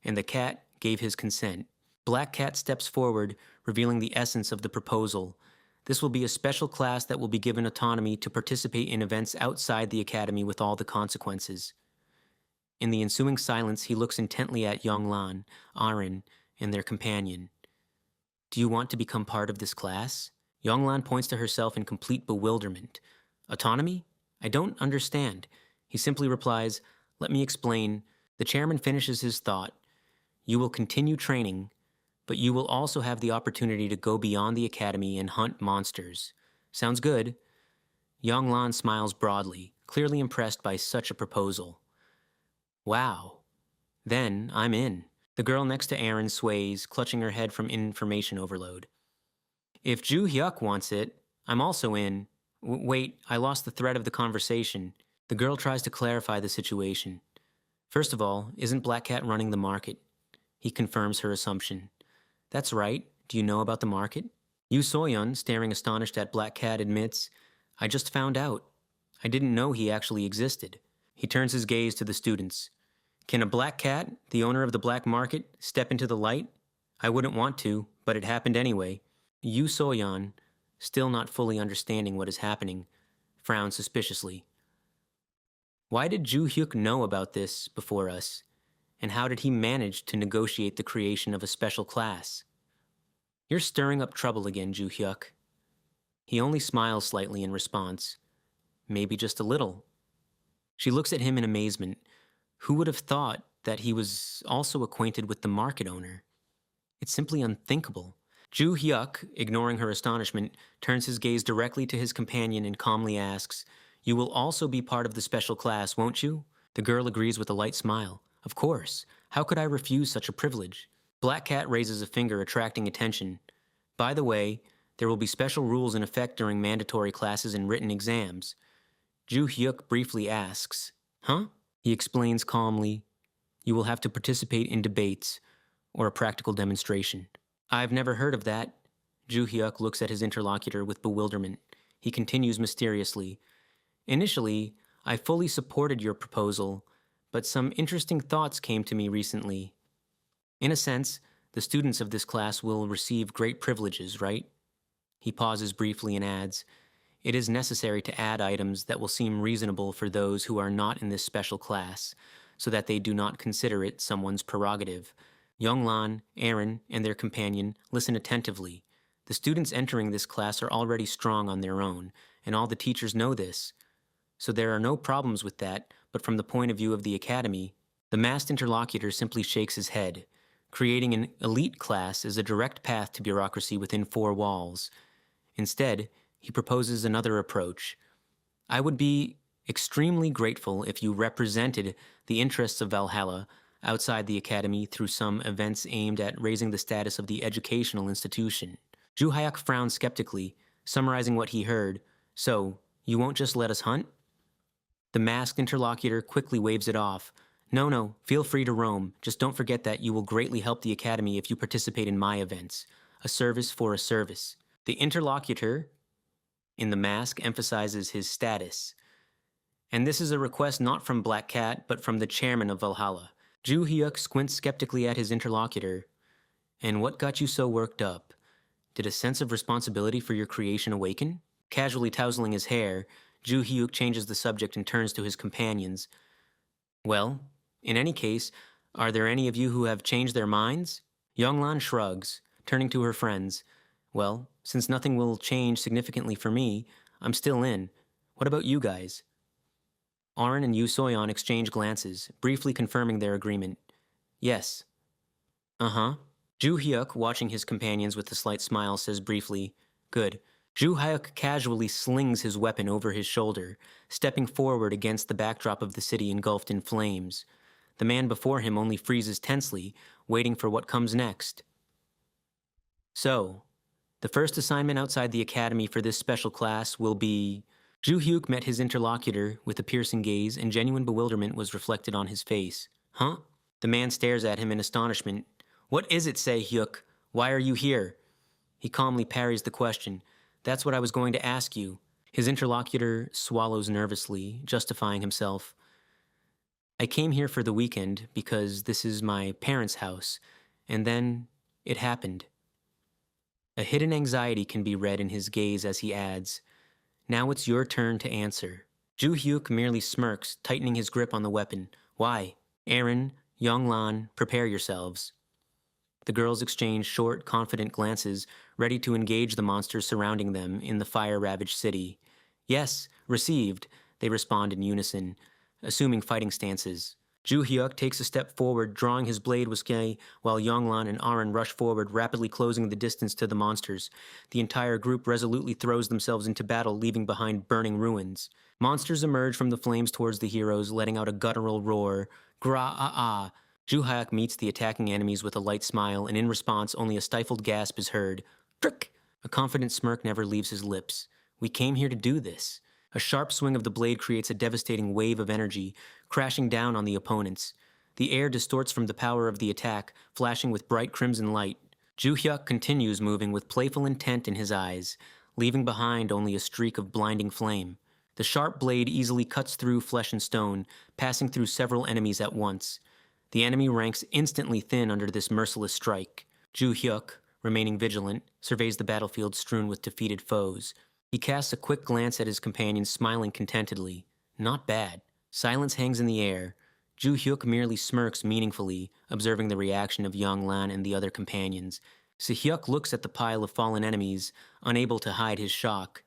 and the cat gave his consent. Black Cat steps forward, revealing the essence of the proposal. This will be a special class that will be given autonomy to participate in events outside the academy with all the consequences. In the ensuing silence, he looks intently at Younglan, Aaron, and their companion. Do you want to become part of this class? Younglan points to herself in complete bewilderment. Autonomy? I don't understand. He simply replies, Let me explain. The chairman finishes his thought. You will continue training, but you will also have the opportunity to go beyond the academy and hunt monsters. Sounds good? Younglan smiles broadly, clearly impressed by such a proposal. Wow. Then I'm in. The girl next to Aaron sways, clutching her head from information overload. If Ju Hyuk wants it, I'm also in. Wait, I lost the thread of the conversation. The girl tries to clarify the situation. First of all, isn't Black Cat running the market? He confirms her assumption. That's right. Do you know about the market? Yu Soyeon, staring astonished at Black Cat, admits, I just found out. I didn't know he actually existed. He turns his gaze to the students. Can a black cat, the owner of the black market, step into the light? I wouldn't want to, but it happened anyway. Yu Soyeon, still not fully understanding what is happening, frowns suspiciously. Why did Ju Hyuk know about this before us? And how did he manage to negotiate the creation of a special class? You're stirring up trouble again, Ju Hyuk. He only smiles slightly in response. Maybe just a little. She looks at him in amazement. Who would have thought that he was also acquainted with the market owner? It's simply unthinkable. Ju Hyuk, ignoring her astonishment, turns his gaze directly to his companion and calmly asks, You will also be part of the special class, won't you? The girl agrees with a light smile. Of course. How could I refuse such a privilege? Black Cat raises a finger, attracting attention. By the way, there will be special rules in effect during mandatory classes and written exams. Ju Hyuk briefly asks, Huh? He explains calmly, "You will have to participate in debates or a practical demonstration." "I've never heard of that." Ju Hyuk looks at his interlocutor with bewilderment. He continues mysteriously, "Initially, I fully supported your proposal, but some interesting thoughts came to me recently. In a sense, the students of this class will receive great privileges, right?" He pauses briefly and adds, "It is necessary to add items that will seem reasonable for those who are not in this special class, so that they do not consider it someone's prerogative." Younglan, Aaron, and their companion listen attentively. The students entering this class are already strong on their own, and all the teachers know this, so there are no problems with that, but from the point of view of the academy, the masked interlocutor simply shakes his head. Creating an elite class is a direct path to bureaucracy within four walls. Instead, he proposes another approach. "I would be extremely grateful if you represented the interests of Valhalla outside the academy through some events aimed at raising the status of the educational institution." Ju Hyuk frowns skeptically, summarizing what he heard. "So, you won't just let us hunt?" The masked interlocutor quickly waves it off. No, feel free to roam. Just don't forget that you will greatly help the academy if you participate in my events. A service for a service." The interlocutor in the mask emphasizes his status. "And this is a request not from Black Cat, but from the chairman of Valhalla." Ju Hyuk squints skeptically at his interlocutor. "And what got you so worked up? Did a sense of responsibility for your creation awaken?" Casually tousling his hair, Ju Hyuk changes the subject and turns to his companions. "Well, in any case, are there any of you who have changed their minds?" Younglan shrugs, turning to her friends. "Well, since nothing will change significantly for me, I'm still in. What about you guys?" Arin and Yu Soyeon exchange glances, briefly confirming their agreement. "Yes." "Uh-huh." Ju Hyuk, watching his companions with a slight smile, says briefly, "Good." Ju Hyuk casually slings his weapon over his shoulder, stepping forward against the backdrop of the city engulfed in flames. The man before him only freezes tensely, waiting for what comes next. "So, the first assignment outside the academy for this special class will be..." Ju Hyuk met his interlocutor with a piercing gaze, and genuine bewilderment was reflected on his face. "Huh?" The man stares at him in astonishment. "What is it, Se Hyuk? Why are you here?" He calmly parries the question. "That's what I was going to ask you." His interlocutor swallows nervously, justifying himself. "I came here for the weekend because this is my parents' house, and then it happened." A hidden anxiety can be read in his gaze as he adds, "Now it's your turn to answer." Ju Hyuk merely smirks, tightening his grip on the weapon. "Why?" "Aaron, Younglan, prepare yourselves." The girls exchange short, confident glances, ready to engage the monsters surrounding them in the fire-ravaged city. "Yes, received," they respond in unison, assuming fighting stances. Ju Hyuk takes a step forward, drawing his blade with Ske, while Younglan and Arin rush forward, rapidly closing the distance to the monsters. The entire group resolutely throws themselves into battle, leaving behind burning ruins. Monsters emerge from the flames towards the heroes, letting out a guttural roar. Gra-ah-ah! Ju Hyuk meets the attacking enemies with a light smile, and in response, only a stifled gasp is heard. "Trick!" A confident smirk never leaves his lips. "We came here to do this." A sharp swing of the blade creates a devastating wave of energy, crashing down on the opponents. The air distorts from the power of the attack, flashing with bright crimson light. Ju Hyuk continues moving with playful intent in his eyes, leaving behind only a streak of blinding flame. The sharp blade easily cuts through flesh and stone, passing through several enemies at once. The enemy ranks instantly thin under this merciless strike. Ju Hyuk, remaining vigilant, surveys the battlefield strewn with defeated foes. He casts a quick glance at his companions, smiling contentedly. Not bad. Silence hangs in the air. Ju Hyuk merely smirks meaningfully, observing the reaction of Younglan and the other companions. Se Hyuk looks at the pile of fallen enemies, unable to hide his shock.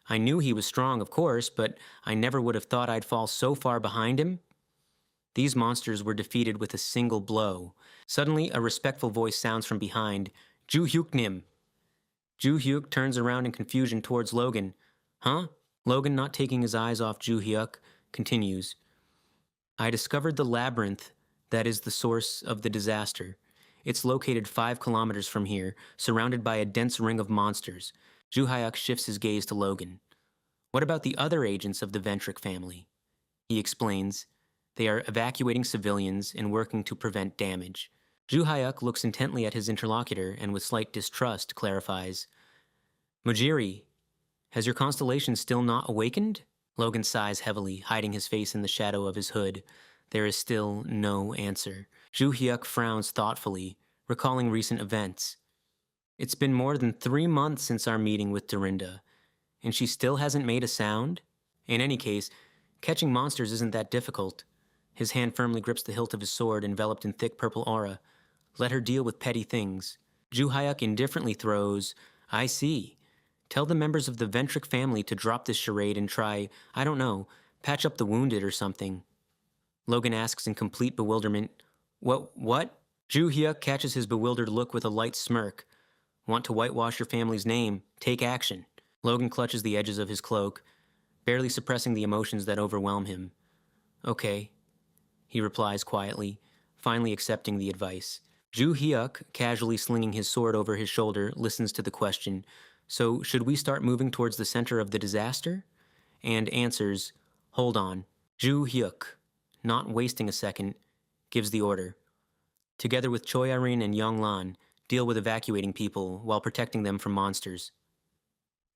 "I knew he was strong, of course, but I never would have thought I'd fall so far behind him." These monsters were defeated with a single blow. Suddenly, a respectful voice sounds from behind. "Ju Hyuk-nim." Ju Hyuk turns around in confusion towards Logan. "Huh?" Logan, not taking his eyes off Ju Hyuk, continues. "I discovered the labyrinth that is the source of the disaster. It's located 5 kilometers from here, surrounded by a dense ring of monsters." Ju Hyuk shifts his gaze to Logan. "What about the other agents of the Ventric family?" He explains. They are evacuating civilians and working to prevent damage. Ju Hyuk looks intently at his interlocutor and with slight distrust clarifies, Mujiri, has your constellation still not awakened? Logan sighs heavily, hiding his face in the shadow of his hood. There is still no answer. Ju Hyuk frowns thoughtfully, recalling recent events. It's been more than 3 months since our meeting with Dorinda, and she still hasn't made a sound? In any case, catching monsters isn't that difficult. His hand firmly grips the hilt of his sword enveloped in thick purple aura. Let her deal with petty things. Ju Hyuk indifferently throws, I see. Tell the members of the Ventric family to drop this charade and try, I don't know, patch up the wounded or something. Logan asks in complete bewilderment, What? Ju Hyuk catches his bewildered look with a light smirk. Want to whitewash your family's name? Take action. Logan clutches the edges of his cloak, barely suppressing the emotions that overwhelm him. Okay, he replies quietly, finally accepting the advice. Ju Hyuk, casually slinging his sword over his shoulder, listens to the question, So, should we start moving towards the center of the disaster? And answers, Hold on. Ju Hyuk, not wasting a second, gives the order. Together with Choi Irene and Yonglan, deal with evacuating people while protecting them from monsters.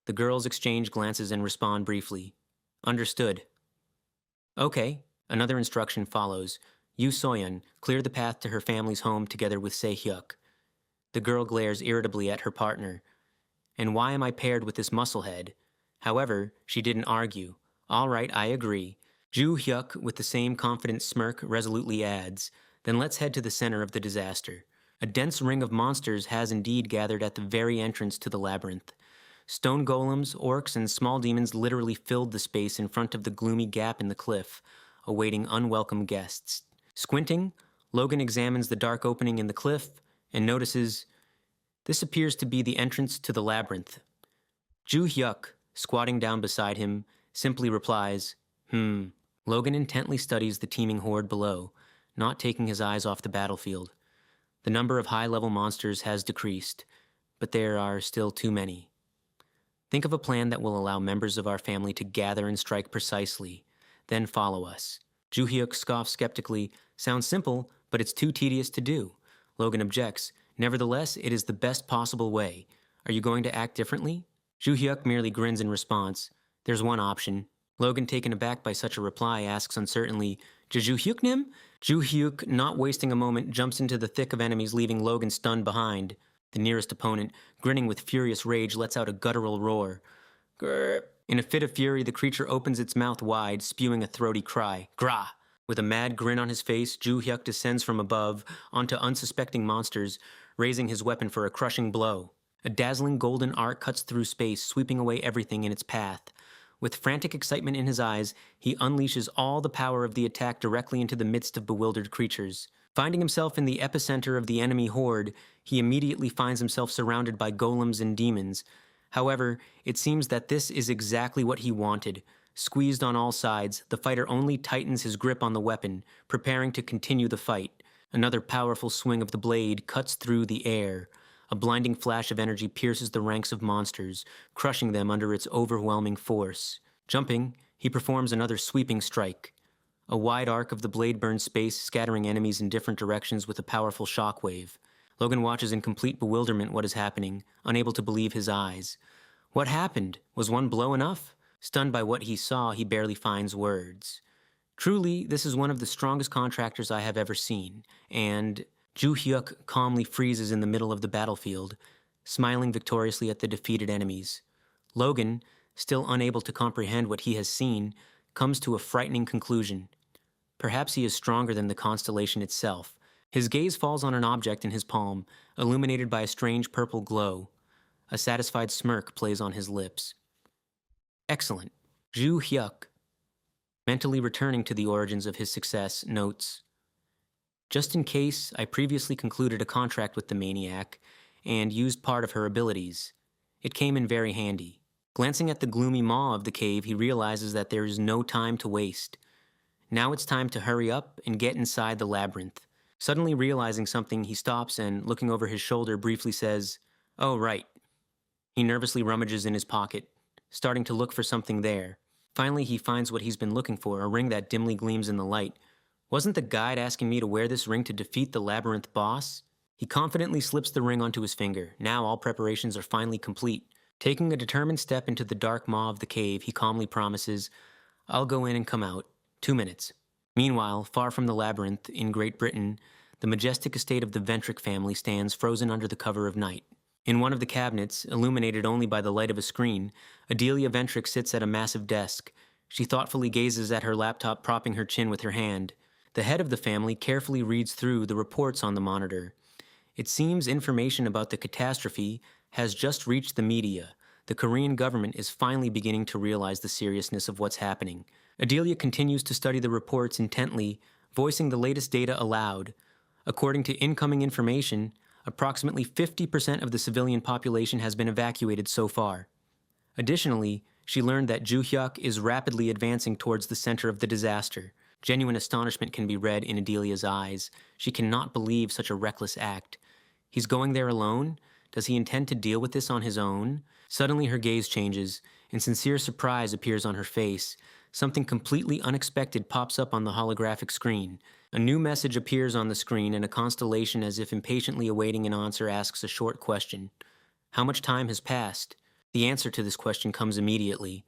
The girls exchange glances and respond briefly. Understood. Okay, another instruction follows. Yu Soyeon, clear the path to her family's home together with Se Hyuk. The girl glares irritably at her partner. And why am I paired with this musclehead? However, she didn't argue. All right, I agree. Ju Hyuk, with the same confident smirk, resolutely adds, Then let's head to the center of the disaster. A dense ring of monsters has indeed gathered at the very entrance to the labyrinth. Stone golems, orcs, and small demons literally filled the space in front of the gloomy gap in the cliff, awaiting unwelcome guests. Squinting, Logan examines the dark opening in the cliff and notices this appears to be the entrance to the labyrinth. Ju Hyuk, squatting down beside him, simply replies, Logan intently studies the teeming horde below, not taking his eyes off the battlefield. The number of high-level monsters has decreased, but there are still too many. Think of a plan that will allow members of our family to gather and strike precisely, then follow us. Ju Hyuk scoffs skeptically, Sounds simple, but it's too tedious to do. Logan objects, Nevertheless, it is the best possible way. Are you going to act differently? Ju Hyuk merely grins in response. There's one option. Logan, taken aback by such a reply, asks uncertainly, Ju Hyuknim? Ju Hyuk, not wasting a moment, jumps into the thick of enemies, leaving Logan stunned behind. The nearest opponent, grinning with furious rage, lets out a guttural roar. Grr. In a fit of fury, the creature opens its mouth wide, spewing a throaty cry. Grah! With a mad grin on his face, Ju Hyuk descends from above onto unsuspecting monsters, raising his weapon for a crushing blow. A dazzling golden arc cuts through space, sweeping away everything in its path. With frantic excitement in his eyes, he unleashes all the power of the attack directly into the midst of bewildered creatures. Finding himself in the epicenter of the enemy horde, he immediately finds himself surrounded by golems and demons. However, it seems that this is exactly what he wanted. Squeezed on all sides, the fighter only tightens his grip on the weapon, preparing to continue the fight. Another powerful swing of the blade cuts through the air. A blinding flash of energy pierces the ranks of monsters, crushing them under its overwhelming force. Jumping, he performs another sweeping strike. A wide arc of the blade burns space, scattering enemies in different directions with a powerful shockwave. Logan watches in complete bewilderment what is happening, unable to believe his eyes. What happened? Was one blow enough? Stunned by what he saw, he barely finds words. Truly, this is one of the strongest contractors I have ever seen, and Ju Hyuk calmly freezes in the middle of the battlefield, smiling victoriously at the defeated enemies. Logan, still unable to comprehend what he has seen, comes to a frightening conclusion. Perhaps he is stronger than the constellation itself. His gaze falls on an object in his palm, illuminated by a strange purple glow. A satisfied smirk plays on his lips. Excellent. Ju Hyuk, mentally returning to the origins of his success, notes, Just in case, I previously concluded a contract with the maniac and used part of her abilities. It came in very handy. Glancing at the gloomy maw of the cave, he realizes that there is no time to waste. Now it's time to hurry up and get inside the labyrinth. Suddenly realizing something, he stops and, looking over his shoulder, briefly says, Oh, right. He nervously rummages in his pocket, starting to look for something there. Finally, he finds what he's been looking for, a ring that dimly gleams in the light. Wasn't the guide asking me to wear this ring to defeat the labyrinth boss? He confidently slips the ring onto his finger. Now all preparations are finally complete. Taking a determined step into the dark maw of the cave, he calmly promises, "I'll go in and come out. 2 minutes." Meanwhile, far from the labyrinth, in Great Britain, the majestic estate of the Ventric family stands frozen under the cover of night. In one of the cabinets, illuminated only by the light of a screen, Adelia Ventric sits at a massive desk. She thoughtfully gazes at her laptop, propping her chin with her hand. The head of the family carefully reads through the reports on the monitor. It seems information about the catastrophe has just reached the media. The Korean government is finally beginning to realize the seriousness of what's happening. Adelia continues to study the reports intently, voicing the latest data aloud. According to incoming information, approximately 50% of the civilian population has been evacuated so far. Additionally, she learned that Ju-hyuk is rapidly advancing towards the center of the disaster. Genuine astonishment can be read in Adelia's eyes. She cannot believe such a reckless act. He's going there alone? Does he intend to deal with this on his own? Suddenly her gaze changes, and sincere surprise appears on her face. Something completely unexpected pops up on the holographic screen. A new message appears on the screen, and a constellation, as if impatiently awaiting an answer, asks a short question. How much time has passed? The answer to this question comes immediately.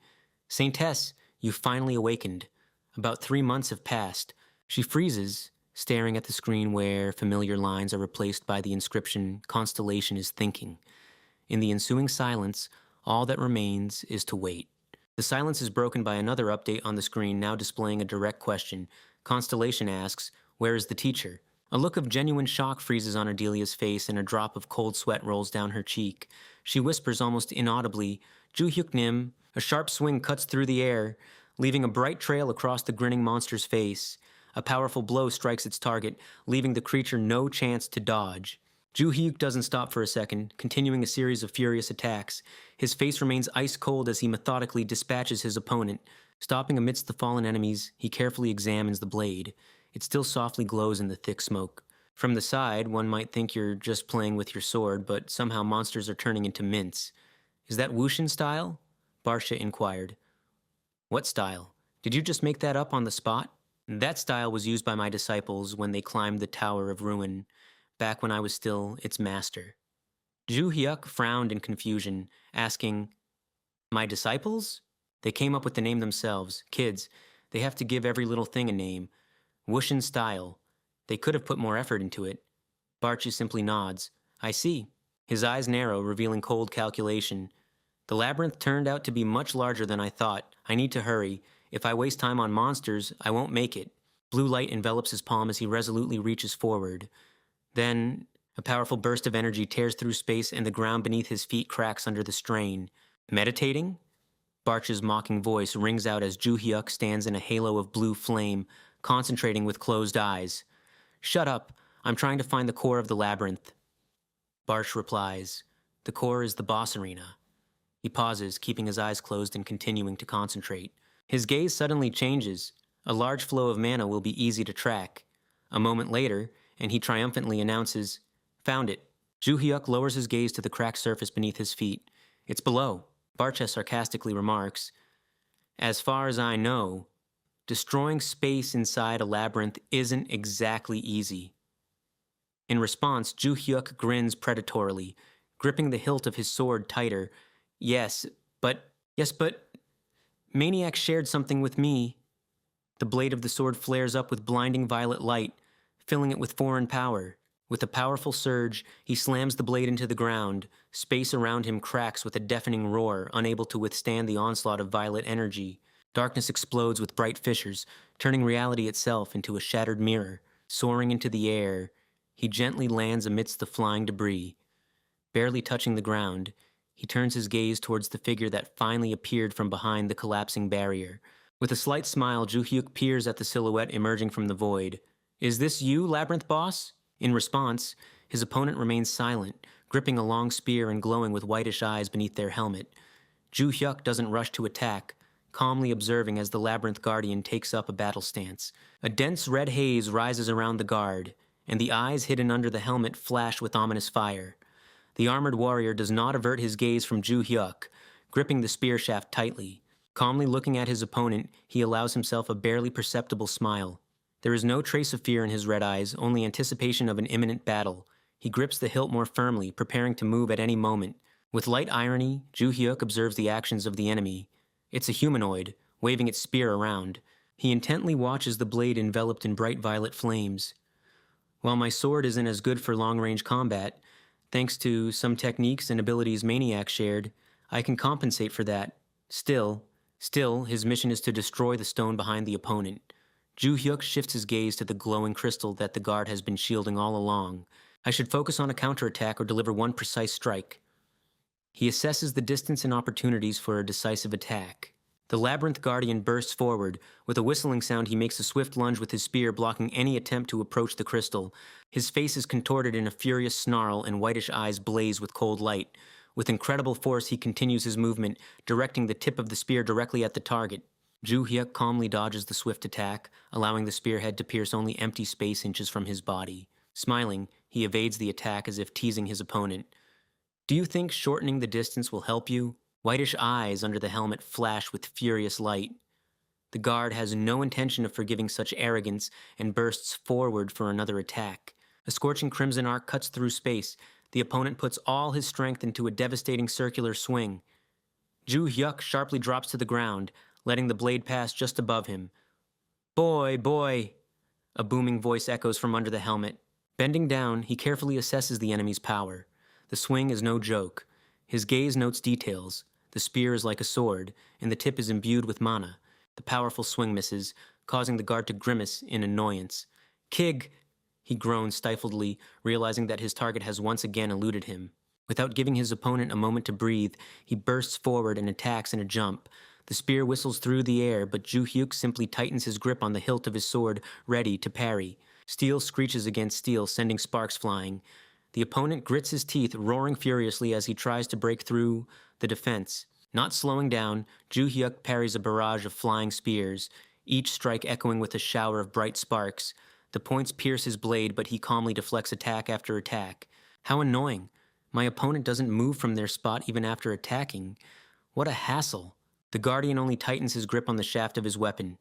Saintess, you've finally awakened. About 3 months have passed. She freezes, staring at the screen where familiar lines are replaced by the inscription, "Constellation is thinking." In the ensuing silence, all that remains is to wait. The silence is broken by another update on the screen, now displaying a direct question. Constellation asks, "Where is the teacher?" A look of genuine shock freezes on Adelia's face, and a drop of cold sweat rolls down her cheek. She whispers almost inaudibly, "Ju-hyuk nim." A sharp swing cuts through the air, leaving a bright trail across the grinning monster's face. A powerful blow strikes its target, leaving the creature no chance to dodge. Ju-hyuk doesn't stop for a second, continuing a series of furious attacks. His face remains ice cold as he methodically dispatches his opponent. Stopping amidst the fallen enemies, he carefully examines the blade. It still softly glows in the thick smoke. From the side, one might think you're just playing with your sword, but somehow monsters are turning into mints. "Is that Wushin style?" Barsha inquired. "What style? Did you just make that up on the spot?" "That style was used by my disciples when they climbed the Tower of Ruin, back when I was still its master." Ju-hyuk frowned in confusion, asking, "My disciples?" "They came up with the name themselves. Kids, they have to give every little thing a name. Wushin style. They could have put more effort into it." Barchi simply nods. "I see." His eyes narrow, revealing cold calculation. "The labyrinth turned out to be much larger than I thought. I need to hurry. If I waste time on monsters, I won't make it." Blue light envelops his palm as he resolutely reaches forward. Then, a powerful burst of energy tears through space, and the ground beneath his feet cracks under the strain. "Meditating?" Barch's mocking voice rings out as Ju-hyuk stands in a halo of blue flame, concentrating with closed eyes. "Shut up. I'm trying to find the core of the labyrinth." Barch replies, "The core is the boss arena." He pauses, keeping his eyes closed and continuing to concentrate. His gaze suddenly changes. A large flow of mana will be easy to track. A moment later, and he triumphantly announces, "Found it." Ju-hyuk lowers his gaze to the cracked surface beneath his feet. "It's below." Barcha sarcastically remarks, "As far as I know, destroying space inside a labyrinth isn't exactly easy." In response, Ju-hyuk grins predatorily, gripping the hilt of his sword tighter. Yes, but... Maniac shared something with me." The blade of the sword flares up with blinding violet light, filling it with foreign power. With a powerful surge, he slams the blade into the ground. Space around him cracks with a deafening roar, unable to withstand the onslaught of violet energy. Darkness explodes with bright fissures, turning reality itself into a shattered mirror. Soaring into the air, he gently lands amidst the flying debris. Barely touching the ground, he turns his gaze towards the figure that finally appeared from behind the collapsing barrier. With a slight smile, Ju-hyuk peers at the silhouette emerging from the void. "Is this you, Labyrinth Boss?" In response, his opponent remains silent, gripping a long spear and glowing with whitish eyes beneath their helmet. Ju-hyuk doesn't rush to attack, calmly observing as the Labyrinth Guardian takes up a battle stance. A dense red haze rises around the guard, and the eyes hidden under the helmet flash with ominous fire. The armored warrior does not avert his gaze from Ju-hyuk, gripping the spear shaft tightly. Calmly looking at his opponent, he allows himself a barely perceptible smile. There is no trace of fear in his red eyes, only anticipation of an imminent battle. He grips the hilt more firmly, preparing to move at any moment. With light irony, Ju Hyuk observes the actions of the enemy. It's a humanoid, waving its spear around. He intently watches the blade enveloped in bright violet flames. While my sword isn't as good for long-range combat, thanks to some techniques and abilities Maniac shared, I can compensate for that. Still, his mission is to destroy the stone behind the opponent. Ju Hyuk shifts his gaze to the glowing crystal that the guard has been shielding all along. I should focus on a counterattack or deliver one precise strike. He assesses the distance and opportunities for a decisive attack. The Labyrinth Guardian bursts forward. With a whistling sound, he makes a swift lunge with his spear, blocking any attempt to approach the crystal. His face is contorted in a furious snarl, and whitish eyes blaze with cold light. With incredible force, he continues his movement, directing the tip of the spear directly at the target. Ju Hyuk calmly dodges the swift attack, allowing the spearhead to pierce only empty space inches from his body. Smiling, he evades the attack as if teasing his opponent. Do you think shortening the distance will help you? Whitish eyes under the helmet flash with furious light. The guard has no intention of forgiving such arrogance and bursts forward for another attack. A scorching crimson arc cuts through space. The opponent puts all his strength into a devastating circular swing. Ju Hyuk sharply drops to the ground, letting the blade pass just above him. Boy! A booming voice echoes from under the helmet. Bending down, he carefully assesses the enemy's power. The swing is no joke. His gaze notes details. The spear is like a sword, and the tip is imbued with mana. The powerful swing misses, causing the guard to grimace in annoyance. Kig! He groans stifledly, realizing that his target has once again eluded him. Without giving his opponent a moment to breathe, he bursts forward and attacks in a jump. The spear whistles through the air, but Ju Hyuk simply tightens his grip on the hilt of his sword, ready to parry. Steel screeches against steel, sending sparks flying. The opponent grits his teeth, roaring furiously as he tries to break through the defense. Not slowing down, Ju Hyuk parries a barrage of flying spears, each strike echoing with a shower of bright sparks. The points pierce his blade, but he calmly deflects attack after attack. How annoying. My opponent doesn't move from their spot even after attacking. What a hassle. The Guardian only tightens his grip on the shaft of his weapon,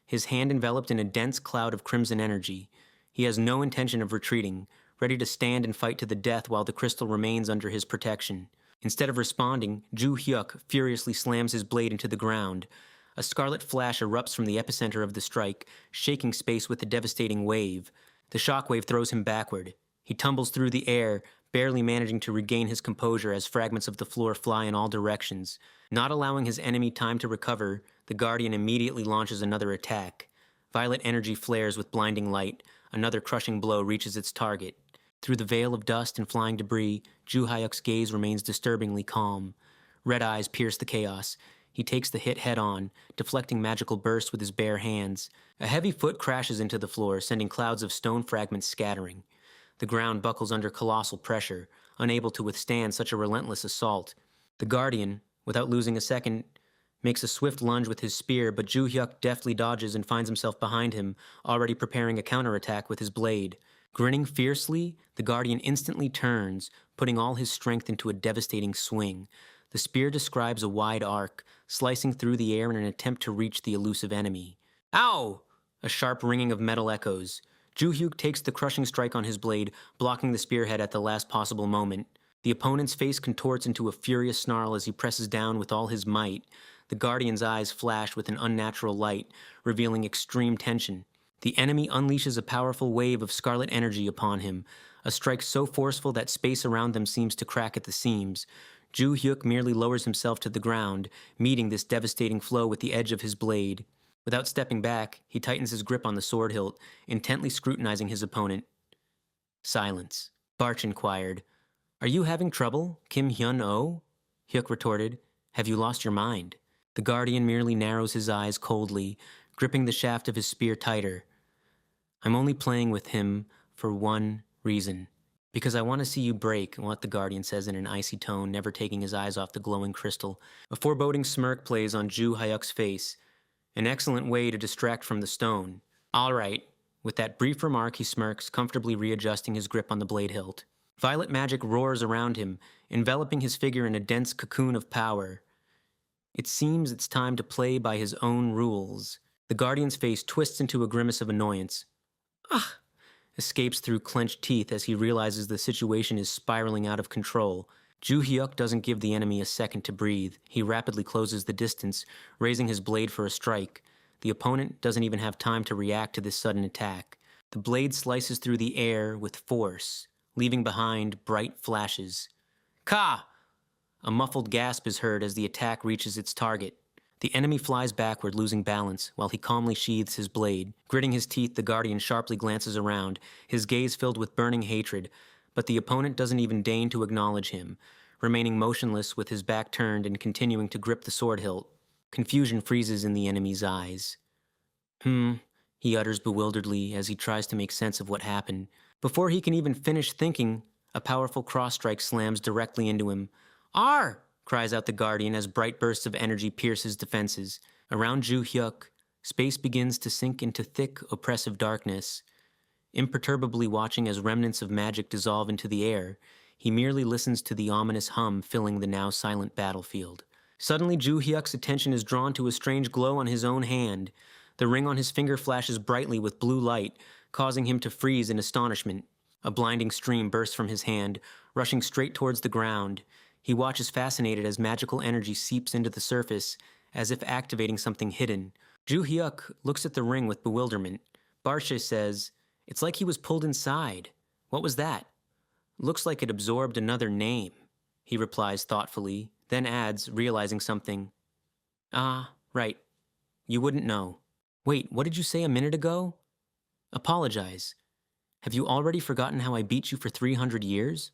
his hand enveloped in a dense cloud of crimson energy. He has no intention of retreating, ready to stand and fight to the death while the crystal remains under his protection. Instead of responding, Ju Hyuk furiously slams his blade into the ground. A scarlet flash erupts from the epicenter of the strike, shaking space with a devastating wave. The shockwave throws him backward. He tumbles through the air, barely managing to regain his composure as fragments of the floor fly in all directions. Not allowing his enemy time to recover, the Guardian immediately launches another attack. Violet energy flares with blinding light. Another crushing blow reaches its target. Through the veil of dust and flying debris, Ju Hyuk's gaze remains disturbingly calm. Red eyes pierce the chaos. He takes the hit head-on, deflecting magical bursts with his bare hands. A heavy foot crashes into the floor, sending clouds of stone fragments scattering. The ground buckles under colossal pressure, unable to withstand such a relentless assault. The Guardian, without losing a second, makes a swift lunge with his spear, but Ju Hyuk deftly dodges and finds himself behind him, already preparing a counterattack with his blade. Grinning fiercely, the Guardian instantly turns, putting all his strength into a devastating swing. The spear describes a wide arc, slicing through the air in an attempt to reach the elusive enemy. Ow! A sharp ringing of metal echoes. Ju Hyuk takes the crushing strike on his blade, blocking the spearhead at the last possible moment. The opponent's face contorts into a furious snarl as he presses down with all his might. The Guardian's eyes flash with an unnatural light, revealing extreme tension. The enemy unleashes a powerful wave of scarlet energy upon him, a strike so forceful that space around them seems to crack at the seams. Ju Hyuk merely lowers himself to the ground, meeting this devastating flow with the edge of his blade. Without stepping back, he tightens his grip on the sword hilt, intently scrutinizing his opponent. Silence. Barch inquired. Are you having trouble, Kim Hyun-oh? Hyuk retorted. Have you lost your mind? The Guardian merely narrows his eyes coldly, gripping the shaft of his spear tighter. I'm only playing with him for one reason. Because I want to see you break, what the Guardian says in an icy tone, never taking his eyes off the glowing crystal. A foreboding smirk plays on Ju Hyuk's face. An excellent way to distract from the stone. All right. With that brief remark, he smirks, comfortably readjusting his grip on the blade hilt. Violet magic roars around him, enveloping his figure in a dense cocoon of power. It seems it's time to play by his own rules. The Guardian's face twists into a grimace of annoyance. Ah! Escapes through clenched teeth as he realizes the situation is spiraling out of control. Ju Hyuk doesn't give the enemy a second to breathe. He rapidly closes the distance, raising his blade for a strike. The opponent doesn't even have time to react to this sudden attack. The blade slices through the air with force, leaving behind bright flashes. Ka! A muffled gasp is heard as the attack reaches its target. The enemy flies backward, losing balance, while he calmly sheathes his blade. Gritting his teeth, the Guardian sharply glances around, his gaze filled with burning hatred, but the opponent doesn't even deign to acknowledge him, remaining motionless with his back turned and continuing to grip the sword hilt. Confusion freezes in the enemy's eyes. He utters bewilderedly as he tries to make sense of what happened. Before he can even finish thinking, a powerful cross-strike slams directly into him. "R!" cries out the Guardian as bright bursts of energy pierce his defenses. Around Ju Hyuk, space begins to sink into thick, oppressive darkness. Imperturbably watching as remnants of magic dissolve into the air, he merely listens to the ominous hum filling the now silent battlefield. Suddenly, Ju Hyuk's attention is drawn to a strange glow on his own hand. The ring on his finger flashes brightly with blue light, causing him to freeze in astonishment. A blinding stream bursts from his hand, rushing straight towards the ground. He watches fascinated as magical energy seeps into the surface, as if activating something hidden. Ju Hyuk looks at the ring with bewilderment. Barsha says, "It's like he was pulled inside. What was that?" "Looks like it absorbed another name," he replies thoughtfully, then adds, realizing something. "Ah, right. You wouldn't know. Wait, what did you say a minute ago?" "Apologize. Have you already forgotten how I beat you for 300 years?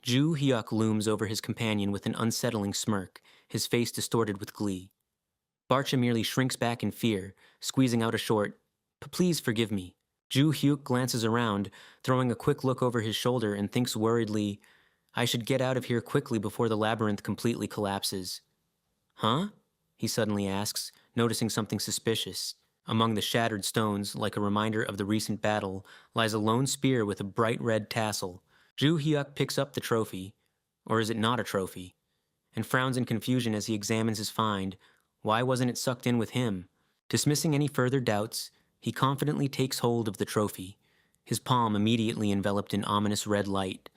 Ju Hyuk looms over his companion with an unsettling smirk, his face distorted with glee. Barcha merely shrinks back in fear, squeezing out a short, "Please forgive me." Ju Hyuk glances around, throwing a quick look over his shoulder and thinks worriedly, "I should get out of here quickly before the labyrinth completely collapses." "Huh?" he suddenly asks, noticing something suspicious. Among the shattered stones, like a reminder of the recent battle, lies a lone spear with a bright red tassel. Ju Hyuk picks up the trophy, or is it not a trophy, and frowns in confusion as he examines his find. Why wasn't it sucked in with him? Dismissing any further doubts, he confidently takes hold of the trophy, his palm immediately enveloped in ominous red light.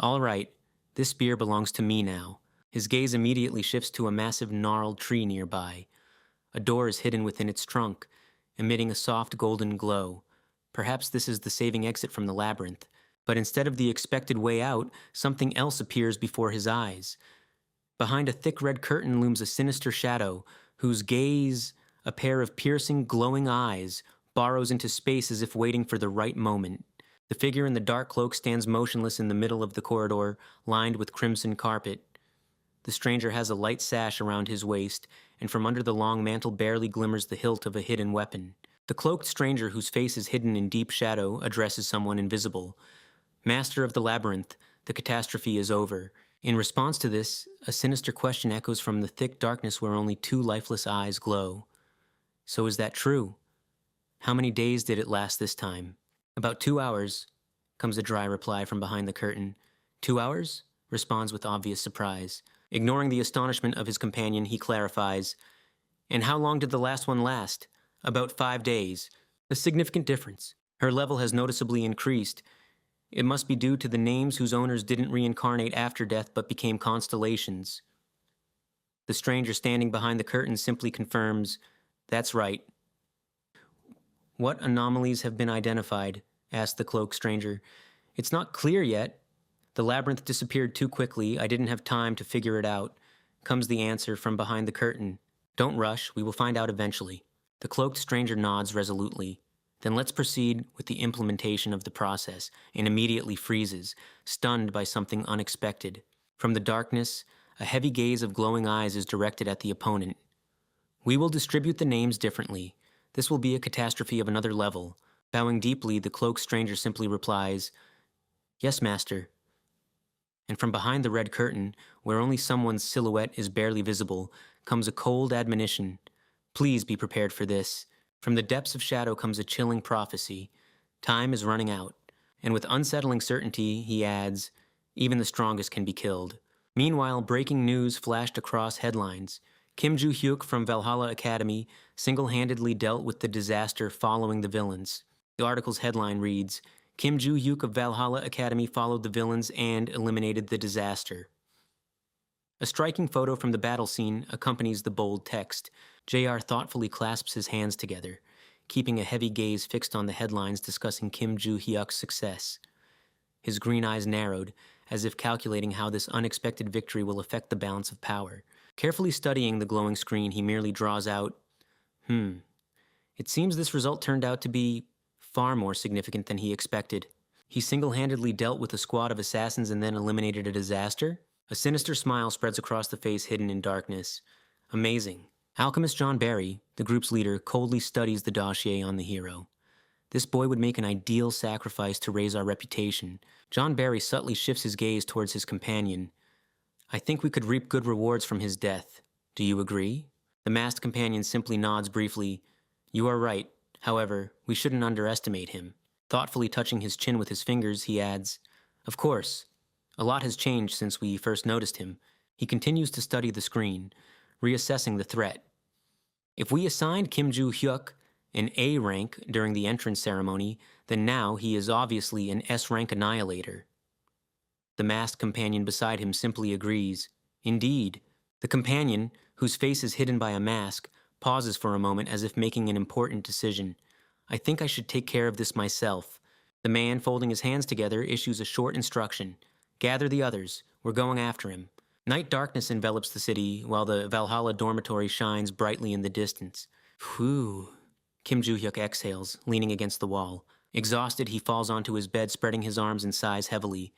"All right, this spear belongs to me now." His gaze immediately shifts to a massive gnarled tree nearby. A door is hidden within its trunk, emitting a soft golden glow. Perhaps this is the saving exit from the labyrinth. But instead of the expected way out, something else appears before his eyes. Behind a thick red curtain looms a sinister shadow, whose gaze, a pair of piercing, glowing eyes, burrows into space as if waiting for the right moment. The figure in the dark cloak stands motionless in the middle of the corridor, lined with crimson carpet. The stranger has a light sash around his waist, and from under the long mantle barely glimmers the hilt of a hidden weapon. The cloaked stranger, whose face is hidden in deep shadow, addresses someone invisible. "Master of the labyrinth, the catastrophe is over." In response to this, a sinister question echoes from the thick darkness where only two lifeless eyes glow. "So is that true? How many days did it last this time?" "About 2 hours, comes a dry reply from behind the curtain. 2 hours? Responds with obvious surprise. Ignoring the astonishment of his companion, he clarifies, "And how long did the last one last?" "About 5 days. A significant difference. Her level has noticeably increased. It must be due to the names whose owners didn't reincarnate after death but became constellations." The stranger standing behind the curtain simply confirms, "That's right." "What anomalies have been identified?" asked the cloaked stranger. "It's not clear yet. The labyrinth disappeared too quickly. I didn't have time to figure it out," comes the answer from behind the curtain. "Don't rush. We will find out eventually." The cloaked stranger nods resolutely. "Then let's proceed with the implementation of the process," and immediately freezes, stunned by something unexpected. From the darkness, a heavy gaze of glowing eyes is directed at the opponent. "We will distribute the names differently. This will be a catastrophe of another level." Bowing deeply, the cloaked stranger simply replies, "Yes, master." And from behind the red curtain, where only someone's silhouette is barely visible, comes a cold admonition. "Please be prepared for this." From the depths of shadow comes a chilling prophecy. Time is running out. And with unsettling certainty, he adds, "Even the strongest can be killed." Meanwhile, breaking news flashed across headlines. Kim Joo-hyuk from Valhalla Academy single-handedly dealt with the disaster following the villains. The article's headline reads, Kim Joo-hyuk of Valhalla Academy followed the villains and eliminated the disaster. A striking photo from the battle scene accompanies the bold text. JR thoughtfully clasps his hands together, keeping a heavy gaze fixed on the headlines discussing Kim Joo-hyuk's success. His green eyes narrowed, as if calculating how this unexpected victory will affect the balance of power. Carefully studying the glowing screen, he merely draws out, It seems this result turned out to be far more significant than he expected. He single-handedly dealt with a squad of assassins and then eliminated a disaster? A sinister smile spreads across the face hidden in darkness. Amazing. Alchemist John Barry, the group's leader, coldly studies the dossier on the hero. This boy would make an ideal sacrifice to raise our reputation. John Barry subtly shifts his gaze towards his companion. I think we could reap good rewards from his death. Do you agree? The masked companion simply nods briefly. You are right. However, we shouldn't underestimate him. Thoughtfully touching his chin with his fingers, he adds, Of course. A lot has changed since we first noticed him. He continues to study the screen, reassessing the threat. If we assigned Kim Joo-hyuk an A rank during the entrance ceremony, then now he is obviously an S rank annihilator. The masked companion beside him simply agrees. Indeed. The companion, whose face is hidden by a mask, pauses for a moment as if making an important decision. I think I should take care of this myself. The man, folding his hands together, issues a short instruction. Gather the others. We're going after him. Night darkness envelops the city, while the Valhalla dormitory shines brightly in the distance. Whew. Kim Joo-hyuk exhales, leaning against the wall. Exhausted, he falls onto his bed, spreading his arms and sighs heavily.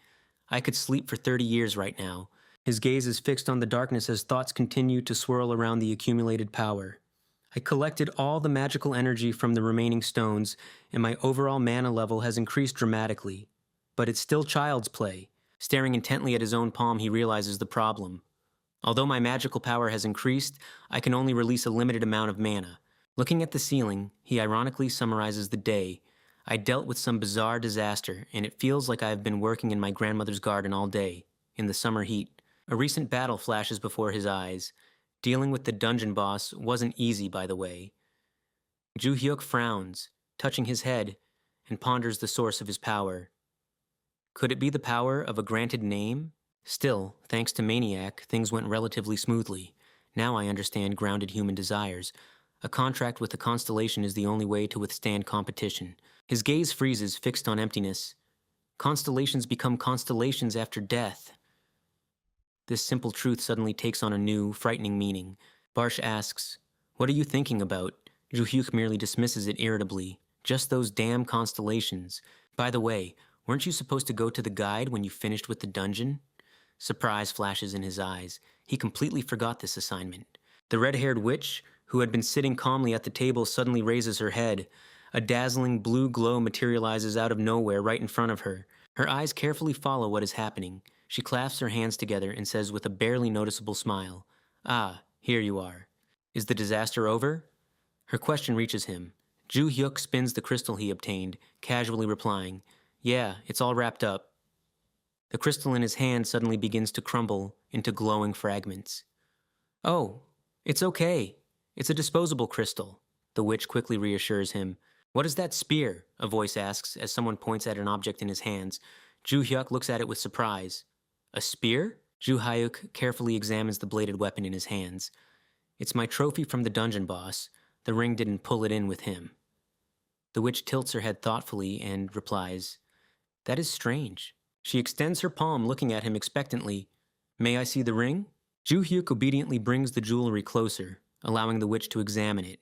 I could sleep for 30 years right now. His gaze is fixed on the darkness as thoughts continue to swirl around the accumulated power. I collected all the magical energy from the remaining stones, and my overall mana level has increased dramatically. But it's still child's play. Staring intently at his own palm, he realizes the problem. Although my magical power has increased, I can only release a limited amount of mana. Looking at the ceiling, he ironically summarizes the day. I dealt with some bizarre disaster, and it feels like I have been working in my grandmother's garden all day, in the summer heat. A recent battle flashes before his eyes. Dealing with the dungeon boss wasn't easy, by the way. Joo-hyuk frowns, touching his head, and ponders the source of his power. Could it be the power of a granted name? Still, thanks to Maniac, things went relatively smoothly. Now I understand grounded human desires. A contract with the constellation is the only way to withstand competition. His gaze freezes, fixed on emptiness. Constellations become constellations after death. This simple truth suddenly takes on a new, frightening meaning. Barsh asks, What are you thinking about? Joo-hyuk merely dismisses it irritably. Just those damn constellations. By the way, weren't you supposed to go to the guide when you finished with the dungeon? Surprise flashes in his eyes. He completely forgot this assignment. The red-haired witch, who had been sitting calmly at the table, suddenly raises her head. A dazzling blue glow materializes out of nowhere right in front of her. Her eyes carefully follow what is happening. She clasps her hands together and says with a barely noticeable smile, Ah, here you are. Is the disaster over? Her question reaches him. Joo-hyuk spins the crystal he obtained, casually replying, Yeah, it's all wrapped up. The crystal in his hand suddenly begins to crumble into glowing fragments. Oh, it's okay. It's a disposable crystal, the witch quickly reassures him. What is that spear? A voice asks as someone points at an object in his hands. Joo-hyuk looks at it with surprise. A spear? Joo-hyuk carefully examines the bladed weapon in his hands. It's my trophy from the dungeon boss. The ring didn't pull it in with him. The witch tilts her head thoughtfully and replies, That is strange. She extends her palm, looking at him expectantly. May I see the ring? Joo-hyuk obediently brings the jewelry closer, allowing the witch to examine it.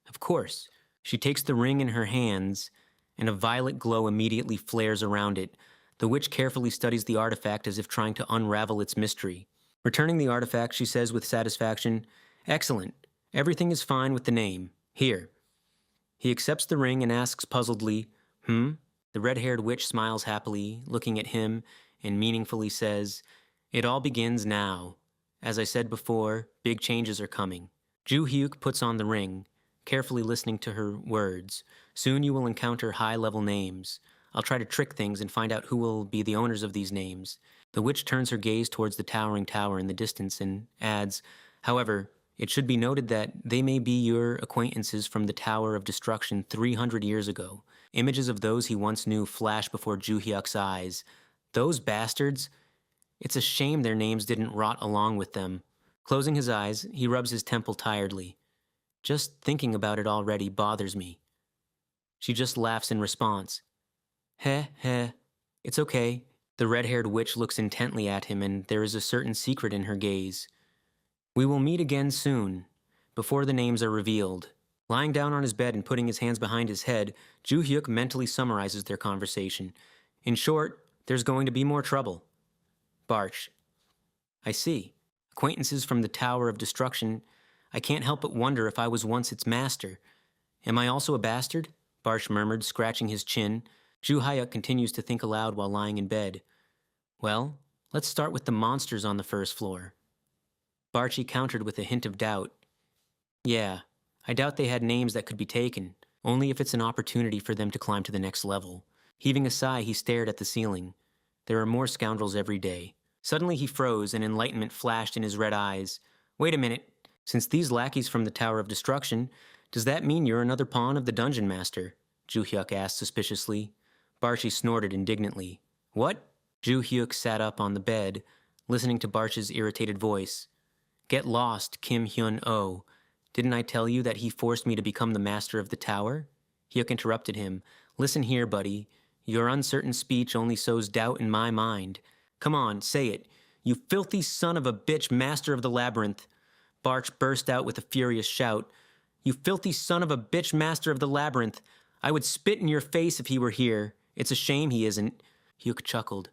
Of course. She takes the ring in her hands, and a violet glow immediately flares around it. The witch carefully studies the artifact as if trying to unravel its mystery. Returning the artifact, she says with satisfaction, Excellent. Everything is fine with the name. Here. He accepts the ring and asks puzzledly, The red-haired witch smiles happily, looking at him, and meaningfully says, It all begins now. As I said before, big changes are coming. Joo-hyuk puts on the ring, carefully listening to her words. Soon you will encounter high-level names. I'll try to trick things and find out who will be the owners of these names. The witch turns her gaze towards the towering tower in the distance and adds, However, It should be noted that they may be your acquaintances from the Tower of Destruction 300 years ago. Images of those he once knew flash before Ju-hyuk's eyes. Those bastards! It's a shame their names didn't rot along with them. Closing his eyes, he rubs his temple tiredly. Just thinking about it already bothers me. She just laughs in response. Heh, heh. It's okay. The red-haired witch looks intently at him, and there is a certain secret in her gaze. We will meet again soon, before the names are revealed. Lying down on his bed and putting his hands behind his head, Ju-hyuk mentally summarizes their conversation. In short, there's going to be more trouble. Barch. I see. Acquaintances from the Tower of Destruction. I can't help but wonder if I was once its master. Am I also a bastard? Barch murmured, scratching his chin. Ju-hyuk continues to think aloud while lying in bed. Well, let's start with the monsters on the first floor. Barchi countered with a hint of doubt. Yeah, I doubt they had names that could be taken, only if it's an opportunity for them to climb to the next level. Heaving a sigh, he stared at the ceiling. There are more scoundrels every day. Suddenly he froze, and enlightenment flashed in his red eyes. Wait a minute. Since these lackeys from the Tower of Destruction, does that mean you're another pawn of the Dungeon Master? Ju-hyuk asked suspiciously. Barchi snorted indignantly. What? Ju-hyuk sat up on the bed, listening to Barch's irritated voice. Get lost, Kim Hyun-oh. Didn't I tell you that he forced me to become the master of the tower? Hyuk interrupted him. Listen here, buddy. Your uncertain speech only sows doubt in my mind. Come on, say it. You filthy son of a bitch, master of the labyrinth. Barch burst out with a furious shout. You filthy son of a bitch, master of the labyrinth. I would spit in your face if he were here. It's a shame he isn't. Hyuk chuckled.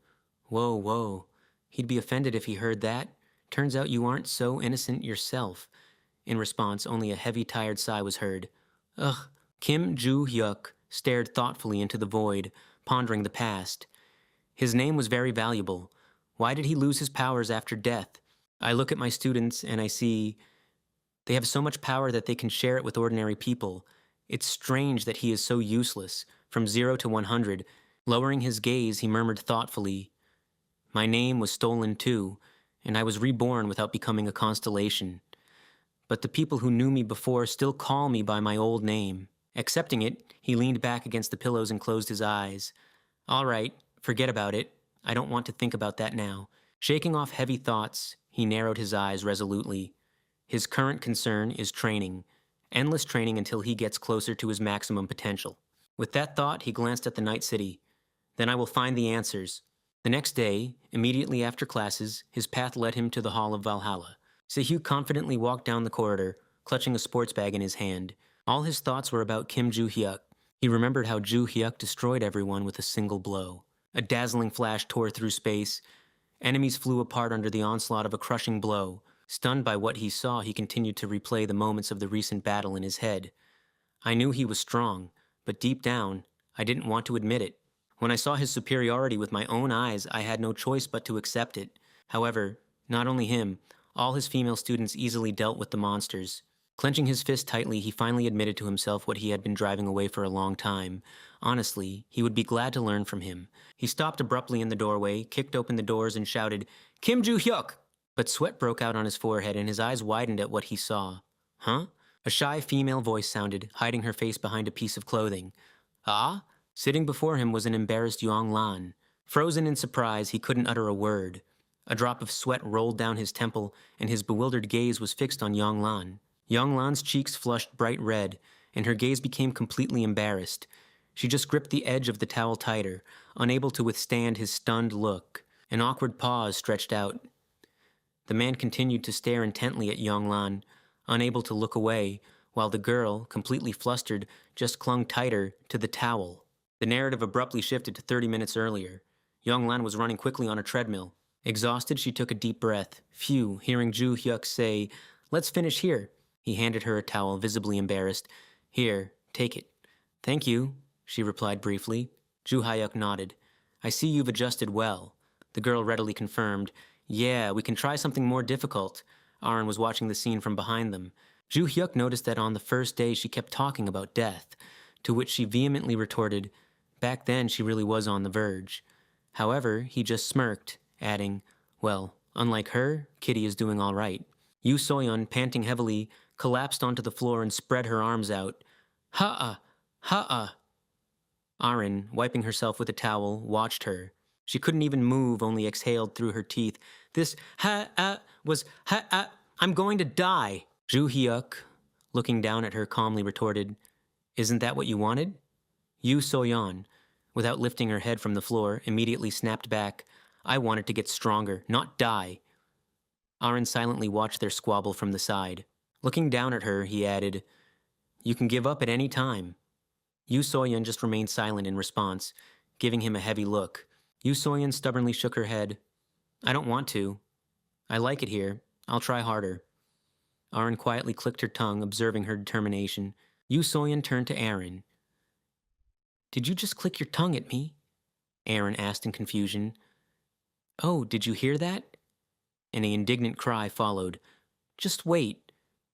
Whoa, whoa. He'd be offended if he heard that. Turns out you aren't so innocent yourself. In response, only a heavy, tired sigh was heard. Ugh. Kim Ju-hyuk stared thoughtfully into the void, pondering the past. His name was very valuable. Why did he lose his powers after death? I look at my students and I see they have so much power that they can share it with ordinary people. It's strange that he is so useless, from 0 to 100. Lowering his gaze, he murmured thoughtfully, My name was stolen too, and I was reborn without becoming a constellation. But the people who knew me before still call me by my old name. Accepting it, he leaned back against the pillows and closed his eyes. All right, forget about it. I don't want to think about that now. Shaking off heavy thoughts, he narrowed his eyes resolutely. His current concern is training. Endless training until he gets closer to his maximum potential. With that thought, he glanced at the night city. Then I will find the answers. The next day, immediately after classes, his path led him to the Hall of Valhalla. Sehyu confidently walked down the corridor, clutching a sports bag in his hand. All his thoughts were about Kim Ju-hyuk. He remembered how Ju-hyuk destroyed everyone with a single blow. A dazzling flash tore through space. Enemies flew apart under the onslaught of a crushing blow. Stunned by what he saw, he continued to replay the moments of the recent battle in his head. I knew he was strong, but deep down, I didn't want to admit it. When I saw his superiority with my own eyes, I had no choice but to accept it. However, not only him, all his female students easily dealt with the monsters. Clenching his fist tightly, he finally admitted to himself what he had been driving away for a long time. Honestly, he would be glad to learn from him. He stopped abruptly in the doorway, kicked open the doors, and shouted, Kim Ju-hyuk! But sweat broke out on his forehead, and his eyes widened at what he saw. Huh? A shy female voice sounded, hiding her face behind a piece of clothing. Ah? Sitting before him was an embarrassed Yong-lan. Frozen in surprise, he couldn't utter a word. A drop of sweat rolled down his temple, and his bewildered gaze was fixed on Yong-lan. Yong-lan's cheeks flushed bright red, and her gaze became completely embarrassed. She just gripped the edge of the towel tighter, unable to withstand his stunned look. An awkward pause stretched out. The man continued to stare intently at Yong-lan, unable to look away, while the girl, completely flustered, just clung tighter to the towel. The narrative abruptly shifted to 30 minutes earlier. Yong-lan was running quickly on a treadmill. Exhausted, she took a deep breath. Phew, hearing Ju-hyuk say, Let's finish here. He handed her a towel, visibly embarrassed. Here, take it. Thank you, she replied briefly. Ju-hyuk nodded. I see you've adjusted well. The girl readily confirmed. Yeah, we can try something more difficult. Aaron was watching the scene from behind them. Ju-hyuk noticed that on the first day she kept talking about death, to which she vehemently retorted, back then she really was on the verge. However, he just smirked, adding, Well, unlike her, Kitty is doing all right. Yu Soyeon, panting heavily, collapsed onto the floor and spread her arms out. Ha-ah! Ha-ah! Arin, wiping herself with a towel, watched her. She couldn't even move, only exhaled through her teeth. This ha-ah was ha-ah. I'm going to die. Ju Hyuk, looking down at her, calmly retorted, Isn't that what you wanted? Yu Soyeon, without lifting her head from the floor, immediately snapped back. I wanted to get stronger, not die. Arin silently watched their squabble from the side. Looking down at her, he added, You can give up at any time. Yu Soyeon just remained silent in response, giving him a heavy look. Yu Soyeon stubbornly shook her head. I don't want to. I like it here. I'll try harder. Arin quietly clicked her tongue, observing her determination. Yu Soyeon turned to Arin. Did you just click your tongue at me? Arin asked in confusion. Oh, did you hear that? And an indignant cry followed. Just wait.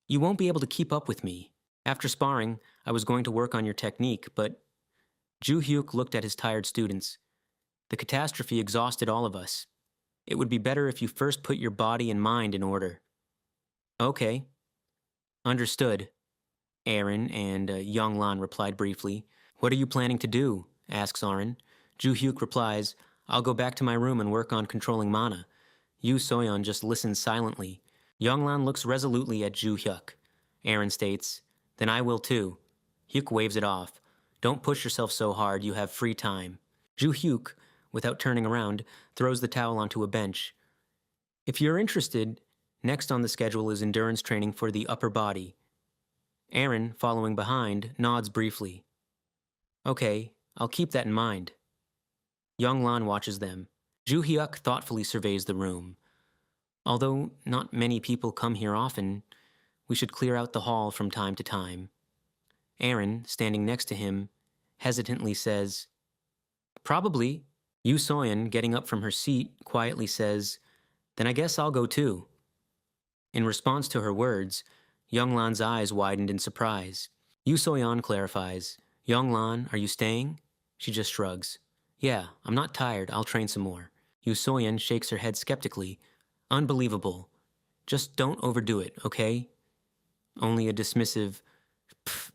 You won't be able to keep up with me. After sparring, I was going to work on your technique, but... Ju Hyuk looked at his tired students. The catastrophe exhausted all of us. It would be better if you first put your body and mind in order. Okay. Understood. Arin and Yonglan replied briefly. What are you planning to do? Asks Arin. Ju Hyuk replies, I'll go back to my room and work on controlling mana. Yu Soyeon just listens silently. Yonglan looks resolutely at Ju Hyuk. Arin states, Then I will too. Hyuk waves it off. Don't push yourself so hard, you have free time. Ju Hyuk, without turning around, throws the towel onto a bench. If you're interested, next on the schedule is endurance training for the upper body. Arin, following behind, nods briefly. Okay, I'll keep that in mind. Yonglan watches them. Ju Hyuk thoughtfully surveys the room. Although not many people come here often, we should clear out the hall from time to time. Arin, standing next to him, hesitantly says, Probably. Yu Soyeon, getting up from her seat, quietly says, Then I guess I'll go too. In response to her words, Yonglan's eyes widened in surprise. Yu Soyeon clarifies, Yonglan, are you staying? She just shrugs. Yeah, I'm not tired, I'll train some more. Yu Soyeon shakes her head skeptically. Unbelievable. Just don't overdo it, okay? Only a dismissive pff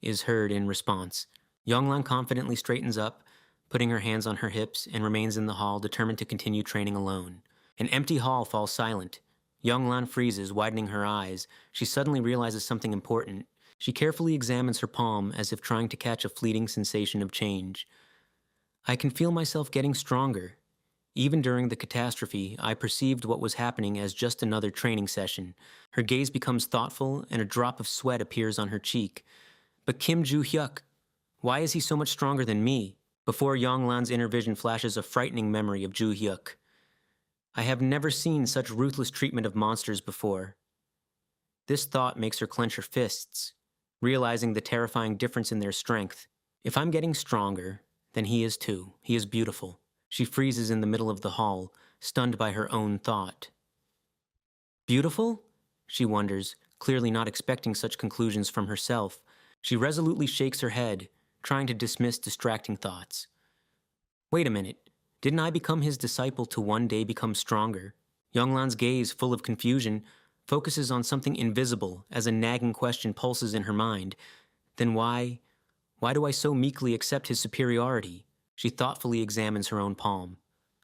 is heard in response. Yonglan confidently straightens up, putting her hands on her hips, and remains in the hall, determined to continue training alone. An empty hall falls silent. Yonglan freezes, widening her eyes. She suddenly realizes something important. She carefully examines her palm, as if trying to catch a fleeting sensation of change. I can feel myself getting stronger. Even during the catastrophe, I perceived what was happening as just another training session. Her gaze becomes thoughtful, and a drop of sweat appears on her cheek. But Kim Ju Hyuk, why is he so much stronger than me? Before Yonglan's inner vision flashes a frightening memory of Ju Hyuk. I have never seen such ruthless treatment of monsters before. This thought makes her clench her fists, realizing the terrifying difference in their strength. If I'm getting stronger, then he is too. He is beautiful. She freezes in the middle of the hall, stunned by her own thought. Beautiful? She wonders, clearly not expecting such conclusions from herself. She resolutely shakes her head, trying to dismiss distracting thoughts. Wait a minute. Didn't I become his disciple to one day become stronger? Yonglan's gaze, full of confusion, focuses on something invisible as a nagging question pulses in her mind. Then why do I so meekly accept his superiority? She thoughtfully examines her own palm.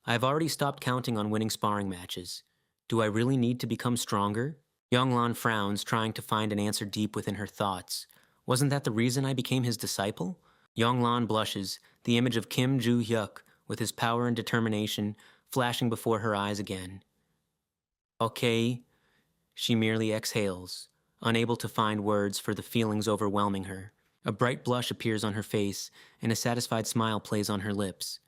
I have already stopped counting on winning sparring matches. Do I really need to become stronger? Yonglan frowns, trying to find an answer deep within her thoughts. Wasn't that the reason I became his disciple? Yonglan blushes, the image of Kim Ju Hyuk, with his power and determination, flashing before her eyes again. Okay. She merely exhales, unable to find words for the feelings overwhelming her. A bright blush appears on her face, and a satisfied smile plays on her lips.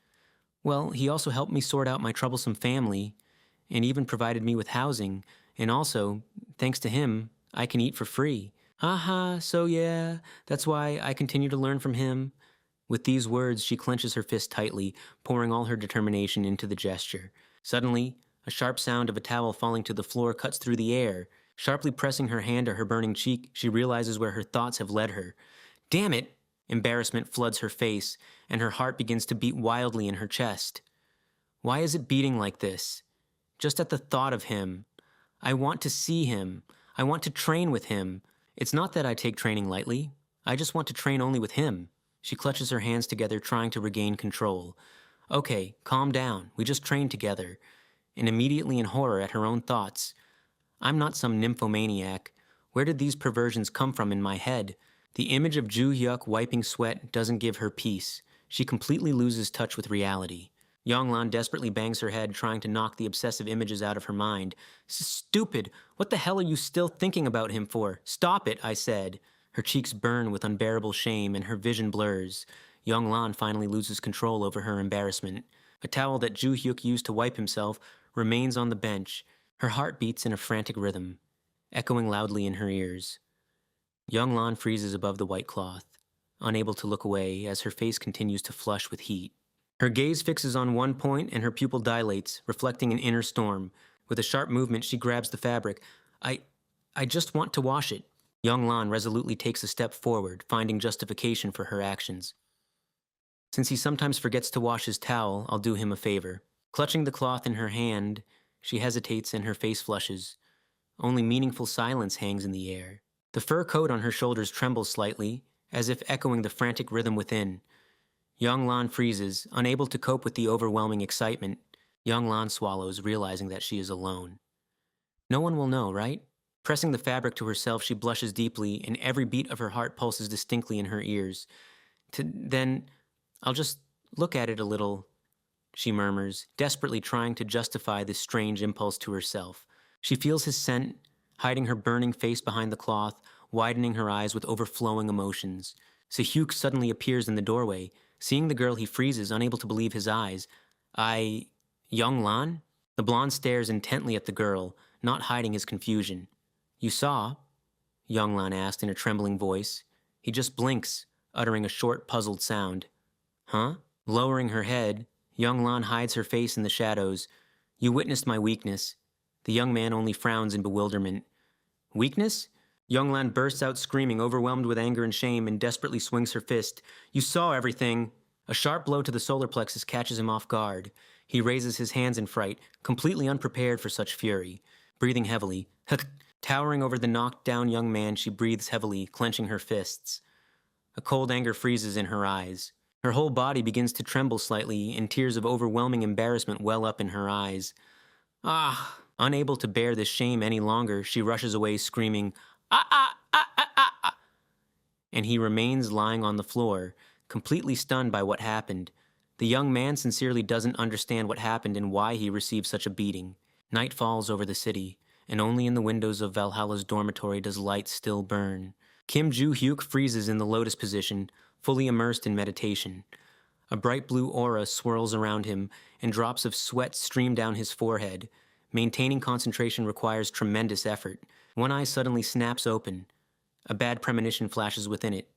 Well, he also helped me sort out my troublesome family, and even provided me with housing, and also, thanks to him, I can eat for free. Aha, so yeah, that's why I continue to learn from him. With these words, she clenches her fist tightly, pouring all her determination into the gesture. Suddenly, a sharp sound of a towel falling to the floor cuts through the air. Sharply pressing her hand to her burning cheek, she realizes where her thoughts have led her. Damn it! Embarrassment floods her face, and her heart begins to beat wildly in her chest. Why is it beating like this? Just at the thought of him. I want to see him. I want to train with him. It's not that I take training lightly. I just want to train only with him. She clutches her hands together, trying to regain control. Okay, calm down. We just trained together. And immediately in horror at her own thoughts. I'm not some nymphomaniac. Where did these perversions come from in my head? The image of Joo Hyuk wiping sweat doesn't give her peace. She completely loses touch with reality. Yonglan desperately bangs her head, trying to knock the obsessive images out of her mind. Stupid! What the hell are you still thinking about him for? Stop it, I said. Her cheeks burn with unbearable shame and her vision blurs. Yonglan finally loses control over her embarrassment. A towel that Joo Hyuk used to wipe himself remains on the bench. Her heart beats in a frantic rhythm, echoing loudly in her ears. Yonglan freezes above the white cloth, unable to look away as her face continues to flush with heat. Her gaze fixes on one point and her pupil dilates, reflecting an inner storm. With a sharp movement, she grabs the fabric. I just want to wash it. Yonglan resolutely takes a step forward, finding justification for her actions. Since he sometimes forgets to wash his towel, I'll do him a favor. Clutching the cloth in her hand, she hesitates and her face flushes. Only meaningful silence hangs in the air. The fur coat on her shoulders trembles slightly, as if echoing the frantic rhythm within. Yonglan freezes, unable to cope with the overwhelming excitement. Yonglan swallows, realizing that she is alone. No one will know, right? Pressing the fabric to herself, she blushes deeply, and every beat of her heart pulses distinctly in her ears. Then, I'll just look at it a little, she murmurs, desperately trying to justify this strange impulse to herself. She feels his scent, hiding her burning face behind the cloth, widening her eyes with overflowing emotions. Se-hyuk suddenly appears in the doorway. Seeing the girl, he freezes, unable to believe his eyes. Yonglan? The blonde stares intently at the girl, not hiding his confusion. You saw? Yonglan asked in a trembling voice. He just blinks, uttering a short, puzzled sound. Huh? Lowering her head, Yonglan hides her face in the shadows. You witnessed my weakness. The young man only frowns in bewilderment. Weakness? Yonglan bursts out screaming, overwhelmed with anger and shame, and desperately swings her fist. You saw everything! A sharp blow to the solar plexus catches him off guard. He raises his hands in fright, completely unprepared for such fury. Breathing heavily, towering over the knocked-down young man, she breathes heavily, clenching her fists. A cold anger freezes in her eyes. Her whole body begins to tremble slightly, and tears of overwhelming embarrassment well up in her eyes. Ah! Unable to bear this shame any longer, she rushes away screaming, ah, ah, ah, ah, ah, ah. And he remains lying on the floor, completely stunned by what happened. The young man sincerely doesn't understand what happened and why he received such a beating. Night falls over the city, and only in the windows of Valhalla's dormitory does light still burn. Kim Joo Hyuk freezes in the lotus position, fully immersed in meditation. A bright blue aura swirls around him, and drops of sweat stream down his forehead. Maintaining concentration requires tremendous effort. One eye suddenly snaps open. A bad premonition flashes within it.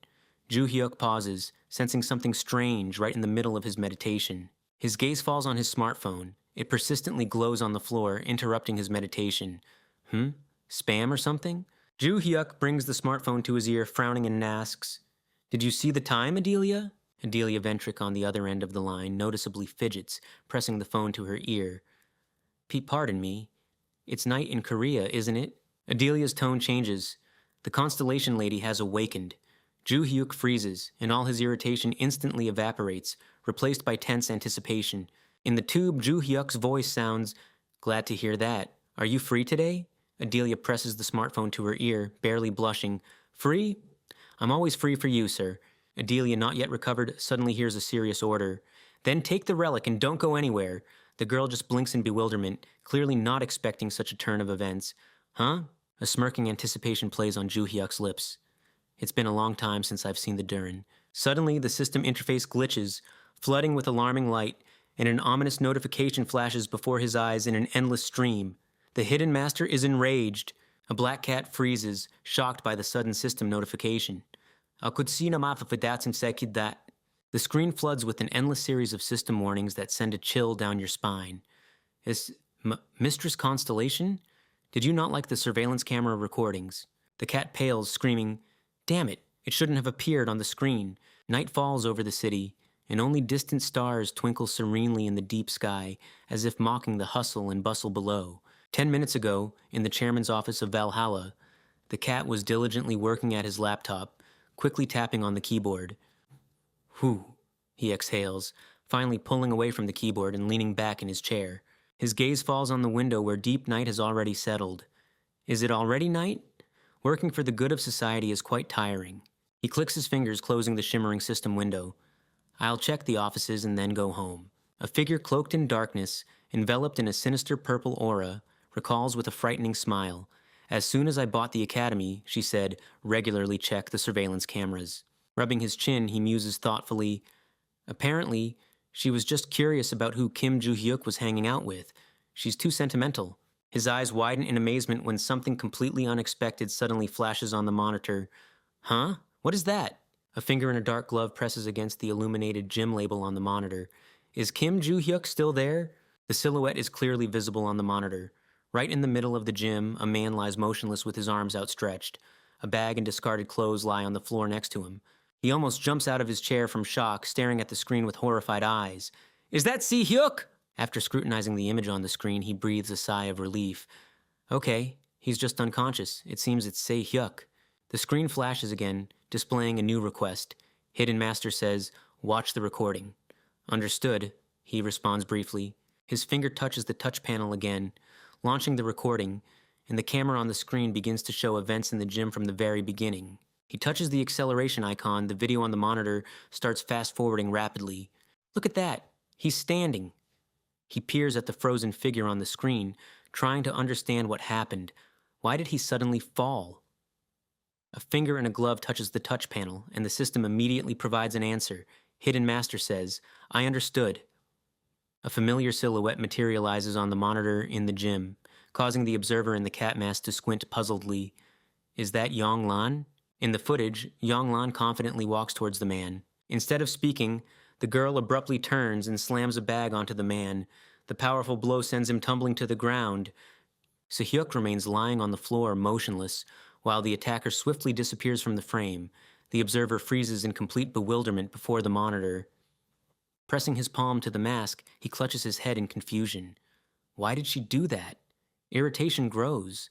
Joo Hyuk pauses, sensing something strange right in the middle of his meditation. His gaze falls on his smartphone. It persistently glows on the floor, interrupting his meditation. Spam or something? Joo Hyuk brings the smartphone to his ear, frowning, and asks, Did you see the time, Adelia? Adelia Ventrick on the other end of the line noticeably fidgets, pressing the phone to her ear. Pardon me. It's night in Korea, isn't it? Adelia's tone changes. The constellation lady has awakened. Joo Hyuk freezes, and all his irritation instantly evaporates, replaced by tense anticipation. In the tube, Joo Hyuk's voice sounds, Glad to hear that. Are you free today? Adelia presses the smartphone to her ear, barely blushing. Free? I'm always free for you, sir. Adelia, not yet recovered, suddenly hears a serious order. Then take the relic and don't go anywhere. The girl just blinks in bewilderment, clearly not expecting such a turn of events. Huh? A smirking anticipation plays on Joo Hyuk's lips. It's been a long time since I've seen the Durin. Suddenly, the system interface glitches, flooding with alarming light, and an ominous notification flashes before his eyes in an endless stream. The Hidden Master is enraged. A black cat freezes, shocked by the sudden system notification. The screen floods with an endless series of system warnings that send a chill down your spine. Mistress Constellation? Did you not like the surveillance camera recordings? The cat pales, screaming, Damn it, it shouldn't have appeared on the screen. Night falls over the city, and only distant stars twinkle serenely in the deep sky, as if mocking the hustle and bustle below. 10 minutes ago, in the chairman's office of Valhalla, the cat was diligently working at his laptop, quickly tapping on the keyboard. Whew, he exhales, finally pulling away from the keyboard and leaning back in his chair. His gaze falls on the window where deep night has already settled. Is it already night? Working for the good of society is quite tiring. He clicks his fingers, closing the shimmering system window. I'll check the offices and then go home. A figure cloaked in darkness, enveloped in a sinister purple aura, recalls with a frightening smile. As soon as I bought the academy, she said, regularly check the surveillance cameras. Rubbing his chin, he muses thoughtfully. Apparently, she was just curious about who Kim Joo-hyuk was hanging out with. She's too sentimental. His eyes widen in amazement when something completely unexpected suddenly flashes on the monitor. Huh? What is that? A finger in a dark glove presses against the illuminated gym label on the monitor. Is Kim Joo-hyuk still there? The silhouette is clearly visible on the monitor. Right in the middle of the gym, a man lies motionless with his arms outstretched. A bag and discarded clothes lie on the floor next to him. He almost jumps out of his chair from shock, staring at the screen with horrified eyes. Is that Si-hyuk? After scrutinizing the image on the screen, he breathes a sigh of relief. Okay, he's just unconscious. It seems it's Si-hyuk. The screen flashes again, displaying a new request. Hidden Master says, watch the recording. Understood, he responds briefly. His finger touches the touch panel again, launching the recording, and the camera on the screen begins to show events in the gym from the very beginning. He touches the acceleration icon, the video on the monitor starts fast-forwarding rapidly. Look at that, he's standing. He peers at the frozen figure on the screen, trying to understand what happened. Why did he suddenly fall? A finger in a glove touches the touch panel, and the system immediately provides an answer. Hidden Master says, I understood. A familiar silhouette materializes on the monitor in the gym, causing the observer in the cat mask to squint puzzledly. Is that Yong Lan? In the footage, Yong Lan confidently walks towards the man. Instead of speaking, the girl abruptly turns and slams a bag onto the man. The powerful blow sends him tumbling to the ground. Si-hyuk remains lying on the floor, motionless, while the attacker swiftly disappears from the frame. The observer freezes in complete bewilderment before the monitor. Pressing his palm to the mask, he clutches his head in confusion. Why did she do that? Irritation grows.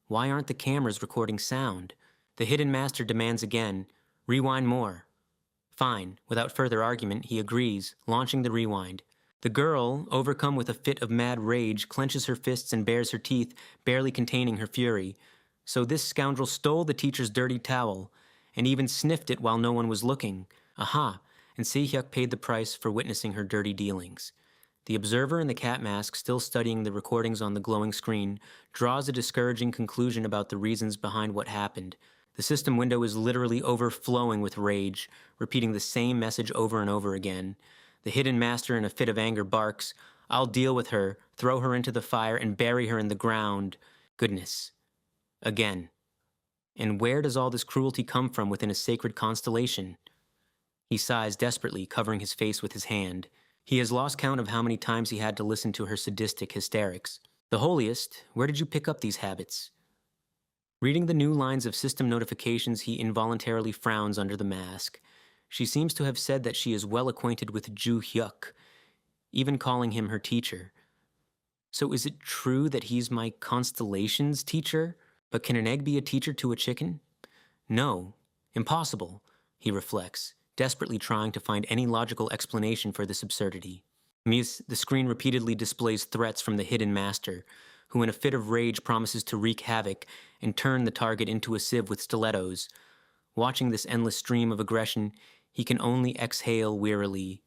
Why aren't the cameras recording sound? The Hidden Master demands again, rewind more. Fine. Without further argument, he agrees, launching the rewind. The girl, overcome with a fit of mad rage, clenches her fists and bares her teeth, barely containing her fury. So this scoundrel stole the teacher's dirty towel, and even sniffed it while no one was looking. Aha, and Si-hyuk paid the price for witnessing her dirty dealings. The observer in the cat mask, still studying the recordings on the glowing screen, draws a discouraging conclusion about the reasons behind what happened. The system window is literally overflowing with rage, repeating the same message over and over again. The Hidden Master in a fit of anger barks, I'll deal with her, throw her into the fire, and bury her in the ground. Goodness. Again. And where does all this cruelty come from within a sacred constellation? He sighs desperately, covering his face with his hand. He has lost count of how many times he had to listen to her sadistic hysterics. The holiest, where did you pick up these habits? Reading the new lines of system notifications, he involuntarily frowns under the mask. She seems to have said that she is well acquainted with Joo-hyuk, even calling him her teacher. So is it true that he's my constellations teacher? But can an egg be a teacher to a chicken? No, impossible, he reflects, desperately trying to find any logical explanation for this absurdity. The screen repeatedly displays threats from the Hidden Master, who in a fit of rage promises to wreak havoc and turn the target into a sieve with stilettos. Watching this endless stream of aggression, he can only exhale wearily.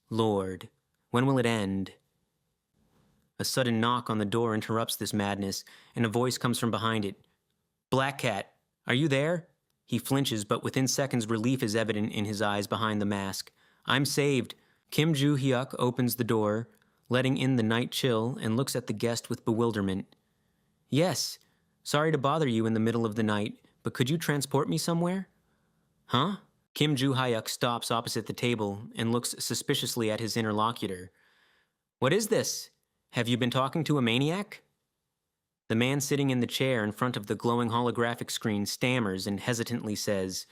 Lord, when will it end? A sudden knock on the door interrupts this madness, and a voice comes from behind it. Black Cat, are you there? He flinches, but within seconds relief is evident in his eyes behind the mask. I'm saved. Kim Joo-hyuk opens the door, letting in the night chill, and looks at the guest with bewilderment. Yes, sorry to bother you in the middle of the night, but could you transport me somewhere? Huh? Kim Joo-hyuk stops opposite the table and looks suspiciously at his interlocutor. What is this? Have you been talking to a maniac? The man sitting in the chair in front of the glowing holographic screen stammers and hesitantly says,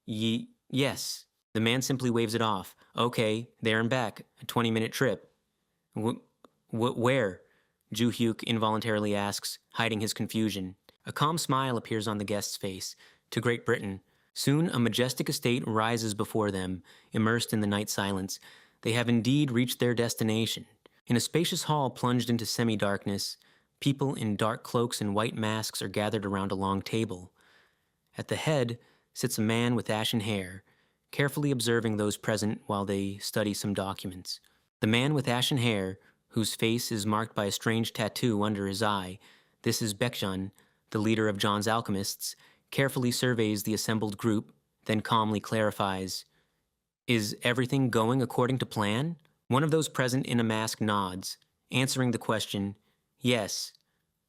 Yes. The man simply waves it off. Okay, there and back, a 20-minute trip. Where? Ju-hyuk involuntarily asks, hiding his confusion. A calm smile appears on the guest's face. To Great Britain. Soon a majestic estate rises before them, immersed in the night silence. They have indeed reached their destination. In a spacious hall plunged into semi-darkness, people in dark cloaks and white masks are gathered around a long table. At the head sits a man with ashen hair, carefully observing those present while they study some documents. The man with ashen hair, whose face is marked by a strange tattoo under his eye, this is Baekjeon, the leader of John's alchemists, carefully surveys the assembled group, then calmly clarifies, "Is everything going according to plan?" One of those present in a mask nods, answering the question, "Yes.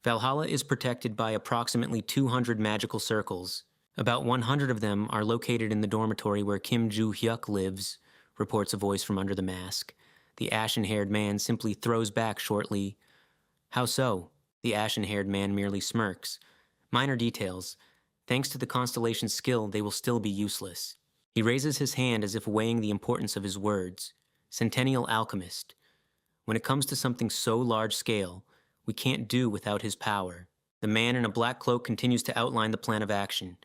Valhalla is protected by approximately 200 magical circles. About 100 of them are located in the dormitory where Kim Ju-hyuk lives," reports a voice from under the mask. The ashen-haired man simply throws back shortly, "How so?" The ashen-haired man merely smirks. "Minor details. Thanks to the constellation's skill, they will still be useless." He raises his hand as if weighing the importance of his words. Centennial alchemist. When it comes to something so large-scale, we can't do without his power. The man in a black cloak continues to outline the plan of action.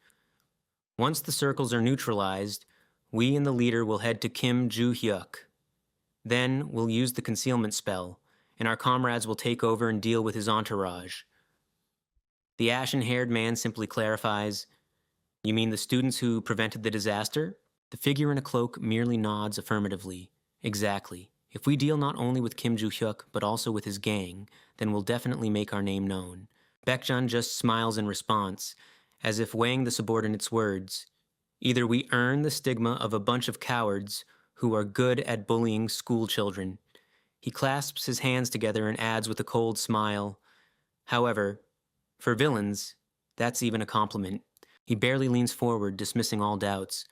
Once the circles are neutralized, we and the leader will head to Kim Ju-hyuk. Then we'll use the concealment spell, and our comrades will take over and deal with his entourage. The ashen-haired man simply clarifies, "You mean the students who prevented the disaster?" The figure in a cloak merely nods affirmatively. "Exactly. If we deal not only with Kim Ju-hyuk, but also with his gang, then we'll definitely make our name known." Baekjeon just smiles in response, as if weighing the subordinate's words. "Either we earn the stigma of a bunch of cowards who are good at bullying school children." He clasps his hands together and adds with a cold smile, "However, for villains, that's even a compliment." He barely leans forward, dismissing all doubts.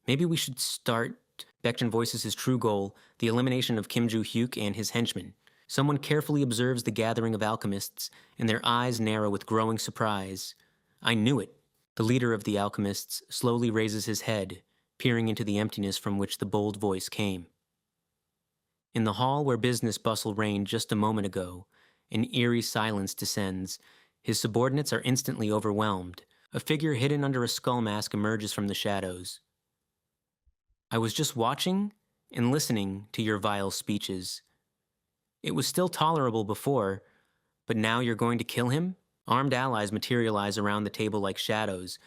"Maybe we should start..." Baekjeon voices his true goal, the elimination of Kim Ju-hyuk and his henchmen. Someone carefully observes the gathering of alchemists, and their eyes narrow with growing surprise. "I knew it." The leader of the alchemists slowly raises his head, peering into the emptiness from which the bold voice came. In the hall where business bustle reigned just a moment ago, an eerie silence descends. His subordinates are instantly overwhelmed. A figure hidden under a skull mask emerges from the shadows. "I was just watching and listening to your vile speeches. It was still tolerable before, but now you're going to kill him?" Armed allies materialize around the table like shadows.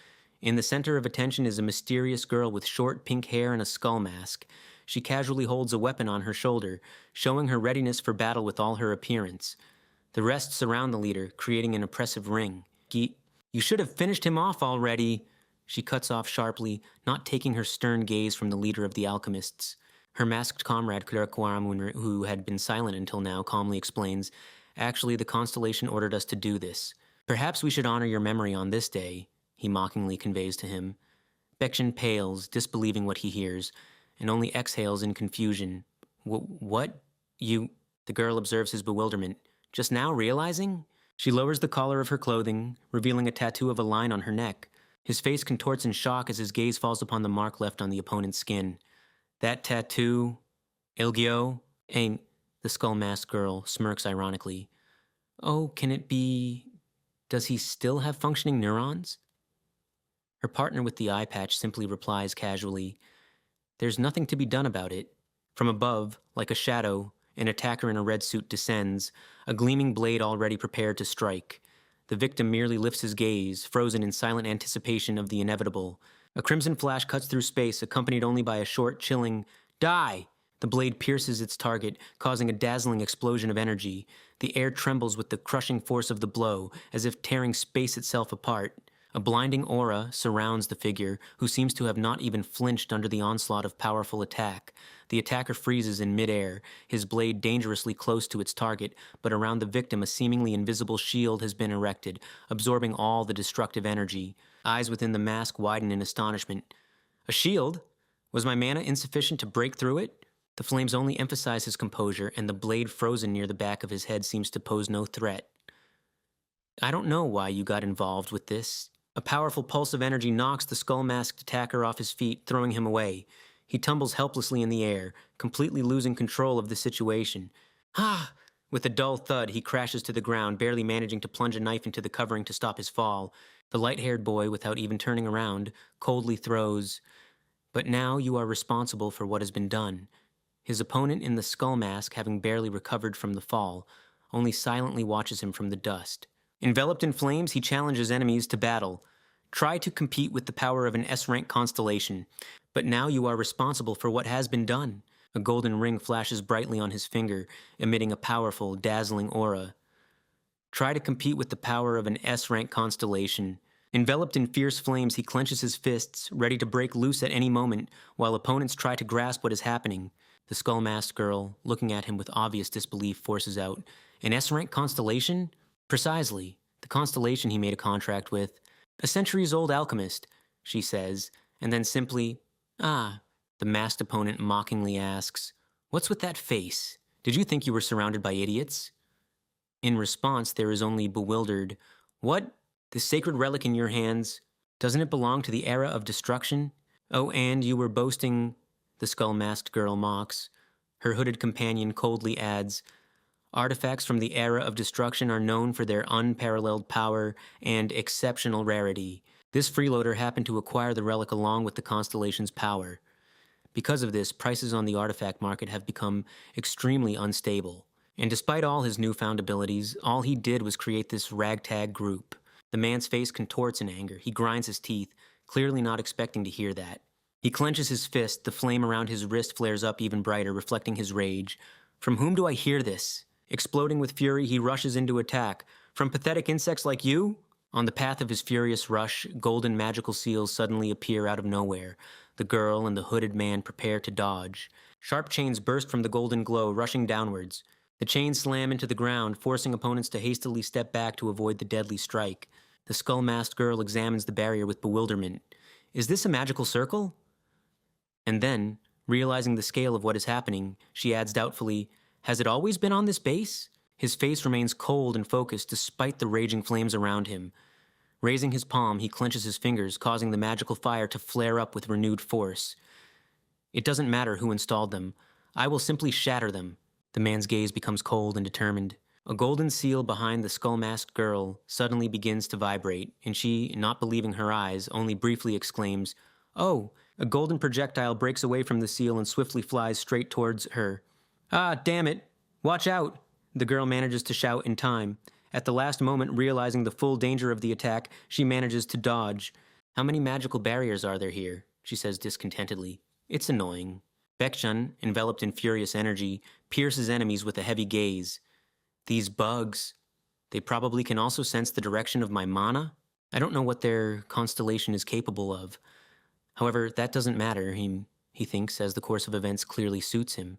In the center of attention is a mysterious girl with short pink hair and a skull mask. She casually holds a weapon on her shoulder, showing her readiness for battle with all her appearance. The rest surround the leader, creating an oppressive ring. "You should have finished him off already," she cuts off sharply, not taking her stern gaze from the leader of the alchemists. Her masked comrade, Kurakwamun, who had been silent until now, calmly explains, "Actually, the constellation ordered us to do this. Perhaps we should honor your memory on this day," he mockingly conveys to him. Baekjeon pales, disbelieving what he hears, and only exhales in confusion. What? You..." The girl observes his bewilderment. "Just now realizing?" She lowers the collar of her clothing, revealing a tattoo of a line on her neck. His face contorts in shock as his gaze falls upon the mark left on the opponent's skin. "That tattoo... Ilgyo... ain't..." The skull-masked girl smirks ironically. "Oh, can it be... does he still have functioning neurons?" Her partner with the eye patch simply replies casually, "There's nothing to be done about it." From above, like a shadow, an attacker in a red suit descends, a gleaming blade already prepared to strike. The victim merely lifts his gaze, frozen in silent anticipation of the inevitable. A crimson flash cuts through space, accompanied only by a short, chilling, "Die!" The blade pierces its target, causing a dazzling explosion of energy. The air trembles with the crushing force of the blow, as if tearing space itself apart. A blinding aura surrounds the figure, who seems to have not even flinched under the onslaught of powerful attack. The attacker freezes in midair, his blade dangerously close to its target, but around the victim a seemingly invisible shield has been erected, absorbing all the destructive energy. Eyes within the mask widen in astonishment. "A shield? Was my mana insufficient to break through it?" The flames only emphasize his composure, and the blade frozen near the back of his head seems to pose no threat. "I don't know why you got involved with this." A powerful pulse of energy knocks the skull-masked attacker off his feet, throwing him away. He tumbles helplessly in the air, completely losing control of the situation. "Ah!" With a dull thud, he crashes to the ground, barely managing to plunge a knife into the covering to stop his fall. The light-haired boy, without even turning around, coldly throws, "But now you are responsible for what has been done." His opponent in the skull mask, having barely recovered from the fall, only silently watches him from the dust. Enveloped in flames, he challenges enemies to battle. "Try to compete with the power of an S-rank constellation, but now you are responsible for what has been done." A golden ring flashes brightly on his finger, emitting a powerful, dazzling aura. Try to compete with the power of an S-rank constellation. Enveloped in fierce flames, he clenches his fists, ready to break loose at any moment, while opponents try to grasp what is happening. The skull-masked girl, looking at him with obvious disbelief, forces out, "An S-rank constellation?" "Precisely. The constellation he made a contract with. A centuries-old alchemist," she says, and then simply, "Ah." The masked opponent mockingly asks, "What's with that face? Did you think you were surrounded by idiots?" In response, there is only bewildered, "What? This sacred relic in your hands, doesn't it belong to the era of destruction?" "Oh, and you were boasting," the skull-masked girl mocks. Her hooded companion coldly adds, "Artifacts from the era of destruction are known for their unparalleled power and exceptional rarity. This freeloader happened to acquire the relic along with the constellation's power. Because of this, prices on the artifact market have become extremely unstable. And despite all his newfound abilities, all he did was create this ragtag group." The man's face contorts in anger. He grinds his teeth, clearly not expecting to hear that. He clenches his fist, the flame around his wrist flares up even brighter, reflecting his rage. "From whom do I hear this?" Exploding with fury, he rushes into attack. "From pathetic insects like you?" On the path of his furious rush, golden magical seals suddenly appear out of nowhere. The girl and the hooded man prepare to dodge. Sharp chains burst from the golden glow, rushing downwards. The chains slam into the ground, forcing opponents to hastily step back to avoid the deadly strike. The skull-masked girl examines the barrier with bewilderment. "Is this a magical circle?" And then, realizing the scale of what is happening, she adds doubtfully, "Has it always been on this base?" His face remains cold and focused despite the raging flames around him. Raising his palm, he clenches his fingers, causing the magical fire to flare up with renewed force. "It doesn't matter who installed them. I will simply shatter them." The man's gaze becomes cold and determined. A golden seal behind the skull-masked girl suddenly begins to vibrate, and she, not believing her eyes, only briefly exclaims, "Oh!" A golden projectile breaks away from the seal and swiftly flies straight towards her. "Ah, damn it! Watch out!" The girl manages to shout in time. At the last moment, realizing the full danger of the attack, she manages to dodge. "How many magical barriers are there here?" she says discontentedly. "It's annoying." Baekshun, enveloped in furious energy, pierces enemies with a heavy gaze. "These bugs, they probably can also sense the direction of my mana? I don't know what their constellation is capable of. However, that doesn't matter, he thinks, as the course of events clearly suits him.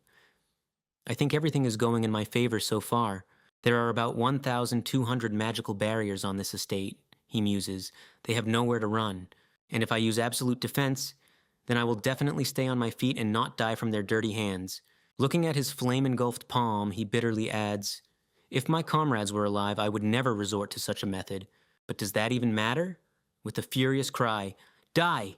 I think everything is going in my favor so far. There are about 1,200 magical barriers on this estate," he muses. "They have nowhere to run. And if I use absolute defense, then I will definitely stay on my feet and not die from their dirty hands." Looking at his flame-engulfed palm, he bitterly adds, "If my comrades were alive, I would never resort to such a method. But does that even matter?" With a furious cry, "Die!"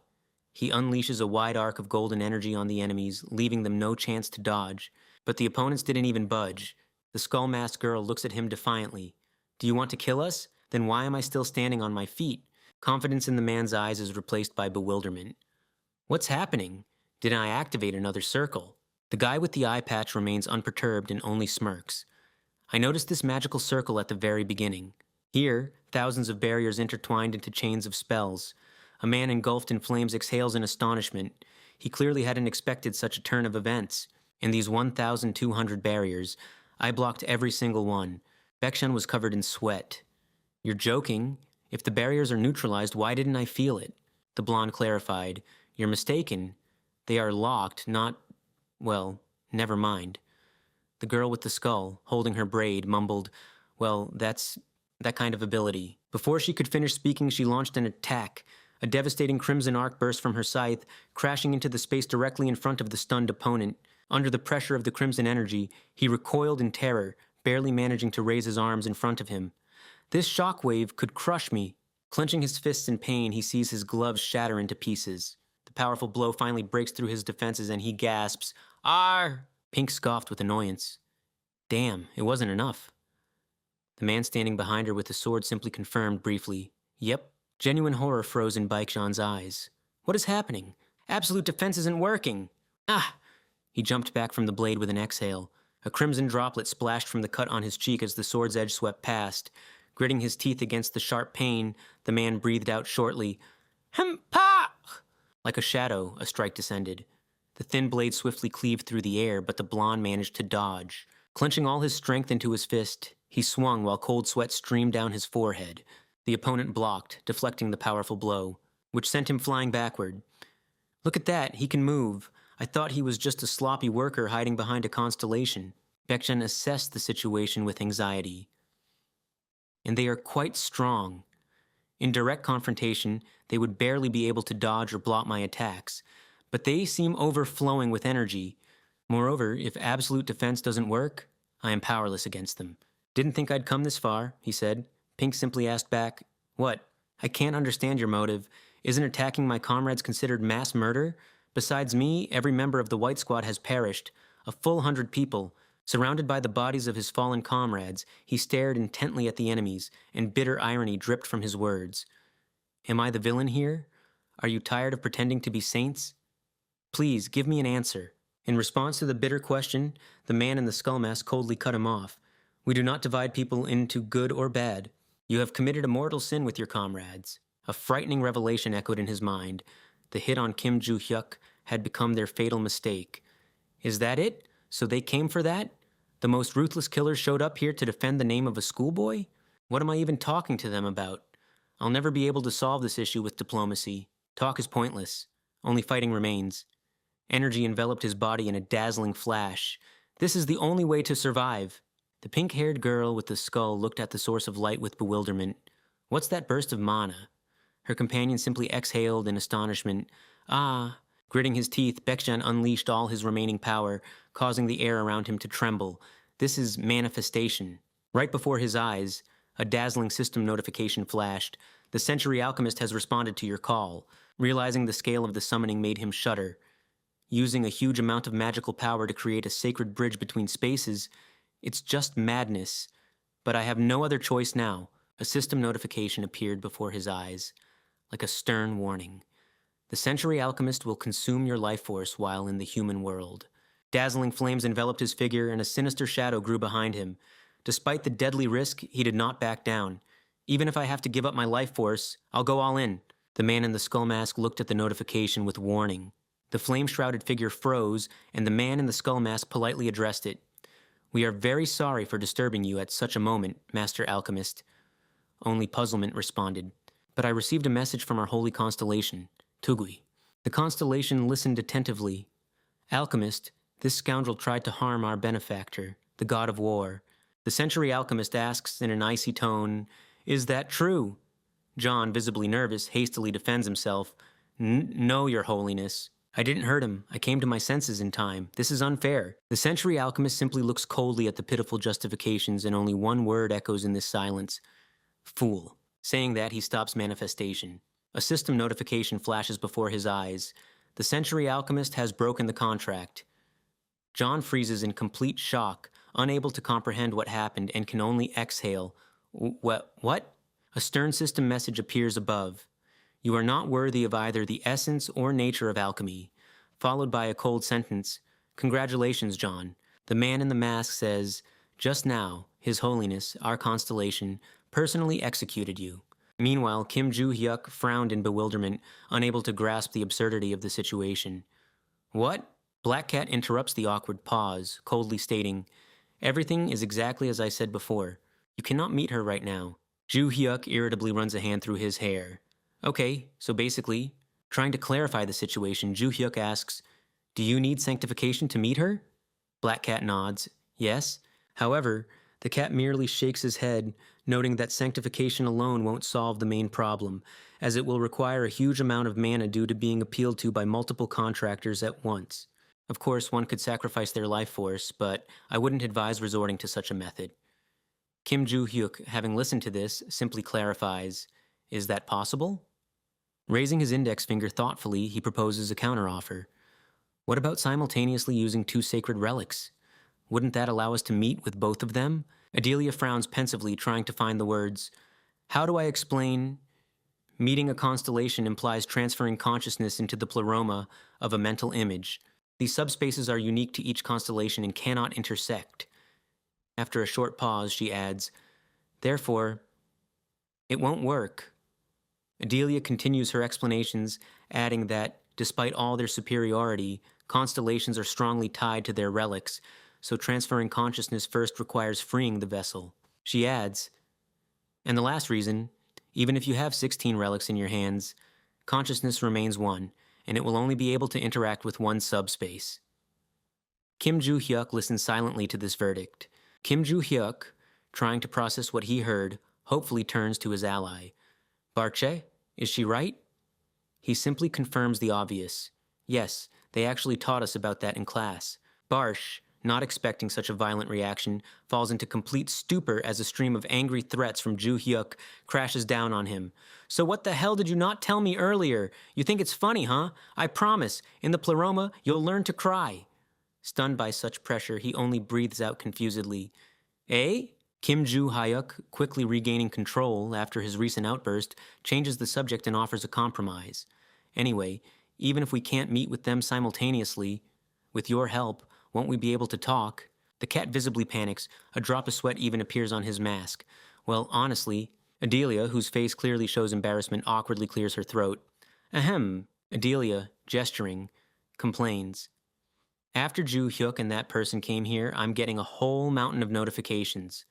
he unleashes a wide arc of golden energy on the enemies, leaving them no chance to dodge. But the opponents didn't even budge. The skull-masked girl looks at him defiantly. "Do you want to kill us? Then why am I still standing on my feet?" Confidence in the man's eyes is replaced by bewilderment. "What's happening? Did I activate another circle?" The guy with the eye patch remains unperturbed and only smirks. "I noticed this magical circle at the very beginning. Here, thousands of barriers intertwined into chains of spells. A man engulfed in flames exhales in astonishment. He clearly hadn't expected such a turn of events. In these 1,200 barriers, I blocked every single one. Baekshun was covered in sweat." "You're joking. If the barriers are neutralized, why didn't I feel it?" The blonde clarified. "You're mistaken. They are locked, not... well, never mind." The girl with the skull, holding her braid, mumbled, "Well, that's that kind of ability." Before she could finish speaking, she launched an attack. A devastating crimson arc burst from her scythe, crashing into the space directly in front of the stunned opponent. Under the pressure of the crimson energy, he recoiled in terror, barely managing to raise his arms in front of him. "This shockwave could crush me." Clenching his fists in pain, he sees his gloves shatter into pieces. The powerful blow finally breaks through his defenses and he gasps, "Arr!" Pink scoffed with annoyance. Damn, it wasn't enough. The man standing behind her with the sword simply confirmed briefly, "Yep." Genuine horror froze in Baekjean's eyes. What is happening? Absolute defense isn't working. Ah! He jumped back from the blade with an exhale. A crimson droplet splashed from the cut on his cheek as the sword's edge swept past. Gritting his teeth against the sharp pain, the man breathed out shortly, "Hempa!" Like a shadow, a strike descended. The thin blade swiftly cleaved through the air, but the blonde managed to dodge. Clenching all his strength into his fist, he swung while cold sweat streamed down his forehead. The opponent blocked, deflecting the powerful blow, which sent him flying backward. "Look at that, he can move. I thought he was just a sloppy worker hiding behind a constellation." Baekjean assessed the situation with anxiety. "And they are quite strong. In direct confrontation, they would barely be able to dodge or block my attacks, but they seem overflowing with energy. Moreover, if absolute defense doesn't work, I am powerless against them." "Didn't think I'd come this far," he said. Pink simply asked back, "What? I can't understand your motive. Isn't attacking my comrades considered mass murder? Besides me, every member of the White Squad has perished. A full 100 people. Surrounded by the bodies of his fallen comrades, he stared intently at the enemies, and bitter irony dripped from his words. "Am I the villain here? Are you tired of pretending to be saints? Please, give me an answer." In response to the bitter question, the man in the skull mask coldly cut him off. "We do not divide people into good or bad. You have committed a mortal sin with your comrades." A frightening revelation echoed in his mind. The hit on Kim Joo-hyuk had become their fatal mistake. Is that it? So they came for that? The most ruthless killers showed up here to defend the name of a schoolboy? What am I even talking to them about? I'll never be able to solve this issue with diplomacy. Talk is pointless. Only fighting remains. Energy enveloped his body in a dazzling flash. This is the only way to survive. The pink-haired girl with the skull looked at the source of light with bewilderment. What's that burst of mana? Her companion simply exhaled in astonishment. Ah! Gritting his teeth, Baekjean unleashed all his remaining power, causing the air around him to tremble. This is manifestation. Right before his eyes, a dazzling system notification flashed. The Century Alchemist has responded to your call. Realizing the scale of the summoning made him shudder. Using a huge amount of magical power to create a sacred bridge between spaces, it's just madness. But I have no other choice now. A system notification appeared before his eyes, like a stern warning. The Century Alchemist will consume your life force while in the human world. Dazzling flames enveloped his figure, and a sinister shadow grew behind him. Despite the deadly risk, he did not back down. "Even if I have to give up my life force, I'll go all in." The man in the skull mask looked at the notification with warning. The flame-shrouded figure froze, and the man in the skull mask politely addressed it. "We are very sorry for disturbing you at such a moment, Master Alchemist." Only puzzlement responded. "But I received a message from our holy constellation, Tugui." The constellation listened attentively. "Alchemist, this scoundrel tried to harm our benefactor, the god of war." The Century Alchemist asks in an icy tone, "Is that true?" John, visibly nervous, hastily defends himself. "No, your holiness. I didn't hurt him. I came to my senses in time. This is unfair." The Century Alchemist simply looks coldly at the pitiful justifications, and only one word echoes in this silence. "Fool." Saying that, he stops manifestation. A system notification flashes before his eyes. The Century Alchemist has broken the contract. John freezes in complete shock, unable to comprehend what happened, and can only exhale. What? A stern system message appears above. "You are not worthy of either the essence or nature of alchemy," followed by a cold sentence. "Congratulations, John." The man in the mask says, "Just now, His Holiness, our constellation, personally executed you." Meanwhile, Kim Joo-hyuk frowned in bewilderment, unable to grasp the absurdity of the situation. "What?" Black Cat interrupts the awkward pause, coldly stating, "Everything is exactly as I said before. You cannot meet her right now." Joo-hyuk irritably runs a hand through his hair. "Okay, so basically, trying to clarify the situation, Joo-hyuk asks, 'Do you need sanctification to meet her?' Black Cat nods, 'Yes.' However, the cat merely shakes his head, noting that sanctification alone won't solve the main problem, as it will require a huge amount of mana due to being appealed to by multiple contractors at once. Of course, one could sacrifice their life force, but I wouldn't advise resorting to such a method." Kim Joo-hyuk, having listened to this, simply clarifies, "Is that possible?" Raising his index finger thoughtfully, he proposes a counteroffer. "What about simultaneously using two sacred relics? Wouldn't that allow us to meet with both of them? Adelia frowns pensively, trying to find the words. How do I explain? Meeting a constellation implies transferring consciousness into the pleroma of a mental image. These subspaces are unique to each constellation and cannot intersect. After a short pause, she adds, therefore, it won't work. Adelia continues her explanations, adding that, despite all their superiority, constellations are strongly tied to their relics, so transferring consciousness first requires freeing the vessel. She adds, and the last reason, even if you have 16 relics in your hands, consciousness remains one, and it will only be able to interact with one subspace. Kim Joo-hyuk listens silently to this verdict. Kim Joo-hyuk, trying to process what he heard, hopefully turns to his ally. Barche, is she right? He simply confirms the obvious. Yes, they actually taught us about that in class. Barsh, not expecting such a violent reaction, falls into complete stupor as a stream of angry threats from Joo-hyuk crashes down on him. So what the hell did you not tell me earlier? You think it's funny, huh? I promise, in the pleroma, you'll learn to cry. Stunned by such pressure, he only breathes out confusedly. Eh? Kim Joo-hyuk, quickly regaining control after his recent outburst, changes the subject and offers a compromise. Anyway, even if we can't meet with them simultaneously, with your help, won't we be able to talk? The cat visibly panics. A drop of sweat even appears on his mask. Well, honestly, Adelia, whose face clearly shows embarrassment, awkwardly clears her throat. Ahem. Adelia, gesturing, complains. After Joo-hyuk and that person came here, I'm getting a whole mountain of notifications.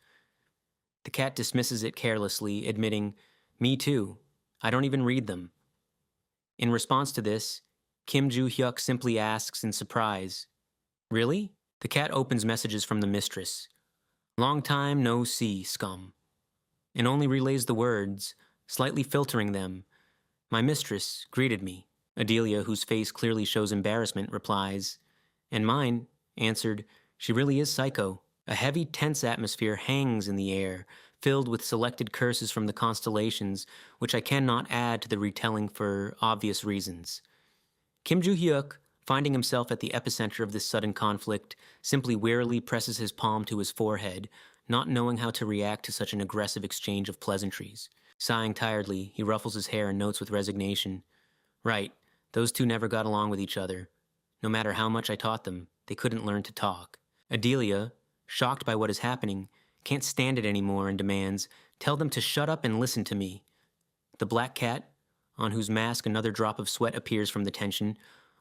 The cat dismisses it carelessly, admitting, me too. I don't even read them. In response to this, Kim Joo-hyuk simply asks in surprise, really? The cat opens messages from the mistress. Long time no see, scum. And only relays the words, slightly filtering them. My mistress greeted me. Adelia, whose face clearly shows embarrassment, replies, and mine, answered, she really is psycho. A heavy, tense atmosphere hangs in the air, filled with selected curses from the constellations, which I cannot add to the retelling for obvious reasons. Kim Joo-hyuk, finding himself at the epicenter of this sudden conflict, simply wearily presses his palm to his forehead, not knowing how to react to such an aggressive exchange of pleasantries. Sighing tiredly, he ruffles his hair and notes with resignation, right, those two never got along with each other. No matter how much I taught them, they couldn't learn to talk. Adelia, shocked by what is happening, can't stand it anymore and demands, tell them to shut up and listen to me. The black cat, on whose mask another drop of sweat appears from the tension,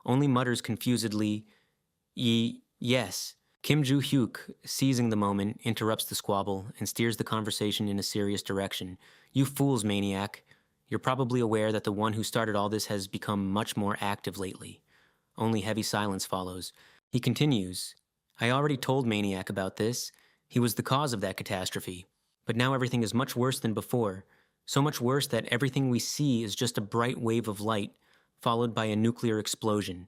only mutters confusedly, yes. Kim Joo-hyuk, seizing the moment, interrupts the squabble and steers the conversation in a serious direction. You fools, maniac. You're probably aware that the one who started all this has become much more active lately. Only heavy silence follows. He continues, I already told Maniac about this. He was the cause of that catastrophe. But now everything is much worse than before. So much worse that everything we see is just a bright wave of light, followed by a nuclear explosion.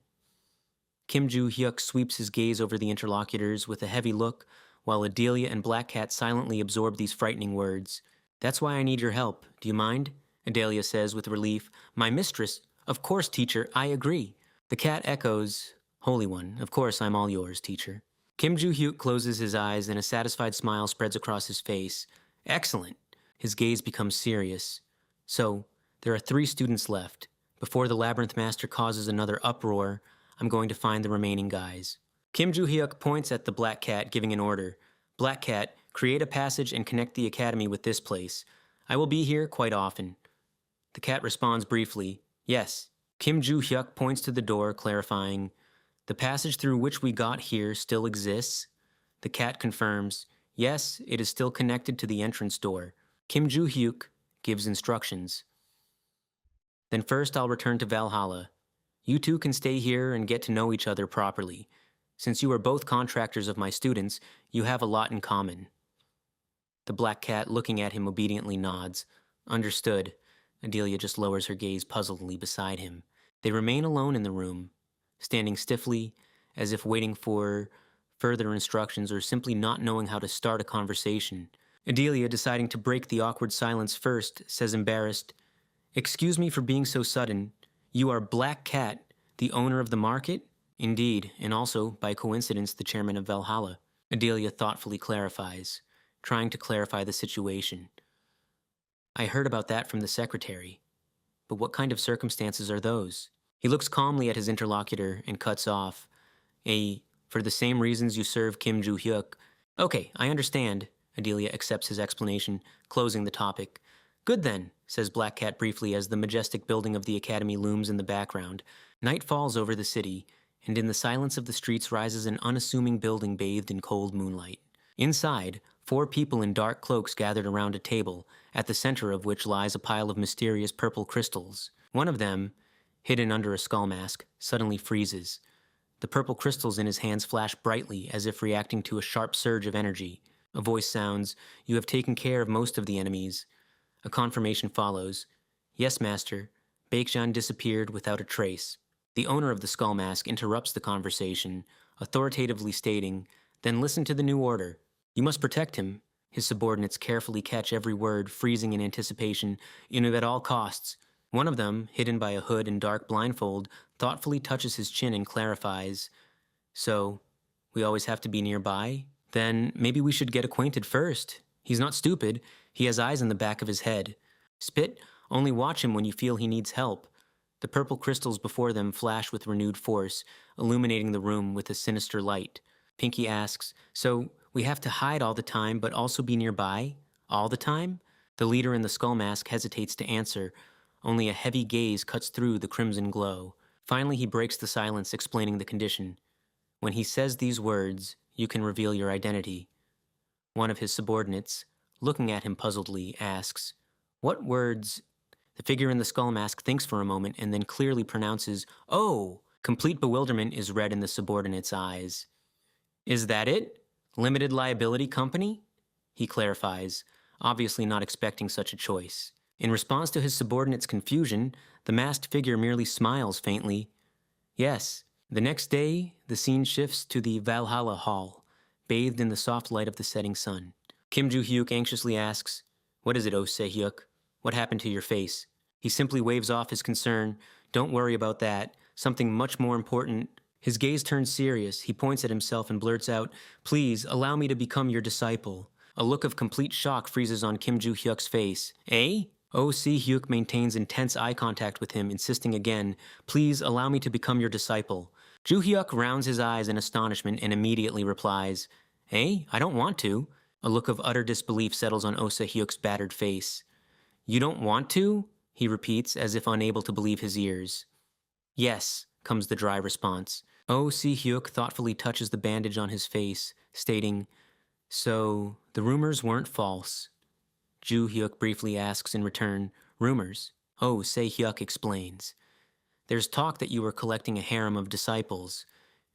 Kim Joo-hyuk sweeps his gaze over the interlocutors with a heavy look, while Adelia and Black Cat silently absorb these frightening words. That's why I need your help. Do you mind? Adelia says with relief. My mistress? Of course, teacher, I agree. The cat echoes, Holy One, of course I'm all yours, teacher. Kim Joo-hyuk closes his eyes and a satisfied smile spreads across his face. Excellent. His gaze becomes serious. So, there are 3 students left. Before the Labyrinth Master causes another uproar, I'm going to find the remaining guys. Kim Joo-hyuk points at the Black Cat, giving an order. Black Cat, create a passage and connect the academy with this place. I will be here quite often. The cat responds briefly, yes. Kim Joo-hyuk points to the door, clarifying, the passage through which we got here still exists? The cat confirms, yes, it is still connected to the entrance door. Kim Joo-hyuk gives instructions. Then first I'll return to Valhalla. You two can stay here and get to know each other properly. Since you are both contractors of my students, you have a lot in common. The black cat, looking at him, obediently nods. Understood. Adelia just lowers her gaze puzzledly beside him. They remain alone in the room, standing stiffly, as if waiting for further instructions or simply not knowing how to start a conversation. Adelia, deciding to break the awkward silence first, says embarrassed, Excuse me for being so sudden. You are Black Cat, the owner of the market? Indeed, and also, by coincidence, the chairman of Valhalla. Adelia thoughtfully clarifies, trying to clarify the situation. I heard about that from the secretary. But what kind of circumstances are those? He looks calmly at his interlocutor and cuts off. For the same reasons you serve Kim Joo-hyuk. Okay, I understand. Adelia accepts his explanation, closing the topic. Good then, says Black Cat briefly as the majestic building of the academy looms in the background. Night falls over the city, and in the silence of the streets rises an unassuming building bathed in cold moonlight. Inside, 4 people in dark cloaks gathered around a table, at the center of which lies a pile of mysterious purple crystals. One of them, hidden under a skull mask, suddenly freezes. The purple crystals in his hands flash brightly as if reacting to a sharp surge of energy. A voice sounds, "You have taken care of most of the enemies." A confirmation follows. "Yes, Master." Baekjean disappeared without a trace. The owner of the skull mask interrupts the conversation, authoritatively stating, "Then listen to the new order. You must protect him." His subordinates carefully catch every word, freezing in anticipation, at all costs. One of them, hidden by a hood and dark blindfold, thoughtfully touches his chin and clarifies, "So, we always have to be nearby? Then maybe we should get acquainted first. He's not stupid. He has eyes in the back of his head. Spit, only watch him when you feel he needs help." The purple crystals before them flash with renewed force, illuminating the room with a sinister light. Pinky asks, "So, we have to hide all the time but also be nearby? All the time?" The leader in the skull mask hesitates to answer. Only a heavy gaze cuts through the crimson glow. Finally, he breaks the silence, explaining the condition. "When he says these words, you can reveal your identity." One of his subordinates, looking at him puzzledly, asks, "What words?" The figure in the skull mask thinks for a moment and then clearly pronounces, "Oh!" Complete bewilderment is read in the subordinate's eyes. "Is that it? Limited liability company?" He clarifies, obviously not expecting such a choice. In response to his subordinate's confusion, the masked figure merely smiles faintly. "Yes." The next day, the scene shifts to the Valhalla Hall, bathed in the soft light of the setting sun. Kim Joo-hyuk anxiously asks, "What is it, Oh Se-hyuk? What happened to your face?" He simply waves off his concern. "Don't worry about that. Something much more important." His gaze turns serious. He points at himself and blurts out, "Please, allow me to become your disciple." A look of complete shock freezes on Kim Joo-hyuk's face. "Eh?" Oh Se-hyuk maintains intense eye contact with him, insisting again, "Please, allow me to become your disciple." Joo-hyuk rounds his eyes in astonishment and immediately replies, "Eh? I don't want to." A look of utter disbelief settles on Oh Se-hyuk's battered face. "You don't want to?" he repeats, as if unable to believe his ears. "Yes," comes the dry response. Oh Se-hyuk thoughtfully touches the bandage on his face, stating, "So, the rumors weren't false." Joo-hyuk briefly asks in return, "Rumors?" Oh Se-hyuk explains, "There's talk that you were collecting a harem of disciples."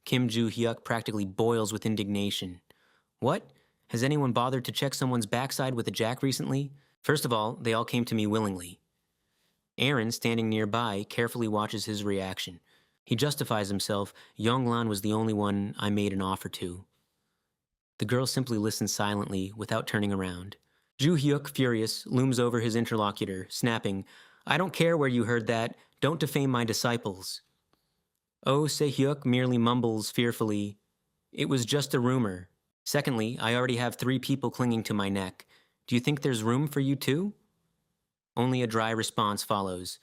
Kim Joo-hyuk practically boils with indignation. "What? Has anyone bothered to check someone's backside with a jack recently? First of all, they all came to me willingly." Aaron, standing nearby, carefully watches his reaction. He justifies himself. "Yonglan was the only one I made an offer to." The girl simply listens silently, without turning around. Joo-hyuk, furious, looms over his interlocutor, snapping, "I don't care where you heard that. Don't defame my disciples." Oh Se-hyuk merely mumbles fearfully, "It was just a rumor. Secondly, I already have 3 people clinging to my neck. Do you think there's room for you too?" Only a dry response follows.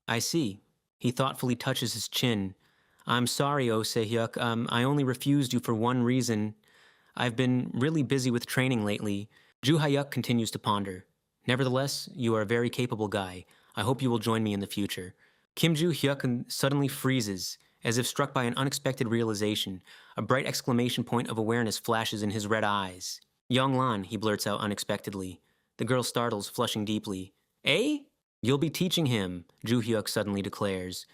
"I see." He thoughtfully touches his chin. "I'm sorry, Oh Se-hyuk. I only refused you for one reason. I've been really busy with training lately." Joo-hyuk continues to ponder. "Nevertheless, you are a very capable guy. I hope you will join me in the future." Kim Joo-hyuk suddenly freezes, as if struck by an unexpected realization. A bright exclamation point of awareness flashes in his red eyes. "Yonglan," he blurts out unexpectedly. The girl startles, flushing deeply. "Eh?" "You'll be teaching him," Joo-hyuk suddenly declares.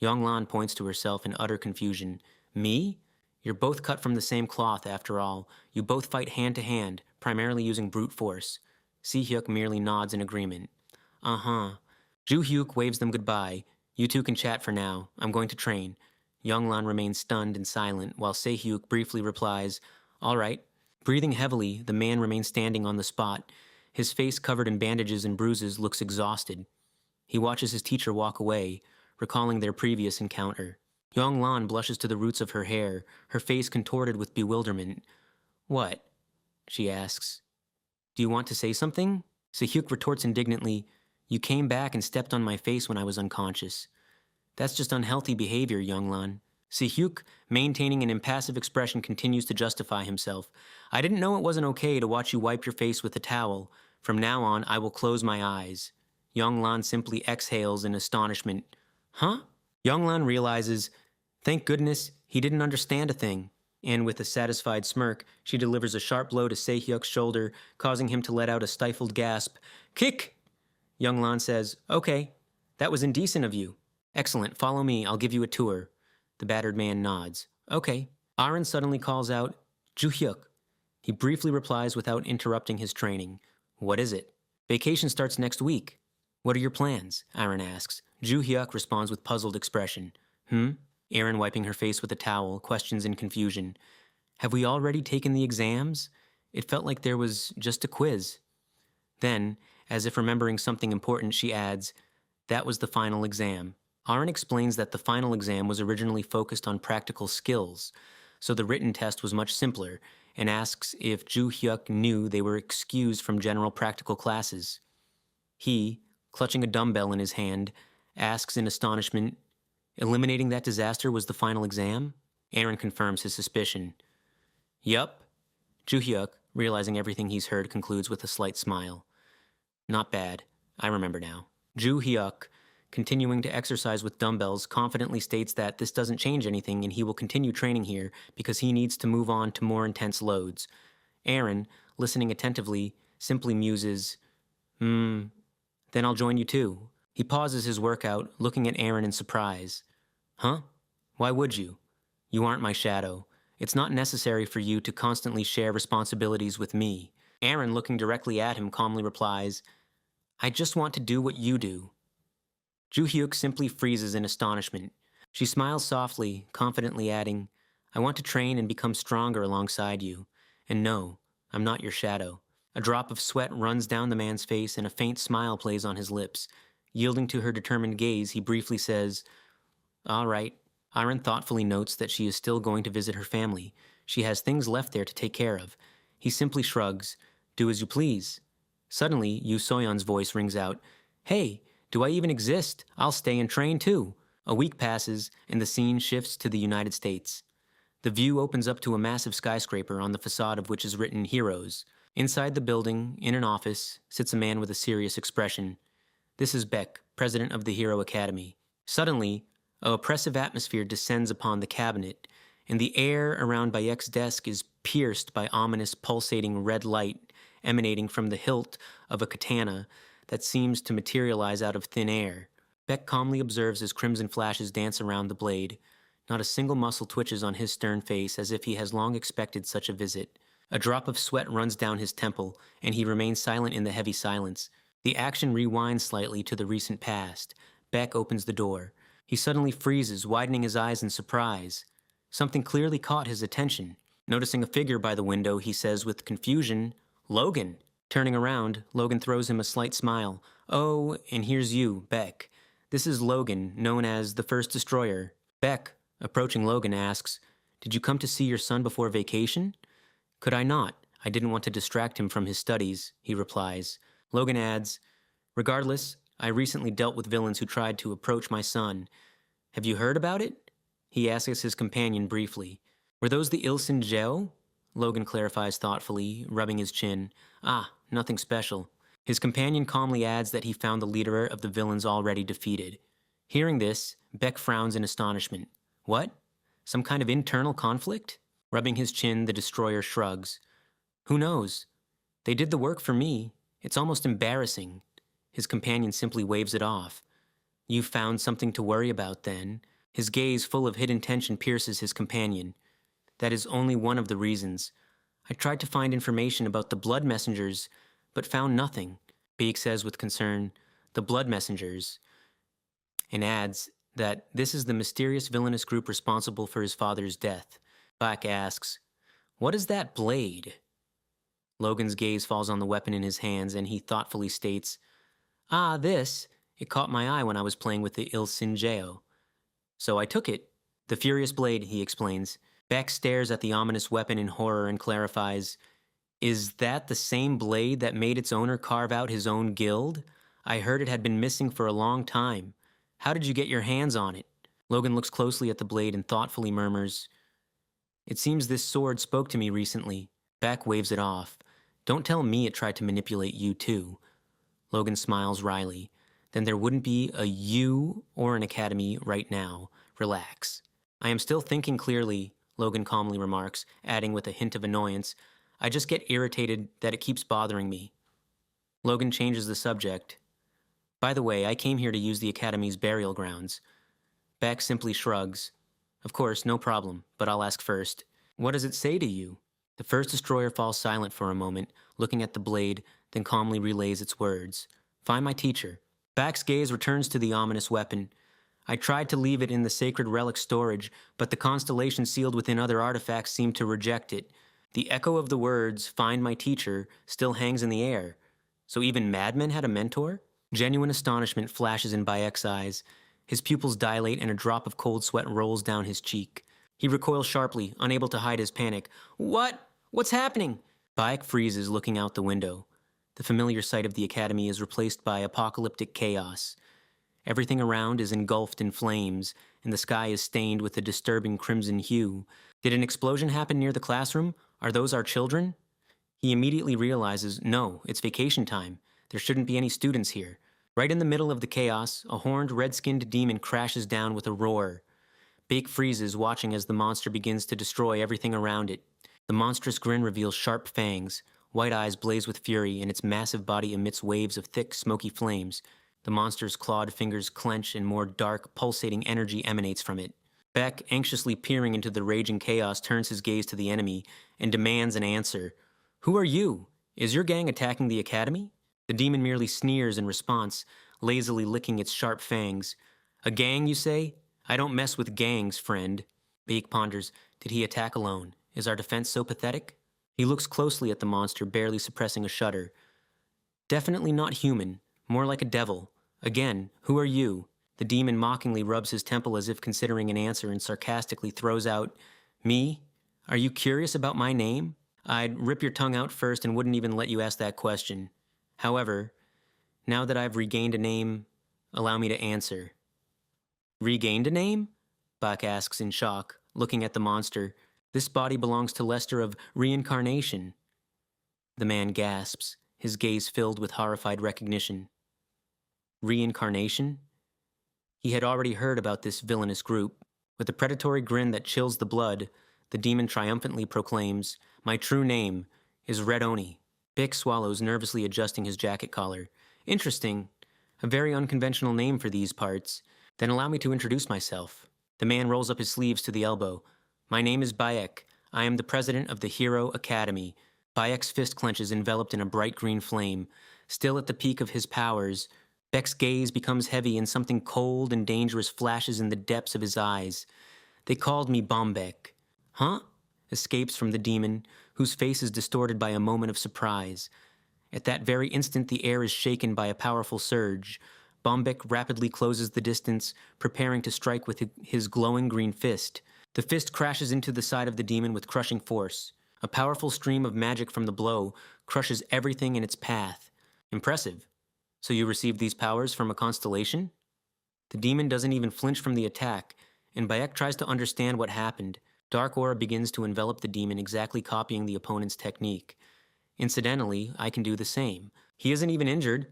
Yonglan points to herself in utter confusion. "Me? You're both cut from the same cloth, after all. You both fight hand to hand, primarily using brute force." Se-hyuk merely nods in agreement. "Uh-huh." Joo-hyuk waves them goodbye. "You two can chat for now. I'm going to train." Yonglan remains stunned and silent, while Se-hyuk briefly replies, "All right." Breathing heavily, the man remains standing on the spot. His face, covered in bandages and bruises, looks exhausted. He watches his teacher walk away, recalling their previous encounter. Yonglan blushes to the roots of her hair, her face contorted with bewilderment. What? She asks. Do you want to say something? Se-hyuk retorts indignantly, you came back and stepped on my face when I was unconscious. That's just unhealthy behavior, Younglan. Se-hyuk, maintaining an impassive expression, continues to justify himself. I didn't know it wasn't okay to watch you wipe your face with a towel. From now on, I will close my eyes. Younglan simply exhales in astonishment. Huh? Younglan realizes, thank goodness he didn't understand a thing. And with a satisfied smirk, she delivers a sharp blow to Se-hyuk's shoulder, causing him to let out a stifled gasp. Kick! Younglan says, okay, that was indecent of you. Excellent, follow me, I'll give you a tour. The battered man nods. Okay. Aaron suddenly calls out, Ju-hyuk. He briefly replies without interrupting his training. What is it? Vacation starts next week. What are your plans? Aaron asks. Ju-hyuk responds with puzzled expression. Aaron, wiping her face with a towel, questions in confusion. Have we already taken the exams? It felt like there was just a quiz. Then, as if remembering something important, she adds, that was the final exam. Aaron explains that the final exam was originally focused on practical skills, so the written test was much simpler, and asks if Ju-hyuk knew they were excused from general practical classes. He, clutching a dumbbell in his hand, asks in astonishment, eliminating that disaster was the final exam? Aaron confirms his suspicion. Yup. Ju-hyuk, realizing everything he's heard, concludes with a slight smile. Not bad. I remember now. Ju-hyuk, continuing to exercise with dumbbells, confidently states that this doesn't change anything and he will continue training here because he needs to move on to more intense loads. Aaron, listening attentively, simply muses, then I'll join you too. He pauses his workout, looking at Aaron in surprise. Huh? Why would you? You aren't my shadow. It's not necessary for you to constantly share responsibilities with me. Aaron, looking directly at him, calmly replies, I just want to do what you do. Ju-hyuk simply freezes in astonishment. She smiles softly, confidently adding, I want to train and become stronger alongside you. And no, I'm not your shadow. A drop of sweat runs down the man's face and a faint smile plays on his lips. Yielding to her determined gaze, he briefly says, all right. Aaron thoughtfully notes that she is still going to visit her family. She has things left there to take care of. He simply shrugs, do as you please. Suddenly, Yu Soyeon's voice rings out, hey, do I even exist? I'll stay and train too. A week passes, and the scene shifts to the United States. The view opens up to a massive skyscraper on the facade of which is written Heroes. Inside the building, in an office, sits a man with a serious expression. This is Beck, president of the Hero Academy. Suddenly, an oppressive atmosphere descends upon the cabinet, and the air around Bayek's desk is pierced by ominous pulsating red light emanating from the hilt of a katana that seems to materialize out of thin air. Beck calmly observes as crimson flashes dance around the blade. Not a single muscle twitches on his stern face as if he has long expected such a visit. A drop of sweat runs down his temple, and he remains silent in the heavy silence. The action rewinds slightly to the recent past. Beck opens the door. He suddenly freezes, widening his eyes in surprise. Something clearly caught his attention. Noticing a figure by the window, he says with confusion, Logan! Turning around, Logan throws him a slight smile. Oh, and here's you, Beck. This is Logan, known as the First Destroyer. Beck, approaching Logan, asks, did you come to see your son before vacation? Could I not? I didn't want to distract him from his studies, he replies. Logan adds, regardless, I recently dealt with villains who tried to approach my son. Have you heard about it? He asks his companion briefly. Were those the Ilsin Jeo? Logan clarifies thoughtfully, rubbing his chin. Ah, nothing special. His companion calmly adds that he found the leader of the villains already defeated. Hearing this, Beck frowns in astonishment. What? Some kind of internal conflict? Rubbing his chin, the destroyer shrugs. Who knows? They did the work for me. It's almost embarrassing. His companion simply waves it off. You've found something to worry about, then. His gaze, full of hidden tension, pierces his companion. That is only one of the reasons. I tried to find information about the blood messengers, but found nothing. Beek says with concern, the blood messengers, and adds that this is the mysterious villainous group responsible for his father's death. Beck asks, what is that blade? Logan's gaze falls on the weapon in his hands, and he thoughtfully states, ah, this. It caught my eye when I was playing with the Ilsin Jeo. So I took it. The furious blade, he explains. Beck stares at the ominous weapon in horror and clarifies, "Is that the same blade that made its owner carve out his own guild? I heard it had been missing for a long time. How did you get your hands on it?" Logan looks closely at the blade and thoughtfully murmurs, "It seems this sword spoke to me recently." Beck waves it off. "Don't tell me it tried to manipulate you too." Logan smiles wryly. "Then there wouldn't be a you or an academy right now. Relax." "I am still thinking clearly," Logan calmly remarks, adding with a hint of annoyance, "I just get irritated that it keeps bothering me." Logan changes the subject. "By the way, I came here to use the academy's burial grounds." Beck simply shrugs. "Of course, no problem, but I'll ask first. What does it say to you?" The first destroyer falls silent for a moment, looking at the blade, then calmly relays its words. "Find my teacher." Beck's gaze returns to the ominous weapon. "I tried to leave it in the sacred relic storage, but the constellation sealed within other artifacts seemed to reject it. The echo of the words, 'Find my teacher,' still hangs in the air. So even madmen had a mentor?" Genuine astonishment flashes in Bayek's eyes. His pupils dilate and a drop of cold sweat rolls down his cheek. He recoils sharply, unable to hide his panic. What's happening?" Bayek freezes, looking out the window. The familiar sight of the academy is replaced by apocalyptic chaos. Everything around is engulfed in flames, and the sky is stained with a disturbing crimson hue. Did an explosion happen near the classroom? Are those our children? He immediately realizes, no, it's vacation time. There shouldn't be any students here. Right in the middle of the chaos, a horned, red-skinned demon crashes down with a roar. Bake freezes, watching as the monster begins to destroy everything around it. The monstrous grin reveals sharp fangs. White eyes blaze with fury, and its massive body emits waves of thick, smoky flames. The monster's clawed fingers clench, and more dark, pulsating energy emanates from it. Beck, anxiously peering into the raging chaos, turns his gaze to the enemy and demands an answer. "Who are you? Is your gang attacking the academy?" The demon merely sneers in response, lazily licking its sharp fangs. "A gang, you say? I don't mess with gangs, friend." Bake ponders, did he attack alone? Is our defense so pathetic? He looks closely at the monster, barely suppressing a shudder. "Definitely not human, more like a devil. Again, who are you?" The demon mockingly rubs his temple as if considering an answer and sarcastically throws out, "Me? Are you curious about my name? I'd rip your tongue out first and wouldn't even let you ask that question. However, now that I've regained a name, allow me to answer." "Regained a name?" Bach asks in shock, looking at the monster. "This body belongs to Lester of reincarnation." The man gasps, his gaze filled with horrified recognition. Reincarnation? He had already heard about this villainous group. With a predatory grin that chills the blood, the demon triumphantly proclaims, "My true name is Red Oni." Bick swallows, nervously adjusting his jacket collar. "Interesting. A very unconventional name for these parts. Then allow me to introduce myself." The man rolls up his sleeves to the elbow. "My name is Bayek. I am the president of the Hero Academy." Bayek's fist clenches, enveloped in a bright green flame. Still at the peak of his powers, Beck's gaze becomes heavy and something cold and dangerous flashes in the depths of his eyes. "They called me Bombek." "Huh?" escapes from the demon, whose face is distorted by a moment of surprise. At that very instant, the air is shaken by a powerful surge. Bombek rapidly closes the distance, preparing to strike with his glowing green fist. The fist crashes into the side of the demon with crushing force. A powerful stream of magic from the blow crushes everything in its path. Impressive. So you received these powers from a constellation? The demon doesn't even flinch from the attack, and Bayek tries to understand what happened. Dark aura begins to envelop the demon, exactly copying the opponent's technique. Incidentally, I can do the same. He isn't even injured.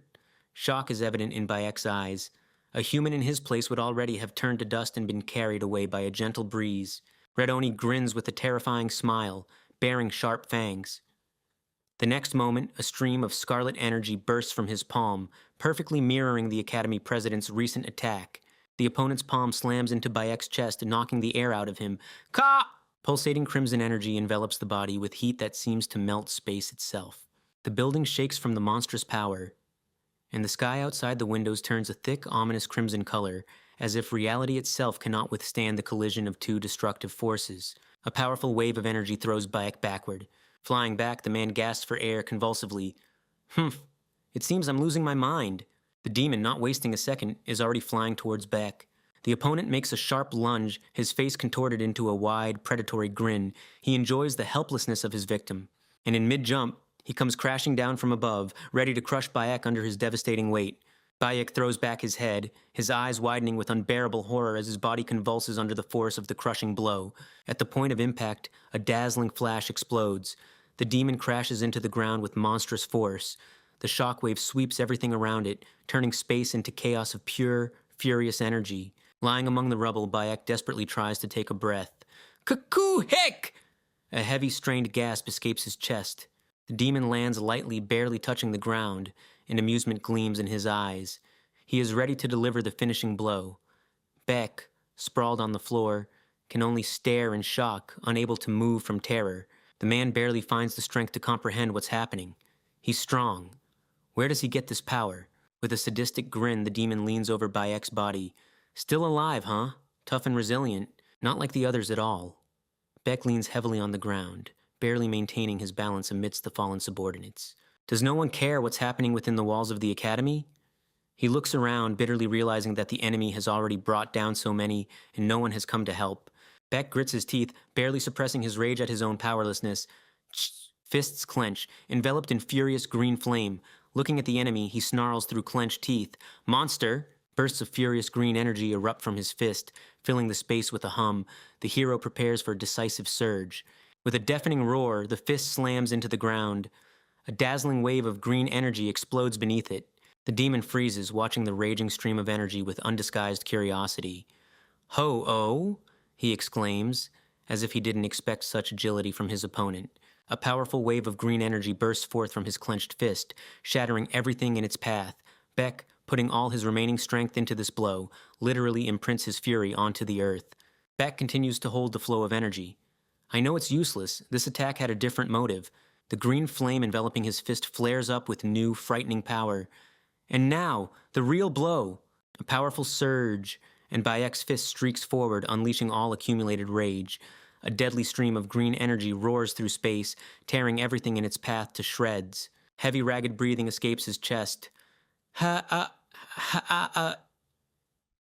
Shock is evident in Bayek's eyes. A human in his place would already have turned to dust and been carried away by a gentle breeze. Red Oni grins with a terrifying smile, baring sharp fangs. The next moment, a stream of scarlet energy bursts from his palm, perfectly mirroring the Academy President's recent attack. The opponent's palm slams into Bayek's chest, knocking the air out of him. Ka! Pulsating crimson energy envelops the body with heat that seems to melt space itself. The building shakes from the monstrous power, and the sky outside the windows turns a thick, ominous crimson color, as if reality itself cannot withstand the collision of two destructive forces. A powerful wave of energy throws Bayek backward. Flying back, the man gasps for air convulsively. "Humph, it seems I'm losing my mind." The demon, not wasting a second, is already flying towards Beck. The opponent makes a sharp lunge, his face contorted into a wide, predatory grin. He enjoys the helplessness of his victim. And in mid-jump, he comes crashing down from above, ready to crush Bayek under his devastating weight. Bayek throws back his head, his eyes widening with unbearable horror as his body convulses under the force of the crushing blow. At the point of impact, a dazzling flash explodes. The demon crashes into the ground with monstrous force. The shockwave sweeps everything around it, turning space into chaos of pure, furious energy. Lying among the rubble, Bayek desperately tries to take a breath. Cuckoo heck! A heavy, strained gasp escapes his chest. The demon lands lightly, barely touching the ground, and amusement gleams in his eyes. He is ready to deliver the finishing blow. Beck, sprawled on the floor, can only stare in shock, unable to move from terror. The man barely finds the strength to comprehend what's happening. He's strong. Where does he get this power? With a sadistic grin, the demon leans over Bayek's body. Still alive, huh? Tough and resilient. Not like the others at all. Beck leans heavily on the ground, barely maintaining his balance amidst the fallen subordinates. Does no one care what's happening within the walls of the academy? He looks around, bitterly realizing that the enemy has already brought down so many, and no one has come to help. Beck grits his teeth, barely suppressing his rage at his own powerlessness. Fists clench, enveloped in furious green flame. Looking at the enemy, he snarls through clenched teeth. Monster! Bursts of furious green energy erupt from his fist, filling the space with a hum. The hero prepares for a decisive surge. With a deafening roar, the fist slams into the ground. A dazzling wave of green energy explodes beneath it. The demon freezes, watching the raging stream of energy with undisguised curiosity. Ho-oh! He exclaims, as if he didn't expect such agility from his opponent. A powerful wave of green energy bursts forth from his clenched fist, shattering everything in its path. Beck, putting all his remaining strength into this blow, literally imprints his fury onto the earth. Beck continues to hold the flow of energy. I know it's useless. This attack had a different motive. The green flame enveloping his fist flares up with new, frightening power. And now, the real blow. A powerful surge, and Bayek's fist streaks forward, unleashing all accumulated rage. A deadly stream of green energy roars through space, tearing everything in its path to shreds. Heavy, ragged breathing escapes his chest.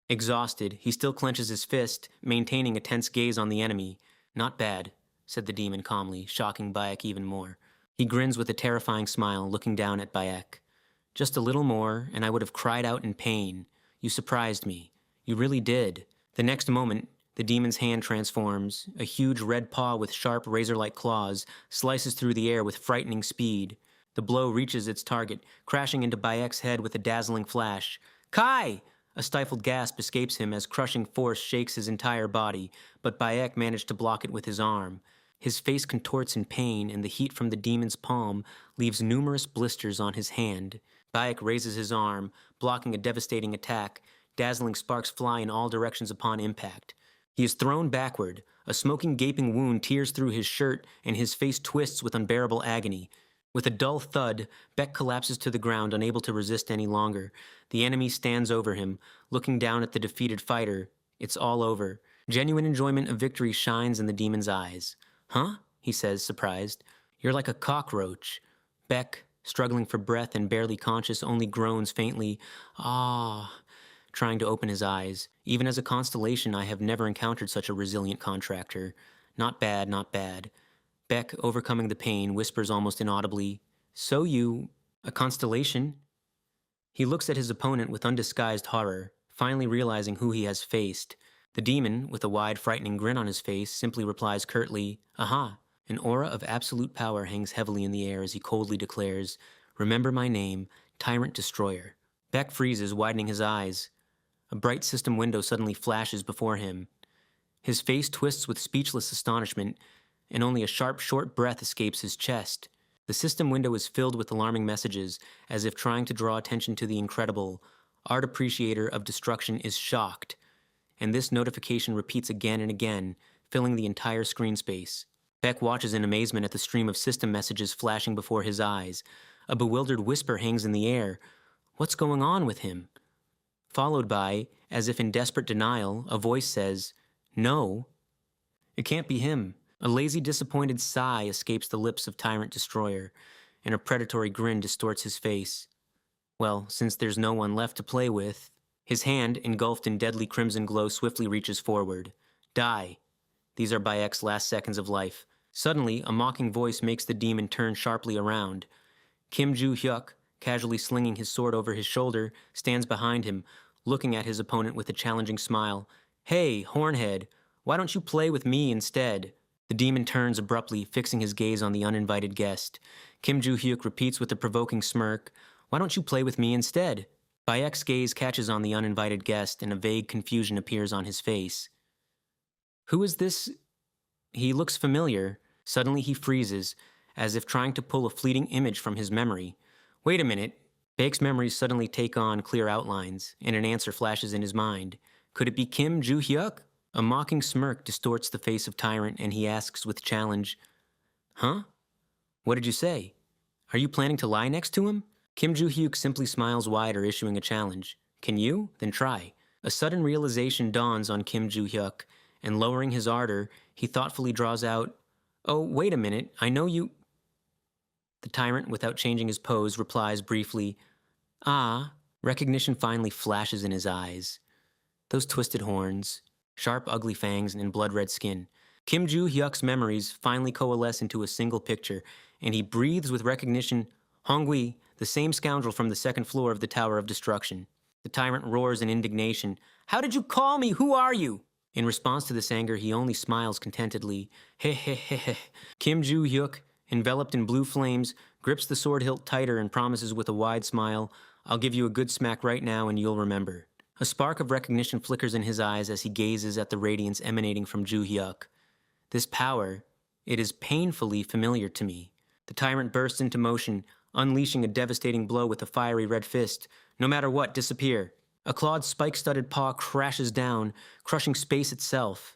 Exhausted, he still clenches his fist, maintaining a tense gaze on the enemy. Not bad, said the demon calmly, shocking Bayek even more. He grins with a terrifying smile, looking down at Bayek. Just a little more, and I would have cried out in pain. You surprised me. You really did. The next moment, the demon's hand transforms. A huge red paw with sharp, razor-like claws slices through the air with frightening speed. The blow reaches its target, crashing into Bayek's head with a dazzling flash. Kai! A stifled gasp escapes him as crushing force shakes his entire body, but Bayek managed to block it with his arm. His face contorts in pain, and the heat from the demon's palm leaves numerous blisters on his hand. Bayek raises his arm, blocking a devastating attack. Dazzling sparks fly in all directions upon impact. He is thrown backward. A smoking, gaping wound tears through his shirt, and his face twists with unbearable agony. With a dull thud, Beck collapses to the ground, unable to resist any longer. The enemy stands over him, looking down at the defeated fighter. It's all over. Genuine enjoyment of victory shines in the demon's eyes. Huh? He says, surprised. You're like a cockroach. Beck, struggling for breath and barely conscious, only groans faintly. Trying to open his eyes. Even as a constellation, I have never encountered such a resilient contractor. Not bad, not bad. Beck, overcoming the pain, whispers almost inaudibly, So you... a constellation? He looks at his opponent with undisguised horror, finally realizing who he has faced. The demon, with a wide, frightening grin on his face, simply replies curtly, Aha! An aura of absolute power hangs heavily in the air as he coldly declares, Remember my name, Tyrant Destroyer. Beck freezes, widening his eyes. A bright system window suddenly flashes before him. His face twists with speechless astonishment, and only a sharp, short breath escapes his chest. The system window is filled with alarming messages, as if trying to draw attention to the incredible. Art Appreciator of Destruction is shocked. And this notification repeats again and again, filling the entire screen space. Beck watches in amazement at the stream of system messages flashing before his eyes. A bewildered whisper hangs in the air. What's going on with him? Followed by, as if in desperate denial, a voice says, No. It can't be him. A lazy, disappointed sigh escapes the lips of Tyrant Destroyer, and a predatory grin distorts his face. Well, since there's no one left to play with, His hand, engulfed in deadly crimson glow, swiftly reaches forward. Die. These are Bayek's last seconds of life. Suddenly, a mocking voice makes the demon turn sharply around. Kim Joo-hyuk, casually slinging his sword over his shoulder, stands behind him, looking at his opponent with a challenging smile. Hey, Hornhead, why don't you play with me instead? The demon turns abruptly, fixing his gaze on the uninvited guest. Kim Joo-hyuk repeats with a provoking smirk, why don't you play with me instead? Bayek's gaze catches on the uninvited guest, and a vague confusion appears on his face. Who is this? He looks familiar. Suddenly he freezes, as if trying to pull a fleeting image from his memory. Wait a minute. Baek's memories suddenly take on clear outlines, and an answer flashes in his mind. Could it be Kim Joo-hyuk? A mocking smirk distorts the face of Tyrant, and he asks with challenge, Huh? What did you say? Are you planning to lie next to him? Kim Joo-hyuk simply smiles wider, issuing a challenge. Can you? Then try. A sudden realization dawns on Kim Joo-hyuk, and lowering his ardor, he thoughtfully draws out, Oh, wait a minute, I know you... The Tyrant, without changing his pose, replies briefly, Ah. Recognition finally flashes in his eyes. Those twisted horns, sharp, ugly fangs, and blood-red skin. Kim Joo-hyuk's memories finally coalesce into a single picture, and he breathes with recognition, Hongui, the same scoundrel from the second floor of the Tower of Destruction. The Tyrant roars in indignation, How did you call me? Who are you? In response to this anger, he only smiles contentedly. Heh heh heh heh. Kim Joo-hyuk, enveloped in blue flames, grips the sword hilt tighter and promises with a wide smile, I'll give you a good smack right now and you'll remember. A spark of recognition flickers in his eyes as he gazes at the radiance emanating from Joo-hyuk. This power, it is painfully familiar to me. The Tyrant bursts into motion, unleashing a devastating blow with a fiery red fist. No matter what, disappear. A clawed, spike-studded paw crashes down, crushing space itself.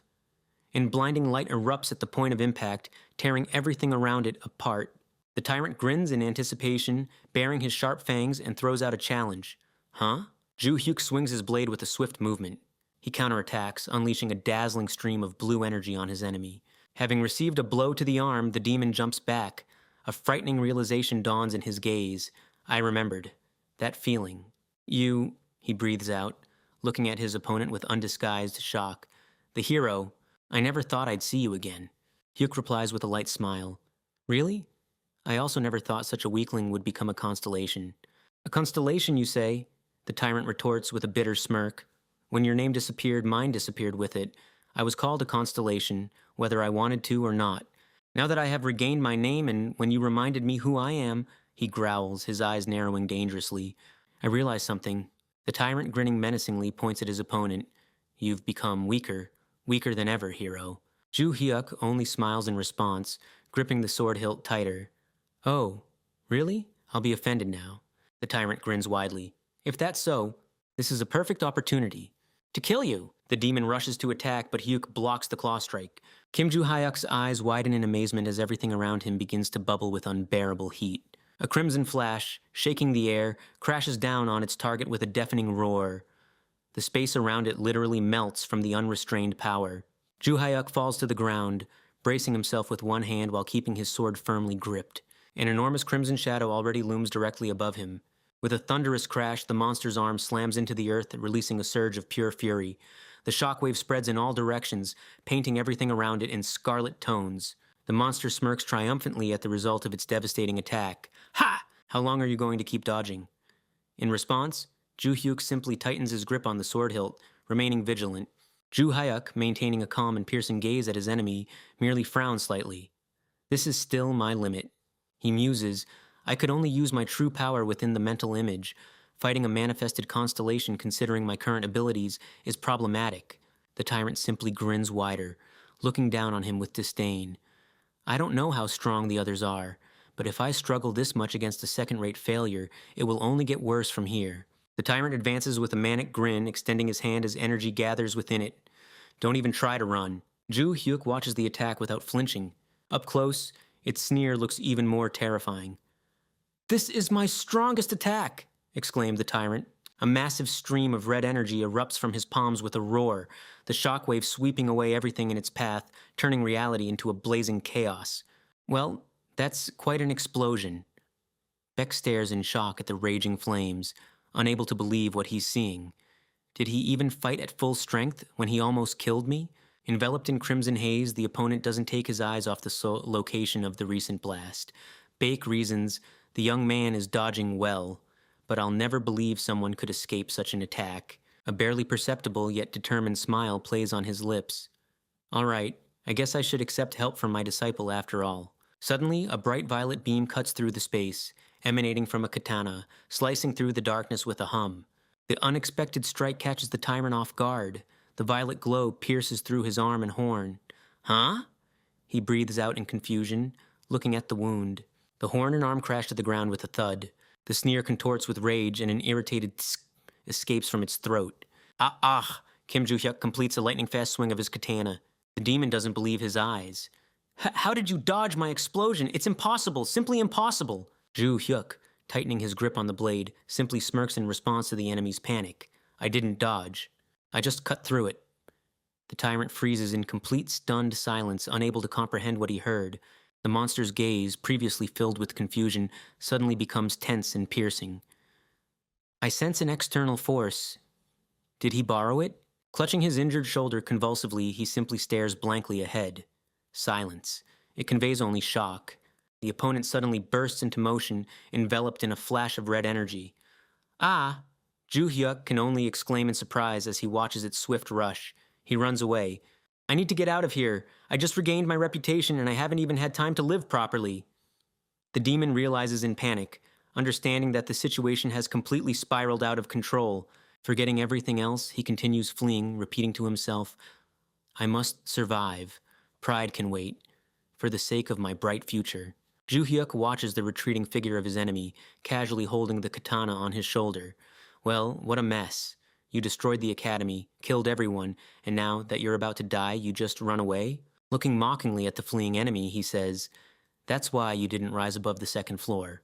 And blinding light erupts at the point of impact, tearing everything around it apart. The Tyrant grins in anticipation, baring his sharp fangs, and throws out a challenge. Huh? Joo-hyuk swings his blade with a swift movement. He counterattacks, unleashing a dazzling stream of blue energy on his enemy. Having received a blow to the arm, the demon jumps back. A frightening realization dawns in his gaze. I remembered. That feeling. You... He breathes out, looking at his opponent with undisguised shock. The hero, I never thought I'd see you again. Hyuk replies with a light smile. Really? I also never thought such a weakling would become a constellation. A constellation, you say? The Tyrant retorts with a bitter smirk. When your name disappeared, mine disappeared with it. I was called a constellation, whether I wanted to or not. Now that I have regained my name and when you reminded me who I am, he growls, his eyes narrowing dangerously. I realize something. The Tyrant, grinning menacingly, points at his opponent. You've become weaker than ever, hero. Joo-hyuk only smiles in response, gripping the sword hilt tighter. Oh, really? I'll be offended now. The Tyrant grins widely. If that's so, this is a perfect opportunity. To kill you! The demon rushes to attack, but Hyuk blocks the claw strike. Kim Joo-hyuk's eyes widen in amazement as everything around him begins to bubble with unbearable heat. A crimson flash, shaking the air, crashes down on its target with a deafening roar. The space around it literally melts from the unrestrained power. Joo-hyuk falls to the ground, bracing himself with one hand while keeping his sword firmly gripped. An enormous crimson shadow already looms directly above him. With a thunderous crash, the monster's arm slams into the earth, releasing a surge of pure fury. The shockwave spreads in all directions, painting everything around it in scarlet tones. The monster smirks triumphantly at the result of its devastating attack. Ha! How long are you going to keep dodging? In response, Joo-hyuk simply tightens his grip on the sword hilt, remaining vigilant. Joo-hyuk, maintaining a calm and piercing gaze at his enemy, merely frowns slightly. This is still my limit. He muses, I could only use my true power within the mental image. Fighting a manifested constellation considering my current abilities is problematic. The Tyrant simply grins wider, looking down on him with disdain. I don't know how strong the others are, but if I struggle this much against a second-rate failure, it will only get worse from here. The Tyrant advances with a manic grin, extending his hand as energy gathers within it. Don't even try to run. Joo-hyuk watches the attack without flinching. Up close, its sneer looks even more terrifying. This is my strongest attack, exclaimed the Tyrant. A massive stream of red energy erupts from his palms with a roar, the shockwave sweeping away everything in its path, turning reality into a blazing chaos. Well, that's quite an explosion. Beck stares in shock at the raging flames, unable to believe what he's seeing. Did he even fight at full strength when he almost killed me? Enveloped in crimson haze, the opponent doesn't take his eyes off the location of the recent blast. Bake reasons the young man is dodging well, but I'll never believe someone could escape such an attack. A barely perceptible yet determined smile plays on his lips. All right, I guess I should accept help from my disciple after all. Suddenly, a bright violet beam cuts through the space, emanating from a katana, slicing through the darkness with a hum. The unexpected strike catches the tyrant off guard. The violet glow pierces through his arm and horn. Huh? He breathes out in confusion, looking at the wound. The horn and arm crash to the ground with a thud. The sneer contorts with rage, and an irritated tsk escapes from its throat. Ah! Kim Joo-hyuk completes a lightning-fast swing of his katana. The demon doesn't believe his eyes. How did you dodge my explosion? It's impossible, simply impossible. Joo-hyuk, tightening his grip on the blade, simply smirks in response to the enemy's panic. I didn't dodge. I just cut through it. The tyrant freezes in complete stunned silence, unable to comprehend what he heard. The monster's gaze, previously filled with confusion, suddenly becomes tense and piercing. I sense an external force. Did he borrow it? Clutching his injured shoulder convulsively, he simply stares blankly ahead. Silence. It conveys only shock. The opponent suddenly bursts into motion, enveloped in a flash of red energy. Ah! Joo-hyuk can only exclaim in surprise as he watches its swift rush. He runs away. I need to get out of here. I just regained my reputation and I haven't even had time to live properly. The demon realizes in panic, understanding that the situation has completely spiraled out of control. Forgetting everything else, he continues fleeing, repeating to himself, I must survive. Pride can wait. For the sake of my bright future. Joo-hyuk watches the retreating figure of his enemy, casually holding the katana on his shoulder. Well, what a mess. You destroyed the academy, killed everyone, and now that you're about to die, you just run away? Looking mockingly at the fleeing enemy, he says, That's why you didn't rise above the second floor.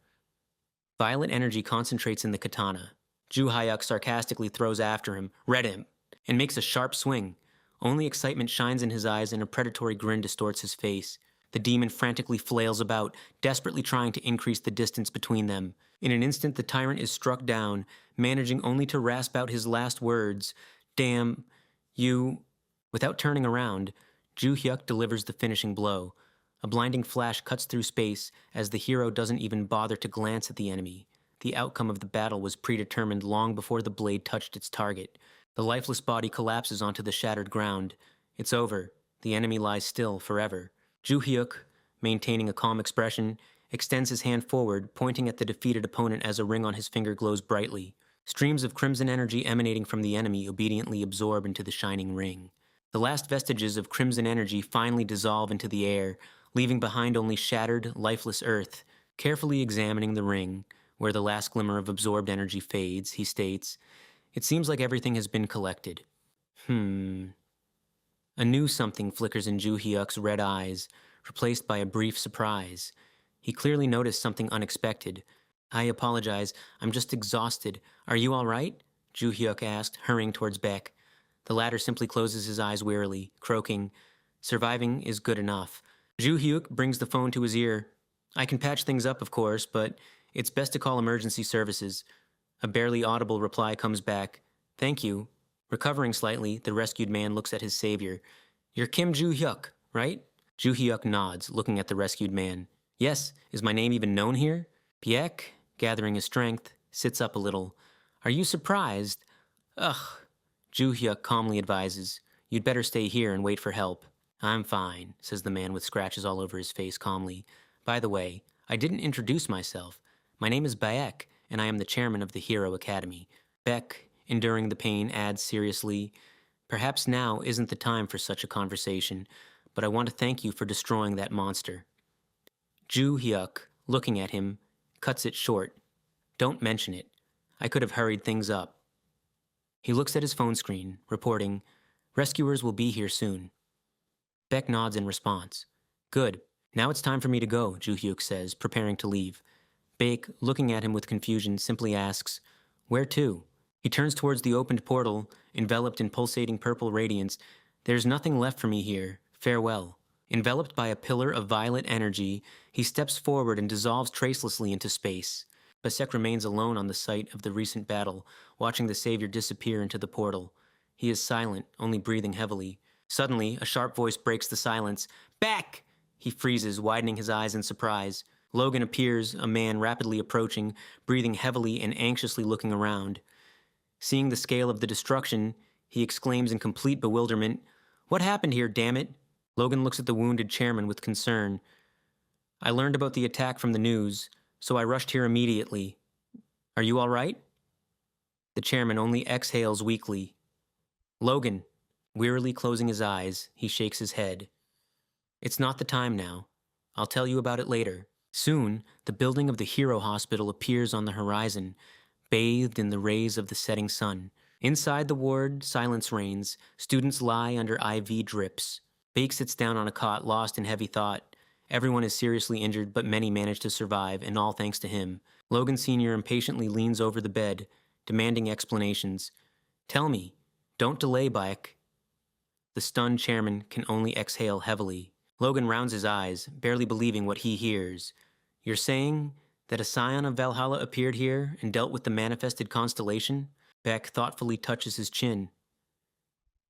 Violet energy concentrates in the katana. Joo-hyuk sarcastically throws after him, Red him, and makes a sharp swing. Only excitement shines in his eyes and a predatory grin distorts his face. The demon frantically flails about, desperately trying to increase the distance between them. In an instant, the tyrant is struck down, managing only to rasp out his last words, Damn, you... Without turning around, Joo-hyuk delivers the finishing blow. A blinding flash cuts through space as the hero doesn't even bother to glance at the enemy. The outcome of the battle was predetermined long before the blade touched its target. The lifeless body collapses onto the shattered ground. It's over. The enemy lies still forever. Joo-hyuk, maintaining a calm expression, extends his hand forward, pointing at the defeated opponent as a ring on his finger glows brightly. Streams of crimson energy emanating from the enemy obediently absorb into the shining ring. The last vestiges of crimson energy finally dissolve into the air, leaving behind only shattered, lifeless earth. Carefully examining the ring, where the last glimmer of absorbed energy fades, he states, It seems like everything has been collected. A new something flickers in Joo-hyuk's red eyes, replaced by a brief surprise. He clearly noticed something unexpected. I apologize, I'm just exhausted. Are you all right? Joo-hyuk asked, hurrying towards Beck. The latter simply closes his eyes wearily, croaking, Surviving is good enough. Joo-hyuk brings the phone to his ear. I can patch things up, of course, but it's best to call emergency services. A barely audible reply comes back. Thank you. Recovering slightly, the rescued man looks at his savior. You're Kim Joo-hyuk, right? Joo-hyuk nods, looking at the rescued man. Yes, is my name even known here? Piek, gathering his strength, sits up a little. Are you surprised? Ugh. Joo-hyuk calmly advises. You'd better stay here and wait for help. I'm fine, says the man with scratches all over his face calmly. By the way, I didn't introduce myself. My name is Baek, and I am the chairman of the Hero Academy. Beck, enduring the pain, adds seriously, Perhaps now isn't the time for such a conversation, but I want to thank you for destroying that monster. Joo-hyuk, looking at him, cuts it short. Don't mention it. I could have hurried things up. He looks at his phone screen, reporting, Rescuers will be here soon. Beck nods in response. Good. Now it's time for me to go, Joo-hyuk says, preparing to leave. Baek, looking at him with confusion, simply asks, Where to? He turns towards the opened portal, enveloped in pulsating purple radiance. There's nothing left for me here. Farewell. Enveloped by a pillar of violet energy, he steps forward and dissolves tracelessly into space. Basek remains alone on the site of the recent battle, watching the savior disappear into the portal. He is silent, only breathing heavily. Suddenly, a sharp voice breaks the silence. Back! He freezes, widening his eyes in surprise. Logan appears, a man rapidly approaching, breathing heavily and anxiously looking around. Seeing the scale of the destruction, he exclaims in complete bewilderment, "What happened here, damn it?" Logan looks at the wounded chairman with concern. "I learned about the attack from the news, so I rushed here immediately. Are you all right?" The chairman only exhales weakly. "Logan," wearily closing his eyes, he shakes his head. "It's not the time now. I'll tell you about it later." Soon, the building of the Hero Hospital appears on the horizon, bathed in the rays of the setting sun. Inside the ward, silence reigns. Students lie under IV drips. Bake sits down on a cot, lost in heavy thought. Everyone is seriously injured, but many manage to survive, and all thanks to him. Logan Sr. impatiently leans over the bed, demanding explanations. "Tell me. Don't delay, Bayek." The stunned chairman can only exhale heavily. Logan rounds his eyes, barely believing what he hears. "You're saying that a scion of Valhalla appeared here and dealt with the manifested constellation?" Beck thoughtfully touches his chin.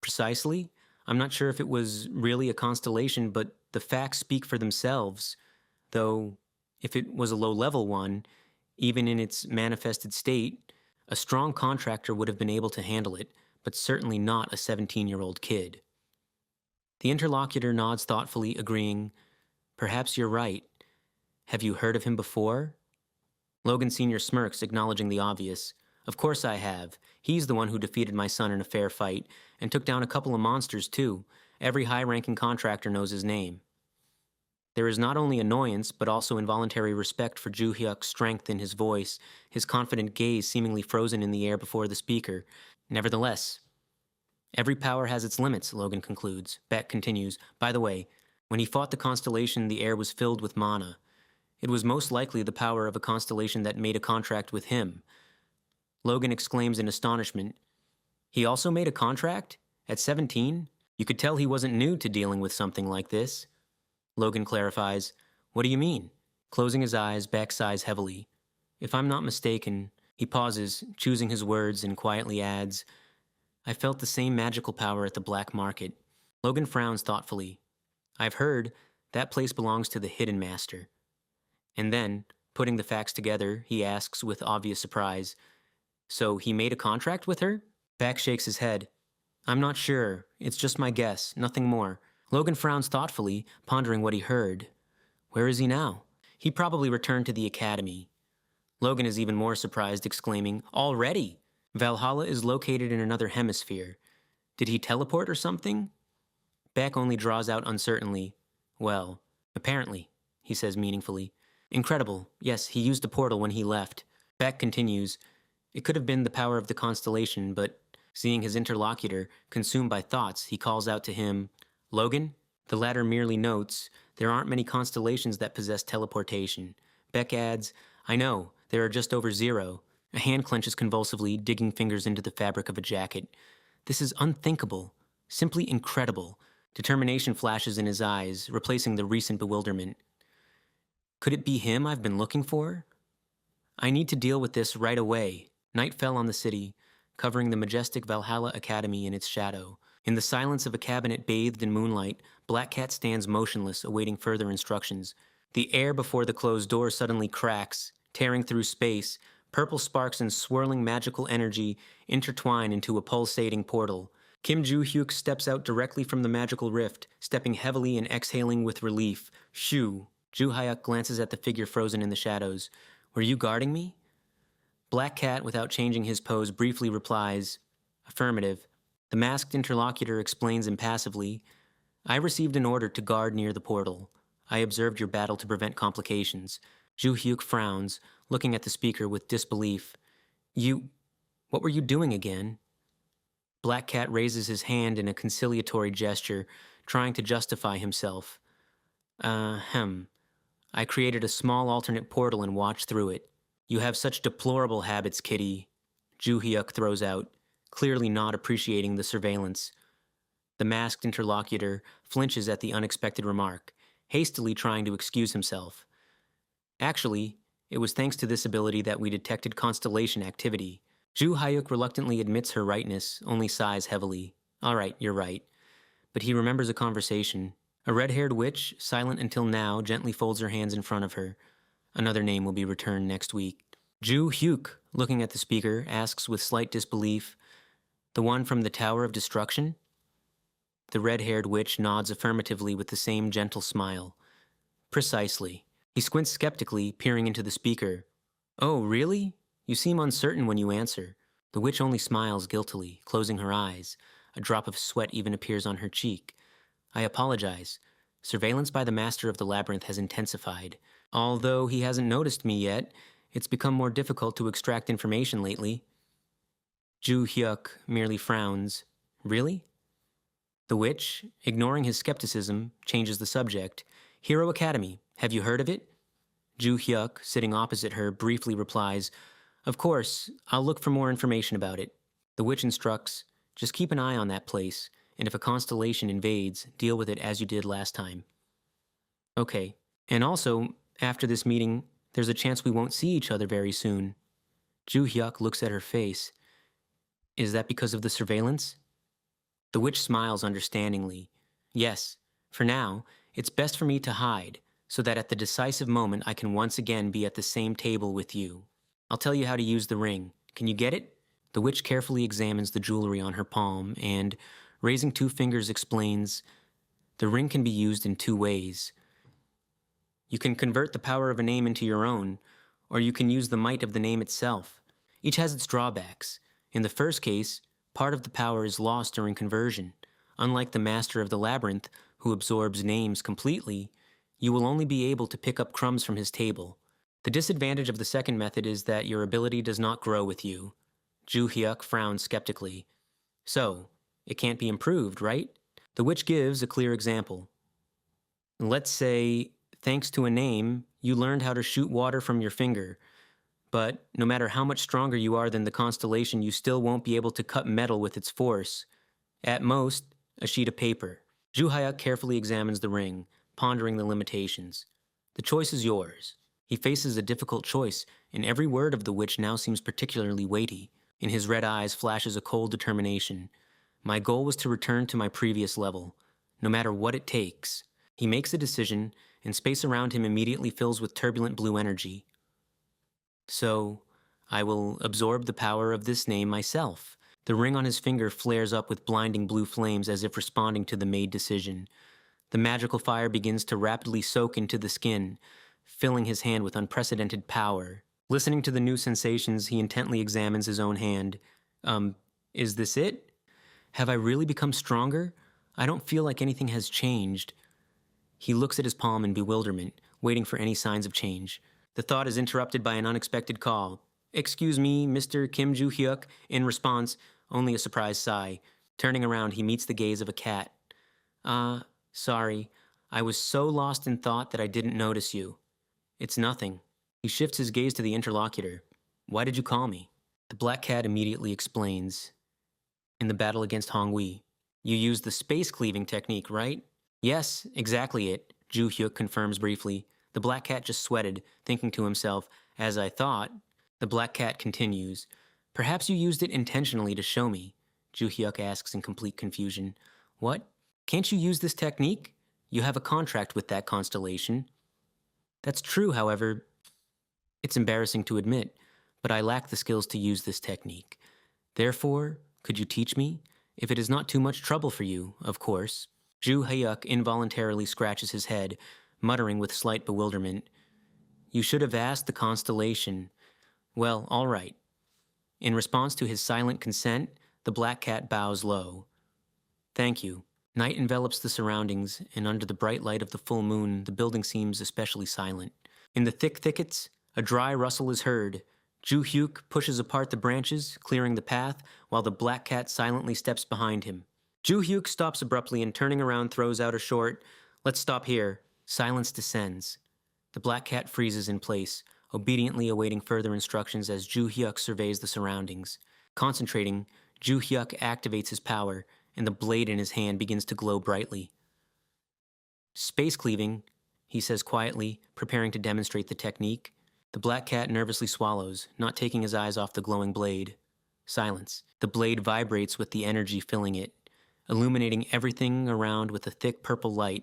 "Precisely. I'm not sure if it was really a constellation, but the facts speak for themselves. Though, if it was a low-level one, even in its manifested state, a strong contractor would have been able to handle it, but certainly not a 17-year-old kid." The interlocutor nods thoughtfully, agreeing, "Perhaps you're right. Have you heard of him before?" Logan Sr. smirks, acknowledging the obvious. "Of course I have. He's the one who defeated my son in a fair fight, and took down a couple of monsters, too. Every high-ranking contractor knows his name." There is not only annoyance, but also involuntary respect for Ju Hyuk's strength in his voice, his confident gaze seemingly frozen in the air before the speaker. Nevertheless, "Every power has its limits," Logan concludes. Beck continues, "By the way, when he fought the constellation, the air was filled with mana. It was most likely the power of a constellation that made a contract with him." Logan exclaims in astonishment, "He also made a contract? At 17? You could tell he wasn't new to dealing with something like this." Logan clarifies, "What do you mean?" Closing his eyes, Beck sighs heavily. "If I'm not mistaken," he pauses, choosing his words, and quietly adds, "I felt the same magical power at the black market." Logan frowns thoughtfully. "I've heard that place belongs to the Hidden Master." And then, putting the facts together, he asks with obvious surprise, "So he made a contract with her?" Beck shakes his head. "I'm not sure. It's just my guess, nothing more." Logan frowns thoughtfully, pondering what he heard. Where is he now? He probably returned to the academy. Logan is even more surprised, exclaiming, "Already? Valhalla is located in another hemisphere. Did he teleport or something?" Beck only draws out uncertainly, "Well, apparently," he says meaningfully. "Incredible. Yes, he used a portal when he left." Beck continues, "It could have been the power of the constellation, but," seeing his interlocutor consumed by thoughts, he calls out to him, "Logan?" The latter merely notes, "There aren't many constellations that possess teleportation." Beck adds, "I know, there are just over 0. A hand clenches convulsively, digging fingers into the fabric of a jacket. "This is unthinkable. Simply incredible." Determination flashes in his eyes, replacing the recent bewilderment. "Could it be him I've been looking for? I need to deal with this right away." Night fell on the city, covering the majestic Valhalla Academy in its shadow. In the silence of a cabinet bathed in moonlight, Black Cat stands motionless, awaiting further instructions. The air before the closed door suddenly cracks, tearing through space. Purple sparks and swirling magical energy intertwine into a pulsating portal. Kim Ju-hyuk steps out directly from the magical rift, stepping heavily and exhaling with relief. "Shoo." Ju-hyuk glances at the figure frozen in the shadows. "Were you guarding me?" Black Cat, without changing his pose, briefly replies, "Affirmative." The masked interlocutor explains impassively, "I received an order to guard near the portal. I observed your battle to prevent complications." Ju-hyuk frowns, looking at the speaker with disbelief. What were you doing again?" Black Cat raises his hand in a conciliatory gesture, trying to justify himself. I created a small alternate portal and watched through it." "You have such deplorable habits, Kitty," Ju-hyuk throws out, clearly not appreciating the surveillance. The masked interlocutor flinches at the unexpected remark, hastily trying to excuse himself. "Actually, It was thanks to this ability that we detected constellation activity. Ju Hyuk reluctantly admits her rightness, only sighs heavily. All right, you're right. But he remembers a conversation. A red-haired witch, silent until now, gently folds her hands in front of her. Another name will be returned next week. Ju Hyuk, looking at the speaker, asks with slight disbelief, "The one from the Tower of Destruction?" The red-haired witch nods affirmatively with the same gentle smile. Precisely. He squints skeptically, peering into the speaker. "Oh, really? You seem uncertain when you answer." The witch only smiles guiltily, closing her eyes. A drop of sweat even appears on her cheek. "I apologize. Surveillance by the master of the labyrinth has intensified. Although he hasn't noticed me yet, it's become more difficult to extract information lately." Ju Hyuk merely frowns. "Really?" The witch, ignoring his skepticism, changes the subject. "Hero Academy, have you heard of it?" Ju Hyuk, sitting opposite her, briefly replies, "Of course, I'll look for more information about it." The witch instructs, "Just keep an eye on that place, and if a constellation invades, deal with it as you did last time." "Okay. And also, after this meeting, there's a chance we won't see each other very soon." Ju Hyuk looks at her face. "Is that because of the surveillance?" The witch smiles understandingly. "Yes. For now, it's best for me to hide, so that at the decisive moment I can once again be at the same table with you. I'll tell you how to use the ring. Can you get it?" The witch carefully examines the jewelry on her palm and, raising 2 fingers, explains, "The ring can be used in 2 ways. You can convert the power of a name into your own, or you can use the might of the name itself. Each has its drawbacks. In the first case, part of the power is lost during conversion. Unlike the master of the labyrinth, who absorbs names completely, you will only be able to pick up crumbs from his table. The disadvantage of the second method is that your ability does not grow with you." Ju Hyuk frowns skeptically. "So, it can't be improved, right?" The witch gives a clear example. "Let's say, thanks to a name, you learned how to shoot water from your finger. But no matter how much stronger you are than the constellation, you still won't be able to cut metal with its force. At most, a sheet of paper." Ju Hyuk carefully examines the ring, pondering the limitations. "The choice is yours." He faces a difficult choice, and every word of the witch now seems particularly weighty. In his red eyes flashes a cold determination. "My goal was to return to my previous level, no matter what it takes." He makes a decision, and space around him immediately fills with turbulent blue energy. "So, I will absorb the power of this name myself." The ring on his finger flares up with blinding blue flames as if responding to the made decision. The magical fire begins to rapidly soak into the skin, filling his hand with unprecedented power. Listening to the new sensations, he intently examines his own hand. Is this it? Have I really become stronger? I don't feel like anything has changed." He looks at his palm in bewilderment, waiting for any signs of change. The thought is interrupted by an unexpected call. "Excuse me, Mr. Kim Ju Hyuk." In response, only a surprised sigh. Turning around, he meets the gaze of a cat. Sorry. I was so lost in thought that I didn't notice you." "It's nothing." He shifts his gaze to the interlocutor. "Why did you call me?" The black cat immediately explains. "In the battle against Hongwi, you used the space cleaving technique, right?" "Yes, exactly it," Ju Hyuk confirms briefly. The black cat just sweated, thinking to himself, "As I thought." The black cat continues. "Perhaps you used it intentionally to show me." Ju Hyuk asks in complete confusion. "What? Can't you use this technique? You have a contract with that constellation." "That's true, however. It's embarrassing to admit, but I lack the skills to use this technique. Therefore, could you teach me? If it is not too much trouble for you, of course." Ju Hyuk involuntarily scratches his head, muttering with slight bewilderment. "You should have asked the constellation." "Well, all right." In response to his silent consent, the black cat bows low. "Thank you." Night envelops the surroundings, and under the bright light of the full moon, the building seems especially silent. In the thick thickets, a dry rustle is heard. Ju Hyuk pushes apart the branches, clearing the path, while the black cat silently steps behind him. Ju Hyuk stops abruptly and, turning around, throws out a short, "Let's stop here." Silence descends. The black cat freezes in place, obediently awaiting further instructions as Ju Hyuk surveys the surroundings. Concentrating, Ju Hyuk activates his power, and the blade in his hand begins to glow brightly. "Space cleaving," he says quietly, preparing to demonstrate the technique. The black cat nervously swallows, not taking his eyes off the glowing blade. Silence. The blade vibrates with the energy filling it, illuminating everything around with a thick purple light.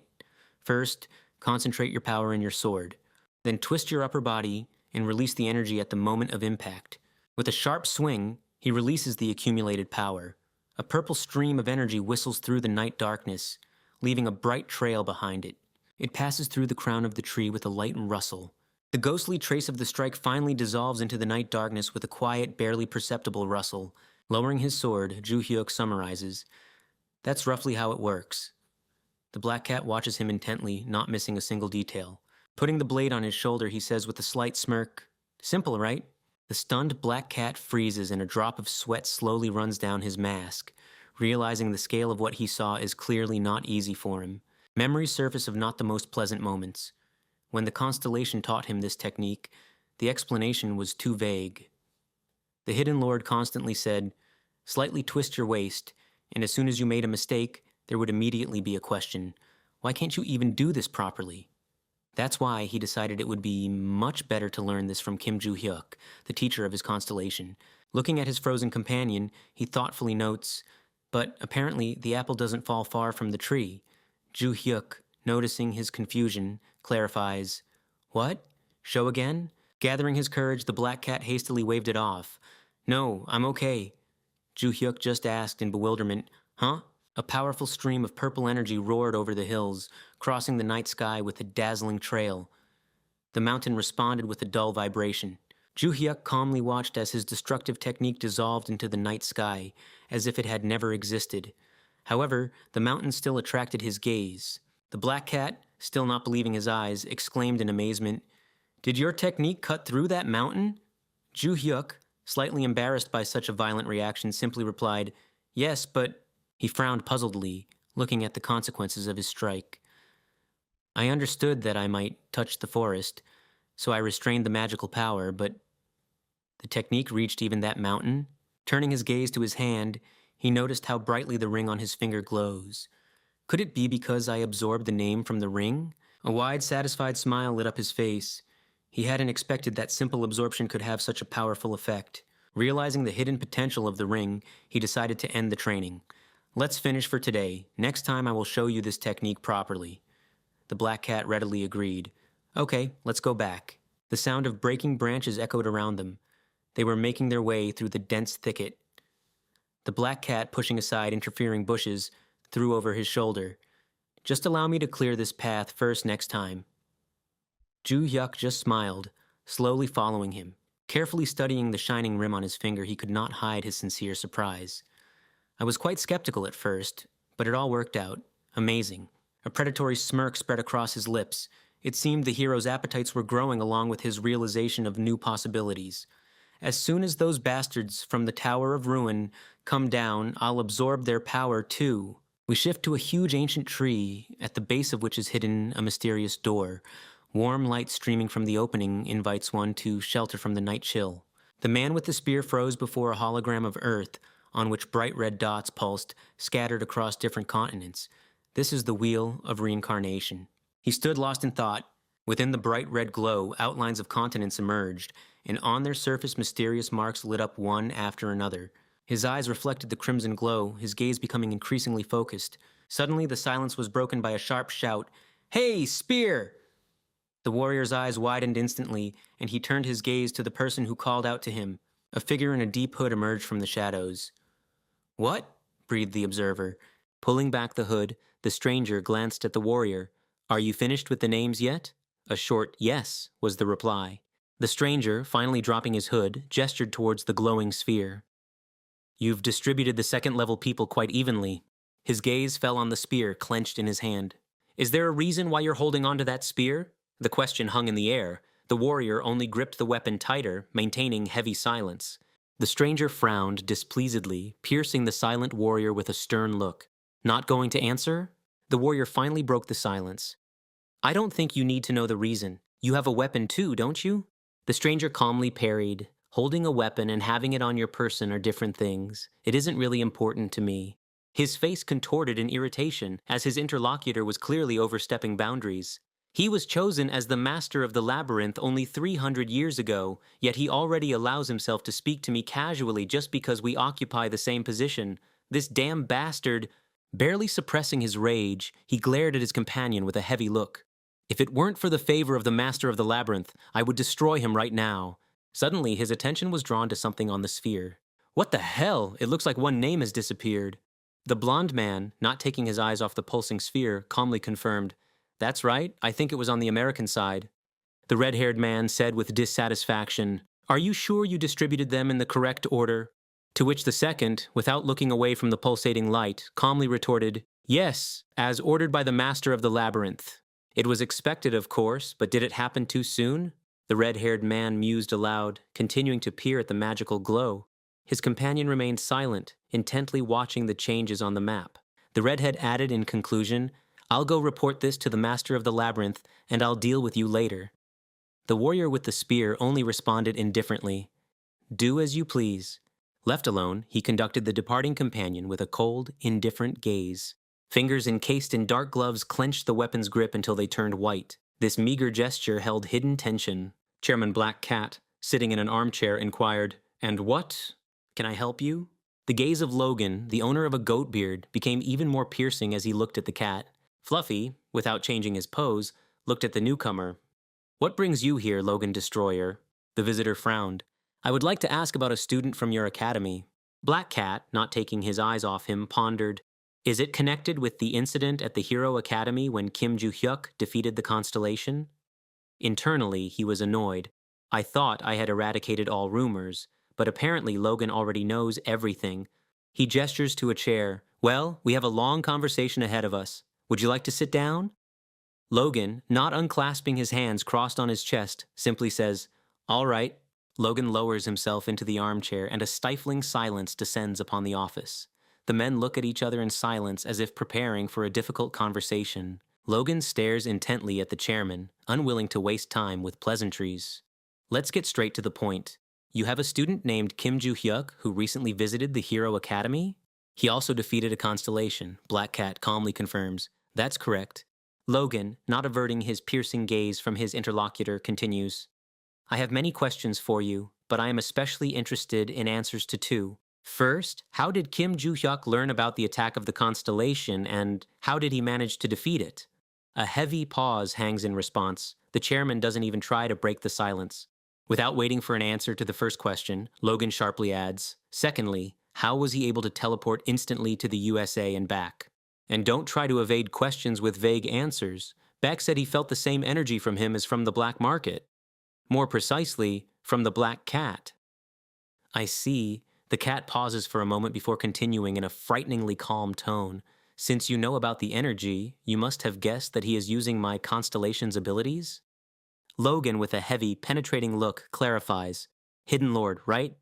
First, concentrate your power in your sword. Then twist your upper body and release the energy at the moment of impact. With a sharp swing, he releases the accumulated power. A purple stream of energy whistles through the night darkness, leaving a bright trail behind it. It passes through the crown of the tree with a light rustle. The ghostly trace of the strike finally dissolves into the night darkness with a quiet, barely perceptible rustle. Lowering his sword, Ju Hyuk summarizes, "That's roughly how it works." The black cat watches him intently, not missing a single detail. Putting the blade on his shoulder, he says with a slight smirk, "Simple, right?" The stunned black cat freezes and a drop of sweat slowly runs down his mask, realizing the scale of what he saw is clearly not easy for him. Memories surface of not the most pleasant moments. When the constellation taught him this technique, the explanation was too vague. The Hidden Lord constantly said, "Slightly twist your waist, and as soon as you made a mistake, there would immediately be a question. Why can't you even do this properly?" That's why he decided it would be much better to learn this from Kim Ju Hyuk, the teacher of his constellation. Looking at his frozen companion, he thoughtfully notes, "But apparently the apple doesn't fall far from the tree." Ju Hyuk, noticing his confusion, clarifies, "What? Show again?" Gathering his courage, the black cat hastily waved it off. "No, I'm okay." Ju Hyuk just asked in bewilderment, "Huh?" A powerful stream of purple energy roared over the hills, crossing the night sky with a dazzling trail. The mountain responded with a dull vibration. Ju Hyuk calmly watched as his destructive technique dissolved into the night sky, as if it had never existed. However, the mountain still attracted his gaze. The black cat, still not believing his eyes, exclaimed in amazement, "Did your technique cut through that mountain?" Ju Hyuk, slightly embarrassed by such a violent reaction, simply replied, "Yes, but..." He frowned puzzledly, looking at the consequences of his strike. "I understood that I might touch the forest, so I restrained the magical power, but the technique reached even that mountain?" Turning his gaze to his hand, he noticed how brightly the ring on his finger glows. "Could it be because I absorbed the name from the ring?" A wide, satisfied smile lit up his face. He hadn't expected that simple absorption could have such a powerful effect. Realizing the hidden potential of the ring, he decided to end the training. "Let's finish for today. Next time I will show you this technique properly." The black cat readily agreed. "Okay, let's go back." The sound of breaking branches echoed around them. They were making their way through the dense thicket. The black cat, pushing aside interfering bushes, threw over his shoulder, "Just allow me to clear this path first next time." Ju Hyuk just smiled, slowly following him. Carefully studying the shining rim on his finger, he could not hide his sincere surprise. "I was quite skeptical at first, but it all worked out. Amazing." A predatory smirk spread across his lips. It seemed the hero's appetites were growing along with his realization of new possibilities. "As soon as those bastards from the Tower of Ruin come down, I'll absorb their power too." We shift to a huge ancient tree, at the base of which is hidden a mysterious door. Warm light streaming from the opening invites one to shelter from the night chill. The man with the spear froze before a hologram of Earth, on which bright red dots pulsed, scattered across different continents. This is the wheel of reincarnation. He stood lost in thought. Within the bright red glow, outlines of continents emerged, and on their surface mysterious marks lit up one after another. His eyes reflected the crimson glow, his gaze becoming increasingly focused. Suddenly the silence was broken by a sharp shout, "Hey, spear!" The warrior's eyes widened instantly, and he turned his gaze to the person who called out to him. A figure in a deep hood emerged from the shadows. "What?" breathed the observer. Pulling back the hood, the stranger glanced at the warrior. "Are you finished with the names yet?" A short "yes" was the reply. The stranger, finally dropping his hood, gestured towards the glowing sphere. "You've distributed the second-level people quite evenly." His gaze fell on the spear clenched in his hand. "Is there a reason why you're holding on to that spear?" The question hung in the air. The warrior only gripped the weapon tighter, maintaining heavy silence. The stranger frowned displeasedly, piercing the silent warrior with a stern look. "Not going to answer?" The warrior finally broke the silence. "I don't think you need to know the reason. You have a weapon too, don't you?" The stranger calmly parried. "Holding a weapon and having it on your person are different things. It isn't really important to me." His face contorted in irritation, as his interlocutor was clearly overstepping boundaries. He was chosen as the master of the labyrinth only 300 years ago, yet he already allows himself to speak to me casually just because we occupy the same position. This damn bastard. Barely suppressing his rage, he glared at his companion with a heavy look. If it weren't for the favor of the master of the labyrinth, I would destroy him right now. Suddenly, his attention was drawn to something on the sphere. What the hell? It looks like one name has disappeared. The blond man, not taking his eyes off the pulsing sphere, calmly confirmed, "That's right, I think it was on the American side." The red-haired man said with dissatisfaction, "Are you sure you distributed them in the correct order?" To which the second, without looking away from the pulsating light, calmly retorted, "Yes, as ordered by the master of the labyrinth." It was expected, of course, but did it happen too soon? The red-haired man mused aloud, continuing to peer at the magical glow. His companion remained silent, intently watching the changes on the map. The redhead added in conclusion, "I'll go report this to the master of the labyrinth, and I'll deal with you later." The warrior with the spear only responded indifferently, "Do as you please." Left alone, he conducted the departing companion with a cold, indifferent gaze. Fingers encased in dark gloves clenched the weapon's grip until they turned white. This meager gesture held hidden tension. Chairman Black Cat, sitting in an armchair, inquired, "And what? Can I help you?" The gaze of Logan, the owner of a goat beard, became even more piercing as he looked at the cat. Fluffy, without changing his pose, looked at the newcomer. "What brings you here, Logan Destroyer?" The visitor frowned. "I would like to ask about a student from your academy." Black Cat, not taking his eyes off him, pondered, "Is it connected with the incident at the Hero Academy when Kim Joo-hyuk defeated the constellation?" Internally, he was annoyed. I thought I had eradicated all rumors, but apparently Logan already knows everything. He gestures to a chair. "Well, we have a long conversation ahead of us. Would you like to sit down?" Logan, not unclasping his hands crossed on his chest, simply says, "All right." Logan lowers himself into the armchair, and a stifling silence descends upon the office. The men look at each other in silence as if preparing for a difficult conversation. Logan stares intently at the chairman, unwilling to waste time with pleasantries. "Let's get straight to the point. You have a student named Kim Joo-hyuk who recently visited the Hero Academy?" "He also defeated a constellation," Black Cat calmly confirms. "That's correct." Logan, not averting his piercing gaze from his interlocutor, continues, "I have many questions for you, but I am especially interested in answers to two. First, how did Kim Joo-hyuk learn about the attack of the constellation, and how did he manage to defeat it?" A heavy pause hangs in response. The chairman doesn't even try to break the silence. Without waiting for an answer to the first question, Logan sharply adds, "Secondly, how was he able to teleport instantly to the USA and back? And don't try to evade questions with vague answers. Beck said he felt the same energy from him as from the black market. More precisely, from the Black Cat." "I see." The cat pauses for a moment before continuing in a frighteningly calm tone. "Since you know about the energy, you must have guessed that he is using my constellation's abilities?" Logan, with a heavy, penetrating look, clarifies, "Hidden Lord, right?"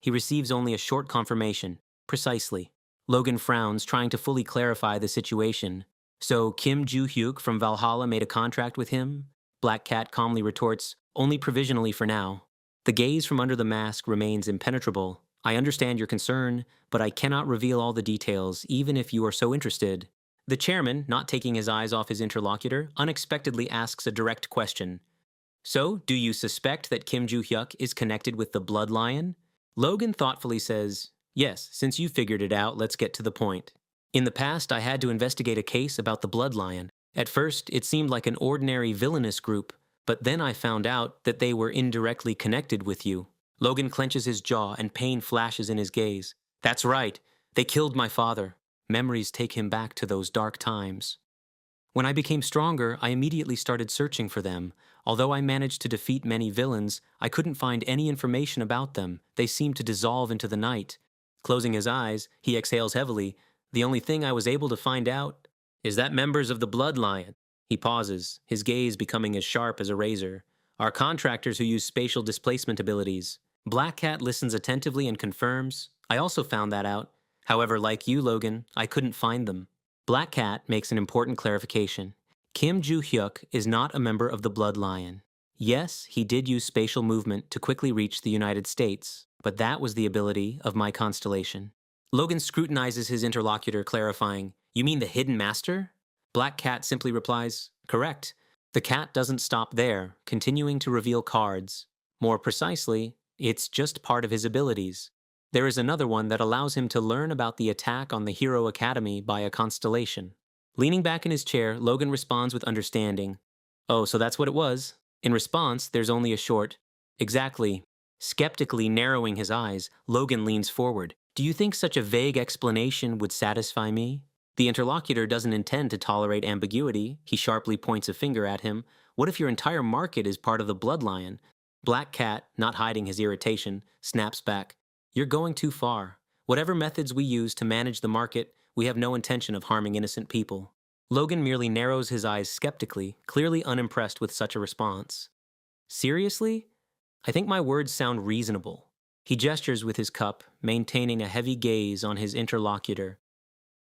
He receives only a short confirmation. "Precisely." Logan frowns, trying to fully clarify the situation. "So Kim Joo-hyuk from Valhalla made a contract with him?" Black Cat calmly retorts, "Only provisionally for now." The gaze from under the mask remains impenetrable. "I understand your concern, but I cannot reveal all the details, even if you are so interested." The chairman, not taking his eyes off his interlocutor, unexpectedly asks a direct question. "So, do you suspect that Kim Joo-hyuk is connected with the Blood Lion?" Logan thoughtfully says, "Yes, since you figured it out, let's get to the point. In the past, I had to investigate a case about the Blood Lion. At first, it seemed like an ordinary villainous group, but then I found out that they were indirectly connected with you." Logan clenches his jaw and pain flashes in his gaze. "That's right. They killed my father. Memories take him back to those dark times. When I became stronger, I immediately started searching for them. Although I managed to defeat many villains, I couldn't find any information about them. They seemed to dissolve into the night." Closing his eyes, he exhales heavily. "The only thing I was able to find out is that members of the Blood Lion—" He pauses, his gaze becoming as sharp as a razor, "are contractors who use spatial displacement abilities." Black Cat listens attentively and confirms, "I also found that out. However, like you, Logan, I couldn't find them." Black Cat makes an important clarification. Kim Joo-hyuk is not a member of the Blood Lion. Yes, he did use spatial movement to quickly reach the United States, but that was the ability of my constellation. Logan scrutinizes his interlocutor, clarifying, "You mean the Hidden Master?" Black Cat simply replies, "Correct. The cat doesn't stop there, continuing to reveal cards. More precisely, it's just part of his abilities. There is another one that allows him to learn about the attack on the Hero Academy by a constellation. Leaning back in his chair, Logan responds with understanding. Oh, so that's what it was? In response, there's only a short, exactly. Skeptically narrowing his eyes, Logan leans forward. Do you think such a vague explanation would satisfy me? The interlocutor doesn't intend to tolerate ambiguity. He sharply points a finger at him. What if your entire market is part of the bloodline? Black Cat, not hiding his irritation, snaps back. You're going too far. Whatever methods we use to manage the market, we have no intention of harming innocent people. Logan merely narrows his eyes skeptically, clearly unimpressed with such a response. Seriously? I think my words sound reasonable. He gestures with his cup, maintaining a heavy gaze on his interlocutor.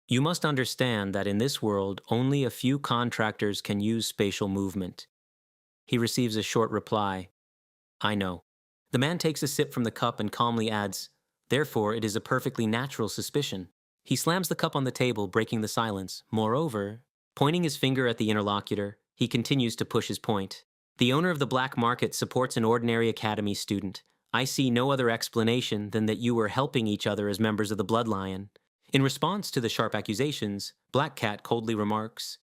You must understand that in this world, only a few contractors can use spatial movement. He receives a short reply. I know. The man takes a sip from the cup and calmly adds, therefore it is a perfectly natural suspicion. He slams the cup on the table, breaking the silence. Moreover, pointing his finger at the interlocutor, he continues to push his point. The owner of the black market supports an ordinary academy student. I see no other explanation than that you were helping each other as members of the bloodline. In response to the sharp accusations, Black Cat coldly remarks,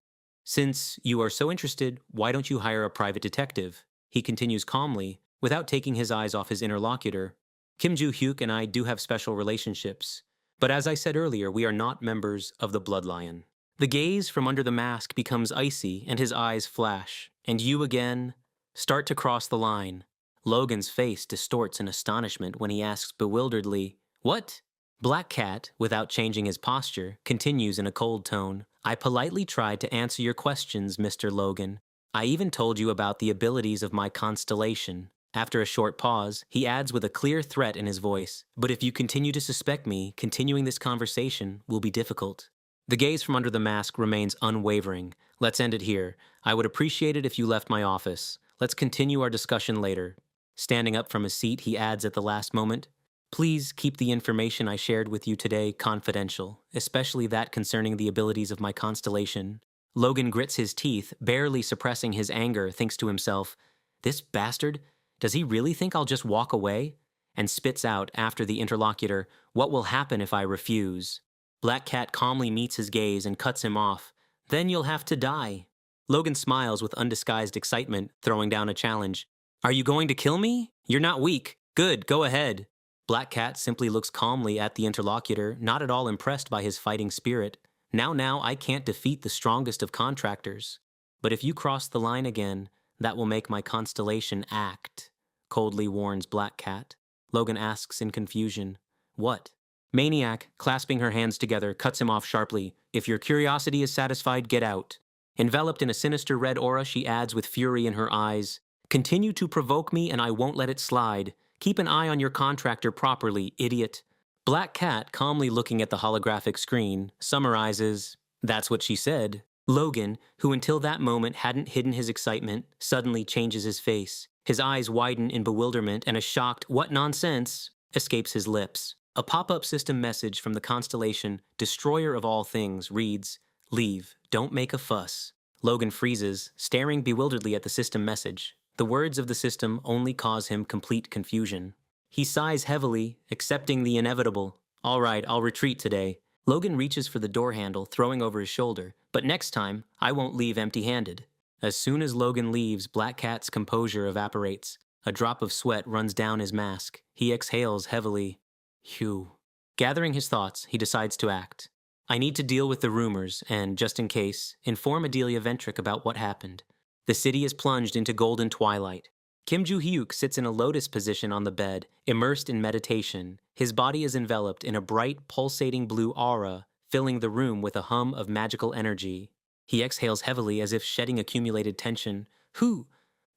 since you are so interested, why don't you hire a private detective? He continues calmly, without taking his eyes off his interlocutor. Kim Joo-hyuk and I do have special relationships, but as I said earlier, we are not members of the bloodline. The gaze from under the mask becomes icy and his eyes flash, and you again start to cross the line. Logan's face distorts in astonishment when he asks bewilderedly, what? Black Cat, without changing his posture, continues in a cold tone. I politely tried to answer your questions, Mr. Logan. I even told you about the abilities of my constellation. After a short pause, he adds with a clear threat in his voice, but if you continue to suspect me, continuing this conversation will be difficult. The gaze from under the mask remains unwavering. Let's end it here. I would appreciate it if you left my office. Let's continue our discussion later. Standing up from his seat, he adds at the last moment, please keep the information I shared with you today confidential, especially that concerning the abilities of my constellation. Logan grits his teeth, barely suppressing his anger, thinks to himself, this bastard, does he really think I'll just walk away? And spits out, after the interlocutor, what will happen if I refuse? Black Cat calmly meets his gaze and cuts him off. Then you'll have to die. Logan smiles with undisguised excitement, throwing down a challenge. Are you going to kill me? You're not weak. Good, go ahead. Black Cat simply looks calmly at the interlocutor, not at all impressed by his fighting spirit. Now, I can't defeat the strongest of contractors. But if you cross the line again, that will make my constellation act, coldly warns Black Cat. Logan asks in confusion, what? Maniac, clasping her hands together, cuts him off sharply. If your curiosity is satisfied, get out. Enveloped in a sinister red aura, she adds with fury in her eyes, continue to provoke me and I won't let it slide. Keep an eye on your contractor properly, idiot. Black Cat, calmly looking at the holographic screen, summarizes, that's what she said. Logan, who until that moment hadn't hidden his excitement, suddenly changes his face. His eyes widen in bewilderment and a shocked, what nonsense, escapes his lips. A pop-up system message from the constellation, Destroyer of All Things, reads, leave, don't make a fuss. Logan freezes, staring bewilderedly at the system message. The words of the system only cause him complete confusion. He sighs heavily, accepting the inevitable. All right, I'll retreat today. Logan reaches for the door handle, throwing over his shoulder. But next time, I won't leave empty-handed. As soon as Logan leaves, Black Cat's composure evaporates. A drop of sweat runs down his mask. He exhales heavily. Phew. Gathering his thoughts, he decides to act. I need to deal with the rumors and, just in case, inform Adelia Ventrick about what happened. The city is plunged into golden twilight. Kim Joo-hyuk sits in a lotus position on the bed, immersed in meditation. His body is enveloped in a bright, pulsating blue aura, filling the room with a hum of magical energy. He exhales heavily as if shedding accumulated tension. Hoo!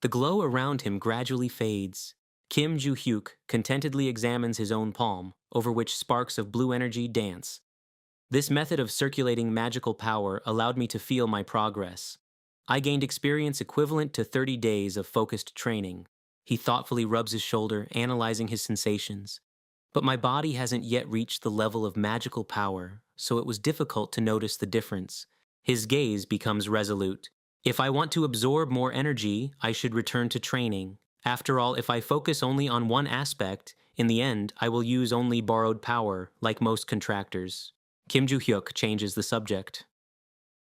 The glow around him gradually fades. Kim Joo-hyuk contentedly examines his own palm, over which sparks of blue energy dance. This method of circulating magical power allowed me to feel my progress. I gained experience equivalent to 30 days of focused training. He thoughtfully rubs his shoulder, analyzing his sensations. But my body hasn't yet reached the level of magical power, so it was difficult to notice the difference. His gaze becomes resolute. If I want to absorb more energy, I should return to training. After all, if I focus only on one aspect, in the end, I will use only borrowed power, like most contractors. Kim Joo-hyuk changes the subject.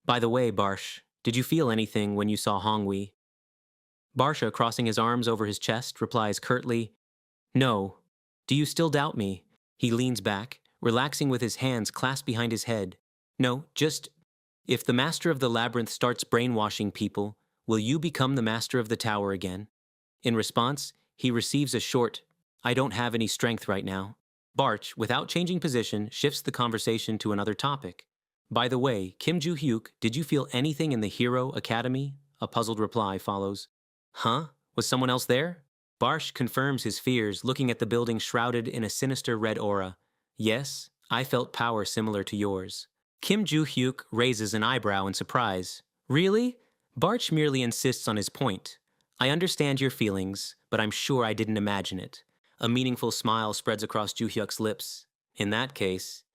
By the way, Barsh, did you feel anything when you saw Hongwi? Barsha, crossing his arms over his chest, replies curtly, No. Do you still doubt me? He leans back, relaxing with his hands clasped behind his head. No, just, if the master of the labyrinth starts brainwashing people, will you become the master of the tower again? In response, he receives a short, I don't have any strength right now. Barch, without changing position, shifts the conversation to another topic. By the way, Kim Joo-hyuk, did you feel anything in the Hero Academy? A puzzled reply follows. Huh? Was someone else there? Barsh confirms his fears, looking at the building shrouded in a sinister red aura. Yes, I felt power similar to yours. Kim Joo-hyuk raises an eyebrow in surprise. Really? Barch merely insists on his point. I understand your feelings, but I'm sure I didn't imagine it. A meaningful smile spreads across Joo-hyuk's lips. In that case,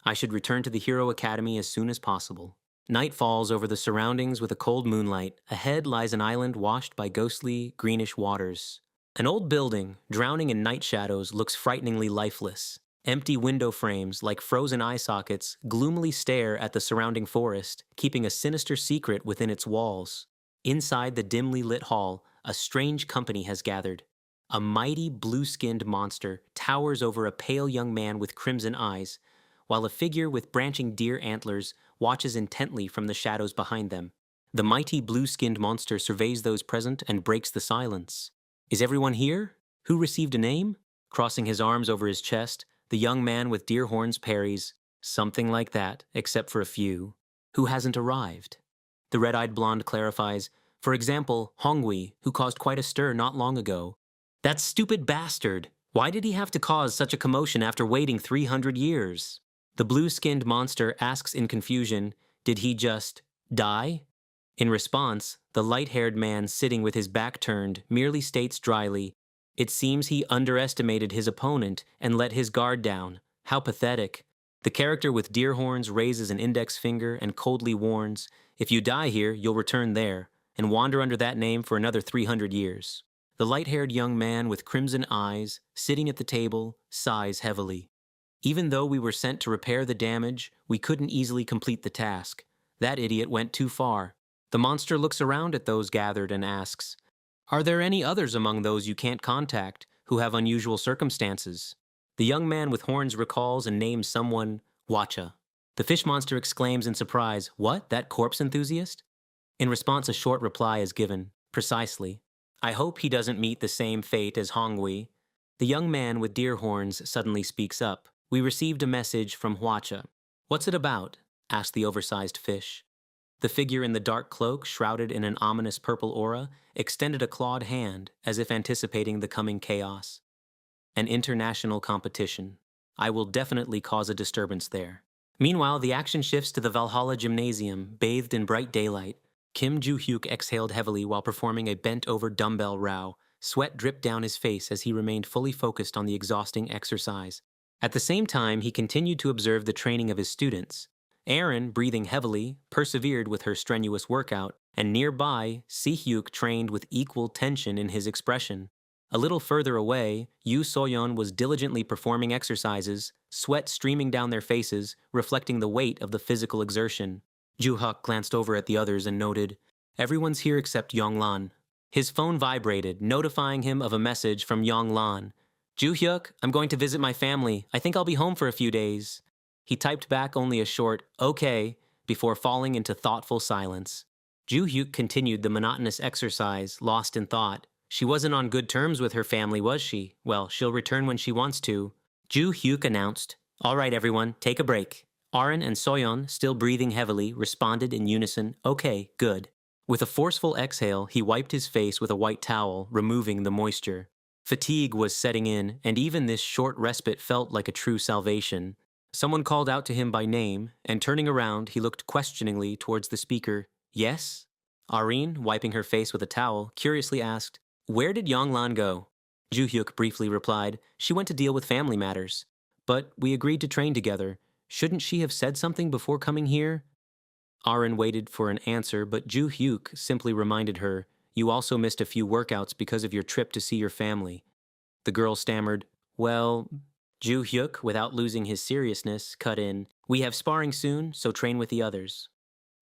I should return to the Hero Academy as soon as possible. Night falls over the surroundings with a cold moonlight. Ahead lies an island washed by ghostly, greenish waters. An old building, drowning in night shadows, looks frighteningly lifeless. Empty window frames, like frozen eye sockets, gloomily stare at the surrounding forest, keeping a sinister secret within its walls. Inside the dimly lit hall, a strange company has gathered. A mighty blue-skinned monster towers over a pale young man with crimson eyes, while a figure with branching deer antlers watches intently from the shadows behind them. The mighty blue-skinned monster surveys those present and breaks the silence. Is everyone here? Who received a name? Crossing his arms over his chest, the young man with deer horns parries, something like that, except for a few. Who hasn't arrived? The red-eyed blonde clarifies, for example, Hongwi, who caused quite a stir not long ago. That stupid bastard! Why did he have to cause such a commotion after waiting 300 years? The blue-skinned monster asks in confusion, did he just die? In response, the light-haired man sitting with his back turned merely states dryly, it seems he underestimated his opponent and let his guard down. How pathetic. The character with deer horns raises an index finger and coldly warns, if you die here, you'll return there, and wander under that name for another 300 years. The light-haired young man with crimson eyes, sitting at the table, sighs heavily. Even though we were sent to repair the damage, we couldn't easily complete the task. That idiot went too far. The monster looks around at those gathered and asks, are there any others among those you can't contact who have unusual circumstances? The young man with horns recalls and names someone Wacha. The fish monster exclaims in surprise, what, that corpse enthusiast? In response, a short reply is given, precisely. I hope he doesn't meet the same fate as Hongwi. The young man with deer horns suddenly speaks up. We received a message from Hwacha. What's it about? Asked the oversized fish. The figure in the dark cloak, shrouded in an ominous purple aura, extended a clawed hand, as if anticipating the coming chaos. An international competition. I will definitely cause a disturbance there. Meanwhile, the action shifts to the Valhalla Gymnasium, bathed in bright daylight. Kim Joo-hyuk exhaled heavily while performing a bent-over dumbbell row. Sweat dripped down his face as he remained fully focused on the exhausting exercise. At the same time, he continued to observe the training of his students. Erin, breathing heavily, persevered with her strenuous workout, and nearby, Si-hyuk trained with equal tension in his expression. A little further away, Yu So-yeon was diligently performing exercises, sweat streaming down their faces, reflecting the weight of the physical exertion. Joo-hyuk glanced over at the others and noted, everyone's here except Yong-lan. His phone vibrated, notifying him of a message from Yong-lan. Joo-hyuk, I'm going to visit my family. I think I'll be home for a few days. He typed back only a short, okay, before falling into thoughtful silence. Joo-hyuk continued the monotonous exercise, lost in thought. She wasn't on good terms with her family, was she? Well, she'll return when she wants to. Joo-hyuk announced, all right, everyone, take a break. Arin and Soyeon, still breathing heavily, responded in unison, okay, good. With a forceful exhale, he wiped his face with a white towel, removing the moisture. Fatigue was setting in, and even this short respite felt like a true salvation. Someone called out to him by name, and turning around, he looked questioningly towards the speaker. Yes? Arin, wiping her face with a towel, curiously asked, where did Yong-lan go? Joo-hyuk briefly replied, she went to deal with family matters. But we agreed to train together. Shouldn't she have said something before coming here? Arin waited for an answer, but Ju Hyuk simply reminded her, "You also missed a few workouts because of your trip to see your family." The girl stammered, "Well," Ju Hyuk, without losing his seriousness, cut in, "We have sparring soon, so train with the others."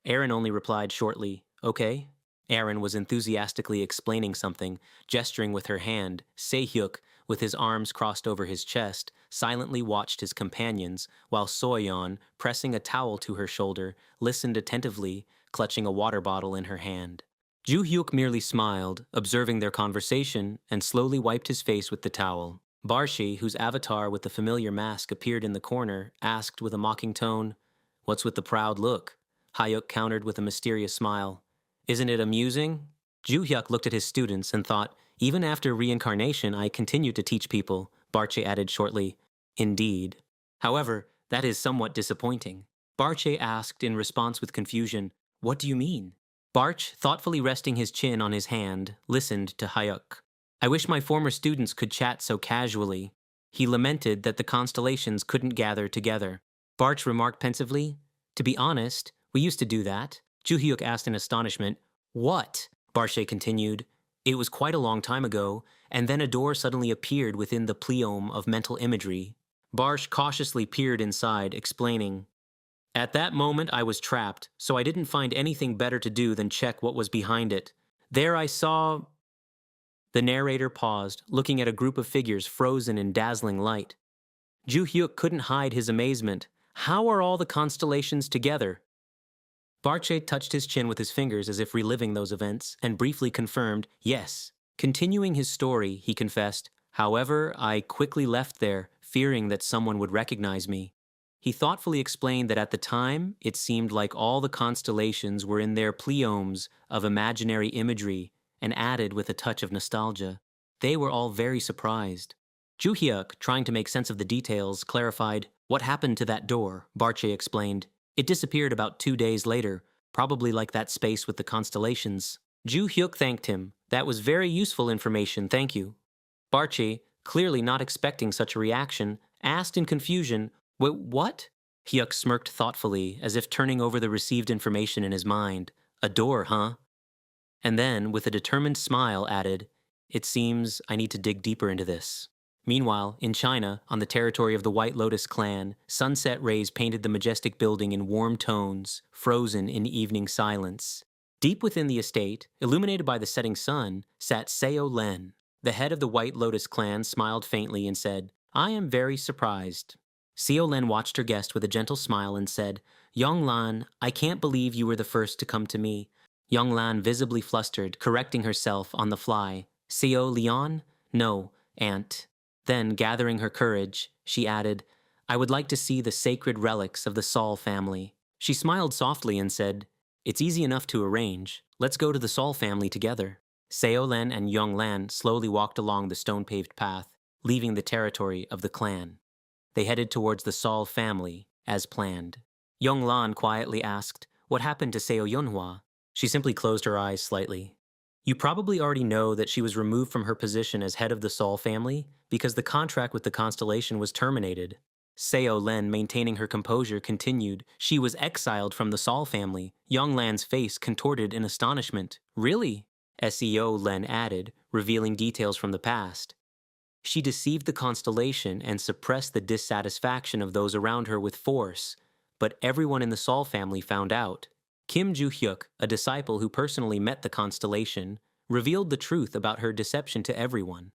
Aaron only replied shortly, "Okay." Aaron was enthusiastically explaining something, gesturing with her hand. Se-hyuk, with his arms crossed over his chest, silently watched his companions, while Soyeon, pressing a towel to her shoulder, listened attentively, clutching a water bottle in her hand. Ju-hyuk merely smiled, observing their conversation, and slowly wiped his face with the towel. Barshi, whose avatar with the familiar mask appeared in the corner, asked with a mocking tone, "What's with the proud look?" Hyuk countered with a mysterious smile, "Isn't it amusing?" Ju-hyuk looked at his students and thought, "Even after reincarnation, I continue to teach people," Barche added shortly, "Indeed. However, that is somewhat disappointing." Barche asked in response with confusion, "What do you mean?" Barch, thoughtfully resting his chin on his hand, listened to Hyuk. "I wish my former students could chat so casually." He lamented that the constellations couldn't gather together. Barch remarked pensively, "To be honest, we used to do that." Ju-hyuk asked in astonishment, "What?" Barche continued, "It was quite a long time ago, and then a door suddenly appeared within the pleome of mental imagery." Barsh cautiously peered inside, explaining, "At that moment I was trapped, so I didn't find anything better to do than check what was behind it. There I saw—" The narrator paused, looking at a group of figures frozen in dazzling light. Ju-hyuk couldn't hide his amazement. How are all the constellations together? Barche touched his chin with his fingers as if reliving those events, and briefly confirmed, yes. Continuing his story, he confessed, "However, I quickly left there, fearing that someone would recognize me." He thoughtfully explained that at the time, it seemed like all the constellations were in their pleomes of imaginary imagery, and added with a touch of nostalgia. They were all very surprised. Ju-hyuk, trying to make sense of the details, clarified, "What happened to that door?" Barche explained, "It disappeared about 2 days later, probably like that space with the constellations." Ju-hyuk thanked him. "That was very useful information, thank you." Barche, clearly not expecting such a reaction, asked in confusion, "Wait, what?" Hyuk smirked thoughtfully, as if turning over the received information in his mind. "A door, huh?" And then, with a determined smile, added, "It seems I need to dig deeper into this." Meanwhile, in China, on the territory of the White Lotus clan, sunset rays painted the majestic building in warm tones, frozen in evening silence. Deep within the estate, illuminated by the setting sun, sat Seo Len. The head of the White Lotus clan smiled faintly and said, "I am very surprised." Seo Len watched her guest with a gentle smile and said, "Yong Lan, I can't believe you were the first to come to me." Yong Lan visibly flustered, correcting herself on the fly. "Seo Leon? No, Aunt." Then, gathering her courage, she added, "I would like to see the sacred relics of the Saul family." She smiled softly and said, "It's easy enough to arrange. Let's go to the Saul family together." Seo Len and Yong Lan slowly walked along the stone-paved path, leaving the territory of the clan. They headed towards the Saul family, as planned. Yong Lan quietly asked, "What happened to Seo Yunhua?" She simply closed her eyes slightly. "You probably already know that she was removed from her position as head of the Saul family because the contract with the constellation was terminated." Seo Len, maintaining her composure, continued, "She was exiled from the Saul family." Yong Lan's face contorted in astonishment. "Really?" Seo Len added, revealing details from the past. "She deceived the constellation and suppressed the dissatisfaction of those around her with force, but everyone in the Saul family found out. Kim Ju-hyuk, a disciple who personally met the constellation, revealed the truth about her deception to everyone.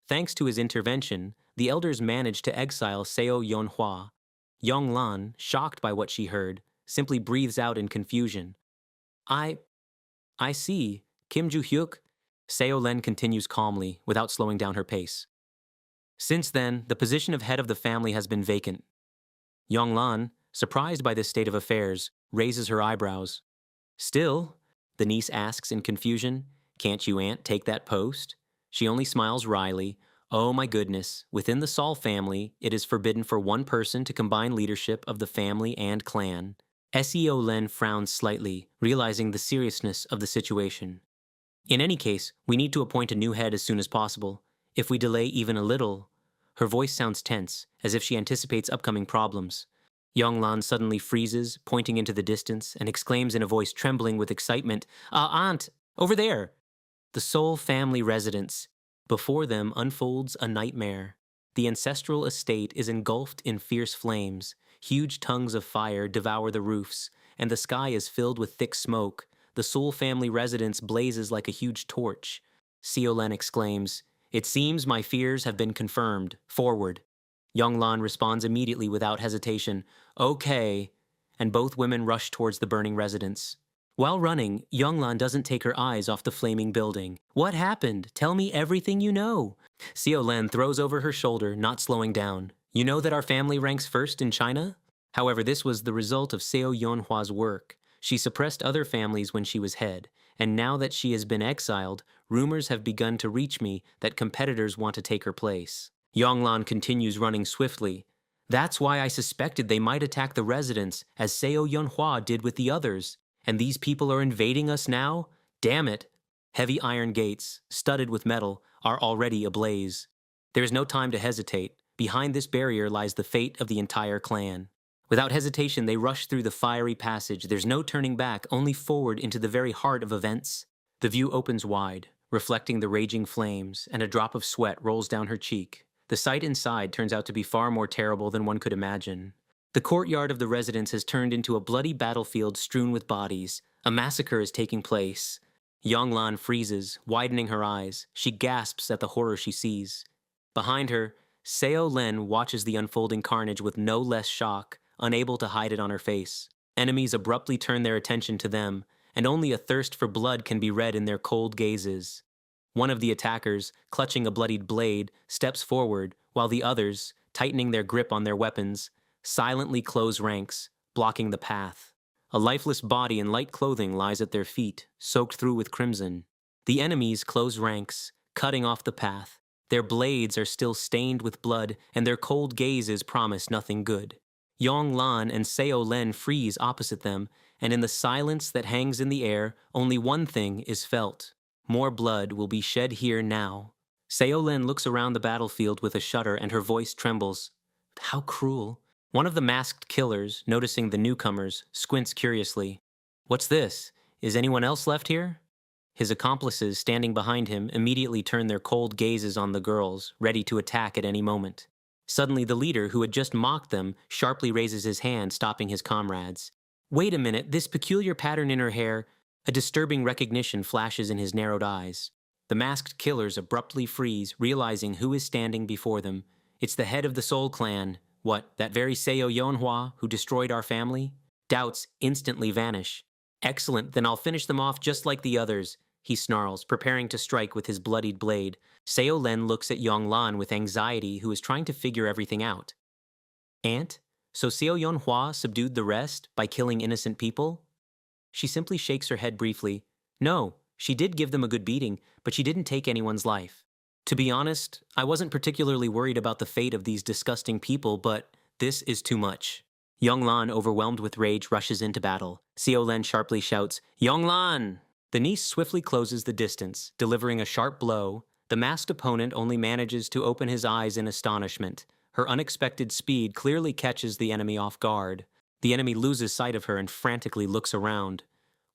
Thanks to his intervention, the elders managed to exile Seo Yonhua. Yong Lan, shocked by what she heard, simply breathes out in confusion. I see. Kim Ju-hyuk?" Seo Len continues calmly, without slowing down her pace. "Since then, the position of head of the family has been vacant." Yong Lan, surprised by this state of affairs, raises her eyebrows. "Still," the niece asks in confusion, "can't you, Aunt, take that post?" She only smiles wryly. "Oh my goodness, within the Saul family, it is forbidden for one person to combine leadership of the family and clan." Seo Len frowns slightly, realizing the seriousness of the situation. "In any case, we need to appoint a new head as soon as possible. If we delay even a little—" Her voice sounds tense, as if she anticipates upcoming problems. Yonglan suddenly freezes, pointing into the distance, and exclaims in a voice trembling with excitement, Aunt, over there! The Soul family residence. Before them unfolds a nightmare. The ancestral estate is engulfed in fierce flames. Huge tongues of fire devour the roofs, and the sky is filled with thick smoke. The Soul family residence blazes like a huge torch. Seolen exclaims, It seems my fears have been confirmed. Forward. Yonglan responds immediately without hesitation, Okay, and both women rush towards the burning residence. While running, Yonglan doesn't take her eyes off the flaming building. What happened? Tell me everything you know. Seolen throws over her shoulder, not slowing down. You know that our family ranks first in China? However, this was the result of Seo Yonhwa's work. She suppressed other families when she was head, and now that she has been exiled, rumors have begun to reach me that competitors want to take her place. Yonglan continues running swiftly. That's why I suspected they might attack the residence, as Seo Yonhwa did with the others. And these people are invading us now? Damn it. Heavy iron gates, studded with metal, are already ablaze. There is no time to hesitate. Behind this barrier lies the fate of the entire clan. Without hesitation, they rush through the fiery passage. There's no turning back, only forward into the very heart of events. The view opens wide, reflecting the raging flames, and a drop of sweat rolls down her cheek. The sight inside turns out to be far more terrible than one could imagine. The courtyard of the residence has turned into a bloody battlefield strewn with bodies. A massacre is taking place. Yonglan freezes, widening her eyes. She gasps at the horror she sees. Behind her, Seo Len watches the unfolding carnage with no less shock, unable to hide it on her face. Enemies abruptly turn their attention to them, and only a thirst for blood can be read in their cold gazes. One of the attackers, clutching a bloodied blade, steps forward, while the others, tightening their grip on their weapons, silently close ranks, blocking the path. A lifeless body in light clothing lies at their feet, soaked through with crimson. The enemies close ranks, cutting off the path. Their blades are still stained with blood, and their cold gazes promise nothing good. Yonglan and Seo Len freeze opposite them, and in the silence that hangs in the air, only one thing is felt. More blood will be shed here now. Seo Len looks around the battlefield with a shudder, and her voice trembles. How cruel. One of the masked killers, noticing the newcomers, squints curiously. What's this? Is anyone else left here? His accomplices, standing behind him, immediately turn their cold gazes on the girls, ready to attack at any moment. Suddenly, the leader, who had just mocked them, sharply raises his hand, stopping his comrades. Wait a minute, this peculiar pattern in her hair. A disturbing recognition flashes in his narrowed eyes. The masked killers abruptly freeze, realizing who is standing before them. It's the head of the Soul Clan. What, that very Seo Yonhwa who destroyed our family? Doubts instantly vanish. Excellent, then I'll finish them off just like the others, he snarls, preparing to strike with his bloodied blade. Seo Len looks at Yonglan with anxiety, who is trying to figure everything out. Aunt? So Seo Yonhwa subdued the rest by killing innocent people? She simply shakes her head briefly. No, she did give them a good beating, but she didn't take anyone's life. To be honest, I wasn't particularly worried about the fate of these disgusting people, but this is too much. Yonglan, overwhelmed with rage, rushes into battle. Seo Len sharply shouts, Yonglan! The niece swiftly closes the distance, delivering a sharp blow. The masked opponent only manages to open his eyes in astonishment. Her unexpected speed clearly catches the enemy off guard. The enemy loses sight of her and frantically looks around.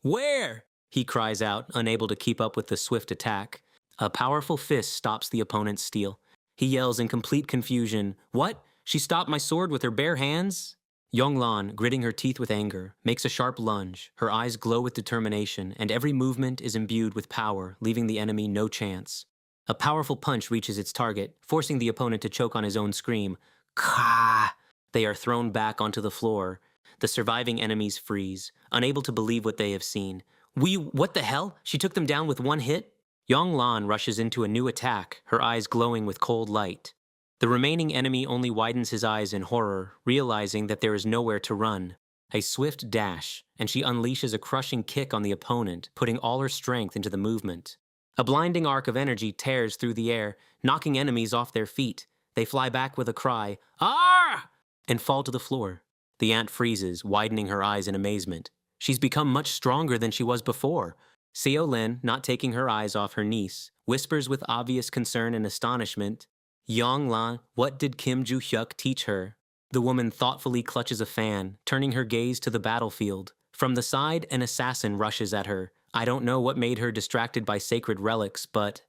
Where? He cries out, unable to keep up with the swift attack. A powerful fist stops the opponent's steel. He yells in complete confusion, What? She stopped my sword with her bare hands? Yonglan, gritting her teeth with anger, makes a sharp lunge. Her eyes glow with determination, and every movement is imbued with power, leaving the enemy no chance. A powerful punch reaches its target, forcing the opponent to choke on his own scream. Ka! They are thrown back onto the floor. The surviving enemies freeze, unable to believe what they have seen. What the hell? She took them down with one hit? Yonglan rushes into a new attack, her eyes glowing with cold light. The remaining enemy only widens his eyes in horror, realizing that there is nowhere to run. A swift dash, and she unleashes a crushing kick on the opponent, putting all her strength into the movement. A blinding arc of energy tears through the air, knocking enemies off their feet. They fly back with a cry, "Ah!" and fall to the floor. The aunt freezes, widening her eyes in amazement. She's become much stronger than she was before. Seo Len, not taking her eyes off her niece, whispers with obvious concern and astonishment, Yonglan, what did Kim Ju-hyuk teach her? The woman thoughtfully clutches a fan, turning her gaze to the battlefield. From the side, an assassin rushes at her. I don't know what made her distracted by sacred relics, but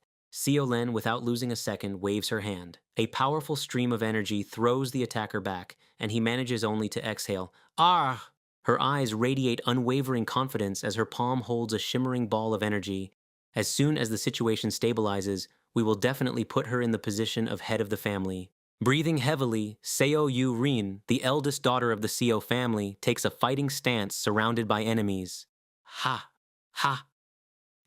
Len, without losing a second, waves her hand. A powerful stream of energy throws the attacker back, and he manages only to exhale. Ah! Her eyes radiate unwavering confidence as her palm holds a shimmering ball of energy. As soon as the situation stabilizes, we will definitely put her in the position of head of the family. Breathing heavily, Seo Yu Rin, the eldest daughter of the Seo family, takes a fighting stance surrounded by enemies. Ha! Ha!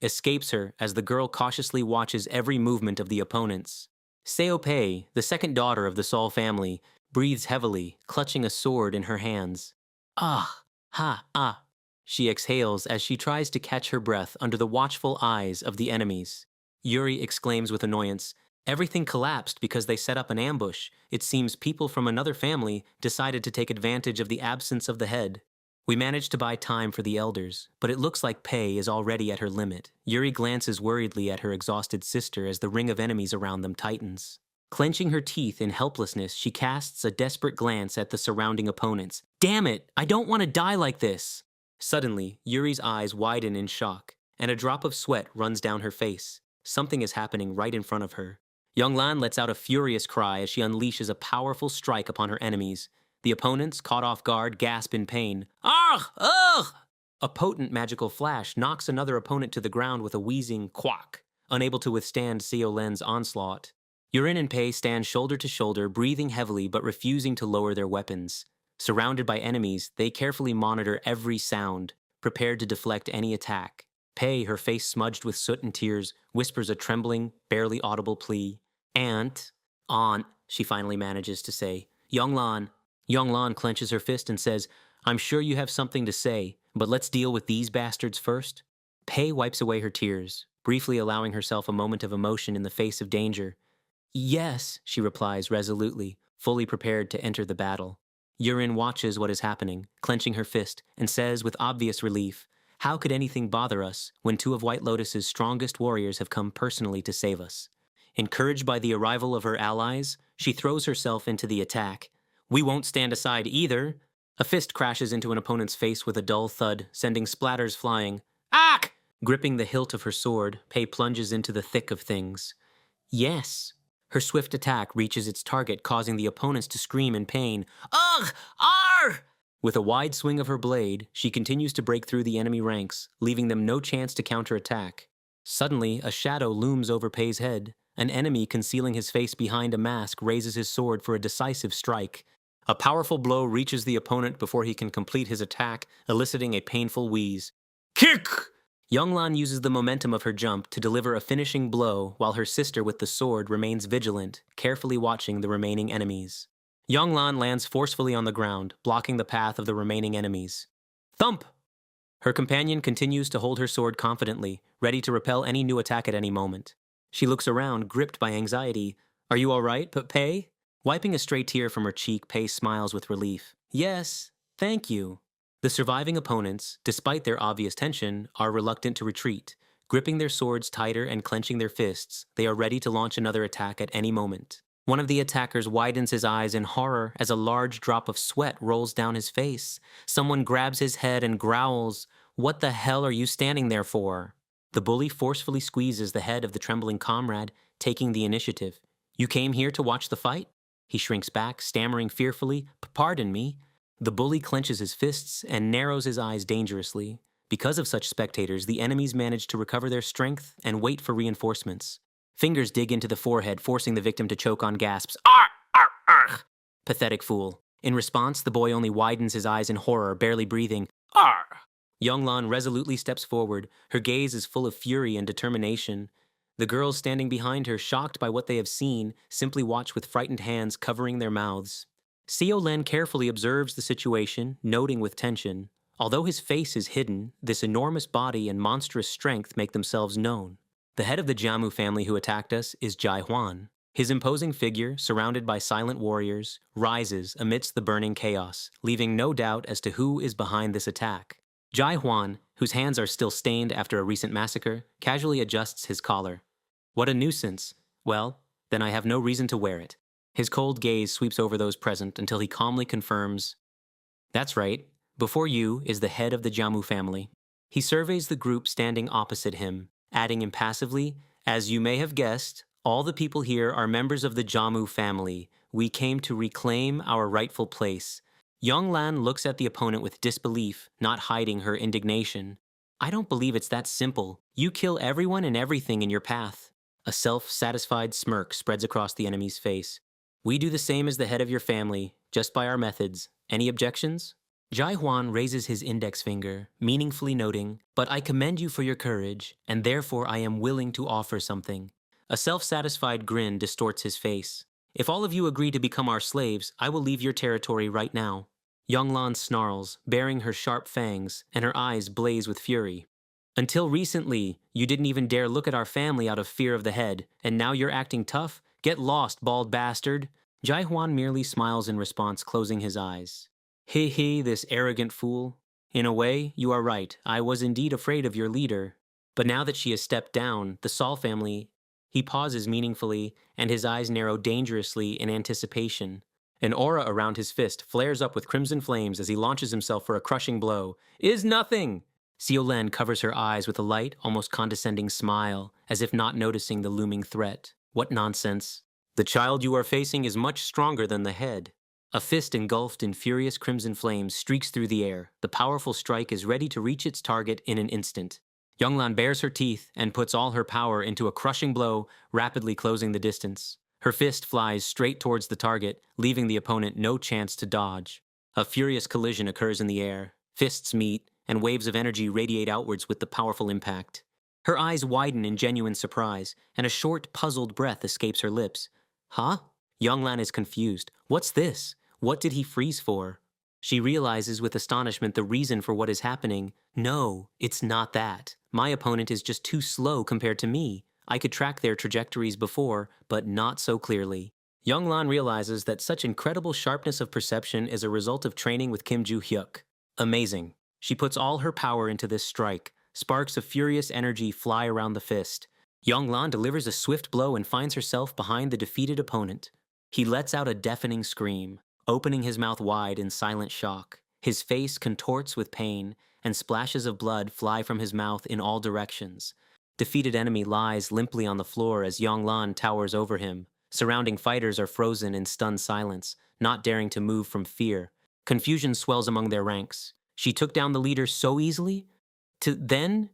Escapes her as the girl cautiously watches every movement of the opponents. Seo Pei, the second daughter of the Sol family, breathes heavily, clutching a sword in her hands. Ah! Ha! Ah! She exhales as she tries to catch her breath under the watchful eyes of the enemies. Yuri exclaims with annoyance, "Everything collapsed because they set up an ambush. It seems people from another family decided to take advantage of the absence of the head." We managed to buy time for the elders, but it looks like Pei is already at her limit. Yuri glances worriedly at her exhausted sister as the ring of enemies around them tightens. Clenching her teeth in helplessness, she casts a desperate glance at the surrounding opponents. Damn it! I don't want to die like this! Suddenly, Yuri's eyes widen in shock, and a drop of sweat runs down her face. Something is happening right in front of her. Yonglan lets out a furious cry as she unleashes a powerful strike upon her enemies. The opponents, caught off guard, gasp in pain. Argh! Ugh! A potent magical flash knocks another opponent to the ground with a wheezing quack, unable to withstand Seo Len's onslaught. Yurin and Pei stand shoulder to shoulder, breathing heavily but refusing to lower their weapons. Surrounded by enemies, they carefully monitor every sound, prepared to deflect any attack. Pei, her face smudged with soot and tears, whispers a trembling, barely audible plea. Aunt, she finally manages to say. Yonglan clenches her fist and says, I'm sure you have something to say, but let's deal with these bastards first. Pei wipes away her tears, briefly allowing herself a moment of emotion in the face of danger. Yes, she replies resolutely, fully prepared to enter the battle. Yurin watches what is happening, clenching her fist, and says with obvious relief, how could anything bother us when two of White Lotus's strongest warriors have come personally to save us? Encouraged by the arrival of her allies, she throws herself into the attack. We won't stand aside either. A fist crashes into an opponent's face with a dull thud, sending splatters flying. Ack! Gripping the hilt of her sword, Pei plunges into the thick of things. Yes. Her swift attack reaches its target, causing the opponents to scream in pain. Ugh! Arr! With a wide swing of her blade, she continues to break through the enemy ranks, leaving them no chance to counterattack. Suddenly, a shadow looms over Pei's head. An enemy concealing his face behind a mask raises his sword for a decisive strike. A powerful blow reaches the opponent before he can complete his attack, eliciting a painful wheeze. Kick! Yonglan uses the momentum of her jump to deliver a finishing blow while her sister with the sword remains vigilant, carefully watching the remaining enemies. Yonglan lands forcefully on the ground, blocking the path of the remaining enemies. Thump! Her companion continues to hold her sword confidently, ready to repel any new attack at any moment. She looks around, gripped by anxiety. Are you all right, Pei? Wiping a stray tear from her cheek, Pei smiles with relief. Yes, thank you. The surviving opponents, despite their obvious tension, are reluctant to retreat. Gripping their swords tighter and clenching their fists, they are ready to launch another attack at any moment. One of the attackers widens his eyes in horror as a large drop of sweat rolls down his face. Someone grabs his head and growls, "What the hell are you standing there for?" The bully forcefully squeezes the head of the trembling comrade, taking the initiative. You came here to watch the fight? He shrinks back, stammering fearfully, "Pardon me." The bully clenches his fists and narrows his eyes dangerously. Because of such spectators, the enemies manage to recover their strength and wait for reinforcements. Fingers dig into the forehead, forcing the victim to choke on gasps. Arr! Arr! Arr! Pathetic fool. In response, the boy only widens his eyes in horror, barely breathing. Arr! Yonglan resolutely steps forward. Her gaze is full of fury and determination. The girls standing behind her, shocked by what they have seen, simply watch with frightened hands covering their mouths. Seo Len carefully observes the situation, noting with tension. Although his face is hidden, this enormous body and monstrous strength make themselves known. The head of the Jiamu family who attacked us is Jai Huan. His imposing figure, surrounded by silent warriors, rises amidst the burning chaos, leaving no doubt as to who is behind this attack. Jai Huan, whose hands are still stained after a recent massacre, casually adjusts his collar. What a nuisance. Well, then I have no reason to wear it. His cold gaze sweeps over those present until he calmly confirms, "That's right. Before you is the head of the Jamu family." He surveys the group standing opposite him, adding impassively, "As you may have guessed, all the people here are members of the Jamu family. We came to reclaim our rightful place." Yonglan looks at the opponent with disbelief, not hiding her indignation. "I don't believe it's that simple. You kill everyone and everything in your path." A self-satisfied smirk spreads across the enemy's face. "We do the same as the head of your family, just by our methods. Any objections?" Jai Huan raises his index finger, meaningfully noting, "But I commend you for your courage, and therefore I am willing to offer something." A self-satisfied grin distorts his face. "If all of you agree to become our slaves, I will leave your territory right now." Yonglan snarls, baring her sharp fangs, and her eyes blaze with fury. "Until recently, you didn't even dare look at our family out of fear of the head, and now you're acting tough? Get lost, bald bastard!" Jai Huan merely smiles in response, closing his eyes. "He he, this arrogant fool. In a way, you are right. I was indeed afraid of your leader. But now that she has stepped down, the Saul family..." He pauses meaningfully, and his eyes narrow dangerously in anticipation. An aura around his fist flares up with crimson flames as he launches himself for a crushing blow. "Is nothing!" Xiaolen covers her eyes with a light, almost condescending smile, as if not noticing the looming threat. What nonsense. "The child you are facing is much stronger than the head." A fist engulfed in furious crimson flames streaks through the air. The powerful strike is ready to reach its target in an instant. Yonglan bares her teeth and puts all her power into a crushing blow, rapidly closing the distance. Her fist flies straight towards the target, leaving the opponent no chance to dodge. A furious collision occurs in the air. Fists meet, and waves of energy radiate outwards with the powerful impact. Her eyes widen in genuine surprise, and a short, puzzled breath escapes her lips. "Huh?" Yonglan is confused. "What's this? What did he freeze for?" She realizes with astonishment the reason for what is happening. "No, it's not that. My opponent is just too slow compared to me. I could track their trajectories before, but not so clearly." Yonglan realizes that such incredible sharpness of perception is a result of training with Kim Joo-hyuk. Amazing. She puts all her power into this strike. Sparks of furious energy fly around the fist. Yonglan delivers a swift blow and finds herself behind the defeated opponent. He lets out a deafening scream, opening his mouth wide in silent shock. His face contorts with pain, and splashes of blood fly from his mouth in all directions. Defeated enemy lies limply on the floor as Yonglan towers over him. Surrounding fighters are frozen in stunned silence, not daring to move from fear. Confusion swells among their ranks. She took down the leader so easily? Then?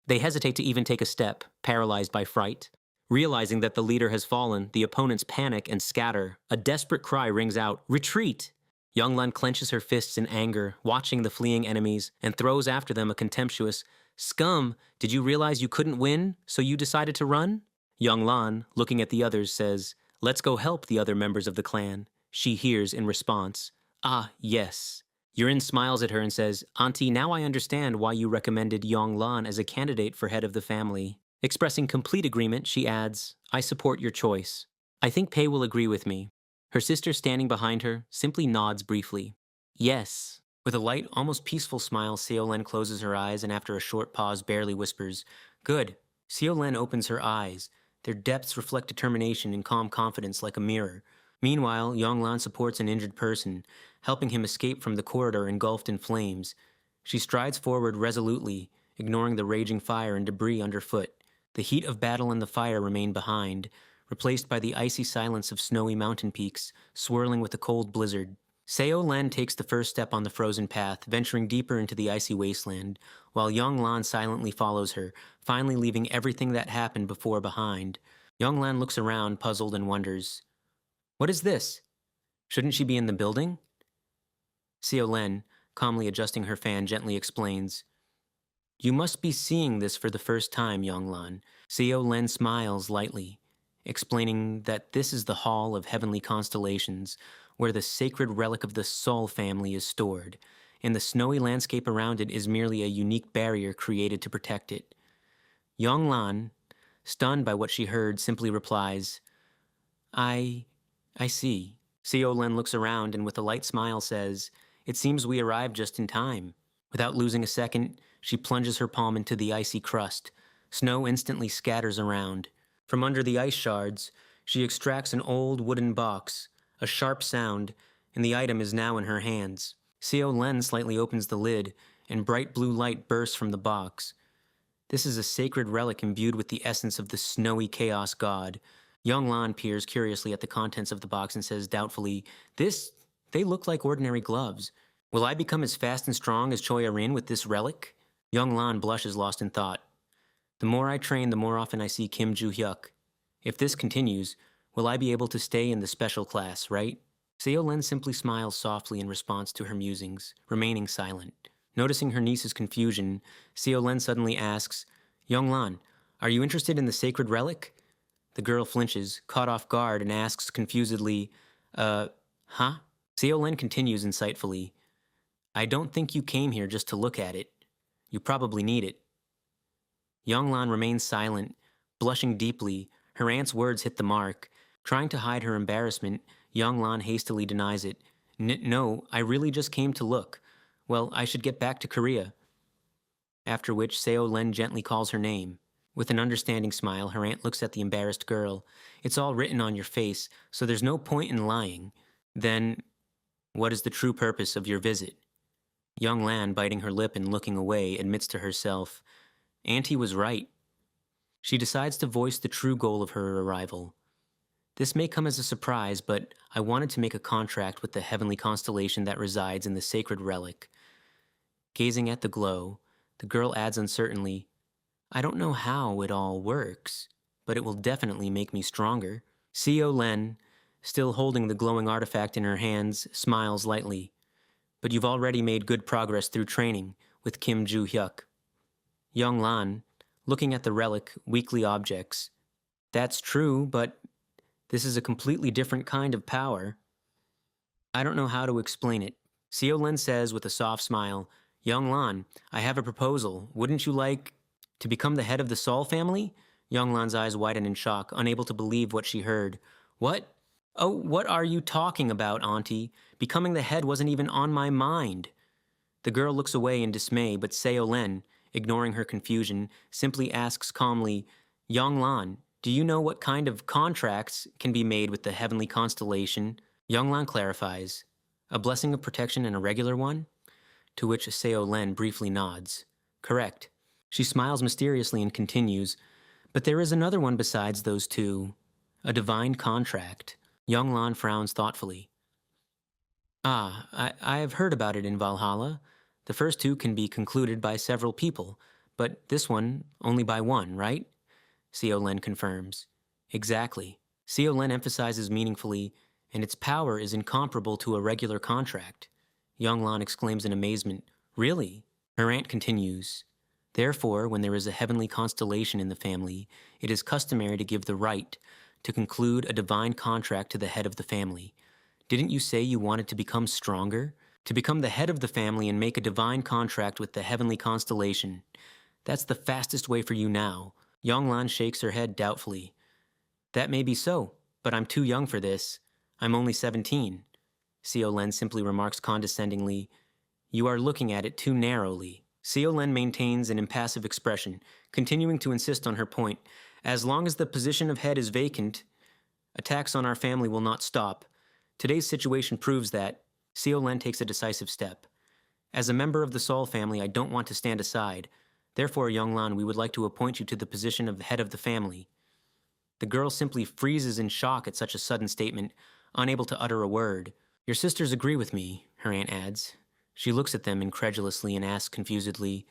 They hesitate to even take a step, paralyzed by fright. Realizing that the leader has fallen, the opponents panic and scatter. A desperate cry rings out, "Retreat!" Yonglan clenches her fists in anger, watching the fleeing enemies, and throws after them a contemptuous, "Scum, did you realize you couldn't win, so you decided to run?" Yonglan, looking at the others, says, "Let's go help the other members of the clan." She hears in response, "Ah, yes." Yurin smiles at her and says, "Auntie, now I understand why you recommended Yonglan as a candidate for head of the family." Expressing complete agreement, she adds, "I support your choice. I think Pei will agree with me." Her sister, standing behind her, simply nods briefly. "Yes." With a light, almost peaceful smile, Xiaolen closes her eyes and after a short pause barely whispers, "Good." Xiaolen opens her eyes. Their depths reflect determination and calm confidence like a mirror. Meanwhile, Yonglan supports an injured person, helping him escape from the corridor engulfed in flames. She strides forward resolutely, ignoring the raging fire and debris underfoot. The heat of battle and the fire remain behind, replaced by the icy silence of snowy mountain peaks, swirling with a cold blizzard. Xiaolen takes the first step on the frozen path, venturing deeper into the icy wasteland, while Yonglan silently follows her, finally leaving everything that happened before behind. Yonglan looks around, puzzled, and wonders, "What is this? Shouldn't she be in the building?" Xiaolen, calmly adjusting her fan, gently explains, "You must be seeing this for the first time, Yonglan." Xiaolen smiles lightly, explaining that this is the Hall of Heavenly Constellations, where the sacred relic of the Sol family is stored, and the snowy landscape around it is merely a unique barrier created to protect it. Yonglan, stunned by what she heard, simply replies, I see." Xiaolen looks around and with a light smile says, "It seems we arrived just in time." Without losing a second, she plunges her palm into the icy crust. Snow instantly scatters around. From under the ice shards, She extracts an old wooden box, a sharp sound, and the item is now in her hands. Seo Len slightly opens the lid, and bright blue light bursts from the box. This is a sacred relic imbued with the essence of the snowy chaos god. Young Lan peers curiously at the contents of the box and says doubtfully, they look like ordinary gloves. Will I become as fast and strong as Choi Rin with this relic? Young Lan blushes, lost in thought. The more I train, the more often I see Kim Joo-hyuk. If this continues, will I be able to stay in the special class, right? Seo Len simply smiles softly in response to her musings, remaining silent. Noticing her niece's confusion, Seo Len suddenly asks, Young Lan, are you interested in the sacred relic? The girl flinches, caught off guard, and asks confusedly, huh? Seo Len continues insightfully, I don't think you came here just to look at it. You probably need it. Young Lan remains silent, blushing deeply. Her aunt's words hit the mark. Trying to hide her embarrassment, Young Lan hastily denies it. No, I really just came to look. Well, I should get back to Korea. After which, Seo Len gently calls her name. With an understanding smile, her aunt looks at the embarrassed girl. It's all written on your face, so there's no point in lying. Then, what is the true purpose of your visit? Young Lan, biting her lip and looking away, admits to herself, Auntie was right. She decides to voice the true goal of her arrival. This may come as a surprise, but I wanted to make a contract with the heavenly constellation that resides in the sacred relic. Gazing at the glow, the girl adds uncertainly, I don't know how it all works, but it will definitely make me stronger. Seo Len, still holding the glowing artifact in her hands, smiles lightly. But you've already made good progress through training with Kim Joo-hyuk. Young Lan, looking at the relic, weakly objects. That's true, but this is a completely different kind of power. I don't know how to explain it. Seo Len says with a soft smile, Young Lan, I have a proposal. Wouldn't you like to become the head of the Sol family? Young Lan's eyes widen in shock, unable to believe what she heard. What? Oh, what are you talking about, Auntie? Becoming the head wasn't even on my mind. The girl looks away in dismay, but Seo Len, ignoring her confusion, simply asks calmly, Young Lan, do you know what kind of contracts can be made with the heavenly constellation? Young Lan clarifies, a blessing of protection and a regular one? To which Seo Len briefly nods. Correct. She smiles mysteriously and continues, but there is another one besides those two. A divine contract. Young Lan frowns thoughtfully. I have heard about it in Valhalla. The first two can be concluded by several people, but this one only by one, right? Seo Len confirms. Exactly. Seo Len emphasizes meaningfully, and its power is incomparable to a regular contract. Young Lan exclaims in amazement, Really? Her aunt continues, Therefore, when there is a heavenly constellation in the family, it is customary to give the right to conclude a divine contract to the head of the family. Didn't you say you wanted to become stronger? To become the head of the family and make a divine contract with the heavenly constellation. That's the fastest way for you now. Young Lan shakes her head doubtfully. That may be so, but I'm too young for this. I'm only 17. Seo Len simply remarks condescendingly, You are looking at it too narrowly. Seo Len maintains an impassive expression, continuing to insist on her point. As long as the position of head is vacant, attacks on our family will not stop. Today's situation proves that. Seo Len takes a decisive step. As a member of the Sol family, I don't want to stand aside. Therefore, Young Lan, we would like to appoint you to the position of the head of the family. The girl simply freezes in shock at such a sudden statement, unable to utter a word. Your sisters agree with me, her aunt adds. She looks at them incredulously and asks confusedly,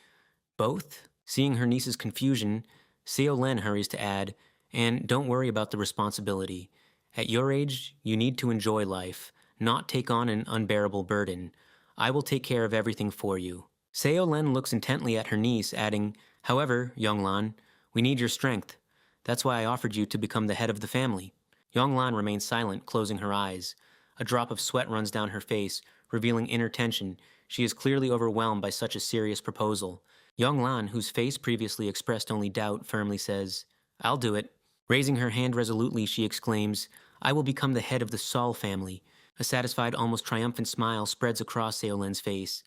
Both? Seeing her niece's confusion, Seo Len hurries to add, And don't worry about the responsibility. At your age, you need to enjoy life, not take on an unbearable burden. I will take care of everything for you. Seo Len looks intently at her niece, adding, However, Young Lan, we need your strength. That's why I offered you to become the head of the family. Young Lan remains silent, closing her eyes. A drop of sweat runs down her face, revealing inner tension. She is clearly overwhelmed by such a serious proposal. Young Lan, whose face previously expressed only doubt, firmly says, I'll do it. Raising her hand resolutely, she exclaims, I will become the head of the Sol family. A satisfied, almost triumphant smile spreads across Seo Len's face.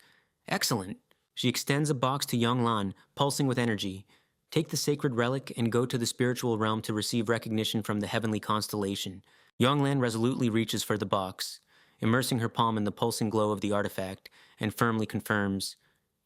Excellent. She extends a box to Young Lan, pulsing with energy. Take the sacred relic and go to the spiritual realm to receive recognition from the heavenly constellation. Yonglan resolutely reaches for the box, immersing her palm in the pulsing glow of the artifact, and firmly confirms,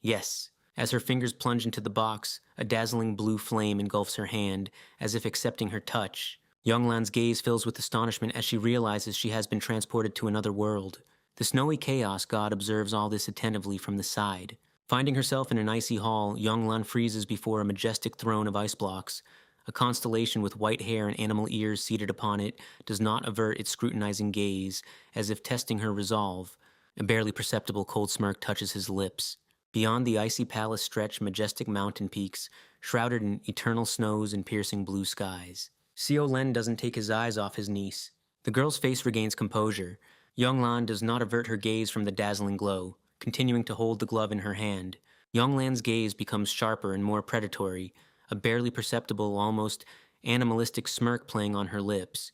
yes. As her fingers plunge into the box, a dazzling blue flame engulfs her hand, as if accepting her touch. Yonglan's gaze fills with astonishment as she realizes she has been transported to another world. The snowy chaos god observes all this attentively from the side. Finding herself in an icy hall, Yonglan freezes before a majestic throne of ice blocks. A constellation with white hair and animal ears seated upon it does not avert its scrutinizing gaze, as if testing her resolve. A barely perceptible cold smirk touches his lips. Beyond the icy palace stretch majestic mountain peaks, shrouded in eternal snows and piercing blue skies. Xiao Len doesn't take his eyes off his niece. The girl's face regains composure. Yonglan does not avert her gaze from the dazzling glow, continuing to hold the glove in her hand. Yonglan's gaze becomes sharper and more predatory, a barely perceptible, almost animalistic smirk playing on her lips.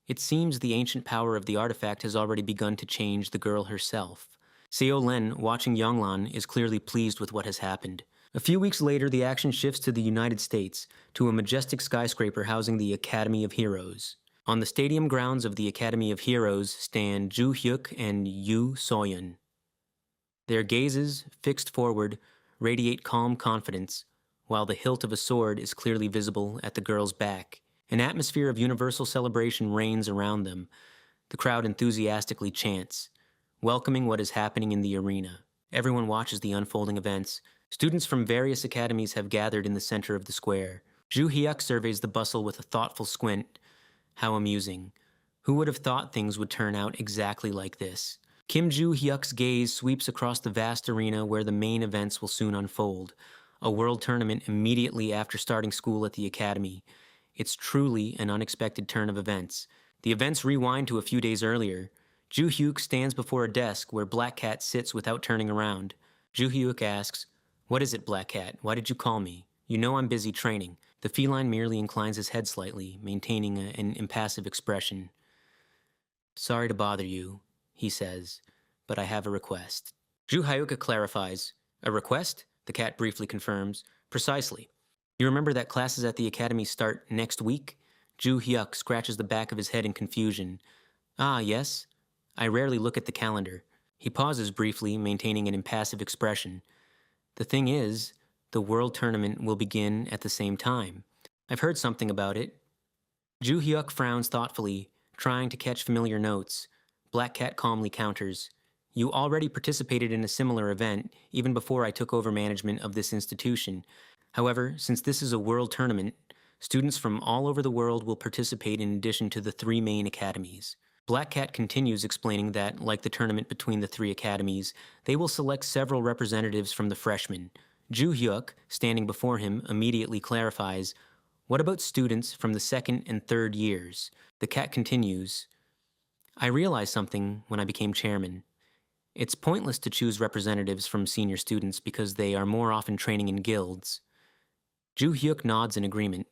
It seems the ancient power of the artifact has already begun to change the girl herself. Xiao Len, watching Yonglan, is clearly pleased with what has happened. A few weeks later, the action shifts to the United States, to a majestic skyscraper housing the Academy of Heroes. On the stadium grounds of the Academy of Heroes stand Ju Hyuk and Yu Soyun. Their gazes, fixed forward, radiate calm confidence, while the hilt of a sword is clearly visible at the girl's back. An atmosphere of universal celebration reigns around them. The crowd enthusiastically chants, welcoming what is happening in the arena. Everyone watches the unfolding events. Students from various academies have gathered in the center of the square. Ju Hyuk surveys the bustle with a thoughtful squint. How amusing. Who would have thought things would turn out exactly like this? Kim Ju Hyuk's gaze sweeps across the vast arena where the main events will soon unfold. A world tournament immediately after starting school at the academy. It's truly an unexpected turn of events. The events rewind to a few days earlier. Ju Hyuk stands before a desk where Black Cat sits without turning around. Ju Hyuk asks, "What is it, Black Cat? Why did you call me? You know I'm busy training." The feline merely inclines his head slightly, maintaining an impassive expression. "Sorry to bother you," he says, "but I have a request." Ju Hyuk clarifies. "A request?" The cat briefly confirms. "Precisely. You remember that classes at the academy start next week?" Ju Hyuk scratches the back of his head in confusion. "Ah, yes. I rarely look at the calendar." He pauses briefly, maintaining an impassive expression. "The thing is, the World Tournament will begin at the same time. I've heard something about it." Ju Hyuk frowns thoughtfully, trying to catch familiar notes. Black Cat calmly counters. "You already participated in a similar event, even before I took over management of this institution. However, since this is a world tournament, students from all over the world will participate in addition to the 3 main academies." Black Cat continues explaining that, like the tournament between the 3 academies, they will select several representatives from the freshmen. Ju Hyuk, standing before him, immediately clarifies, "What about students from the 2nd and 3rd years?" The cat continues, "I realized something when I became chairman. It's pointless to choose representatives from senior students because they are more often training in guilds." Ju Hyuk nods in agreement.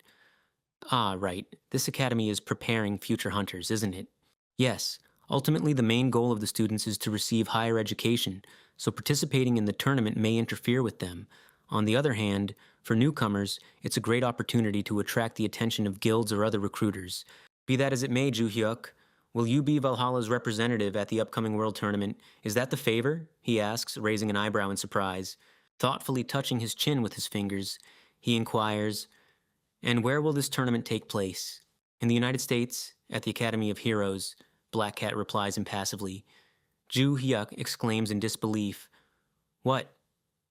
"Ah, right. This academy is preparing future hunters, isn't it?" "Yes. Ultimately, the main goal of the students is to receive higher education, so participating in the tournament may interfere with them. On the other hand, for newcomers, it's a great opportunity to attract the attention of guilds or other recruiters. Be that as it may, Ju Hyuk, will you be Valhalla's representative at the upcoming world tournament? Is that the favor?" he asks, raising an eyebrow in surprise. Thoughtfully touching his chin with his fingers, he inquires, "And where will this tournament take place?" "In the United States, at the Academy of Heroes," Black Cat replies impassively. Ju Hyuk exclaims in disbelief, "What?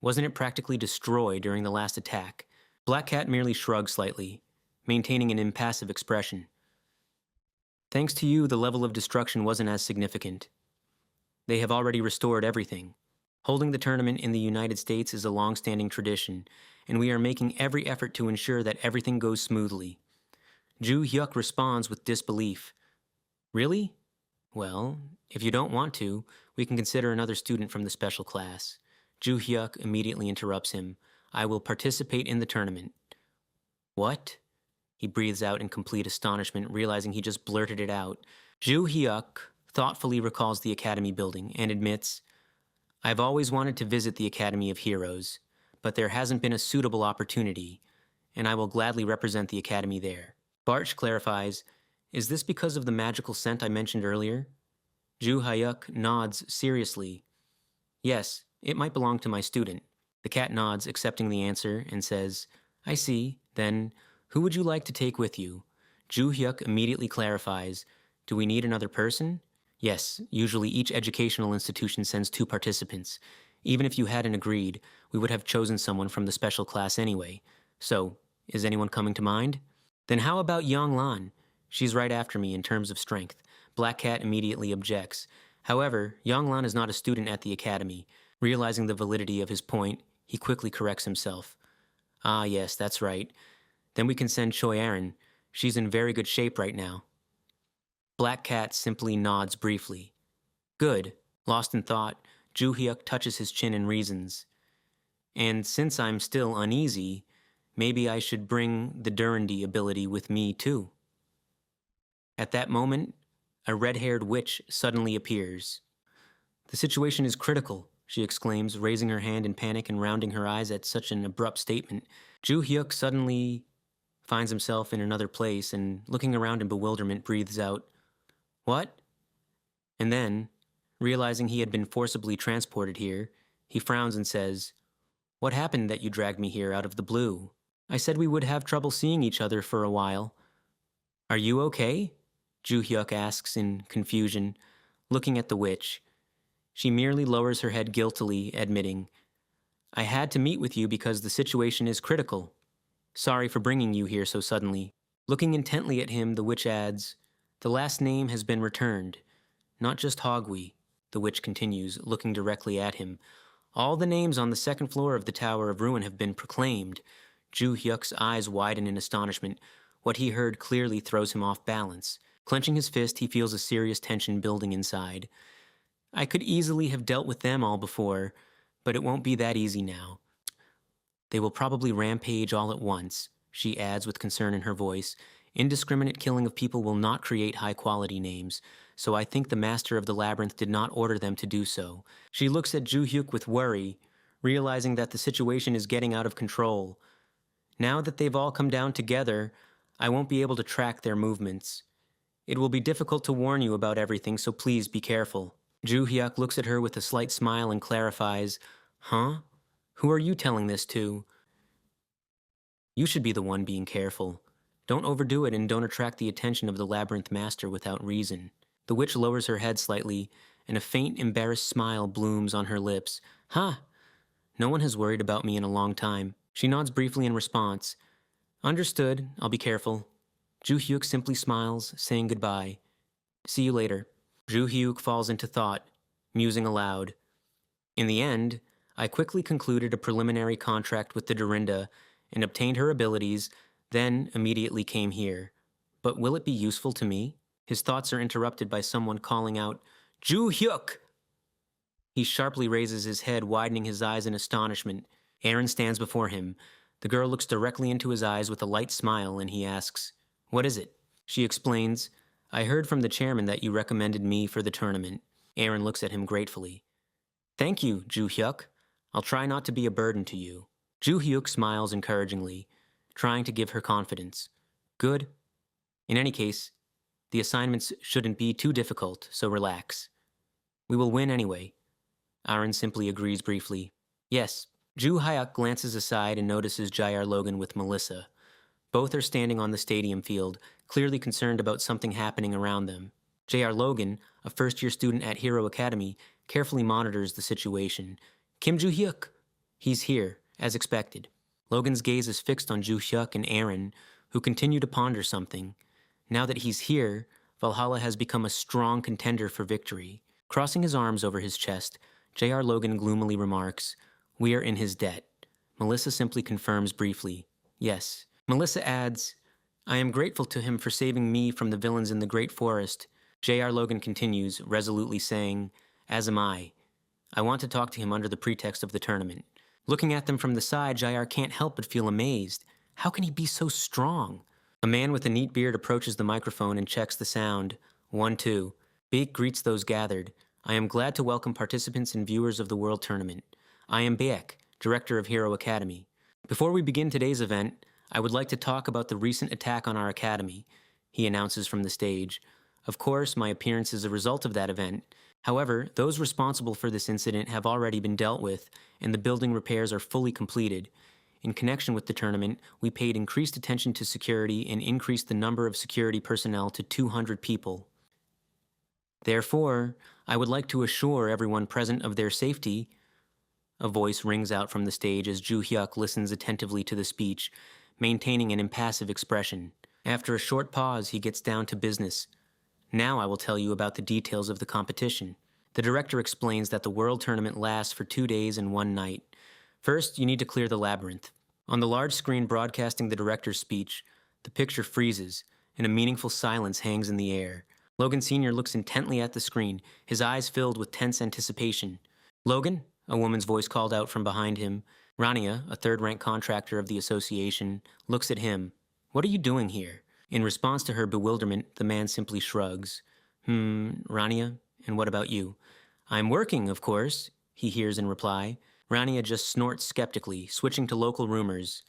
Wasn't it practically destroyed during the last attack?" Black Cat merely shrugs slightly, maintaining an impassive expression. "Thanks to you, the level of destruction wasn't as significant. They have already restored everything. Holding the tournament in the United States is a long-standing tradition, and we are making every effort to ensure that everything goes smoothly." Ju Hyuk responds with disbelief. "Really? Well, if you don't want to, we can consider another student from the special class." Ju Hyuk immediately interrupts him. "I will participate in the tournament." "What?" He breathes out in complete astonishment, realizing he just blurted it out. Ju Hyuk thoughtfully recalls the academy building and admits, "I've always wanted to visit the Academy of Heroes, but there hasn't been a suitable opportunity. and I will gladly represent the academy there. Barch clarifies, is this because of the magical scent I mentioned earlier? Ju Hyuk nods seriously. Yes, it might belong to my student. The cat nods, accepting the answer, and says, I see. Then, who would you like to take with you? Ju Hyuk immediately clarifies, do we need another person? Yes, usually each educational institution sends 2 participants. Even if you hadn't agreed, we would have chosen someone from the special class anyway. So, is anyone coming to mind? Then how about Yang Lan? She's right after me in terms of strength. Black Cat immediately objects. However, Yang Lan is not a student at the academy. Realizing the validity of his point, he quickly corrects himself. Ah, yes, that's right. Then we can send Choi Aaron. She's in very good shape right now. Black Cat simply nods briefly. Good. Lost in thought, Ju Hyuk touches his chin and reasons. And since I'm still uneasy, maybe I should bring the Durandi ability with me too. At that moment, a red-haired witch suddenly appears. The situation is critical, she exclaims, raising her hand in panic and rounding her eyes at such an abrupt statement. Ju Hyuk suddenly finds himself in another place and, looking around in bewilderment, breathes out, What? And then, realizing he had been forcibly transported here, he frowns and says, What happened that you dragged me here out of the blue? I said we would have trouble seeing each other for a while. Are you okay? Ju Hyuk asks in confusion, looking at the witch. She merely lowers her head guiltily, admitting, I had to meet with you because the situation is critical. Sorry for bringing you here so suddenly. Looking intently at him, the witch adds, The last name has been returned. Not just Hogwi, the witch continues, looking directly at him. All the names on the 2nd floor of the Tower of Ruin have been proclaimed. Ju Hyuk's eyes widen in astonishment. What he heard clearly throws him off balance. Clenching his fist, he feels a serious tension building inside. I could easily have dealt with them all before, but it won't be that easy now. They will probably rampage all at once, she adds with concern in her voice. Indiscriminate killing of people will not create high-quality names, so I think the master of the labyrinth did not order them to do so. She looks at Ju Hyuk with worry, realizing that the situation is getting out of control. Now that they've all come down together, I won't be able to track their movements. It will be difficult to warn you about everything, so please be careful. Ju Hyuk looks at her with a slight smile and clarifies, Huh? Who are you telling this to? You should be the one being careful. Don't overdo it and don't attract the attention of the labyrinth master without reason. The witch lowers her head slightly, and a faint, embarrassed smile blooms on her lips. Huh? No one has worried about me in a long time. She nods briefly in response. Understood, I'll be careful. Ju Hyuk simply smiles, saying goodbye. See you later. Ju Hyuk falls into thought, musing aloud. In the end, I quickly concluded a preliminary contract with the Dorinda and obtained her abilities, then immediately came here. But will it be useful to me? His thoughts are interrupted by someone calling out, Ju Hyuk! He sharply raises his head, widening his eyes in astonishment. Aaron stands before him. The girl looks directly into his eyes with a light smile, and he asks, What is it? She explains, I heard from the chairman that you recommended me for the tournament. Aaron looks at him gratefully. Thank you, Ju Hyuk. I'll try not to be a burden to you. Ju Hyuk smiles encouragingly, trying to give her confidence. Good. In any case, the assignments shouldn't be too difficult, so relax. We will win anyway. Aaron simply agrees briefly. Yes. Ju Hyuk glances aside and notices J.R. Logan with Melissa. Both are standing on the stadium field, clearly concerned about something happening around them. J.R. Logan, a first-year student at Hero Academy, carefully monitors the situation. Kim Ju Hyuk! He's here, as expected. Logan's gaze is fixed on Ju Hyuk and Aaron, who continue to ponder something. Now that he's here, Valhalla has become a strong contender for victory. Crossing his arms over his chest, J.R. Logan gloomily remarks, We are in his debt. Melissa simply confirms briefly, Yes. Melissa adds, I am grateful to him for saving me from the villains in the Great Forest. J.R. Logan continues, resolutely saying, As am I. I want to talk to him under the pretext of the tournament. Looking at them from the side, J.R. can't help but feel amazed. How can he be so strong? A man with a neat beard approaches the microphone and checks the sound. 1, 2. Baek greets those gathered. I am glad to welcome participants and viewers of the World Tournament. I am Baek, Director of Hero Academy. Before we begin today's event, I would like to talk about the recent attack on our academy, he announces from the stage. Of course, my appearance is a result of that event. However, those responsible for this incident have already been dealt with, and the building repairs are fully completed. In connection with the tournament, we paid increased attention to security and increased the number of security personnel to 200 people. Therefore, I would like to assure everyone present of their safety. A voice rings out from the stage as Ju Hyuk listens attentively to the speech, maintaining an impassive expression. After a short pause, he gets down to business. Now I will tell you about the details of the competition. The director explains that the World Tournament lasts for 2 days and 1 night. First, you need to clear the labyrinth. On the large screen broadcasting the director's speech, the picture freezes, and a meaningful silence hangs in the air. Logan Sr. looks intently at the screen, his eyes filled with tense anticipation. Logan? A woman's voice called out from behind him. Rania, a third-rank contractor of the association, looks at him. What are you doing here? In response to her bewilderment, the man simply shrugs. Rania, and what about you? I'm working, of course, he hears in reply. Rania just snorts skeptically, switching to local rumors.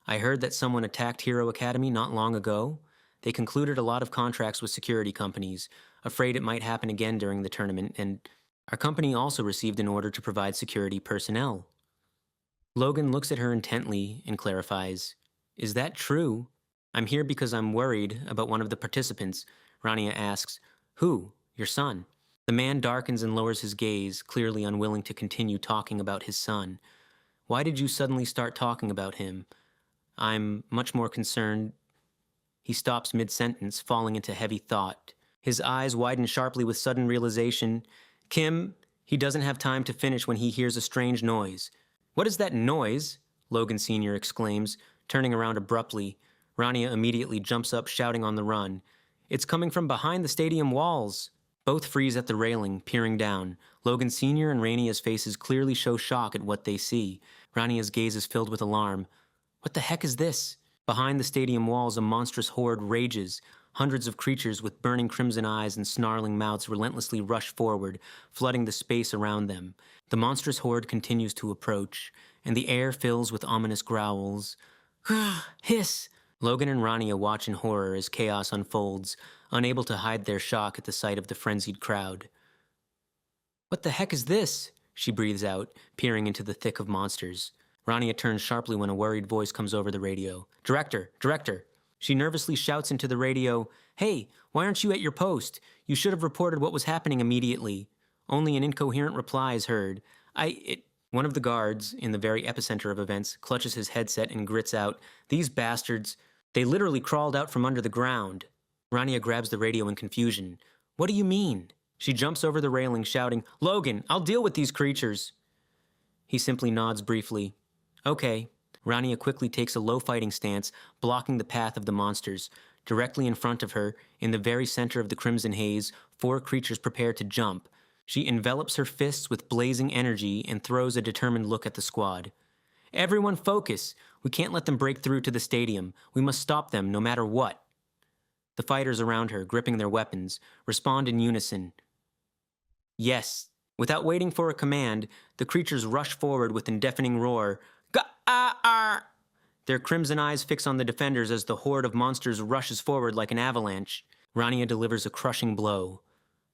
I heard that someone attacked Hero Academy not long ago. They concluded a lot of contracts with security companies, afraid it might happen again during the tournament, and our company also received an order to provide security personnel. Logan looks at her intently and clarifies. Is that true? I'm here because I'm worried about one of the participants. Rania asks, Who? Your son? The man darkens and lowers his gaze, clearly unwilling to continue talking about his son. Why did you suddenly start talking about him? I'm much more concerned. He stops mid-sentence, falling into heavy thought. His eyes widen sharply with sudden realization. Kim, he doesn't have time to finish when he hears a strange noise. What is that noise? Logan Sr. exclaims, turning around abruptly. Rania immediately jumps up, shouting on the run. It's coming from behind the stadium walls. Both freeze at the railing, peering down. Logan Sr. and Rania's faces clearly show shock at what they see. Rania's gaze is filled with alarm. What the heck is this? Behind the stadium walls, a monstrous horde rages. Hundreds of creatures with burning crimson eyes and snarling mouths relentlessly rush forward, flooding the space around them. The monstrous horde continues to approach, and the air fills with ominous growls. Hiss! Logan and Rania watch in horror as chaos unfolds, unable to hide their shock at the sight of the frenzied crowd. What the heck is this? She breathes out, peering into the thick of monsters. Rania turns sharply when a worried voice comes over the radio. Director! Director! She nervously shouts into the radio, Hey, why aren't you at your post? You should have reported what was happening immediately. Only an incoherent reply is heard. One of the guards, in the very epicenter of events, clutches his headset and grits out, These bastards, they literally crawled out from under the ground. Rania grabs the radio in confusion. What do you mean? She jumps over the railing, shouting, Logan, I'll deal with these creatures. He simply nods briefly. Okay. Rania quickly takes a low fighting stance, blocking the path of the monsters. Directly in front of her, in the very center of the crimson haze, 4 creatures prepare to jump. She envelops her fists with blazing energy and throws a determined look at the squad. Everyone focus! We can't let them break through to the stadium. We must stop them no matter what. The fighters around her, gripping their weapons, respond in unison. Yes. Without waiting for a command, the creatures rush forward with a deafening roar. Ga-ah-ah! Their crimson eyes fix on the defenders as the horde of monsters rushes forward like an avalanche. Rania delivers a crushing blow.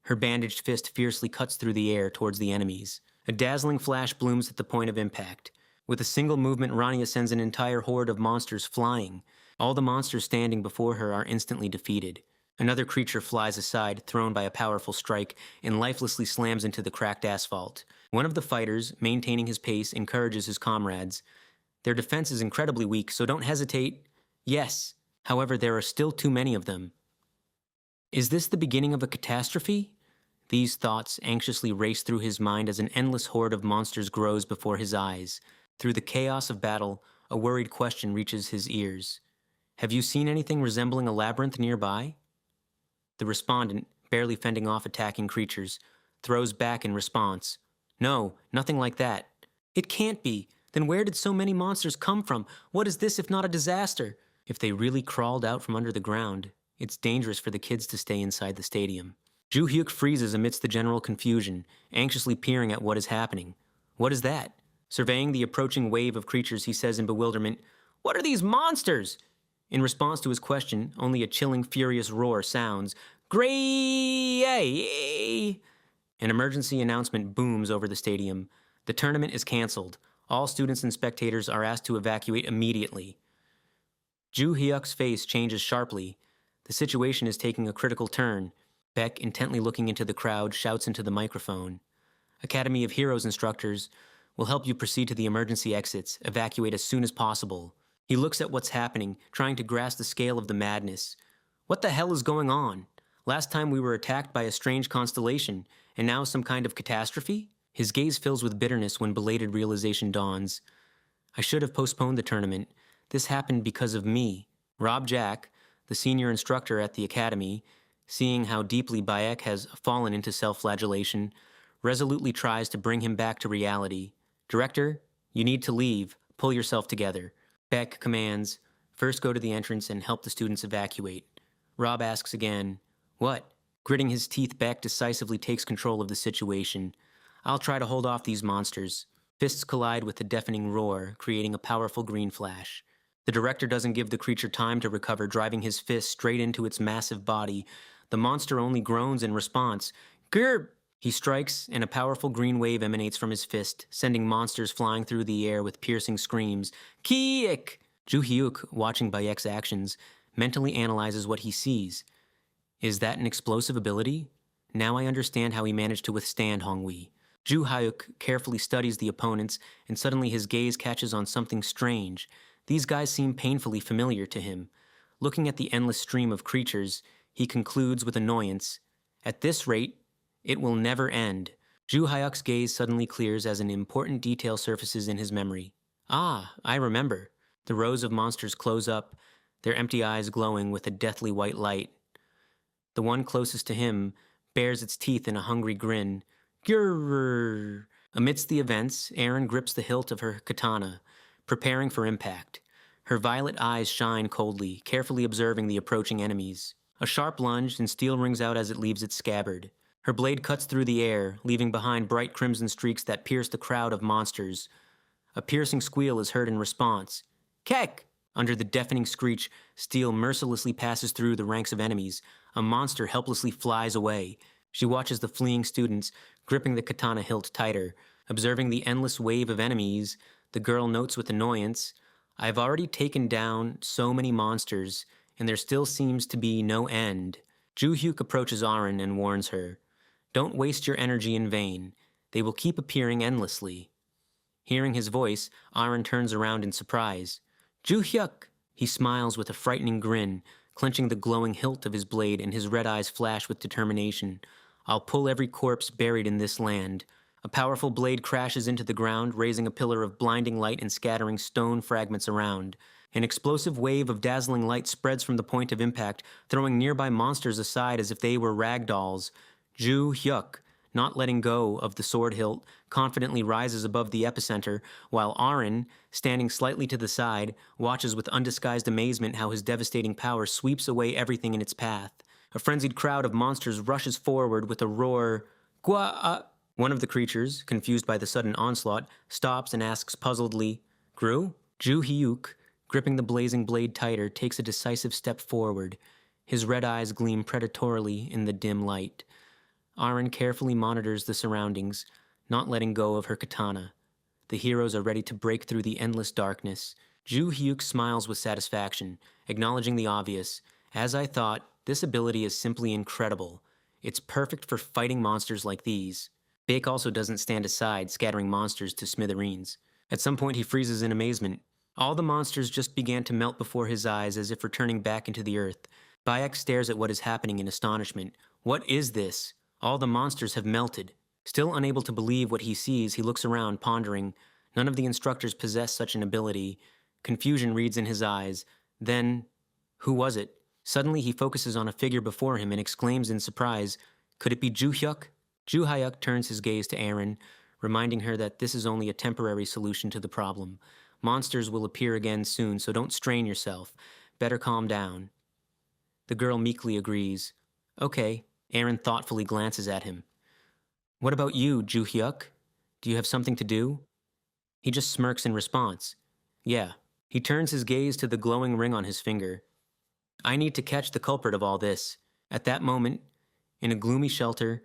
Her bandaged fist fiercely cuts through the air towards the enemies. A dazzling flash blooms at the point of impact. With a single movement, Rania sends an entire horde of monsters flying. All the monsters standing before her are instantly defeated. Another creature flies aside, thrown by a powerful strike, and lifelessly slams into the cracked asphalt. One of the fighters, maintaining his pace, encourages his comrades. Their defense is incredibly weak, so don't hesitate. Yes. However, there are still too many of them. Is this the beginning of a catastrophe? These thoughts anxiously race through his mind as an endless horde of monsters grows before his eyes. Through the chaos of battle, a worried question reaches his ears. Have you seen anything resembling a labyrinth nearby? The respondent, barely fending off attacking creatures, throws back in response. No, nothing like that. It can't be. Then where did so many monsters come from? What is this if not a disaster? If they really crawled out from under the ground, it's dangerous for the kids to stay inside the stadium. Ju Hyuk freezes amidst the general confusion, anxiously peering at what is happening. What is that? Surveying the approaching wave of creatures, he says in bewilderment, What are these monsters? In response to his question, only a chilling, furious roar sounds. Gray! An emergency announcement booms over the stadium. The tournament is canceled. All students and spectators are asked to evacuate immediately. Ju Hyuk's face changes sharply. The situation is taking a critical turn. Beck, intently looking into the crowd, shouts into the microphone. Academy of Heroes instructors will help you proceed to the emergency exits. Evacuate as soon as possible. He looks at what's happening, trying to grasp the scale of the madness. What the hell is going on? Last time we were attacked by a strange constellation, and now some kind of catastrophe? His gaze fills with bitterness when belated realization dawns. I should have postponed the tournament. This happened because of me. Rob Jack, the senior instructor at the academy, seeing how deeply Bayek has fallen into self-flagellation, resolutely tries to bring him back to reality. Director, you need to leave. Pull yourself together. Beck commands, first go to the entrance and help the students evacuate. Rob asks again, what? Gritting his teeth, Beck decisively takes control of the situation. I'll try to hold off these monsters. Fists collide with a deafening roar, creating a powerful green flash. The director doesn't give the creature time to recover, driving his fist straight into its massive body. The monster only groans in response. Grr! He strikes, and a powerful green wave emanates from his fist, sending monsters flying through the air with piercing screams. Kiik! Ju Hyuk, watching Bayek's actions, mentally analyzes what he sees. Is that an explosive ability? Now I understand how he managed to withstand Hongwei. Ju Hyuk carefully studies the opponents, and suddenly his gaze catches on something strange. These guys seem painfully familiar to him. Looking at the endless stream of creatures, he concludes with annoyance, at this rate, it will never end. Ju Hyuk's gaze suddenly clears as an important detail surfaces in his memory. Ah, I remember. The rows of monsters close up, their empty eyes glowing with a deathly white light. The one closest to him bares its teeth in a hungry grin. Grrr! Amidst the events, Erin grips the hilt of her katana, preparing for impact. Her violet eyes shine coldly, carefully observing the approaching enemies. A sharp lunge, and steel rings out as it leaves its scabbard. Her blade cuts through the air, leaving behind bright crimson streaks that pierce the crowd of monsters. A piercing squeal is heard in response. Kek! Under the deafening screech, steel mercilessly passes through the ranks of enemies. A monster helplessly flies away. She watches the fleeing students, gripping the katana hilt tighter. Observing the endless wave of enemies, the girl notes with annoyance, I've already taken down so many monsters, and there still seems to be no end. Ju Hyuk approaches Arin and warns her, don't waste your energy in vain. They will keep appearing endlessly. Hearing his voice, Arin turns around in surprise. Ju Hyuk! He smiles with a frightening grin, clenching the glowing hilt of his blade, and his red eyes flash with determination. I'll pull every corpse buried in this land. A powerful blade crashes into the ground, raising a pillar of blinding light and scattering stone fragments around. An explosive wave of dazzling light spreads from the point of impact, throwing nearby monsters aside as if they were rag dolls. Ju Hyuk, not letting go of the sword hilt, confidently rises above the epicenter, while Arin, standing slightly to the side, watches with undisguised amazement how his devastating power sweeps away everything in its path. A frenzied crowd of monsters rushes forward with a roar. Gwa! One of the creatures, confused by the sudden onslaught, stops and asks puzzledly, Gru? Ju Hyuk, gripping the blazing blade tighter, takes a decisive step forward. His red eyes gleam predatorily in the dim light. Arin carefully monitors the surroundings, not letting go of her katana. The heroes are ready to break through the endless darkness. Ju Hyuk smiles with satisfaction, acknowledging the obvious. As I thought, this ability is simply incredible. It's perfect for fighting monsters like these. Bake also doesn't stand aside, scattering monsters to smithereens. At some point he freezes in amazement. All the monsters just began to melt before his eyes as if returning back into the earth. Bayek stares at what is happening in astonishment. What is this? All the monsters have melted. Still unable to believe what he sees, he looks around, pondering. None of the instructors possess such an ability. Confusion reads in his eyes. Then, who was it? Suddenly he focuses on a figure before him and exclaims in surprise, could it be Ju Hyuk? Ju Hyuk turns his gaze to Erin, reminding her that this is only a temporary solution to the problem. Monsters will appear again soon, so don't strain yourself. Better calm down. The girl meekly agrees. Okay. Erin thoughtfully glances at him. What about you, Ju Hyuk? Do you have something to do? He just smirks in response. Yeah, He turns his gaze to the glowing ring on his finger. I need to catch the culprit of all this. At that moment, in a gloomy shelter,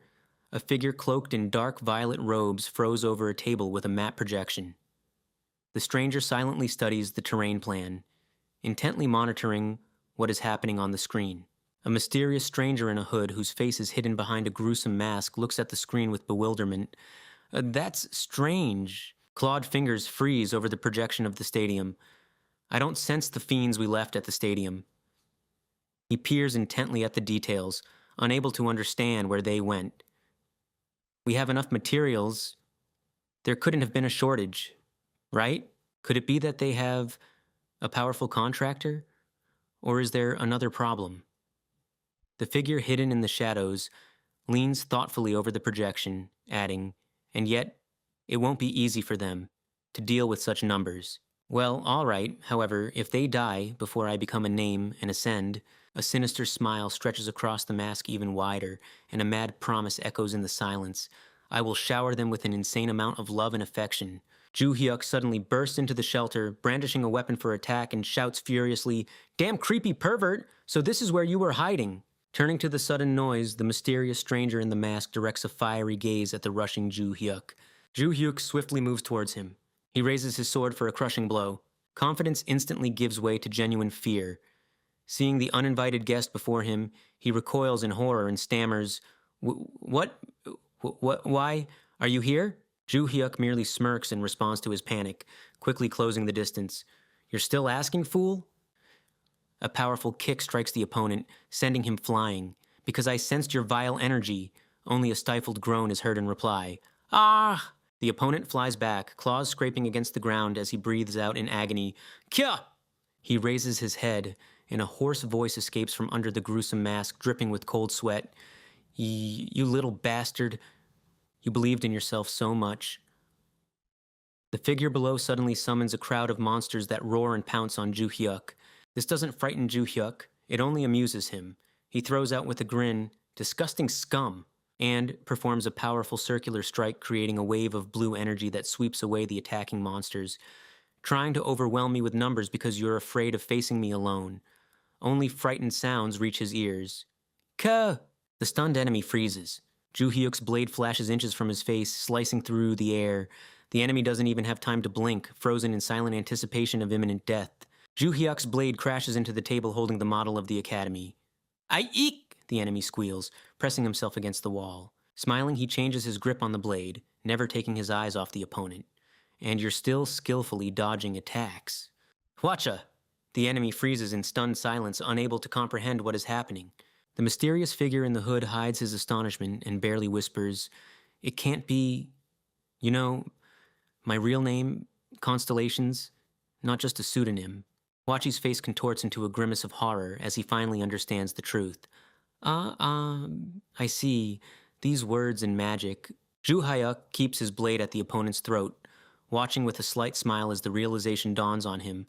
a figure cloaked in dark violet robes froze over a table with a map projection. The stranger silently studies the terrain plan, intently monitoring what is happening on the screen. A mysterious stranger in a hood whose face is hidden behind a gruesome mask looks at the screen with bewilderment. That's strange. Clawed fingers freeze over the projection of the stadium. I don't sense the fiends we left at the stadium. He peers intently at the details, unable to understand where they went. We have enough materials. There couldn't have been a shortage, right? Could it be that they have a powerful contractor? Or is there another problem? The figure hidden in the shadows leans thoughtfully over the projection, adding, and yet, it won't be easy for them to deal with such numbers. Well, all right, however, if they die before I become a name and ascend, a sinister smile stretches across the mask even wider, and a mad promise echoes in the silence. I will shower them with an insane amount of love and affection. Ju Hyuk suddenly bursts into the shelter, brandishing a weapon for attack, and shouts furiously, "Damn creepy pervert! So this is where you were hiding!" Turning to the sudden noise, the mysterious stranger in the mask directs a fiery gaze at the rushing Ju Hyuk. Ju Hyuk swiftly moves towards him. He raises his sword for a crushing blow. Confidence instantly gives way to genuine fear. Seeing the uninvited guest before him, he recoils in horror and stammers, What? Why? Are you here?" Ju Hyuk merely smirks in response to his panic, quickly closing the distance. "You're still asking, fool?" A powerful kick strikes the opponent, sending him flying. "Because I sensed your vile energy." Only a stifled groan is heard in reply. "Ah!" The opponent flies back, claws scraping against the ground as he breathes out in agony. "Kya!" He raises his head, and a hoarse voice escapes from under the gruesome mask, dripping with cold sweat. You little bastard. You believed in yourself so much." The figure below suddenly summons a crowd of monsters that roar and pounce on Ju Hyuk. This doesn't frighten Ju Hyuk, it only amuses him. He throws out with a grin, "Disgusting scum," and performs a powerful circular strike, creating a wave of blue energy that sweeps away the attacking monsters. "Trying to overwhelm me with numbers because you're afraid of facing me alone." Only frightened sounds reach his ears. "Ka!" The stunned enemy freezes. Ju Hyuk's blade flashes inches from his face, slicing through the air. The enemy doesn't even have time to blink, frozen in silent anticipation of imminent death. Ju Hyuk's blade crashes into the table holding the model of the academy. "I eek!" the enemy squeals, pressing himself against the wall. Smiling, he changes his grip on the blade, never taking his eyes off the opponent. "And you're still skillfully dodging attacks." "Watcha!" The enemy freezes in stunned silence, unable to comprehend what is happening. The mysterious figure in the hood hides his astonishment and barely whispers, "It can't be... You know, my real name, Constellations, not just a pseudonym." Wachi's face contorts into a grimace of horror as he finally understands the truth. I see. These words and magic." Ju Hyuk keeps his blade at the opponent's throat, watching with a slight smile as the realization dawns on him.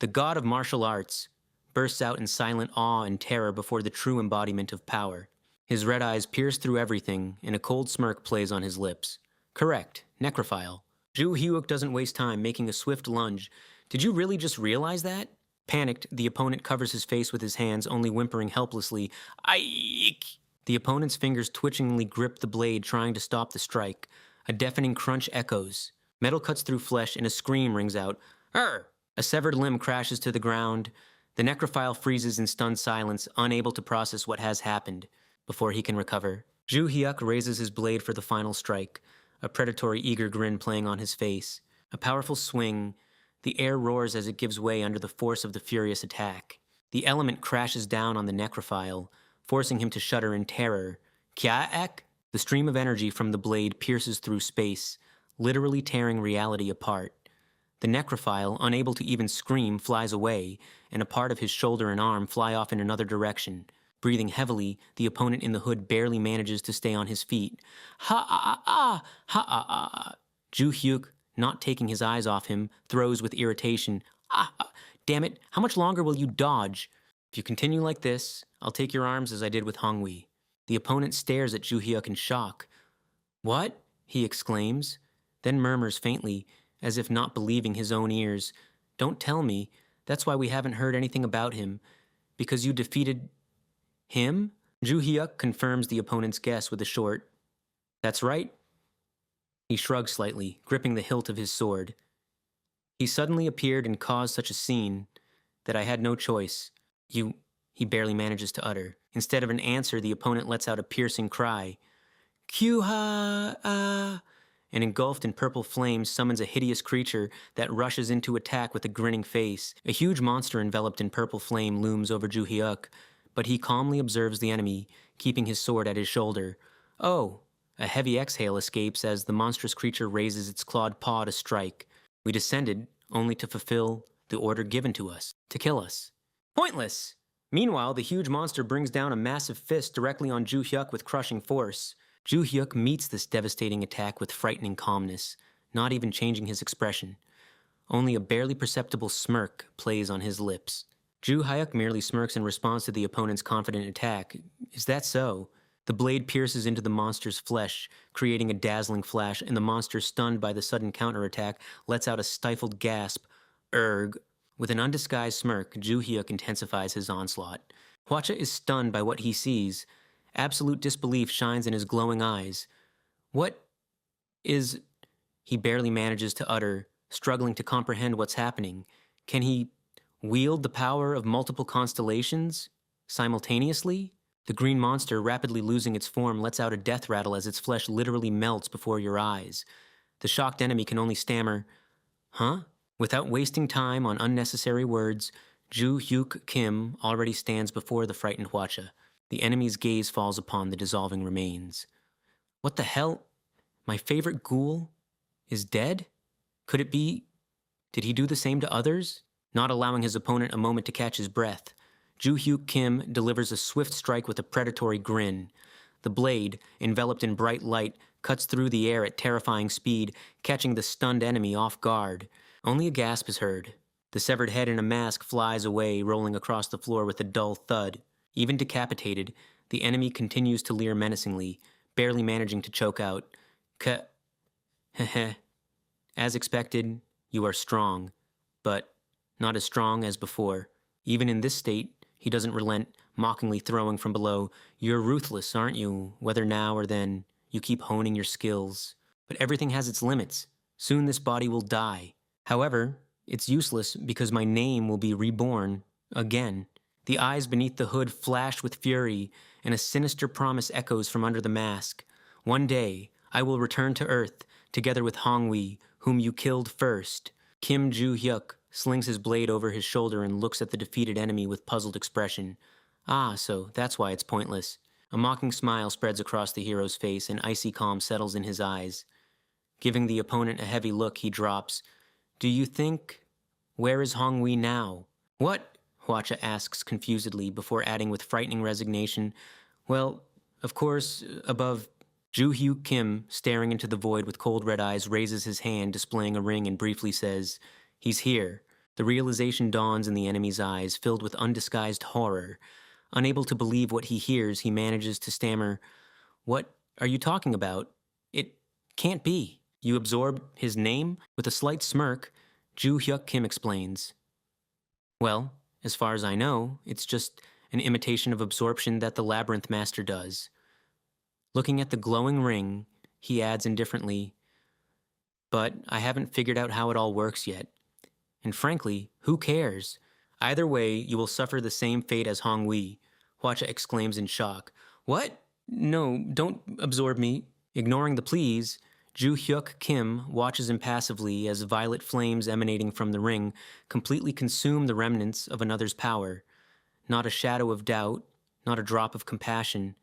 The god of martial arts bursts out in silent awe and terror before the true embodiment of power. His red eyes pierce through everything, and a cold smirk plays on his lips. "Correct, necrophile." Ju Hyuk doesn't waste time, making a swift lunge. "Did you really just realize that?" Panicked, the opponent covers his face with his hands, only whimpering helplessly, "Aieek!" The opponent's fingers twitchingly grip the blade, trying to stop the strike. A deafening crunch echoes. Metal cuts through flesh, and a scream rings out. "Arr!" A severed limb crashes to the ground. The necrophile freezes in stunned silence, unable to process what has happened. Before he can recover, Ju Hyuk raises his blade for the final strike, a predatory, eager grin playing on his face. A powerful swing. The air roars as it gives way under the force of the furious attack. The element crashes down on the necrophile, forcing him to shudder in terror. "Kya-ek?" The stream of energy from the blade pierces through space, literally tearing reality apart. The necrophile, unable to even scream, flies away, and a part of his shoulder and arm fly off in another direction. Breathing heavily, the opponent in the hood barely manages to stay on his feet. "Ha-ah-ah! Ha-ah-ah!" Ju Hyuk, not taking his eyes off him, throws with irritation. "Ah! Damn it, how much longer will you dodge? If you continue like this, I'll take your arms as I did with Hongwi." The opponent stares at Ju Hyuk in shock. "What?" he exclaims, then murmurs faintly, as if not believing his own ears. Don't tell me. That's why we haven't heard anything about him. Because you defeated him? Ju Hyuk confirms the opponent's guess with a short, "That's right." He shrugs slightly, gripping the hilt of his sword. He suddenly appeared and caused such a scene that I had no choice. He barely manages to utter. Instead of an answer, the opponent lets out a piercing cry. Kyuha! Ah! And engulfed in purple flames summons a hideous creature that rushes into attack with a grinning face. A huge monster enveloped in purple flame looms over Ju Hyuk, but he calmly observes the enemy, keeping his sword at his shoulder. Oh! A heavy exhale escapes as the monstrous creature raises its clawed paw to strike. We descended, only to fulfill the order given to us, to kill us. Pointless! Meanwhile, the huge monster brings down a massive fist directly on Ju Hyuk with crushing force. Ju Hyuk meets this devastating attack with frightening calmness, not even changing his expression. Only a barely perceptible smirk plays on his lips. Ju Hyuk merely smirks in response to the opponent's confident attack. Is that so? The blade pierces into the monster's flesh, creating a dazzling flash, and the monster, stunned by the sudden counterattack, lets out a stifled gasp. Erg. With an undisguised smirk, Ju Hyuk intensifies his onslaught. Hwacha is stunned by what he sees. Absolute disbelief shines in his glowing eyes. What is... He barely manages to utter, struggling to comprehend what's happening. Can he wield the power of multiple constellations simultaneously? The green monster, rapidly losing its form, lets out a death rattle as its flesh literally melts before your eyes. The shocked enemy can only stammer, "Huh?" Without wasting time on unnecessary words, Ju Hyuk Kim already stands before the frightened Hwacha. The enemy's gaze falls upon the dissolving remains. What the hell? My favorite ghoul is dead? Could it be? Did he do the same to others? Not allowing his opponent a moment to catch his breath, Ju Hyuk Kim delivers a swift strike with a predatory grin. The blade, enveloped in bright light, cuts through the air at terrifying speed, catching the stunned enemy off guard. Only a gasp is heard. The severed head in a mask flies away, rolling across the floor with a dull thud. Even decapitated, the enemy continues to leer menacingly, barely managing to choke out, Heh. As expected, you are strong, but not as strong as before. Even in this state, he doesn't relent, mockingly throwing from below, "You're ruthless, aren't you? Whether now or then, you keep honing your skills. But everything has its limits. Soon this body will die. However, it's useless because my name will be reborn again." The eyes beneath the hood flash with fury, and a sinister promise echoes from under the mask. "One day, I will return to Earth, together with Hongwi, whom you killed first." Kim Ju Hyuk slings his blade over his shoulder and looks at the defeated enemy with puzzled expression. Ah, so that's why it's pointless. A mocking smile spreads across the hero's face, and icy calm settles in his eyes. Giving the opponent a heavy look, he drops, "Do you think... Where is Hongwi now?" "What?" Hwacha asks confusedly, before adding with frightening resignation, "Well, of course, above..." Ju Hyuk Kim, staring into the void with cold red eyes, raises his hand, displaying a ring, and briefly says, "He's here." The realization dawns in the enemy's eyes, filled with undisguised horror. Unable to believe what he hears, he manages to stammer, "What are you talking about? It can't be." "You absorb his name?" With a slight smirk, Ju Hyuk Kim explains, "Well, as far as I know, it's just an imitation of absorption that the Labyrinth Master does." Looking at the glowing ring, he adds indifferently, "But I haven't figured out how it all works yet. And frankly, who cares? Either way, you will suffer the same fate as Hongwi." Hwacha exclaims in shock. "What? No, don't absorb me." Ignoring the pleas, Ju Hyuk Kim watches impassively as violet flames emanating from the ring completely consume the remnants of another's power. Not a shadow of doubt, not a drop of compassion.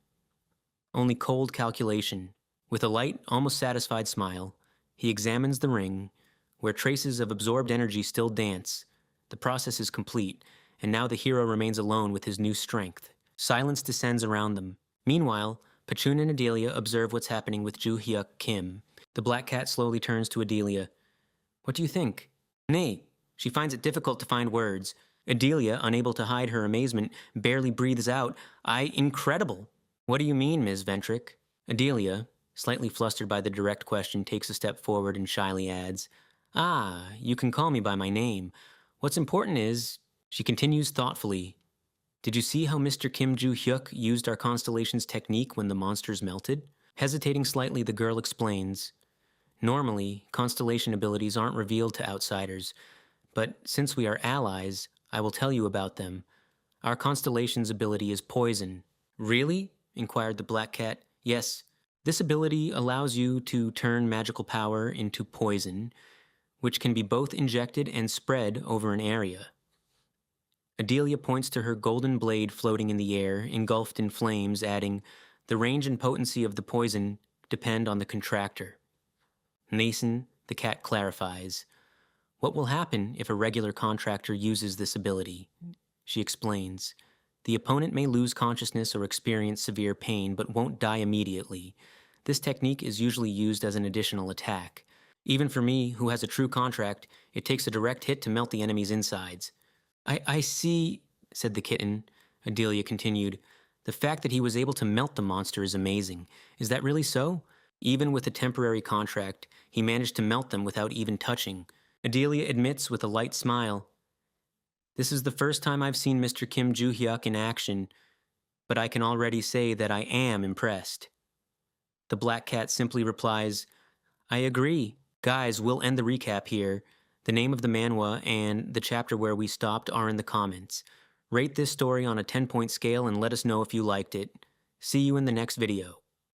Only cold calculation. With a light, almost satisfied smile, he examines the ring, where traces of absorbed energy still dance. The process is complete, and now the hero remains alone with his new strength. Silence descends around them. Meanwhile, Pachun and Adelia observe what's happening with Ju Hyuk Kim. The black cat slowly turns to Adelia. "What do you think?" "Nay." She finds it difficult to find words. Adelia, unable to hide her amazement, barely breathes out, Incredible." "What do you mean, Ms. Ventrick?" Adelia, slightly flustered by the direct question, takes a step forward and shyly adds, "Ah, you can call me by my name. What's important is, she continues thoughtfully, did you see how Mr. Kim Joo-hyuk used our constellations technique when the monsters melted? Hesitating slightly, the girl explains, normally, constellation abilities aren't revealed to outsiders, but since we are allies, I will tell you about them. Our constellation's ability is poison. Really? Inquired the black cat. Yes. This ability allows you to turn magical power into poison, which can be both injected and spread over an area. Adelia points to her golden blade floating in the air, engulfed in flames, adding, the range and potency of the poison depend on the contractor. Nason, the cat, clarifies, what will happen if a regular contractor uses this ability? She explains, the opponent may lose consciousness or experience severe pain, but won't die immediately. This technique is usually used as an additional attack. Even for me, who has a true contract, it takes a direct hit to melt the enemy's insides. I see, said the kitten. Adelia continued, the fact that he was able to melt the monster is amazing. Is that really so? Even with a temporary contract, he managed to melt them without even touching. Adelia admits with a light smile, this is the first time I've seen Mr. Kim Joo-hyuk in action, but I can already say that I am impressed. The black cat simply replies, I agree. Guys, we'll end the recap here. The name of the manhwa and the chapter where we stopped are in the comments. Rate this story on a 10-point scale and let us know if you liked it. See you in the next video.